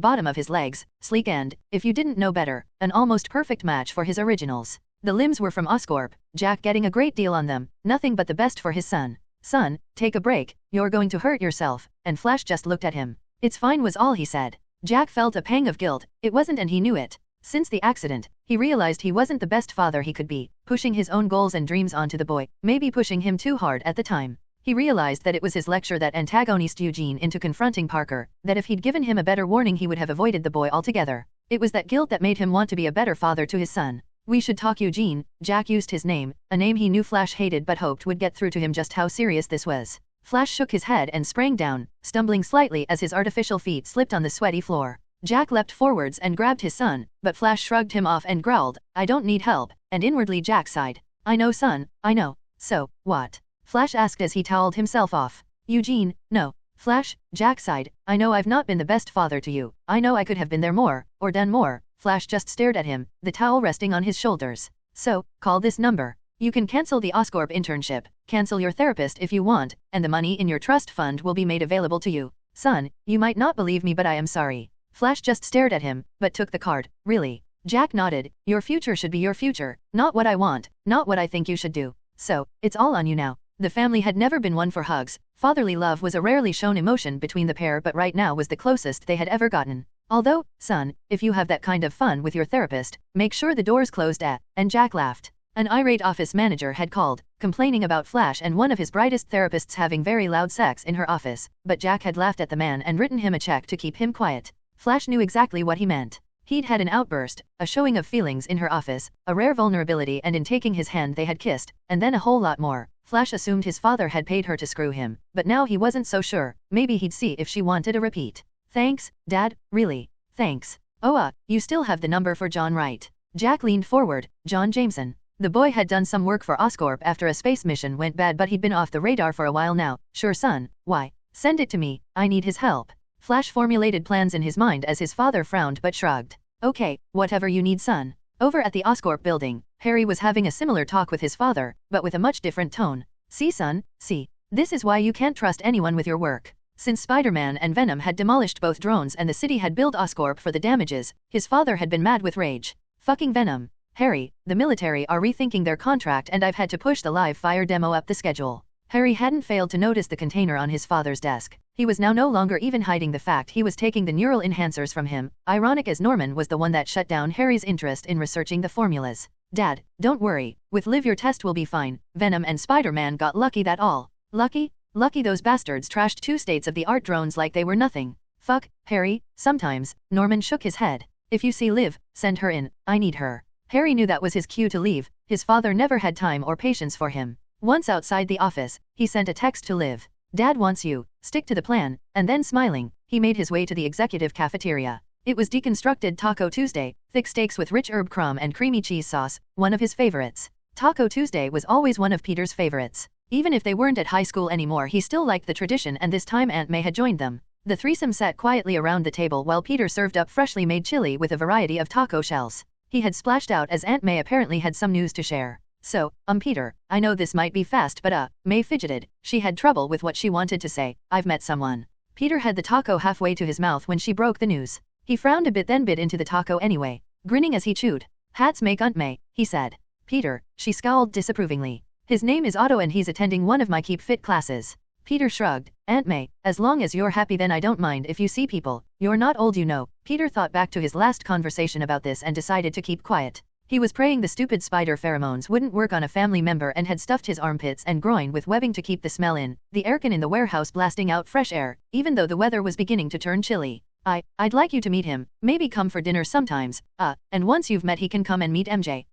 bottom of his legs, sleek and, if you didn't know better, an almost perfect match for his originals. The limbs were from Oscorp, Jack getting a great deal on them, nothing but the best for his son. Son, take a break, you're going to hurt yourself, and Flash just looked at him. It's fine was all he said. Jack felt a pang of guilt, it wasn't and he knew it. Since the accident, he realized he wasn't the best father he could be, pushing his own goals and dreams onto the boy, maybe pushing him too hard at the time. He realized that it was his lecture that antagonized Eugene into confronting Parker, that if he'd given him a better warning he would have avoided the boy altogether. It was that guilt that made him want to be a better father to his son. We should talk Eugene, Jack used his name, a name he knew Flash hated but hoped would get through to him just how serious this was. Flash shook his head and sprang down, stumbling slightly as his artificial feet slipped on the sweaty floor. Jack leapt forwards and grabbed his son, but Flash shrugged him off and growled, I don't need help, and inwardly Jack sighed. I know son, I know. So, what? Flash asked as he toweled himself off. Eugene, no. Flash, Jack sighed, I know I've not been the best father to you, I know I could have been there more, or done more. Flash just stared at him, the towel resting on his shoulders. So, call this number. You can cancel the Oscorp internship, cancel your therapist if you want, and the money in your trust fund will be made available to you. Son, you might not believe me but I am sorry. Flash just stared at him, but took the card. Really? Jack nodded. Your future should be your future, not what I want, not what I think you should do. So, it's all on you now. The family had never been one for hugs. Fatherly love was a rarely shown emotion between the pair but right now was the closest they had ever gotten. Although, son, if you have that kind of fun with your therapist, make sure the door's closed and Jack laughed. An irate office manager had called, complaining about Flash and one of his brightest therapists having very loud sex in her office, but Jack had laughed at the man and written him a check to keep him quiet. Flash knew exactly what he meant. He'd had an outburst, a showing of feelings in her office, a rare vulnerability and in taking his hand they had kissed, and then a whole lot more. Flash assumed his father had paid her to screw him, but now he wasn't so sure, maybe he'd see if she wanted a repeat. Thanks, Dad, really. Thanks. Oh you still have the number for John, right? Jack leaned forward. John Jameson. The boy had done some work for Oscorp after a space mission went bad but he'd been off the radar for a while now. Sure son, why? Send it to me, I need his help. Flash formulated plans in his mind as his father frowned but shrugged. Okay, whatever you need son. Over at the Oscorp building, Harry was having a similar talk with his father, but with a much different tone. See son, see. This is why you can't trust anyone with your work. Since Spider-Man and Venom had demolished both drones and the city had billed Oscorp for the damages, his father had been mad with rage. Fucking Venom. Harry, the military are rethinking their contract and I've had to push the live fire demo up the schedule. Harry hadn't failed to notice the container on his father's desk. He was now no longer even hiding the fact he was taking the neural enhancers from him, ironic as Norman was the one that shut down Harry's interest in researching the formulas. Dad, don't worry, with Liv your test will be fine. Venom and Spider-Man got lucky that all. Lucky? Lucky those bastards trashed 2 state-of-the-art drones like they were nothing. Fuck, Harry, sometimes. Norman shook his head. If you see Liv, send her in, I need her. Harry knew that was his cue to leave, his father never had time or patience for him. Once outside the office, he sent a text to Liv. Dad wants you, stick to the plan, and then smiling, he made his way to the executive cafeteria. It was deconstructed Taco Tuesday, thick steaks with rich herb crumb and creamy cheese sauce, one of his favorites. Taco Tuesday was always one of Peter's favorites. Even if they weren't at high school anymore he still liked the tradition and this time Aunt May had joined them. The threesome sat quietly around the table while Peter served up freshly made chili with a variety of taco shells. He had splashed out as Aunt May apparently had some news to share. So, Peter, I know this might be fast but May fidgeted. She had trouble with what she wanted to say. I've met someone. Peter had the taco halfway to his mouth when she broke the news. He frowned a bit then bit into the taco anyway, grinning as he chewed. Hats make Aunt May, he said. Peter, she scowled disapprovingly. His name is Otto and he's attending one of my Keep Fit classes. Peter shrugged. Aunt May, as long as you're happy then I don't mind if you see people. You're not old you know. Peter thought back to his last conversation about this and decided to keep quiet. He was praying the stupid spider pheromones wouldn't work on a family member and had stuffed his armpits and groin with webbing to keep the smell in, the aircon in the warehouse blasting out fresh air, even though the weather was beginning to turn chilly. I'd like you to meet him, maybe come for dinner sometimes, and once you've met he can come and meet MJ.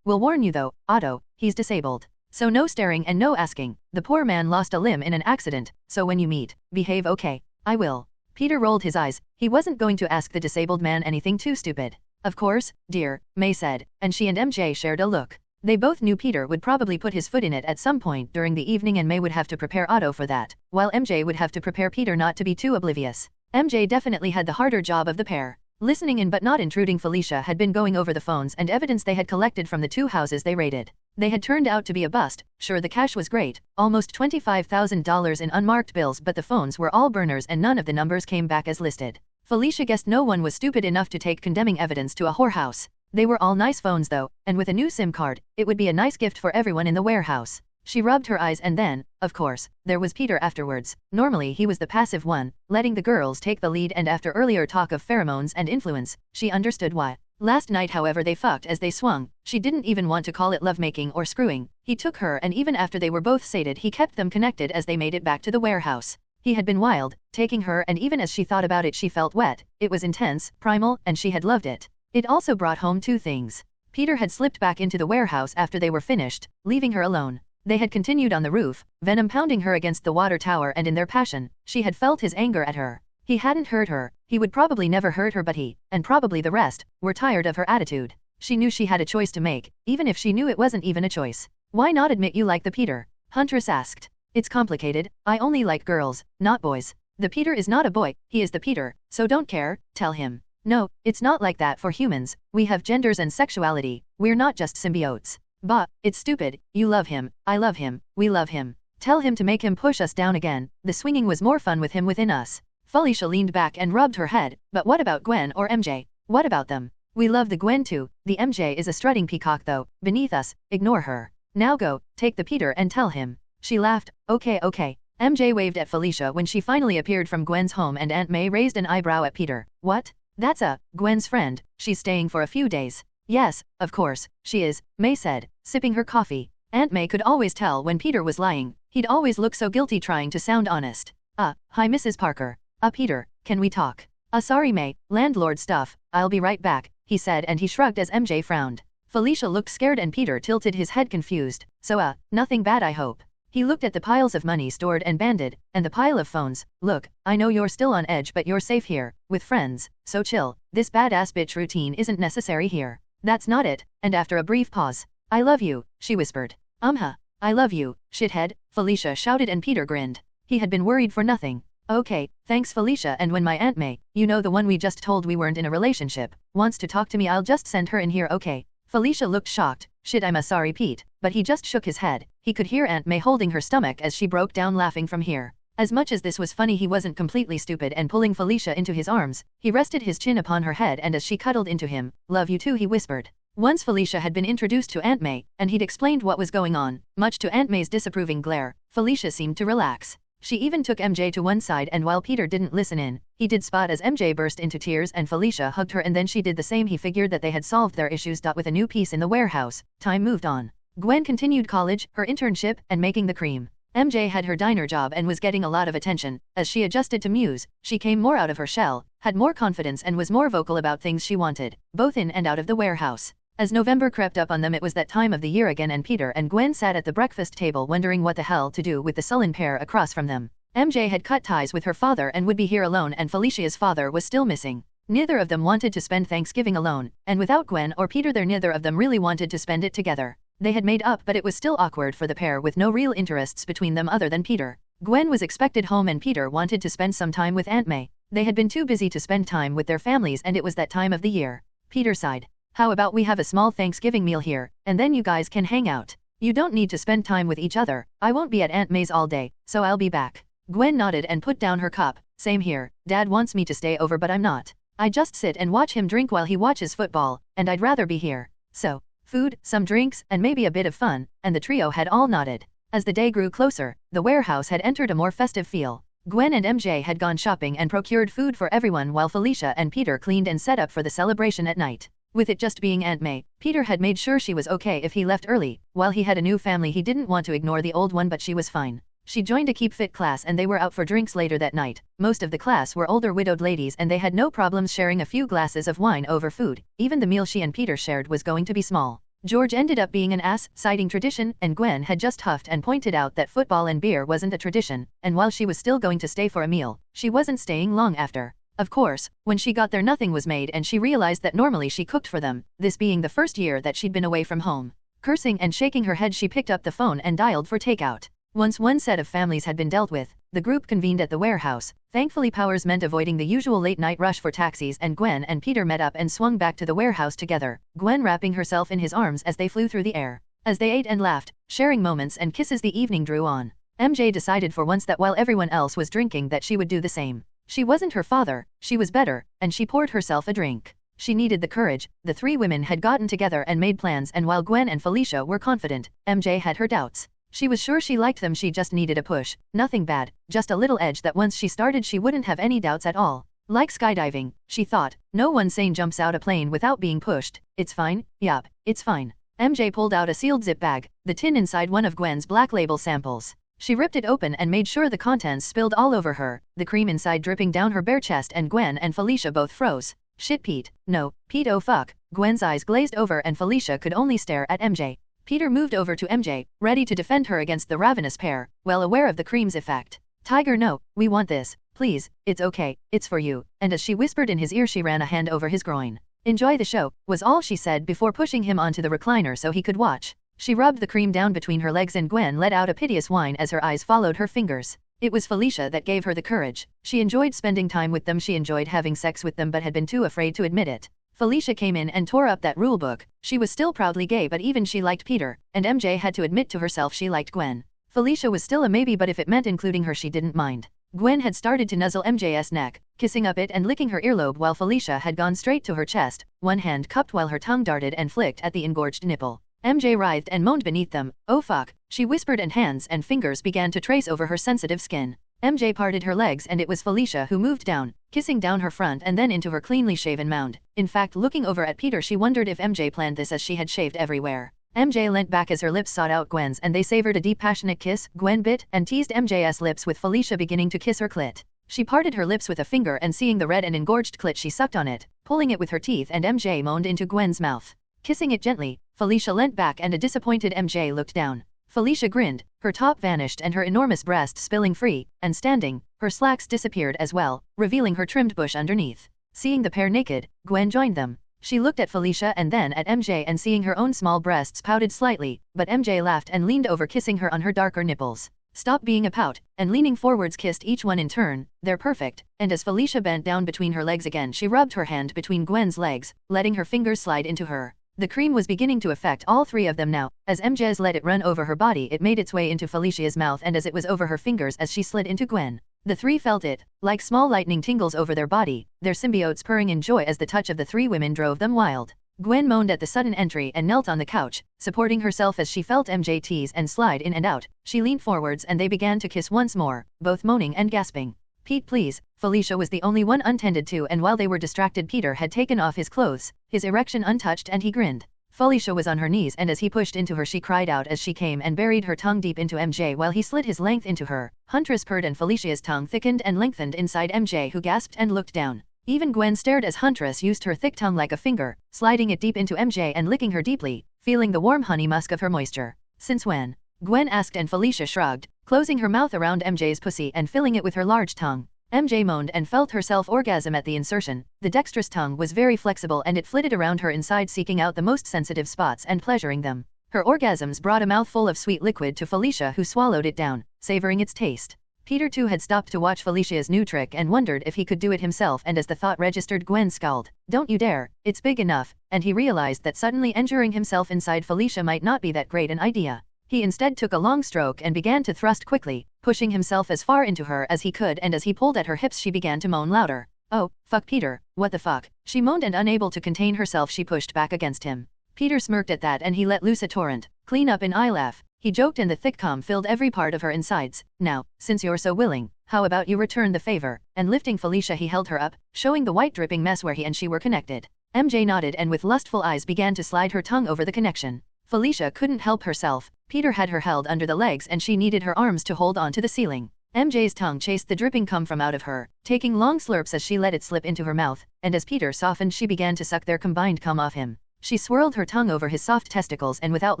Will warn you though, Otto, he's disabled. So no staring and no asking. The poor man lost a limb in an accident, so when you meet, behave okay. I will. Peter rolled his eyes. He wasn't going to ask the disabled man anything too stupid. Of course, dear, May said, and she and MJ shared a look. They both knew Peter would probably put his foot in it at some point during the evening, and May would have to prepare Otto for that, while MJ would have to prepare Peter not to be too oblivious. MJ definitely had the harder job of the pair. Listening in but not intruding, Felicia had been going over the phones and evidence they had collected from the 2 houses they raided. They had turned out to be a bust. Sure, the cash was great, almost $25,000 in unmarked bills, but the phones were all burners and none of the numbers came back as listed. Felicia guessed no one was stupid enough to take condemning evidence to a whorehouse. They were all nice phones though, and with a new SIM card, it would be a nice gift for everyone in the warehouse. She rubbed her eyes, and then, of course, there was Peter afterwards. Normally he was the passive one, letting the girls take the lead, and after earlier talk of pheromones and influence, she understood why. Last night however they fucked as they swung. She didn't even want to call it lovemaking or screwing. He took her, and even after they were both sated he kept them connected as they made it back to the warehouse. He had been wild, taking her, and even as she thought about it she felt wet. It was intense, primal, and she had loved it. It also brought home 2 things. Peter had slipped back into the warehouse after they were finished, leaving her alone. They had continued on the roof, Venom pounding her against the water tower, and in their passion, she had felt his anger at her. He hadn't hurt her, he would probably never hurt her, but he, and probably the rest, were tired of her attitude. She knew she had a choice to make, even if she knew it wasn't even a choice. Why not admit you like the Peter? Huntress asked. It's complicated, I only like girls, not boys. The Peter is not a boy, he is the Peter, so don't care, tell him. No, it's not like that for humans, we have genders and sexuality, we're not just symbiotes. Bah, it's stupid, you love him, I love him, we love him. Tell him to make him push us down again, the swinging was more fun with him within us. Felicia leaned back and rubbed her head, but what about Gwen or MJ? What about them? We love the Gwen too, the MJ is a strutting peacock though, beneath us, ignore her. Now go, take the Peter and tell him. She laughed, okay. MJ waved at Felicia when she finally appeared from Gwen's home, and Aunt May raised an eyebrow at Peter. What? That's Gwen's friend, she's staying for a few days. Yes, of course, she is, May said, sipping her coffee. Aunt May could always tell when Peter was lying, he'd always look so guilty trying to sound honest. Hi Mrs. Parker. Peter, can we talk? Sorry May, landlord stuff, I'll be right back, he said, and he shrugged as MJ frowned. Felicia looked scared and Peter tilted his head confused. So nothing bad I hope. He looked at the piles of money stored and banded, and the pile of phones. Look, I know you're still on edge, but you're safe here, with friends, so chill. This badass bitch routine isn't necessary here. That's not it, and after a brief pause, I love you, she whispered. I love you, shithead, Felicia shouted, and Peter grinned. He had been worried for nothing. Okay, thanks Felicia, and when my Aunt May, you know the one we just told we weren't in a relationship, wants to talk to me, I'll just send her in here, okay? Felicia looked shocked. Shit, I'm sorry Pete, but he just shook his head. He could hear Aunt May holding her stomach as she broke down laughing from here. As much as this was funny, he wasn't completely stupid, and pulling Felicia into his arms, he rested his chin upon her head, and as she cuddled into him, love you too, he whispered. Once Felicia had been introduced to Aunt May, and he'd explained what was going on, much to Aunt May's disapproving glare, Felicia seemed to relax. She even took MJ to one side, and while Peter didn't listen in, he did spot as MJ burst into tears and Felicia hugged her, and then she did the same. He figured that they had solved their issues. With a new piece in the warehouse, time moved on. Gwen continued college, her internship, and making the cream. MJ had her diner job and was getting a lot of attention. As she adjusted to Muse, she came more out of her shell, had more confidence, and was more vocal about things she wanted, both in and out of the warehouse. As November crept up on them, it was that time of the year again, and Peter and Gwen sat at the breakfast table wondering what the hell to do with the sullen pair across from them. MJ had cut ties with her father and would be here alone, and Felicia's father was still missing. Neither of them wanted to spend Thanksgiving alone, and without Gwen or Peter there, neither of them really wanted to spend it together. They had made up, but it was still awkward for the pair with no real interests between them other than Peter. Gwen was expected home and Peter wanted to spend some time with Aunt May. They had been too busy to spend time with their families, and it was that time of the year. Peter sighed. How about we have a small Thanksgiving meal here, and then you guys can hang out. You don't need to spend time with each other. I won't be at Aunt May's all day, so I'll be back. Gwen nodded and put down her cup. Same here, Dad wants me to stay over but I'm not. I just sit and watch him drink while he watches football, and I'd rather be here. So, food, some drinks, and maybe a bit of fun, and the trio had all nodded. As the day grew closer, the warehouse had entered a more festive feel. Gwen and MJ had gone shopping and procured food for everyone, while Felicia and Peter cleaned and set up for the celebration at night. With it just being Aunt May, Peter had made sure she was okay if he left early. While he had a new family, he didn't want to ignore the old one, but she was fine. She joined a Keep Fit class and they were out for drinks later that night. Most of the class were older widowed ladies and they had no problems sharing a few glasses of wine over food. Even the meal she and Peter shared was going to be small. George ended up being an ass, citing tradition, and Gwen had just huffed and pointed out that football and beer wasn't a tradition, and while she was still going to stay for a meal, she wasn't staying long after. Of course, when she got there nothing was made and she realized that normally she cooked for them, this being the first year that she'd been away from home. Cursing and shaking her head she picked up the phone and dialed for takeout. Once one set of families had been dealt with, the group convened at the warehouse. Thankfully powers meant avoiding the usual late-night rush for taxis and Gwen and Peter met up and swung back to the warehouse together, Gwen wrapping herself in his arms as they flew through the air. As they ate and laughed, sharing moments and kisses the evening drew on. MJ decided for once that while everyone else was drinking that she would do the same. She wasn't her father, she was better, and she poured herself a drink. She needed the courage. The three women had gotten together and made plans and while Gwen and Felicia were confident, MJ had her doubts. She was sure she liked them, she just needed a push. Nothing bad, just a little edge that once she started she wouldn't have any doubts at all. Like skydiving, she thought. No one sane jumps out a plane without being pushed. It's fine, yup, it's fine. MJ pulled out a sealed zip bag, the tin inside one of Gwen's black label samples. She ripped it open and made sure the contents spilled all over her, the cream inside dripping down her bare chest and Gwen and Felicia both froze. Shit Pete, no, Pete oh fuck. Gwen's eyes glazed over and Felicia could only stare at MJ. Peter moved over to MJ, ready to defend her against the ravenous pair, well aware of the cream's effect. Tiger no, we want this, please, it's okay, it's for you, and as she whispered in his ear she ran a hand over his groin. Enjoy the show, was all she said before pushing him onto the recliner so he could watch. She rubbed the cream down between her legs and Gwen let out a piteous whine as her eyes followed her fingers. It was Felicia that gave her the courage. She enjoyed spending time with them, she enjoyed having sex with them but had been too afraid to admit it. Felicia came in and tore up that rulebook. She was still proudly gay but even she liked Peter, and MJ had to admit to herself she liked Gwen. Felicia was still a maybe but if it meant including her she didn't mind. Gwen had started to nuzzle MJ's neck, kissing up it and licking her earlobe while Felicia had gone straight to her chest, one hand cupped while her tongue darted and flicked at the engorged nipple. MJ writhed and moaned beneath them. Oh fuck, she whispered and hands and fingers began to trace over her sensitive skin. MJ parted her legs and it was Felicia who moved down, kissing down her front and then into her cleanly shaven mound. In fact, looking over at Peter she wondered if MJ planned this as she had shaved everywhere. MJ leant back as her lips sought out Gwen's and they savored a deep passionate kiss. Gwen bit and teased MJ's lips with Felicia beginning to kiss her clit. She parted her lips with a finger and seeing the red and engorged clit she sucked on it, pulling it with her teeth and MJ moaned into Gwen's mouth. Kissing it gently, Felicia leant back and a disappointed MJ looked down. Felicia grinned, her top vanished and her enormous breast spilling free, and standing, her slacks disappeared as well, revealing her trimmed bush underneath. Seeing the pair naked, Gwen joined them. She looked at Felicia and then at MJ and seeing her own small breasts pouted slightly, but MJ laughed and leaned over kissing her on her darker nipples. Stop being a pout, and leaning forwards kissed each one in turn. They're perfect, and as Felicia bent down between her legs again she rubbed her hand between Gwen's legs, letting her fingers slide into her. The cream was beginning to affect all three of them now. As MJ's let it run over her body it made its way into Felicia's mouth and as it was over her fingers as she slid into Gwen. The three felt it, like small lightning tingles over their body, their symbiotes purring in joy as the touch of the three women drove them wild. Gwen moaned at the sudden entry and knelt on the couch, supporting herself as she felt MJ tease and slide in and out. She leaned forwards and they began to kiss once more, both moaning and gasping. Pete please, Felicia was the only one untended to and while they were distracted Peter had taken off his clothes, his erection untouched and he grinned. Felicia was on her knees and as he pushed into her she cried out as she came and buried her tongue deep into MJ while he slid his length into her. Huntress purred and Felicia's tongue thickened and lengthened inside MJ who gasped and looked down. Even Gwen stared as Huntress used her thick tongue like a finger, sliding it deep into MJ and licking her deeply, feeling the warm honey musk of her moisture. Since when? Gwen asked and Felicia shrugged, closing her mouth around MJ's pussy and filling it with her large tongue. MJ moaned and felt herself orgasm at the insertion. The dexterous tongue was very flexible and it flitted around her inside seeking out the most sensitive spots and pleasuring them. Her orgasms brought a mouthful of sweet liquid to Felicia who swallowed it down, savoring its taste. Peter too had stopped to watch Felicia's new trick and wondered if he could do it himself and as the thought registered Gwen scowled. Don't you dare, it's big enough, and he realized that suddenly injuring himself inside Felicia might not be that great an idea. He instead took a long stroke and began to thrust quickly, pushing himself as far into her as he could and as he pulled at her hips she began to moan louder. Oh, fuck Peter, what the fuck? She moaned and unable to contain herself she pushed back against him. Peter smirked at that and he let loose a torrent. Clean up in eye laugh. He joked and the thick cum filled every part of her insides. Now, since you're so willing, how about you return the favor? And lifting Felicia he held her up, showing the white dripping mess where he and she were connected. MJ nodded and with lustful eyes began to slide her tongue over the connection. Felicia couldn't help herself. Peter had her held under the legs and she needed her arms to hold on to the ceiling. MJ's tongue chased the dripping cum from out of her, taking long slurps as she let it slip into her mouth, and as Peter softened she began to suck their combined cum off him. She swirled her tongue over his soft testicles and without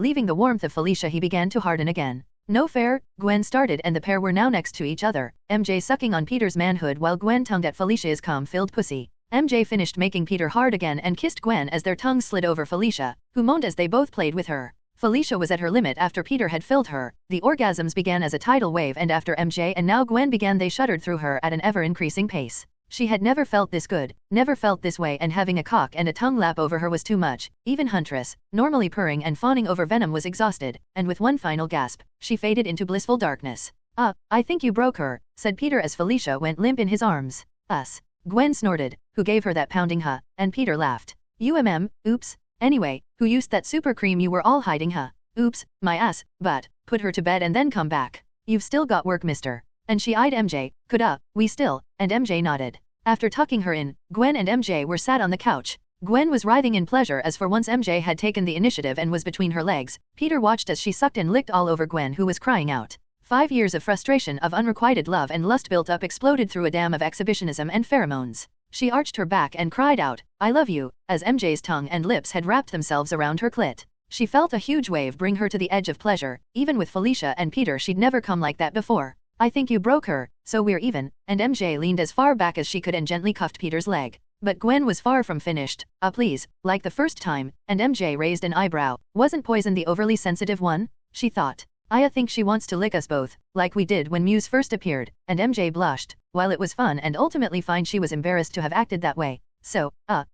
leaving the warmth of Felicia he began to harden again. No fair, Gwen started and the pair were now next to each other, MJ sucking on Peter's manhood while Gwen tongued at Felicia's cum-filled pussy. MJ finished making Peter hard again and kissed Gwen as their tongues slid over Felicia, who moaned as they both played with her. Felicia was at her limit after Peter had filled her. The orgasms began as a tidal wave and after MJ and now Gwen began they shuddered through her at an ever-increasing pace. She had never felt this good, never felt this way and having a cock and a tongue lap over her was too much. Even Huntress, normally purring and fawning over Venom was exhausted, and with one final gasp, she faded into blissful darkness. I think you broke her, said Peter as Felicia went limp in his arms. Us. Gwen snorted, who gave her that pounding huh, and Peter laughed. Oops. Anyway, who used that super cream you were all hiding huh? Oops, my ass, but, put her to bed and then come back. You've still got work mister. And she eyed MJ, we still, and MJ nodded. After tucking her in, Gwen and MJ were sat on the couch. Gwen was writhing in pleasure as for once MJ had taken the initiative and was between her legs. Peter watched as she sucked and licked all over Gwen who was crying out. 5 years of frustration of unrequited love and lust built up exploded through a dam of exhibitionism and pheromones. She arched her back and cried out, I love you, as MJ's tongue and lips had wrapped themselves around her clit. She felt a huge wave bring her to the edge of pleasure. Even with Felicia and Peter she'd never come like that before. I think you broke her, so we're even, and MJ leaned as far back as she could and gently cuffed Peter's leg. But Gwen was far from finished. Please, like the first time, and MJ raised an eyebrow. Wasn't Poison the overly sensitive one? She thought. I think she wants to lick us both, like we did when Muse first appeared, and MJ blushed. While it was fun and ultimately fine she was embarrassed to have acted that way. So,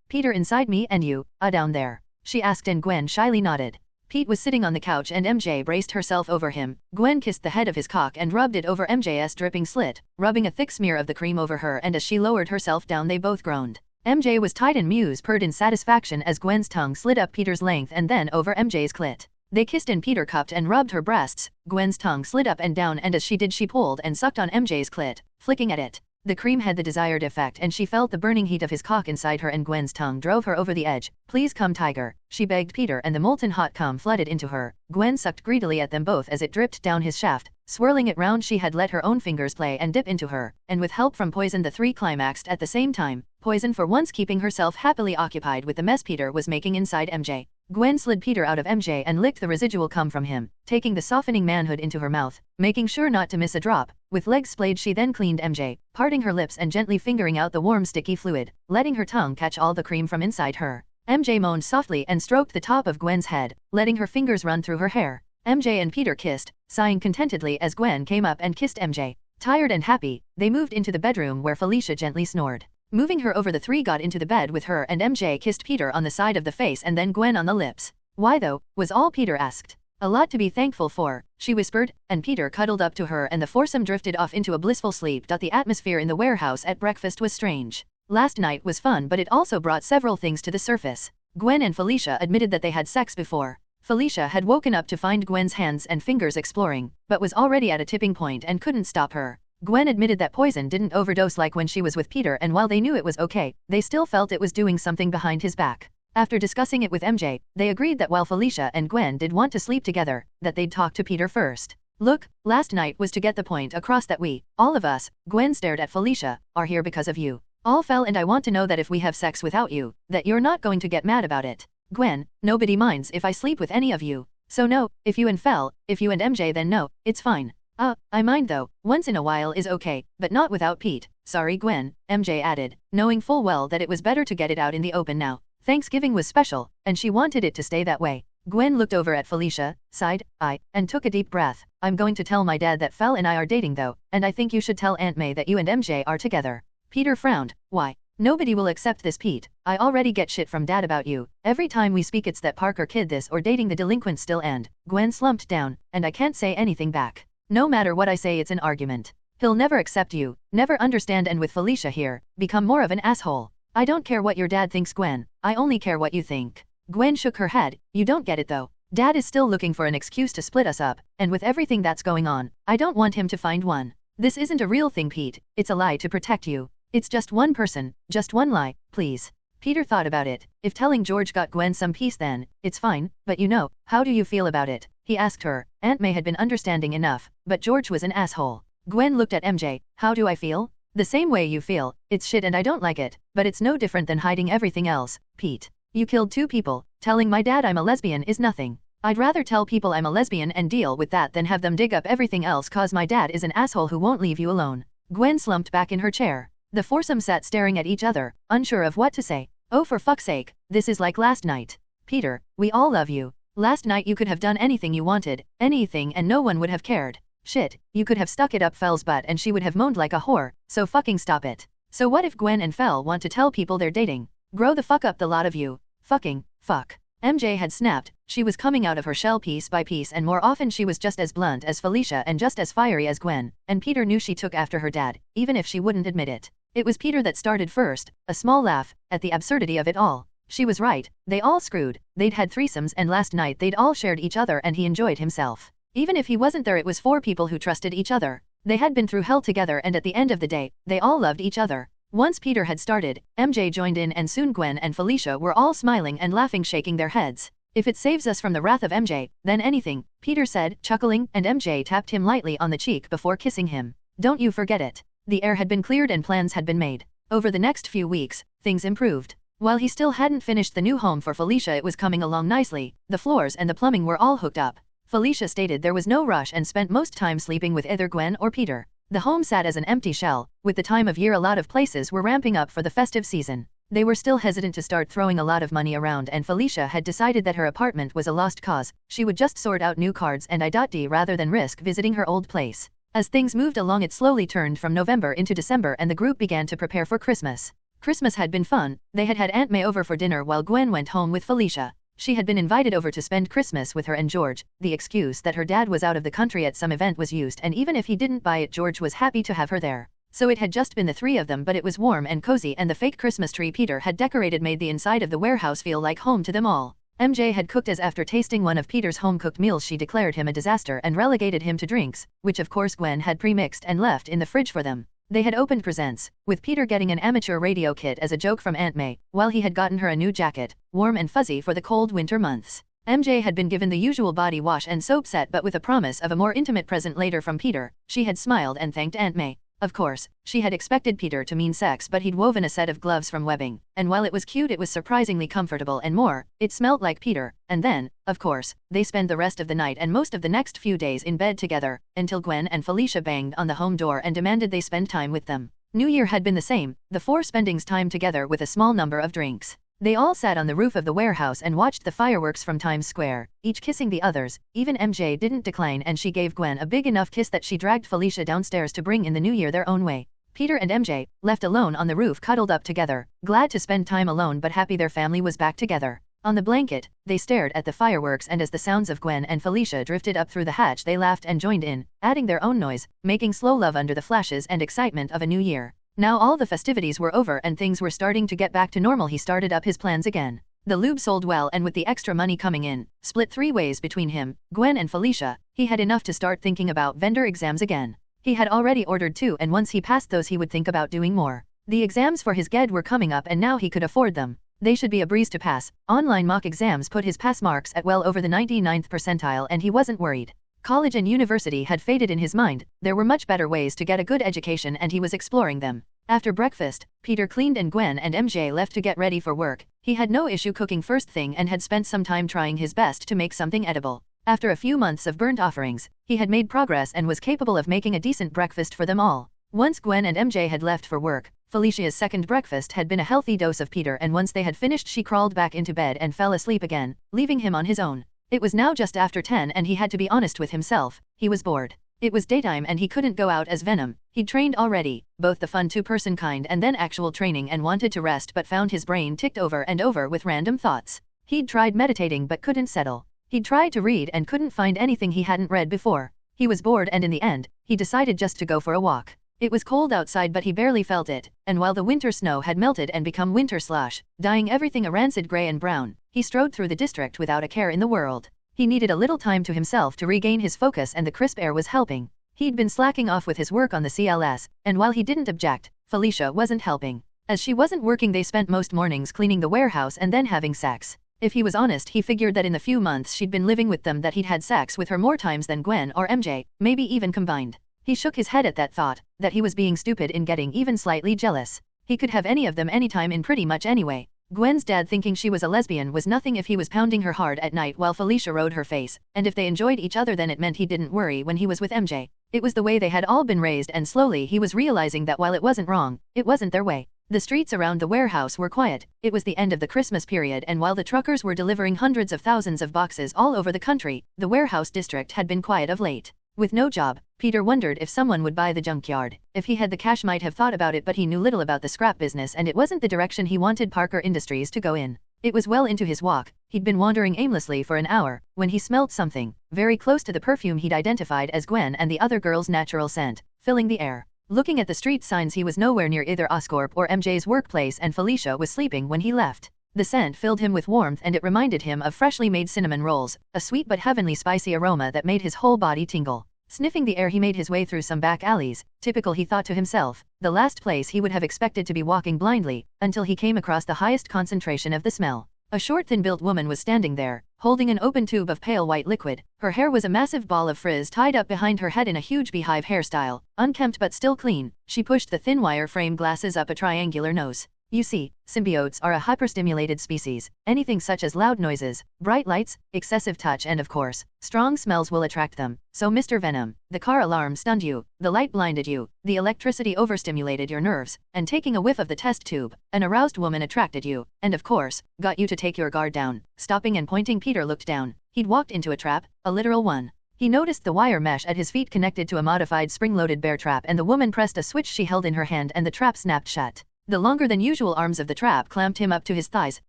Peter inside me and you, down there? She asked and Gwen shyly nodded. Pete was sitting on the couch and MJ braced herself over him. Gwen kissed the head of his cock and rubbed it over MJ's dripping slit, rubbing a thick smear of the cream over her and as she lowered herself down they both groaned. MJ was tight and Muse purred in satisfaction as Gwen's tongue slid up Peter's length and then over MJ's clit. They kissed and Peter cupped and rubbed her breasts. Gwen's tongue slid up and down and as she did she pulled and sucked on MJ's clit, flicking at it. The cream had the desired effect and she felt the burning heat of his cock inside her and Gwen's tongue drove her over the edge. Please come tiger, she begged Peter and the molten hot cum flooded into her. Gwen sucked greedily at them both as it dripped down his shaft. Swirling it round she had let her own fingers play and dip into her, and with help from Poison the three climaxed at the same time, Poison for once keeping herself happily occupied with the mess Peter was making inside MJ. Gwen slid Peter out of MJ and licked the residual cum from him, taking the softening manhood into her mouth, making sure not to miss a drop. With legs splayed she then cleaned MJ, parting her lips and gently fingering out the warm sticky fluid, letting her tongue catch all the cream from inside her. MJ moaned softly and stroked the top of Gwen's head, letting her fingers run through her hair. MJ and Peter kissed, sighing contentedly as Gwen came up and kissed MJ. Tired and happy, they moved into the bedroom where Felicia gently snored. Moving her over the three got into the bed with her and MJ kissed Peter on the side of the face and then Gwen on the lips. Why though, was all Peter asked. A lot to be thankful for, she whispered, and Peter cuddled up to her and the foursome drifted off into a blissful sleep. The atmosphere in the warehouse at breakfast was strange. Last night was fun but it also brought several things to the surface. Gwen and Felicia admitted that they had sex before. Felicia had woken up to find Gwen's hands and fingers exploring, but was already at a tipping point and couldn't stop her. Gwen admitted that Poison didn't overdose like when she was with Peter and while they knew it was okay, they still felt it was doing something behind his back. After discussing it with MJ, they agreed that while Felicia and Gwen did want to sleep together, that they'd talk to Peter first. Look, last night was to get the point across that we, all of us, Gwen stared at Felicia, are here because of you. All fell and I want to know that if we have sex without you, that you're not going to get mad about it. Gwen, nobody minds if I sleep with any of you. So no, if you and MJ then no, it's fine. I mind though, once in a while is okay, but not without Pete. Sorry Gwen, MJ added, knowing full well that it was better to get it out in the open now. Thanksgiving was special, and she wanted it to stay that way. Gwen looked over at Felicia, sighed, and took a deep breath. I'm going to tell my dad that Fel and I are dating though, and I think you should tell Aunt May that you and MJ are together. Peter frowned. Why? Nobody will accept this Pete. I already get shit from Dad about you. Every time we speak it's that Parker kid this or dating the delinquent still and Gwen slumped down, and I can't say anything back. No matter what I say it's an argument. He'll never accept you, never understand and with Felicia here, become more of an asshole. I don't care what your dad thinks Gwen, I only care what you think. Gwen shook her head, you don't get it though. Dad is still looking for an excuse to split us up, and with everything that's going on, I don't want him to find one. This isn't a real thing Pete, it's a lie to protect you. It's just one person, just one lie, please. Peter thought about it. If telling George got Gwen some peace then, it's fine, but you know, how do you feel about it? He asked her. Aunt May had been understanding enough, but George was an asshole. Gwen looked at MJ, how do I feel? The same way you feel, it's shit and I don't like it, but it's no different than hiding everything else, Pete. You killed 2 people. Telling my dad I'm a lesbian is nothing. I'd rather tell people I'm a lesbian and deal with that than have them dig up everything else cause my dad is an asshole who won't leave you alone. Gwen slumped back in her chair. The foursome sat staring at each other, unsure of what to say. Oh, for fuck's sake, this is like last night. Peter, we all love you. Last night you could have done anything you wanted, anything, and no one would have cared. Shit, you could have stuck it up Fel's butt and she would have moaned like a whore, so fucking stop it. So what if Gwen and Fel want to tell people they're dating? Grow the fuck up, the lot of you. Fucking, fuck. MJ had snapped. She was coming out of her shell piece by piece, and more often she was just as blunt as Felicia and just as fiery as Gwen, and Peter knew she took after her dad, even if she wouldn't admit it. It was Peter that started first, a small laugh, at the absurdity of it all. She was right, they all screwed, they'd had threesomes and last night they'd all shared each other and he enjoyed himself. Even if he wasn't there, it was 4 people who trusted each other. They had been through hell together and at the end of the day, they all loved each other. Once Peter had started, MJ joined in and soon Gwen and Felicia were all smiling and laughing, shaking their heads. If it saves us from the wrath of MJ, then anything, Peter said, chuckling, and MJ tapped him lightly on the cheek before kissing him. Don't you forget it. The air had been cleared and plans had been made. Over the next few weeks, things improved. While he still hadn't finished the new home for Felicia, it was coming along nicely. The floors and the plumbing were all hooked up. Felicia stated there was no rush and spent most time sleeping with either Gwen or Peter. The home sat as an empty shell. With the time of year, a lot of places were ramping up for the festive season. They were still hesitant to start throwing a lot of money around, and Felicia had decided that her apartment was a lost cause. She would just sort out new cards and ID rather than risk visiting her old place. As things moved along, it slowly turned from November into December and the group began to prepare for Christmas. Christmas had been fun. They had Aunt May over for dinner while Gwen went home with Felicia. She had been invited over to spend Christmas with her and George. The excuse that her dad was out of the country at some event was used, and even if he didn't buy it, George was happy to have her there. So it had just been the 3 of them, but it was warm and cozy, and the fake Christmas tree Peter had decorated made the inside of the warehouse feel like home to them all. MJ had cooked, as after tasting one of Peter's home-cooked meals she declared him a disaster and relegated him to drinks, which of course Gwen had pre-mixed and left in the fridge for them. They had opened presents, with Peter getting an amateur radio kit as a joke from Aunt May, while he had gotten her a new jacket, warm and fuzzy for the cold winter months. MJ had been given the usual body wash and soap set, but with a promise of a more intimate present later from Peter. She had smiled and thanked Aunt May. Of course, she had expected Peter to mean sex, but he'd woven a set of gloves from webbing, and while it was cute, it was surprisingly comfortable, and more, it smelled like Peter. And then, of course, they spent the rest of the night and most of the next few days in bed together, until Gwen and Felicia banged on the home door and demanded they spend time with them. New Year had been the same, the 4 spending time together with a small number of drinks. They all sat on the roof of the warehouse and watched the fireworks from Times Square, each kissing the others. Even MJ didn't decline, and she gave Gwen a big enough kiss that she dragged Felicia downstairs to bring in the new year their own way. Peter and MJ, left alone on the roof, cuddled up together, glad to spend time alone but happy their family was back together. On the blanket, they stared at the fireworks, and as the sounds of Gwen and Felicia drifted up through the hatch, they laughed and joined in, adding their own noise, making slow love under the flashes and excitement of a new year. Now all the festivities were over and things were starting to get back to normal. He started up his plans again. The lube sold well, and with the extra money coming in, split 3 ways between him, Gwen and Felicia, he had enough to start thinking about vendor exams again. He had already ordered 2, and once he passed those he would think about doing more. The exams for his GED were coming up and now he could afford them. They should be a breeze to pass. Online mock exams put his pass marks at well over the 99th percentile, and he wasn't worried. College and university had faded in his mind. There were much better ways to get a good education and he was exploring them. After breakfast, Peter cleaned and Gwen and MJ left to get ready for work. He had no issue cooking first thing and had spent some time trying his best to make something edible. After a few months of burnt offerings, he had made progress and was capable of making a decent breakfast for them all. Once Gwen and MJ had left for work, Felicia's second breakfast had been a healthy dose of Peter, and once they had finished she crawled back into bed and fell asleep again, leaving him on his own. It was now just after 10 and he had to be honest with himself, he was bored. It was daytime and he couldn't go out as Venom. He'd trained already, both the fun 2-person kind and then actual training, and wanted to rest but found his brain ticked over and over with random thoughts. He'd tried meditating but couldn't settle. He'd tried to read and couldn't find anything he hadn't read before. He was bored and in the end, he decided just to go for a walk. It was cold outside but he barely felt it, and while the winter snow had melted and become winter slush, dyeing everything a rancid gray and brown, he strode through the district without a care in the world. He needed a little time to himself to regain his focus, and the crisp air was helping. He'd been slacking off with his work on the CLS, and while he didn't object, Felicia wasn't helping. As she wasn't working, they spent most mornings cleaning the warehouse and then having sex. If he was honest, he figured that in the few months she'd been living with them that he'd had sex with her more times than Gwen or MJ, maybe even combined. He shook his head at that thought, that he was being stupid in getting even slightly jealous. He could have any of them anytime in pretty much any way. Gwen's dad thinking she was a lesbian was nothing if he was pounding her hard at night while Felicia rode her face, and if they enjoyed each other then it meant he didn't worry when he was with MJ. It was the way they had all been raised, and slowly he was realizing that while it wasn't wrong, it wasn't their way. The streets around the warehouse were quiet. It was the end of the Christmas period, and while the truckers were delivering hundreds of thousands of boxes all over the country, the warehouse district had been quiet of late. With no job, Peter wondered if someone would buy the junkyard. If he had the cash might have thought about it, but he knew little about the scrap business and it wasn't the direction he wanted Parker Industries to go in. It was well into his walk. He'd been wandering aimlessly for an hour, when he smelled something, very close to the perfume he'd identified as Gwen and the other girl's natural scent, filling the air. Looking at the street signs, he was nowhere near either Oscorp or MJ's workplace, and Felicia was sleeping when he left. The scent filled him with warmth and it reminded him of freshly made cinnamon rolls, a sweet but heavenly spicy aroma that made his whole body tingle. Sniffing the air, he made his way through some back alleys. Typical, he thought to himself, the last place he would have expected to be walking blindly, until he came across the highest concentration of the smell. A short, thin-built woman was standing there, holding an open tube of pale white liquid. Her hair was a massive ball of frizz tied up behind her head in a huge beehive hairstyle, unkempt but still clean. She pushed the thin wire frame glasses up a triangular nose. You see, symbiotes are a hyperstimulated species. Anything such as loud noises, bright lights, excessive touch and of course, strong smells will attract them. So Mr. Venom, the car alarm stunned you, the light blinded you, the electricity overstimulated your nerves, and taking a whiff of the test tube, an aroused woman attracted you, and of course, got you to take your guard down. Stopping and pointing, Peter looked down. He'd walked into a trap, a literal one. He noticed the wire mesh at his feet connected to a modified spring-loaded bear trap, and the woman pressed a switch she held in her hand and the trap snapped shut. The longer than usual arms of the trap clamped him up to his thighs,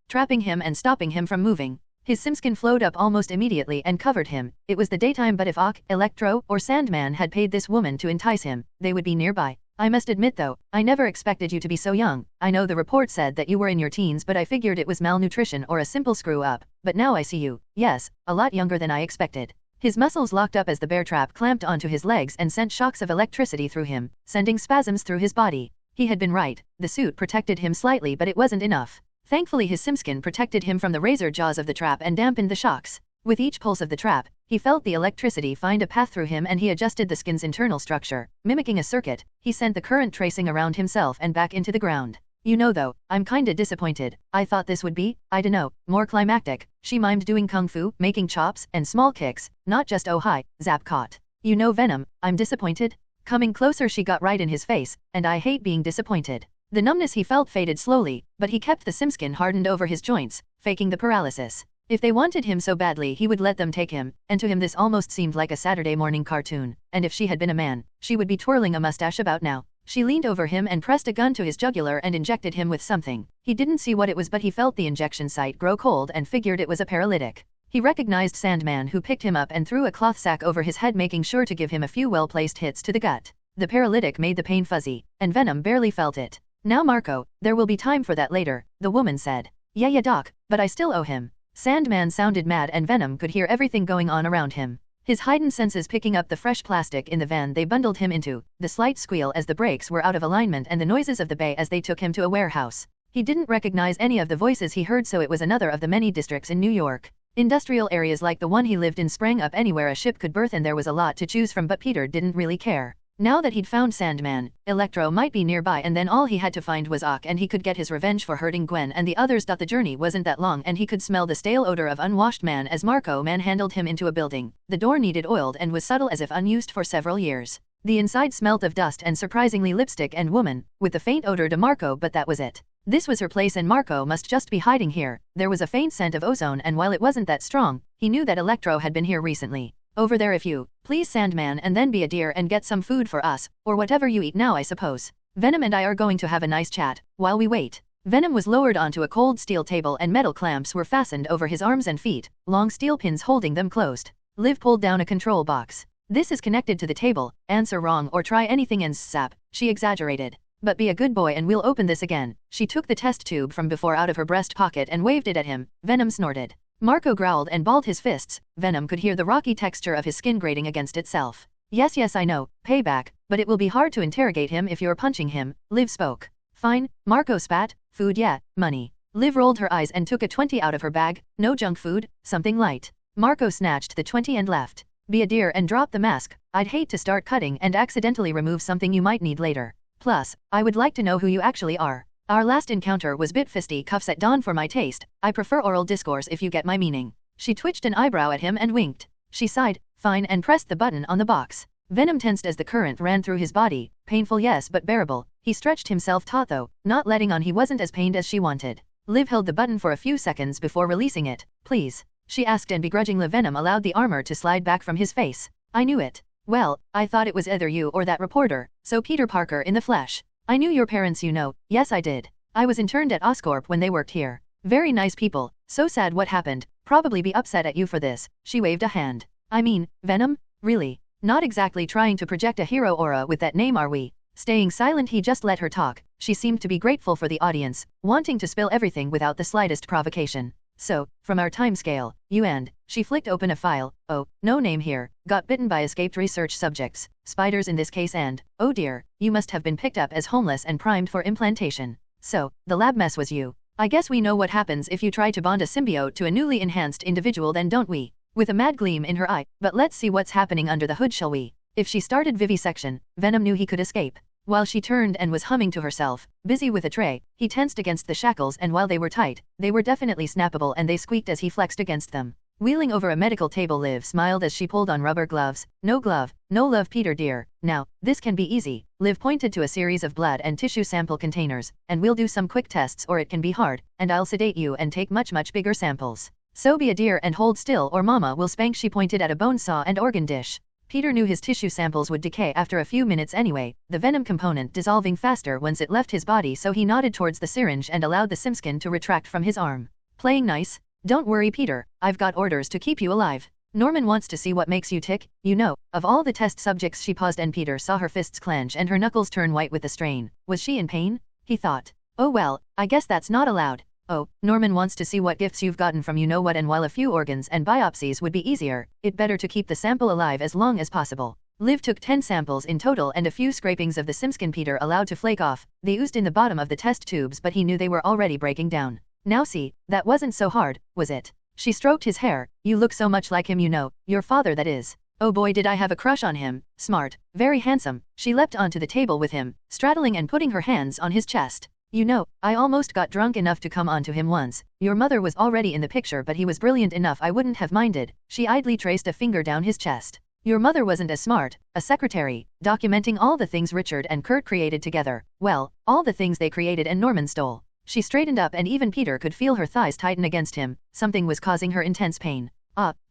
trapping him and stopping him from moving. His simskin flowed up almost immediately and covered him. It was the daytime, but if Ock, Electro, or Sandman had paid this woman to entice him, they would be nearby. I must admit though, I never expected you to be so young. I know the report said that you were in your teens, but I figured it was malnutrition or a simple screw-up. But now I see you. Yes, a lot younger than I expected. His muscles locked up as the bear trap clamped onto his legs and sent shocks of electricity through him, sending spasms through his body. He had been right. The suit protected him slightly, but it wasn't enough. Thankfully, his simskin protected him from the razor jaws of the trap and dampened the shocks. With each pulse of the trap, he felt the electricity find a path through him, and he adjusted the skin's internal structure. Mimicking a circuit, he sent the current tracing around himself and back into the ground. You know though, I'm kinda disappointed. I thought this would be, I dunno, more climactic. She mimed doing kung fu, making chops, and small kicks, not just oh hi, zap caught. You know Venom, I'm disappointed. Coming closer, she got right in his face, and I hate being disappointed. The numbness he felt faded slowly, but he kept the simskin hardened over his joints, faking the paralysis. If they wanted him so badly, he would let them take him, and to him this almost seemed like a Saturday morning cartoon. And if she had been a man, she would be twirling a mustache about now. She leaned over him and pressed a gun to his jugular and injected him with something. He didn't see what it was, but he felt the injection site grow cold and figured it was a paralytic. He recognized Sandman, who picked him up and threw a cloth sack over his head, making sure to give him a few well-placed hits to the gut. The paralytic made the pain fuzzy, and Venom barely felt it. Now Marco, there will be time for that later, the woman said. Yeah doc, but I still owe him. Sandman sounded mad, and Venom could hear everything going on around him. His heightened senses picking up the fresh plastic in the van they bundled him into, the slight squeal as the brakes were out of alignment, and the noises of the bay as they took him to a warehouse. He didn't recognize any of the voices he heard, so it was another of the many districts in New York. Industrial areas like the one he lived in sprang up anywhere a ship could berth, and there was a lot to choose from, but Peter didn't really care. Now that he'd found Sandman, Electro might be nearby, and then all he had to find was Ock, and he could get his revenge for hurting Gwen and the others. The journey wasn't that long, and he could smell the stale odor of unwashed man as Marco manhandled him into a building. The door needed oiled and was subtle as if unused for several years. The inside smelt of dust and surprisingly lipstick and woman, with the faint odor to Marco, but that was it. This was her place, and Marco must just be hiding here. There was a faint scent of ozone, and while it wasn't that strong, he knew that Electro had been here recently. Over there, if you please, Sandman, and then be a dear and get some food for us, or whatever you eat now, I suppose. Venom and I are going to have a nice chat while we wait. Venom was lowered onto a cold steel table, and metal clamps were fastened over his arms and feet, long steel pins holding them closed. Liv pulled down a control box. This is connected to the table. Answer wrong or try anything and sap, she exaggerated. But be a good boy and we'll open this again. She took the test tube from before out of her breast pocket and waved it at him. Venom snorted. Marco growled and balled his fists. Venom could hear the rocky texture of his skin grating against itself. Yes, I know, payback, but it will be hard to interrogate him if you're punching him, Liv spoke. Fine, Marco spat. Food, yeah, money. Liv rolled her eyes and took a 20 out of her bag. No junk food, something light. Marco snatched the 20 and left. Be a dear and drop the mask. I'd hate to start cutting and accidentally remove something you might need later. Plus, I would like to know who you actually are. Our last encounter was bit fisty cuffs at dawn for my taste. I prefer oral discourse if you get my meaning. She twitched an eyebrow at him and winked. She sighed, fine, and pressed the button on the box. Venom tensed as the current ran through his body. Painful, yes, but bearable. He stretched himself taut though, not letting on he wasn't as pained as she wanted. Liv held the button for a few seconds before releasing it. Please, she asked, and begrudgingly Venom allowed the armor to slide back from his face. I knew it. Well, I thought it was either you or that reporter, so Peter Parker in the flesh. I knew your parents, you know. Yes, I did. I was interned at Oscorp when they worked here. Very nice people. So sad what happened. Probably be upset at you for this. She waved a hand. I mean, Venom? Really? Not exactly trying to project a hero aura with that name, are we? Staying silent, he just let her talk. She seemed to be grateful for the audience, wanting to spill everything without the slightest provocation. So, from our timescale, you and, she flicked open a file, oh, no name here, got bitten by escaped research subjects, spiders in this case, and, oh dear, you must have been picked up as homeless and primed for implantation. So, the lab mess was you. I guess we know what happens if you try to bond a symbiote to a newly enhanced individual then, don't we? With a mad gleam in her eye, but let's see what's happening under the hood, shall we? If she started vivisection, Venom knew he could escape. While she turned and was humming to herself, busy with a tray, he tensed against the shackles, and while they were tight, they were definitely snappable and they squeaked as he flexed against them. Wheeling over a medical table, Liv smiled as she pulled on rubber gloves. No glove, no love, Peter dear. Now, this can be easy. Liv pointed to a series of blood and tissue sample containers, and we'll do some quick tests, or it can be hard, and I'll sedate you and take much bigger samples. So be a dear and hold still or mama will spank. She pointed at a bone saw and organ dish. Peter knew his tissue samples would decay after a few minutes anyway, the venom component dissolving faster once it left his body, so he nodded towards the syringe and allowed the simskin to retract from his arm. Playing nice? Don't worry, Peter, I've got orders to keep you alive. Norman wants to see what makes you tick, you know. Of all the test subjects, she paused and Peter saw her fists clench and her knuckles turn white with the strain. Was she in pain? He thought. Oh well, I guess that's not allowed. Oh, Norman wants to see what gifts you've gotten from you know what, and while a few organs and biopsies would be easier, it better to keep the sample alive as long as possible. Liv took 10 samples in total and a few scrapings of the simskin Peter allowed to flake off. They oozed in the bottom of the test tubes, but he knew they were already breaking down. Now see, that wasn't so hard, was it? She stroked his hair. You look so much like him, you know, your father that is. Oh boy, did I have a crush on him. Smart, very handsome. She leapt onto the table with him, straddling and putting her hands on his chest. You know, I almost got drunk enough to come onto him once. Your mother was already in the picture, but he was brilliant enough I wouldn't have minded. She idly traced a finger down his chest. Your mother wasn't as smart, a secretary, documenting all the things Richard and Kurt created together. Well, all the things they created and Norman stole. She straightened up and even Peter could feel her thighs tighten against him. Something was causing her intense pain.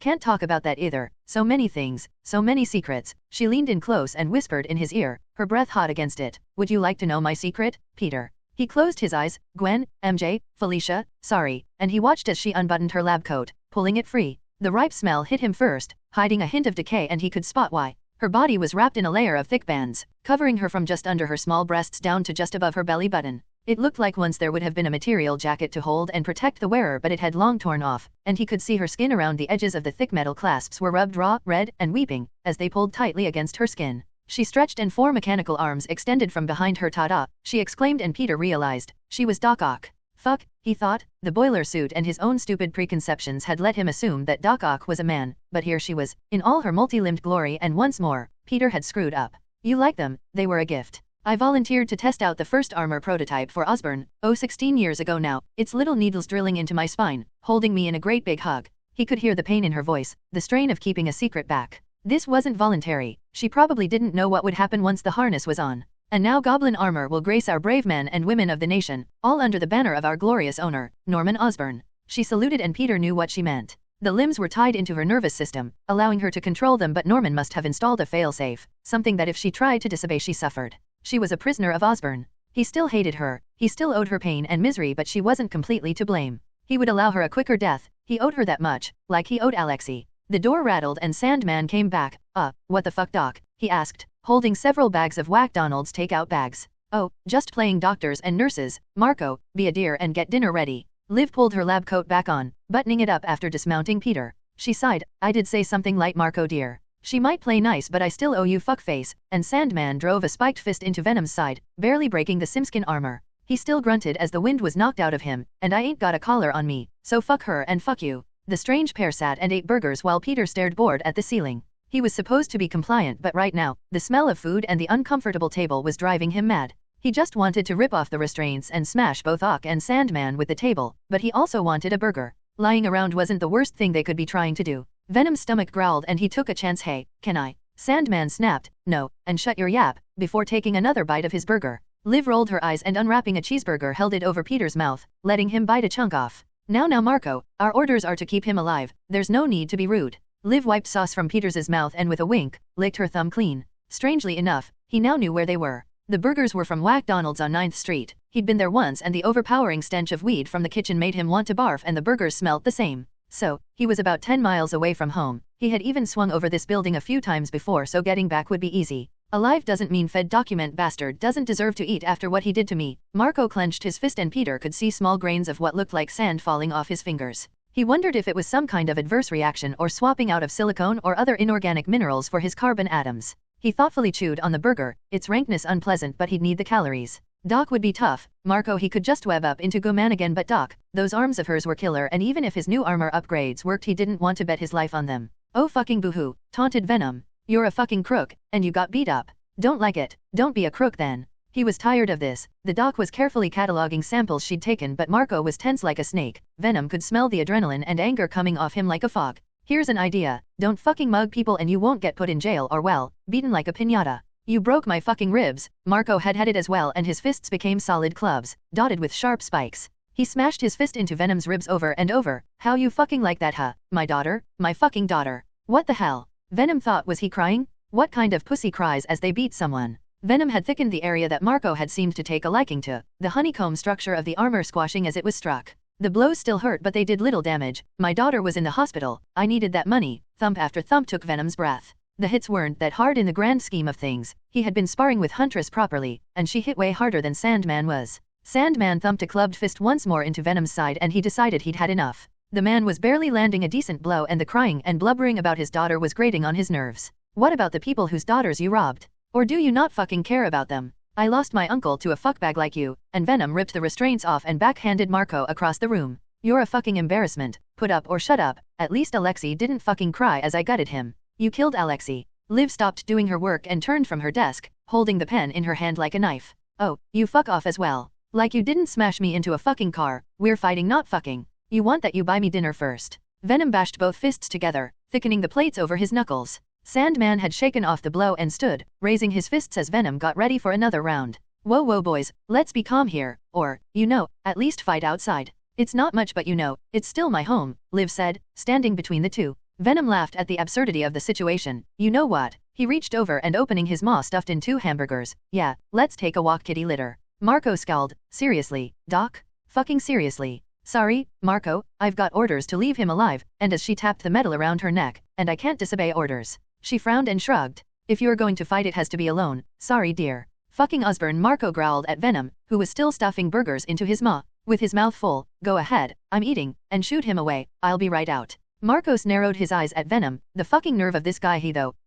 Can't talk about that either. So many things, so many secrets. She leaned in close and whispered in his ear, her breath hot against it. Would you like to know my secret, Peter? He closed his eyes. Gwen, MJ, Felicia, sorry, and he watched as she unbuttoned her lab coat, pulling it free. The ripe smell hit him first, hiding a hint of decay, and he could spot why. Her body was wrapped in a layer of thick bands, covering her from just under her small breasts down to just above her belly button. It looked like once there would have been a material jacket to hold and protect the wearer, but it had long torn off, and he could see her skin around the edges of the thick metal clasps were rubbed raw, red, and weeping, as they pulled tightly against her skin. She stretched and 4 mechanical arms extended from behind her. Ta-da, she exclaimed, and Peter realized she was Doc Ock. Fuck, he thought. The boiler suit and his own stupid preconceptions had let him assume that Doc Ock was a man, but here she was, in all her multi-limbed glory, and once more, Peter had screwed up. You like them, they were a gift. I volunteered to test out the first armor prototype for Osbourn, 16 years ago now, its little needles drilling into my spine, holding me in a great big hug. He could hear the pain in her voice, the strain of keeping a secret back. This wasn't voluntary. She probably didn't know what would happen once the harness was on. And now goblin armor will grace our brave men and women of the nation, all under the banner of our glorious owner, Norman Osbourn. She saluted and Peter knew what she meant. The limbs were tied into her nervous system, allowing her to control them, but Norman must have installed a failsafe, something that if she tried to disobey she suffered. She was a prisoner of Osbourn. He still hated her, he still owed her pain and misery, but she wasn't completely to blame. He would allow her a quicker death, he owed her that much, like he owed Alexei. The door rattled and Sandman came back. What the fuck, Doc? He asked, holding several bags of McDonald's takeout bags. Oh, just playing doctors and nurses. Marco, be a dear and get dinner ready. Liv pulled her lab coat back on, buttoning it up after dismounting Peter. She sighed. I did say something light, Marco dear. She might play nice, but I still owe you, fuckface. And Sandman drove a spiked fist into Venom's side, barely breaking the simskin armor. He still grunted as the wind was knocked out of him. And I ain't got a collar on me, so fuck her and fuck you. The strange pair sat and ate burgers while Peter stared bored at the ceiling. He was supposed to be compliant, but right now, the smell of food and the uncomfortable table was driving him mad. He just wanted to rip off the restraints and smash both Ock and Sandman with the table, but he also wanted a burger. Lying around wasn't the worst thing they could be trying to do. Venom's stomach growled and he took a chance. Hey, can I? Sandman snapped, no, and shut your yap, before taking another bite of his burger. Liv rolled her eyes and unwrapping a cheeseburger held it over Peter's mouth, letting him bite a chunk off. Now Marco, our orders are to keep him alive, there's no need to be rude. Liv wiped sauce from Peter's mouth and with a wink, licked her thumb clean. Strangely enough, he now knew where they were. The burgers were from McDonald's on 9th Street. He'd been there once and the overpowering stench of weed from the kitchen made him want to barf and the burgers smelt the same. So, he was about 10 miles away from home. He had even swung over this building a few times before, so getting back would be easy. Alive doesn't mean fed. Document bastard doesn't deserve to eat after what he did to me. Marco clenched his fist and Peter could see small grains of what looked like sand falling off his fingers. He wondered if it was some kind of adverse reaction or swapping out of silicone or other inorganic minerals for his carbon atoms. He thoughtfully chewed on the burger, its rankness unpleasant, but he'd need the calories. Doc would be tough. Marco he could just web up into Go-Man again, but Doc, those arms of hers were killer, and even if his new armor upgrades worked he didn't want to bet his life on them. Oh fucking boohoo, taunted Venom. You're a fucking crook, and you got beat up. Don't like it, don't be a crook then. He was tired of this. The doc was carefully cataloging samples she'd taken, but Marco was tense like a snake. Venom could smell the adrenaline and anger coming off him like a fog. Here's an idea, don't fucking mug people and you won't get put in jail or, well, beaten like a piñata. You broke my fucking ribs. Marco had had it as well and his fists became solid clubs, dotted with sharp spikes. He smashed his fist into Venom's ribs over and over. How you fucking like that, huh? My daughter? My fucking daughter. What the hell? Venom thought, was he crying? What kind of pussy cries as they beat someone? Venom had thickened the area that Marco had seemed to take a liking to, the honeycomb structure of the armor squashing as it was struck. The blows still hurt but they did little damage. My daughter was in the hospital. I needed that money. Thump after thump took Venom's breath. The hits weren't that hard in the grand scheme of things. He had been sparring with Huntress properly, and she hit way harder than Sandman was. Sandman thumped a clubbed fist once more into Venom's side and he decided he'd had enough. The man was barely landing a decent blow and the crying and blubbering about his daughter was grating on his nerves. What about the people whose daughters you robbed? Or do you not fucking care about them? I lost my uncle to a fuckbag like you, and Venom ripped the restraints off and backhanded Marco across the room. You're a fucking embarrassment. Put up or shut up. At least Alexei didn't fucking cry as I gutted him. You killed Alexei. Liv stopped doing her work and turned from her desk, holding the pen in her hand like a knife. Oh, you fuck off as well. Like you didn't smash me into a fucking car. We're fighting, not fucking. You want that, you buy me dinner first. Venom bashed both fists together, thickening the plates over his knuckles. Sandman had shaken off the blow and stood, raising his fists as Venom got ready for another round. Whoa boys, let's be calm here, or, at least fight outside. It's not much but it's still my home, Liv said, standing between the two. Venom laughed at the absurdity of the situation. You know what? He reached over and opening his maw stuffed in 2 hamburgers. Yeah, let's take a walk, kitty litter. Marco scowled. Seriously, Doc? Fucking seriously. Sorry, Marco, I've got orders to leave him alive, and as she tapped the metal around her neck, and I can't disobey orders. She frowned and shrugged. If you're going to fight it has to be alone. Sorry dear. Fucking Osbourn, Marco growled at Venom, who was still stuffing burgers into his maw. With his mouth full, go ahead, I'm eating, and shoot him away, I'll be right out. Marcos narrowed his eyes at Venom, the fucking nerve of this guy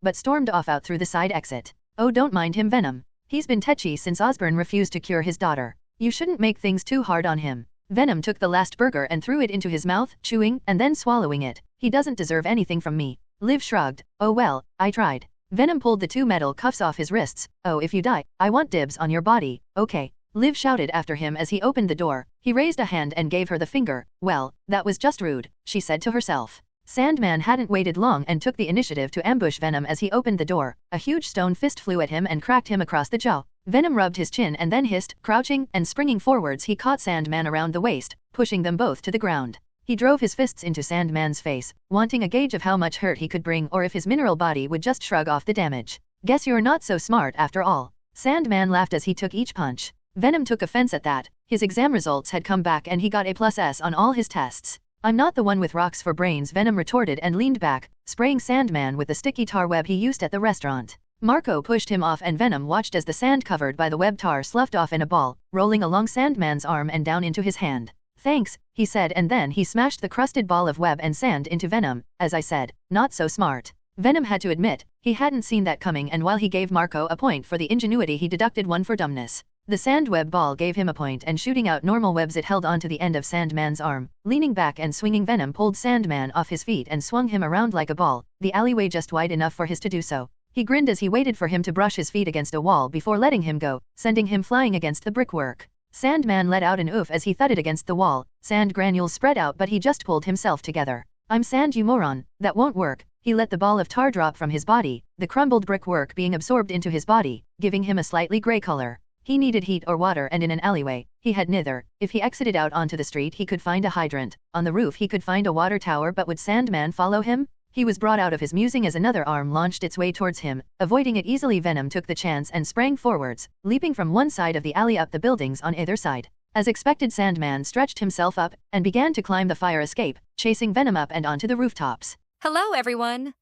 but stormed off out through the side exit. Oh, don't mind him, Venom. He's been tetchy since Osbourn refused to cure his daughter. You shouldn't make things too hard on him. Venom took the last burger and threw it into his mouth, chewing and then swallowing it. He doesn't deserve anything from me. Liv shrugged. Oh well, I tried. Venom pulled the 2 metal cuffs off his wrists. Oh, if you die, I want dibs on your body, okay. Liv shouted after him as he opened the door. He raised a hand and gave her the finger. Well, that was just rude, she said to herself. Sandman hadn't waited long and took the initiative to ambush Venom as he opened the door. A huge stone fist flew at him and cracked him across the jaw. Venom rubbed his chin and then hissed, crouching and springing forwards. He caught Sandman around the waist, pushing them both to the ground. He drove his fists into Sandman's face, wanting a gauge of how much hurt he could bring or if his mineral body would just shrug off the damage. Guess you're not so smart after all. Sandman laughed as he took each punch. Venom took offense at that. His exam results had come back and he got A+S on all his tests. I'm not the one with rocks for brains, Venom retorted and leaned back, spraying Sandman with the sticky tar web he used at the restaurant. Marco pushed him off and Venom watched as the sand covered by the web tar sloughed off in a ball, rolling along Sandman's arm and down into his hand. Thanks, he said, and then he smashed the crusted ball of web and sand into Venom. As I said, not so smart. Venom had to admit, he hadn't seen that coming, and while he gave Marco a point for the ingenuity he deducted 1 for dumbness. The sand web ball gave him a point, and shooting out normal webs it held onto the end of Sandman's arm. Leaning back and swinging, Venom pulled Sandman off his feet and swung him around like a ball, the alleyway just wide enough for his to do so. He grinned as he waited for him to brush his feet against a wall before letting him go, sending him flying against the brickwork. Sandman let out an oof as he thudded against the wall. Sand granules spread out, but he just pulled himself together. I'm sand, you moron. That won't work. He let the ball of tar drop from his body, the crumbled brickwork being absorbed into his body, giving him a slightly gray color. He needed heat or water, and in an alleyway, he had neither. If he exited out onto the street, he could find a hydrant. On the roof he could find a water tower, but would Sandman follow him? He was brought out of his musing as another arm launched its way towards him. Avoiding it easily, Venom took the chance and sprang forwards, leaping from one side of the alley up the buildings on either side. As expected, Sandman stretched himself up and began to climb the fire escape, chasing Venom up and onto the rooftops. Hello, everyone!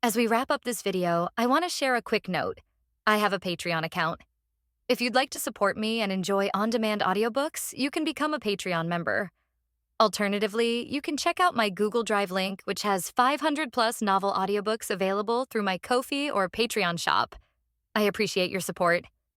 As we wrap up this video, I want to share a quick note. I have a Patreon account. If you'd like to support me and enjoy on-demand audiobooks, you can become a Patreon member. Alternatively, you can check out my Google Drive link, which has 500+ novel audiobooks available through my Ko-fi or Patreon shop. I appreciate your support.